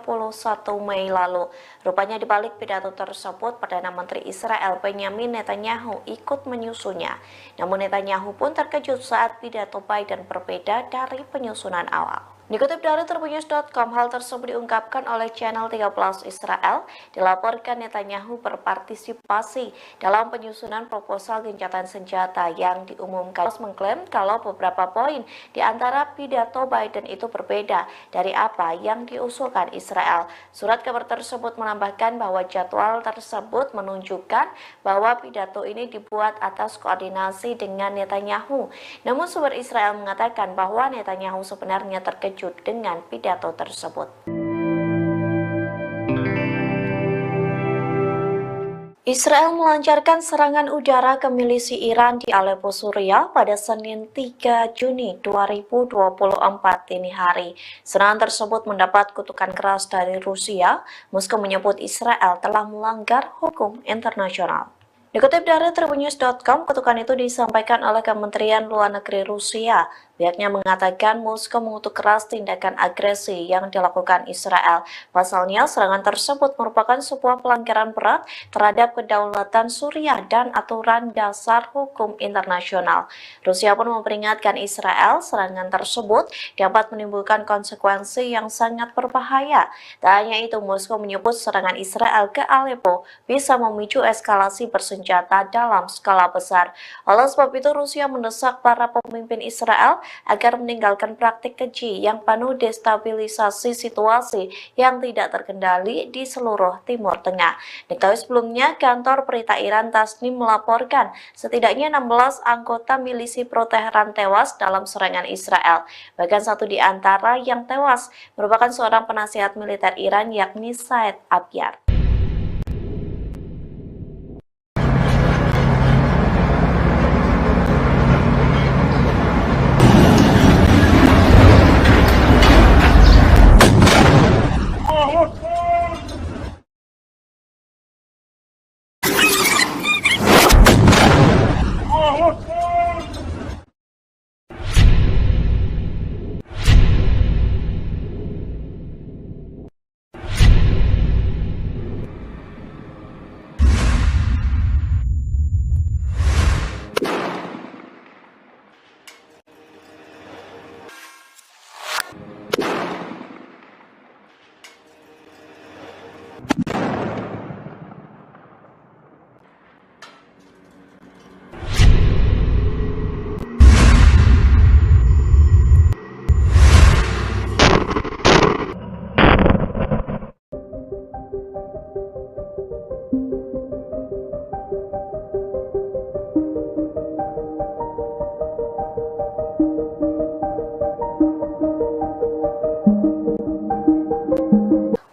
Mei lalu. Rupanya di balik pidato tersebut, Perdana Menteri Israel Benjamin Netanyahu ikut menyusunnya. Namun Netanyahu pun terkejut saat pidato Biden berbeda dari penyusunan awal. Dikutip dari Tribunnews.com, hal tersebut diungkapkan oleh channel 13 Israel. Dilaporkan Netanyahu berpartisipasi dalam penyusunan proposal gencatan senjata yang diumumkan. Mengklaim kalau beberapa poin di antara pidato Biden itu berbeda dari apa yang diusulkan Israel. Surat kabar tersebut menambahkan bahwa jadwal tersebut menunjukkan bahwa pidato ini dibuat atas koordinasi dengan Netanyahu. Namun sumber Israel mengatakan bahwa Netanyahu sebenarnya terkejut dengan pidato tersebut. Israel melancarkan serangan udara ke milisi Iran di Aleppo, Suriah pada Senin 3 Juni 2024 dini hari. Serangan tersebut mendapat kutukan keras dari Rusia. Moskow menyebut Israel telah melanggar hukum internasional. Dikutip dari Tribunnews.com, kutukan itu disampaikan oleh Kementerian Luar Negeri Rusia. Pihaknya mengatakan Moskow mengutuk keras tindakan agresi yang dilakukan Israel. Pasalnya, serangan tersebut merupakan sebuah pelanggaran berat terhadap kedaulatan Suriah dan aturan dasar hukum internasional. Rusia pun memperingatkan Israel serangan tersebut dapat menimbulkan konsekuensi yang sangat berbahaya. Tak hanya itu, Moskow menyebut serangan Israel ke Aleppo bisa memicu eskalasi bersenjata dalam skala besar. Oleh sebab itu, Rusia mendesak para pemimpin Israel agar meninggalkan praktik keji yang penuh destabilisasi situasi yang tidak terkendali di seluruh Timur Tengah. Diketahui sebelumnya, kantor berita Iran Tasnim melaporkan setidaknya 16 anggota milisi pro-Teheran tewas dalam serangan Israel. Bahkan satu di antara yang tewas merupakan seorang penasihat militer Iran, yakni Said Abyar.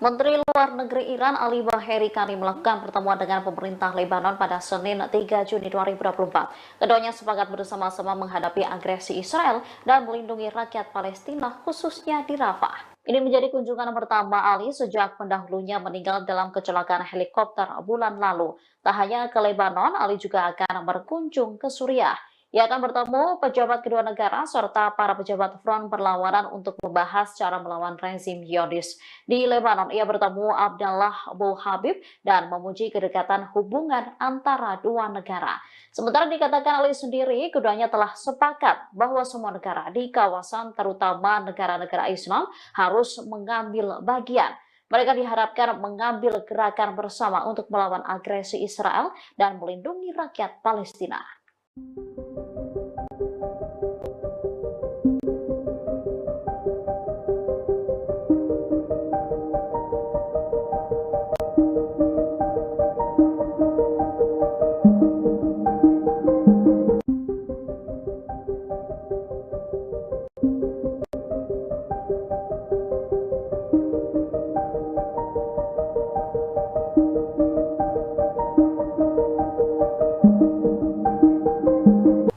Menteri Luar Negeri Iran Ali Baheri Kani melakukan pertemuan dengan pemerintah Lebanon pada Senin 3 Juni 2024. Keduanya sepakat bersama-sama menghadapi agresi Israel dan melindungi rakyat Palestina, khususnya di Rafah. Ini menjadi kunjungan pertama Ali sejak pendahulunya meninggal dalam kecelakaan helikopter bulan lalu. Tak hanya ke Lebanon, Ali juga akan berkunjung ke Suriah. Ia akan bertemu pejabat kedua negara serta para pejabat front perlawanan untuk membahas cara melawan rezim Zionis. Di Lebanon, ia bertemu Abdallah Abu Habib dan memuji kedekatan hubungan antara dua negara. Sementara dikatakan Ali sendiri, keduanya telah sepakat bahwa semua negara di kawasan, terutama negara-negara Islam, harus mengambil bagian. Mereka diharapkan mengambil gerakan bersama untuk melawan agresi Israel dan melindungi rakyat Palestina.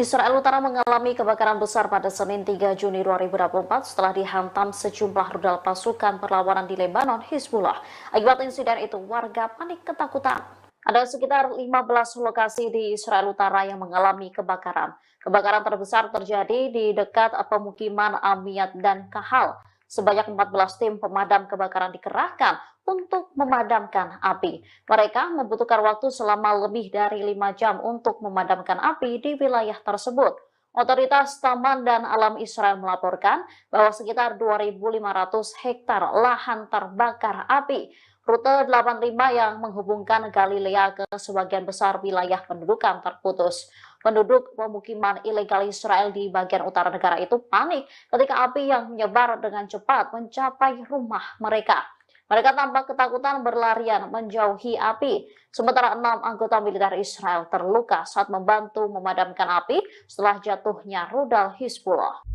Israel Utara mengalami kebakaran besar pada Senin 3 Juni 2024 setelah dihantam sejumlah rudal pasukan perlawanan di Lebanon, Hizbullah. Akibat insiden itu, warga panik ketakutan. Ada sekitar 15 lokasi di Israel Utara yang mengalami kebakaran. Kebakaran terbesar terjadi di dekat pemukiman Amiyat dan Kahal. Sebanyak 14 tim pemadam kebakaran dikerahkan untuk memadamkan api. Mereka membutuhkan waktu selama lebih dari 5 jam untuk memadamkan api di wilayah tersebut. Otoritas Taman dan Alam Israel melaporkan bahwa sekitar 2.500 hektar lahan terbakar api. Rute 85 yang menghubungkan Galilea ke sebagian besar wilayah pendudukan terputus. Penduduk pemukiman ilegal Israel di bagian utara negara itu panik ketika api yang menyebar dengan cepat mencapai rumah mereka. Mereka tampak ketakutan berlarian menjauhi api. Sementara 6 anggota militer Israel terluka saat membantu memadamkan api setelah jatuhnya rudal Hizbullah.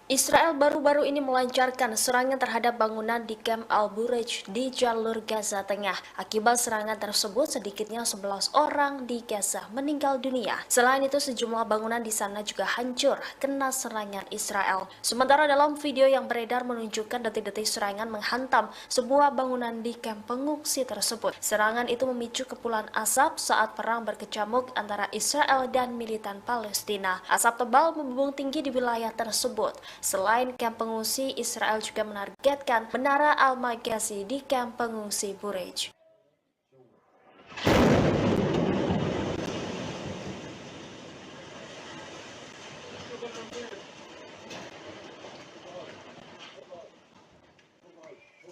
Israel baru-baru ini melancarkan serangan terhadap bangunan di Camp Al-Bureij di jalur Gaza Tengah. Akibat serangan tersebut, sedikitnya 11 orang di Gaza meninggal dunia. Selain itu, sejumlah bangunan di sana juga hancur kena serangan Israel. Sementara dalam video yang beredar menunjukkan detik-detik serangan menghantam sebuah bangunan di kamp pengungsi tersebut. Serangan itu memicu kepulan asap saat perang berkecamuk antara Israel dan militan Palestina. Asap tebal membumbung tinggi di wilayah tersebut. Selain kamp pengungsi, Israel juga menargetkan Menara Al-Maghazi di kamp pengungsi Bureij.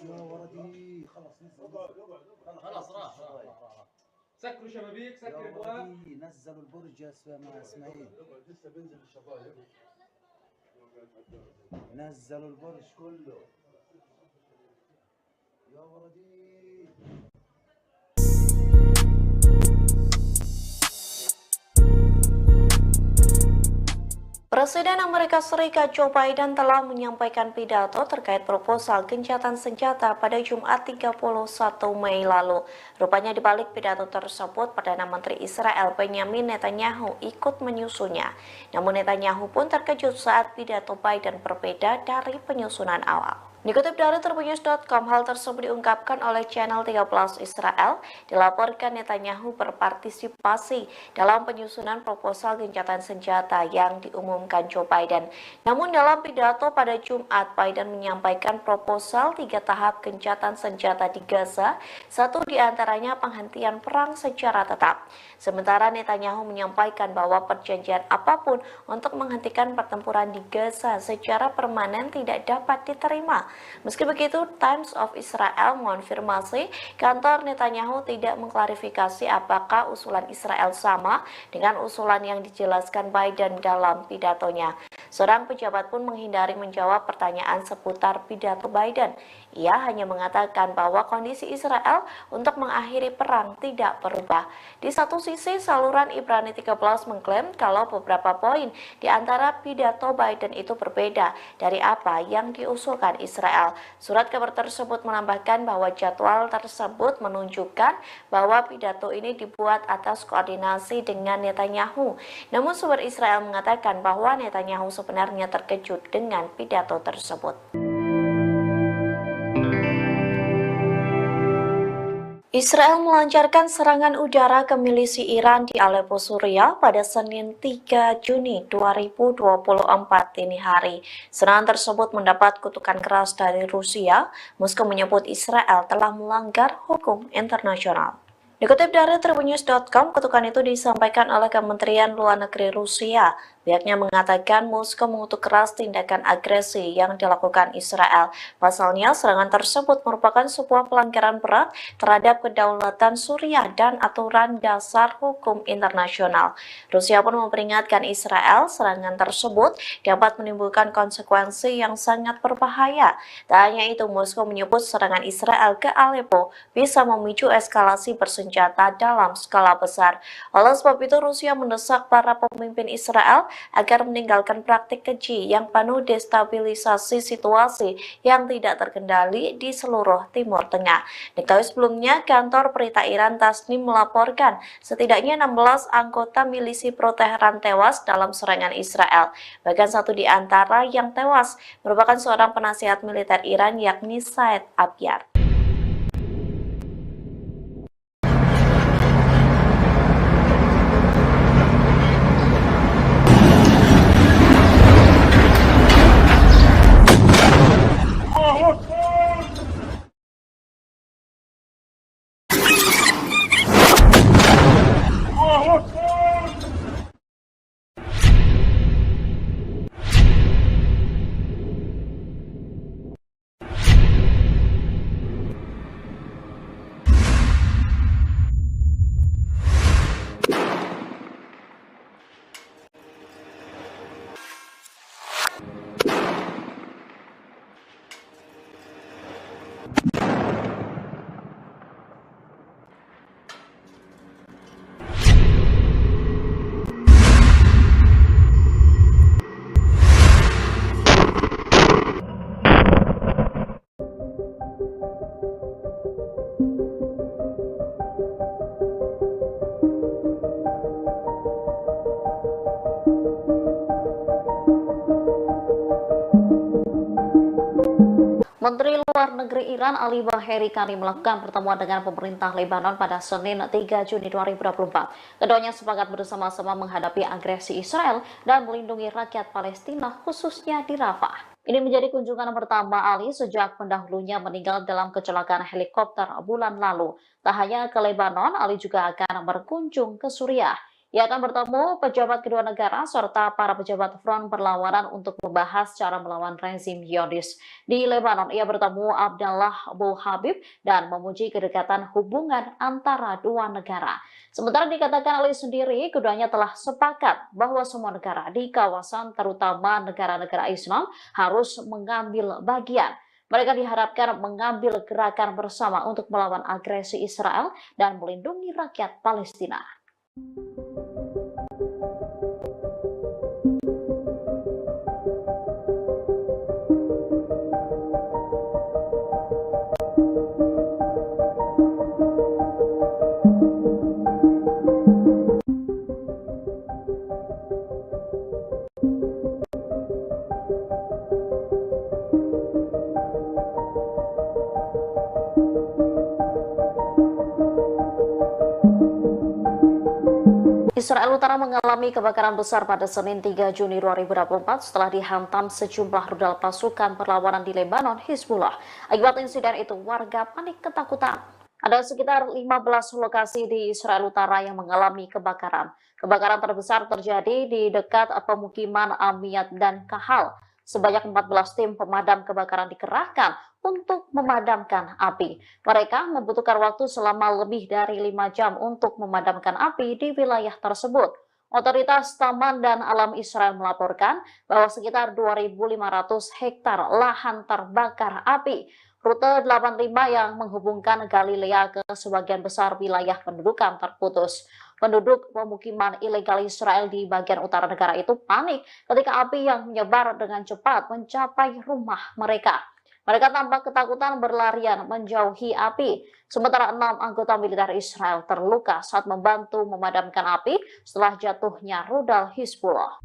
يا ولدي خلص نزل خلاص راح سكروا شبابيك يا سكر ابواب ولدي نزلوا البرج يا اسماعيل لسه بينزل الشبايب نزلوا البرج كله يا ولدي Presiden Amerika Serikat Joe Biden telah menyampaikan pidato terkait proposal gencatan senjata pada Jumat 31 Mei lalu. Rupanya di balik pidato tersebut, Perdana Menteri Israel Benjamin Netanyahu ikut menyusunnya. Namun Netanyahu pun terkejut saat pidato Biden berbeda dari penyusunan awal. Dikutip dari Tribunnews.com, hal tersebut diungkapkan oleh channel 13 Israel. Dilaporkan Netanyahu berpartisipasi dalam penyusunan proposal gencatan senjata yang diumumkan Joe Biden. Namun dalam pidato pada Jumat, Biden menyampaikan proposal 3 tahap gencatan senjata di Gaza, satu diantaranya penghentian perang secara tetap. Sementara Netanyahu menyampaikan bahwa perjanjian apapun untuk menghentikan pertempuran di Gaza secara permanen tidak dapat diterima. Meski begitu, Times of Israel mengonfirmasi kantor Netanyahu tidak mengklarifikasi apakah usulan Israel sama dengan usulan yang dijelaskan Biden dalam pidatonya. Seorang pejabat pun menghindari menjawab pertanyaan seputar pidato Biden. Ia hanya mengatakan bahwa kondisi Israel untuk mengakhiri perang tidak berubah. Di satu sisi, saluran Ibrani 13 mengklaim kalau beberapa poin di antara pidato Biden itu berbeda dari apa yang diusulkan Israel. Surat kabar tersebut menambahkan bahwa jadwal tersebut menunjukkan bahwa pidato ini dibuat atas koordinasi dengan Netanyahu. Namun sumber Israel mengatakan bahwa Netanyahu sebenarnya terkejut dengan pidato tersebut. Israel melancarkan serangan udara ke milisi Iran di Aleppo, Suriah pada Senin 3 Juni 2024 dini hari. Serangan tersebut mendapat kutukan keras dari Rusia. Moskow menyebut Israel telah melanggar hukum internasional. Dikutip dari Tribunnews.com, kutukan itu disampaikan oleh Kementerian Luar Negeri Rusia. Pihaknya mengatakan Moskow mengutuk keras tindakan agresi yang dilakukan Israel. Pasalnya, serangan tersebut merupakan sebuah pelanggaran berat terhadap kedaulatan Suriah dan aturan dasar hukum internasional. Rusia pun memperingatkan Israel serangan tersebut dapat menimbulkan konsekuensi yang sangat berbahaya. Tak hanya itu, Moskow menyebut serangan Israel ke Aleppo bisa memicu eskalasi bersenjata dalam skala besar. Oleh sebab itu, Rusia mendesak para pemimpin Israel agar meninggalkan praktik keji yang penuh destabilisasi situasi yang tidak terkendali di seluruh Timur Tengah. Diketahui sebelumnya, kantor berita Iran Tasnim melaporkan setidaknya 16 anggota milisi pro-Teheran tewas dalam serangan Israel. Bahkan satu di antara yang tewas merupakan seorang penasihat militer Iran, yakni Said Abyar. Menteri Luar Negeri Iran Ali Baheri Kani melakukan pertemuan dengan pemerintah Lebanon pada Senin 3 Juni 2024. Keduanya sepakat bersama-sama menghadapi agresi Israel dan melindungi rakyat Palestina khususnya di Rafah. Ini menjadi kunjungan pertama Ali sejak pendahulunya meninggal dalam kecelakaan helikopter bulan lalu. Tak hanya ke Lebanon, Ali juga akan berkunjung ke Suriah. Ia akan bertemu pejabat kedua negara serta para pejabat front perlawanan untuk membahas cara melawan rezim Zionis. Di Lebanon, ia bertemu Abdallah Abu Habib dan memuji kedekatan hubungan antara dua negara. Sementara dikatakan Ali sendiri, keduanya telah sepakat bahwa semua negara di kawasan, terutama negara-negara Islam, harus mengambil bagian. Mereka diharapkan mengambil gerakan bersama untuk melawan agresi Israel dan melindungi rakyat Palestina. Israel Utara mengalami kebakaran besar pada Senin 3 Juni 2024 setelah dihantam sejumlah rudal pasukan perlawanan di Lebanon, Hizbullah. Akibat insiden itu, warga panik ketakutan. Ada sekitar 15 lokasi di Israel Utara yang mengalami kebakaran. Kebakaran terbesar terjadi di dekat pemukiman Amiyat dan Kahal. Sebanyak 14 tim pemadam kebakaran dikerahkan untuk memadamkan api. Mereka membutuhkan waktu selama lebih dari 5 jam untuk memadamkan api di wilayah tersebut. Otoritas Taman dan Alam Israel melaporkan bahwa sekitar 2.500 hektar lahan terbakar api. Rute 85 yang menghubungkan Galilea ke sebagian besar wilayah pendudukan terputus. Penduduk pemukiman ilegal Israel di bagian utara negara itu panik ketika api yang menyebar dengan cepat mencapai rumah mereka. Mereka tampak ketakutan berlarian menjauhi api. Sementara 6 anggota militer Israel terluka saat membantu memadamkan api setelah jatuhnya rudal Hizbullah.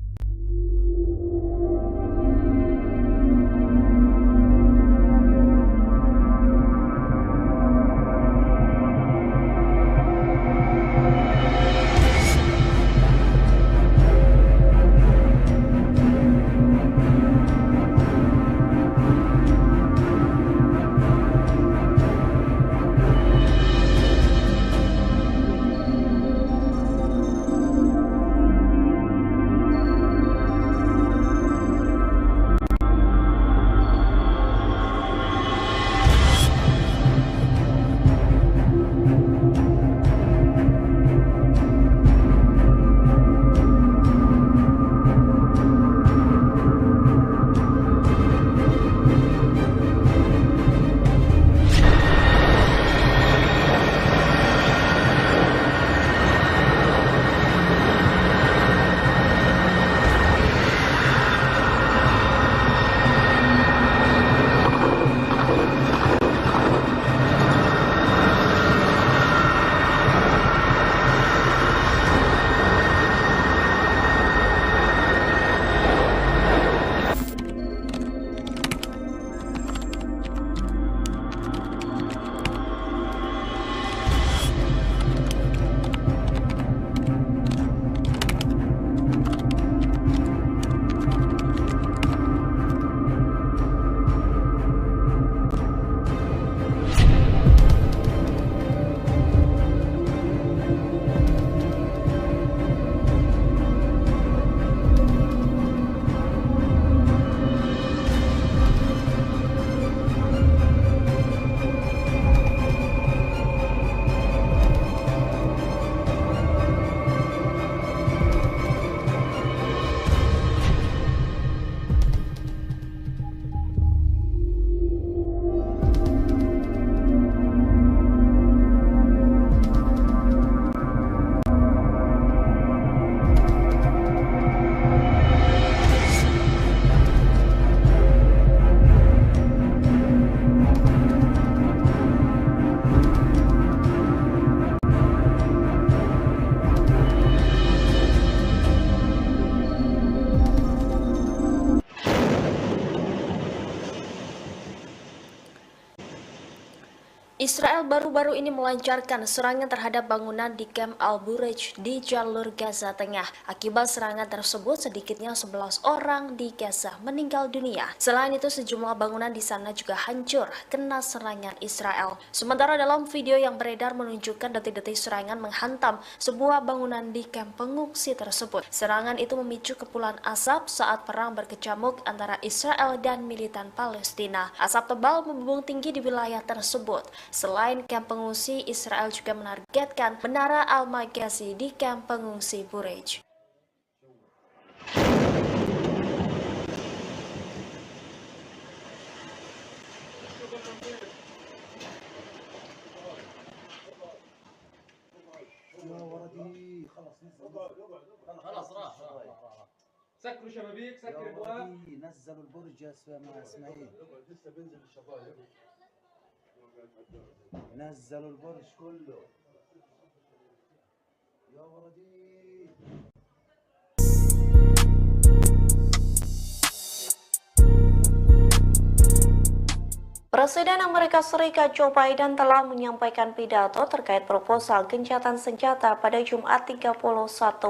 Israel baru-baru ini melancarkan serangan terhadap bangunan di Camp Al-Bureij di jalur Gaza Tengah. Akibat serangan tersebut, sedikitnya 11 orang di Gaza meninggal dunia. Selain itu, sejumlah bangunan di sana juga hancur kena serangan Israel. Sementara dalam video yang beredar menunjukkan detik-detik serangan menghantam sebuah bangunan di kamp pengungsi tersebut. Serangan itu memicu kepulan asap saat perang berkecamuk antara Israel dan militan Palestina. Asap tebal membumbung tinggi di wilayah tersebut. Selain kamp pengungsi, Israel juga menargetkan Menara Al-Maghazi di kamp pengungsi Bureij. يا ولدي خلص نزل خلاص راح سكروا شبابيك يا سكر ابواب ولدي نزلوا البرج يا اسماعيل لسه بينزل الشبايب نزلوا البرج كله يا ولدي Presiden Amerika Serikat Joe Biden telah menyampaikan pidato terkait proposal gencatan senjata pada Jumat 31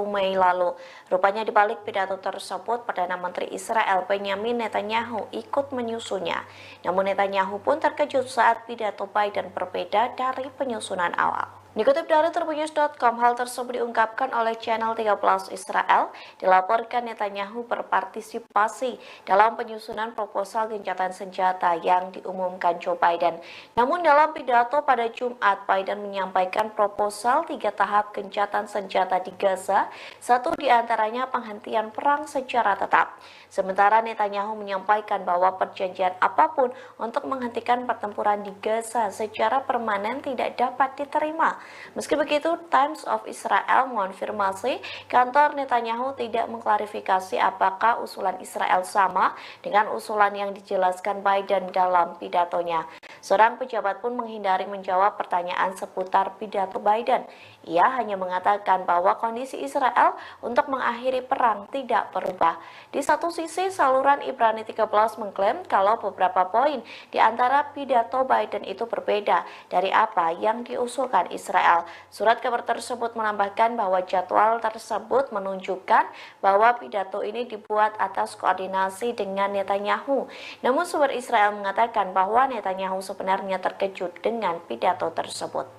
Mei lalu. Rupanya di balik pidato tersebut, Perdana Menteri Israel Benjamin Netanyahu ikut menyusunnya. Namun Netanyahu pun terkejut saat pidato Biden berbeda dari penyusunan awal. Dikutip dari Tribunnews.com, hal tersebut diungkapkan oleh channel 13 Israel. Dilaporkan Netanyahu berpartisipasi dalam penyusunan proposal gencatan senjata yang diumumkan Joe Biden. Namun dalam pidato pada Jumat, Biden menyampaikan proposal 3 tahap gencatan senjata di Gaza, satu diantaranya penghentian perang secara tetap. Sementara Netanyahu menyampaikan bahwa perjanjian apapun untuk menghentikan pertempuran di Gaza secara permanen tidak dapat diterima. Meski begitu, Times of Israel mengonfirmasi kantor Netanyahu tidak mengklarifikasi apakah usulan Israel sama dengan usulan yang dijelaskan Biden dalam pidatonya. Seorang pejabat pun menghindari menjawab pertanyaan seputar pidato Biden. Ia hanya mengatakan bahwa kondisi Israel untuk mengakhiri perang tidak berubah. Di satu sisi, saluran Ibrani 13 mengklaim kalau beberapa poin di antara pidato Biden itu berbeda dari apa yang diusulkan Israel. Surat kabar tersebut menambahkan bahwa jadwal tersebut menunjukkan bahwa pidato ini dibuat atas koordinasi dengan Netanyahu. Namun sumber Israel mengatakan bahwa Netanyahu sebenarnya terkejut dengan pidato tersebut.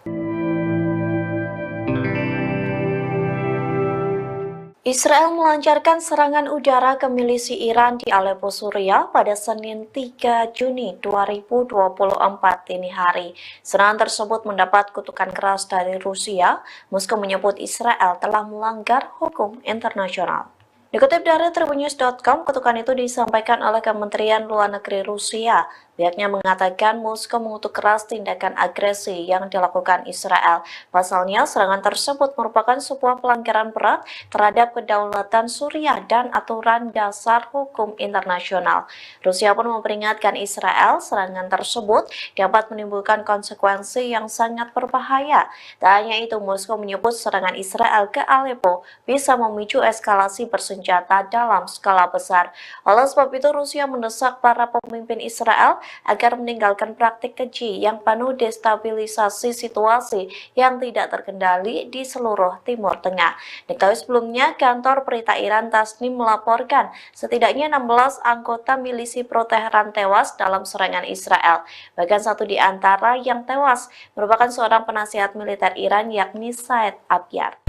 Israel melancarkan serangan udara ke milisi Iran di Aleppo, Suriah pada Senin 3 Juni 2024 dini hari. Serangan tersebut mendapat kutukan keras dari Rusia. Moskow menyebut Israel telah melanggar hukum internasional. Dikutip dari Tribunnews.com, kutukan itu disampaikan oleh Kementerian Luar Negeri Rusia. Pihaknya mengatakan Moskow mengutuk keras tindakan agresi yang dilakukan Israel. Pasalnya, serangan tersebut merupakan sebuah pelanggaran berat terhadap kedaulatan Suriah dan aturan dasar hukum internasional. Rusia pun memperingatkan Israel serangan tersebut dapat menimbulkan konsekuensi yang sangat berbahaya. Tak hanya itu, Moskow menyebut serangan Israel ke Aleppo bisa memicu eskalasi bersenjata dalam skala besar. Oleh sebab itu, Rusia mendesak para pemimpin Israel agar meninggalkan praktik keji yang penuh destabilisasi situasi yang tidak terkendali di seluruh Timur Tengah. Diketahui sebelumnya, kantor berita Iran Tasnim melaporkan setidaknya 16 anggota milisi pro-Teheran tewas dalam serangan Israel. Bahkan satu di antara yang tewas merupakan seorang penasihat militer Iran, yakni Said Abyar.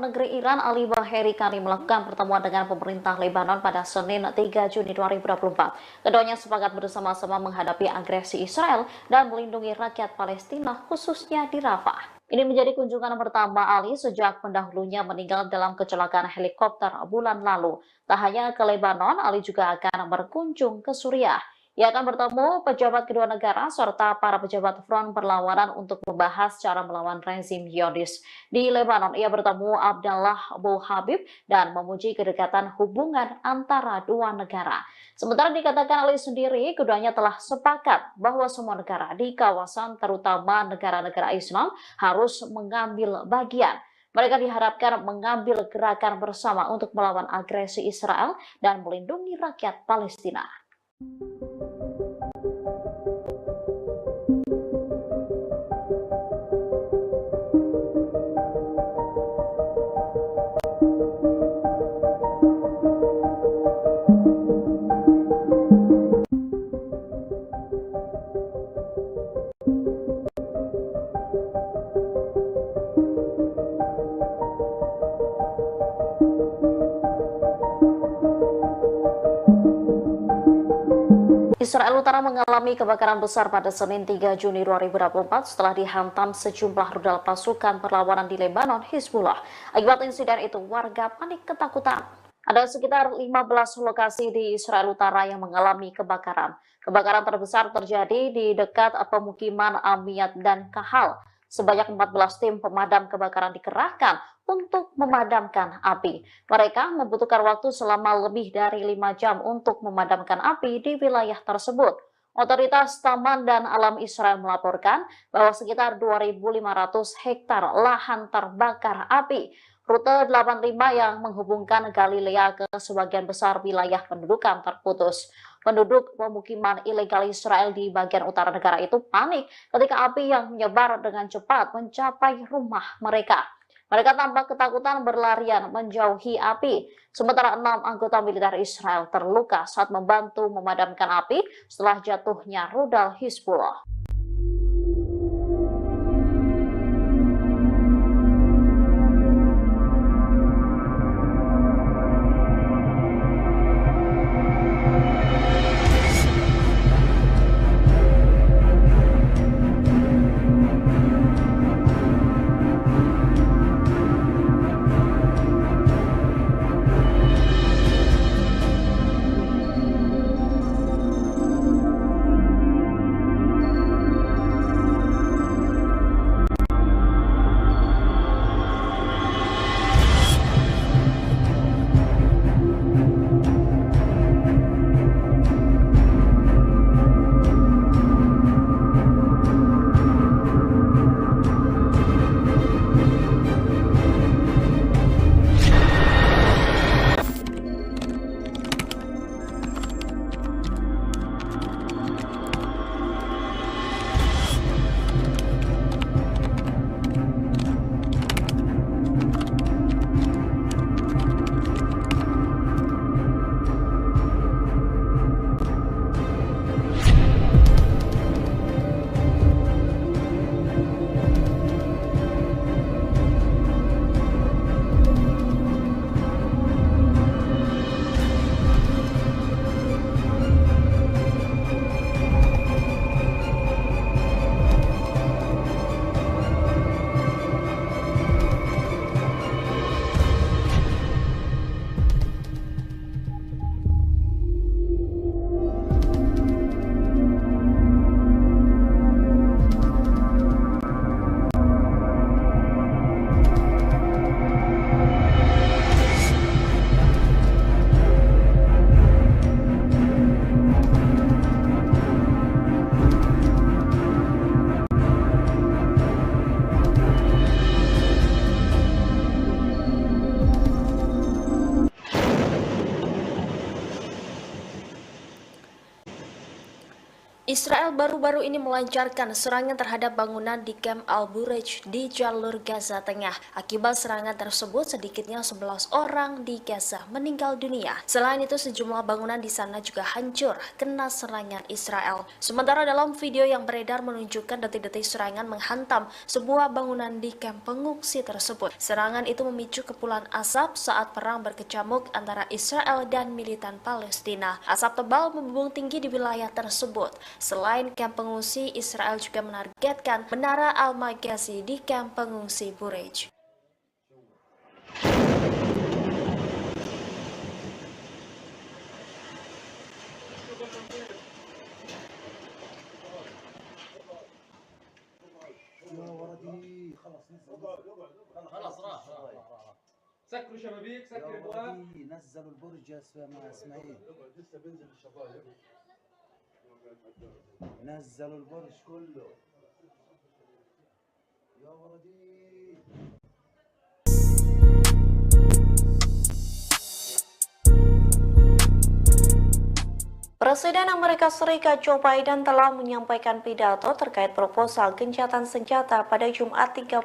Negeri Iran Ali Baheri Kani melakukan pertemuan dengan pemerintah Lebanon pada Senin 3 Juni 2024. Keduanya sepakat bersama-sama menghadapi agresi Israel dan melindungi rakyat Palestina khususnya di Rafah. Ini menjadi kunjungan pertama Ali sejak pendahulunya meninggal dalam kecelakaan helikopter bulan lalu. Tak hanya ke Lebanon, Ali juga akan berkunjung ke Suriah. Ia akan bertemu pejabat kedua negara serta para pejabat front perlawanan untuk membahas cara melawan rezim Zionis. Di Lebanon, ia bertemu Abdallah Abu Habib dan memuji kedekatan hubungan antara dua negara. Sementara dikatakan Ali sendiri, keduanya telah sepakat bahwa semua negara di kawasan, terutama negara-negara Islam, harus mengambil bagian. Mereka diharapkan mengambil gerakan bersama untuk melawan agresi Israel dan melindungi rakyat Palestina. Israel Utara mengalami kebakaran besar pada Senin 3 Juni 2024 setelah dihantam sejumlah rudal pasukan perlawanan di Lebanon, Hizbullah. Akibat insiden itu, warga panik ketakutan. Ada sekitar 15 lokasi di Israel Utara yang mengalami kebakaran. Kebakaran terbesar terjadi di dekat pemukiman Amiyat dan Kahal. Sebanyak 14 tim pemadam kebakaran dikerahkan untuk memadamkan api. Mereka membutuhkan waktu selama lebih dari 5 jam untuk memadamkan api di wilayah tersebut. Otoritas Taman dan Alam Israel melaporkan bahwa sekitar 2.500 hektar lahan terbakar api. Rute 85 yang menghubungkan Galilea ke sebagian besar wilayah pendudukan terputus. Penduduk pemukiman ilegal Israel di bagian utara negara itu panik ketika api yang menyebar dengan cepat mencapai rumah mereka. Mereka tampak ketakutan berlarian menjauhi api. Sementara 6 anggota militer Israel terluka saat membantu memadamkan api setelah jatuhnya rudal Hizbullah. Israel baru-baru ini melancarkan serangan terhadap bangunan di Camp Al-Bureij di jalur Gaza Tengah. Akibat serangan tersebut, sedikitnya 11 orang di Gaza meninggal dunia. Selain itu, sejumlah bangunan di sana juga hancur kena serangan Israel. Sementara dalam video yang beredar menunjukkan detik-detik serangan menghantam sebuah bangunan di kamp pengungsi tersebut. Serangan itu memicu kepulan asap saat perang berkecamuk antara Israel dan militan Palestina. Asap tebal membumbung tinggi di wilayah tersebut. Selain kamp pengungsi, Israel juga menargetkan Menara Al-Maghazi di kamp pengungsi Bureij. يا ولدي خلص نزل خلاص راح سكروا شبابيك يا سكر ابواب ولدي نزلوا البرج يا اسماعيل لسه بينزل الشبايب نزلوا البرج كله يا ولدي Presiden Amerika Serikat Joe Biden telah menyampaikan pidato terkait proposal gencatan senjata pada Jumat 31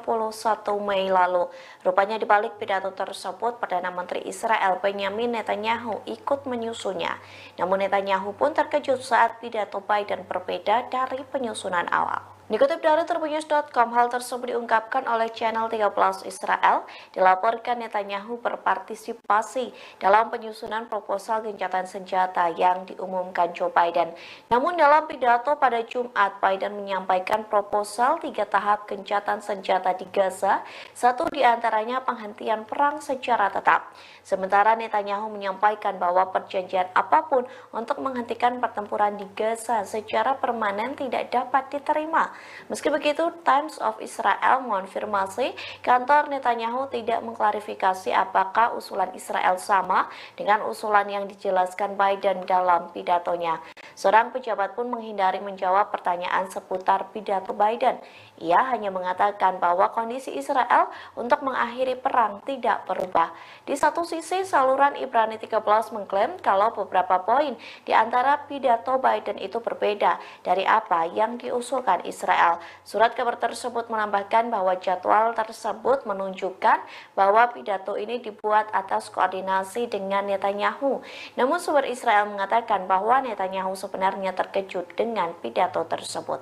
Mei lalu. Rupanya di balik pidato tersebut, Perdana Menteri Israel Benjamin Netanyahu ikut menyusunnya. Namun Netanyahu pun terkejut saat pidato Biden berbeda dari penyusunan awal. Dikutip dari Tribunnews.com, hal tersebut diungkapkan oleh channel 13 Israel. Dilaporkan Netanyahu berpartisipasi dalam penyusunan proposal gencatan senjata yang diumumkan Joe Biden. Namun dalam pidato pada Jumat, Biden menyampaikan proposal 3 tahap gencatan senjata di Gaza, satu diantaranya penghentian perang secara tetap. Sementara Netanyahu menyampaikan bahwa perjanjian apapun untuk menghentikan pertempuran di Gaza secara permanen tidak dapat diterima. Meski begitu, Times of Israel mengonfirmasi kantor Netanyahu tidak mengklarifikasi apakah usulan Israel sama dengan usulan yang dijelaskan Biden dalam pidatonya. Seorang pejabat pun menghindari menjawab pertanyaan seputar pidato Biden. Ia hanya mengatakan bahwa kondisi Israel untuk mengakhiri perang tidak berubah. Di satu sisi, saluran Ibrani 13 mengklaim kalau beberapa poin di antara pidato Biden itu berbeda dari apa yang diusulkan Israel. Surat kabar tersebut menambahkan bahwa jadwal tersebut menunjukkan bahwa pidato ini dibuat atas koordinasi dengan Netanyahu. Namun sumber Israel mengatakan bahwa Netanyahu sebenarnya terkejut dengan pidato tersebut.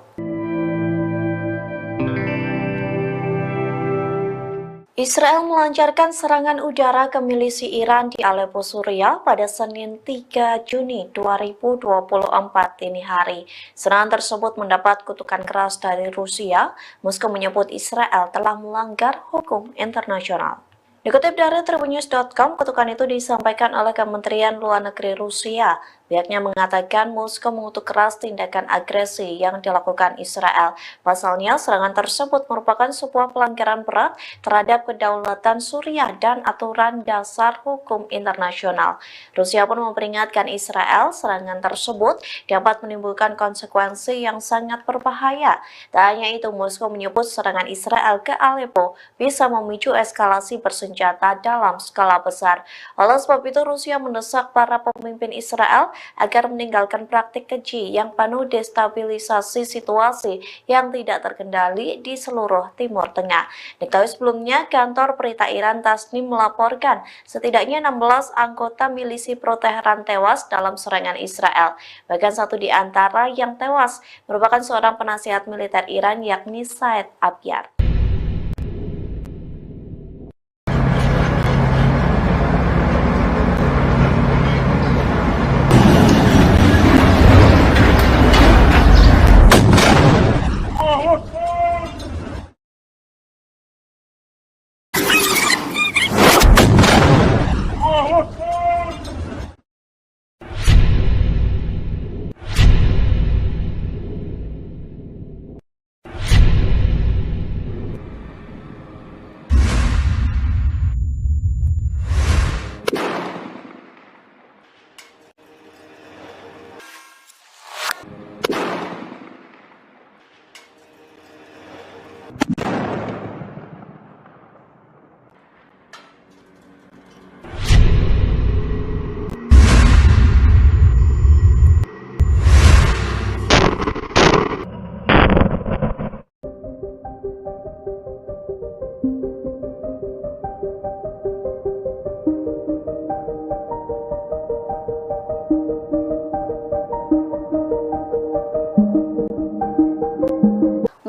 Israel melancarkan serangan udara ke milisi Iran di Aleppo, Suriah pada Senin 3 Juni 2024 dini hari. Serangan tersebut mendapat kutukan keras dari Rusia. Moskow menyebut Israel telah melanggar hukum internasional. Dikutip dari Tribunnews.com, kutukan itu disampaikan oleh Kementerian Luar Negeri Rusia. Pihaknya mengatakan Moskow mengutuk keras tindakan agresi yang dilakukan Israel. Pasalnya, serangan tersebut merupakan sebuah pelanggaran berat terhadap kedaulatan Suriah dan aturan dasar hukum internasional. Rusia pun memperingatkan Israel serangan tersebut dapat menimbulkan konsekuensi yang sangat berbahaya. Tak hanya itu, Moskow menyebut serangan Israel ke Aleppo bisa memicu eskalasi bersenjata dalam skala besar. Oleh sebab itu, Rusia mendesak para pemimpin Israel agar meninggalkan praktik keji yang penuh destabilisasi situasi yang tidak terkendali di seluruh Timur Tengah. Diketahui sebelumnya, kantor berita Iran Tasnim melaporkan setidaknya 16 anggota milisi pro-Teheran tewas dalam serangan Israel. Bahkan satu di antara yang tewas merupakan seorang penasihat militer Iran, yakni Said Abyar.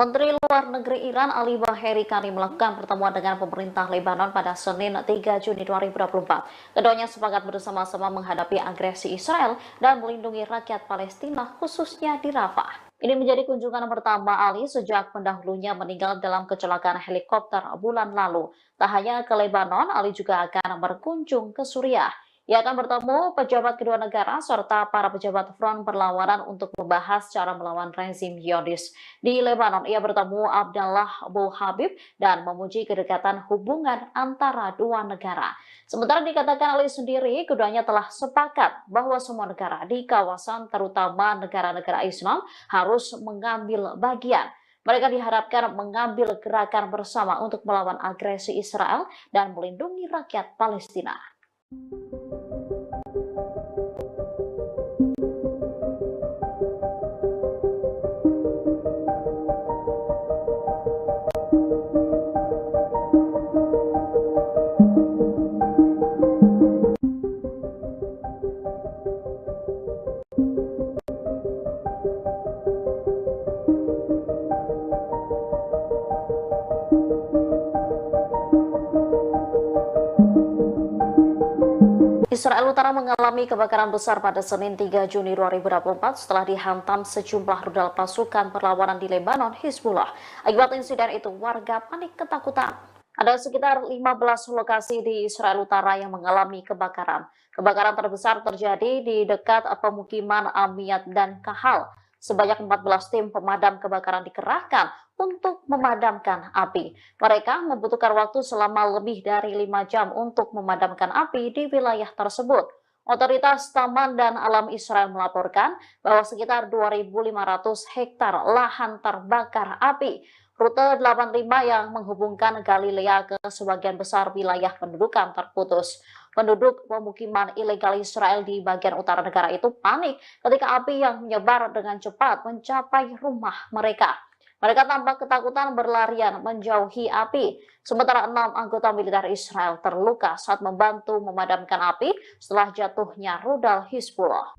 Menteri Luar Negeri Iran Ali Baheri Kani melakukan pertemuan dengan pemerintah Lebanon pada Senin 3 Juni 2024. Keduanya sepakat bersama-sama menghadapi agresi Israel dan melindungi rakyat Palestina khususnya di Rafah. Ini menjadi kunjungan pertama Ali sejak pendahulunya meninggal dalam kecelakaan helikopter bulan lalu. Tak hanya ke Lebanon, Ali juga akan berkunjung ke Suriah. Ia akan bertemu pejabat kedua negara serta para pejabat front perlawanan untuk membahas cara melawan rezim Zionis. Di Lebanon, ia bertemu Abdallah Abu Habib dan memuji kedekatan hubungan antara dua negara. Sementara dikatakan Ali sendiri, keduanya telah sepakat bahwa semua negara di kawasan, terutama negara-negara Islam, harus mengambil bagian. Mereka diharapkan mengambil gerakan bersama untuk melawan agresi Israel dan melindungi rakyat Palestina. Israel Utara mengalami kebakaran besar pada Senin 3 Juni 2024 setelah dihantam sejumlah rudal pasukan perlawanan di Lebanon, Hizbullah. Akibat insiden itu, warga panik ketakutan. Ada sekitar 15 lokasi di Israel Utara yang mengalami kebakaran. Kebakaran terbesar terjadi di dekat pemukiman Amiyat dan Kahal. Sebanyak 14 tim pemadam kebakaran dikerahkan untuk memadamkan api. Mereka membutuhkan waktu selama lebih dari 5 jam untuk memadamkan api di wilayah tersebut. Otoritas Taman dan Alam Israel melaporkan bahwa sekitar 2.500 hektar lahan terbakar api. Rute 85 yang menghubungkan Galilea ke sebagian besar wilayah pendudukan terputus. Penduduk pemukiman ilegal Israel di bagian utara negara itu panik ketika api yang menyebar dengan cepat mencapai rumah mereka. Mereka tampak ketakutan berlarian menjauhi api. Sementara 6 anggota militer Israel terluka saat membantu memadamkan api setelah jatuhnya rudal Hizbullah.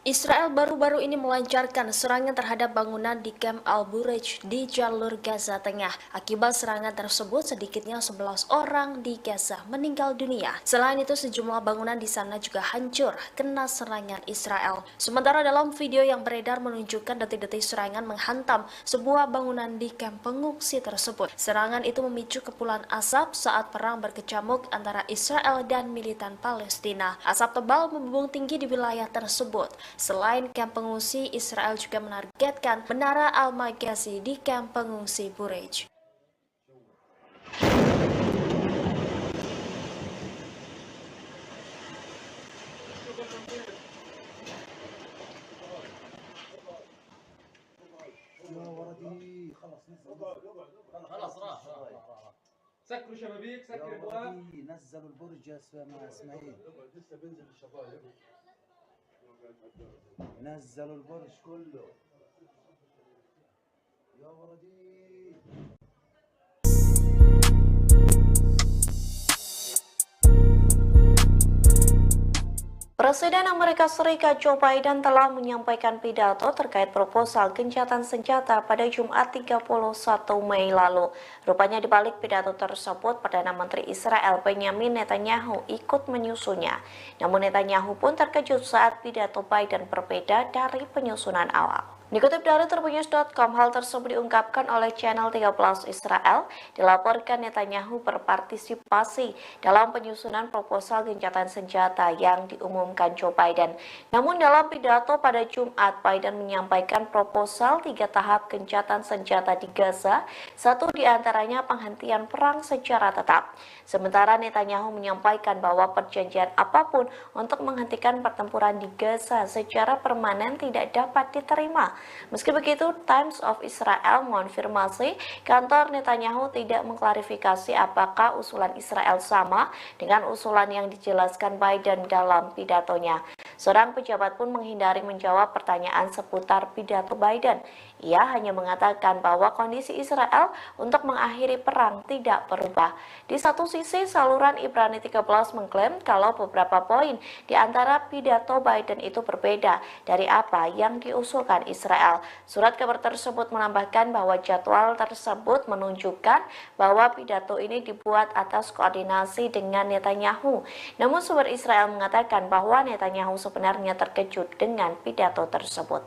Israel baru-baru ini melancarkan serangan terhadap bangunan di Camp Al-Bureij di jalur Gaza Tengah. Akibat serangan tersebut, sedikitnya 11 orang di Gaza meninggal dunia. Selain itu, sejumlah bangunan di sana juga hancur kena serangan Israel. Sementara dalam video yang beredar menunjukkan detik-detik serangan menghantam sebuah bangunan di kamp pengungsi tersebut. Serangan itu memicu kepulan asap saat perang berkecamuk antara Israel dan militan Palestina. Asap tebal membumbung tinggi di wilayah tersebut. Selain kamp pengungsi, Israel juga menargetkan Menara Al-Maghazi di kamp pengungsi Bureij. يا ولدي خلص خلاص راح سكروا شبابيك يا سكر الابواب ولدي نزلوا البرج يا اسماعيل لسه بينزل الشبايب نزلوا البرج كله يا ولدي Presiden Amerika Serikat Joe Biden telah menyampaikan pidato terkait proposal gencatan senjata pada Jumat 31 Mei lalu. Rupanya di balik pidato tersebut, Perdana Menteri Israel Benjamin Netanyahu ikut menyusunnya. Namun Netanyahu pun terkejut saat pidato Biden berbeda dari penyusunan awal. Dikutip dari Tribunnews.com, hal tersebut diungkapkan oleh channel 13 Israel. Dilaporkan Netanyahu berpartisipasi dalam penyusunan proposal gencatan senjata yang diumumkan Joe Biden. Namun dalam pidato pada Jumat, Biden menyampaikan proposal 3 tahap gencatan senjata di Gaza, satu diantaranya penghentian perang secara tetap. Sementara Netanyahu menyampaikan bahwa perjanjian apapun untuk menghentikan pertempuran di Gaza secara permanen tidak dapat diterima. Meski begitu, Times of Israel mengonfirmasi kantor Netanyahu tidak mengklarifikasi apakah usulan Israel sama dengan usulan yang dijelaskan Biden dalam pidatonya. Seorang pejabat pun menghindari menjawab pertanyaan seputar pidato Biden. Ia hanya mengatakan bahwa kondisi Israel untuk mengakhiri perang tidak berubah. Di satu sisi, saluran Ibrani 13 mengklaim kalau beberapa poin di antara pidato Biden itu berbeda dari apa yang diusulkan Israel. Surat kabar tersebut menambahkan bahwa jadwal tersebut menunjukkan bahwa pidato ini dibuat atas koordinasi dengan Netanyahu. Namun sumber Israel mengatakan bahwa Netanyahu sebenarnya terkejut dengan pidato tersebut.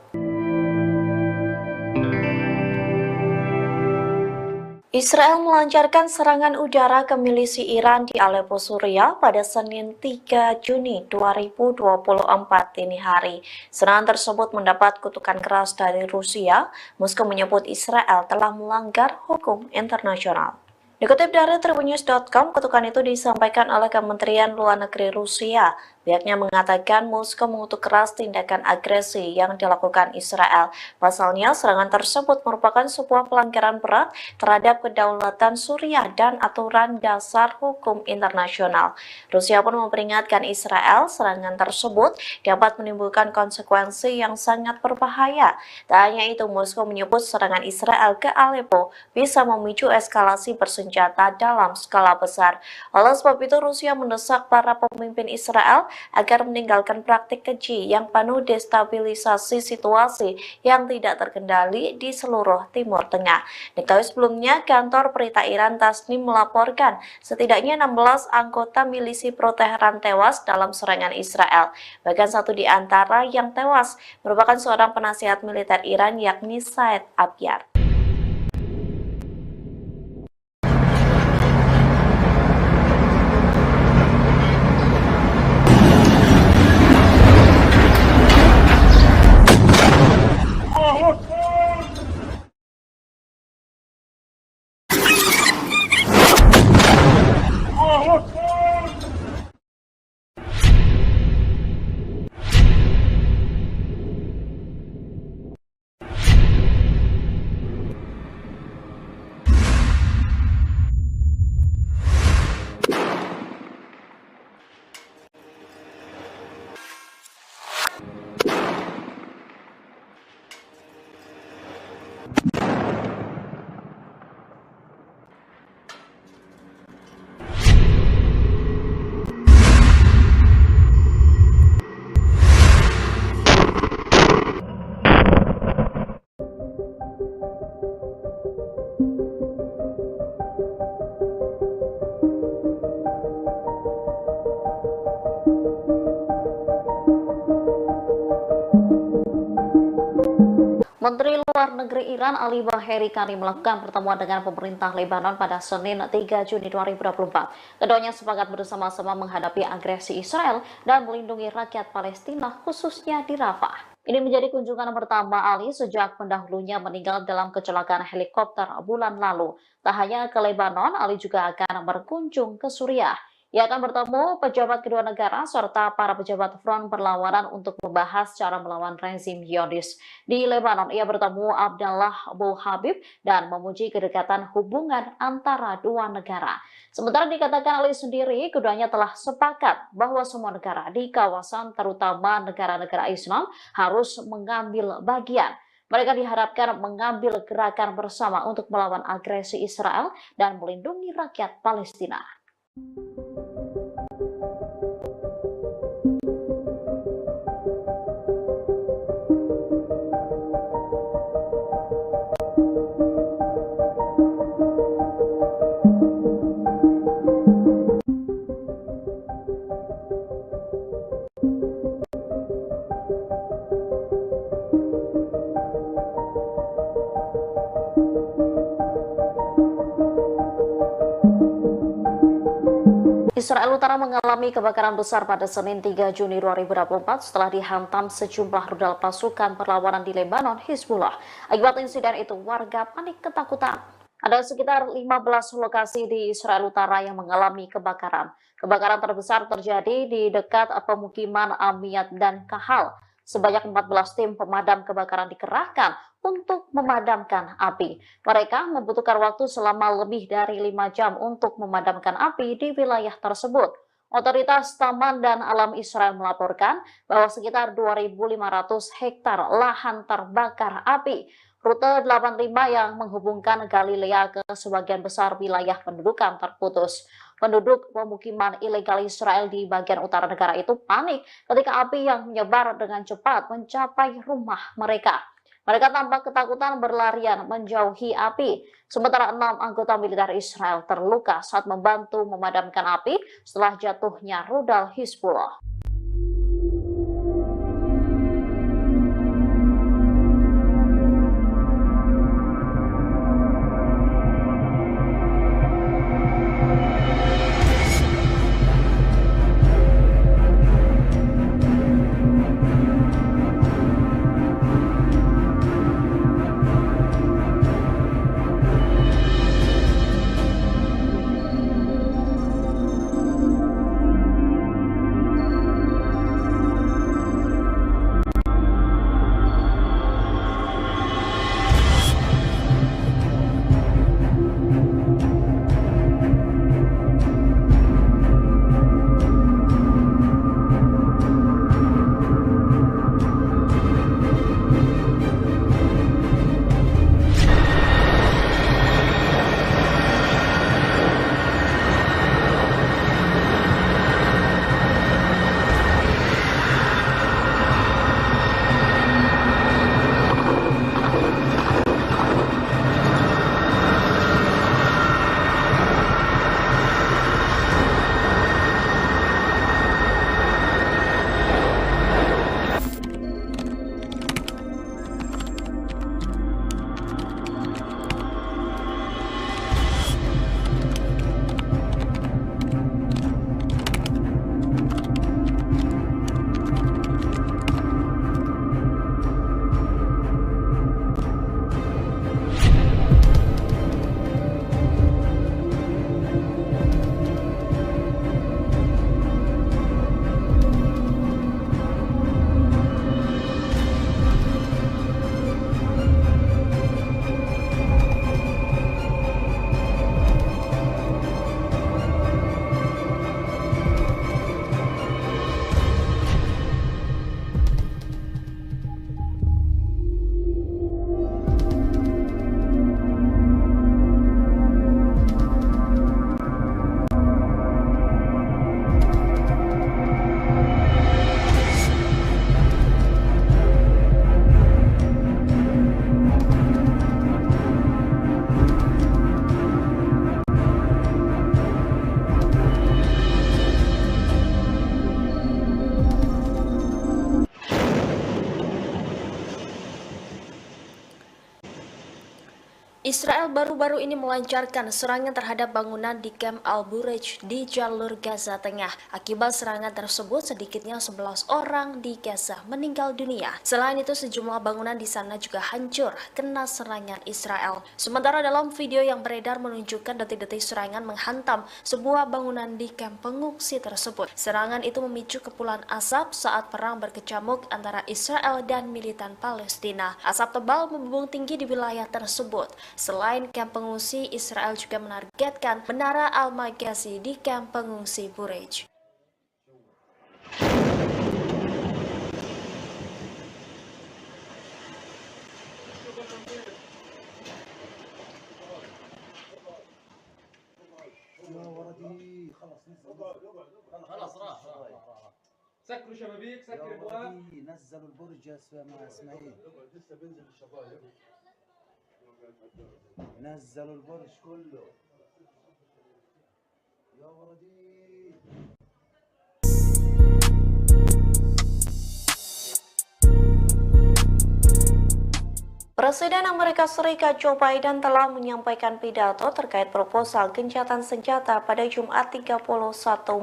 Israel melancarkan serangan udara ke milisi Iran di Aleppo, Suriah pada Senin 3 Juni 2024 dini hari. Serangan tersebut mendapat kutukan keras dari Rusia. Moskow menyebut Israel telah melanggar hukum internasional. Dikutip dari Tribunnews.com, kutukan itu disampaikan oleh Kementerian Luar Negeri Rusia. Pihaknya mengatakan Moskow mengutuk keras tindakan agresi yang dilakukan Israel. Pasalnya, serangan tersebut merupakan sebuah pelanggaran berat terhadap kedaulatan Suriah dan aturan dasar hukum internasional. Rusia pun memperingatkan Israel serangan tersebut dapat menimbulkan konsekuensi yang sangat berbahaya. Tak hanya itu, Moskow menyebut serangan Israel ke Aleppo bisa memicu eskalasi bersenjata dalam skala besar. Oleh sebab itu, Rusia mendesak para pemimpin Israel agar meninggalkan praktik keji yang penuh destabilisasi situasi yang tidak terkendali di seluruh Timur Tengah. Diketahui sebelumnya, kantor berita Iran Tasnim melaporkan setidaknya 16 anggota milisi pro-Teheran tewas dalam serangan Israel. Bahkan satu di antara yang tewas merupakan seorang penasihat militer Iran, yakni Said Abyar. Menteri Luar Negeri Iran Ali Baheri Kani melakukan pertemuan dengan pemerintah Lebanon pada Senin 3 Juni 2024. Keduanya sepakat bersama-sama menghadapi agresi Israel dan melindungi rakyat Palestina khususnya di Rafah. Ini menjadi kunjungan pertama Ali sejak pendahulunya meninggal dalam kecelakaan helikopter bulan lalu. Tak hanya ke Lebanon, Ali juga akan berkunjung ke Suriah. Ia akan bertemu pejabat kedua negara serta para pejabat front perlawanan untuk membahas cara melawan rezim Zionis. Di Lebanon, ia bertemu Abdallah Abu Habib dan memuji kedekatan hubungan antara dua negara. Sementara dikatakan Ali sendiri, keduanya telah sepakat bahwa semua negara di kawasan, terutama negara-negara Islam, harus mengambil bagian. Mereka diharapkan mengambil gerakan bersama untuk melawan agresi Israel dan melindungi rakyat Palestina. Israel Utara mengalami kebakaran besar pada Senin 3 Juni 2024 setelah dihantam sejumlah rudal pasukan perlawanan di Lebanon, Hizbullah. Akibat insiden itu, warga panik ketakutan. Ada sekitar 15 lokasi di Israel Utara yang mengalami kebakaran. Kebakaran terbesar terjadi di dekat pemukiman Amiyat dan Kahal. Sebanyak 14 tim pemadam kebakaran dikerahkan untuk memadamkan api. Mereka membutuhkan waktu selama lebih dari 5 jam untuk memadamkan api di wilayah tersebut. Otoritas Taman dan Alam Israel melaporkan bahwa sekitar 2.500 hektar lahan terbakar api. Rute 85 yang menghubungkan Galilea ke sebagian besar wilayah pendudukan terputus. Penduduk pemukiman ilegal Israel di bagian utara negara itu panik ketika api yang menyebar dengan cepat mencapai rumah mereka. Mereka tampak ketakutan berlarian menjauhi api. Sementara 6 anggota militer Israel terluka saat membantu memadamkan api setelah jatuhnya rudal Hizbullah. Israel baru-baru ini melancarkan serangan terhadap bangunan di Camp Al-Bureij di jalur Gaza Tengah. Akibat serangan tersebut, sedikitnya 11 orang di Gaza meninggal dunia. Selain itu, sejumlah bangunan di sana juga hancur kena serangan Israel. Sementara dalam video yang beredar menunjukkan detik-detik serangan menghantam sebuah bangunan di kamp pengungsi tersebut. Serangan itu memicu kepulan asap saat perang berkecamuk antara Israel dan militan Palestina. Asap tebal membumbung tinggi di wilayah tersebut. Selain kamp pengungsi, Israel juga menargetkan Menara Al-Maghazi di kamp pengungsi Bureij. يا ولدي خلص خلاص راح سكروا شبابيك يا سكر ابواب ولدي نزلوا البرج يا اسماعيل لسه بينزل الشبايب نزلوا البرج كله يا ولدي. Presiden Amerika Serikat Joe Biden telah menyampaikan pidato terkait proposal gencatan senjata pada Jumat 31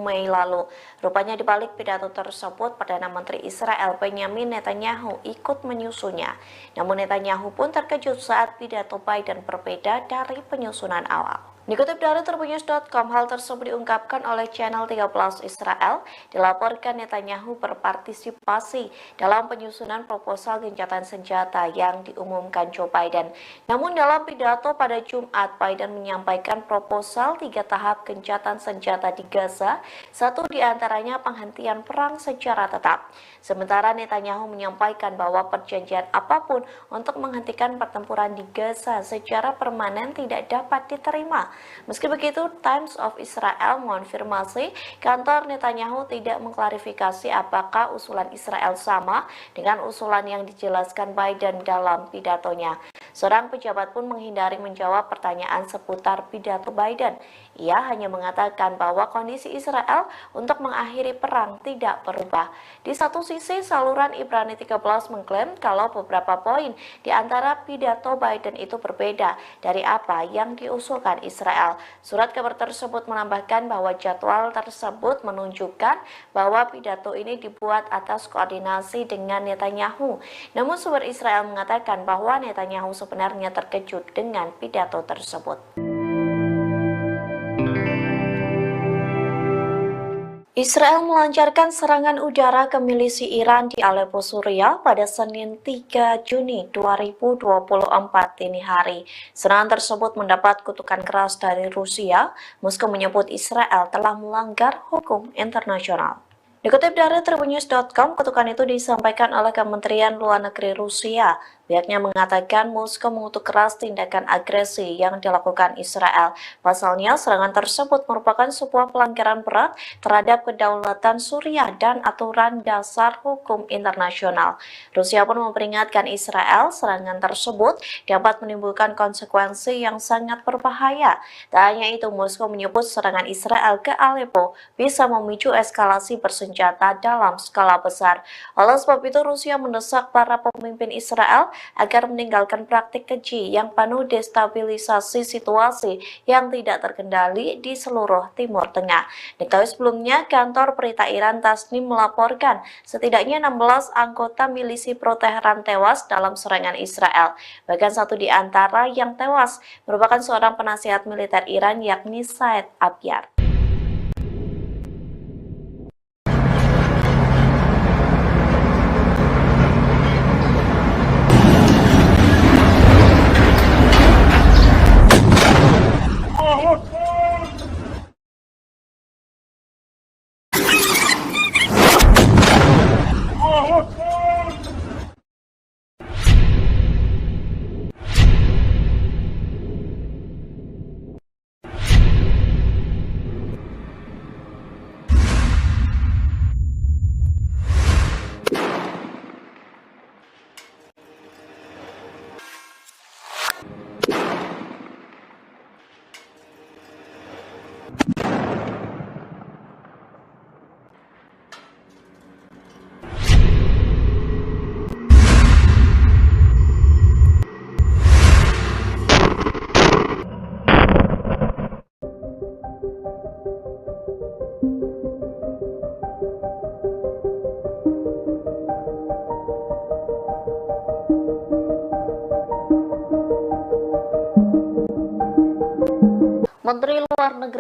Mei lalu. Rupanya di balik pidato tersebut, Perdana Menteri Israel Benjamin Netanyahu ikut menyusunnya. Namun Netanyahu pun terkejut saat pidato Biden berbeda dari penyusunan awal. Dikutip dari Tribunnews.com, hal tersebut diungkapkan oleh channel 13 Israel. Dilaporkan Netanyahu berpartisipasi dalam penyusunan proposal gencatan senjata yang diumumkan Joe Biden. Namun dalam pidato pada Jumat, Biden menyampaikan proposal 3 tahap gencatan senjata di Gaza, satu diantaranya penghentian perang secara tetap. Sementara Netanyahu menyampaikan bahwa perjanjian apapun untuk menghentikan pertempuran di Gaza secara permanen tidak dapat diterima. Meski begitu, Times of Israel mengonfirmasi kantor Netanyahu tidak mengklarifikasi apakah usulan Israel sama dengan usulan yang dijelaskan Biden dalam pidatonya. Seorang pejabat pun menghindari menjawab pertanyaan seputar pidato Biden. Ia hanya mengatakan bahwa kondisi Israel untuk mengakhiri perang tidak berubah. Di satu sisi, saluran Ibrani 13 mengklaim kalau beberapa poin di antara pidato Biden itu berbeda dari apa yang diusulkan Israel. Surat kabar tersebut menambahkan bahwa jadwal tersebut menunjukkan bahwa pidato ini dibuat atas koordinasi dengan Netanyahu. Namun sumber Israel mengatakan bahwa Netanyahu sebenarnya terkejut dengan pidato tersebut. Israel melancarkan serangan udara ke milisi Iran di Aleppo, Suriah pada Senin 3 Juni 2024 dini hari. Serangan tersebut mendapat kutukan keras dari Rusia. Moskow menyebut Israel telah melanggar hukum internasional. Dikutip dari Tribunnews.com, kutukan itu disampaikan oleh Kementerian Luar Negeri Rusia. Pihaknya mengatakan Moskow mengutuk keras tindakan agresi yang dilakukan Israel. Pasalnya, serangan tersebut merupakan sebuah pelanggaran berat terhadap kedaulatan Suriah dan aturan dasar hukum internasional. Rusia pun memperingatkan Israel serangan tersebut dapat menimbulkan konsekuensi yang sangat berbahaya. Tak hanya itu, Moskow menyebut serangan Israel ke Aleppo bisa memicu eskalasi bersenjata dalam skala besar. Oleh sebab itu, Rusia mendesak para pemimpin Israel agar meninggalkan praktik keji yang penuh destabilisasi situasi yang tidak terkendali di seluruh Timur Tengah. Diketahui sebelumnya, kantor berita Iran Tasnim melaporkan setidaknya 16 anggota milisi pro-Teheran tewas dalam serangan Israel. Bahkan satu di antara yang tewas merupakan seorang penasihat militer Iran, yakni Said Abyar.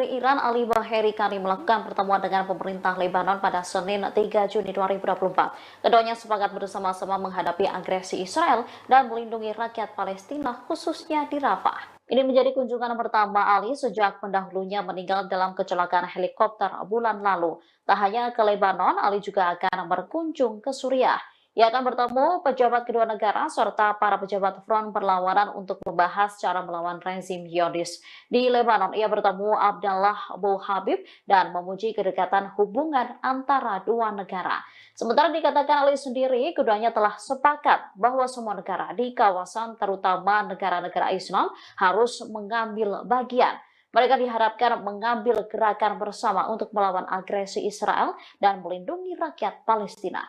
Menteri Iran Ali Baheri Kani melakukan pertemuan dengan pemerintah Lebanon pada Senin 3 Juni 2024. Keduanya sepakat bersama-sama menghadapi agresi Israel dan melindungi rakyat Palestina khususnya di Rafah. Ini menjadi kunjungan pertama Ali sejak pendahulunya meninggal dalam kecelakaan helikopter bulan lalu. Tak hanya ke Lebanon, Ali juga akan berkunjung ke Suriah. Ia akan bertemu pejabat kedua negara serta para pejabat front perlawanan untuk membahas cara melawan rezim Zionis. Di Lebanon, ia bertemu Abdallah Abu Habib dan memuji kedekatan hubungan antara dua negara. Sementara dikatakan Ali sendiri, keduanya telah sepakat bahwa semua negara di kawasan, terutama negara-negara Islam, harus mengambil bagian. Mereka diharapkan mengambil gerakan bersama untuk melawan agresi Israel dan melindungi rakyat Palestina.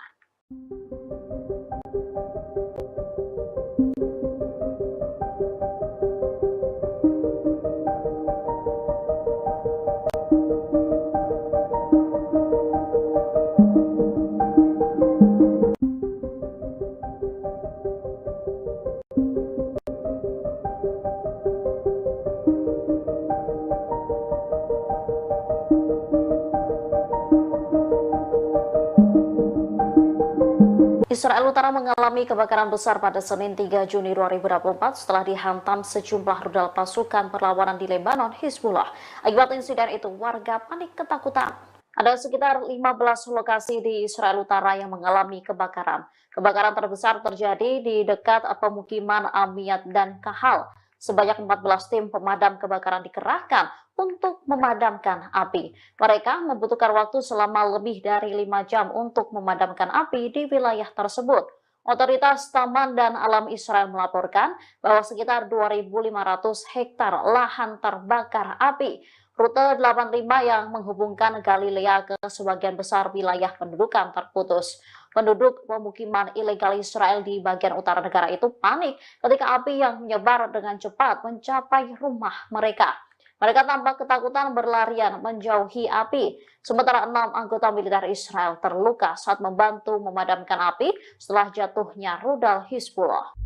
Israel Utara mengalami kebakaran besar pada Senin 3 Juni 2024 setelah dihantam sejumlah rudal pasukan perlawanan di Lebanon, Hizbullah. Akibat insiden itu, warga panik ketakutan. Ada sekitar 15 lokasi di Israel Utara yang mengalami kebakaran. Kebakaran terbesar terjadi di dekat pemukiman Amiyat dan Kahal. Sebanyak 14 tim pemadam kebakaran dikerahkan untuk memadamkan api. Mereka membutuhkan waktu selama lebih dari 5 jam untuk memadamkan api di wilayah tersebut. Otoritas Taman dan Alam Israel melaporkan bahwa sekitar 2.500 hektar lahan terbakar api. Rute 85 yang menghubungkan Galilea ke sebagian besar wilayah pendudukan terputus. Penduduk pemukiman ilegal Israel di bagian utara negara itu panik ketika api yang menyebar dengan cepat mencapai rumah mereka. Mereka tampak ketakutan berlarian menjauhi api. Sementara 6 anggota militer Israel terluka saat membantu memadamkan api setelah jatuhnya rudal Hizbullah.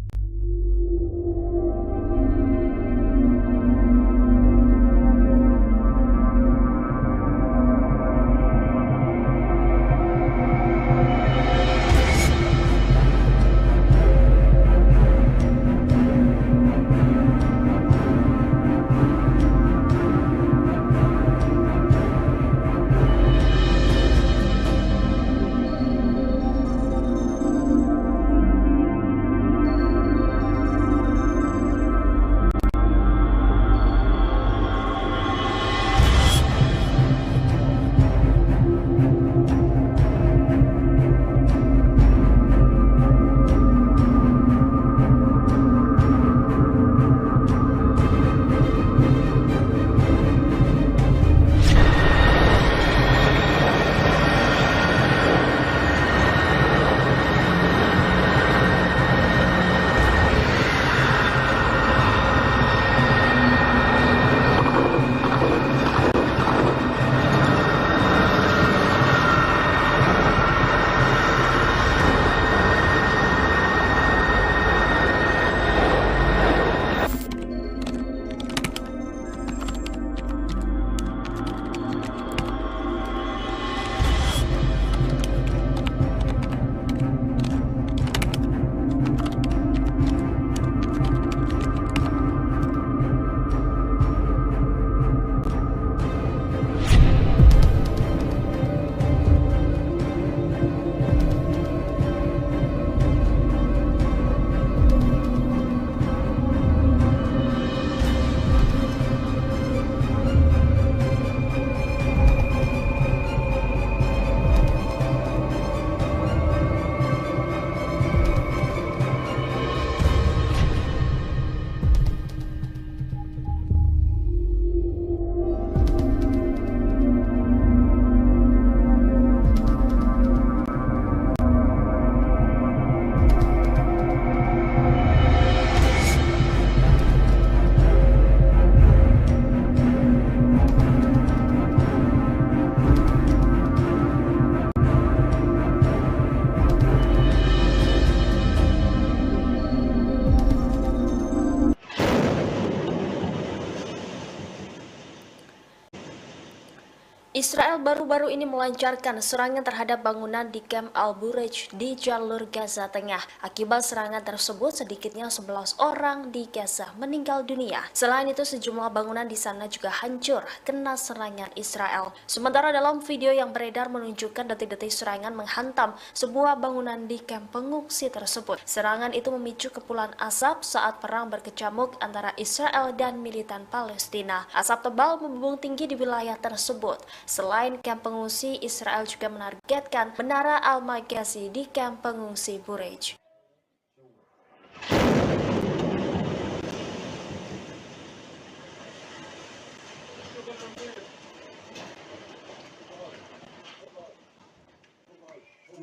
Israel baru-baru ini melancarkan serangan terhadap bangunan di Camp Al-Bureij di jalur Gaza Tengah. Akibat serangan tersebut, sedikitnya 11 orang di Gaza meninggal dunia. Selain itu, sejumlah bangunan di sana juga hancur kena serangan Israel. Sementara dalam video yang beredar menunjukkan detik-detik serangan menghantam sebuah bangunan di kamp pengungsi tersebut. Serangan itu memicu kepulan asap saat perang berkecamuk antara Israel dan militan Palestina. Asap tebal membumbung tinggi di wilayah tersebut. Selain kamp pengungsi, Israel juga menargetkan Menara Al-Maghazi di kamp pengungsi Bureij.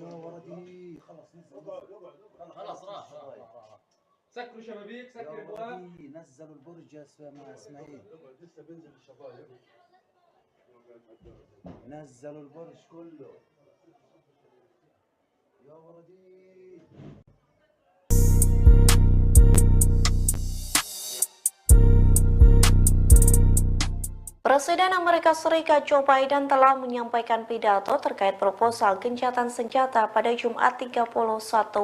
يا ولدي خلاص نزل خلاص راح سكروا شبابيك يا سكر ابواب ولدي نزلوا البرج يا مع اسماعيل لسه بينزل الشبايب نزلوا البرج كله يا ولدي Presiden Amerika Serikat Joe Biden telah menyampaikan pidato terkait proposal gencatan senjata pada Jumat 31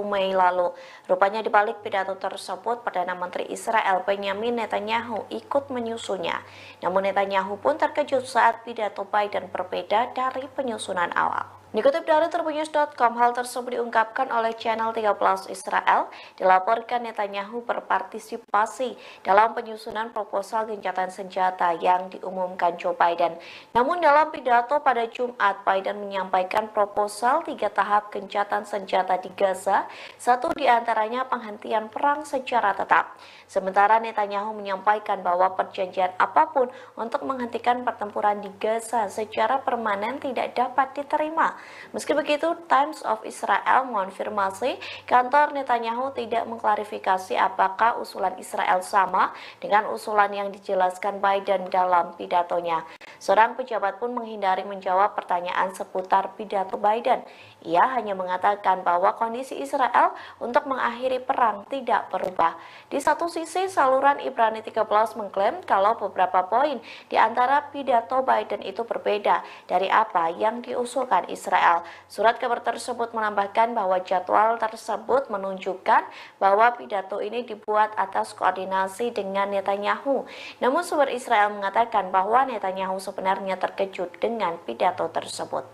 Mei lalu. Rupanya di balik pidato tersebut, Perdana Menteri Israel Benjamin Netanyahu ikut menyusunnya. Namun Netanyahu pun terkejut saat pidato Biden berbeda dari penyusunan awal. Dikutip dari Tribunnews.com, hal tersebut diungkapkan oleh channel 13 Israel. Dilaporkan Netanyahu berpartisipasi dalam penyusunan proposal gencatan senjata yang diumumkan Joe Biden. Namun dalam pidato pada Jumat, Biden menyampaikan proposal 3 tahap gencatan senjata di Gaza, satu diantaranya penghentian perang secara tetap. Sementara Netanyahu menyampaikan bahwa perjanjian apapun untuk menghentikan pertempuran di Gaza secara permanen tidak dapat diterima. Meski begitu, Times of Israel mengonfirmasi kantor Netanyahu tidak mengklarifikasi apakah usulan Israel sama dengan usulan yang dijelaskan Biden dalam pidatonya. Seorang pejabat pun menghindari menjawab pertanyaan seputar pidato Biden. Ia hanya mengatakan bahwa kondisi Israel untuk mengakhiri perang tidak berubah. Di satu sisi, saluran Ibrani 13 mengklaim kalau beberapa poin di antara pidato Biden itu berbeda dari apa yang diusulkan Israel. Surat kabar tersebut menambahkan bahwa jadwal tersebut menunjukkan bahwa pidato ini dibuat atas koordinasi dengan Netanyahu. Namun sumber Israel mengatakan bahwa Netanyahu sebenarnya terkejut dengan pidato tersebut.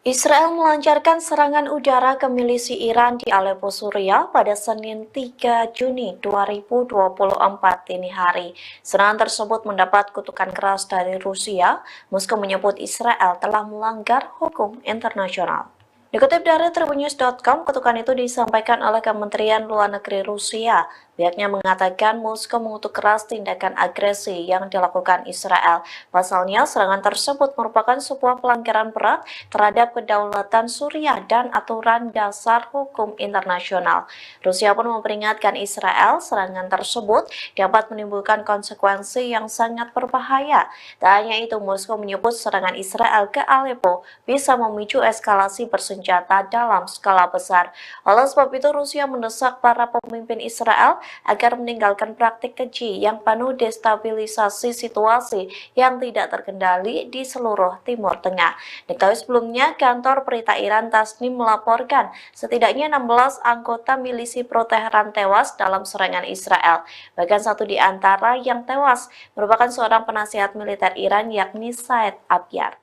Israel melancarkan serangan udara ke milisi Iran di Aleppo, Suriah pada Senin 3 Juni 2024 dini hari. Serangan tersebut mendapat kutukan keras dari Rusia. Moskow menyebut Israel telah melanggar hukum internasional. Dikutip dari Tribunnews.com, kutukan itu disampaikan oleh Kementerian Luar Negeri Rusia. Pihaknya mengatakan Moskow mengutuk keras tindakan agresi yang dilakukan Israel. Pasalnya, serangan tersebut merupakan sebuah pelanggaran berat terhadap kedaulatan Suriah dan aturan dasar hukum internasional. Rusia pun memperingatkan Israel serangan tersebut dapat menimbulkan konsekuensi yang sangat berbahaya. Tak hanya itu, Moskow menyebut serangan Israel ke Aleppo bisa memicu eskalasi bersenjata dalam skala besar. Oleh sebab itu, Rusia mendesak para pemimpin Israel agar meninggalkan praktik keji yang penuh destabilisasi situasi yang tidak terkendali di seluruh Timur Tengah. Diketahui sebelumnya, kantor berita Iran Tasnim melaporkan setidaknya 16 anggota milisi pro-Teheran tewas dalam serangan Israel. Bahkan satu di antara yang tewas merupakan seorang penasihat militer Iran, yakni Said Abyar.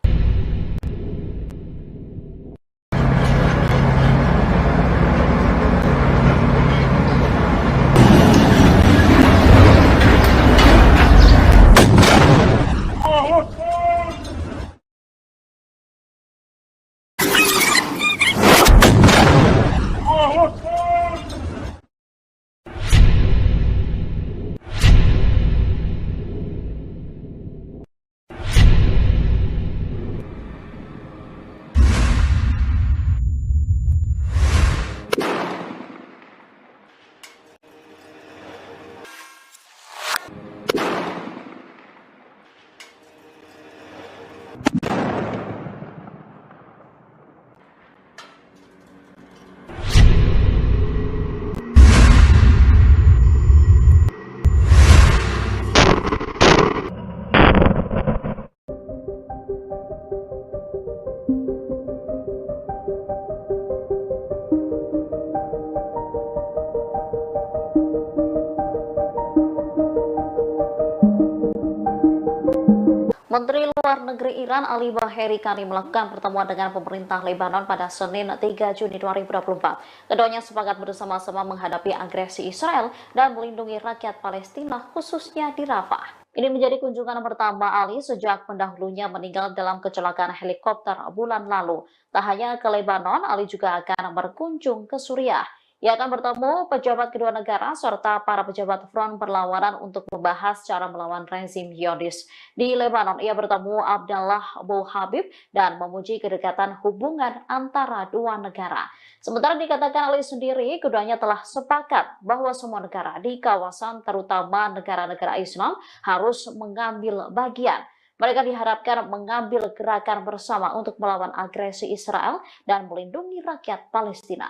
Menteri Luar Negeri Iran Ali Baheri Kani melakukan pertemuan dengan pemerintah Lebanon pada Senin 3 Juni 2024. Keduanya sepakat bersama-sama menghadapi agresi Israel dan melindungi rakyat Palestina khususnya di Rafah. Ini menjadi kunjungan pertama Ali sejak pendahulunya meninggal dalam kecelakaan helikopter bulan lalu. Tak hanya ke Lebanon, Ali juga akan berkunjung ke Suriah. Ia akan bertemu pejabat kedua negara serta para pejabat front perlawanan untuk membahas cara melawan rezim Zionis. Di Lebanon, ia bertemu Abdallah Abu Habib dan memuji kedekatan hubungan antara dua negara. Sementara dikatakan Ali sendiri, keduanya telah sepakat bahwa semua negara di kawasan, terutama negara-negara Islam, harus mengambil bagian. Mereka diharapkan mengambil gerakan bersama untuk melawan agresi Israel dan melindungi rakyat Palestina.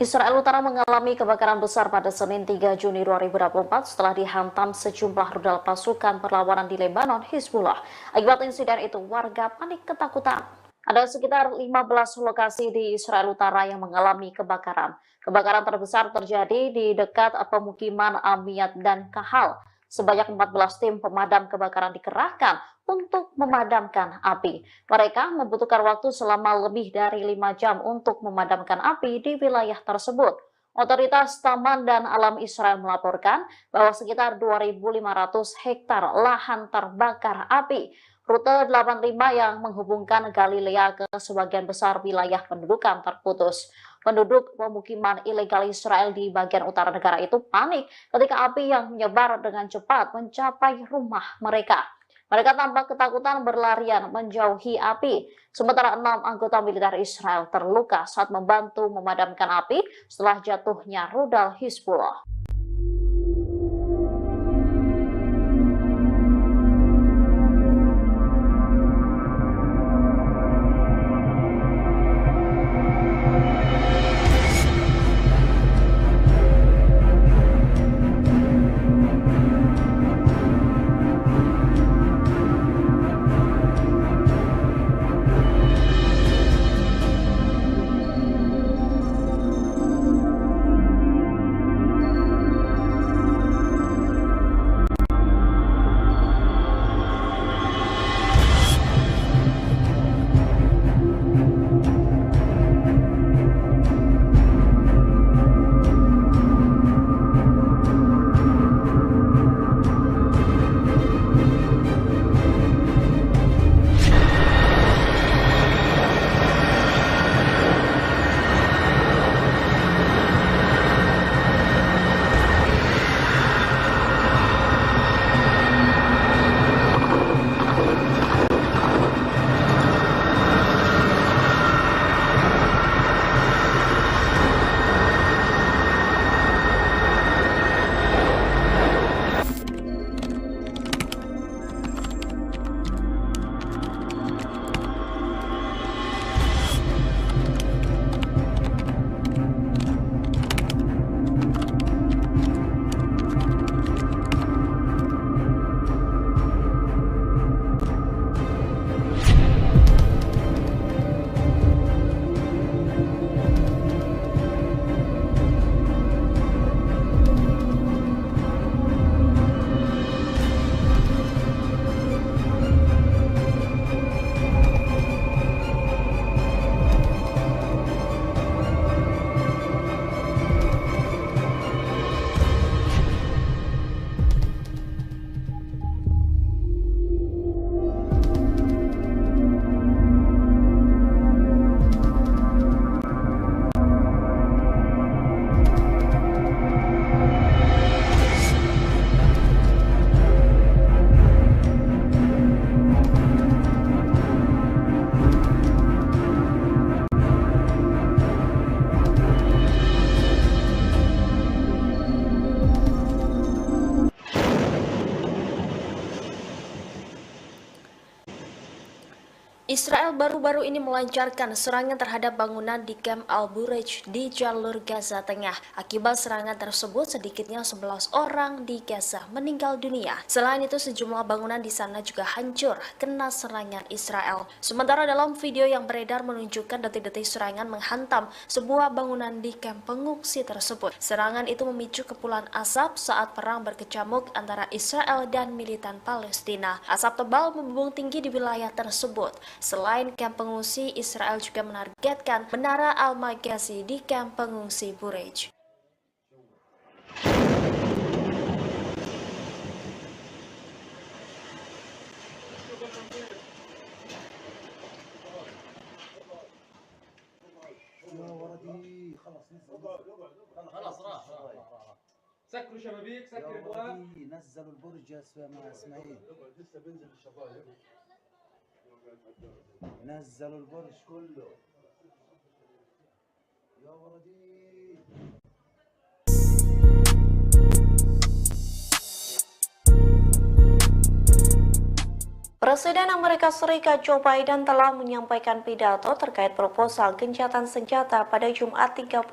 Israel Utara mengalami kebakaran besar pada Senin 3 Juni 2024 setelah dihantam sejumlah rudal pasukan perlawanan di Lebanon, Hizbullah. Akibat insiden itu, warga panik ketakutan. Ada sekitar 15 lokasi di Israel Utara yang mengalami kebakaran. Kebakaran terbesar terjadi di dekat pemukiman Amiyat dan Kahal. Sebanyak 14 tim pemadam kebakaran dikerahkan untuk memadamkan api. Mereka membutuhkan waktu selama lebih dari 5 jam untuk memadamkan api di wilayah tersebut. Otoritas Taman dan Alam Israel melaporkan bahwa sekitar 2.500 hektar lahan terbakar api. Rute 85 yang menghubungkan Galilea ke sebagian besar wilayah pendudukan terputus. Penduduk pemukiman ilegal Israel di bagian utara negara itu panik ketika api yang menyebar dengan cepat mencapai rumah mereka. Mereka tampak ketakutan berlarian menjauhi api. Sementara 6 anggota militer Israel terluka saat membantu memadamkan api setelah jatuhnya rudal Hizbullah. Israel baru-baru ini melancarkan serangan terhadap bangunan di Camp Al-Bureij di jalur Gaza Tengah. Akibat serangan tersebut, sedikitnya 11 orang di Gaza meninggal dunia. Selain itu, sejumlah bangunan di sana juga hancur kena serangan Israel. Sementara dalam video yang beredar menunjukkan detik-detik serangan menghantam sebuah bangunan di kamp pengungsi tersebut. Serangan itu memicu kepulan asap saat perang berkecamuk antara Israel dan militan Palestina. Asap tebal membumbung tinggi di wilayah tersebut. Selain kamp pengungsi, Israel juga menargetkan Menara Al-Maghazi di kamp pengungsi Bureij. يا ولدي خلص خلاص راح سكروا شبابيك يا سكر الابواب ولدي نزلوا البرج يا اسماعيل لسه بينزل الشبايب نزلوا البرج كله يا ولدي Presiden Amerika Serikat Joe Biden telah menyampaikan pidato terkait proposal gencatan senjata pada Jumat 31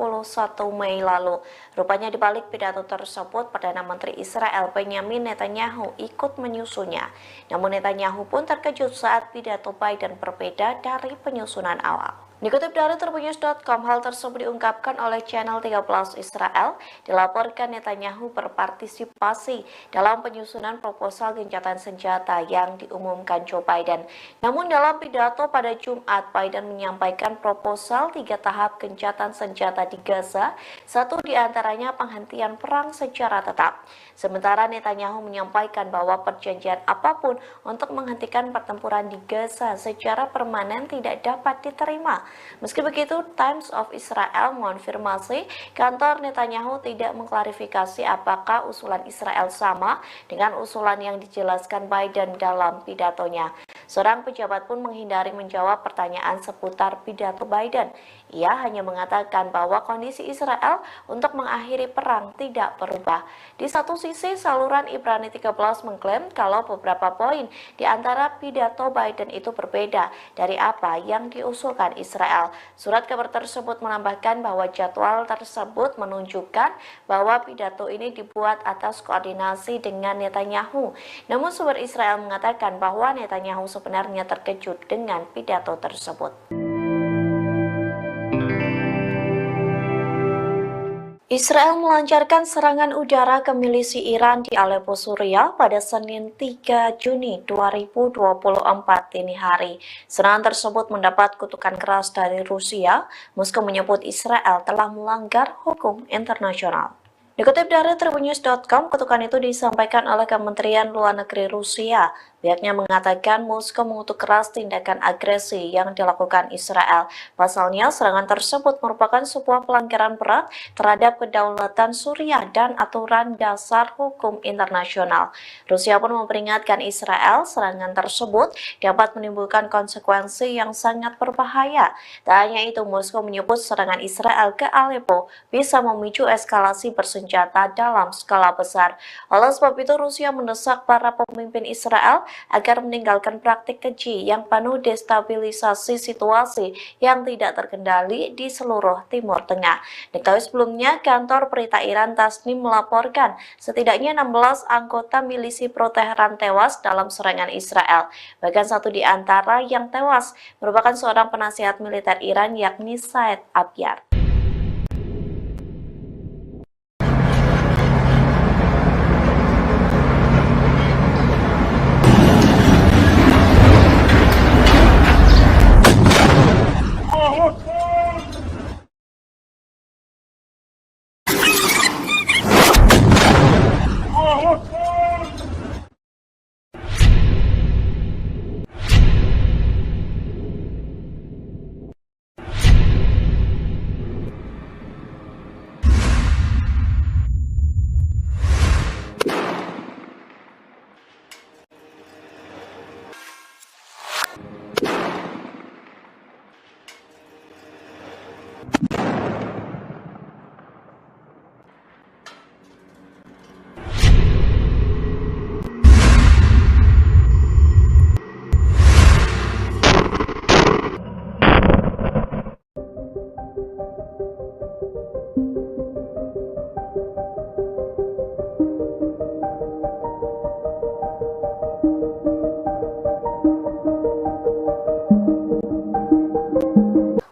Mei lalu. Rupanya di balik pidato tersebut, Perdana Menteri Israel Benjamin Netanyahu ikut menyusunnya. Namun Netanyahu pun terkejut saat pidato Biden berbeda dari penyusunan awal. Dikutip dari Tribunnews.com, hal tersebut diungkapkan oleh channel 13 Israel. Dilaporkan Netanyahu berpartisipasi dalam penyusunan proposal gencatan senjata yang diumumkan Joe Biden. Namun dalam pidato pada Jumat, Biden menyampaikan proposal 3 tahap gencatan senjata di Gaza, satu diantaranya penghentian perang secara tetap. Sementara Netanyahu menyampaikan bahwa perjanjian apapun untuk menghentikan pertempuran di Gaza secara permanen tidak dapat diterima. Meski begitu, Times of Israel mengonfirmasi kantor Netanyahu tidak mengklarifikasi apakah usulan Israel sama dengan usulan yang dijelaskan Biden dalam pidatonya. Seorang pejabat pun menghindari menjawab pertanyaan seputar pidato Biden. Ia hanya mengatakan bahwa kondisi Israel untuk mengakhiri perang tidak berubah. Di satu sisi, saluran Ibrani 13 mengklaim kalau beberapa poin di antara pidato Biden itu berbeda dari apa yang diusulkan Israel. Surat kabar tersebut menambahkan bahwa jadwal tersebut menunjukkan bahwa pidato ini dibuat atas koordinasi dengan Netanyahu. Namun sumber Israel mengatakan bahwa Netanyahu sebenarnya terkejut dengan pidato tersebut. Israel melancarkan serangan udara ke milisi Iran di Aleppo, Suriah pada Senin 3 Juni 2024 dini hari. Serangan tersebut mendapat kutukan keras dari Rusia. Moskow menyebut Israel telah melanggar hukum internasional. Dikutip dari Tribunnews.com, kutukan itu disampaikan oleh Kementerian Luar Negeri Rusia. Pihaknya mengatakan Moskow mengutuk keras tindakan agresi yang dilakukan Israel. Pasalnya, serangan tersebut merupakan sebuah pelanggaran berat terhadap kedaulatan Suriah dan aturan dasar hukum internasional. Rusia pun memperingatkan Israel serangan tersebut dapat menimbulkan konsekuensi yang sangat berbahaya. Tak hanya itu, Moskow menyebut serangan Israel ke Aleppo bisa memicu eskalasi bersenjata dalam skala besar. Oleh sebab itu, Rusia mendesak para pemimpin Israel agar meninggalkan praktik keji yang penuh destabilisasi situasi yang tidak terkendali di seluruh Timur Tengah. Diketahui sebelumnya, kantor berita Iran Tasnim melaporkan setidaknya 16 anggota milisi pro-Teheran tewas dalam serangan Israel. Bahkan satu di antara yang tewas merupakan seorang penasihat militer Iran, yakni Said Abyar.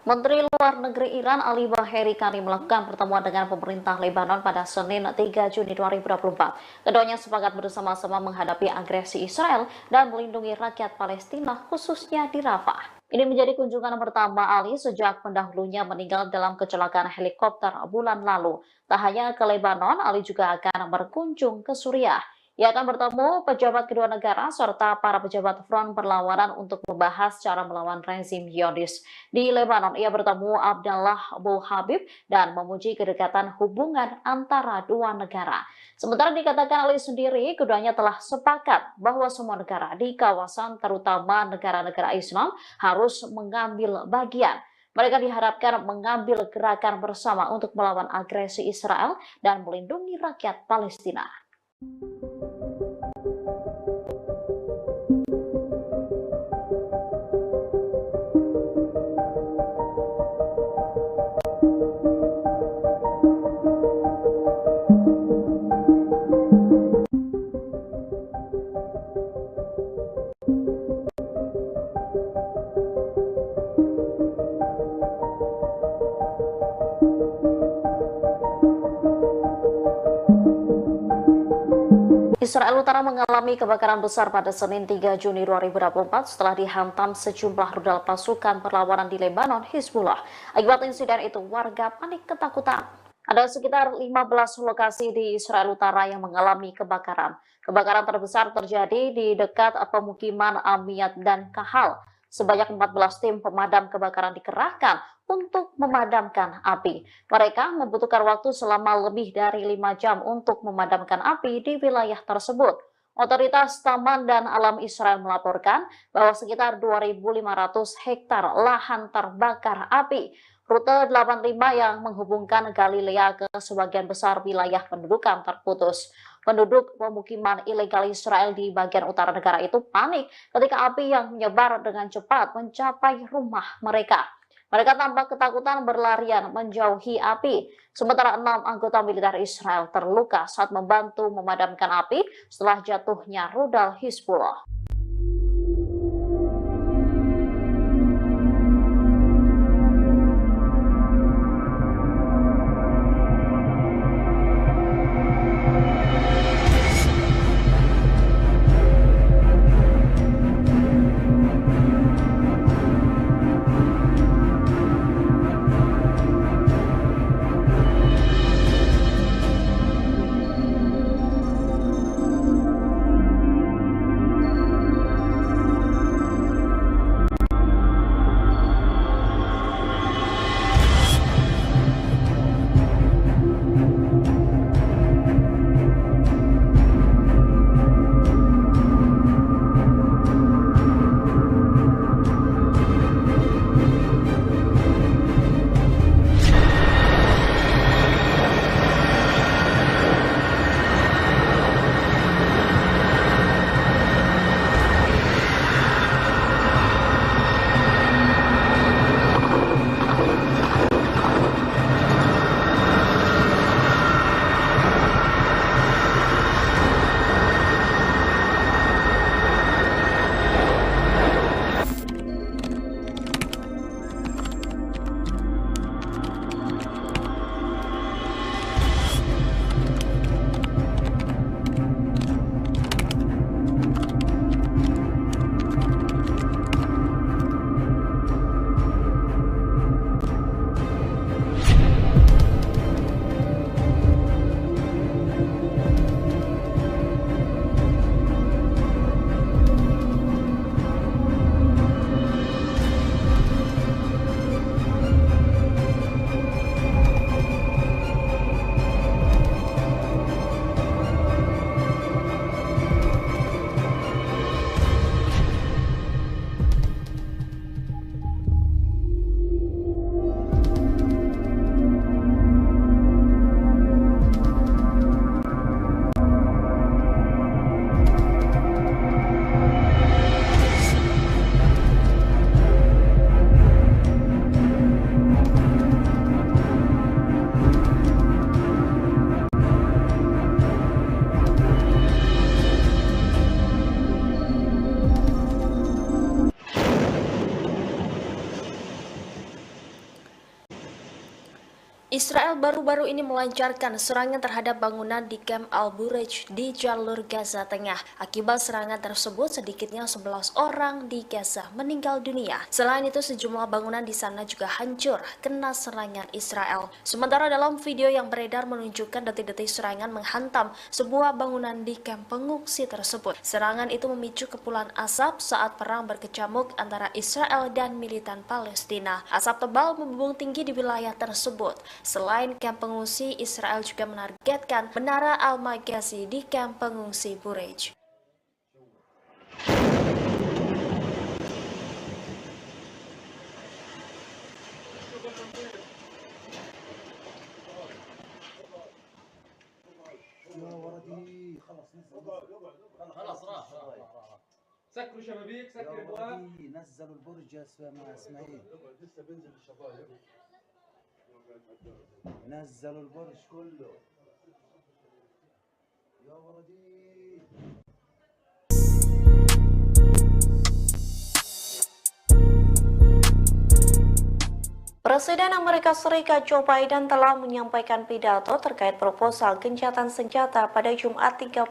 Menteri Luar Negeri Iran Ali Baheri Kani melakukan pertemuan dengan pemerintah Lebanon pada Senin 3 Juni 2024. Keduanya sepakat bersama-sama menghadapi agresi Israel dan melindungi rakyat Palestina khususnya di Rafah. Ini menjadi kunjungan pertama Ali sejak pendahulunya meninggal dalam kecelakaan helikopter bulan lalu. Tak hanya ke Lebanon, Ali juga akan berkunjung ke Suriah. Ia akan bertemu pejabat kedua negara serta para pejabat front perlawanan untuk membahas cara melawan rezim Zionis. Di Lebanon, ia bertemu Abdallah Abu Habib dan memuji kedekatan hubungan antara dua negara. Sementara dikatakan Ali sendiri, keduanya telah sepakat bahwa semua negara di kawasan, terutama negara-negara Islam, harus mengambil bagian. Mereka diharapkan mengambil gerakan bersama untuk melawan agresi Israel dan melindungi rakyat Palestina. Israel Utara mengalami kebakaran besar pada Senin 3 Juni 2024 setelah dihantam sejumlah rudal pasukan perlawanan di Lebanon, Hizbullah. Akibat insiden itu, warga panik ketakutan. Ada sekitar 15 lokasi di Israel Utara yang mengalami kebakaran. Kebakaran terbesar terjadi di dekat pemukiman Amiyat dan Kahal. Sebanyak 14 tim pemadam kebakaran dikerahkan untuk memadamkan api. Mereka membutuhkan waktu selama lebih dari 5 jam untuk memadamkan api di wilayah tersebut. Otoritas Taman dan Alam Israel melaporkan bahwa sekitar 2.500 hektar lahan terbakar api. Rute 85 yang menghubungkan Galilea ke sebagian besar wilayah pendudukan terputus. Penduduk pemukiman ilegal Israel di bagian utara negara itu panik ketika api yang menyebar dengan cepat mencapai rumah mereka. Mereka tampak ketakutan berlarian menjauhi api. Sementara 6 anggota militer Israel terluka saat membantu memadamkan api setelah jatuhnya rudal Hizbullah. Israel baru-baru ini melancarkan serangan terhadap bangunan di Camp Al-Bureij di jalur Gaza Tengah. Akibat serangan tersebut, sedikitnya 11 orang di Gaza meninggal dunia. Selain itu, sejumlah bangunan di sana juga hancur kena serangan Israel. Sementara dalam video yang beredar menunjukkan detik-detik serangan menghantam sebuah bangunan di kamp pengungsi tersebut. Serangan itu memicu kepulan asap saat perang berkecamuk antara Israel dan militan Palestina. Asap tebal membumbung tinggi di wilayah tersebut. Selain kamp pengungsi, Israel juga menargetkan Menara Al-Maghazi di kamp pengungsi Bureij. يا ولدي خلص خلاص راح سكروا شبابيك يا سكر ابواب ولدي نزلوا البرج يا مع اسماعيل لسه بينزل الشبايب نزلوا البرج كله يا ولدي Presiden Amerika Serikat Joe Biden telah menyampaikan pidato terkait proposal gencatan senjata pada Jumat 31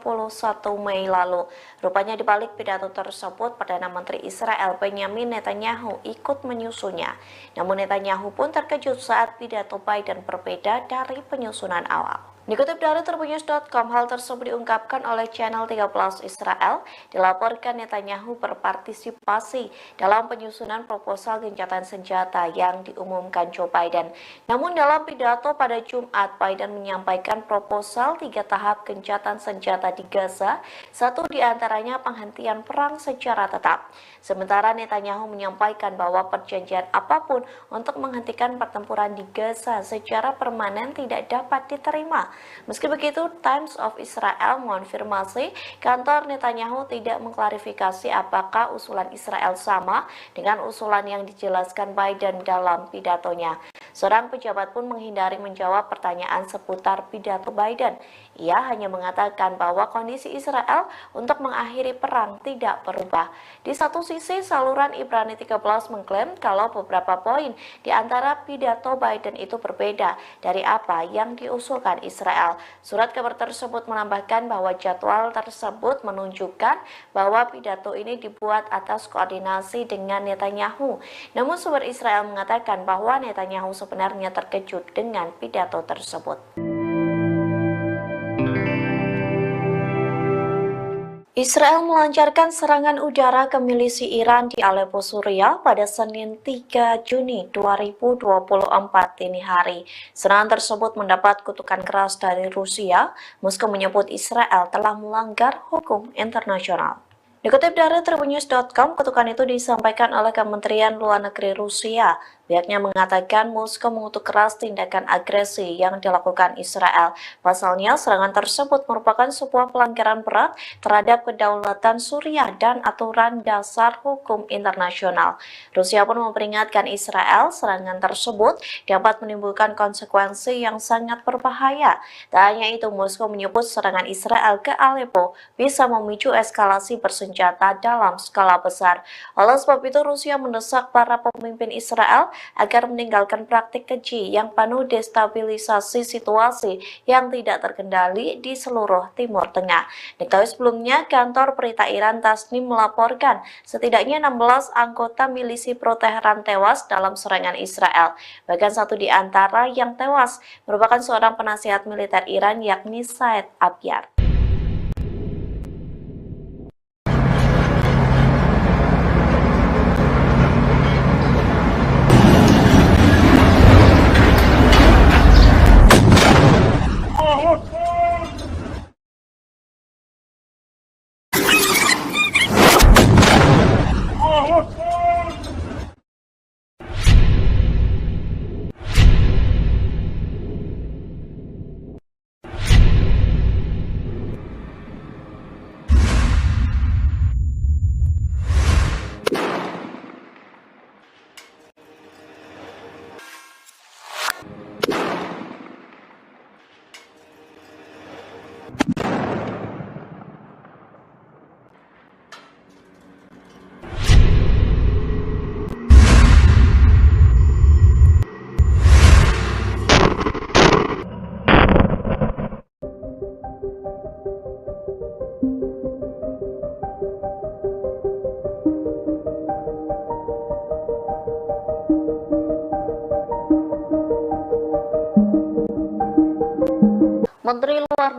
Mei lalu. Rupanya di balik pidato tersebut, Perdana Menteri Israel Benjamin Netanyahu ikut menyusunnya. Namun Netanyahu pun terkejut saat pidato Biden berbeda dari penyusunan awal. Dikutip dari Tribunnews.com, hal tersebut diungkapkan oleh channel 13 Israel. Dilaporkan Netanyahu berpartisipasi dalam penyusunan proposal gencatan senjata yang diumumkan Joe Biden. Namun dalam pidato pada Jumat, Biden menyampaikan proposal 3 tahap gencatan senjata di Gaza, satu di antaranya penghentian perang secara tetap. Sementara Netanyahu menyampaikan bahwa perjanjian apapun untuk menghentikan pertempuran di Gaza secara permanen tidak dapat diterima. Meski begitu, Times of Israel mengonfirmasi kantor Netanyahu tidak mengklarifikasi apakah usulan Israel sama dengan usulan yang dijelaskan Biden dalam pidatonya. Seorang pejabat pun menghindari menjawab pertanyaan seputar pidato Biden. Ia hanya mengatakan bahwa kondisi Israel untuk mengakhiri perang tidak berubah. Di satu sisi, saluran Ibrani 13 mengklaim kalau beberapa poin di antara pidato Biden itu berbeda dari apa yang diusulkan Israel. Surat kabar tersebut menambahkan bahwa jadwal tersebut menunjukkan bahwa pidato ini dibuat atas koordinasi dengan Netanyahu. Namun sumber Israel mengatakan bahwa Netanyahu sebenarnya terkejut dengan pidato tersebut. Israel melancarkan serangan udara ke milisi Iran di Aleppo, Suriah pada Senin 3 Juni 2024 dini hari. Serangan tersebut mendapat kutukan keras dari Rusia. Moskow menyebut Israel telah melanggar hukum internasional. Dikutip dari Tribunnews.com, kutukan itu disampaikan oleh Kementerian Luar Negeri Rusia. Pihaknya mengatakan Moskow mengutuk keras tindakan agresi yang dilakukan Israel. Pasalnya, serangan tersebut merupakan sebuah pelanggaran berat terhadap kedaulatan Suriah dan aturan dasar hukum internasional. Rusia pun memperingatkan Israel serangan tersebut dapat menimbulkan konsekuensi yang sangat berbahaya. Tak hanya itu, Moskow menyebut serangan Israel ke Aleppo bisa memicu eskalasi bersenjata dalam skala besar. Oleh sebab itu, Rusia mendesak para pemimpin Israel agar meninggalkan praktik keji yang penuh destabilisasi situasi yang tidak terkendali di seluruh Timur Tengah. Diketahui sebelumnya, kantor berita Iran Tasnim melaporkan setidaknya 16 anggota milisi pro-Teheran tewas dalam serangan Israel. Bahkan satu di antara yang tewas merupakan seorang penasihat militer Iran, yakni Said Abyar.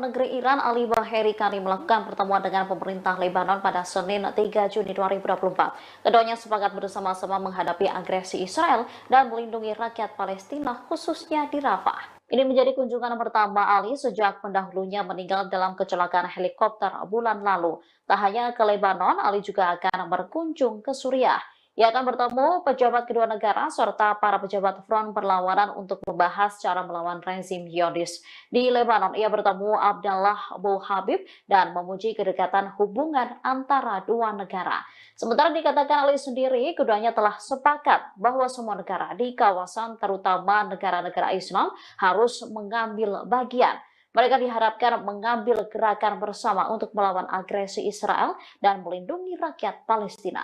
Negeri Iran Ali Baheri Kani melakukan pertemuan dengan pemerintah Lebanon pada Senin 3 Juni 2024. Keduanya sepakat bersama-sama menghadapi agresi Israel dan melindungi rakyat Palestina khususnya di Rafah. Ini menjadi kunjungan pertama Ali sejak pendahulunya meninggal dalam kecelakaan helikopter bulan lalu. Tak hanya ke Lebanon, Ali juga akan berkunjung ke Suriah. Ia akan bertemu pejabat kedua negara serta para pejabat front perlawanan untuk membahas cara melawan rezim Zionis. Di Lebanon, ia bertemu Abdallah Abu Habib dan memuji kedekatan hubungan antara dua negara. Sementara dikatakan Ali sendiri, keduanya telah sepakat bahwa semua negara di kawasan, terutama negara-negara Islam, harus mengambil bagian. Mereka diharapkan mengambil gerakan bersama untuk melawan agresi Israel dan melindungi rakyat Palestina.